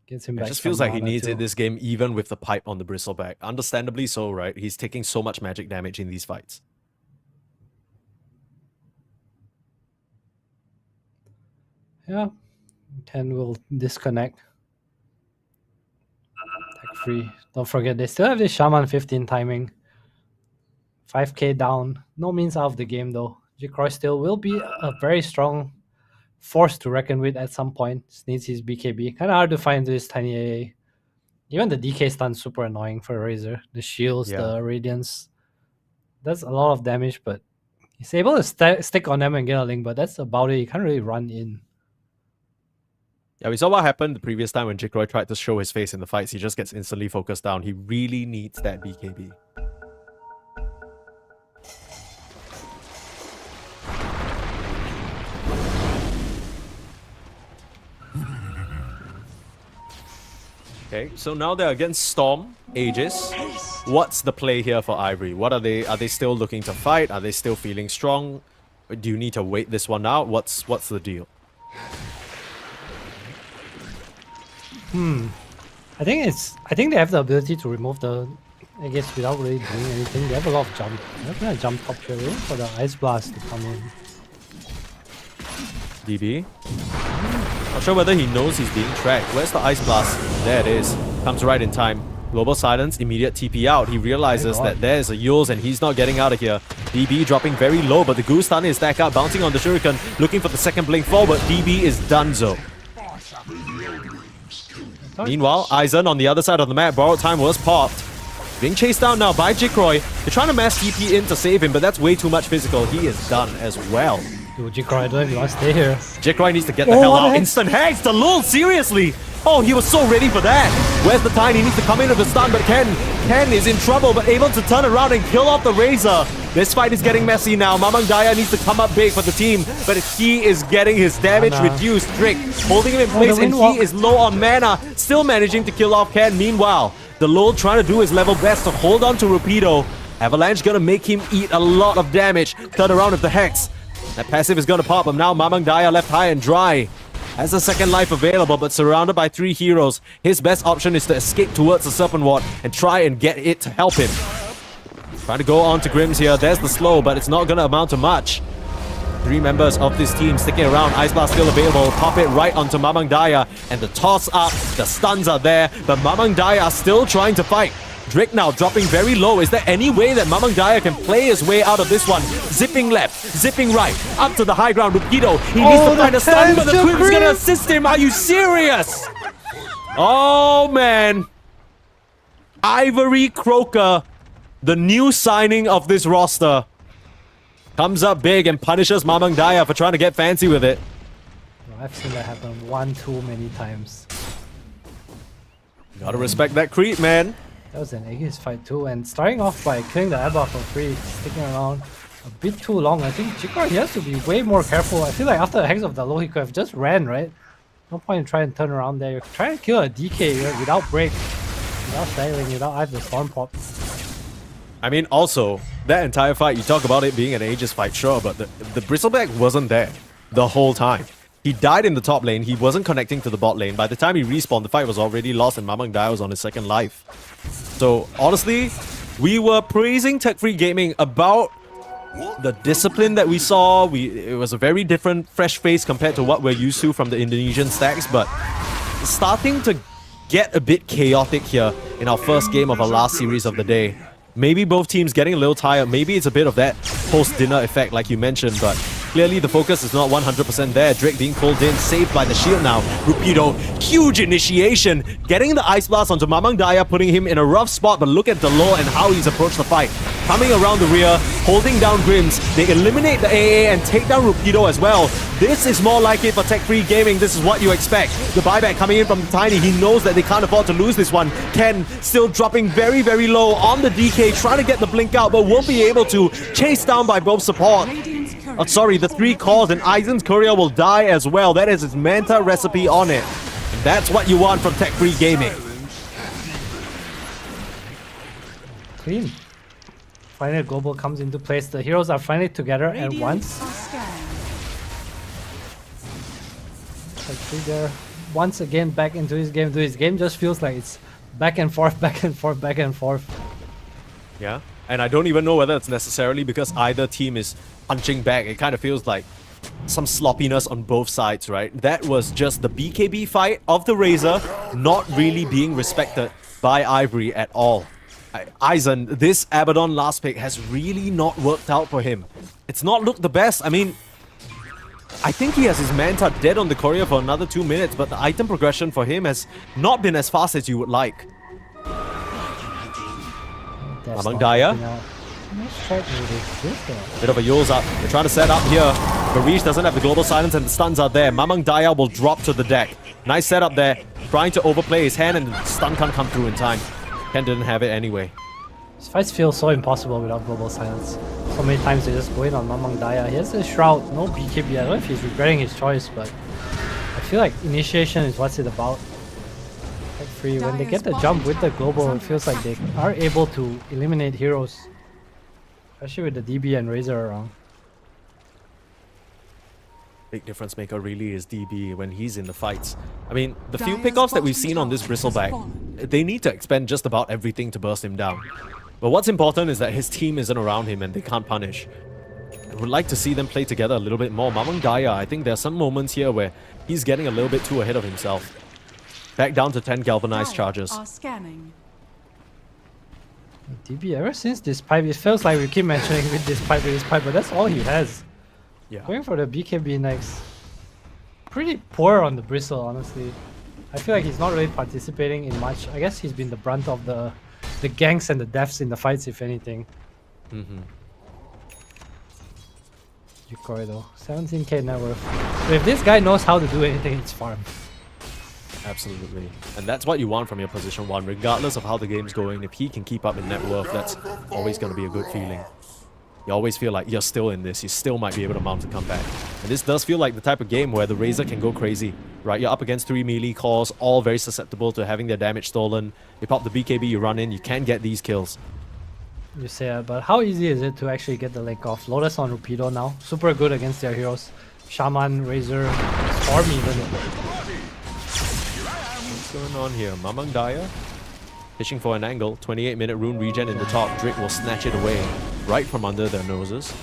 Gets him It back. just some feels like he mana needs too. it this game, even with the pipe on the Bristleback. Understandably so, right? He's taking so much magic damage in these fights. Yeah. Ken will disconnect. Tech free. Don't forget, they still have this Shaman 15 timing. 5k down. No means out of the game though. Jikroy still will be a very strong force to reckon with at some point. Just needs his BKB. Kind of hard to find this tiny AA. Even the DK stun's super annoying for Razor. The shields, Yeah. the radiance. Does a lot of damage, but he's able to stick on them and get a link, but that's about it. He can't really run in. Yeah, we saw what happened the previous time when Jikroy tried to show his face in the fights. He just gets instantly focused down. He really needs that BKB. Okay, so now they're against Storm, Aegis. What's the play here for Ivory? What are they still looking to fight? Are they still feeling strong? Do you need to wait this one out? What's the deal? I think they have the ability to remove the Aegis without really doing anything. They have a lot of jump. They're gonna jump top here, waiting for the Ice Blast to come in. DB. Not sure whether he knows he's being tracked. Where's the Ice Blast? There it is. Comes right in time. Global Silence, immediate TP out. He realizes that there's a Yules and he's not getting out of here. DB dropping very low, but the Goose Stun is back up, bouncing on the Shuriken, looking for the second blink forward. DB is donezo. Meanwhile, Aizen on the other side of the map, borrowed time was popped. Being chased down now by Jikroy. They're trying to mass TP in to save him, but that's way too much physical. He is done as well. Dude, Jikroy, I don't know if you want to stay here. Jikroy needs to get the Oh, hell what the out. heck? Instant Hex, the lul, seriously! Oh, he was so ready for that. Where's the Tiny? He needs to come in with the stun, but Ken is in trouble, but able to turn around and kill off the Razor. This fight is getting messy now. Mamang Daya needs to come up big for the team, but he is getting his damage Mana. reduced. Drick holding him in the place, and Windwalk. he is low on mana, still managing to kill off Ken. Meanwhile, the lul trying to do his level best to hold on to Rapido. Avalanche gonna make him eat a lot of damage. Turn around with the Hex. That passive is gonna pop him now. Mamang Daya left high and dry. Has a second life available, but surrounded by 3 heroes. His best option is to escape towards the Serpent Ward and try and get it to help him. Trying to go on to Grims here. There's the slow, but it's not gonna amount to much. 3 members of this team sticking around. Ice Blast still available. Pop it right onto Mamang Daya. And the toss up, the stuns are there, but Mamang Daya are still trying to fight. Drake now dropping very low. Is there any way that Mamang Daya can play his way out of this one? Zipping left, zipping right, up to the high ground. Rapido, he needs to find a stun, but the Queen is gonna assist him. Are you serious? Oh man. Ivory Croaker, the new signing of this roster, comes up big and punishes Mamang Daya for trying to get fancy with it. I've seen that happen one too many times. Gotta respect that creep, man. That was an Aegis fight too, and starting off by killing the Abba for free, sticking around a bit too long. I think Chikor, he has to be way more careful. I feel like after the Hex of the Low, he could have just ran, right? No point in trying to turn around there. You're trying to kill a DK right? Without break, without staggering, without I have the Storm Pop. I mean, also, that entire fight, you talk about it being an Aegis fight, sure, but the Bristleback wasn't there the whole time. He died in the top lane, he wasn't connecting to the bot lane. By the time he respawned, the fight was already lost and Mamang Daya was on his second life. So, honestly, we were praising Tech Free Gaming about the discipline that we saw. It was a very different, fresh face compared to what we're used to from the Indonesian stacks, but it's starting to get a bit chaotic here in our first game of our last series of the day. Maybe both teams getting a little tired. Maybe it's a bit of that post-dinner effect like you mentioned, but clearly the focus is not 100% there. Drake being pulled in, saved by the shield now. Rupido, huge initiation, getting the Ice Blast onto Mamang Daya, putting him in a rough spot, but look at Delo and how he's approached the fight. Coming around the rear, holding down Grims. They eliminate the AA and take down Rupido as well. This is more like it for Tech Free Gaming. This is what you expect. The buyback coming in from Tiny. He knows that they can't afford to lose this one. Ken still dropping very, very low on the DK, trying to get the blink out, but won't be able to. Chased down by both support. Sorry, the 3 calls, and Aizen's courier will die as well. That is his Manta recipe on it. And that's what you want from Tech Free Gaming. Clean. Finally, global comes into place. The heroes are finally together at once. Are scanning. Like Trigger once again back into his game. His game just feels like it's back and forth, back and forth, back and forth. Yeah, and I don't even know whether it's necessarily because either team is punching back. It kind of feels like some sloppiness on both sides, right? That was just the BKB fight of the Razor not really being respected by Ivory at all. Aizen, this Abaddon last pick has really not worked out for him. It's not looked the best. I mean, I think he has his Manta dead on the courier for another 2 minutes, but the item progression for him has not been as fast as you would like. Mamang Daya. Bit of a Yule's up. They're trying to set up here. Barish doesn't have the global silence and the stuns are there. Mamang Daya will drop to the deck. Nice setup there. Trying to overplay his hand and the stun can't come through in time. Ken didn't have it anyway. These fights feel so impossible without global silence. So many times they just go in on Mamang Daya. He has a Shroud, no BKB. I don't know if he's regretting his choice, but I feel like initiation is what's it about. Tech Free, when they get the jump with the global, it feels like they are able to eliminate heroes. Especially with the DB and Razor around. Big difference maker really is DB when he's in the fights. I mean, the few pickoffs that we've seen on this Bristleback, they need to expend just about everything to burst him down. But what's important is that his team isn't around him and they can't punish. I would like to see them play together a little bit more. Mamang Daya, I think there's some moments here where he's getting a little bit too ahead of himself. Back down to 10 galvanized charges. Are scanning. DB, ever since this pipe, it feels like we keep mentioning with this pipe, but that's all he has. Yeah. Going for the BKB next. Pretty poor on the Bristle, honestly. I feel like he's not really participating in much. I guess he's been the brunt of the ganks and the deaths in the fights, if anything. Yukoi though, 17k net worth. But if this guy knows how to do anything, it's farm. Absolutely. And that's what you want from your position 1, regardless of how the game's going. If he can keep up in net worth, that's always going to be a good feeling. You always feel like you're still in this, you still might be able to mount a comeback. And this does feel like the type of game where the Razor can go crazy, right? You're up against 3 melee cores, all very susceptible to having their damage stolen. You pop the BKB, you run in, you can get these kills. You say that, but how easy is it to actually get the link off? Lotus on Rupido now, super good against their heroes. Shaman, Razor, Storm even. What's going on here? Mamang Daya fishing for an angle. 28-minute rune regen in the top. Drake will snatch it away right from under their noses.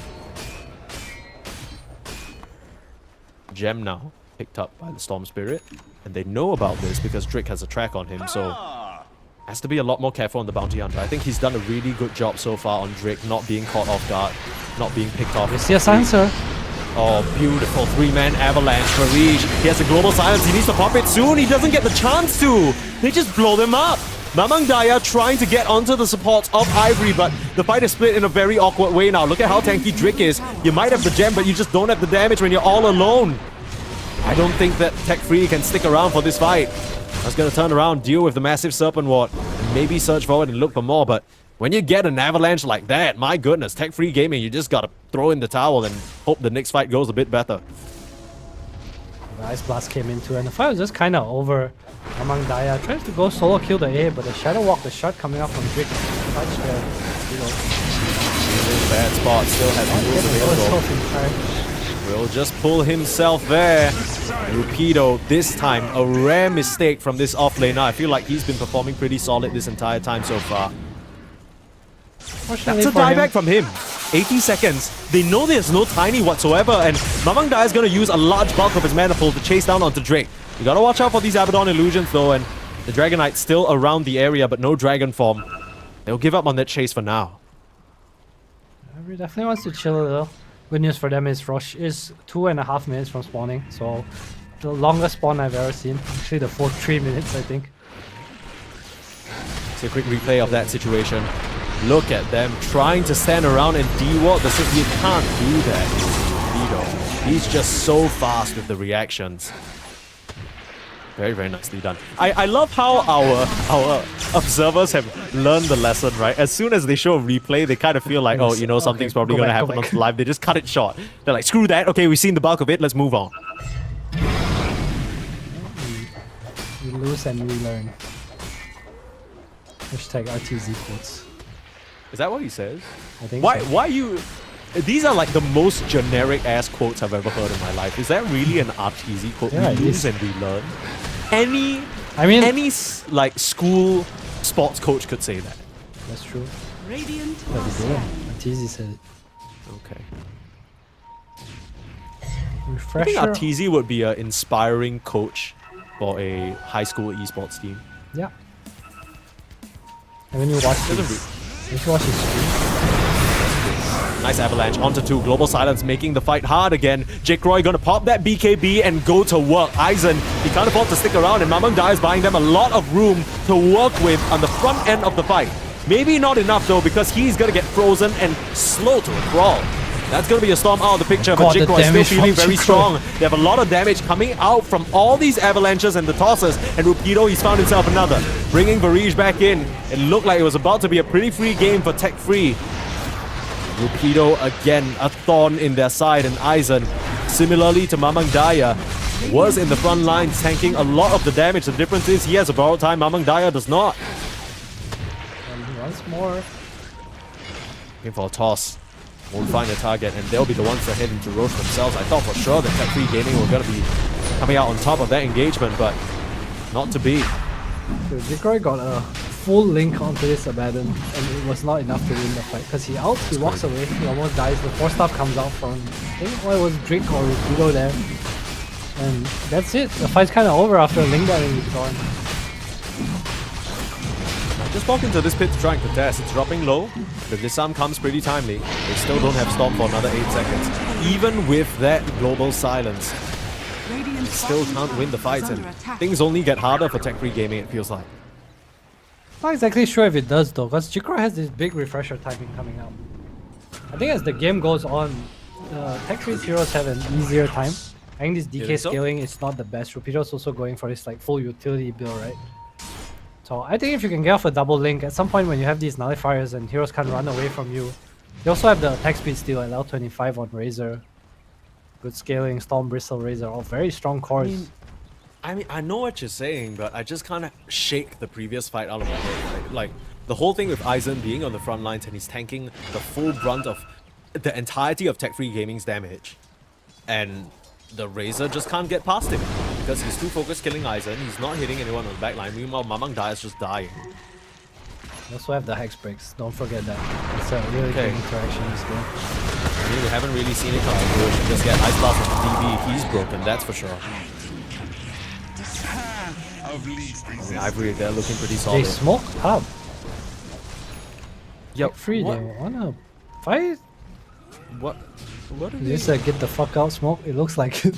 Gem now picked up by the Storm Spirit, and they know about this because Drake has a track on him, so has to be a lot more careful on the Bounty Hunter. I think he's done a really good job so far on Drake not being caught off guard, not being picked off. You see a answer. Oh, beautiful 3-man avalanche for Reach. He has a global silence. He needs to pop it soon. He doesn't get the chance to. They just blow them up. Mamang Daya trying to get onto the supports of Ivory, but the fight is split in a very awkward way now. Look at how tanky Drake is. You might have the gem, but you just don't have the damage when you're all alone. I don't think that Tech Free can stick around for this fight. I was going to turn around, deal with the massive Serpent Ward. maybe search forward and look for more, but when you get an avalanche like that, my goodness, tech-free gaming, you just gotta throw in the towel and hope the next fight goes a bit better. The Ice Blast came into, and the fight was just kind of over. Among Daya tries to go solo kill the A, but the Shadow Walk, the shot coming up from Drake, quite square. Bad spot, still has will just pull himself there. Rupido, this time, a rare mistake from this offlaner. I feel like he's been performing pretty solid this entire time so far. That's a dieback from him. 80 seconds. They know there's no tiny whatsoever, and Mamang Daya is going to use a large bulk of his mana pool to chase down onto Drake. You gotta watch out for these Abaddon illusions though, and the Dragon Knight's still around the area, but no dragon form. They'll give up on that chase for now. Every definitely wants to chill a little. Good news for them is Rosh is 2.5 minutes from spawning, so the longest spawn I've ever seen. Actually the full 3 minutes, I think. It's a quick replay of that situation. Look at them trying to stand around and de-ward the city. You can't do that. He's just so fast with the reactions. Very, very nicely done. I love how our observers have learned the lesson, right? As soon as they show a replay, they kind of feel like, oh, you know, something's probably going to happen on live. They just cut it short. They're like, screw that. Okay, we've seen the bulk of it. Let's move on. We lose and we learn. Hashtag RTZ quotes. Is that what he says? I think Why? so. Why you? These are like the most generic ass quotes I've ever heard in my life. Is that really an RTZ quote? Yeah, We it lose is. and we learn. Any like school sports coach could say that. That's true. Radiant But he didn't. RTZ said it. Okay. I Refresher. think RTZ would be an inspiring coach for a high school esports team. Yeah. And when you watch his stream, Nice avalanche onto 2. Global Silence making the fight hard again. Jake Roy gonna pop that BKB and go to work. Aizen, he can't afford to stick around, and Mamang Daya is buying them a lot of room to work with on the front end of the fight. Maybe not enough though, because he's gonna get frozen and slow to a crawl. That's gonna be a storm out of the picture, but Jake Roy is still feeling very strong. They have a lot of damage coming out from all these avalanches and the tosses, and Rupido, he's found himself another. Bringing Varij back in. It looked like it was about to be a pretty free game for Tech Free. Rupido again, a thorn in their side, and Aizen, similarly to Mamang Daya, was in the front line tanking a lot of the damage. The difference is he has a borrowed time, Mamang Daya does not. and once more, Looking for a toss. Won't find a target, and they'll be the ones that head into Roche themselves. I thought for sure that Tech Free Gaming were going to be coming out on top of that engagement, but not to be. so Jikroy got a full link onto this Abaddon, and it was not enough to win the fight. Because he walks away, he almost dies. The 4-star comes out from, I think it was Drake or Rupido there. And that's it. The fight's kind of over after a link that is gone. Just walk into this pit to try and contest. It's dropping low. The disarm comes pretty timely. They still don't have Storm for another 8 seconds. Even with that global silence, Radiant still can't win the fights, and things only get harder for Tech Free Gaming, it feels like. Not exactly sure if it does though, because Jikroy has this big refresher timing coming out. I think as the game goes on, Tech Free's heroes have an easier time. I think this DK think so? scaling is not the best. Rupido's also going for this like full utility build, right? So I think if you can get off a double link, at some point when you have these nullifiers and heroes can't run away from you, you also have the attack speed steal at level 25 on Razor. Good scaling, Storm, Bristle, Razor, all very strong cores. I mean, I know what you're saying, but I just kind of shake the previous fight out of my head. Right? Like, the whole thing with Aizen being on the front lines and he's tanking the full brunt of the entirety of Tech Free Gaming's damage. And the Razor just can't get past him because he's too focused killing Aizen. He's not hitting anyone on the backline. Meanwhile, Mamang Daya is just dying. You also have the hex breaks, don't forget that. It's a really Okay. good interaction in this game. I mean, we haven't really seen it come to fruition. Just get Ice Blast from DB. He's broken, that's for sure. Of least resistance. Ivory, they're looking pretty They solid. smoke hub. Yep. Free, What? they wanna fight? What? What are Is they? this a get the fuck out smoke? It looks like it.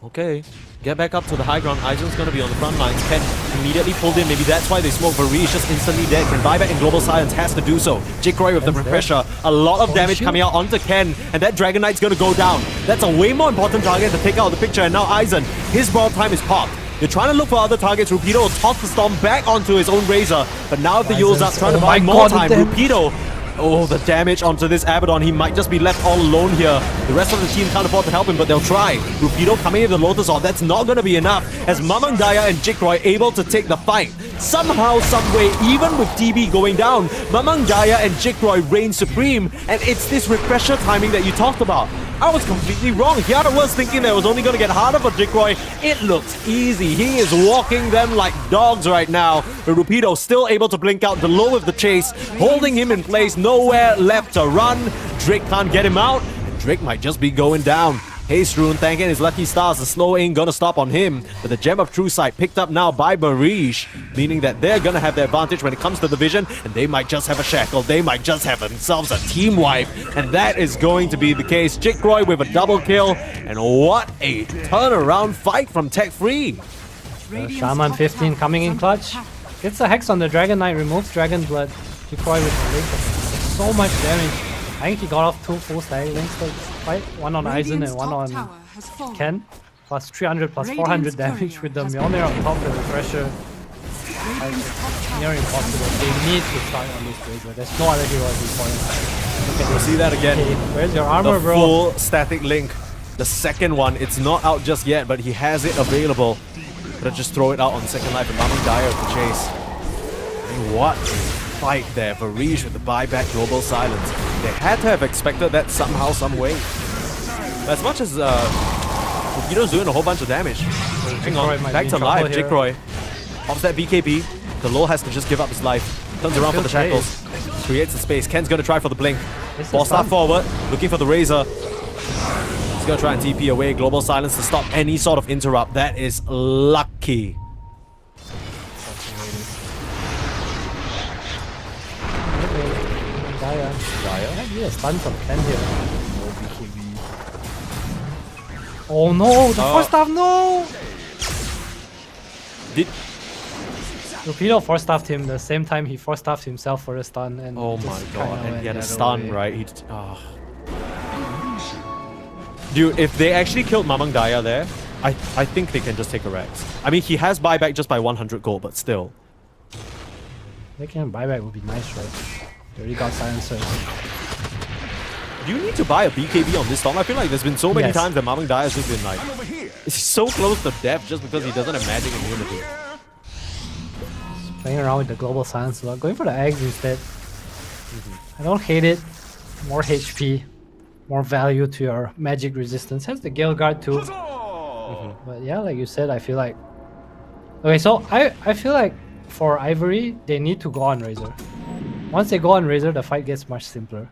Okay. Get back up to the high ground. Aizen's gonna be on the front lines. Ken immediately pulled in. Maybe that's why they smoke. Varij just instantly dead. Can buyback in Global Silence has to do so. Jake Roy with the Ken's dead. pressure. A lot of Oh, damage shit. coming out onto Ken. And that Dragon Knight's gonna go down. That's a way more important target to take out of the picture. And now Aizen, his broad time is popped. They're trying to look for other targets. Rupido will toss the Storm back onto his own Razor. But now the Yule's up, trying to Oh buy my more God, time. the damage. Rupido. Oh, the damage onto this Abaddon. He might just be left all alone here. The rest of the team can't afford to help him, but they'll try. Rupido coming in the Lotus Orb. That's not going to be enough. As Mamang Daya and Jikroy able to take the fight. Somehow, someway, even with TB going down, Mamang Daya and Jikroy reign supreme. And it's this refresher timing that you talked about. I was completely wrong. Here I was thinking that it was only going to get harder for Jikroy. It looks easy. He is walking them like dogs right now. But Rupido still able to blink out the low with the chase, holding him in place. Nowhere left to run. Drake can't get him out. And Drake might just be going down. Haste Rune thanking his lucky stars. The slow ain't gonna stop on him. But the Gem of True Sight picked up now by Barish, meaning that they're gonna have the advantage when it comes to the vision, and they might just have a shackle. They might just have themselves a team wipe, and that is going to be the case. Jikroy with a double kill, and what a turnaround fight from Tech Free. Radiant's Shaman top 15 tower coming is in under clutch. attack. Gets a Hex on the Dragon Knight, removes Dragon Blood. Jikroy with the link. So much damage. I think he got off 2 full stag links to fight. One on Aizen Radiant's and one top on tower has fallen. Ken. Plus 300 plus Radiant's 400 damage courier with the has Mjolnir on top, the refresher. Radiant's top tower Near impossible. They need to start on this Razor. There's no other hero at this point. Look at We'll this. see that again. Hey, where's your armor, The bro? full static link. The second one, it's not out just yet, but he has it available. But just throw it out on second life and Mamang Daya with the chase. And what a fight there for Rish with the buyback global silence. They had to have expected that somehow, some way. As much as Rupido's doing a whole bunch of damage. Hang Jikroy on, might back be to in trouble life. here. Jikroy pops that BKB. The low has to just give up his life. Turns around for the Feels shackles. Creates the space. Ken's gonna try for the blink. This is Ball start fun. forward, looking for the Razor. He's gonna try and TP away. Global silence to stop any sort of interrupt. That is lucky. Daya. Might be a stun from Ken here. Oh no, the Oh. first staff, no! Did Rupido force staffed him the same time he force staffed himself for a stun and oh just my kinda god! And went he had the a other stun, way. right? Dude, if they actually killed Mamang Daya there, I think they can just take a Rex. I mean, he has buyback just by 100 gold, but still. Making a buyback would be nice, right? They already got silencer. Do you need to buy a BKB on this storm? I feel like there's been so many Yes. times that Mamang Daya has just been like, he's so close to death just because he doesn't have magic immunity. Playing around with the global silence a lot. Going for the eggs instead. I don't hate it. More HP. More value to your magic resistance. Has the Gale Guard too. But yeah, like you said, I feel like... Okay, so I feel like for Ivory, they need to go on Razor. Once they go on Razor, the fight gets much simpler.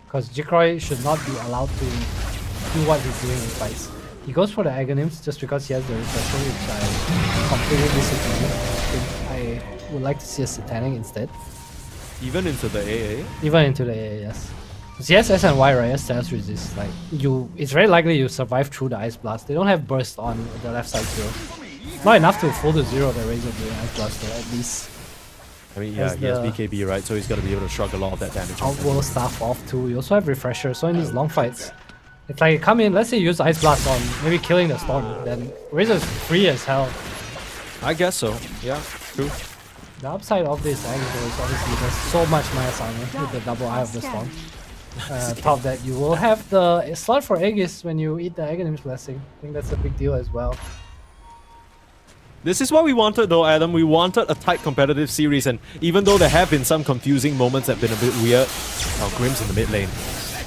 Because Jikroy should not be allowed to do what he's doing in fights. He goes for the Aghanim's just because he has the refresher, which I completely disagree. I would like to see a Satanic instead. Even into the AA? Even into the AA, yes. Because yes, S and Y, right? S status resist. Like it's very likely you survive through the Ice Blast. They don't have burst on the left side zero. Not enough to full to zero the Razor during Ice Blast, though, at least. I mean, yeah, Has he has the- BKB, right? So he's got to be able to shrug a lot of that damage. off. Outworld staff off too. You also have refresher. So in these long fights, it's like you come in. Let's say you use Ice Blast on maybe killing the storm. Then Razor's free as hell. I guess so. Yeah, true. The upside of this angle is obviously there's so much minus armor with the double eye of the storm. Top that you will have the slot for Aegis when you eat the Aghanim's Blessing. I think that's a big deal as well. This is what we wanted though, Adam. We wanted a tight competitive series, and even though there have been some confusing moments that have been a bit weird, Grim's in the mid lane.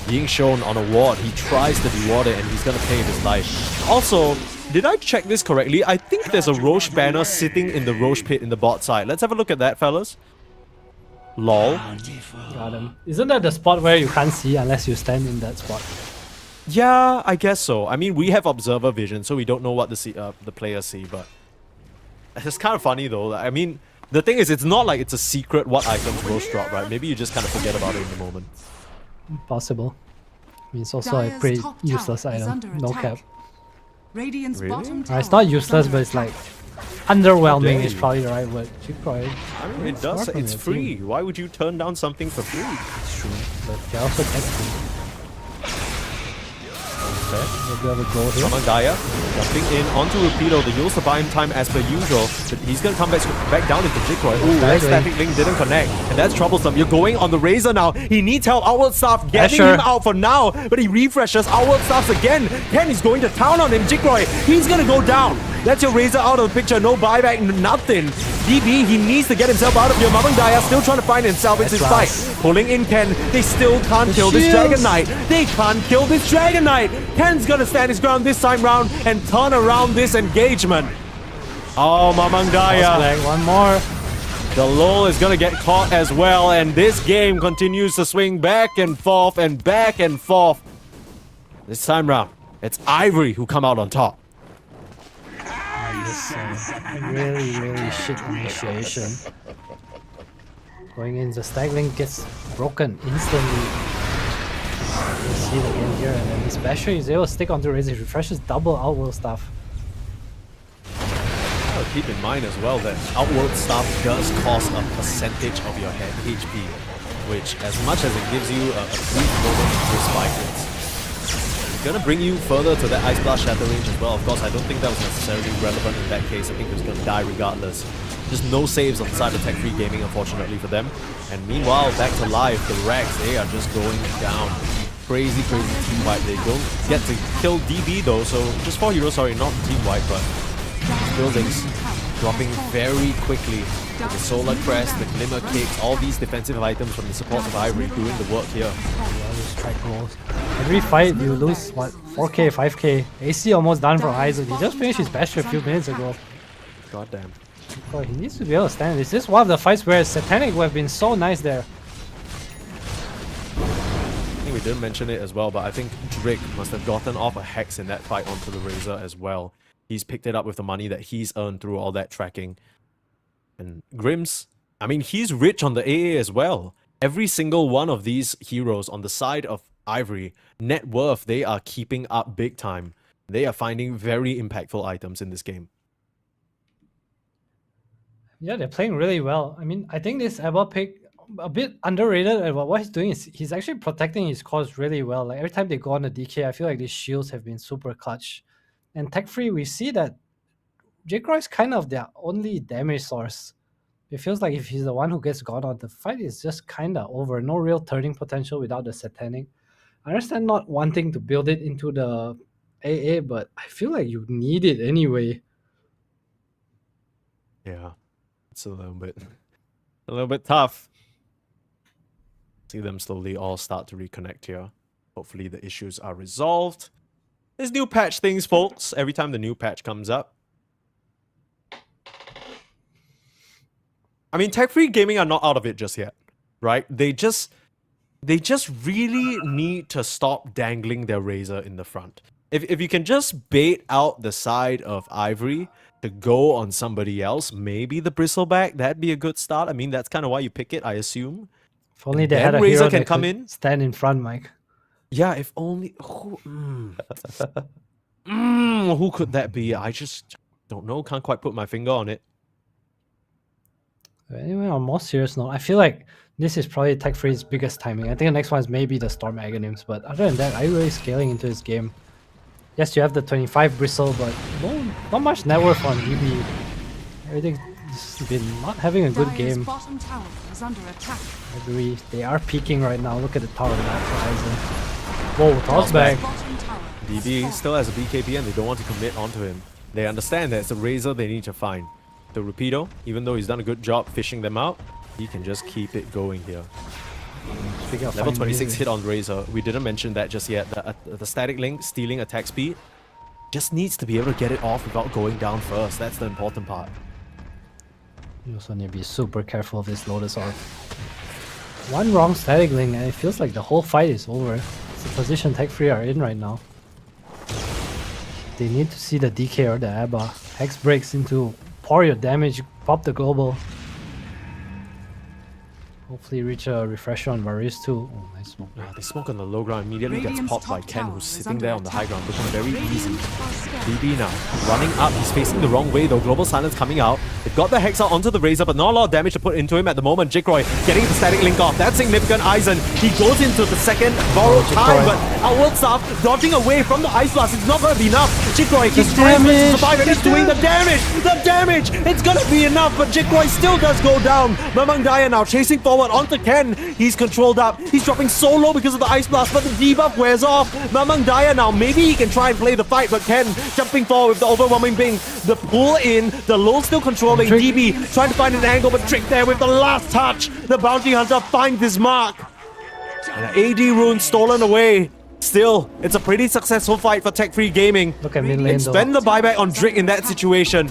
Being shown on a ward, he tries to de-ward it and he's gonna pay with his life. Also, did I check this correctly? I think there's a Roche banner sitting in the Roche pit in the bot side. Let's have a look at that, fellas. Lol. Got him. Isn't that the spot where you can't see unless you stand in that spot? Yeah, I guess so. I mean, we have observer vision, so we don't know what the players see, but it's kind of funny though. I mean, the thing is, it's not like it's a secret what items Roche drop, right? Maybe you just kind of forget about it in the moment. Possible. I mean, it's also a Dire's pretty top tower useless is item. under No attack. cap. Radiant's Really? bottom tower It's not is useless, under but it's attack. like underwhelming is Dang. probably the right word. Jikroy, I mean, it does. Smart from It's your free. team. Why would you turn down something for free? it's true, but they're also tech free. fair. Maybe have a goal here. Mamangaya jumping in onto Rapido. The Yules are buying time as per usual. But he's going to come back down into Jikroy. Ooh, that static link didn't connect. And that's troublesome. You're going on the Razor now. He needs help. Outward Staff getting him out for now. But he refreshes. Outward Staffs again. Ken is going to town on him. Jikroy, he's going to go down. That's your Razor out of the picture. No buyback, nothing. DB, he needs to get himself out of here. Mamangaya still trying to find and salvage his fight. Pulling in Ken. They still can't kill this Dragon Knight. They can't kill this Dragon Knight. Ken's gonna stand his ground this time round and turn around this engagement. Oh, Mamangaya. One more. The lull is gonna get caught as well, and this game continues to swing back and forth and back and forth. This time round, it's Ivory who come out on top. Really shit initiation. Going in, the stag link gets broken instantly. You see it again here, and then this basher is able to stick onto Razor, refreshes double outworld stuff. Keep in mind as well that outworld stuff does cost a percentage of your head HP, which as much as it gives you a brief moment of respite, it's gonna bring you further to that Ice Blast Shatter range as well. Of course, I don't think that was necessarily relevant in that case. I think it was gonna die regardless. Just no saves on the side of Tech Free Gaming, unfortunately for them. And meanwhile, back to life, the Rex, they are just going down. Crazy team wipe. They don't get to kill DB though, so just 4 heroes, sorry, not team wipe, but buildings dropping very quickly. The Solar Crest, the Glimmer Kicks, all these defensive items from the supports of Ivory doing the work here. Every fight you lose, what, 4k, 5k. AC almost done for Aizen. He just finished his basher a few minutes ago. Goddamn. Oh, he needs to be able to stand. This is one of the fights where Satanic would have been so nice there. I think we didn't mention it as well, but I think Drake must have gotten off a Hex in that fight onto the Razor as well. He's picked it up with the money that he's earned through all that tracking. And Grims, I mean, he's rich on the AA as well. Every single one of these heroes on the side of Ivory, net worth, they are keeping up big time. They are finding very impactful items in this game. Yeah, they're playing really well. I mean, I think this Abba pick a bit underrated, and what he's doing is he's actually protecting his cores really well. Like every time they go on the DK, I feel like these shields have been super clutch. And Tech Free, we see that Jikroy is kind of their only damage source. It feels like if he's the one who gets gone on, the fight is just kind of over. No real turning potential without the Satanic. I understand not wanting to build it into the AA, but I feel like you need it anyway. Yeah, it's a little bit tough. See them slowly all start to reconnect here. Hopefully the issues are resolved. There's new patch things, folks. Every time the new patch comes up. I mean, Tech Free Gaming are not out of it just yet, right? They just really need to stop dangling their Razor in the front. If you can just bait out the side of Ivory to go on somebody else, maybe the Bristleback, that'd be a good start. I mean, that's kind of why you pick it, I assume. If only they Then had a Razor hero can that come could in. stand in front, Mike. Yeah, if only... who could that be? I just don't know. Can't quite put my finger on it. Anyway, on a more serious note, I feel like this is probably Tech Free's biggest timing. I think the next one is maybe the Storm Agonyms, but other than that, I'm really scaling into this game. Yes, you have the 25 Bristle, but not much net worth on EB. Everything's been not having a good Dire's game. bottom tower is under attack. I agree. They are peaking right now. Look at the tower now for Aizen. Whoa, toss back. Bottom tower. DB still has a BKB and they don't want to commit onto him. They understand that it's a Razor they need to find. The Rapido, even though he's done a good job fishing them out, he can just keep it going here. Level 26 hit on Razor. We didn't mention that just yet. The static link stealing attack speed just needs to be able to get it off without going down first. That's the important part. You also need to be super careful of this Lotus Orb. One wrong static link and it feels like the whole fight is over. It's the position Tech Free are in right now. They need to see the DK or the Abba. Hex breaks into pour your damage, pop the global. Hopefully reach a refresher on Varys too. Oh, nice smoke. Yeah, they smoke on the low ground, immediately gets Radiant's popped by top Ken, tower who's is sitting under there on the high attack. ground, looking very easy. Radiant are scared. BB now, running up, he's facing the wrong way though, Global Silence coming out. They've got the Hex out onto the Razor, but not a lot of damage to put into him at the moment. Jikroy getting the static link off, that's significant. Eisen, he goes into the second borrowed time, Jikroy. but outward stuff, dodging away from the Ice Blast, it's not going to be enough. Jikroy, he's The trying to damage, survive and the he's doing the damage, it's going to be enough, but Jikroy still does go down. Mamang Daya now chasing forward onto Ken, he's controlled up, he's dropping so low because of the Ice Blast, but the debuff wears off. Mamang Daya now, maybe he can try and play the fight, but Ken jumping forward with the overwhelming ping, the pull in, the low still controlling. Trick. DB trying to find an angle, but Trick there with the last touch. The Bounty Hunter finds his mark. And an AD rune stolen away. Still, it's a pretty successful fight for Tech Free Gaming. Look at mid lane though. Spend the buyback on Drick in that situation.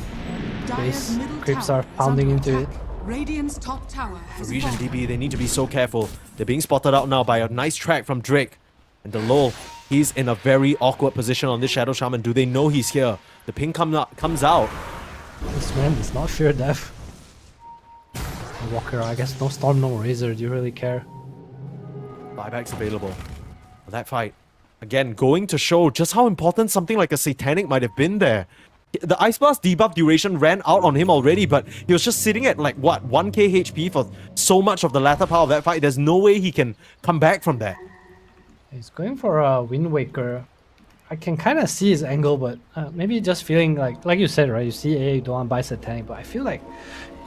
Dire's Base middle creeps tower are is pounding under into attack. Radiant's top tower has Region fallen. DB, they need to be so careful. They're being spotted out now by a nice track from Drake. And the low, he's in a very awkward position on this Shadow Shaman. Do they know he's here? The ping comes out. This man does not fear death. Walker, I guess no Storm, no Razor. Do you really care? Buyback's available. That fight, again, going to show just how important something like a Satanic might have been there. The Ice Blast debuff duration ran out on him already, but he was just sitting at like, what, 1k HP for so much of the latter part of that fight. There's no way he can come back from that. He's going for a Wind Waker. I can kind of see his angle, but maybe just feeling like you said, right? You see, you don't want to buy Satanic, but I feel like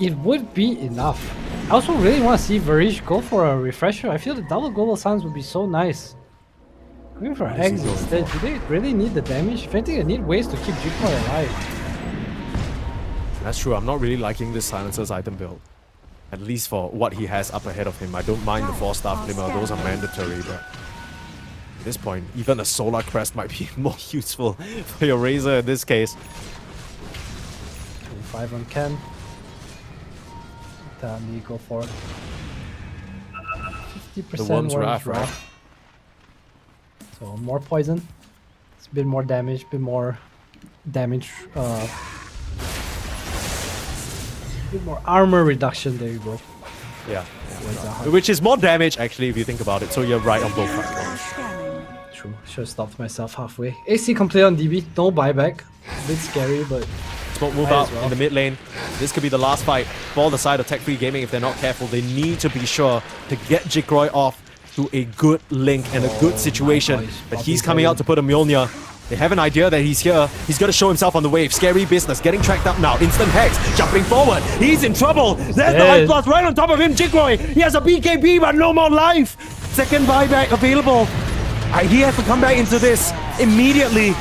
it would be enough. I also really want to see Varish go for a refresher. I feel the double global sounds would be so nice. Going for eggs instead. Do they really need the damage? If anything, they need ways to keep Jikroy alive. That's true, I'm not really liking this Silencer's item build. At least for what he has up ahead of him. I don't mind the 4-star Glimmer, those are mandatory, but at this point, even a Solar Crest might be more useful for your Razor in this case. 25 on Ken. Me go for it. 50% The Worm's Worm's Wrath, right? So more poison. It's a bit more damage, bit more damage. Bit more armor reduction. There you go. Yeah. Where's the heart? Which is more damage, actually, if you think about it, so you're right on both Are fronts. scanning. True. Should have stopped myself halfway. AC complete on DB. No buyback. A bit scary, but Smoke move Might out as well. in the mid lane. This could be the last fight for the side of Tech Free Gaming if they're not careful. They need to be sure to get Jikroy off to a good link and a good situation. boys. But Bobby he's coming out to put a Mjolnir. They have an idea that he's here. He's got to show himself on the wave. Scary business. Getting tracked up now. Instant Hex. Jumping forward. He's in trouble. There's the dead. Life Blast right on top of him. Jikroy. He has a BKB but no more life. Second buyback available. He has to come back into this immediately.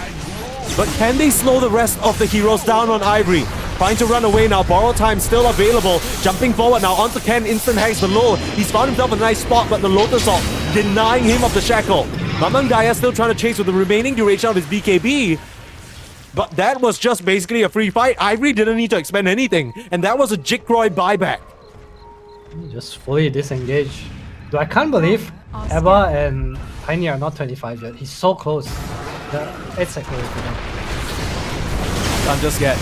But can they slow the rest of the heroes down on Ivory? Trying to run away now. Borrow time still available. Jumping forward now onto Ken. Instant Hex below. He's found himself a nice spot, but the Lotus Orb denying him of the shackle. Mamang Daya still trying to chase with the remaining duration of his BKB. But that was just basically a free fight. Ivory didn't need to expend anything. And that was a Jikroy buyback. just fully disengaged. Though I can't believe Eba and Tiny are not 25 yet. He's so close. The 8 seconds away from him. Can't just get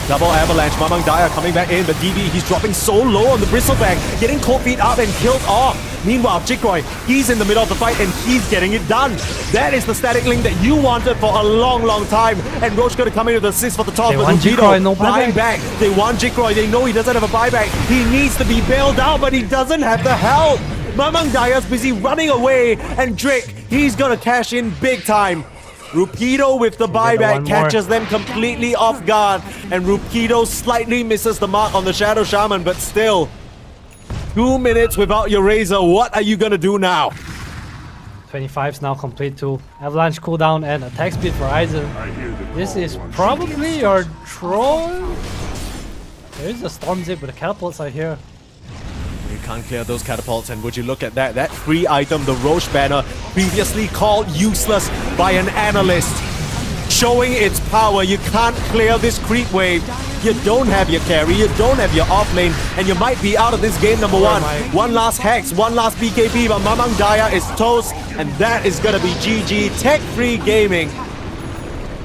double avalanche. Mamang Daya coming back in, but DB, he's dropping so low on the bristleback, getting cold feet up and killed off. Meanwhile, Jikroy, he's in the middle of the fight and he's getting it done. That is the static link that you wanted for a long, long time. And Roche gonna come in with the assist for the top. They but want Lupido Jikroy, no flying buyback. back. They want Jikroy. They know he doesn't have a buyback. He needs to be bailed out, but he doesn't have the help. Mamang Daya's busy running away, and Drake, he's gonna cash in big time. Rupido with the buyback one more. catches them completely off guard, and Rupido slightly misses the mark on the Shadow Shaman, but still, 2 minutes without your Razor. What are you gonna do now? 25's now complete too. Avalanche cooldown and attack speed for Aizen. This is probably your troll. There is a storm zip, but the catapults are here. You can't clear those catapults, and would you look at that? That free item, the Roche banner, previously called useless by an analyst, showing its power. You can't clear this creep wave. You don't have your carry, you don't have your off lane, and you might be out of this game, number one. One last Hex, one last BKB, but Mamang Daya is toast, and that is gonna be GG. Tech Free Gaming.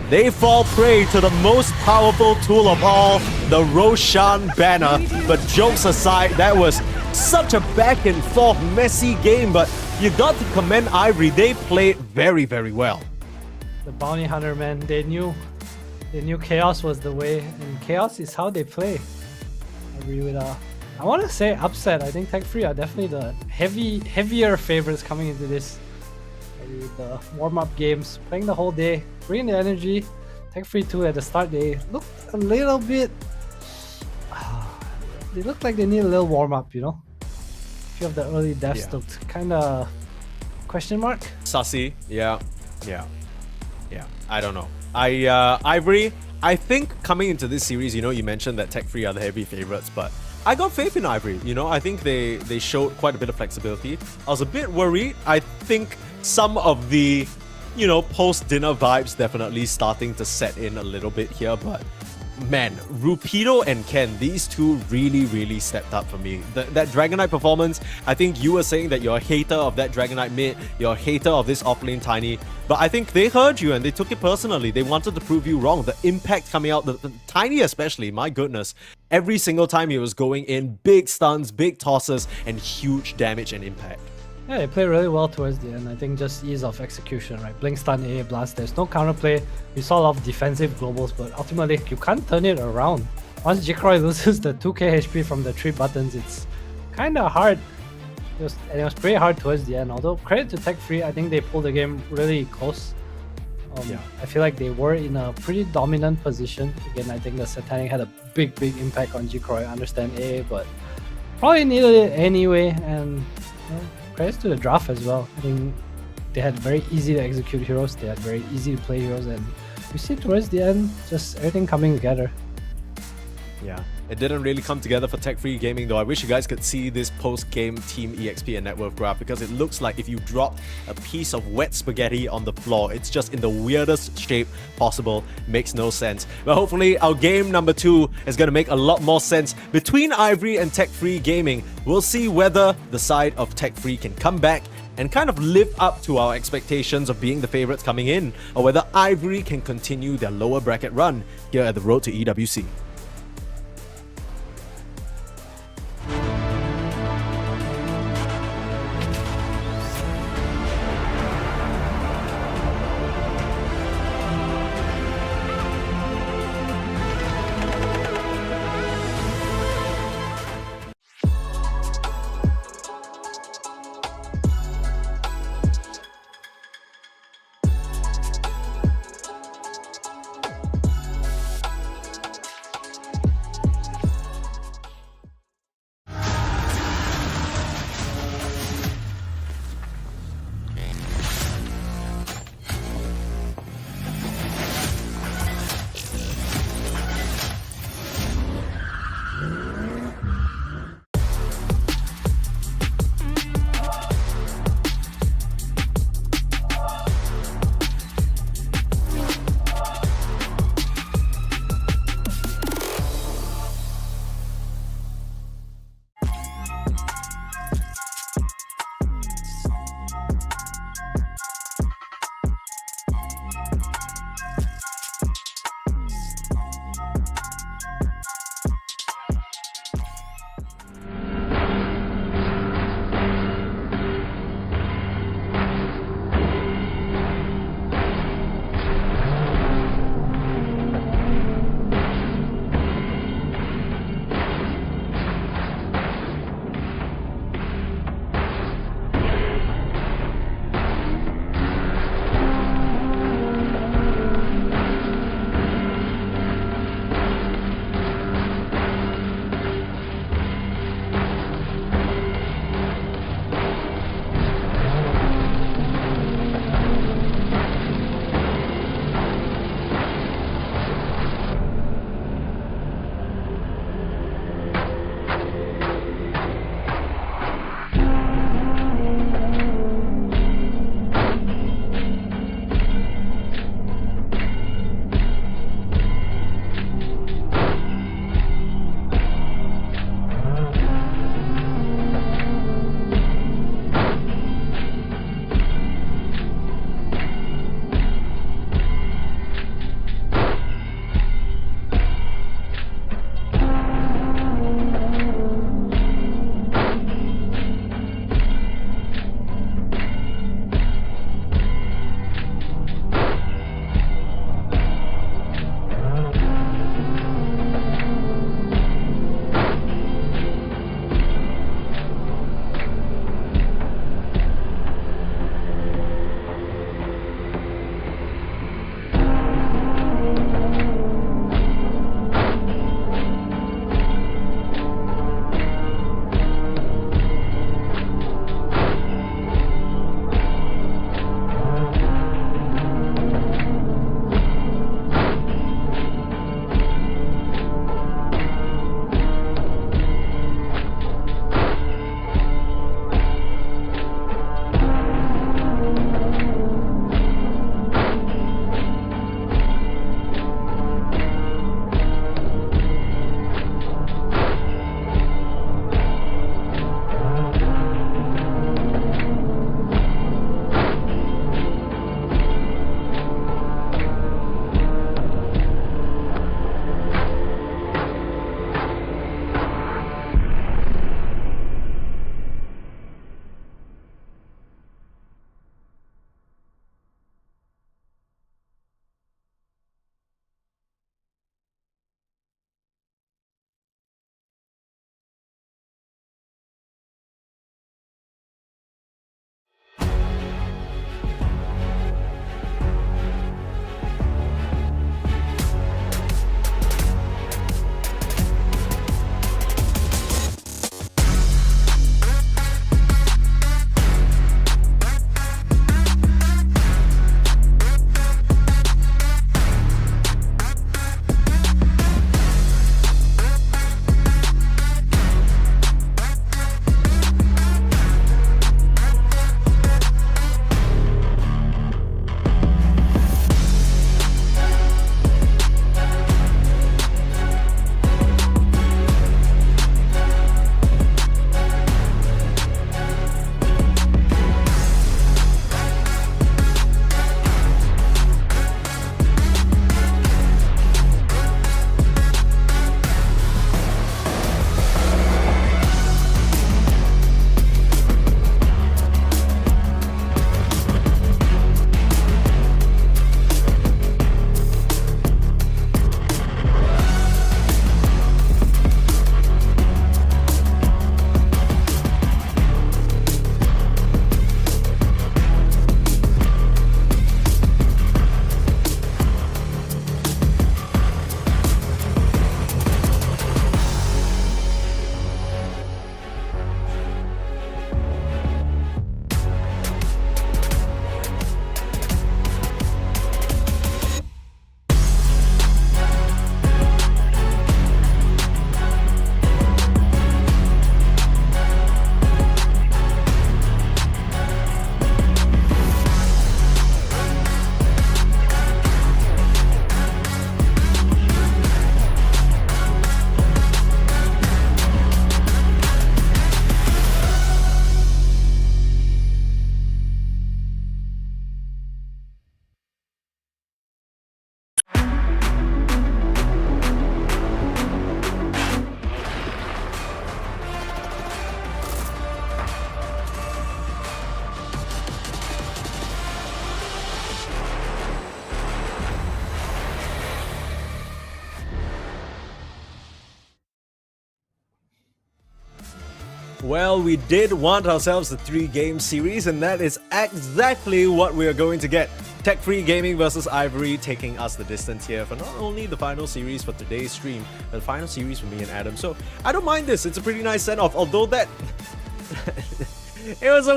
They fall prey to the most powerful tool of all, the Roshan banner. But jokes aside, that was Such a back and forth, messy game, but you got to commend Ivory. They played very, very well. The bounty hunter, man, they knew chaos was the way, and chaos is how they play. I agree with I want to say upset. I think Tech Free are definitely the heavier favorites coming into this. With the warm-up games, playing the whole day, bringing the energy. Tech Free 2 at the start, they looked a little bit. They looked like they need a little warm-up, you know. A few of the early deaths looked kind of question mark. Sussy, yeah. I don't know. Ivory, I think coming into this series, you know, you mentioned that Tech Free are the heavy favorites, but I got faith in Ivory. You know, I think they showed quite a bit of flexibility. I was a bit worried. I think some of the, you know, post-dinner vibes definitely starting to set in a little bit here, but man, Rupido and Ken, these two really, really stepped up for me. That Dragonite performance, I think you were saying that you're a hater of that Dragonite mid, you're a hater of this offlane Tiny, but I think they heard you and they took it personally. They wanted to prove you wrong. The impact coming out, the Tiny especially, my goodness, every single time he was going in, big stuns, big tosses, and huge damage and impact. Yeah, they play really well towards the end. I think just ease of execution, right? Blink stun, AA blast. There's no counterplay. We saw a lot of defensive globals, but ultimately you can't turn it around. Once Jikroy loses the 2k HP from the 3 buttons, it's kind of hard. It was pretty hard towards the end. Although credit to Tech Free, I think they pulled the game really close. I feel like they were in a pretty dominant position. Again, I think the Satanic had a big impact on Jikroy. I understand AA, but probably needed it anyway. And you know, credits to the draft as well. I think they had very easy to execute heroes, they had very easy to play heroes, and we see towards the end just everything coming together. Yeah, it didn't really come together for Tech Free Gaming though. I wish you guys could see this post-game Team EXP and net worth graph, because it looks like if you dropped a piece of wet spaghetti on the floor, it's just in the weirdest shape possible. Makes no sense. But hopefully our game number 2 is going to make a lot more sense between Ivory and Tech Free Gaming. We'll see whether the side of Tech Free can come back and kind of live up to our expectations of being the favorites coming in, or whether Ivory can continue their lower bracket run here at the road to EWC. Well, we did want ourselves a 3-game series, and that is exactly what we are going to get. Tech Free Gaming versus Ivory taking us the distance here for not only the final series for today's stream, but the final series for me and Adam. So I don't mind this. It's a pretty nice send-off, although that it was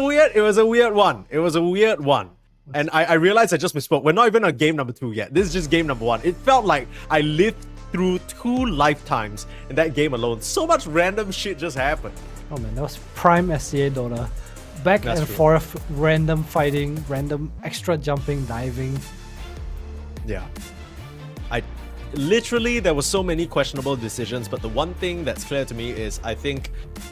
a weird one. And I realized I just misspoke. We're not even on game number 2 yet. This is just game number 1. It felt like I lived through 2 lifetimes in that game alone. So much random shit just happened. Oh man, that was prime SCA Dota. Back That's and true. forth, random fighting, random extra jumping, diving. Yeah. Literally, there were so many questionable decisions, but the one thing that's clear to me is I think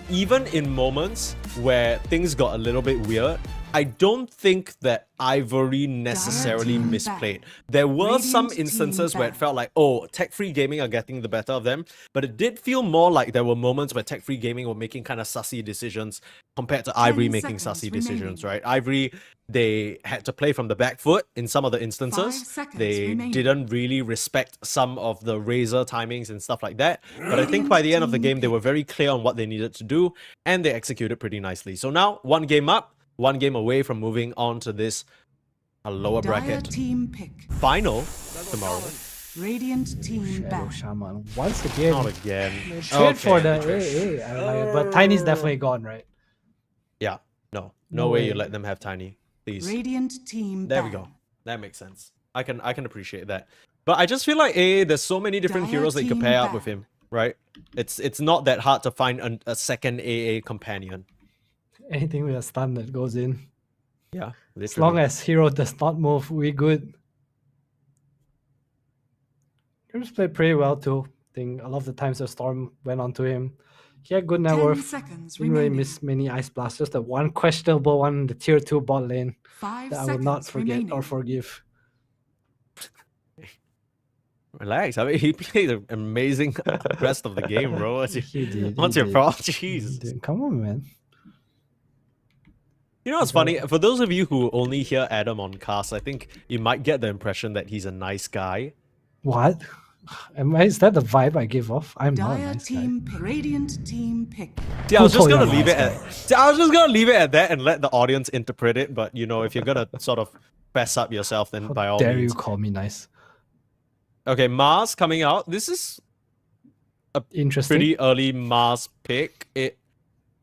even in moments where things got a little bit weird, I don't think that Ivory necessarily team misplayed. back. There were some Radiant instances team where it back. felt like, oh, Tech Free Gaming are getting the better of them, but it did feel more like there were moments where Tech Free Gaming were making kind of sussy decisions compared to Ivory making seconds sussy decisions, remaining. right? Ivory, they had to play from the back foot in some of the 5 instances. seconds They remaining. didn't really respect some of the razor timings and stuff like that. But I think by the end of the game, they were very clear on what they needed to do, and they executed pretty nicely. So now, 1 game up, 1 game away from moving on to this lower Dire bracket team pick. final tomorrow. Radiant team Shadow back. Shaman once again. Not again. Trade for the Okay. AA. I like it, but Tiny's definitely gone, right? Yeah, no No way you way. let them have Tiny, please. Radiant team There back. we go. That makes sense. I can appreciate that. But I just feel like there's so many different Dire heroes that you can team pair up back. with him, right? It's not that hard to find a second AA companion. Anything with a stun that goes in. Yeah, As long as hero does not move, we good. Heroes played pretty well too. I think a lot of the times the storm went onto him. He had good net 10 worth. seconds Didn't really remaining. miss many ice blasts. Just the one questionable one in the tier 2 bot lane 5 that I seconds will not forget remaining. or forgive. Relax. I mean, he played an amazing rest of the game, bro. What's He did. what's he your did. problem? He Jesus. did. Come on, man. You know what's funny? For those of you who only hear Adam on cast, I think you might get the impression that he's a nice guy. What? Is that the vibe I give off? I'm not a Dire nice guy. team pick. Radiant team pick. See, I Who was just told you gonna I'm a leave it nice at. See, I was just gonna leave it at that and let the audience interpret it. But you know, if you're gonna sort of fess up yourself, then by all Dare means. you call me nice? Okay, Mars coming out. This is Interesting. pretty early Mars pick. It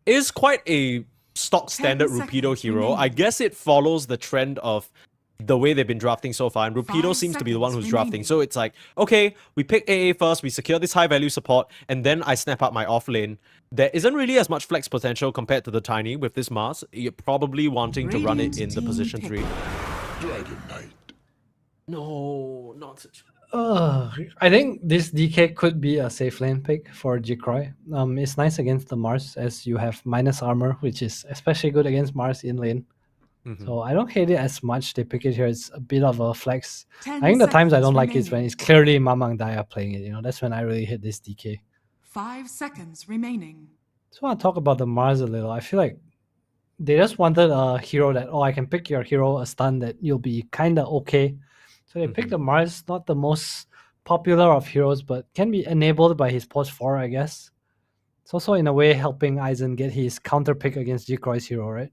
is quite a stock standard 10 Rupido seconds hero. I remaining. guess it follows the trend of the way they've been drafting so far, and Rupido 5 seems to be the one who's seconds drafting. remaining. So it's like, okay, we pick AA first, we secure this high value support, and then I snap out my off lane. There isn't really as much flex potential compared to the Tiny with this Mars. You're probably wanting to run it Radiant in the team position pick. 3. Dragon Knight. No, not such. I think this DK could be a safe lane pick for Jikroy. It's nice against the Mars as you have minus armor, which is especially good against Mars in lane. Mhm. So I don't hate it as much. They pick it here. It's a bit of a flex. 10 I think the times I seconds don't like is when remaining. it's clearly Mamang Daya playing it. You know, that's when I really hate this DK. 5 seconds remaining. So I want to talk about the Mars a little. I feel like they just wanted a hero that, I can pick your hero a stun that you'll be kind of okay. So they picked the Mars, not the most popular of heroes, but can be enabled by his post 4, I guess. It's also in a way helping Aizen get his counter pick against Jikroy's hero, right?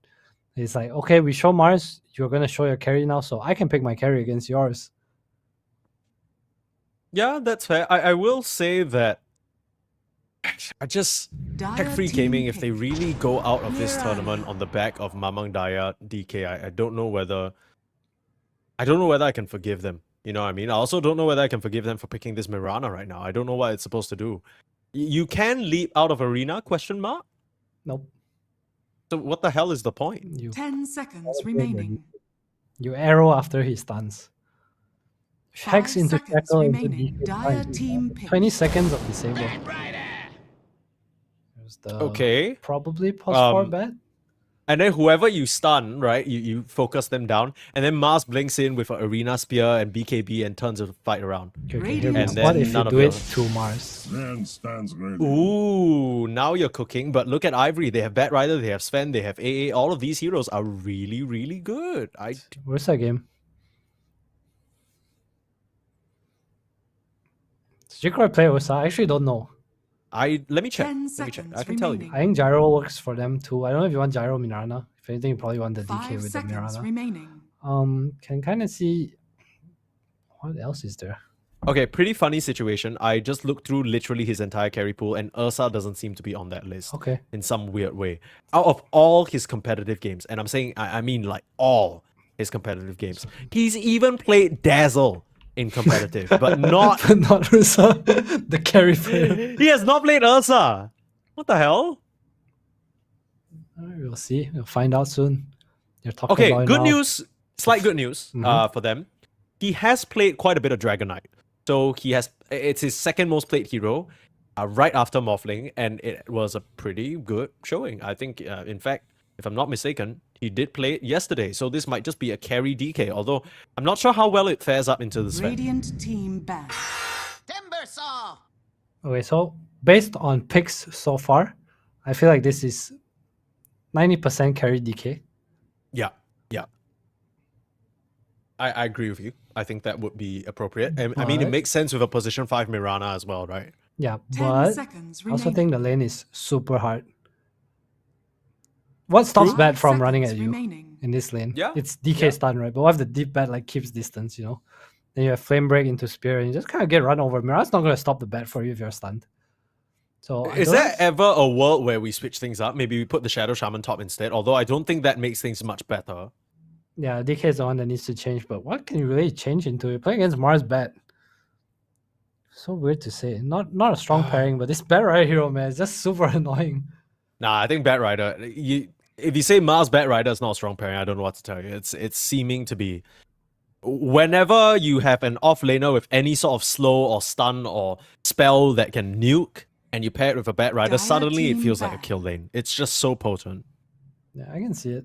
It's like, okay, we show Mars, you're going to show your carry now, so I can pick my carry against yours. Yeah, that's fair. I will say that I just Tech Dire Free team Gaming, if they pick. really go out of this Where are tournament you? on the back of Mamang Daya DK, I don't know whether I can forgive them. You know what I mean? I also don't know whether I can forgive them for picking this Mirana right now. I don't know what it's supposed to do. You can leap out of arena? Question mark. Nope. So what the hell is the point? You 10 seconds Okay, remaining. you arrow after he stuns. 5 Hex into seconds shackle into remaining. DK. Dire fine. team pick. 20 seconds of disable. There's the Okay. probably post 4 Um, bet. And then whoever you stun, right? You focus them down, and then Mars blinks in with an arena spear and BKB and turns the fight around. Okay, Radiant here we And go. What then if you none of do it your- to Mars? Man stands ready. Ooh, now you're cooking. But look at Ivory. They have Bat Rider, they have Sven, they have AA. All of these heroes are really, really good. Where's that game? Does Jikroy play Osa? I actually don't know. Let me check. 10 Let me check. seconds I can tell you. remaining. I think gyro works for them too. I don't know if you want gyro Mirana. If anything, you probably want the DK 5 with the seconds Mirana. remaining. Can kind of see what else is there. Okay, pretty funny situation. I just looked through literally his entire carry pool, and Ursa doesn't seem to be on that list. Okay. In some weird way. Out of all his competitive games, and I'm saying, I mean like all his competitive games, he's even played Dazzle in competitive, but not. But not Rusa, the carry player. He has not played Ursa. What the hell? Alright, we'll see. We'll find out soon. They're talking Okay, about it good now. news. Slight good news for them. He has played quite a bit of Dragon Knight. So it's his second most played hero, right after Morphling, and it was a pretty good showing. I think, in fact, if I'm not mistaken, he did play it yesterday. So this might just be a carry DK, although I'm not sure how well it fares up into the Sven. Radiant team ban. Okay, so based on picks so far, I feel like this is 90% carry DK. Yeah, yeah. I agree with you. I think that would be appropriate. And I mean, it But- makes sense with a position 5 Mirana as well, right? Yeah, 10 but seconds I also remaining. think the lane is super hard. What stops Five bat from running at seconds you remaining. in this lane? Yeah, It's DK yeah. stun, right? But what if the deep bat like keeps distance, you know? Then you have flame break into spear and you just kind of get run over. Mirana's not going to stop the bat for you if you're stunned. So I Is don't- there ever a world where we switch things up? Maybe we put the Shadow Shaman top instead, although I don't think that makes things much better. Yeah, DK is the one that needs to change, but what can you really change into? You're playing against Mars bat. So weird to say. Not a strong pairing, but this Bat Rider hero, man, is just super annoying. Nah, I think Bat Rider. If you say Mars Bat Rider is not a strong pairing, I don't know what to tell you. It's seeming to be. Whenever you have an off laner with any sort of slow or stun or spell that can nuke, and you pair it with a Bat Rider, Dire suddenly it team feels like a ban. kill lane. It's just so potent. Yeah, I can see it.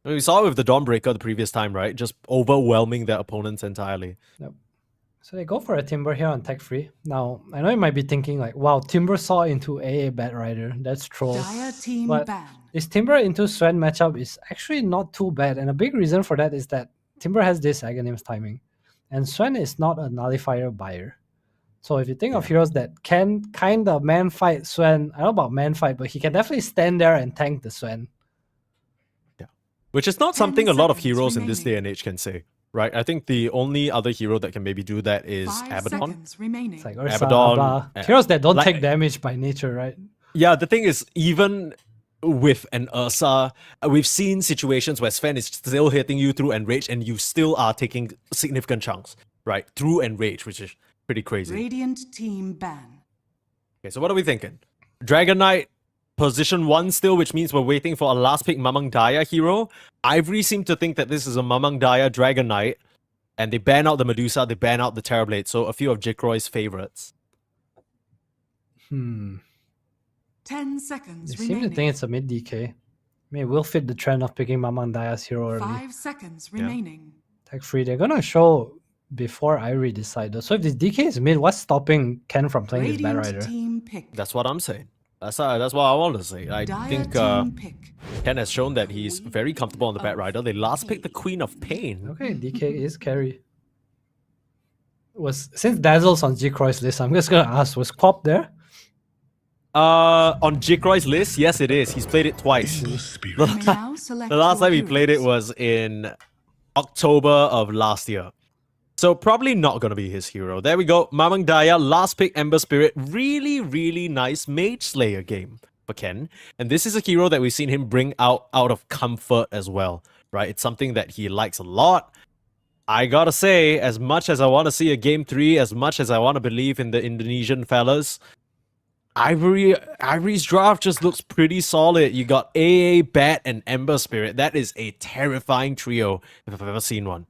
I mean, we saw it with the Dawnbreaker the previous time, right? Just overwhelming their opponents entirely. So they go for a Timber here on tech free. Now, I know you might be thinking like, wow, Timber saw into AA Bat Rider. That's troll. Dire team But ban. this Timber into Sven matchup is actually not too bad. And a big reason for that is that Timber has this Aghanim's timing. And Sven is not a nullifier buyer. So if you think of heroes that can kind of man fight Sven, I don't know about man fight, but he can definitely stand there and tank the Sven. Which is not 10 something a lot of seconds heroes in this day remaining. and age can say, right? I think the only other hero that can maybe do that is 5 Abaddon. seconds remaining. It's like Ursa, Abaddon, Abba, heroes that don't like- take damage by nature, right? Yeah, the thing is, even with an Ursa, we've seen situations where Sven is still hitting you through Enrage and you still are taking significant chunks, right? Through Enrage, which is pretty crazy. Radiant team ban. Okay, so what are we thinking? Dragon Knight, position 1 still, which means we're waiting for a last pick Mamang Daya hero. Ivory seem to think that this is a Mamang Daya Dragon Knight, and they ban out the Medusa, they ban out the Terrorblade, so a few of Jikroy's favorites. 10 seconds They seem remaining. to think it's a mid DK. I mean, it will fit the trend of picking Mamang Daya's hero early. 5 seconds remaining. Tech free, they're gonna show before Ivory decide though. So if this DK is mid, what's stopping Ken from playing his Bat Radiant Rider? team pick. That's what I'm saying. That's what I want to say. I Dire think team pick. Ken has shown that he's very comfortable on the Bat Rider. They last picked the Queen of Pain. Okay, DK is carry. Since Dazzle's on Jikroy's list, I'm just gonna ask, was Quap there? On Jikroy's list, yes it is. He's played it twice. The spirit. You may now select The last your time he played it heroes. was in October of last year. So probably not going to be his hero. There we go. Mamang Daya, last pick Ember Spirit. Really, really nice Mage Slayer game for Ken. And this is a hero that we've seen him bring out of comfort as well, right? It's something that he likes a lot. I gotta say, as much as I want to see a game 3, as much as I want to believe in the Indonesian fellas, Ivory's draft just looks pretty solid. You got AA, Bat, and Ember Spirit. That is a terrifying trio if I've ever seen one.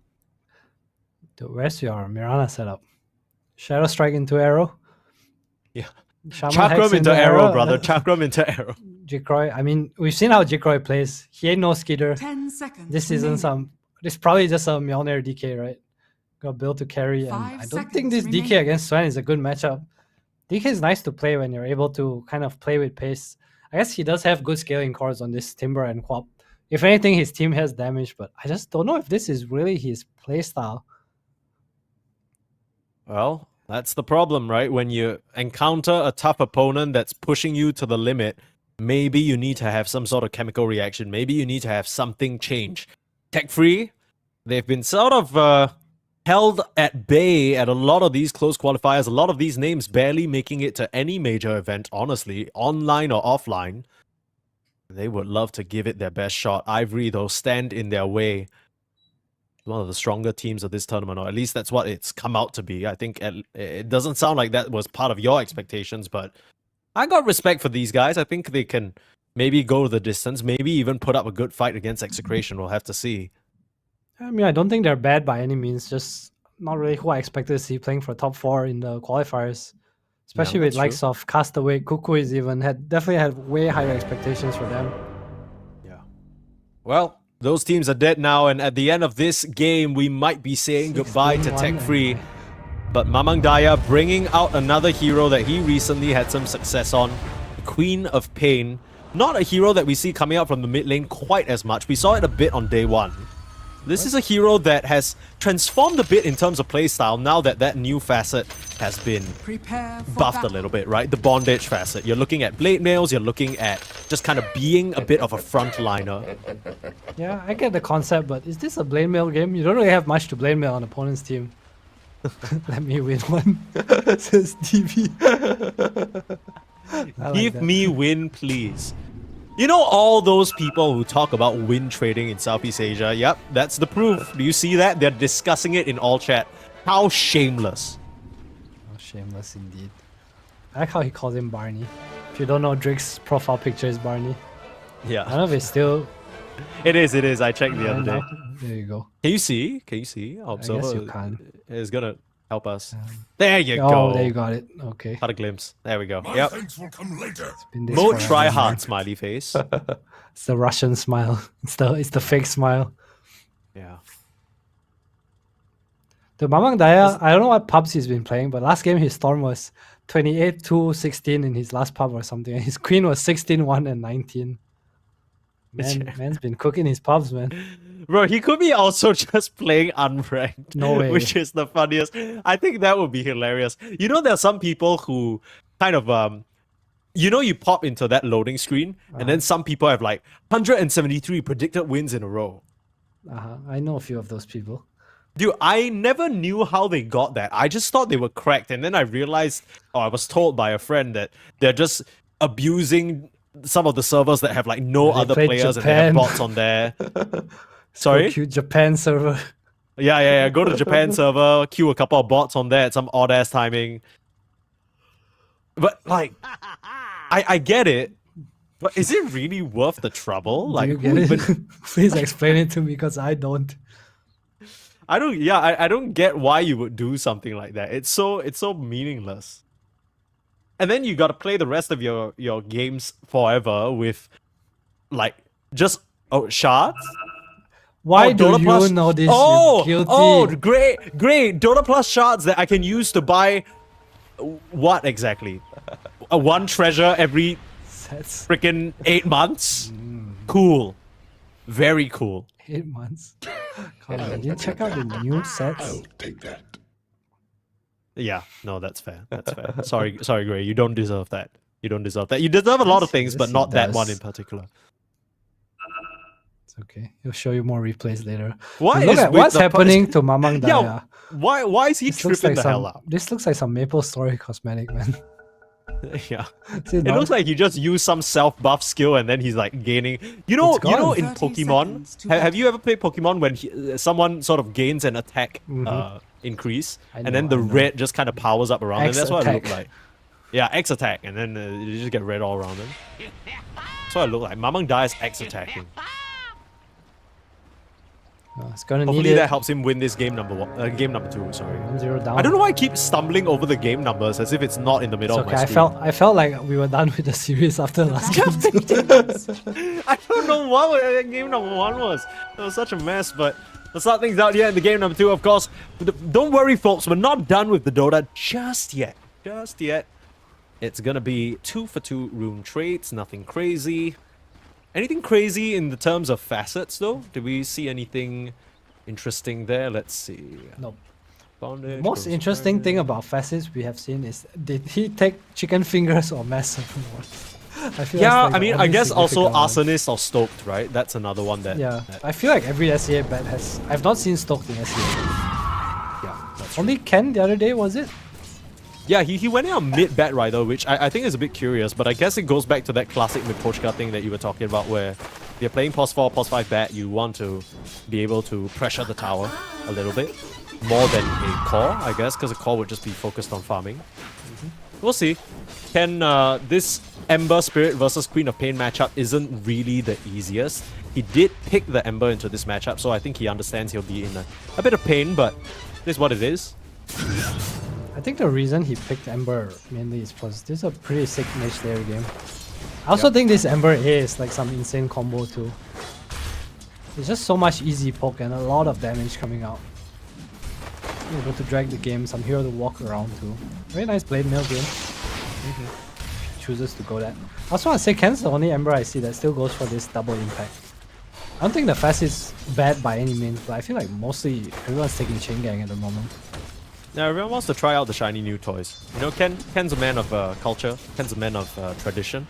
Dude, where's your Mirana setup? Shadow Strike into arrow? Yeah. Shaman Chakram Hex into arrow, arrow, brother. Chakram into arrow. Jikroy, I mean, we've seen how Jikroy plays. He ain't no skitter. 10 seconds. This isn't this is probably just a Mjolnir DK, right? Got built to carry, and 5 I don't think this seconds DK remaining. against Sven is a good matchup. DK is nice to play when you're able to kind of play with pace. I guess he does have good scaling cores on this Timber and Quap. If anything, his team has damage, but I just don't know if this is really his playstyle. Well, That's the problem, right? When you encounter a tough opponent that's pushing you to the limit, maybe you need to have some sort of chemical reaction. Maybe you need to have something change. Tech Free, they've been sort of held at bay at a lot of these close qualifiers. A lot of these names barely making it to any major event, honestly, online or offline. They would love to give it their best shot. Ivory, though, stand in their way. One of the stronger teams of this tournament, or at least that's what it's come out to be. I think it doesn't sound like that was part of your expectations, but I got respect for these guys. I think they can maybe go the distance, maybe even put up a good fight against Execration. We'll have to see. I mean, I don't think they're bad by any means. Just not really who I expected to see playing for top 4 in the qualifiers. Especially with that's likes of Castaway, Kukui's even definitely had way higher expectations for them. Yeah. Well, those teams are dead now, and at the end of this game, we might be saying goodbye to 16-1 Tech Free. But Mamang Daya bringing out another hero that he recently had some success on, the Queen of Pain. Not a hero that we see coming out from the mid lane quite as much. We saw it a bit on day 1. This is a hero that has transformed a bit in terms of playstyle now that that new facet has been Prepare for buffed a battle. little bit, right? The bondage facet. You're looking at blade mails, you're looking at just kind of being a bit of a frontliner. Yeah, I get the concept, but is this a blade mail game? You don't really have much to blade mail on opponent's team. Let me win one, says DB. I like Give that. me win, please. You know all those people who talk about win trading in Southeast Asia? Yep, that's the proof. Do you see that? They're discussing it in all chat. How shameless. Oh, shameless indeed. I like how he calls him Barney. If you don't know, Drake's profile picture is Barney. I don't Yeah, know if it's still... it is. I checked the other day. There you go. Can you see? Can you see? Our I guess observer you can. is gonna help us. There you Oh, go. there you got it. Okay. Had a glimpse. There we go. My Yep. thanks will come later. Been this Mo forever, try man. hard smiley face. It's the Russian smile. It's the fake smile. Yeah. The Mamang Daya, I don't know what pubs he's been playing, but last game his storm was 28-2-16 in his last pub or something. And his queen was 16-1 and 19. Man's been cooking his pubs, man. Bro, he could be also just playing unranked. No way. Which is the funniest. I think that would be hilarious. You know, there are some people who kind of you pop into that loading screen, and then some people have like 173 predicted wins in a row. I know a few of those people. Dude, I never knew how they got that. I just thought they were cracked, and then I realized, I was told by a friend that they're just abusing some of the servers that have like no They other played players and they have Japan. bots on there. Sorry? So cute Japan server. Yeah. Go to Japan server, queue a couple of bots on there at some odd ass timing. But like, I get it, but is it really worth the trouble? Like, Do you who get it? even- Please explain it to me because I don't. I don't. Yeah, I don't get why you would do something like that. It's so meaningless. And then you got to play the rest of your games forever with, like, just shards. Why Oh, do Dota you Plus- know this? Oh, you guilty. oh, great! Dota Plus shards that I can use to buy what exactly? One treasure every Sets. freaking 8 months. Cool, very cool. 8 months. Come on, you check out the new sets. I'll take that. Yeah, no, that's fair. That's fair. Sorry, Gray. You don't deserve that. You don't deserve that. You deserve a lot of things, Yes, but he not that does. one in particular. It's okay. He'll show you more replays later. Why Look is at with what's the happening to Mamang Daya. Yeah, why is he This looks tripping like the hell some. out? This looks like some Maple Story cosmetic, man. Yeah. See, It now- looks like he just used some self-buff skill and then he's like gaining. You know, It's gone. in 30 Pokemon, seconds to have you ever played Pokemon when someone sort of gains an attack Mhm. increase, I and then know, the I know. red just kind of powers up around X him? That's what it looked attack. like. Yeah, X attack, and then you just get red all around him. That's what it looked like. Mamang Dai is X attacking. It's gonna Hopefully need that it. helps him win this game number two. Sorry. 1-0 down. I don't know why I keep stumbling over the game numbers as if it's not in the middle It's of okay. my I screen. felt like we were done with the series after last game. I don't know what game number 1 was. It was such a mess, but let's start things out here in the game number 2, of course. Don't worry, folks. We're not done with the Dota just yet. Just yet. It's gonna be 2-for-2 room trades. Nothing crazy. Anything crazy in the terms of facets, though? Did we see anything interesting there? Let's see. Nope. Bondage Most goes interesting back. thing about facets we have seen is, did he take chicken fingers or massive rewards? I feel Yeah, that's like I the mean, I only guess also significant one. Arsonist or Stoked, right? That's another one that. Yeah, that- I feel like every SEA bet has. I've not seen stoked in SEA. yeah, that's Only Ken the other day, was it? Yeah, he went in on mid Bat Rider, which I think is a bit curious, but I guess it goes back to that classic Mipochka thing that you were talking about, where if you're playing pos 4, pos 5 Bat, you want to be able to pressure the tower a little bit more than a core, I guess, because a core would just be focused on farming. We'll see. Can this Ember Spirit versus Queen of Pain matchup isn't really the easiest. He did pick the Ember into this matchup, so I think he understands he'll be in a bit of pain, but this is what it is. I think the reason he picked Ember mainly is because this is a pretty sick mage layer game. I also think this Ember A is like some insane combo too. It's just so much easy poke and a lot of damage coming out. Able to drag the game, some hero to walk around too. Very nice blade mail game. Chooses to go that. I also want to say Ken's the only Ember I see that still goes for this double impact. I don't think the fast is bad by any means, but I feel like mostly everyone's taking chain gang at the moment. Now everyone wants to try out the shiny new toys. You know, Ken's a man of culture. Ken's a man of tradition.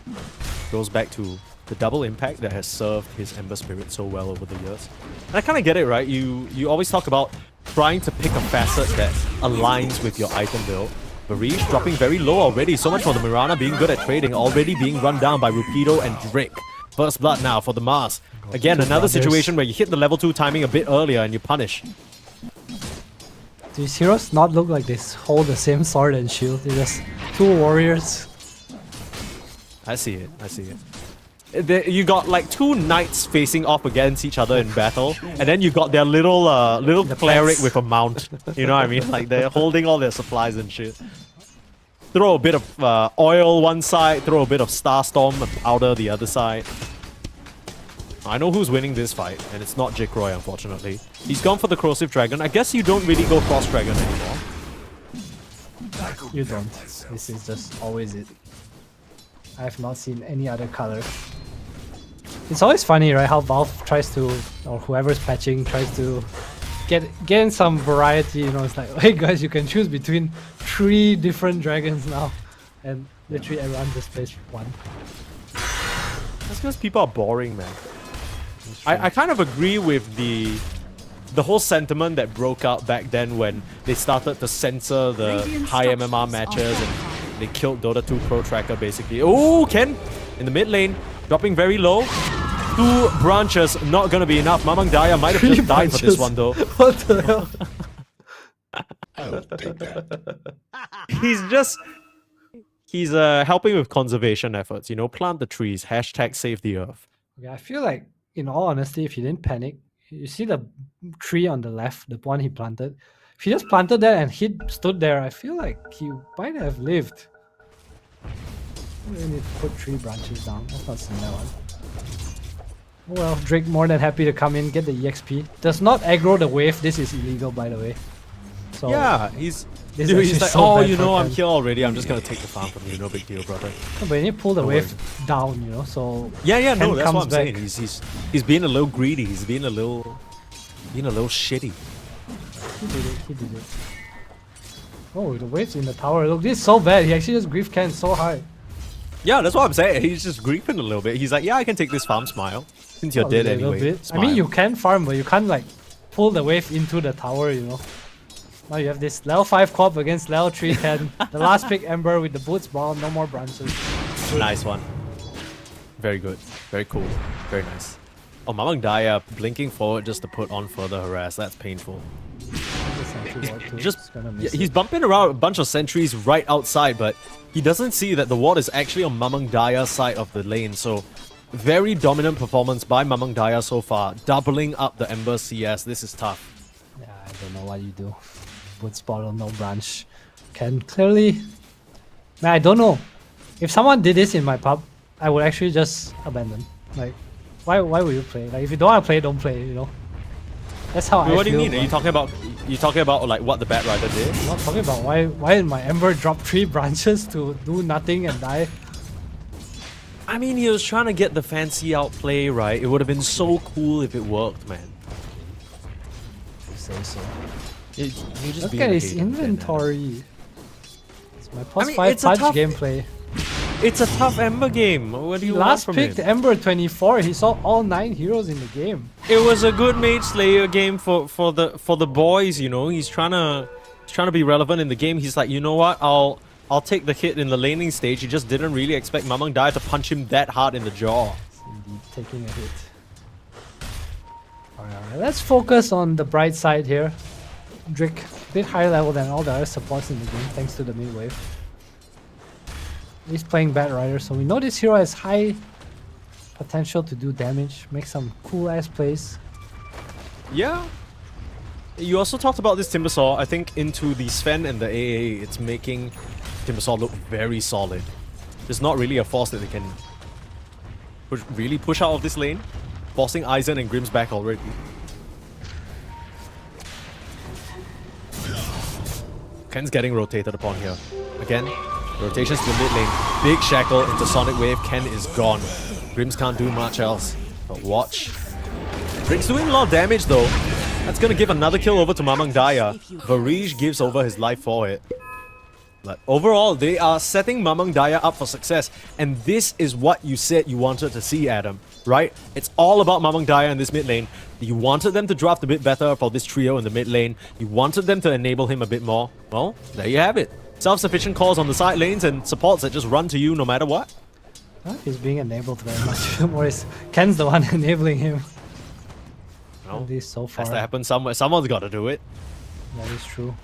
Goes back to the double impact that has served his Ember Spirit so well over the years. And I kind of get it, right? You always talk about trying to pick a facet that aligns with your item build. Barish dropping very low already. So much for the Mirana being good at trading, already being run down by Rupido and Drake. First blood now for the Mars. Again, another situation where you hit the level 2 timing a bit earlier and you punish. These heroes not look like they hold the same sword and shield. They're just two warriors. I see it. I see it. You got like two knights facing off against each other in battle, and then you got their little The cleric pets. with a mount. You know what I mean? Like they're holding all their supplies and shit. Throw a bit of oil one side, throw a bit of Starstorm and powder the other side. I know who's winning this fight, and it's not Jake Roy, unfortunately. He's gone for the Corrosive Dragon. I guess you don't really go Frost Dragon anymore. You don't. This is just always it. I have not seen any other color. It's always funny, right? How Valve tries to, or whoever's patching tries to get in some variety. You know, it's like, hey guys, you can choose between 3 different dragons now, and literally everyone just plays one. That's because people are boring, man. I kind of agree with the whole sentiment that broke out back then when they started to censor the high MMR matches and they killed Dota 2 Pro Tracker basically. Oh, Ken in the mid lane, dropping very low. 2 branches, not gonna be enough. Mamang Daya might have just died for this one though. What the hell? I'll take that. He's helping with conservation efforts, you know, plant the trees, hashtag save the earth. Yeah, I feel like, in all honesty, if he didn't panic, you see the tree on the left, the one he planted. If he just planted that and he stood there, I feel like he might have lived. You really need to put 3 branches down. I've not seen that one. Oh well, Drake more than happy to come in, get the EXP. Does not aggro the wave. This is illegal, by the way. So Yeah, he's this is dude, he's actually like, so oh, bad you for know, I'm Ken. here already. I'm just gonna take the farm from you. No big deal, brother. No, but you need to pull the Don't wave down, you know. So Yeah, no, Ken that's what comes I'm back. saying. He's being a little greedy. He's being a little shitty. He did it. He did it. Oh, the waves in the tower. Look, this is so bad. He actually just grief Ken so high. Yeah, that's what I'm saying. He's just griefing a little bit. He's like, yeah, I can take this farm smile since you're A dead little anyway. bit. I Smile. mean, you can farm, but you can't like pull the wave into the tower, you know. Now you have this level 5 corp against level 3 Ken. The last pick Ember with the boots ball, no more branches. Nice one. Very good. Very cool. Very nice. Oh, Mamang Daya blinking forward just to put on further harass. That's painful. He's bumping around a bunch of sentries right outside, but he doesn't see that the ward is actually on Mamang Daya's side of the lane. So, very dominant performance by Mamang Daya so far, doubling up the Ember CS. This is tough. Yeah, I don't know what you do. Boots bottle, no branch. Can clearly. Man, I don't know. If someone did this in my pub, I would actually just abandon. Like, why would you play? Like, if you don't want to play, don't play. You know. That's how I What do you feel. mean? Are you talking about like what the Bat Rider did? I'm not talking about why did my Ember drop 3 branches to do nothing and die? I mean, he was trying to get the fancy outplay, right? It would have been so cool if it worked, man. You say so. You're just Look being at a his hater, Ken. inventory. It's my plus mean, 5 it's a punch tough- gameplay. It's a tough Ember game. What do He you want last from picked him? Ember 24. He saw all 9 heroes in the game. It was a good Mage Slayer game for the boys. You know, he's trying to be relevant in the game. He's like, you know what? I'll take the hit in the laning stage. He just didn't really expect Mamang Daya to punch him that hard in the jaw. Indeed, taking a hit. Alright, let's focus on the bright side here. Drake, a bit higher level than all the other supports in the game, thanks to the mid wave. He's playing Bat Rider, so we know this hero has high potential to do damage, make some cool ass plays. Yeah. You also talked about this Timbersaw. I think into the Sven and the AA, it's making Timbersaw look very solid. There's not really a force that they can really push out of this lane, forcing Aizen and Grimm's back already. Ken's getting rotated upon here. Again, rotations to the mid lane. Big shackle into Sonic Wave. Ken is gone. Grimm's can't do much else. But watch. Drake's doing a lot of damage though. That's gonna give another kill over to Mamang Daya. Varij gives over his life for it. But overall, they are setting Mamang Daya up for success. And this is what you said you wanted to see, Adam. Right? It's all about Mamang Daya in this mid lane. You wanted them to draft a bit better for this trio in the mid lane. You wanted them to enable him a bit more. Well, there you have it. Self-sufficient calls on the side lanes and supports that just run to you no matter what. He's being enabled very much. Whereas Ken's the one enabling him. No, At least so far. has to happen somewhere. Someone's got to do it. That is true.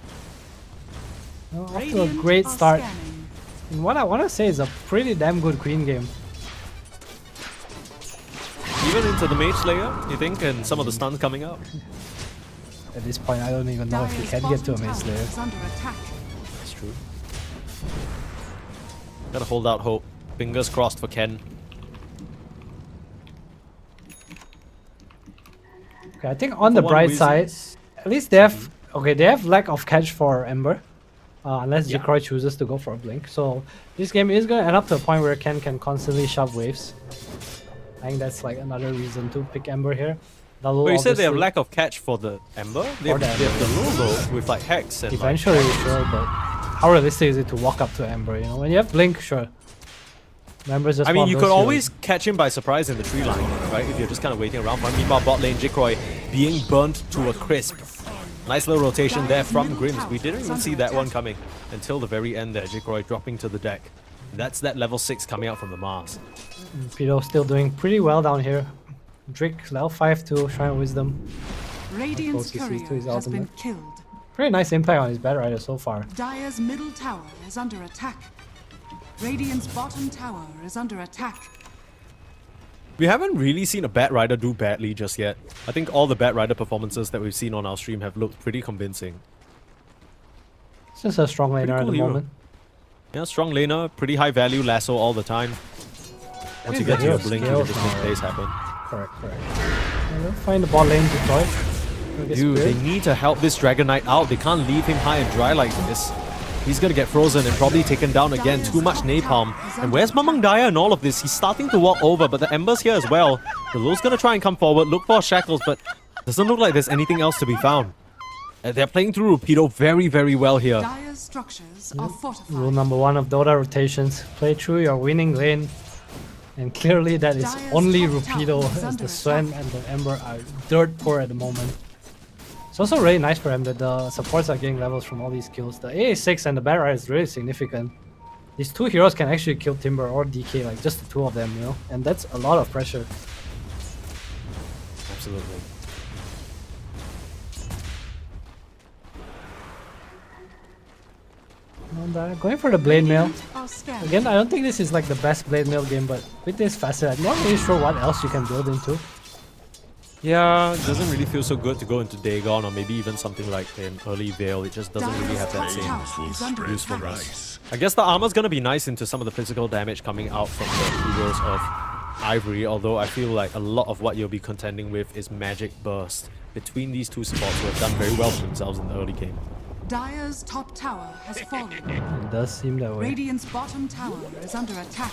Well, off to a Radiant great are start. scanning. And what I want to say is a pretty damn good Queen game. Even into the Mage Slayer, you think, and some of the stuns coming up. At this point, I don't even know if he Dire's can get to a bottom Maze tower Slayer. is under attack. That's true. Gotta hold out hope. Fingers crossed for Ken. Okay, I think on the one bright reason- side, at least they have they have lack of catch for Ember, unless Yeah. Jacroy chooses to go for a blink. So this game is gonna end up to a point where Ken can constantly shove waves. I think that's like another reason to pick Ember here. Dalu But you said they have obviously- lack of catch for the Ember? They For have, the they have the Ember, Lulu though, with like Hex and Eventually, sure, but how realistic is it to walk up to Ember? You know, when you have blink, sure. Ember's just I mean, one of you those could heroes. always catch him by surprise in the tree line, right? If you're just kind of waiting around for him. Meanwhile, bot lane, Jikroy being burnt to a crisp. Nice little rotation there from Grimms. We didn't even see that one coming until the very end there. Jikroy dropping to the deck. That's that level 6 coming out from the Mars. Pito still doing pretty well down here. Drake level 5 to Shrine of Wisdom. Radiant's Close to courier his has been ultimate. killed. Pretty nice impact on his Bat Rider so far. Dire's middle tower is under attack. Radiant's bottom tower is under attack. We haven't really seen a Bat Rider do badly just yet. I think all the Bat Rider performances that we've seen on our stream have looked pretty convincing. It's just a strong laner at cool the hero. moment. Yeah, strong laner, pretty high value lasso all the time. Once you get to your blink, you can just make plays happen. Correct. Yeah, we'll find the bot lane Detroit. Dude, they need to help this Dragon Knight out. They can't leave him high and dry like this. He's gonna get frozen and probably taken down again. Too much napalm. And where's Mamang Daya in all of this? He's starting to walk over, but the Ember's here as well. The Lul's gonna try and come forward, look for shackles, but doesn't look like there's anything else to be found. They're playing through Rupido very, very well here. Dire's structures are fortified. Rule number 1 of Dota rotations. Play through your winning lane. And clearly that is Dire's only top tower Rupido, is as under the Sven and the Ember are dirt poor at the moment. It's also really nice for him that the supports are getting levels from all these kills. The AA6 and the Bat Rider is really significant. These two heroes can actually kill Timber or DK, like just the two of them, you know? And that's a lot of pressure. Absolutely. And going for the Blade Mail. Radiant are scanning. Again, I don't think this is like the best Blade Mail game, but with this facet, I'm not really sure what else you can build into. Yeah, it doesn't really feel so good to go into Dagon or maybe even something like an early Veil. It just doesn't really have that Dire's same top tower is under usefulness. Price. I guess the armor's gonna be nice into some of the physical damage coming out from the heroes of Ivory, although I feel like a lot of what you'll be contending with is magic burst between these two supports who have done very well for themselves in the early game. Dire's top tower has fallen. It does seem that way. Radiant's bottom tower is under attack.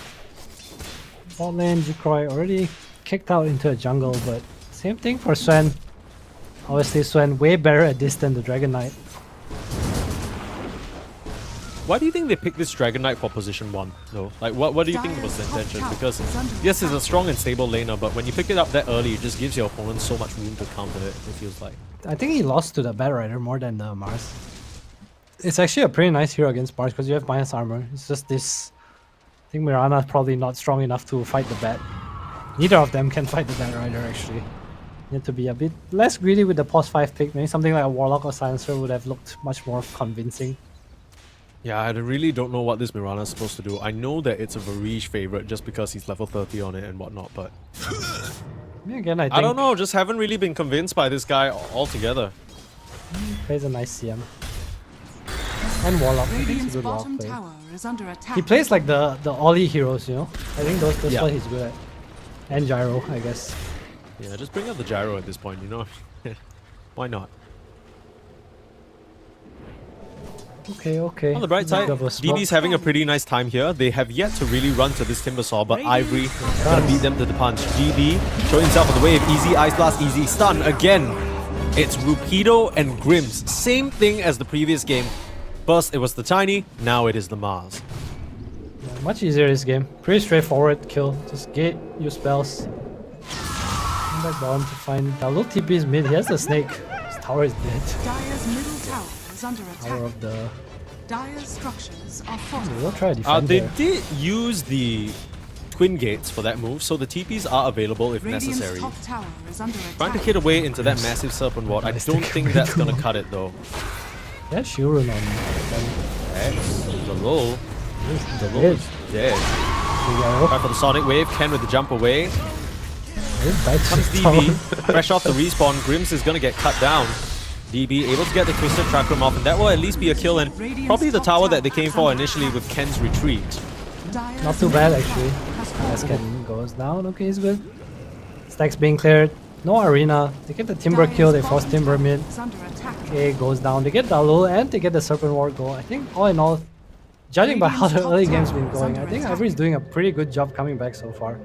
Bot lane, Jikroy already kicked out into a jungle, but same thing for Sven. Obviously, Sven way better at this than the Dragon Knight. Why do you think they picked this Dragon Knight for position 1, though? Like, what do you think was the intention? Because, yes, it's a strong and stable laner, but when you pick it up that early, it just gives your opponent so much room to counter it, it feels like. I think he lost to the Bat Rider more than the Mars. It's actually a pretty nice hero against Mars because you have minus armor. It's just this. I think Mirana is probably not strong enough to fight the Bat. Neither of them can fight the Bat Rider actually. You have to be a bit less greedy with the pos 5 pick. Maybe something like a Warlock or Silencer would have looked much more convincing. Yeah, I really don't know what this Mirana is supposed to do. I know that it's a Varish favorite just because he's level 30 on it and whatnot, but... Yeah, again, I think I don't know, just haven't really been convinced by this guy altogether. plays a nice CM. And Warlock. I think Radiant's he's a good Warlock bottom player. tower is under attack. He plays like the Ollie heroes, you know? I think that's Yeah. what he's good at. And Gyro, I guess. Yeah, just bring up the gyro at this point, you know? Why not? Okay. On the bright side, Bit of a smoke. DB's having a pretty nice time here. They have yet to really run to this Timbersaw, but Ivory gonna beat them to the punch. DB showing himself on the wave. Easy Ice Blast, easy stun. Again, it's Rupido and Grims. Same thing as the previous game. First it was the Tiny, now it is the Mars. Yeah, much easier this game. Pretty straightforward kill. Just gate, use spells. Come back down to find Dalu TP's mid. He has the snake. His tower is dead. Dire's middle tower is under Tower attack. of the... Dire's structures are We'll fortified. try to defend They there. did use the Twin Gates for that move, so the TPs are available if Radiant's necessary. top tower is under attack. Trying to hit away into that massive Serpent Ward. I Nice don't to think get that's rid gonna of. cut it though. Yeah, Shurun on them. X, the low. The low Dead. is dead. Gyro. Try for the Sonic Wave, Ken with the jump away. That's Comes DB, fresh off the respawn, Grims is gonna get cut down. DB able to get the Twisted Chakram off, and that will at least be a kill, and probably the tower that they came for initially with Ken's retreat. Dire's Not too bad middle actually. tower has As fallen. Ken goes down, okay, he's good. Stacks being cleared. No arena. They get the Timber kill, they force Timber mid. Is under attack. Okay, goes down. They get Dalu and they get the Serpent Ward goal. I think all in all, judging by how the early game's been going, I think Ivory's doing a pretty good job coming back so far.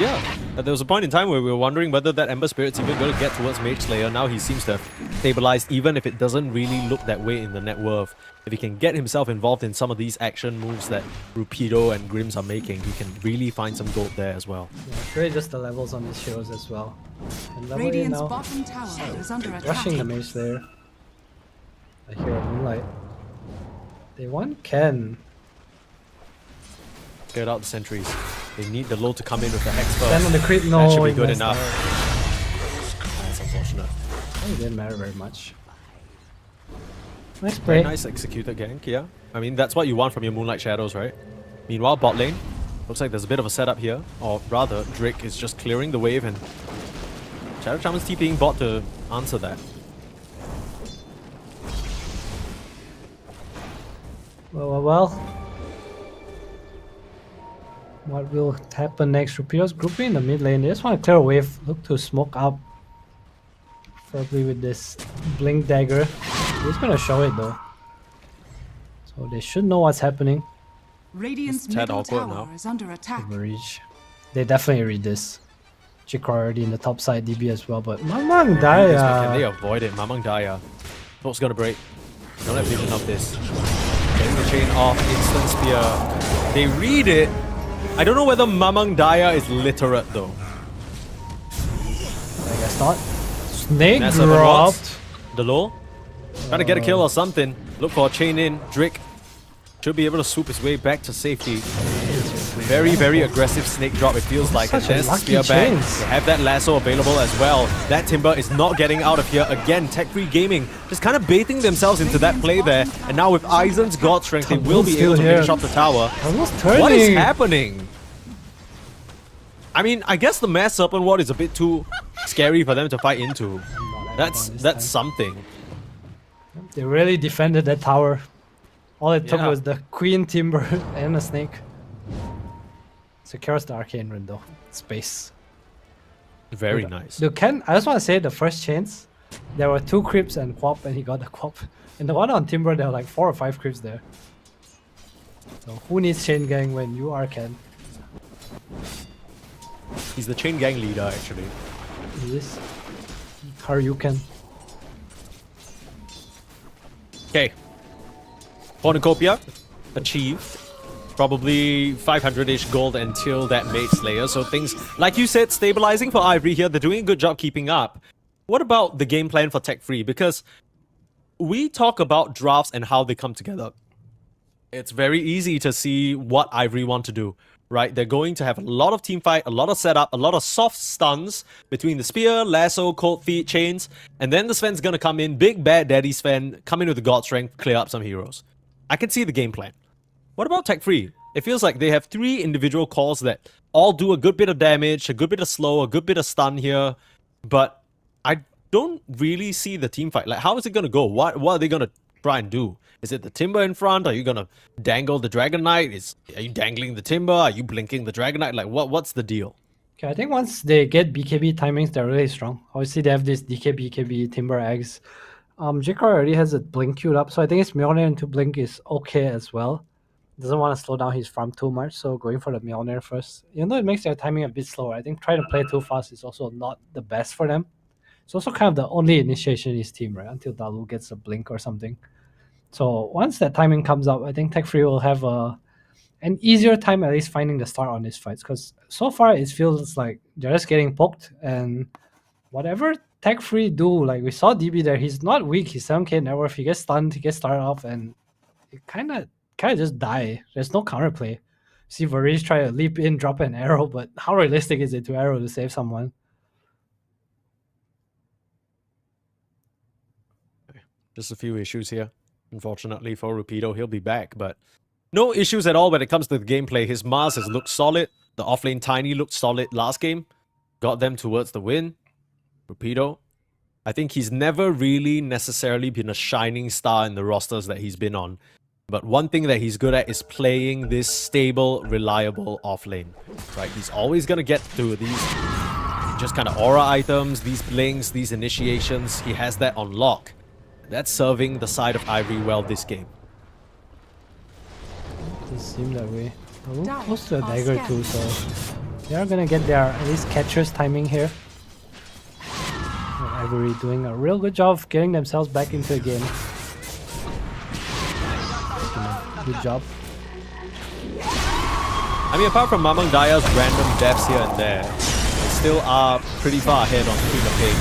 Yeah, there was a point in time where we were wondering whether that Ember Spirit's even going to get towards Mage Slayer. Now he seems to have stabilized, even if it doesn't really look that way in the net worth. If he can get himself involved in some of these action moves that Rupido and Grims are making, he can really find some gold there as well. Yeah, it's really just the levels on these heroes as well. And level 8 Radiant's now, bottom tower is under attack. rushing the Mage there. I hear a Moonlight. They want Ken. Cleared out the sentries. They need the low to come in with the Hex first. Ken on the creep, no. That should be he good messed enough. up. That's unfortunate. It didn't matter very much. Nice Very play. nice executed gank, yeah. I mean, that's what you want from your Moonlight Shadows, right? Meanwhile, bot lane. Looks like there's a bit of a setup here. Or rather, Drake is just clearing the wave and Shadow Shaman's TPing bot to answer that. Well. What will happen next? Rupido's grouping in the mid lane. They just want to clear a wave. Look to smoke up. Probably with this blink dagger. He's gonna show it though. So they should know what's happening. Radiant's It's tad middle awkward tower now. is under attack. Reach. They definitely read this. Chikra already in the top side DB as well, but Mamang Can they Daya. avoid it? Mamang Daya. Boat's gonna break. Don't have vision of this. Getting the chain off, instant spear. They read it. I don't know whether Mamang Daya is literate though. I guess not. Snake That's a dropped. The low. Trying to get a kill or something. Look for a chain in. Drake should be able to swoop his way back to safety. Very, very aggressive snake drop, it feels like. And Such a there's lucky spear back. chains. They have that lasso available as well. That Timber is not getting out of here. Again, Tech Free Gaming just kind of baiting themselves into that play there. And now with Aizen's God Strength, they will be Still able to here. finish off the tower. Almost turning. What is happening? I mean, I guess the Mass Serpent Ward is a bit too scary for them to fight into. That's something. They really defended that tower. All it took Yeah. was the Queen Timber and a snake. Secures the Arcane Rune though. Space. Very nice. Dude, I just want to say the first chains, there were 2 creeps and Quap, and he got the Quap. And the one on Timber, there were like 4 or 5 creeps there. So who needs chain gang when you are Ken? He's the chain gang leader, actually. He is. Haryuken. Okay. Cornucopia achieved probably 500-ish gold until that Mage Slayer. So things, like you said, stabilizing for Ivory here. They're doing a good job keeping up. What about the game plan for Tech Free? Because we talk about drafts and how they come together. It's very easy to see what Ivory want to do, right? They're going to have a lot of team fight, a lot of setup, a lot of soft stuns between the spear, lasso, cold feet, chains, and then the Sven's gonna come in, big bad daddy Sven, come in with the God Strength, clear up some heroes. I can see the game plan. What about Tech Free? It feels like they have 3 individual calls that all do a good bit of damage, a good bit of slow, a good bit of stun here, but I don't really see the team fight. Like, how is it gonna go? What are they gonna try and do? Is it the Timber in front? Are you gonna dangle the Dragon Knight? Are you dangling the Timber? Are you blinking the Dragon Knight? Like, what's the deal? Okay, I think once they get BKB timings, they're really strong. Obviously, they have this DK, BKB, Timber Eggs. J-Core already has a Blink queued up, so I think his Mjolnir into Blink is okay as well. Doesn't want to slow down his farm too much, so going for the Mjolnir first. Even though it makes their timing a bit slower, I think trying to play too fast is also not the best for them. It's also kind of the only initiation in his team, right? Until Dalu gets a Blink or something. So once that timing comes up, I think Tech Free will have an easier time at least finding the start on these fights. Because so far it feels like they're just getting poked, and whatever Tech Free do, like we saw DB there, he's not weak, he's 7k net worth, he gets stunned, he gets started off, and it kind of just die. There's no counterplay. See Varish try to leap in, drop an arrow, but how realistic is it to arrow to save someone? Just a few issues here. Unfortunately for Rapido, he'll be back, but no issues at all when it comes to the gameplay. His Mars has looked solid. The offlane Tiny looked solid last game. Got them towards the win. Rapido, I think he's never really necessarily been a shining star in the rosters that he's been on. But one thing that he's good at is playing this stable, reliable offlane. Right? He's always going to get through these just kind of aura items, these blinks, these initiations. He has that on lock. That's serving the side of Ivory well this game. It does seem that way. We're close to a dagger too, so they are gonna get their at least catcher's timing here. Ivory doing a real good job of getting themselves back into the game. Good job. I mean, apart from Mamang Daya's random deaths here and there, they still are pretty far ahead on Queen of Pain.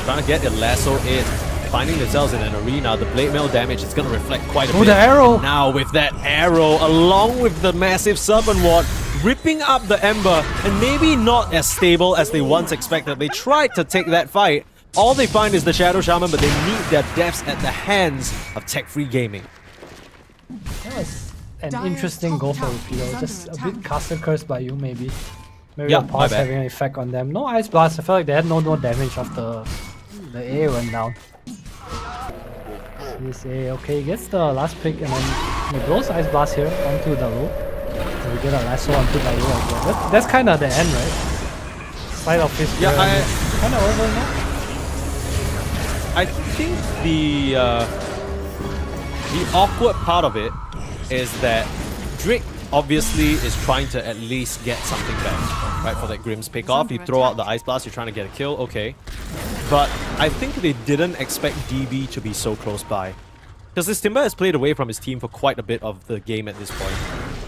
Trying to get a lasso in. Finding themselves in an arena, the blade mail damage is going to reflect quite a bit. The arrow! And now with that arrow, along with the massive Serpent Ward, ripping up the Ember, and maybe not as stable as they once expected. They tried to take that fight. All they find is the Shadow Shaman, but they meet their deaths at the hands of Tech Free Gaming. That was an interesting goal for Rapido. Just a bit caster cursed by you, maybe. Maybe Yeah, the pause having an effect on them. No Ice Blast. I felt like they had no damage after the A went down. This A, okay, he gets the last pick and then he blows Ice Blast here onto Dalu. And we get a lasso onto Dalu as well. That's kind of the end, right? Side of his kind of over now. I think the awkward part of it is that Drake obviously is trying to at least get something back, right? For that Grimm's pick off, you throw out the Ice Blast, you're trying to get a kill, okay. But I think they didn't expect DB to be so close by. Because this Timber has played away from his team for quite a bit of the game at this point.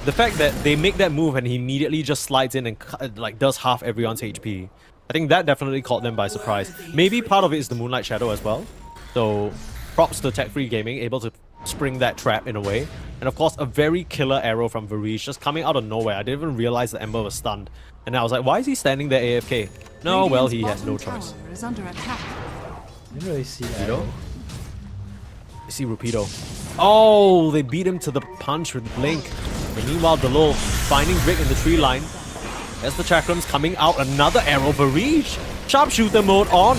The fact that they make that move and he immediately just slides in and like does half everyone's HP, I think that definitely caught them by surprise. Maybe part of it is the Moonlight Shadow as well. So props to Tech Free Gaming, able to spring that trap in a way. And of course, a very killer arrow from Varish just coming out of nowhere. I didn't even realize the Ember was stunned. And I was like, why is he standing there AFK? No, well, he has no choice. Is under attack. Didn't really see that. Rapido? I see Rapido. Oh, they beat him to the punch with Blink. And meanwhile, Delo finding Drake in the tree line. There's the Chakrams coming out. Another arrow. Varish. Sharpshooter mode on.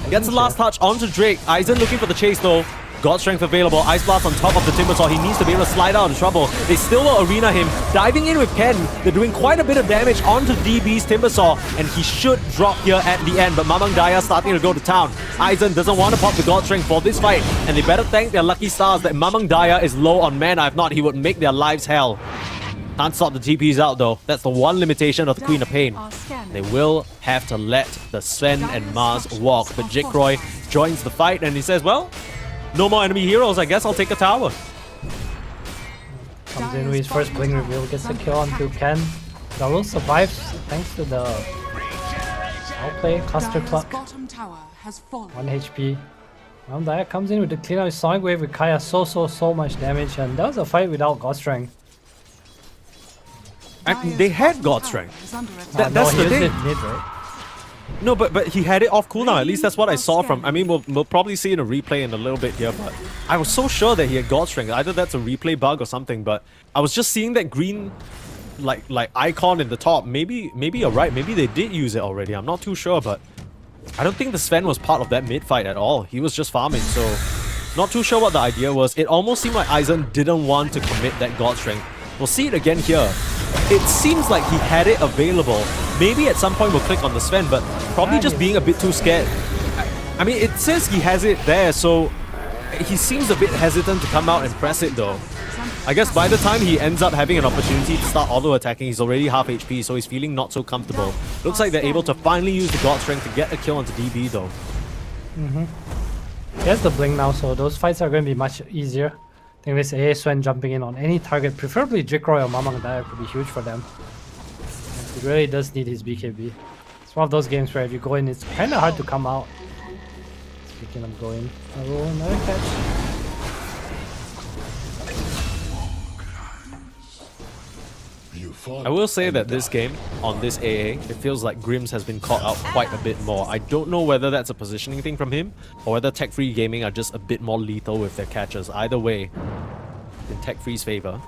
Gets the last touch onto Drake. Aizen looking for the chase though. God Strength available. Ice Blast on top of the Timbersaw. He needs to be able to slide out of trouble. They still will arena him. Diving in with Ken. They're doing quite a bit of damage onto DB's Timbersaw. And he should drop here at the end. But Mamang Daya starting to go to town. Aizen doesn't want to pop the God Strength for this fight. And they better thank their lucky stars that Mamang Daya is low on mana. If not, he would make their lives hell. Can't stop the TPs out though. That's the one limitation of the Queen of Pain. They will have to let the Sven and Mars walk. But Jikroy joins the fight and he says, well, no more enemy heroes, I guess I'll take a tower. Comes in with his first blink reveal, gets the kill onto Ken. Darul survives thanks to the outplay, cluster Dire's cluck, bottom tower has fallen. 1 HP. Daya comes in with the clean out with Sonic Wave with Kaya, so much damage, and that was a fight without God Strength. And they had God Strength. Is under attack. That- that's he the used thing. it mid, right? No, but he had it off cooldown. At least that's what I saw from. I mean, we'll probably see in a replay in a little bit here, but I was so sure that he had God Strength. Either that's a replay bug or something, but I was just seeing that green like icon in the top. Maybe you're right. Maybe they did use it already. I'm not too sure, but I don't think the Sven was part of that mid fight at all. He was just farming, so not too sure what the idea was. It almost seemed like Aizen didn't want to commit that God Strength. We'll see it again here. It seems like he had it available. Maybe at some point we'll click on the Sven, but probably just being a bit too scared. I mean, it says he has it there, so he seems a bit hesitant to come out and press it though. I guess by the time he ends up having an opportunity to start auto-attacking, he's already half HP, so he's feeling not so comfortable. Looks like they're able to finally use the God Strength to get a kill onto DB though. He has the blink now, so those fights are going to be much easier. I think this AA Sven jumping in on any target, preferably Jikroy or Mamang Daya, could be huge for them. He really does need his BKB. It's one of those games where if you go in, it's kind of hard to come out. Speaking of going, another catch. I will say that this game, on this AA, it feels like Grims has been caught out quite a bit more. I don't know whether that's a positioning thing from him, or whether Tech Free Gaming are just a bit more lethal with their catches. Either way, in Tech Free's favor.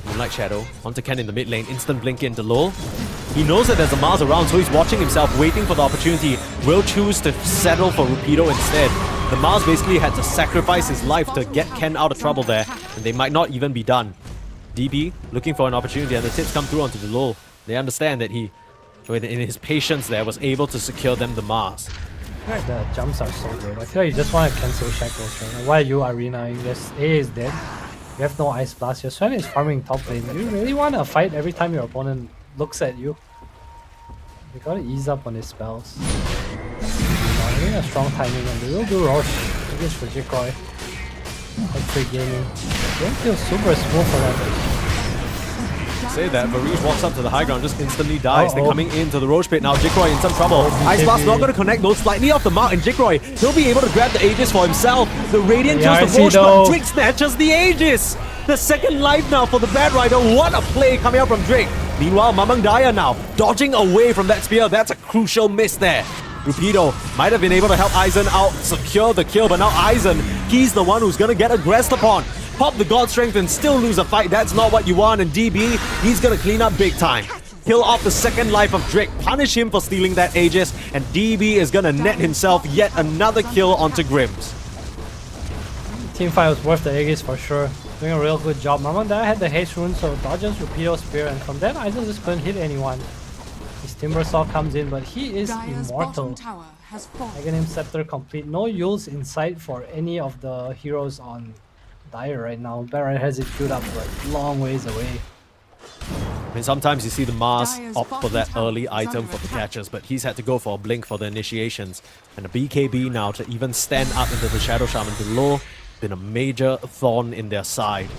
Moonlight Shadow, onto Ken in the mid lane, instant blink into Lol. He knows that there's a Mars around, so he's watching himself, waiting for the opportunity. Will choose to settle for Rupido instead. The Mars basically had to sacrifice his life to get Ken out of trouble there, and they might not even be done. DB looking for an opportunity, and the tips come through onto the Lol. They understand that he, in his patience there, was able to secure them the Mars. I feel like the jumps are so good. I feel like you just want to cancel shackles, right? Like, why are you Arena? Yes, A is dead. You have no Ice Blast. Your Sven is farming top lane. You really want to fight every time your opponent looks at you. You gotta ease up on his spells. I think a strong timing, and they will do Rosh. I guess for Jikroy. Like free gaming. Don't feel super smooth for that. Say that, Varish walks up to the high ground, just instantly dies. They're Uh-oh. coming into the Roche pit now. Jikroy in some trouble. Ice Blast not going to connect, though, slightly off the mark, and Jikroy, he'll be able to grab the Aegis for himself. The Radiant kills the RC Roche, but though. Drake snatches the Aegis. The second life now for the Bad Rider. What a play coming out from Drake. Meanwhile, Mamang Daya now dodging away from that spear. That's a crucial miss there. Rupido might have been able to help Aizen out, secure the kill, but now Aizen, he's the one who's going to get aggressed upon. Pop the God Strength and still lose a fight. That's not what you want. And DB, he's going to clean up big time. Kill off the second life of Drake, punish him for stealing that Aegis, and DB is going to net himself yet another kill onto Grims. Team fight was worth the Aegis for sure. Doing a real good job. Mamanda had the haste rune, so dodges Rupido's spear, and from then Aizen just couldn't hit anyone. His Timbersaw comes in, but he is Dire's immortal. bottom tower has fallen. Aghanim Scepter complete. No Yules in sight for any of the heroes on Dire right now. Barrett has it queued up like long ways away. I mean, sometimes you see the Mars Dire's opt for that bottom early tower is item under for the attack. catches, but he's had to go for a blink for the initiations. And the BKB now to even stand up into the Shadow Shaman below, been a major thorn in their side.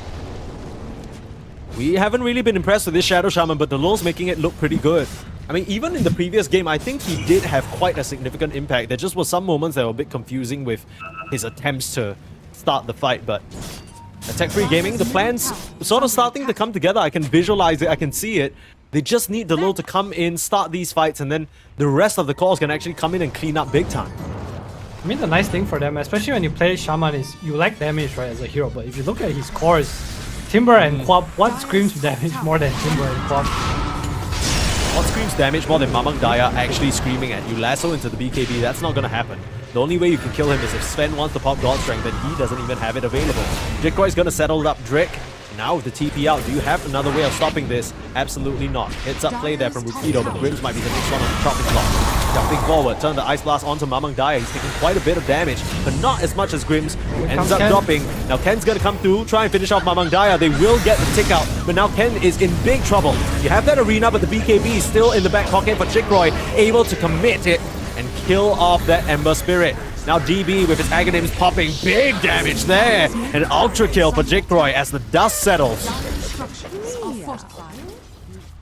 We haven't really been impressed with this Shadow Shaman, but the Lul's making it look pretty good. I mean, even in the previous game, I think he did have quite a significant impact. There just were some moments that were a bit confusing with his attempts to start the fight, but Tech Free Gaming, the plan's sort of starting to come together. I can visualize it, I can see it. They just need the Lul to come in, start these fights, and then the rest of the calls can actually come in and clean up big time. I mean, the nice thing for them, especially when you play Shaman, is you lack damage, right, as a hero. But if you look at his cores, Timber and Quap, what screams damage more than Timber and Quap? What screams damage more than Mamang Daya actually screaming at you? Lasso into the BKB, that's not gonna happen. The only way you can kill him is if Sven wants to pop God Strength, and he doesn't even have it available. Jikroy's gonna settle up Drake. Now with the TP out, do you have another way of stopping this? Absolutely not. Heads up play there from Rupido, but Grims might be the next one on the chopping block. Jumping forward, turn the Ice Blast onto Mamang Daya. He's taking quite a bit of damage, but not as much as Grims, who ends comes up Ken. dropping. Now Ken's gonna come through, try and finish off Mamang Daya. They will get the tick out, but now Ken is in big trouble. You have that arena, but the BKB is still in the back pocket for Jikroy, able to commit it and kill off that Ember Spirit. Now DB with his Aghanims popping big damage there. An ultra kill for Jikroy as the dust settles. structures are fortified.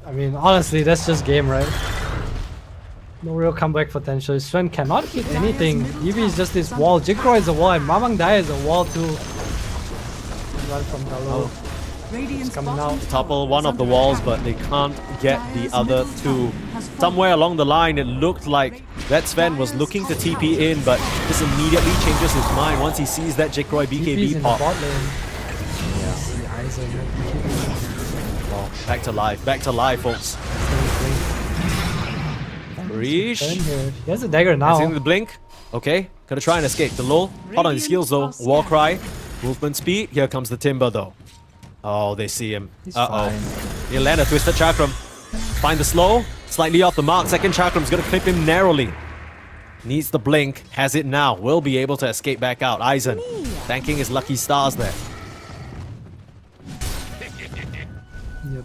I mean, honestly, that's just game, right? No real comeback potential. Sven cannot hit anything. Eevee is just this wall. Jikro is a wall, and Mamang Daya is a wall too. Run from Dalo. Radiant's coming bottom out. tower Topple one is of the under walls, attack. but they can't get the other two. Somewhere along the line, it looked like that Sven was looking to TP in, but this immediately changes his mind once he sees that Jikroy TP's BKB in pop. the bot lane. Yeah, see Aizen. Oh, back to life, folks. Reach. Turn here. He has a dagger now. Seeing the blink. Okay, gonna try and escape. The lull. Hot on his heels though. War cry. Movement speed. Here comes the timber though. Oh, they see him. He's Uh-oh. fine. He'll land a Twisted Chakram. Find the slow. Slightly off the mark. Second Chakram's gonna clip him narrowly. Needs the blink. Has it now. Will be able to escape back out. Aizen thanking his lucky stars there. Yep.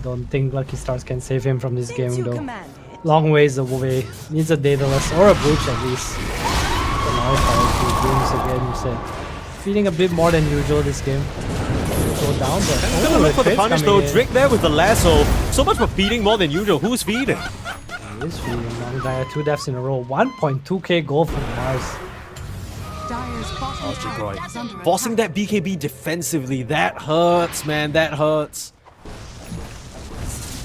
Don't think Lucky Stars can save him from this Since game you though. command it. Long ways away. Needs a Daedalus or a Booch at least. Games again, you said. Feeling a bit more than usual this game. Go down, but Gonna look for the Fate's punish coming though. in. Drick there with the lasso. So much for feeding more than usual. Who's feeding? He is feeling Mamdaya 2 deaths in a row. 1.2k gold from Mars. Dire's bottom tower is under Forcing attack. that BKB defensively. That hurts, man. That hurts.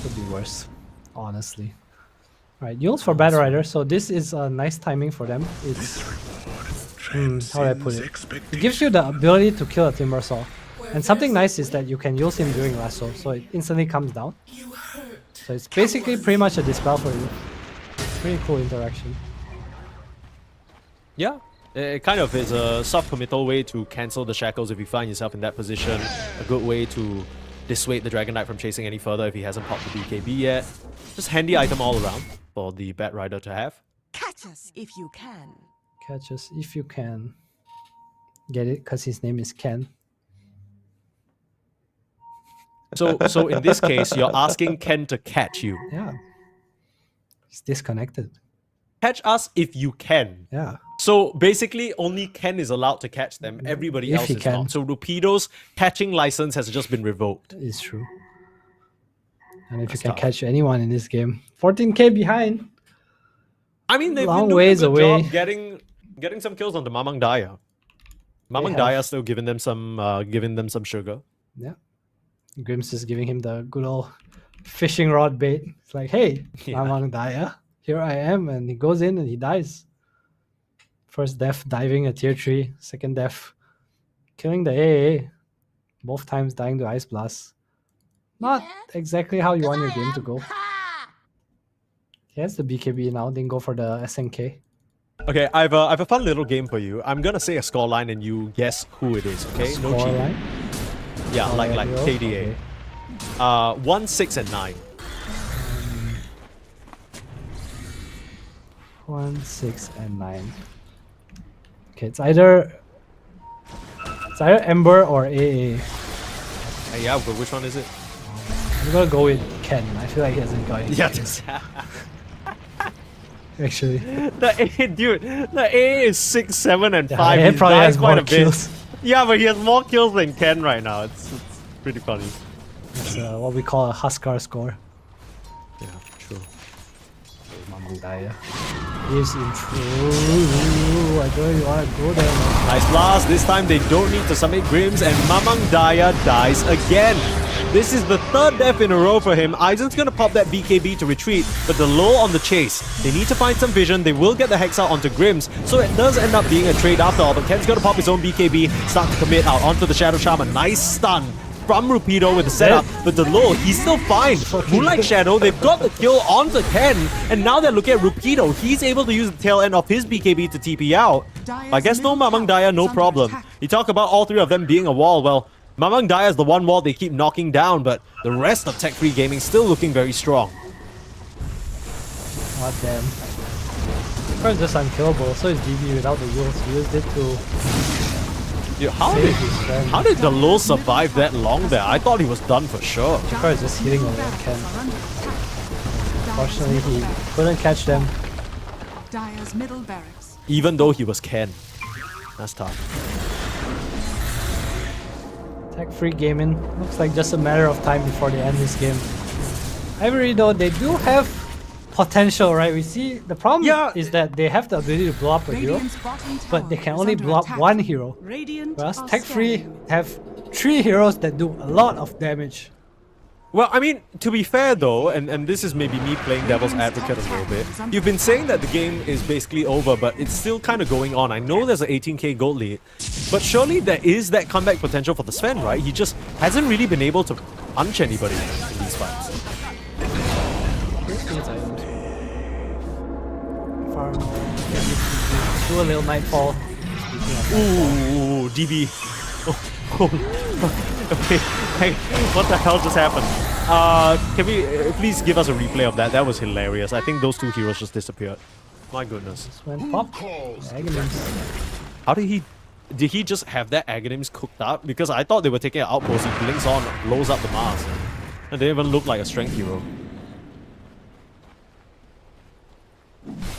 Could be worse, honestly. Alright, Yules for Battle Rider, so this is a nice timing for them. It's how do I put it? It gives you the ability to kill a Timber Saw. And something nice is that you can use him during lasso, so it instantly comes down. So it's basically pretty much a dispel for you. Pretty cool interaction. Yeah, it kind of is a soft committal way to cancel the shackles if you find yourself in that position. A good way to dissuade the Dragon Knight from chasing any further if he hasn't popped the BKB yet. Just handy item all around for the Bat Rider to have. Catch us if you can. Catch us if you can. Get it? Because his name is Ken. So in this case, you're asking Ken to catch you. Yeah. He's disconnected. Catch us if you can. Yeah. So basically, only Ken is allowed to catch them. Everybody If else he is can. not. So Rupido's catching license has just been revoked. It's true. And if That's you can tough. catch anyone in this game, 14k behind. I mean, they've Long been doing ways a good away. job getting some kills onto Mamang Daya. Mamang have. Daya still giving them some sugar. Yeah. Grimm's is giving him the good old fishing rod bait. It's like, hey, Yeah. Mamang Daya, here I am. And he goes in and he dies. First death diving a tier 3. Second death killing the AA. Both times dying to Ice Blast. Not exactly how you want your game to go. He has the BKB now, then go for the SNK. Okay, I've a fun little game for you. I'm gonna say a scoreline and you guess who it is. Okay, no cheating. Scoreline. Yeah, like Alright, KDA. okay. 1, 6, and 9. 1, 6, and 9. Okay, it's either Ember or AA. Yeah, but which one is it? I'm gonna go with Ken. I feel like he hasn't got it. Yeah, just Actually. the A, dude. The A is 6, 7, and Yeah, 5. he He's probably died has quite more a bit. kills. Yeah, but he has more kills than Ken right now. It's pretty funny. It's what we call a Huskar score. Yeah, true. Mamang Daya is in true. I don't even want to go there. Man. Nice blast. This time they don't need to summit Grims, and Mamang Daya dies again. This is the third death in a row for him. Aizen's gonna pop that BKB to retreat, but the low on the chase. They need to find some vision. They will get the Hex out onto Grims, so it does end up being a trade after all. But Ken's gonna pop his own BKB, start to commit out onto the Shadow Shaman. Nice stun from Rupido with the setup, but the low, he's still fine. Moonlight Shadow, they've got the kill onto Ken, and now they're looking at Rupido. He's able to use the tail end of his BKB to TP out. I guess no Mamang Daya, no problem. You talk about all three of them being a wall, well, Mamang Daya is the one wall they keep knocking down, but the rest of Tech Free Gaming still looking very strong. God damn. First, just unkillable. So is DB without the rules. He used it to Dude, save his friend. how did the low survive that long there? I thought he was done for sure. Jakar is just hitting away at Ken. Are under attack. Fortunately, he couldn't catch them. Dire's middle barracks. Even though he was Ken. That's tough. Tech-free gaming. Looks like just a matter of time before they end this game. Ivory though, they do have potential, right? We see the problem Yeah. is that they have the ability to blow up a hero, Radiant's bottom but tower they can is only under blow up attack. one hero. Radiant Whereas are Tech-free scanning. have 3 heroes that do a lot of damage. Well, I mean, to be fair though, and this is maybe me playing devil's advocate a little bit, you've been saying that the game is basically over, but it's still kind of going on. I know there's an 18k gold lead, but surely there is that comeback potential for the Sven, right? He just hasn't really been able to punch anybody in these fights. Farm. Do a little nightfall. Ooh, DB. Okay, hey, what the hell just happened? Can we please give us a replay of that? That was hilarious. I think those 2 heroes just disappeared. My goodness. When pop. Aghanim's. How did he just have that Aghanim's cooked up? Because I thought they were taking an outpost. He blinks on, blows up the Mars. And they even look like a strength hero.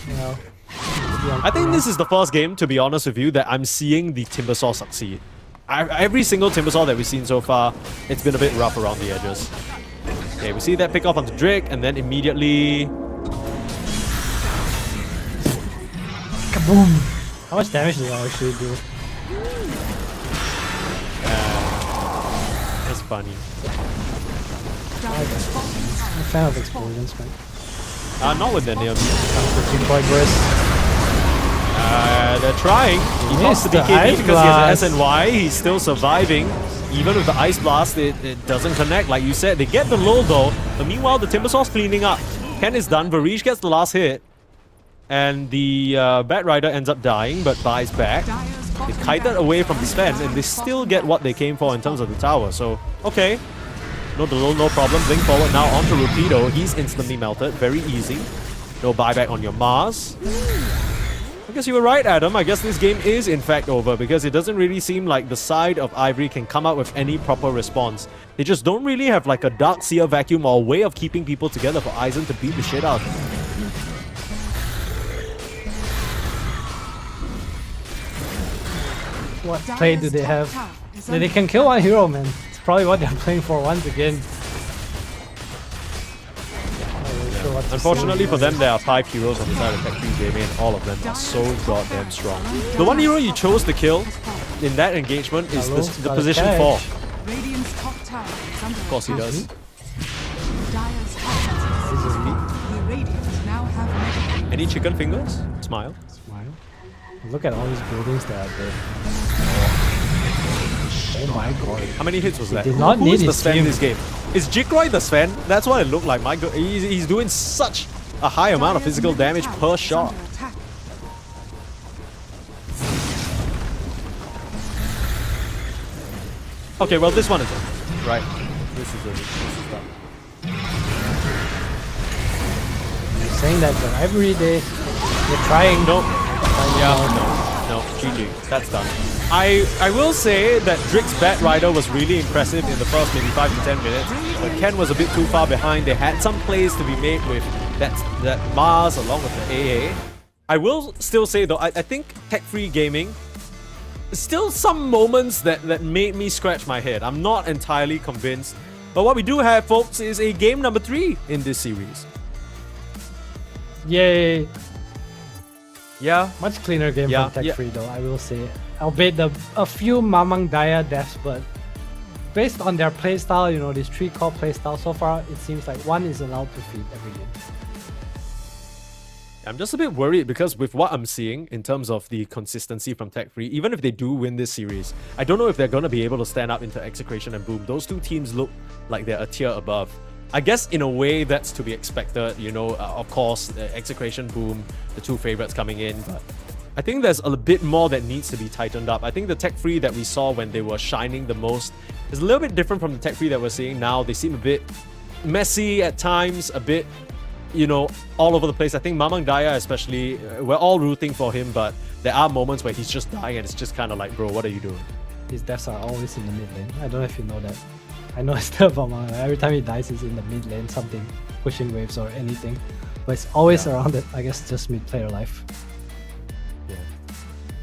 Yeah. I think this is the first game, to be honest with you, that I'm seeing the Timbersaw succeed. Every single Timbersaw that we've seen so far, it's been a bit rough around the edges. Okay, we see that pick off onto Drake, and then immediately... Kaboom! How much damage do they actually do? That's funny. Dire's bottom I'm a fan of explosions, man. Not with the Neon. 13-point burst. They're trying. He lost Missed the the BKB Ice because he has Blast. an SNY. He's still surviving. Even with the Ice Blast, it doesn't connect. Like you said, they get the lull though. But meanwhile, the Timbersaw's cleaning up. Ken is done. Varish gets the last hit. And the Bat Rider ends up dying, but buys back. Dire's They bottom kited barracks away from the is Sven, under and they attack. still get what they came for in terms of the tower. So, okay. No lull, no problem. Blink forward now onto Rapido. He's instantly melted. Very easy. No buyback on your Mars. I guess you were right, Adam. I guess this game is in fact over because it doesn't really seem like the side of Ivory can come up with any proper response. They just don't really have like a Dark Seer vacuum or a way of keeping people together for Aizen to beat the shit out of them. What play do Dire's they top have? tower is They under can kill one hero, man. It's probably what they're playing for once again. Unfortunately for them, there are 5 heroes on the side of Tech3 Gaming and all of them are so goddamn strong. The one hero you chose to kill in that engagement is Hello? the Got a position catch. 4. Radiant's top tower is under Of course he attack. does. Dire's offensive This is me. The Radiant now have mega. Any chicken fingers? Smile. Smile. Look at all these buildings that are there. Oh my god. How many hits was that? did not Who need is the his Sven team. this game? Is Jikroy the Sven? That's what it looked like. My god, he's doing such a high amount of Dire's physical middle damage tower per is shot. under attack. Okay, well this one is it. Right. This is it. This is done. Saying that the Ivory, they're trying. Nope. Yeah, no, GG. That's done. I will say that Drake's Bat Rider was really impressive in the first maybe 5 to 10 minutes, but Ken was a bit too far behind. They had some plays to be made with that Mars along with the AA. I will still say though, I think Tech3 Gaming, still some moments that made me scratch my head. I'm not entirely convinced. But what we do have, folks, is a game number 3 in this series. Yay! Yeah. Much cleaner game Yeah, from yeah. Tech3 though, I will say. Albeit a few Mamang Daya deaths, but based on their playstyle, you know, this 3 core playstyle so far, it seems like one is allowed to feed every game. I'm just a bit worried because with what I'm seeing in terms of the consistency from Tech3, even if they do win this series, I don't know if they're going to be able to stand up into Execration and Boom. Those 2 teams look like they're a tier above. I guess in a way that's to be expected, you know, of course, Execration, Boom, the 2 favorites coming in, but I think there's a bit more that needs to be tightened up. I think the Tech3 that we saw when they were shining the most is a little bit different from the Tech3 that we're seeing now. They seem a bit messy at times, a bit, you know, all over the place. I think Mamang Daya especially, we're all rooting for him, but there are moments where he's just dying and it's just kind of like, bro, what are you doing? His deaths are always in the mid lane. I don't know if you know that. I know it's still about Mamang. Every time he dies, he's in the mid lane, something, pushing waves or anything. But it's always around it, I guess, just mid player life.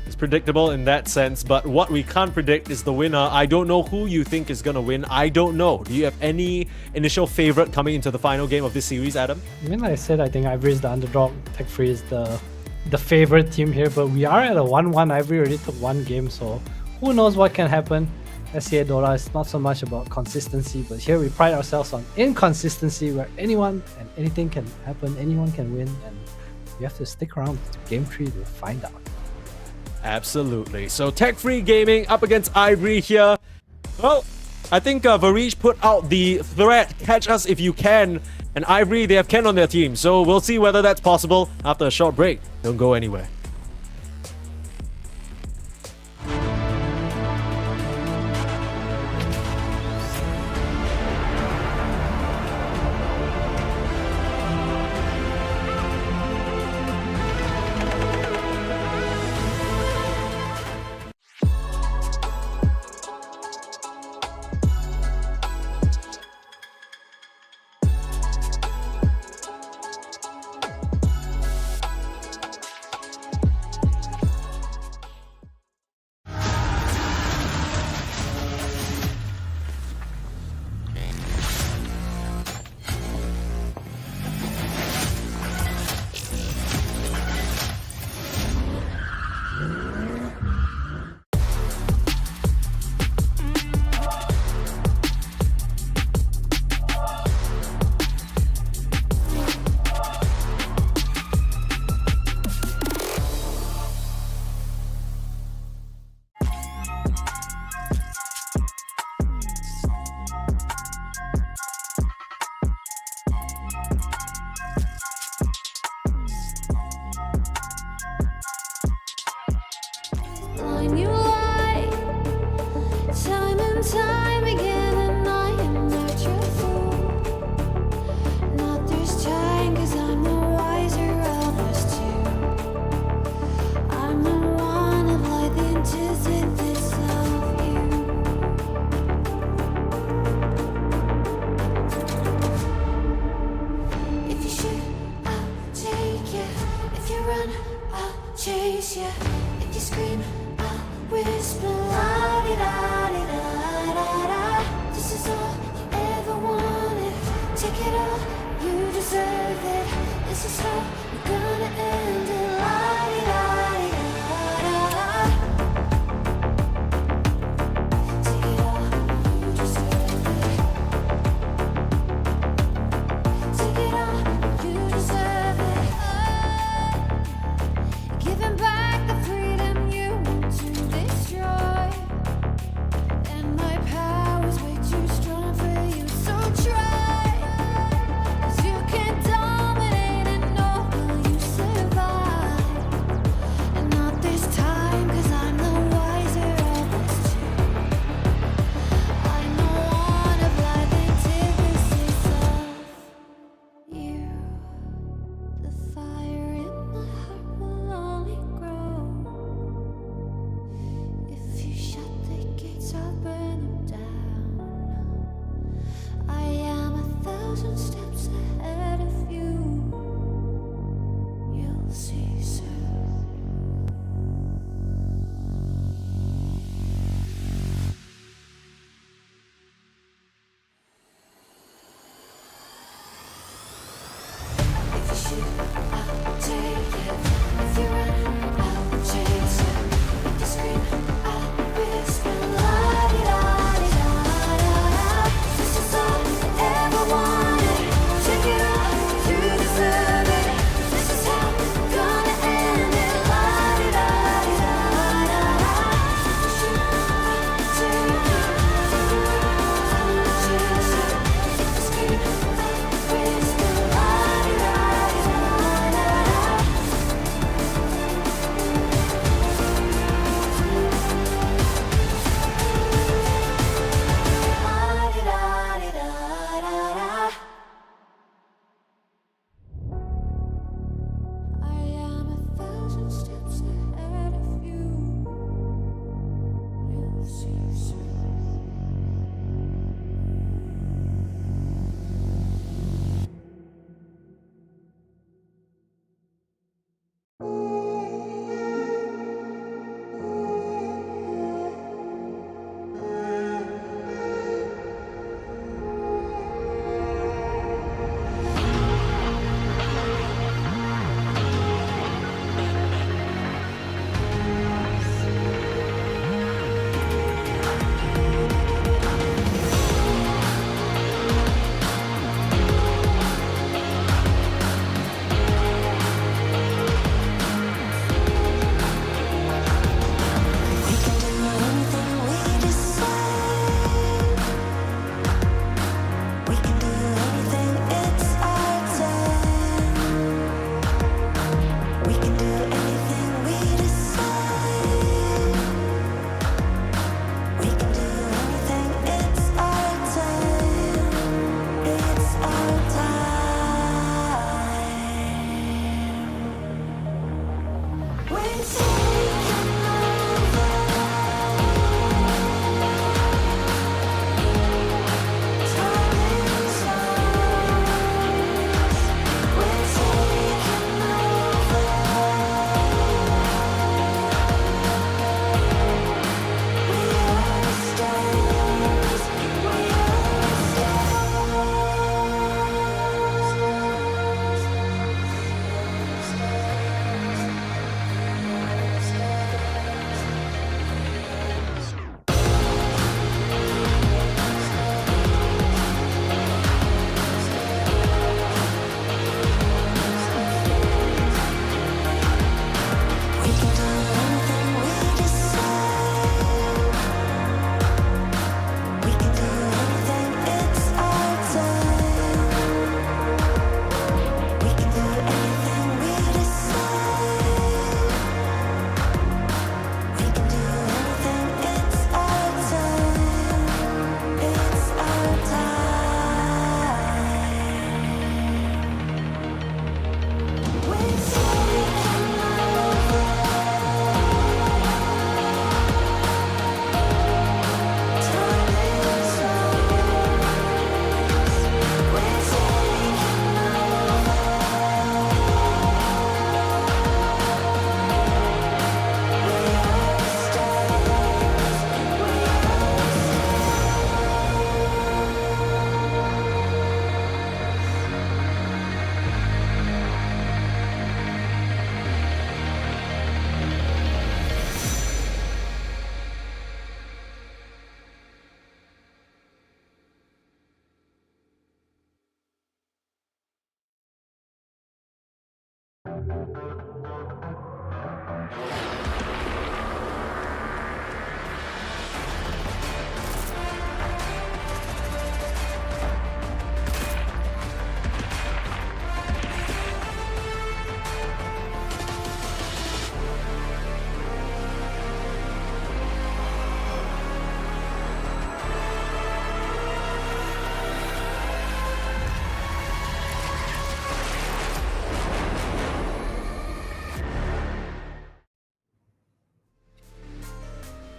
It's predictable in that sense, but what we can't predict is the winner. I don't know who you think is gonna win. I don't know. Do you have any initial favorite coming into the final game of this series, Adam? I mean, like I said, I think Ivory is the underdog. Tech Free is the favorite team here, but we are at a 1-1. Ivory already took one game, so who knows what can happen. SCA Dota is not so much about consistency, but here we pride ourselves on inconsistency, where anyone and anything can happen, anyone can win, and you have to stick around to game 3 to find out. Absolutely. So Tech Free Gaming up against Ivory here. Well, I think Varish put out the threat, catch us if you can. And Ivory, they have Ken on their team. So we'll see whether that's possible after a short break. Don't go anywhere. I knew lie, time and time again, and I am not your fool. Not this time, 'cause I'm the wiser of us two. I'm the one of light, the antithesis of you. If you shoot, I'll take you. If you run, I'll chase you. If you scream, I'll whisper la-di-da-di-da-da-da. This is all you ever wanted. Take it all, you deserve it. This is how we're gonna end it. La-di-da-di-da-da-da. Take it all, you deserve it. Take it all, you deserve it. Giving back the freedom you want to destroy. And my power's way too strong for you, so try. 'Cause you can't dominate and know will you survive.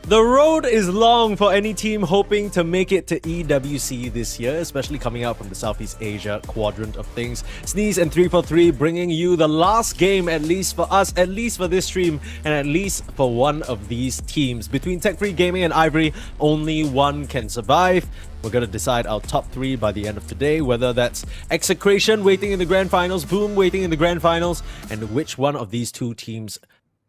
The road is long for any team hoping to make it to EWC this year, especially coming out from the Southeast Asia quadrant of things. Sneeze and 343 bringing you the last game, at least for us, at least for this stream, and at least for one of these teams. Between Tech Free Gaming and Ivory, only one can survive. We're going to decide our top three by the end of today, whether that's Execration waiting in the grand finals, Boom waiting in the grand finals, and which one of these two teams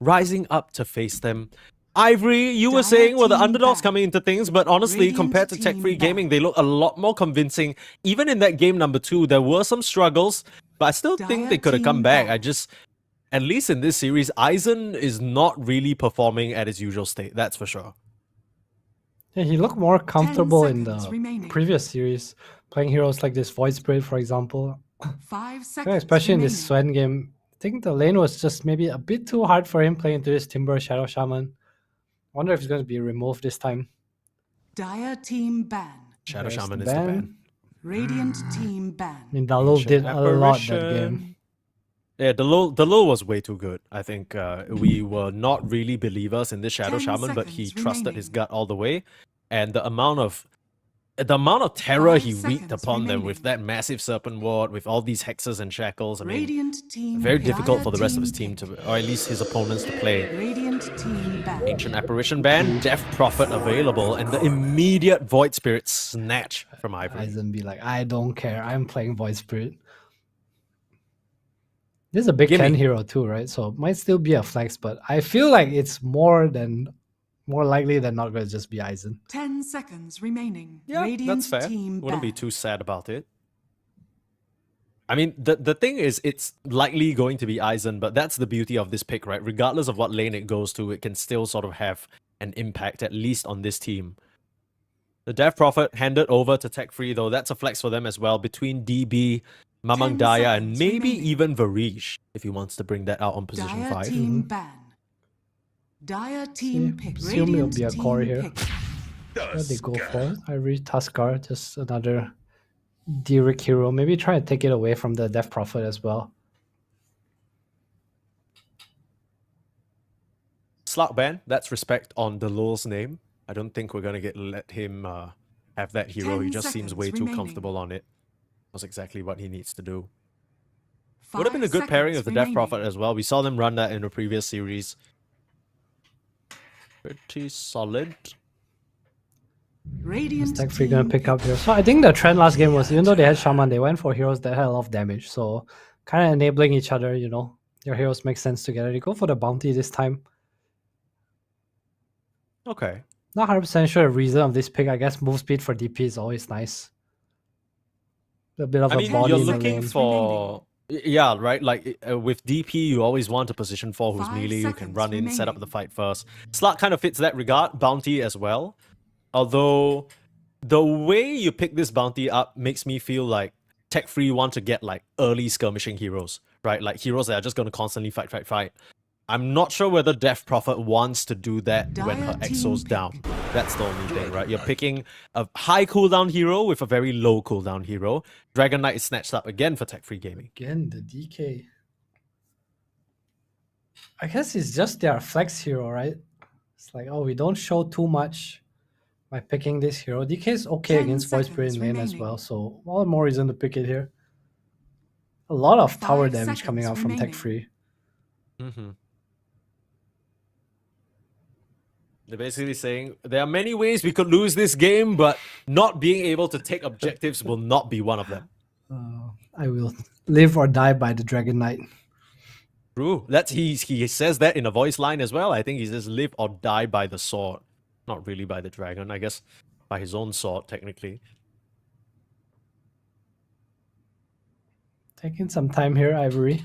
rising up to face them. Ivory, you were saying were the underdogs coming into things, but honestly, compared to Tech Free Gaming, they look a lot more convincing. Even in that game number 2, there were some struggles, but I still think they could have come back. At least in this series, Aizen is not really performing at his usual state, that's for sure. Yeah, he looked more comfortable in seconds the remaining. previous series, playing heroes like this Void Spirit, for example. 5 Yeah, seconds. especially in this remaining. Sven game. I think the lane was just maybe a bit too hard for him playing into this Timber Shadow Shaman. Wonder if he's going to be removed this time. Dire team ban. Shadow There's Shaman the is the ban. ban. Radiant team I ban. mean, Dalul Ancient did a lot that Apparition. game. Yeah, the Lul was way too good. I think we were not really believers in this Shadow 10 Shaman, but he seconds trusted his remaining. gut all the way. And the amount of terror 5 he wreaked seconds upon them with remaining. that massive Serpent Ward, with all these hexes and shackles. I mean, Radiant team. very difficult for the Dire rest of his team picked. to, or at least his opponents to play. Radiant team ban. Ancient Apparition ban, Death Prophet available, and the immediate Void Spirit snatch from Ivory. Aizen be like, I don't care. I'm playing Void Spirit. This is a big Gimme. 10 hero too, right? So it might still be a flex, but I feel like it's more likely than not going to just be Aizen. 10 seconds remaining. Yeah, Radiant that's fair. team Wouldn't be ban. too sad about it. I mean, the thing is, it's likely going to be Aizen, but that's the beauty of this pick, right? Regardless of what lane it goes to, it can still sort of have an impact, at least on this team. The Death Prophet handed over to Tech Free, though. That's a flex for them as well, between DB, Mamang 10 Daya, and seconds maybe remaining. even Varish, if he wants to bring that out on position Dire 5. team ban. Dire team pick. assume it'll be a Radiant core team here. pick. What they go for? Ivory Tuskar, just another Derek hero. Maybe try and take it away from the Death Prophet as well. Slug ban. That's respect on the Lul's name. I don't think we're gonna let him have that hero. He 10 just seems seconds way too remaining. comfortable on it. That's exactly what he needs to do. Would have been a 5 good pairing seconds with the Death remaining. Prophet as well. We saw them run that in a previous series. Pretty solid. Radiant Tech Free gonna team pick up here. So I think the trend last game was even though they had Shaman, they went for heroes that had a lot of damage. So kind of enabling each other, you know. Your heroes make sense together. They go for the bounty this time. Okay. Not 100% sure the reason of this pick. I guess move speed for DP is always nice. A bit of I a mean, body you're in the looking lane. for... Yeah, right? Like, with DP, you always want a position 4 who's 5 melee, who can seconds run in, set up the remaining. fight first. Slug kind of fits that regard. Bounty as well. Although, the way you pick this bounty up makes me feel like Tech Free want to get, like, early skirmishing heroes, right? Like, heroes that are just going to constantly fight. I'm not sure whether Death Prophet wants to do that when her Dire Exo's team down. pick. That's the only thing, right? You're picking a high cooldown hero with a very low cooldown hero. Dragon Knight is snatched up again for Tech Free Gaming. Again, the DK. I guess it's just their flex hero, right? It's like, oh, we don't show too much by picking this hero. DK is okay 10 against Voice Spirit in seconds lane as remaining. well, so all the more reason to pick it here. A lot of tower 5 damage coming seconds out from Tech remaining. Free. Mm-hmm. They're basically saying there are many ways we could lose this game, but not being able to take objectives will not be one of them. I will live or die by the Dragon Knight. True. That's he says that in a voice line as well. I think he says live or die by the sword. Not really by the dragon, I guess by his own sword, technically. Taking some time here, Ivory.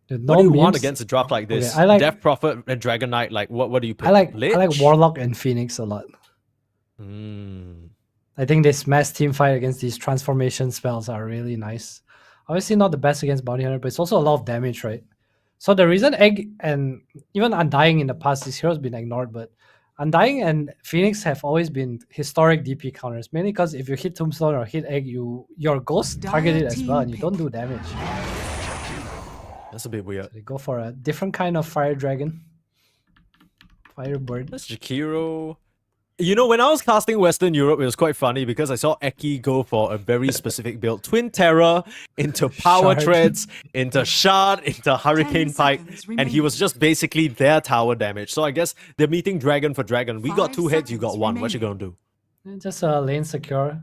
There's What no do you want memes. against a draft like this? I like- Death Prophet and Dragon Knight, like what do you pick? I like Lich? Warlock and Phoenix a lot. Hmm. I think this mass team fight against these transformation spells are really nice. Obviously not the best against Bounty Hunter, but it's also a lot of damage, right? So the reason Egg and even Undying in the past, these heroes been ignored, but Undying and Phoenix have always been historic DP counters, mainly because if you hit Tombstone or hit Egg, your ghost target it as well, and you don't do damage. That's a bit weird. So they go for a different kind of fire dragon. Firebird. That's Jakiro. You know, when I was casting Western Europe, it was quite funny because I saw Eki go for a very specific build. Twin Terror into Power Shard. Treads, into Shard, into Hurricane 10 Pike, seconds and he was just basically their tower damage. So I guess they're meeting Dragon for Dragon. We got 5 2 heads, you got seconds 1. What you remaining. gonna do? And just a lane secure. A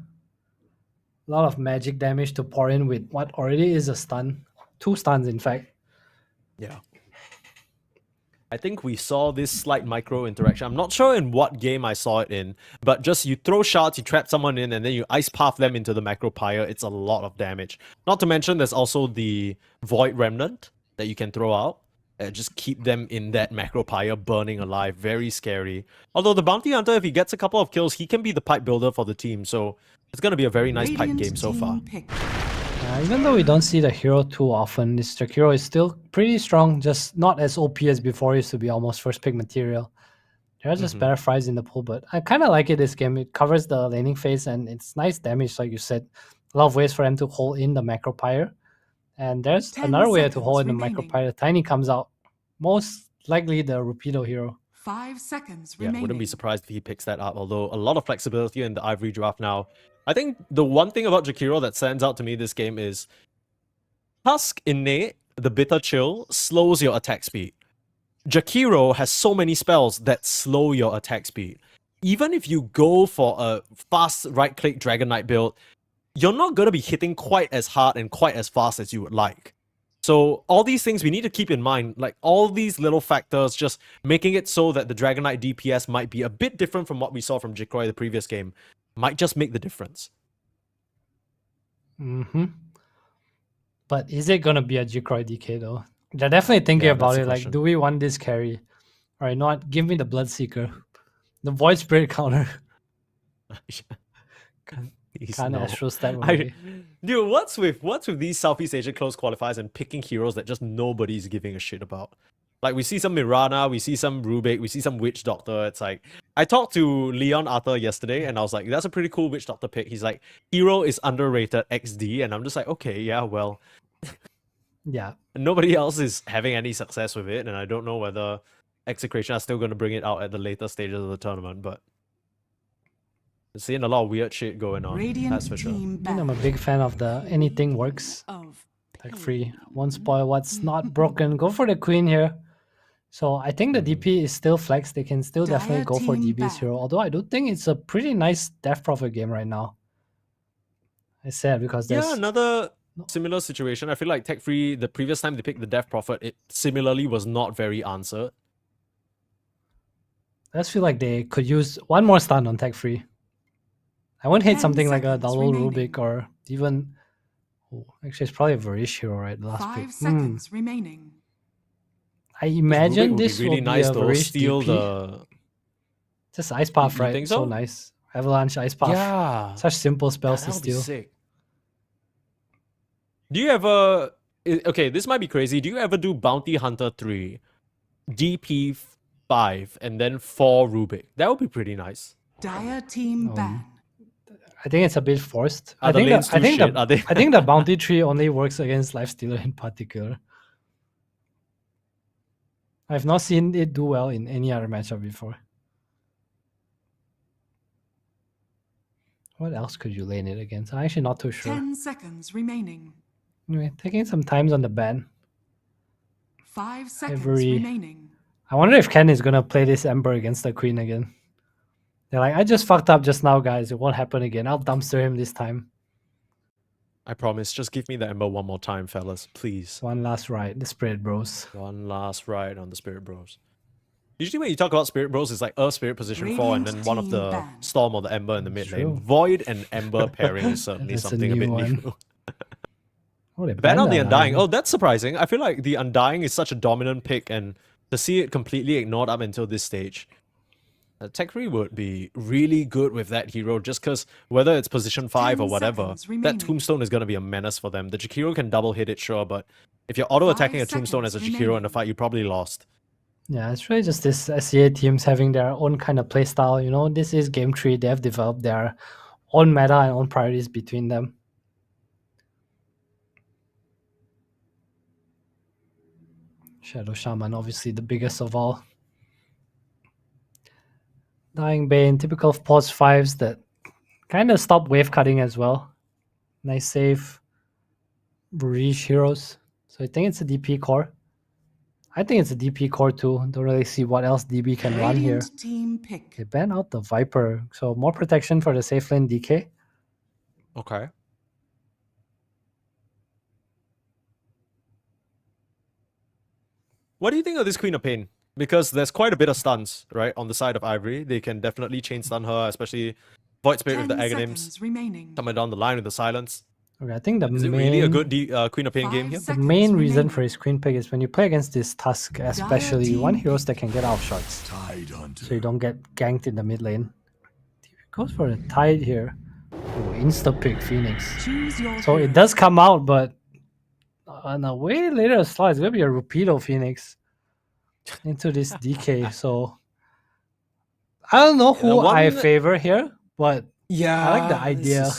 lot of magic damage to pour in with what already is a stun. 2 stuns, in fact. Yeah. I think we saw this slight micro interaction. I'm not sure in what game I saw it in, but just you throw shards, you trap someone in, and then you ice path them into the macro pyre. It's a lot of damage. Not to mention there's also the Void Remnant that you can throw out. Just keep them in that macro pyre burning alive. Very scary. Although the Bounty Hunter, if he gets a couple of kills, he can be the pipe builder for the team. So it's going to be a very nice pipe Radiant game so far. team pick. Even though we don't see the hero too often, this Jakiro is still pretty strong, just not as OP as before. It used to be almost first pick material. There are just better fries in the pool, but I kind of like it this game. It covers the laning phase and it's nice damage, like you said. A lot of ways for them to hold in the macro pyre. And there's 10 another way to seconds hold in the macro remaining. pyre. Tiny comes out. Most likely the Rupido hero. 5 seconds Yeah, remaining. wouldn't be surprised if he picks that up, although a lot of flexibility in the Ivory draft now. I think the one thing about Jakiro that stands out to me this game is Tusk Innate, the Bitter Chill, slows your attack speed. Jakiro has so many spells that slow your attack speed. Even if you go for a fast right-click Dragon Knight build, you're not going to be hitting quite as hard and quite as fast as you would like. So all these things we need to keep in mind, like all these little factors, just making it so that the Dragon Knight DPS might be a bit different from what we saw from Jikroy the previous game, might just make the difference. Mm-hmm. But is it gonna be a Jikroy DK though? They're definitely thinking Yeah, about that's it. the Like, question. do we want this carry? All right, not give me the Bloodseeker, the Void Spirit counter. Please, Can't no. Astro step I, away. dude, what's with these Southeast Asian close qualifiers and picking heroes that just nobody's giving a shit about? Like, we see some Mirana, we see some Rubik, we see some Witch Doctor. It's like, I talked to Leon Arthur yesterday, and I was like, that's a pretty cool Witch Doctor pick. He's like, hero is underrated XD, and I'm just like, okay, yeah, well, Yeah, nobody else is having any success with it, and I don't know whether Execration are still going to bring it out at the later stages of the tournament, but seeing a lot of weird shit going on. Radiant That's for sure. team I'm a ban. big fan of the anything works. Of Tech pain. free. Won't spoil what's not broken. Go for the queen here. So I think the DP is still flex. They can still definitely Dire go for team DB's hero. Although I do think it's a pretty nice death profit game right now. I said because there's Yeah, another similar situation. I feel like Tech Free, the previous time they picked the Death Prophet, it similarly was not very answered. I just feel like they could use one more stun on tech free. I wouldn't hate 10 something like a seconds double remaining. Rubik or even. Oh, actually, it's probably a Varish hero, right? The last 5 pick. seconds remaining. I imagine Rubik would this be really will nice be a though. Varish Steal DP. the. Just Ice Path, You right? think So so? nice. Avalanche, Ice Path. Yeah. Such simple spells to That would be steal. sick. Do you ever. Okay, this might be crazy. Do you ever do Bounty Hunter 3, DP 5, and then 4 Rubik? That would be pretty nice. Dire team ban. I think it's a bit forced. Are the lanes too shit? Are they? I think the bounty tree only works against Lifestealer in particular. I've not seen it do well in any other matchup before. What else could you lane it against? I'm actually not too sure. 10 seconds remaining. Anyway, taking some times on the ban. 5 seconds Every- remaining. I wonder if Ken is gonna play this Ember against the Queen again. They're like, I just fucked up just now, guys. It won't happen again. I'll dumpster him this time. I promise. Just give me the Ember one more time, fellas. Please. One last ride, the Spirit Bros. One last ride on the Spirit Bros. Usually when you talk about Spirit Bros, it's like Earth Spirit position 4 and then Radiant one of team the ban. Storm or the Ember in the mid True. lane. Void and Ember pairing is certainly That's a something a new bit one. new. Oh, they Ban banned out the Undying. Undying. Oh, that's surprising. I feel like the Undying is such a dominant pick, and to see it completely ignored up until this stage, Tech Free would be really good with that hero, just because whether it's position 5 or 10 whatever, seconds that remaining. Tombstone is going to be a menace for them. The Jakiro can double hit it, sure, but if you're auto-attacking a 5 Tombstone as a seconds Jakiro in remaining. a fight, you probably lost. Yeah, it's really just this SCA teams having their own kind of playstyle. You know, this is game 3. They have developed their own meta and own priorities between them. Shadow Shaman, obviously the biggest of all. Dying Bane, typical pause 5s that kind of stop wave cutting as well. Nice save. Breach heroes. So I think it's a DP core. I think it's a DP core too. Don't really see what else DB can run here. Radiant team pick. They ban out the Viper, so more protection for the safe lane DK. Okay. What do you think of this Queen of Pain? Because there's quite a bit of stuns, right, on the side of Ivory. They can definitely chain stun her, especially Void Spirit with 10 the Aghanims. seconds remaining. Coming down the line with the silence. Okay, I think the Is it main really a good Queen of Pain game 5 here? the seconds main reason remaining. for his queen pick is when you play against this Tusk, especially you want team heroes that can get out of shots, Tide Hunter. so you don't get ganked in the mid lane. Goes for the Tide here. Oh, insta pick Phoenix. Choose your So hero. it does come out, but on a way later slot, it's gonna be a Rupido Phoenix into this DK. So I don't know The who I one- favor here, but Yeah. I like the idea.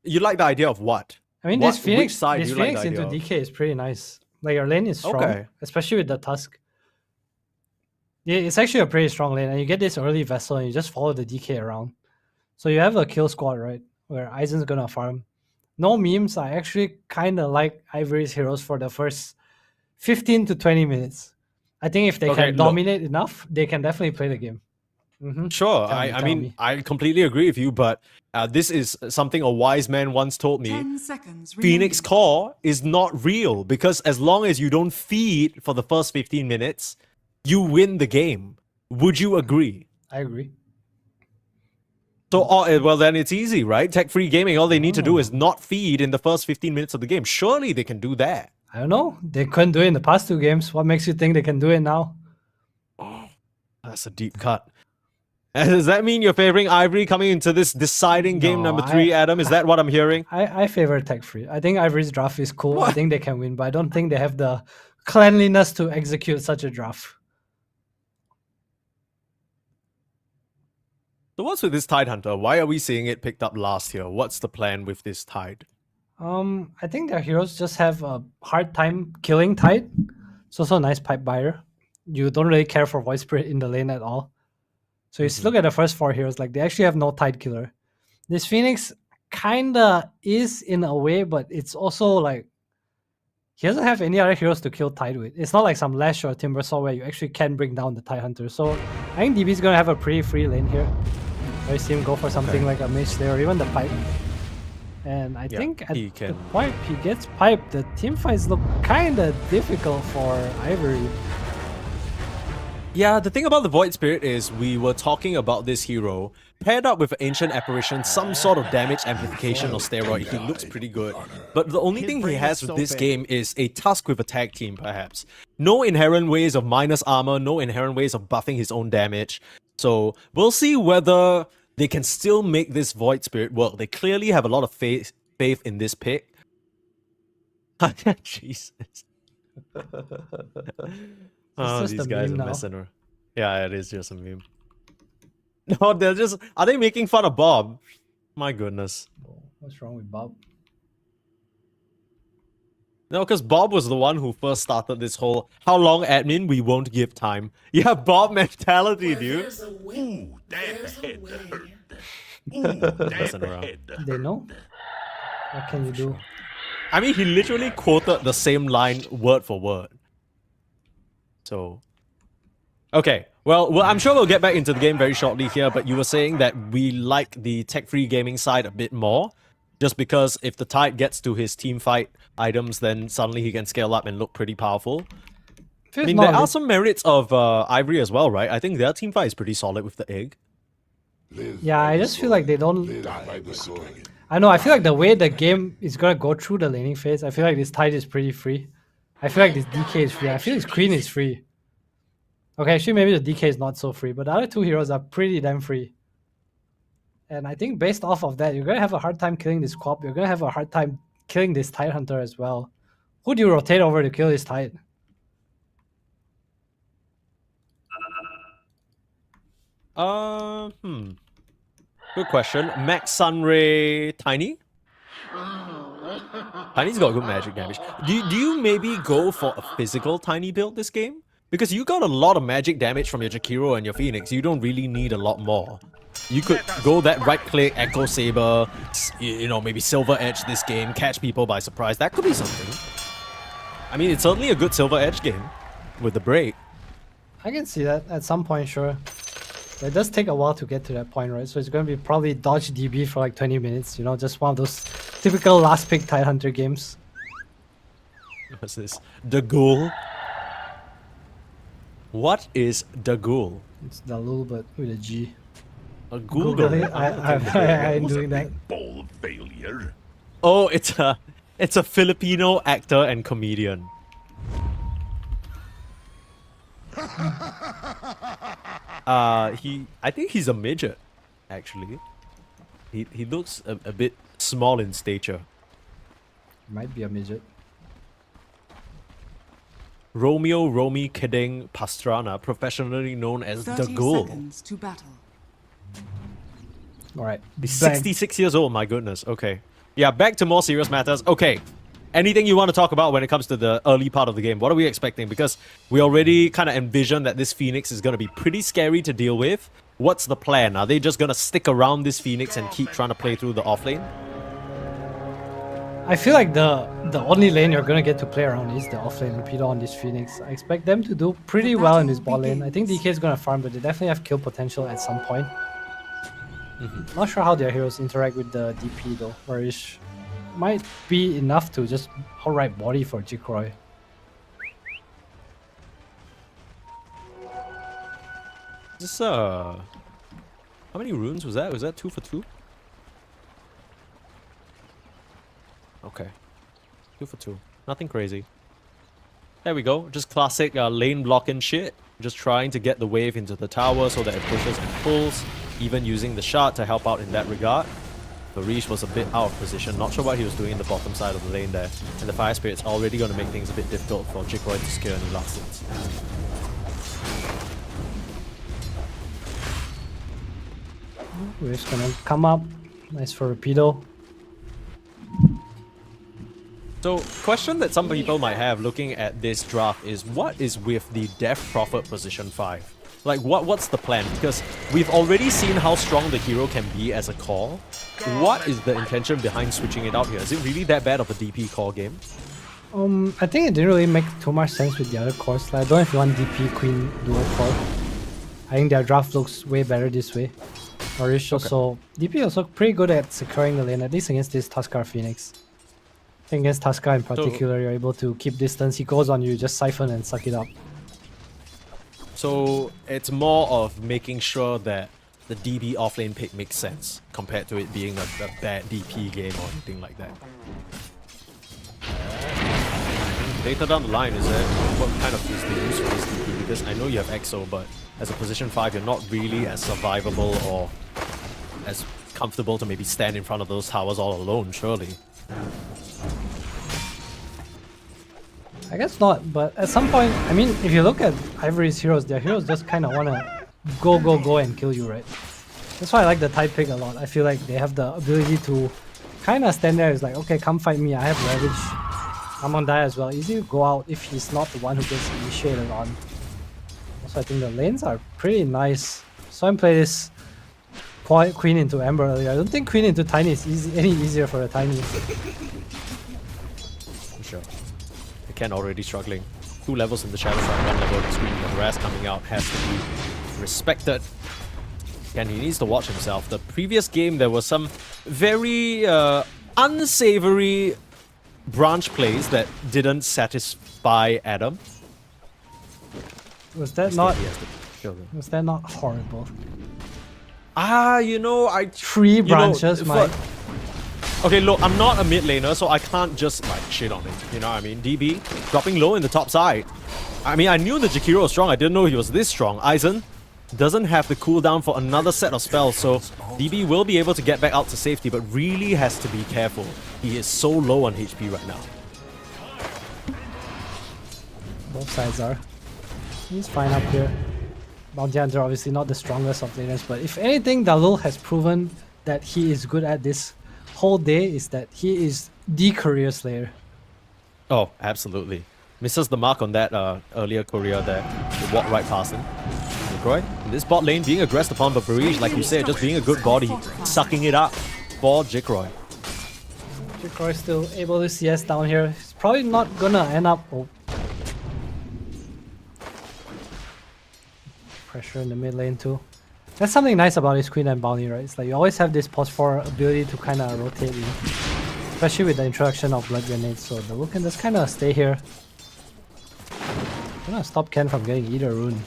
You like the idea of what? I mean, What- this Phoenix, which side this do you like Phoenix the into idea of? DK is pretty nice. Like your lane is strong, Okay. especially with the Tusk. Yeah, it's actually a pretty strong lane, and you get this early vessel, and you just follow the DK around. So you have a kill squad, right? Where Aizen's gonna farm. No memes. I actually kind of like Ivory's heroes for the first 15 to 20 minutes. I think if they Okay, can look. dominate enough, they can definitely play the game. Sure, Tell me, I tell mean, me. I completely agree with you, but this is something a wise man once told me. 10 seconds Phoenix remaining. Core is not real because as long as you don't feed for the first 15 minutes, you win the game. Would you agree? I agree. So, well, then it's easy, right? Tech Free Gaming, all they need to do is not feed in the first 15 minutes of the game. Surely they can do that. I don't know. They couldn't do it in the past 2 games. What makes you think they can do it now? That's a deep cut. And does that mean you're favoring Ivory coming into this deciding game No, number 3, Adam? Is that what I'm hearing? I favor tech free. I think Ivory's draft is cool. I think they can win, but I don't think they have the cleanliness to execute such a draft. So what's with this Tide Hunter? Why are we seeing it picked up last year? What's the plan with this Tide? I think their heroes just have a hard time killing Tide. It's also a nice pipe buyer. you don't really care for Void Spirit in the lane at all. So you look at the first 4 heroes, like they actually have no Tide Killer. This Phoenix kinda is in a way, but it's also like he doesn't have any other heroes to kill Tide with. It's not like some Lash or Timbersaw where you actually can bring down the Tide Hunter. So I think DB's gonna have a pretty free lane here. I see him go for something like a Mage Slayer or even the Pipe. And I think at he the can- point he gets piped, the team fights look kinda difficult for Ivory. Yeah, the thing about the Void Spirit is we were talking about this hero paired up with Ancient Apparition, some sort of damage amplification or steroid. He looks pretty good. But the only thing he has with this game is a Tusk with a tag team, perhaps. No inherent ways of minus armor, no inherent ways of buffing his own damage. So we'll see whether they can still make this Void Spirit work. They clearly have a lot of faith in this pick. Jesus. Oh, just these a guys are meme now. messing around. Yeah, it is just a meme. No, they're just... Are they making fun of Bob? My goodness. What's wrong with Bob? No, because Bob was the one who first started this whole how long admin, we won't give time. Yeah, Bob mentality, dude. There's a way. Ooh, There's that a head way. hurt. Ooh, Messing that around. head. They know? What can you do? I mean, he literally quoted the same line word for word. So... Okay, well, I'm sure we'll get back into the game very shortly here, but you were saying that we like the tech-free gaming side a bit more, just because if the Tide gets to his team fight items, then suddenly he can scale up and look pretty powerful. I mean, there are some merits of Ivory as well, right? I think their team fight is pretty solid with the egg. Live Yeah, by I the just feel like they don't. Live by the sword. I know. I feel like the way the game is gonna go through the laning phase, I feel like this Tide is pretty free. I feel like this DK is free. I feel this Queen is free. Okay, actually, maybe the DK is not so free, but the other 2 heroes are pretty damn free. And I think based off of that, you're gonna have a hard time killing this Quap. You're gonna have a hard time killing this Tide Hunter as well. Who do you rotate over to kill this Tide? Good question. Max Sunray Tiny? Tiny's got good magic damage. Do you maybe go for a physical Tiny build this game? Because you got a lot of magic damage from your Jakiro and your Phoenix. You don't really need a lot more. You could go that right click, Echo Saber, you know, maybe Silver Edge this game, catch people by surprise. That could be something. I mean, it's certainly a good Silver Edge game with the break. I can see that at some point, sure. But it does take a while to get to that point, right? So it's going to be probably dodge DB for like 20 minutes, you know, just one of those typical last pick Tide Hunter games. What's this? The Ghoul? What is the Ghoul? It's the little but with a G. A Ghoul? Google it. I ain't doing that. Ball failure. Oh, it's a Filipino actor and comedian. I think he's a midget, actually. He looks a bit small in stature. Might be a midget. Romeo Romy Kedeng Pastrana, professionally known as the 30 Ghoul. seconds to battle. Alright. He's 66 years old, my goodness. Okay. Yeah, back to more serious matters. Okay. Anything you want to talk about when it comes to the early part of the game? What are we expecting? Because we already kind of envision that this Phoenix is going to be pretty scary to deal with. What's the plan? Are they just going to stick around this Phoenix and keep trying to play through the offlane? I feel like the only lane you're gonna get to play around is the offlane Rapido on this Phoenix. I expect them to do pretty well in this bot lane. I think DK is gonna farm, but they definitely have kill potential at some point. Not sure how their heroes interact with the DP though, whereas might be enough to just outright body for Jikroy. This how many runes was that? Was that 2 for 2? Okay. 2 for 2. Nothing crazy. There we go. Just classic lane blocking shit. Just trying to get the wave into the tower so that it pushes and pulls. Even using the shard to help out in that regard. Farish was a bit out of position. Not sure what he was doing in the bottom side of the lane there. And the Fire Spirit's already going to make things a bit difficult for Jikroy to secure any last hits. We're just gonna come up. Nice for Rapido. So, question that some people might have looking at this draft is what is with the Death Prophet position 5? Like, what's the plan? Because we've already seen how strong the hero can be as a core. What is the intention behind switching it out here? Is it really that bad of a DP core game? I think it didn't really make too much sense with the other cores. Like, I don't know if you want DP Queen dual core. I think their draft looks way better this way. Orish also DP also pretty good at securing the lane, at least against this Tuskar Phoenix. I think against Tuskar in particular, you're able to keep distance. He goes on you, just siphon and suck it up. So it's more of making sure that the DB offlane pick makes sense compared to it being a bad DP game or anything like that. Later down the line, is that what kind of is the use for this DP? Because I know you have EXO, but as a position 5, you're not really as survivable or as comfortable to maybe stand in front of those towers all alone, surely. I guess not, but at some point, I mean, if you look at Ivory's heroes, their heroes just kind of want to go and kill you, right? That's why I like the Tide pick a lot. I feel like they have the ability to kind of stand there. It's like, okay, come fight me. I have Ravage. I'm on die as well. Easy to go out if he's not the one who gets initiated on. Also, I think the lanes are pretty nice. Saw him play this Queen into Ember earlier. I don't think Queen into Tiny is any easier for a Tiny. For sure. Ken already struggling. 2 levels in the shadow side, 1 level in the screen. The rest coming out has to be respected. Ken, he needs to watch himself. The previous game, there was some very unsavory branch plays that didn't satisfy Adam. Was that not horrible? You know, 3 branches, Mike. Okay, look, I'm not a mid laner, so I can't just like shit on it. You know what I mean? DB dropping low in the top side. I mean, I knew the Jakiro was strong. I didn't know he was this strong. Aizen doesn't have the cooldown for another set of spells, so DB will be able to get back out to safety, but really has to be careful. He is so low on HP right now. Both sides are. He's fine up here. Bounty Hunter obviously not the strongest of laners, but if anything, Dalul has proven that he is good at this whole day is that he is the career slayer. Oh, absolutely. Misses the mark on that earlier courier there. He walked right past him. Jikroy, in this bot lane, being aggressed upon, but Barij, like you said, just being a good body, sucking it up for Jikroy. Jikroy still able to CS down here. He's probably not gonna end up... Oh. Pressure in the mid lane too. That's something nice about his Queen and Bounty, right? It's like you always have this pause for ability to kind of rotate in. Especially with the introduction of Blood Grenades, so the Luke can just kind of stay here. Gonna stop Ken from getting either rune.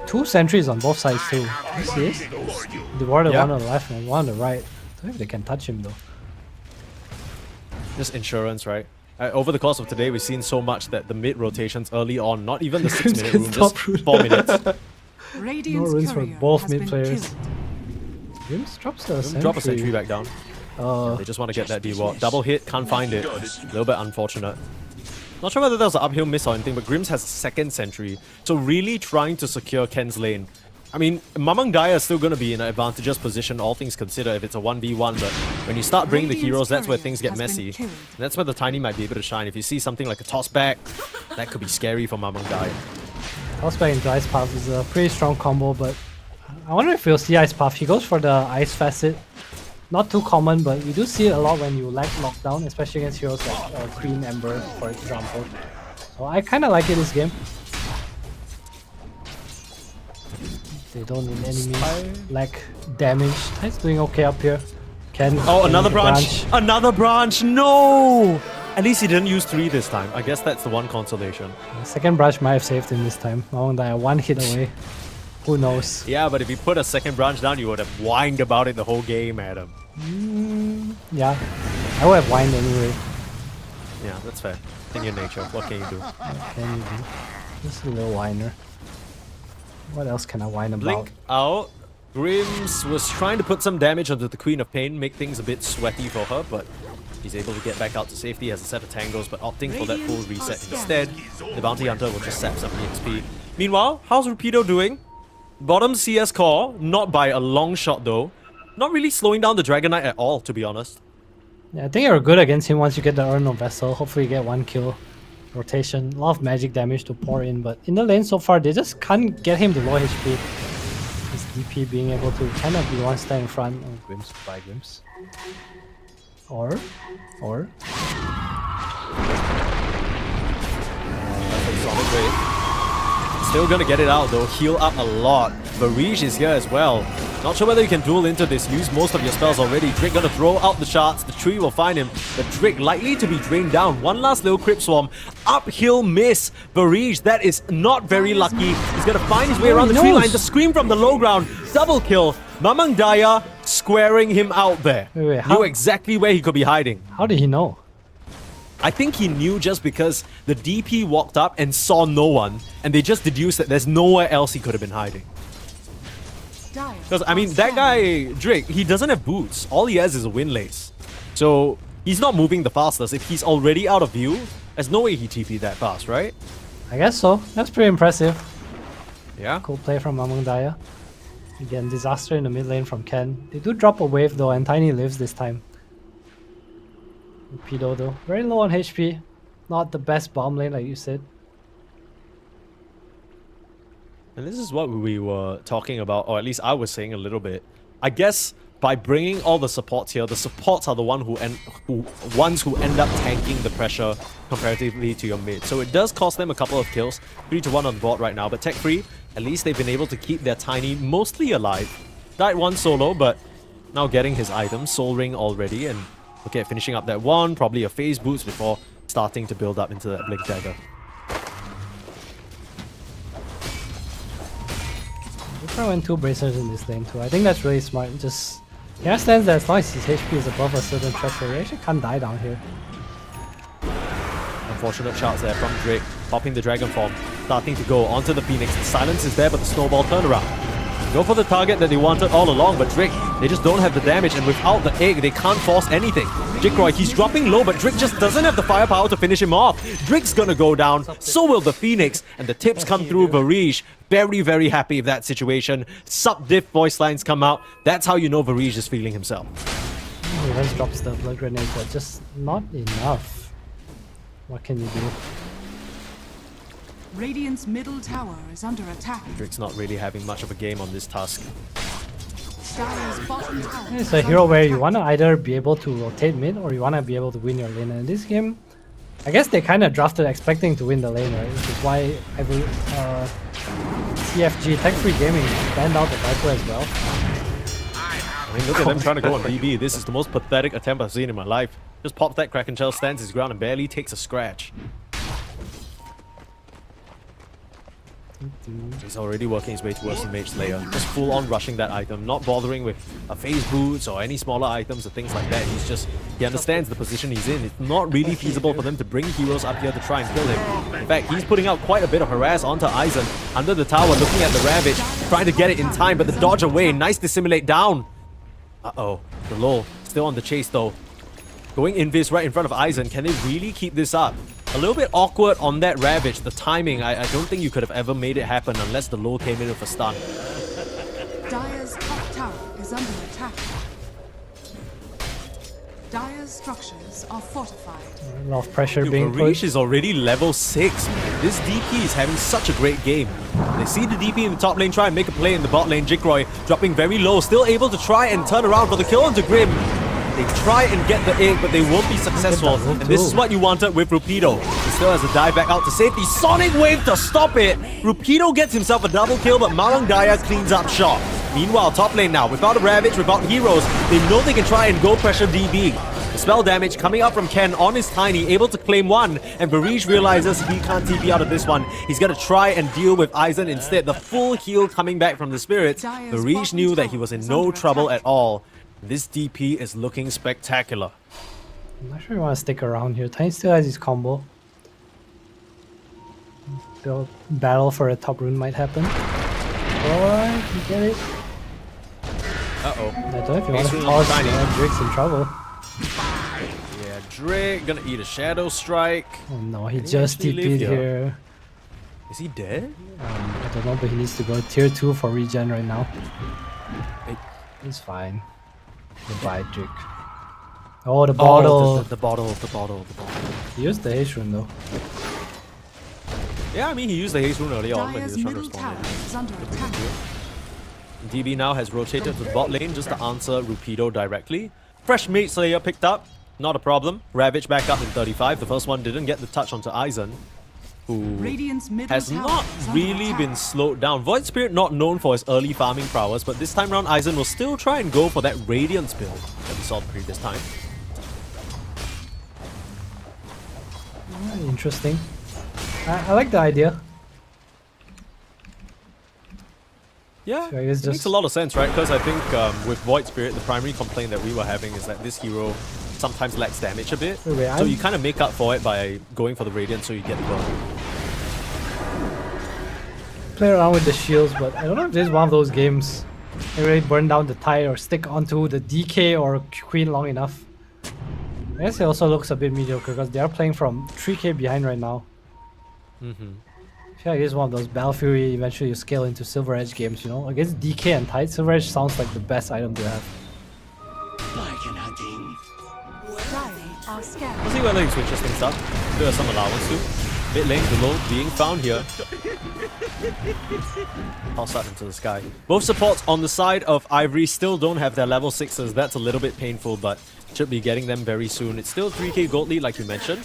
2 sentries on both sides too. You see this? The one on the left and one on the right. I don't know if they can touch him though. Just insurance, right? Over the course of today, we've seen so much that the mid rotations early on, not even the 6-minute rune, just 4 minutes. No runes for both mid players. Grims drops the sentry. Drop a sentry back down. They just want to get that D-ward. Double hit, can't find it. A little bit unfortunate. Not sure whether that was an uphill miss or anything, but Grims has 2nd sentry. So really trying to secure Ken's lane. I mean, Mamang Daya is still going to be in an advantageous position, all things considered, if it's a 1v1, but when you start bringing the heroes, that's where things get messy. And that's where the Tiny might be able to shine. If you see something like a toss back, that could be scary for Mamang Daya. Toss back into Ice Path is a pretty strong combo, but I wonder if you'll see Ice Path. He goes for the Ice Facet. Not too common, but you do see it a lot when you lack lockdown, especially against heroes like Queen Ember, for example. So I kind of like it this game. They don't in any means lack damage. He's doing okay up here. Another branch! Another branch! No! At least he didn't use 3 this time. I guess that's the one consolation. The 2nd branch might have saved him this time. Mamang Daya 1 hit away. Who knows? Yeah, but if you put a 2nd branch down, you would have whined about it the whole game, Adam. Yeah, I would have whined anyway. Yeah, that's fair. In your nature, what can you do? What can you do? Just a little whiner. What else can I whine about? Blink out. Grims was trying to put some damage onto the Queen of Pain, make things a bit sweaty for her, but he's able to get back out to safety as a set of tangles, but opting for that full reset instead. The Bounty Hunter will just sap some EXP. Meanwhile, how's Rapido doing? Bottom CS core, not by a long shot though. Not really slowing down the Dragon Knight at all, to be honest. Yeah, I think you're good against him once you get the Urn of Vessel. Hopefully you get 1 kill. Rotation, a lot of magic damage to pour in, but in the lane so far, they just can't get him to low HP. This DP being able to kind of be one step in front. Oh, Glimpse, by Glimpse. Or... Solid wave. Still gonna get it out though, heal up a lot. Varish is here as well. Not sure whether you can duel into this, use most of your spells already. Drake gonna throw out the shards, the tree will find him. The Drake likely to be drained down. One last little Crypt Swarm. Uphill miss. Varish, that is not very lucky. He's gonna find his way around the tree line. The scream from the low ground. Double kill. Mamang Daya squaring him out there. Wait, how- Knew exactly where he could be hiding. How did he know? I think he knew just because the DP walked up and saw no one, and they just deduced that there's nowhere else he could have been hiding. Because, I mean, that guy, Drake, he doesn't have boots. All he has is a windlace. So, he's not moving the fastest. If he's already out of view, there's no way he TP'd that fast, right? I guess so. That's pretty impressive. Yeah. Cool play from Mamang Daya. Again, disaster in the mid lane from Ken. They do drop a wave though, and Tiny lives this time. Pedo though, very low on HP. Not the best bomb lane like you said. And this is what we were talking about, or at least I was saying a little bit. I guess by bringing all the supports here, the supports are the ones who end up tanking the pressure comparatively to your mid. So it does cost them a couple of kills. 3-1 on the board right now, but tech free, at least they've been able to keep their Tiny mostly alive. Died one solo, but now getting his item, Soul Ring already, and look at finishing up that one, probably a phase boost before starting to build up into that Blink Dagger. They probably went 2 bracers in this lane too. I think that's really smart. Just he understands that as long as his HP is above a certain threshold, he actually can't die down here. Unfortunate shots there from Drake, popping the Dragon Form, starting to go onto the Phoenix. The silence is there, but the snowball turnaround. Go for the target that they wanted all along, but Drake, they just don't have the damage, and without the egg, they can't force anything. Jikroy, he's dropping low, but Drake just doesn't have the firepower to finish him off. Drake's gonna go down, so will the Phoenix, and the tips come through Varish. Very, very happy with that situation. Sub-diff voice lines come out. That's how you know Varish is feeling himself. He just drops the blood grenade, but just not enough. What can you do? Radiant's middle tower is under attack. Drake's not really having much of a game on this task. Dire's bottom tower It's is a hero under where you attack. want to either be able to rotate mid or you want to be able to win your lane. And in this game, I guess they kind of drafted expecting to win the lane, right? Which is why I believe TFG, Tech Free Gaming, banned out the Viper as well. I mean, look at them trying to go on BB. This is the most pathetic attempt I've seen in my life. Just pops that Kraken Shell, stands his ground, and barely takes a scratch. He's already working his way towards the Mage Slayer. Just full on rushing that item, not bothering with a phase boots or any smaller items or things like that. He understands the position he's in. It's not really feasible for them to bring heroes up here to try and kill him. In fact, he's putting out quite a bit of harass onto Aizen under the tower, looking at the Ravage, trying to get it in time, but the dodge away. Nice dissimulate down. Uh-oh, the low still on the chase though. Going invis right in front of Aizen. Can they really keep this up? A little bit awkward on that Ravage. The timing, I don't think you could have ever made it happen unless the low came in with a stun. Dire's top tower is under attack. Dire's structures are fortified. A lot of pressure Dude, being Varish put. is already level 6, man. This DP is having such a great game. They see the DP in the top lane try and make a play in the bot lane. Jikroy dropping very low, still able to try and turn around for the kill onto Grim. They try and get the egg, but they won't be successful. And this is what you wanted with Rupido. He still has to dive back out to safety. Sonic Wave to stop it. Rupido gets himself a double kill, but Malang Daya cleans up shot. Meanwhile, top lane now, without a Ravage, without heroes, they know they can try and go pressure DB. The spell damage coming up from Ken on his Tiny, able to claim one, and Varish realizes he can't TP out of this one. He's gonna try and deal with Aizen instead. The full heal coming back from the spirits. Varish knew that he was in no trouble at all. This DP is looking spectacular. I'm not sure you want to stick around here. Tiny still has his combo. The battle for a top rune might happen. Alright, you get it. Uh-oh. I don't know if you want Ace to rune pause. on Tiny. Drake's in trouble. Yeah, Drake gonna eat a Shadow Strike. Oh no, he Can he just actually live TP'd here? here. Is he dead? I don't know, but he needs to go tier 2 for regen right now. Hey. He's fine. Goodbye, Drake. Oh, the Oh, bottle. the bottle, the bottle. He used the haste rune though. Yeah, I mean, he used the haste rune early on when he Dyer's was trying to middle respond. tower is under attack. DB now has rotated to the bot lane just to answer Rupido directly. Fresh Mage Slayer picked up, not a problem. Ravage back up in 35. The first one didn't get the touch onto Aizen, who Radiant's middle has tower not is under really attack. been slowed down. Void Spirit not known for his early farming prowess, but this time around Aizen will still try and go for that Radiance build that we saw the previous time. Interesting. I like the idea. Yeah, So I guess it makes just- a lot of sense, right? Because I think with Void Spirit, the primary complaint that we were having is that this hero sometimes lacks damage a bit. Wait, so I'm- you kind of make up for it by going for the Radiant so you get the burn. Play around with the shields, but I don't know if this is one of those games they really burn down the tide or stick onto the DK or Queen long enough. I guess it also looks a bit mediocre because they are playing from 3k behind right now. I feel like it's one of those Battle Fury eventually you scale into Silver Edge games, you know? Against DK and Tide, Silver Edge sounds like the best item to have. Dire are scared. We'll see whether he switches things up. There are some allowance to. Mid lane below being found here. Toss that into the sky. Both supports on the side of Ivory still don't have their level 6s. That's a little bit painful, but should be getting them very soon. It's still 3k gold lead like you mentioned.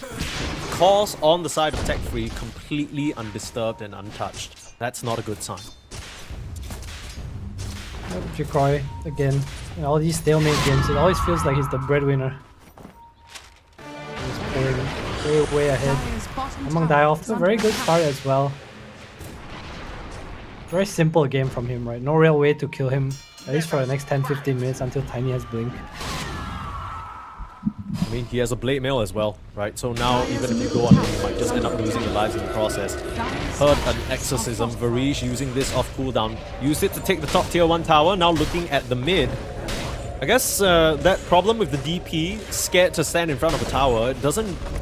Calls on the side of Tech Free completely undisturbed and untouched. That's not a good sign. Jikroy, again, in all these stalemate games, it always feels like he's the breadwinner. He's playing way ahead. Dyer's bottom Among tower die off is to a under very good attack. start as well. Very simple game from him, right? No real way to kill him, at least for the next 10-15 minutes until Tiny has Blink. I mean, he has a Blade Mail as well, right? So now, even if you go on him, you might just end up losing your lives in the process. Heard an Exorcism. Varish using this off cooldown. Used it to take the top tier 1 tower. Now looking at the mid. I guess that problem with the DP, scared to stand in front of a tower,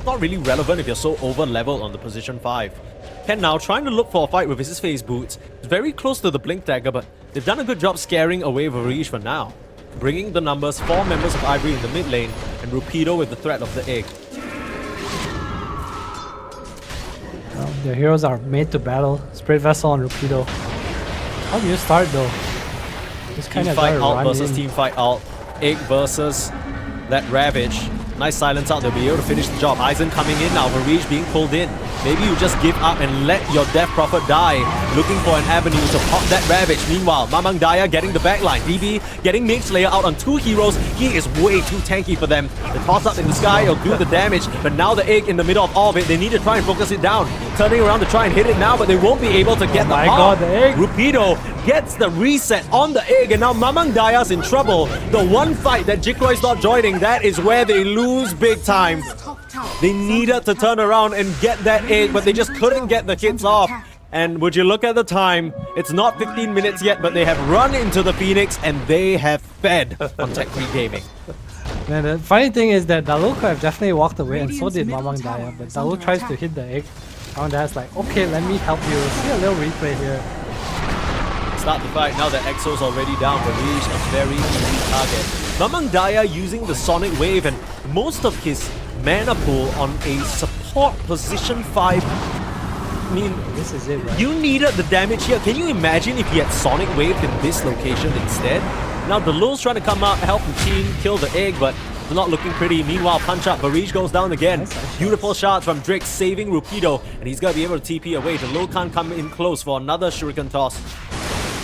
not really relevant if you're so over leveled on the position 5. Ken now trying to look for a fight with his phase boots. Very close to the Blink Dagger, but they've done a good job scaring away Varish for now. Bringing the numbers, 4 members of Ivory in the mid lane, and Rupido with the threat of the egg. Well, their heroes are made to battle. Spirit Vessel and Rupido. How do you start though? Just kind Team of fight gotta alt run versus in. team fight alt. Egg versus that Ravage. Nice silence out. They'll be able to finish the job. Aizen coming in now. Varish being pulled in. Maybe you just give up and let your Death Prophet die. Looking for an avenue to pop that Ravage. Meanwhile, Mamang Daya getting the backline. DB getting Mage Slayer out on 2 heroes. He is way too tanky for them. The toss up in the sky will do the damage. But now the egg in the middle of all of it. They need to try and focus it down. Turning around to try and hit it now, but they won't be able to get the my pop. god, the egg! Rupido gets the reset on the egg, and now Mamang Daya's in trouble. The one fight that Jikroy's not joining, that is where they lose big time. Top tower They is needed under to attack. turn around and get that egg, but they just couldn't get the hits off. And would you look at the time, it's not 15 minutes yet, but they have run into the Phoenix and they have fed on Tech Free Gaming. Man, the funny thing is that Dalu could have definitely walked away, and so Radiant's did middle Mamang tower Daya, but is Dalu under tries to attack. hit the egg. Mamang Daya's like, okay, let me help you. See a little replay here. Start the fight, now that Exo's already down, Varish a very easy target. Mamang Daya using the Sonic Wave and most of his mana pool on a support position 5. I mean, This is it, right? you needed the damage here. Can you imagine if he had Sonic Waved in this location instead? Now the Lul's trying to come up, help the team, kill the egg, but they're not looking pretty. Meanwhile, punch up, Varish goes down again. Nice. Beautiful shot from Drake saving Rupido, and he's got to be able to TP away. The Lul can't come in close for another Shuriken toss.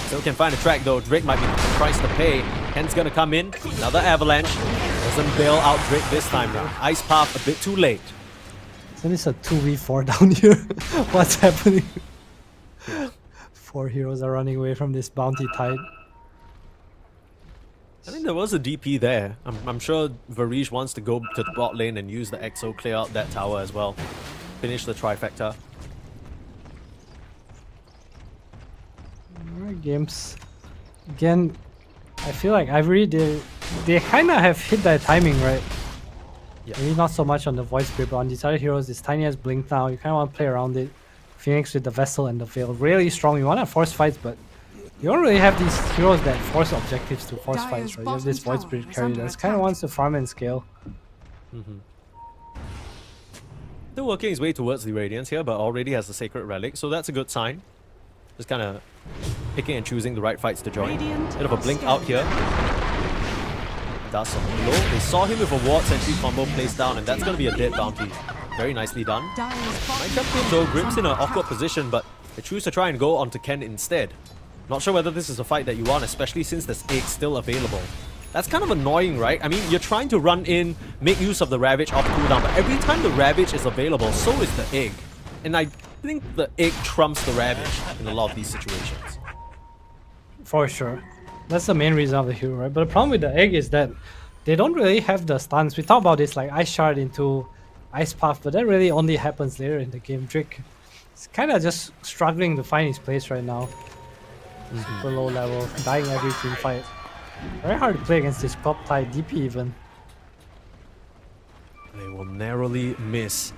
Still can find a track though. Drake might be the price to pay. Ken's gonna come in. Another avalanche. Doesn't bail out Drake this time round. Ice Path a bit too late. Isn't this a 2v4 down here? What's happening? 4 heroes are running away from this bounty tide. I think there was a DP there. I'm sure Varish wants to go to the bot lane and use the Exo, clear out that tower as well. Finish the trifecta. Alright, games. Again, I feel like Ivory, they kind of have hit their timing, right? Yeah. Maybe not so much on the Void Spirit, but on these other heroes, this Tiny has Blink now. You kind of want to play around it. Phoenix with the Vessel and the Veil. Really strong. You want to force fights, but you don't really have these heroes that force objectives to force Dyer's fights, right? You have this bottom Void Spirit tower is carry under that kind of attack. wants to farm and scale. Still working his way towards the Radiance here, but already has the Sacred Relic, so that's a good sign. Just kind of picking and choosing the right fights to join. Radiant Bit of a are blink out here. Does something low. They saw him with a ward sentry combo placed down, and that's going to be a dead bounty. Very nicely done. Dire's bottom Minecraft though, Grim's in an awkward position, but they choose to try and go onto Ken instead. Not sure whether this is a fight that you want, especially since there's egg still available. That's kind of annoying, right? I mean, you're trying to run in, make use of the Ravage off cooldown, but every time the Ravage is available, so is the egg. And I think the egg trumps the Ravage in a lot of these situations. For sure. That's the main reason of the hero, right? But the problem with the egg is that they don't really have the stuns. We talk about this like Ice Shard into Ice Path, but that really only happens later in the game. Drake is kind of just struggling to find his place right now. Super low level, dying every team fight. Very hard to play against this top tier DP even. They will narrowly miss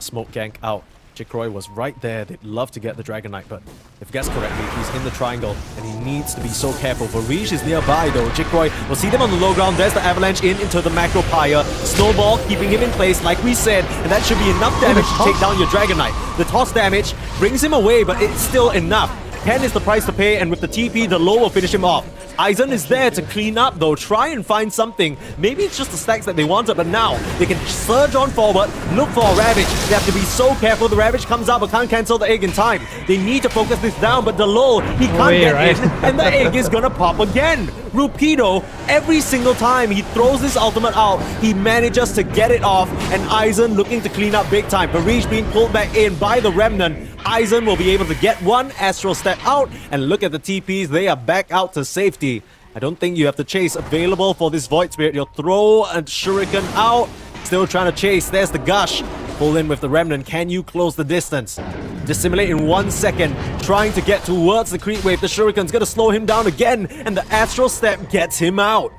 Smoke Gank out. Jikroy was right there. They'd love to get the Dragon Knight, but if guessed correctly, he's in the triangle and he needs to be so careful. Varish is nearby though. Jikroy will see them on the low ground. There's the avalanche into the macro pyre. Snowball keeping him in place like we said, and that should be enough damage to take down your Dragon Knight. The toss damage brings him away, but it's still enough. 10 is the price to pay, and with the TP, the low will finish him off. Aizen is there to clean up though, try and find something. Maybe it's just the stacks that they wanted, but now they can surge on forward, look for a Ravage. They have to be so careful. The Ravage comes out but can't cancel the egg in time. They need to focus this down, but the low, he can't get in, and the egg is gonna pop again. Rupido, every single time he throws his ultimate out, he manages to get it off, and Aizen looking to clean up big time. Varish being pulled back in by the Remnant. Aizen will be able to get one Astral Step out, and look at the TPs, they are back out to safety. I don't think you have to chase available for this Void Spirit. You'll throw a Shuriken out, still trying to chase. There's the Gush. Pull in with the Remnant. Can you close the distance? Dissimulate in 1 second, trying to get towards the creep wave. The Shuriken's gonna slow him down again, and the Astral Step gets him out.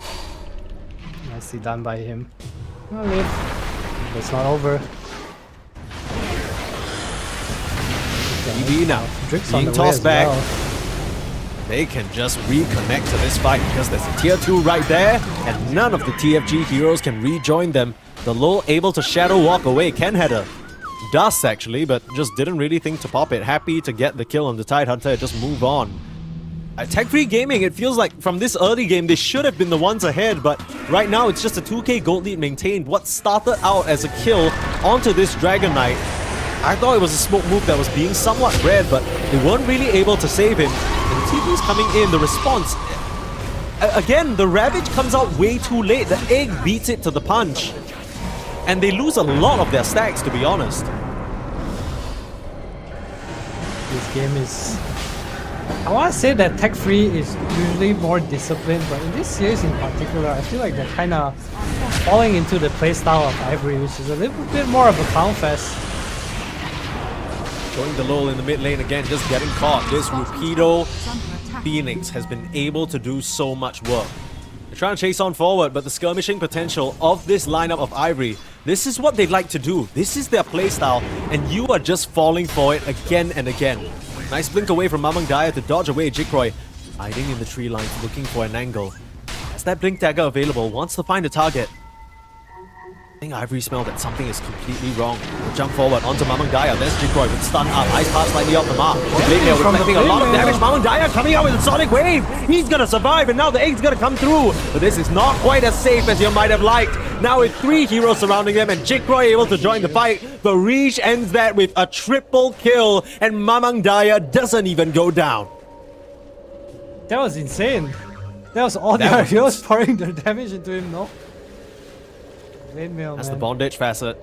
Nicely done by him. I'll live. It's not over. EV now, Drake's on being the way tossed as back. well. They can just reconnect to this fight because there's a tier 2 right there, and none of the TFG heroes can rejoin them. The low able to shadow walk away. Ken had a dust actually, but just didn't really think to pop it. Happy to get the kill on the Tidehunter, just move on. At Tech Free Gaming, it feels like from this early game, they should have been the ones ahead, but right now it's just a 2k gold lead maintained. What started out as a kill onto this Dragon Knight, I thought it was a smoke move that was being somewhat read, but they weren't really able to save him. And the TP's coming in, the response... Again, the Ravage comes out way too late. The egg beats it to the punch. And they lose a lot of their stacks, to be honest. This game is... I want to say that Tech Free is usually more disciplined, but in this series in particular, I feel like they're kind of falling into the playstyle of Ivory, which is a little bit more of a clown fest. Going the lull in the mid lane again, just getting caught. This Rupido Phoenix has been able to do so much work. They're trying to chase on forward, but the skirmishing potential of this lineup of Ivory, this is what they'd like to do. This is their playstyle, and you are just falling for it again and again. Nice blink away from Mamang Daya to dodge away Jikroy. Hiding in the tree lines, looking for an angle. Has that blink dagger available, wants to find a target. I think Ivory smelled that something is completely wrong. We'll jump forward onto Mamang Daya. There's Jikroy with stun up. Ice Path slightly off the mark. Blade Mail reflecting a lot of damage. Mamang Daya coming out with a Sonic Wave. He's gonna survive, and now the egg's gonna come through. But this is not quite as safe as you might have liked. Now with 3 heroes surrounding them and Jikroy able to join the fight, Varish ends that with a triple kill, and Mamang Daya doesn't even go down. That was insane. That was all That their was heroes pouring their damage into him, no? Blade Mail, That's man. the Bondage Facet.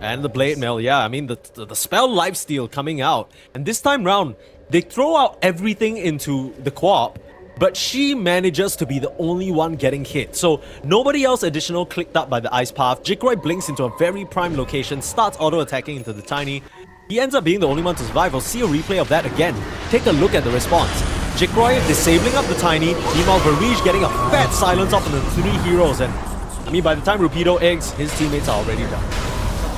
And the Blade Mail, yeah, I mean, the spell Lifesteal coming out. And this time round, they throw out everything into the co-op, but she manages to be the only one getting hit. So nobody else additional clicked up by the Ice Path. Jikroy blinks into a very prime location, starts auto-attacking into the Tiny. He ends up being the only one to survive. We'll see a replay of that again. Take a look at the response. Jikroy disabling up the Tiny, meanwhile Varish getting a fat silence off of the 3 heroes, and I mean, by the time Rupido eggs, his teammates are already done.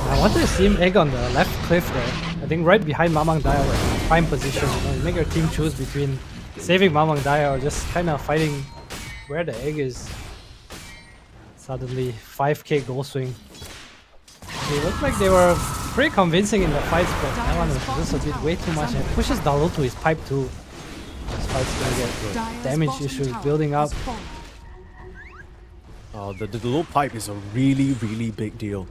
I wanted to see him egg on the left cliff there. I think right behind Mamang Daya, like prime position. You know, you make your team choose between saving Mamang Daya or just kind of fighting where the egg is. Suddenly, 5k goal swing. It looked like they were pretty convincing in the fights, but that one was just a bit way too much. And it pushes down low to his pipe too. This fight's gonna get Dire's damage bottom issues tower building up. has fallen. Oh, the low pipe is a really, really big deal.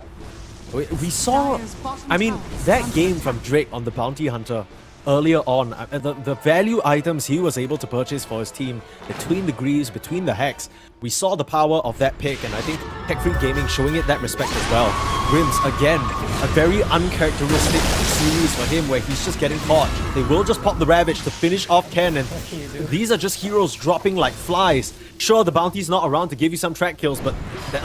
We saw, Dire's bottom I mean, tower is that under game attack. from Drake on the Bounty Hunter earlier on, the value items he was able to purchase for his team between the Greaves, between the Hex, we saw the power of that pick, and I think Tech Free Gaming showing it that respect as well. Grims, again, a very uncharacteristic series for him where he's just getting caught. They will just pop the Ravage to finish off Ken, and these are just heroes dropping like flies. Sure, the Bounty's not around to give you some track kills, but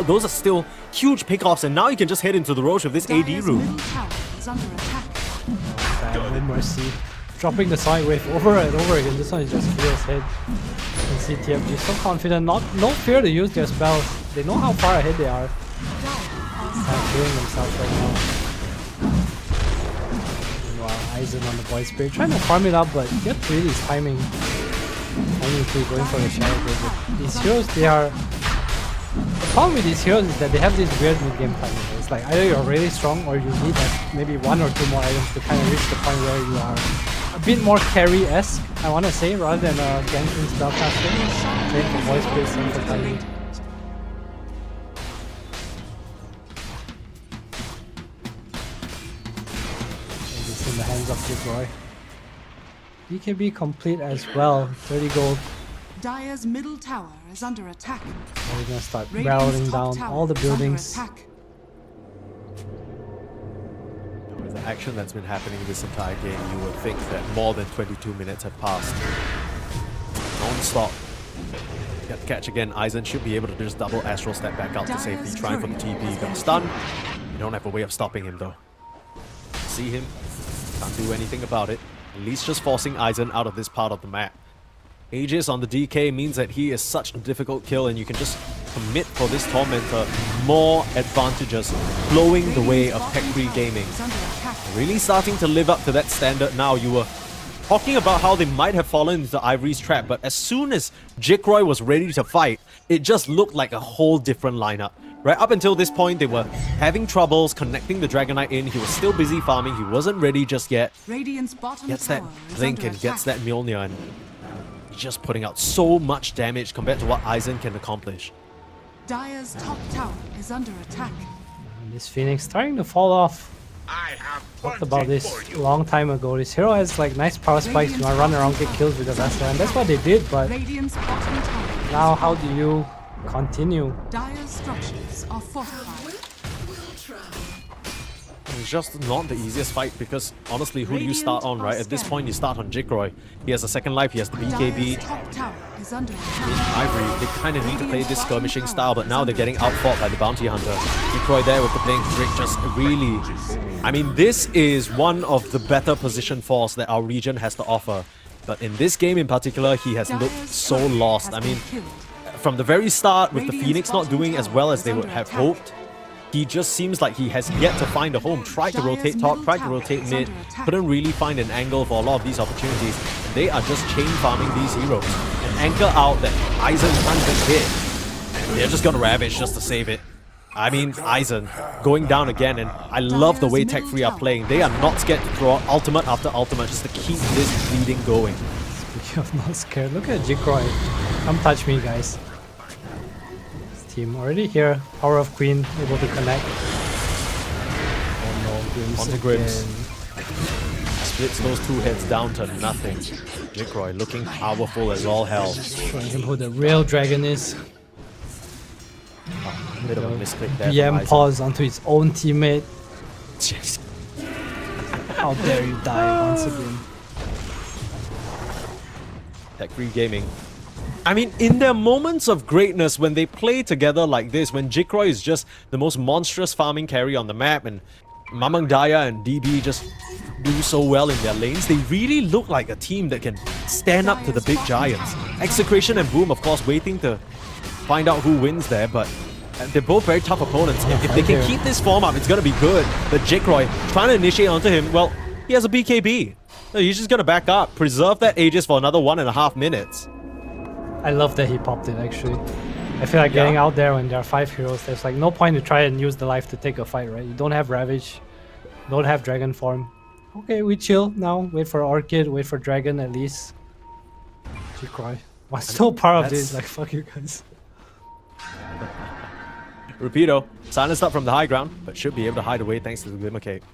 those are still huge pickoffs, and now you can just head into the Roche with this AD Dire's room. middle tower is under attack. No mercy. Dropping the Sonic Wave over and over again. This one is just Hero's head. You can see TFG so confident, no fear to use their spells. They know how far ahead they are. Kind of killing themselves right now. Meanwhile, Aizen on the Void Spirit trying to farm it up, but get really his timing. Timing too, going for the Shadow Blade. These heroes, they are. The problem with these heroes is that they have this weird mid-game timing. It's like either you're really strong or you need like maybe 1 or 2 more items to kind of reach the point where you are a bit more carry-esque, I want to say, rather than a Genshin spellcaster. Playing for Voice Spirit, same for timing. It's in the hands of Jigroy. BKB complete as well, 30 gold. Dire's middle tower is under attack. Now we're gonna start Radiant's barreling top down tower all the is under buildings. attack. With the action that's been happening this entire game, you would think that more than 22 minutes have passed. Non-stop. Get the catch again. Aizen should be able to just double Astral step back out to safety, trying for the TP. He got stunned. You don't have a way of stopping him though. See him, can't do anything about it. At least just forcing Aizen out of this part of the map. Aegis on the DK means that he is such a difficult kill, and you can just commit for this Tormentor more advantages flowing the way of Tech Free Gaming. Is under attack. Really starting to live up to that standard now. You were talking about how they might have fallen into Ivory's trap, but as soon as Jigroy was ready to fight, it just looked like a whole different lineup. Right up until this point, they were having troubles connecting the Dragonite in. He was still busy farming. He wasn't ready just yet. Radiant's bottom Gets that tower is Blink under and gets attack. that Mjolnir, and he's just putting out so much damage compared to what Aizen can accomplish. Dire's top tower is under attack. And this Phoenix starting to fall off. I have Talked about this a long time ago. This hero has like nice power spikes, you wanna run around, get kills with the Vessel, and that's what they did, but Radiant's bottom tower is now under how do you continue? Dire's structures are fortified. It's just not the easiest fight because honestly, who do you start on, right? At this point, you start on Jigroy. He has a second life, he has the BKB. Dire's top tower is under attack. Ivory, they kind of need to play this skirmishing style, but now they're getting outfought by the Bounty Hunter. Jigroy there with the Blink, Drake just really... I mean, this is one of the better position force that our region has to offer. But in this game in particular, he has looked Dire's so turret lost. has I been mean, killed. from the very start, with the Radiant's Phoenix not bottom doing as tower well as is they would under have attack. hoped, he just seems like he has yet to find a home. Tried to Dire's rotate top, middle tried to tower rotate is mid, under attack. couldn't really find an angle for a lot of these opportunities. They are just chain farming these heroes. An anchor out that Aizen can't even hit. And they're just gonna Ravage just to save it. I mean, Aizen going down again, and I love the way Tech Free are playing. They are not scared to throw out ultimate after ultimate just to keep this bleeding going. Speaking of not scared, look at Jigroy. Come touch me, guys. This team already here. Power of Queen able to connect. Oh no, Grims On to again. Grims. Splits those two heads down to nothing. Jigroy looking powerful as all hell. Showing him who the real dragon is. Bit of a misclick there. BM from Aizen. pause onto his own teammate. How dare you die once again. Tech Free Gaming. I mean, in their moments of greatness, when they play together like this, when Jigroy is just the most monstrous farming carry on the map, and Mamang Daya and DB just do so well in their lanes, they really look like a team that can stand up to the big giants. Execration and Boom, of course, waiting to find out who wins there, but they're both very tough opponents. If they can keep this form up, it's going to be good. But Jigroy trying to initiate onto him, well, he has a BKB. So he's just going to back up, preserve that Aegis for another 1.5 minutes. I love that he popped it actually. I feel like getting out there when there are 5 heroes, there's like no point to try and use the life to take a fight, right? You don't have Ravage, don't have Dragon form. Okay, we chill now. Wait for Orchid, wait for Dragon at least. G-Cry. What's no part of this? Like, fuck you guys. Rapido, silenced up from the high ground, but should be able to hide away thanks to the Glimmer Cape.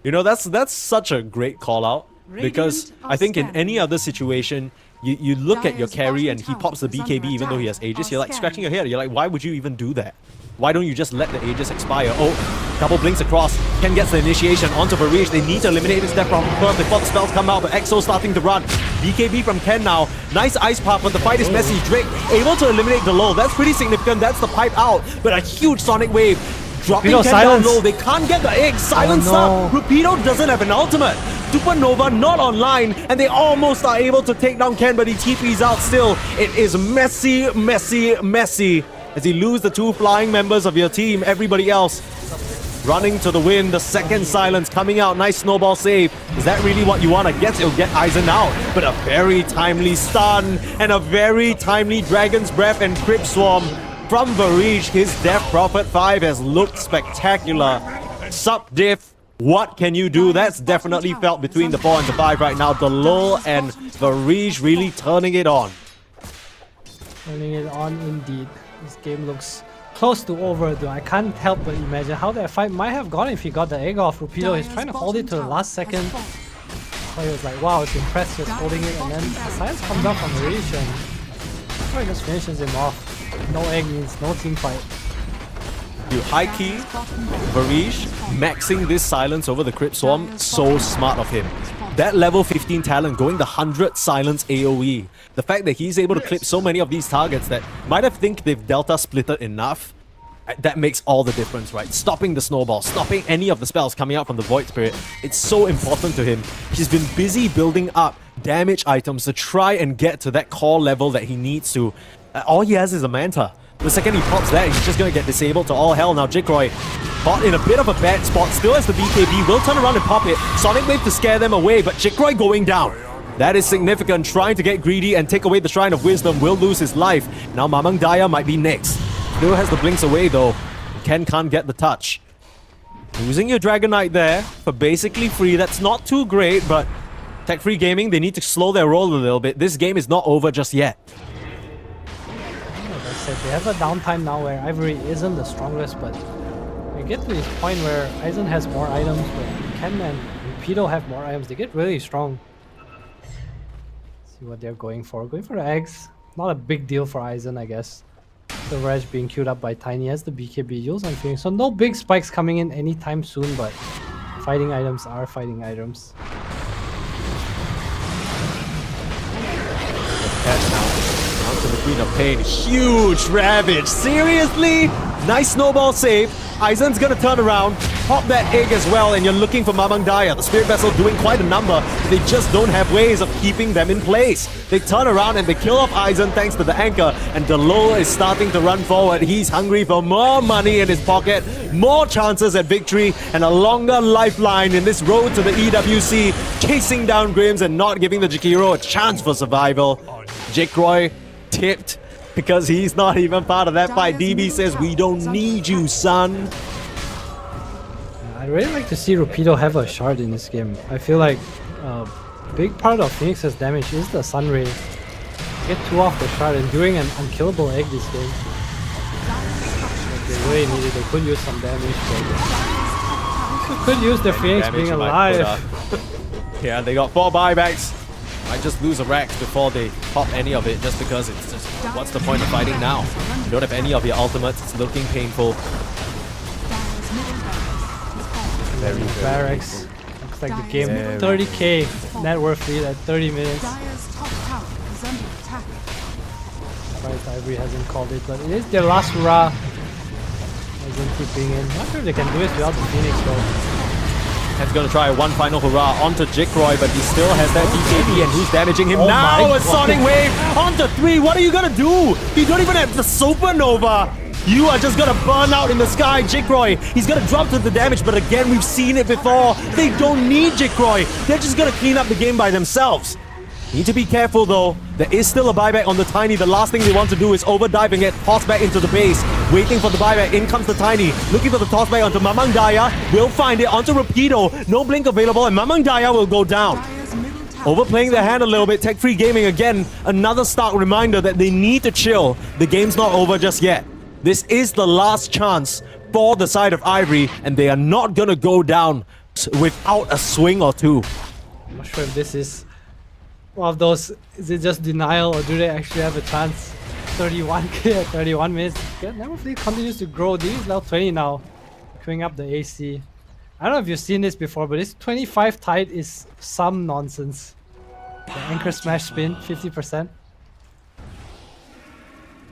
You know, that's such a great call out, because I think in any other situation, you look at your carry and he pops the BKB even though he has Aegis, you're like scratching your head. You're like, why would you even do that? Why don't you just let the Aegis expire? Oh, double blinks across. Ken gets the initiation onto Varish. They need to eliminate his death from birth before the spells come out, but EXO starting to run. BKB from Ken now. Nice ice pop, but the fight is messy. Drake able to eliminate the low. That's pretty significant. That's the pipe out, but a huge sonic wave. Dropping Ken down low. They can't get the egg. Silence up. Rapido doesn't have an ultimate. Supernova not online, and they almost are able to take down Ken, but he TP's out still. It is messy, messy, messy. As you lose the 2 flying members of your team, everybody else running to the win. The second silence coming out. Nice snowball save. Is that really what you want? I guess it'll get Aizen out. But a very timely stun and a very timely Dragon's Breath and Crypt Swarm from Varish. His Death Prophet 5 has looked spectacular. Sup diff. What can you do? That's definitely felt between the 4 and the 5 right now. Delul and Varish really turning it on. Turning it on indeed. This game looks close to over though. I can't help but imagine how that fight might have gone if he got the egg off. Rapido is trying to hold it to the last second. So he was like, wow, it's impressed just holding it, and then the silence comes up from Varish and he just finishes him off. No egg means no team fight. You high key, Varish maxing this silence over the Crypt Swarm, so smart of him. That level 15 talent going the 100 silence AoE. The fact that he's able to clip so many of these targets that might have think they've delta splitted enough, that makes all the difference, right? Stopping the snowball, stopping any of the spells coming out from the Void Spirit. It's so important to him. He's been busy building up damage items to try and get to that core level that he needs to. All he has is a Manta. The second he pops that, he's just going to get disabled to all hell. Now Jikroy caught in a bit of a bad spot, still has the BKB, will turn around and pop it. Sonic Wave to scare them away, but Jikroy going down. That is significant, trying to get greedy and take away the Shrine of Wisdom, will lose his life. Now Mamang Daya might be next. Still has the blinks away though. Ken can't get the touch. Losing your Dragon Knight there for basically free, that's not too great, but Tech Free Gaming, they need to slow their roll a little bit. This game is not over just yet. They have a downtime now where Ivory isn't the strongest, but we get to this point where Aizen has more items, but Ken and Rapido have more items. They get really strong. See what they're going for. Going for the eggs. Not a big deal for Aizen, I guess. The Reg being queued up by Tiny has the BKB Jules on Phoenix. So no big spikes coming in anytime soon, but fighting items are fighting items. To the Queen of Pain. Huge Ravage. Seriously? Nice snowball save. Aizen's gonna turn around, pop that egg as well, and you're looking for Mamang Daya. The Spirit Vessel doing quite a number. They just don't have ways of keeping them in place. They turn around and they kill off Aizen thanks to the anchor, and Delul is starting to run forward. He's hungry for more money in his pocket, more chances at victory, and a longer lifeline in this road to the EWC, chasing down Grims and not giving the Jakiro a chance for survival. Jikroy tipped because he's not even part of that fight. DB says, we don't need you, son. I'd really like to see Rapido have a shard in this game. I feel like a big part of Phoenix's damage is the Sun Ray. Get 2 off the shard and doing an unkillable egg this game. Like they really need it. They could use some damage, but they could use the Phoenix being alive. Yeah, they got 4 buybacks. Might just lose a Rex before they pop any of it, just because it's just, what's the point of fighting now? You don't have any of your ultimates, it's looking painful. Very Barracks. Looks like the game 30k net worth lead at 30 minutes. Dire's top tower is under attack. Surprised Ivory hasn't called it, but it is their last hurrah. Aizen keeping in. Not sure if they can do it without the Phoenix though. Ken's gonna try one final hurrah onto Jikroy, but he still has that BKB, and who's damaging him Oh now? my A Sonic Wave onto 3. What are you gonna do? You don't even have the Supernova. You are just gonna burn out in the sky, Jikroy. He's gonna drop to the damage, but again, we've seen it before. They don't need Jikroy. They're just gonna clean up the game by themselves. Need to be careful though. There is still a buyback on the Tiny. The last thing they want to do is overdive and get tossed back into the base. Waiting for the buyback. In comes the Tiny. Looking for the toss back onto Mamang Daya. Will find it onto Rapido. No blink available and Mamang Daya will go down. Dire's middle tower Overplaying their hand a little bit. Tech Free Gaming again. Another stark reminder that they need to chill. The game's not over just yet. This is the last chance for the side of Ivory and they are not gonna go down without a swing or two. I'm not sure if this is one of those, is it just denial or do they actually have a chance? 31k at 31 minutes. Never Fleet continues to grow. This is level 20 now. Queuing up the AC. I don't know if you've seen this before, but this 25 tide is some nonsense. The anchor smash spin, 50%.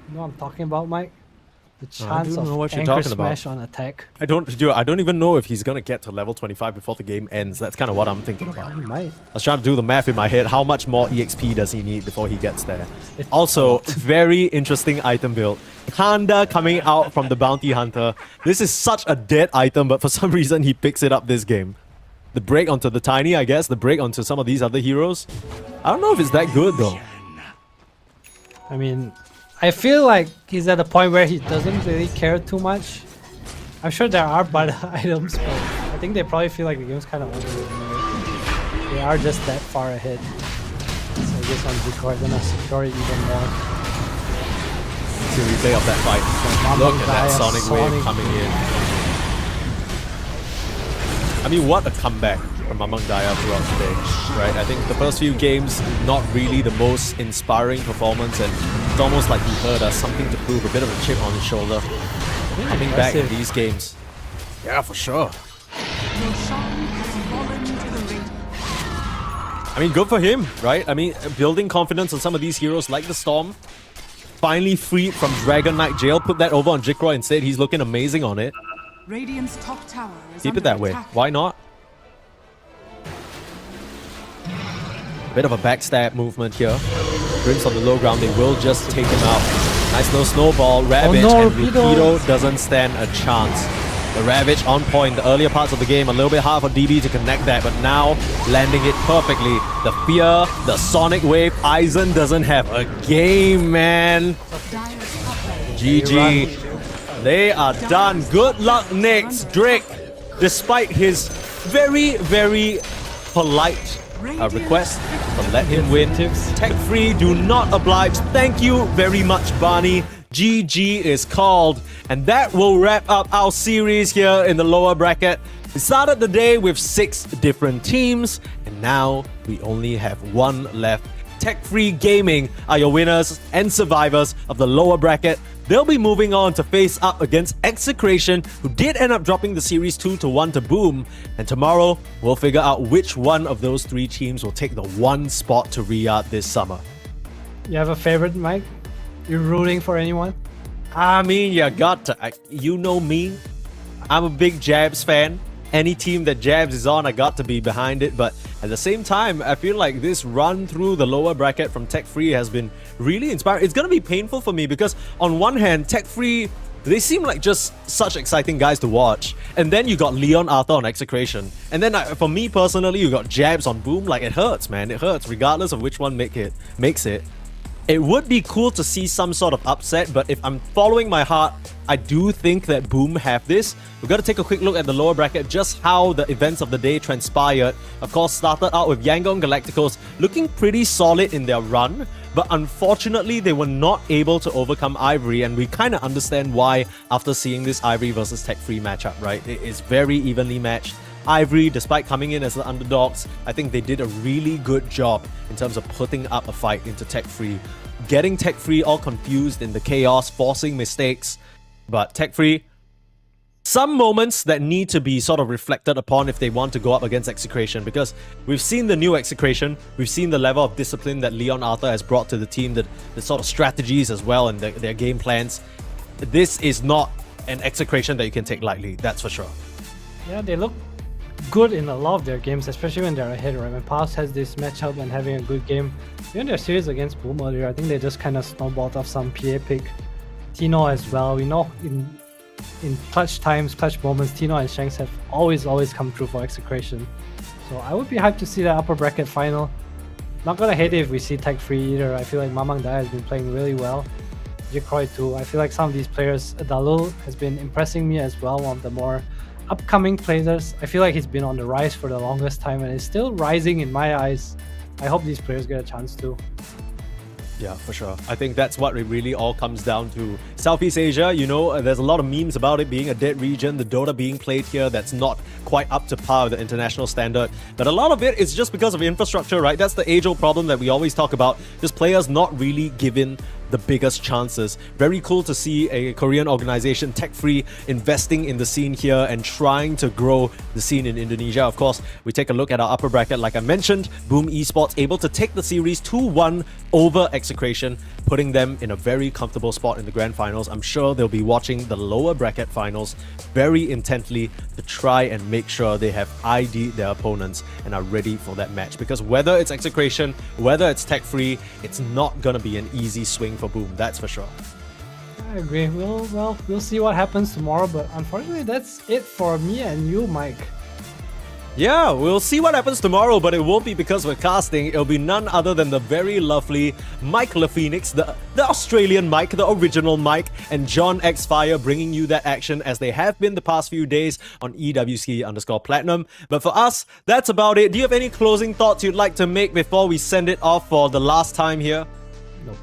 You know what I'm talking about, Mike? The chance know of what you're anchor talking about. smash on attack. I don't even know if he's gonna get to level 25 before the game ends. That's kind of what I'm thinking about. He might. I was trying to do the math in my head. How much more EXP does he need before he gets there? Also, very interesting item build. Kanda coming out from the Bounty Hunter. This is such a dead item, but for some reason he picks it up this game. The break onto the Tiny, I guess. The break onto some of these other heroes. I don't know if it's that good though. I mean, I feel like he's at a point where he doesn't really care too much. I'm sure there are better items, but I think they probably feel like the game's kind of over anyway. They are just that far ahead. So I guess on Zikor, gonna secure it even more. See the replay of that fight. Look at that Sonic Wave coming in. I mean, what a comeback from Mamang Daya throughout the day, right? I think the first few games, not really the most inspiring performance, and it's almost like he heard us something to prove, a bit of a chip on his shoulder. Coming back in these games. Yeah, for sure. Your shine has fallen to the radiant. I mean, good for him, right? I mean, building confidence on some of these heroes like the Storm. Finally freed from Dragon Knight jail. Put that over on Jikroy instead. He's looking amazing on it. Radiant's top tower is Keep it under that way. attack. Why not? Bit of a backstab movement here. Brims on the low ground. They will just take him out. Nice little snowball. Ravage and Rapido doesn't stand a chance. The Ravage on point. The earlier parts of the game, a little bit hard for DB to connect that, but now landing it perfectly. The fear, the Sonic Wave. Aizen doesn't have a game, man. Dire's top tower GG. They are done. Good luck next, Drake. Despite his very, very polite request to let him win. Tech Free, do not oblige. Thank you very much, Barney. GG is called. And that will wrap up our series here in the lower bracket. We started the day with 6 different teams, and now we only have 1 left. Tech Free Gaming are your winners and survivors of the lower bracket. They'll be moving on to face up against Execration, who did end up dropping the series 2-1 to Boom. And tomorrow, we'll figure out which one of those 3 teams will take the 1 spot to Riyadh this summer. You have a favorite, Mike? You're rooting for anyone? I mean, you got to. You know me. I'm a big Jabs fan. Any team that Jabs is on, I got to be behind it. But at the same time, I feel like this run through the lower bracket from Tech Free has been really inspiring. It's going to be painful for me because on one hand, Tech Free, they seem like just such exciting guys to watch. And then you got Leon Arthur on Execration. And then for me personally, you got Jabs on Boom. Like, it hurts, man. It hurts regardless of which one makes it. It would be cool to see some sort of upset, but if I'm following my heart, I do think that Boom have this. We've got to take a quick look at the lower bracket, just how the events of the day transpired. Of course, started out with Yangon Galacticos looking pretty solid in their run, but unfortunately, they were not able to overcome Ivory, and we kind of understand why after seeing this Ivory versus Tech Free matchup, right? It is very evenly matched. Ivory, despite coming in as the underdogs, I think they did a really good job in terms of putting up a fight into Tech Free, getting Tech Free all confused in the chaos, forcing mistakes. But Tech Free, some moments that need to be sort of reflected upon if they want to go up against Execration, because we've seen the new Execration, we've seen the level of discipline that Leon Arthur has brought to the team, the sort of strategies as well and their game plans. This is not an Execration that you can take lightly, that's for sure. Yeah, they look good in a lot of their games, especially when they're ahead, right? When Paz has this matchup and having a good game. Even their series against Boom earlier, I think they just kind of snowballed off some PA pick. Tino as well. We know in clutch times, clutch moments, Tino and Shanks have always come through for Execration. So I would be hyped to see that upper bracket final. Not gonna hate it if we see Tech Free either. I feel like Mamang Dai has been playing really well. Jikroy too. I feel like some of these players, Dalul has been impressing me as well. One of the more upcoming players. I feel like he's been on the rise for the longest time and is still rising in my eyes. I hope these players get a chance too. Yeah, for sure. I think that's what it really all comes down to. Southeast Asia, you know, there's a lot of memes about it being a dead region, the Dota being played here that's not quite up to par with the international standard. But a lot of it is just because of infrastructure, right? That's the age-old problem that we always talk about. Just players not really given the biggest chances. Very cool to see a Korean organization, Tech Free, investing in the scene here and trying to grow the scene in Indonesia. Of course, we take a look at our upper bracket. Like I mentioned, Boom Esports able to take the series 2-1 over Execration, putting them in a very comfortable spot in the grand finals. I'm sure they'll be watching the lower bracket finals very intently to try and make sure they have ID'd their opponents and are ready for that match. Because whether it's Execration, whether it's Tech Free, it's not gonna be an easy swing for Boom, that's for sure. I agree. We'll see what happens tomorrow, but unfortunately that's it for me and you, Mike. Yeah, we'll see what happens tomorrow, but it won't be because we're casting. It'll be none other than the very lovely Mike LaPhoenix, the Australian Mike, the original Mike, and John X Fire bringing you that action as they have been the past few days on EWC_Platinum. But for us, that's about it. Do you have any closing thoughts you'd like to make before we send it off for the last time here? Nope.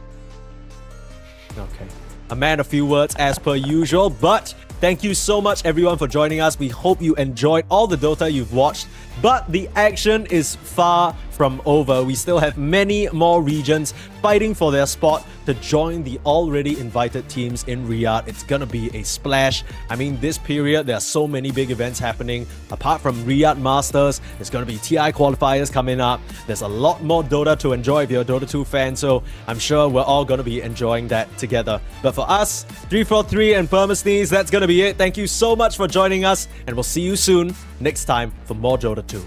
Okay. A man of few words as per usual, but thank you so much everyone for joining us. We hope you enjoyed all the Dota you've watched, but the action is far from over. We still have many more regions fighting for their spot to join the already invited teams in Riyadh. It's gonna be a splash. I mean, this period, there are so many big events happening. Apart from Riyadh Masters, there's gonna be TI qualifiers coming up. There's a lot more Dota to enjoy if you're a Dota 2 fan, so I'm sure we're all gonna be enjoying that together. But for us, 343 and Permasneeze, that's gonna be it. Thank you so much for joining us, and we'll see you soon next time for more Dota 2.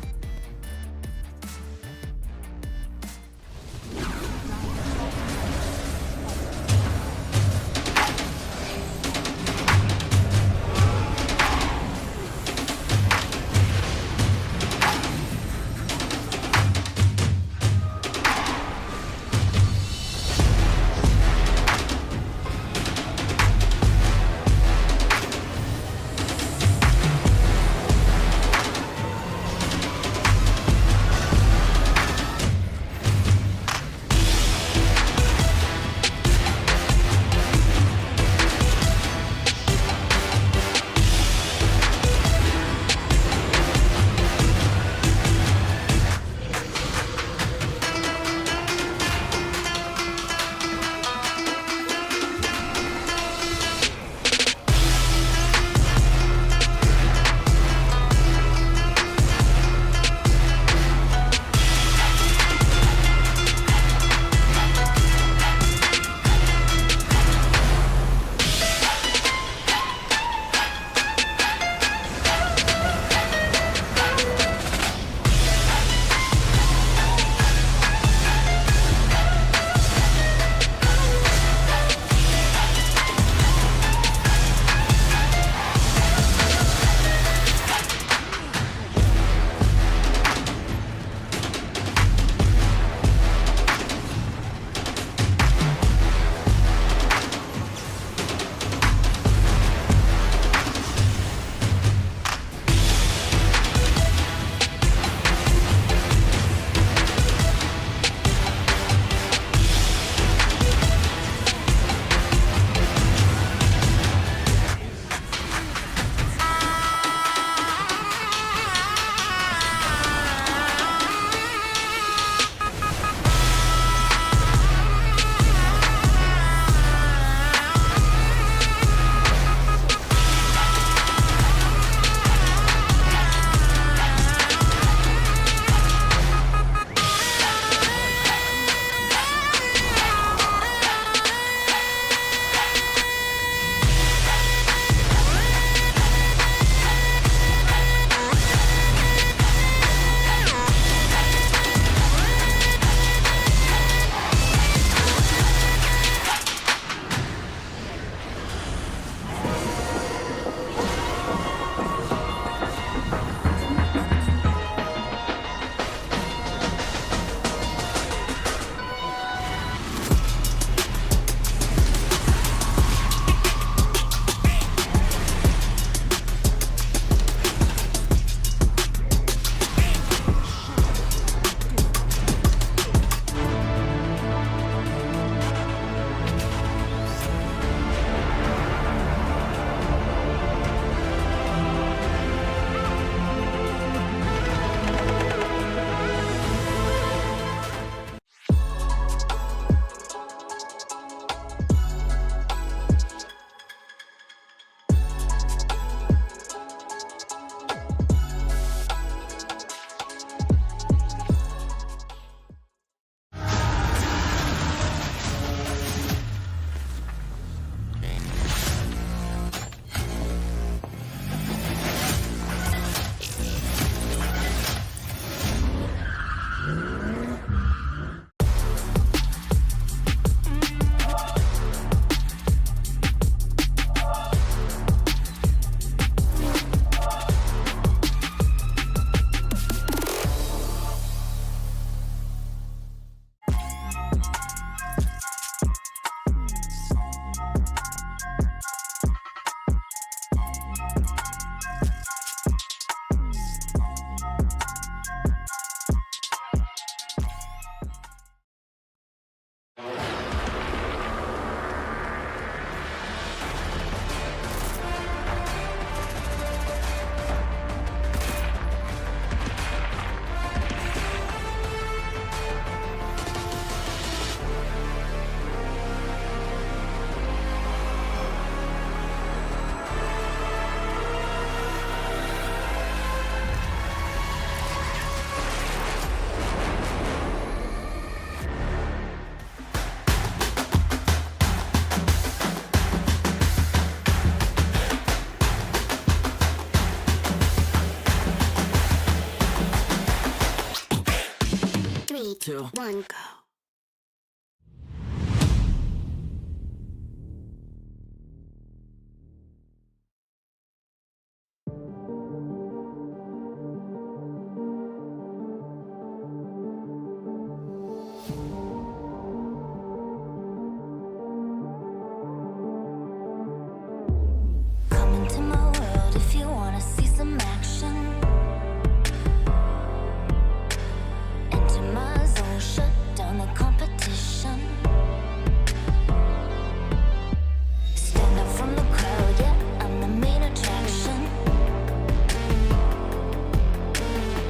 1 go.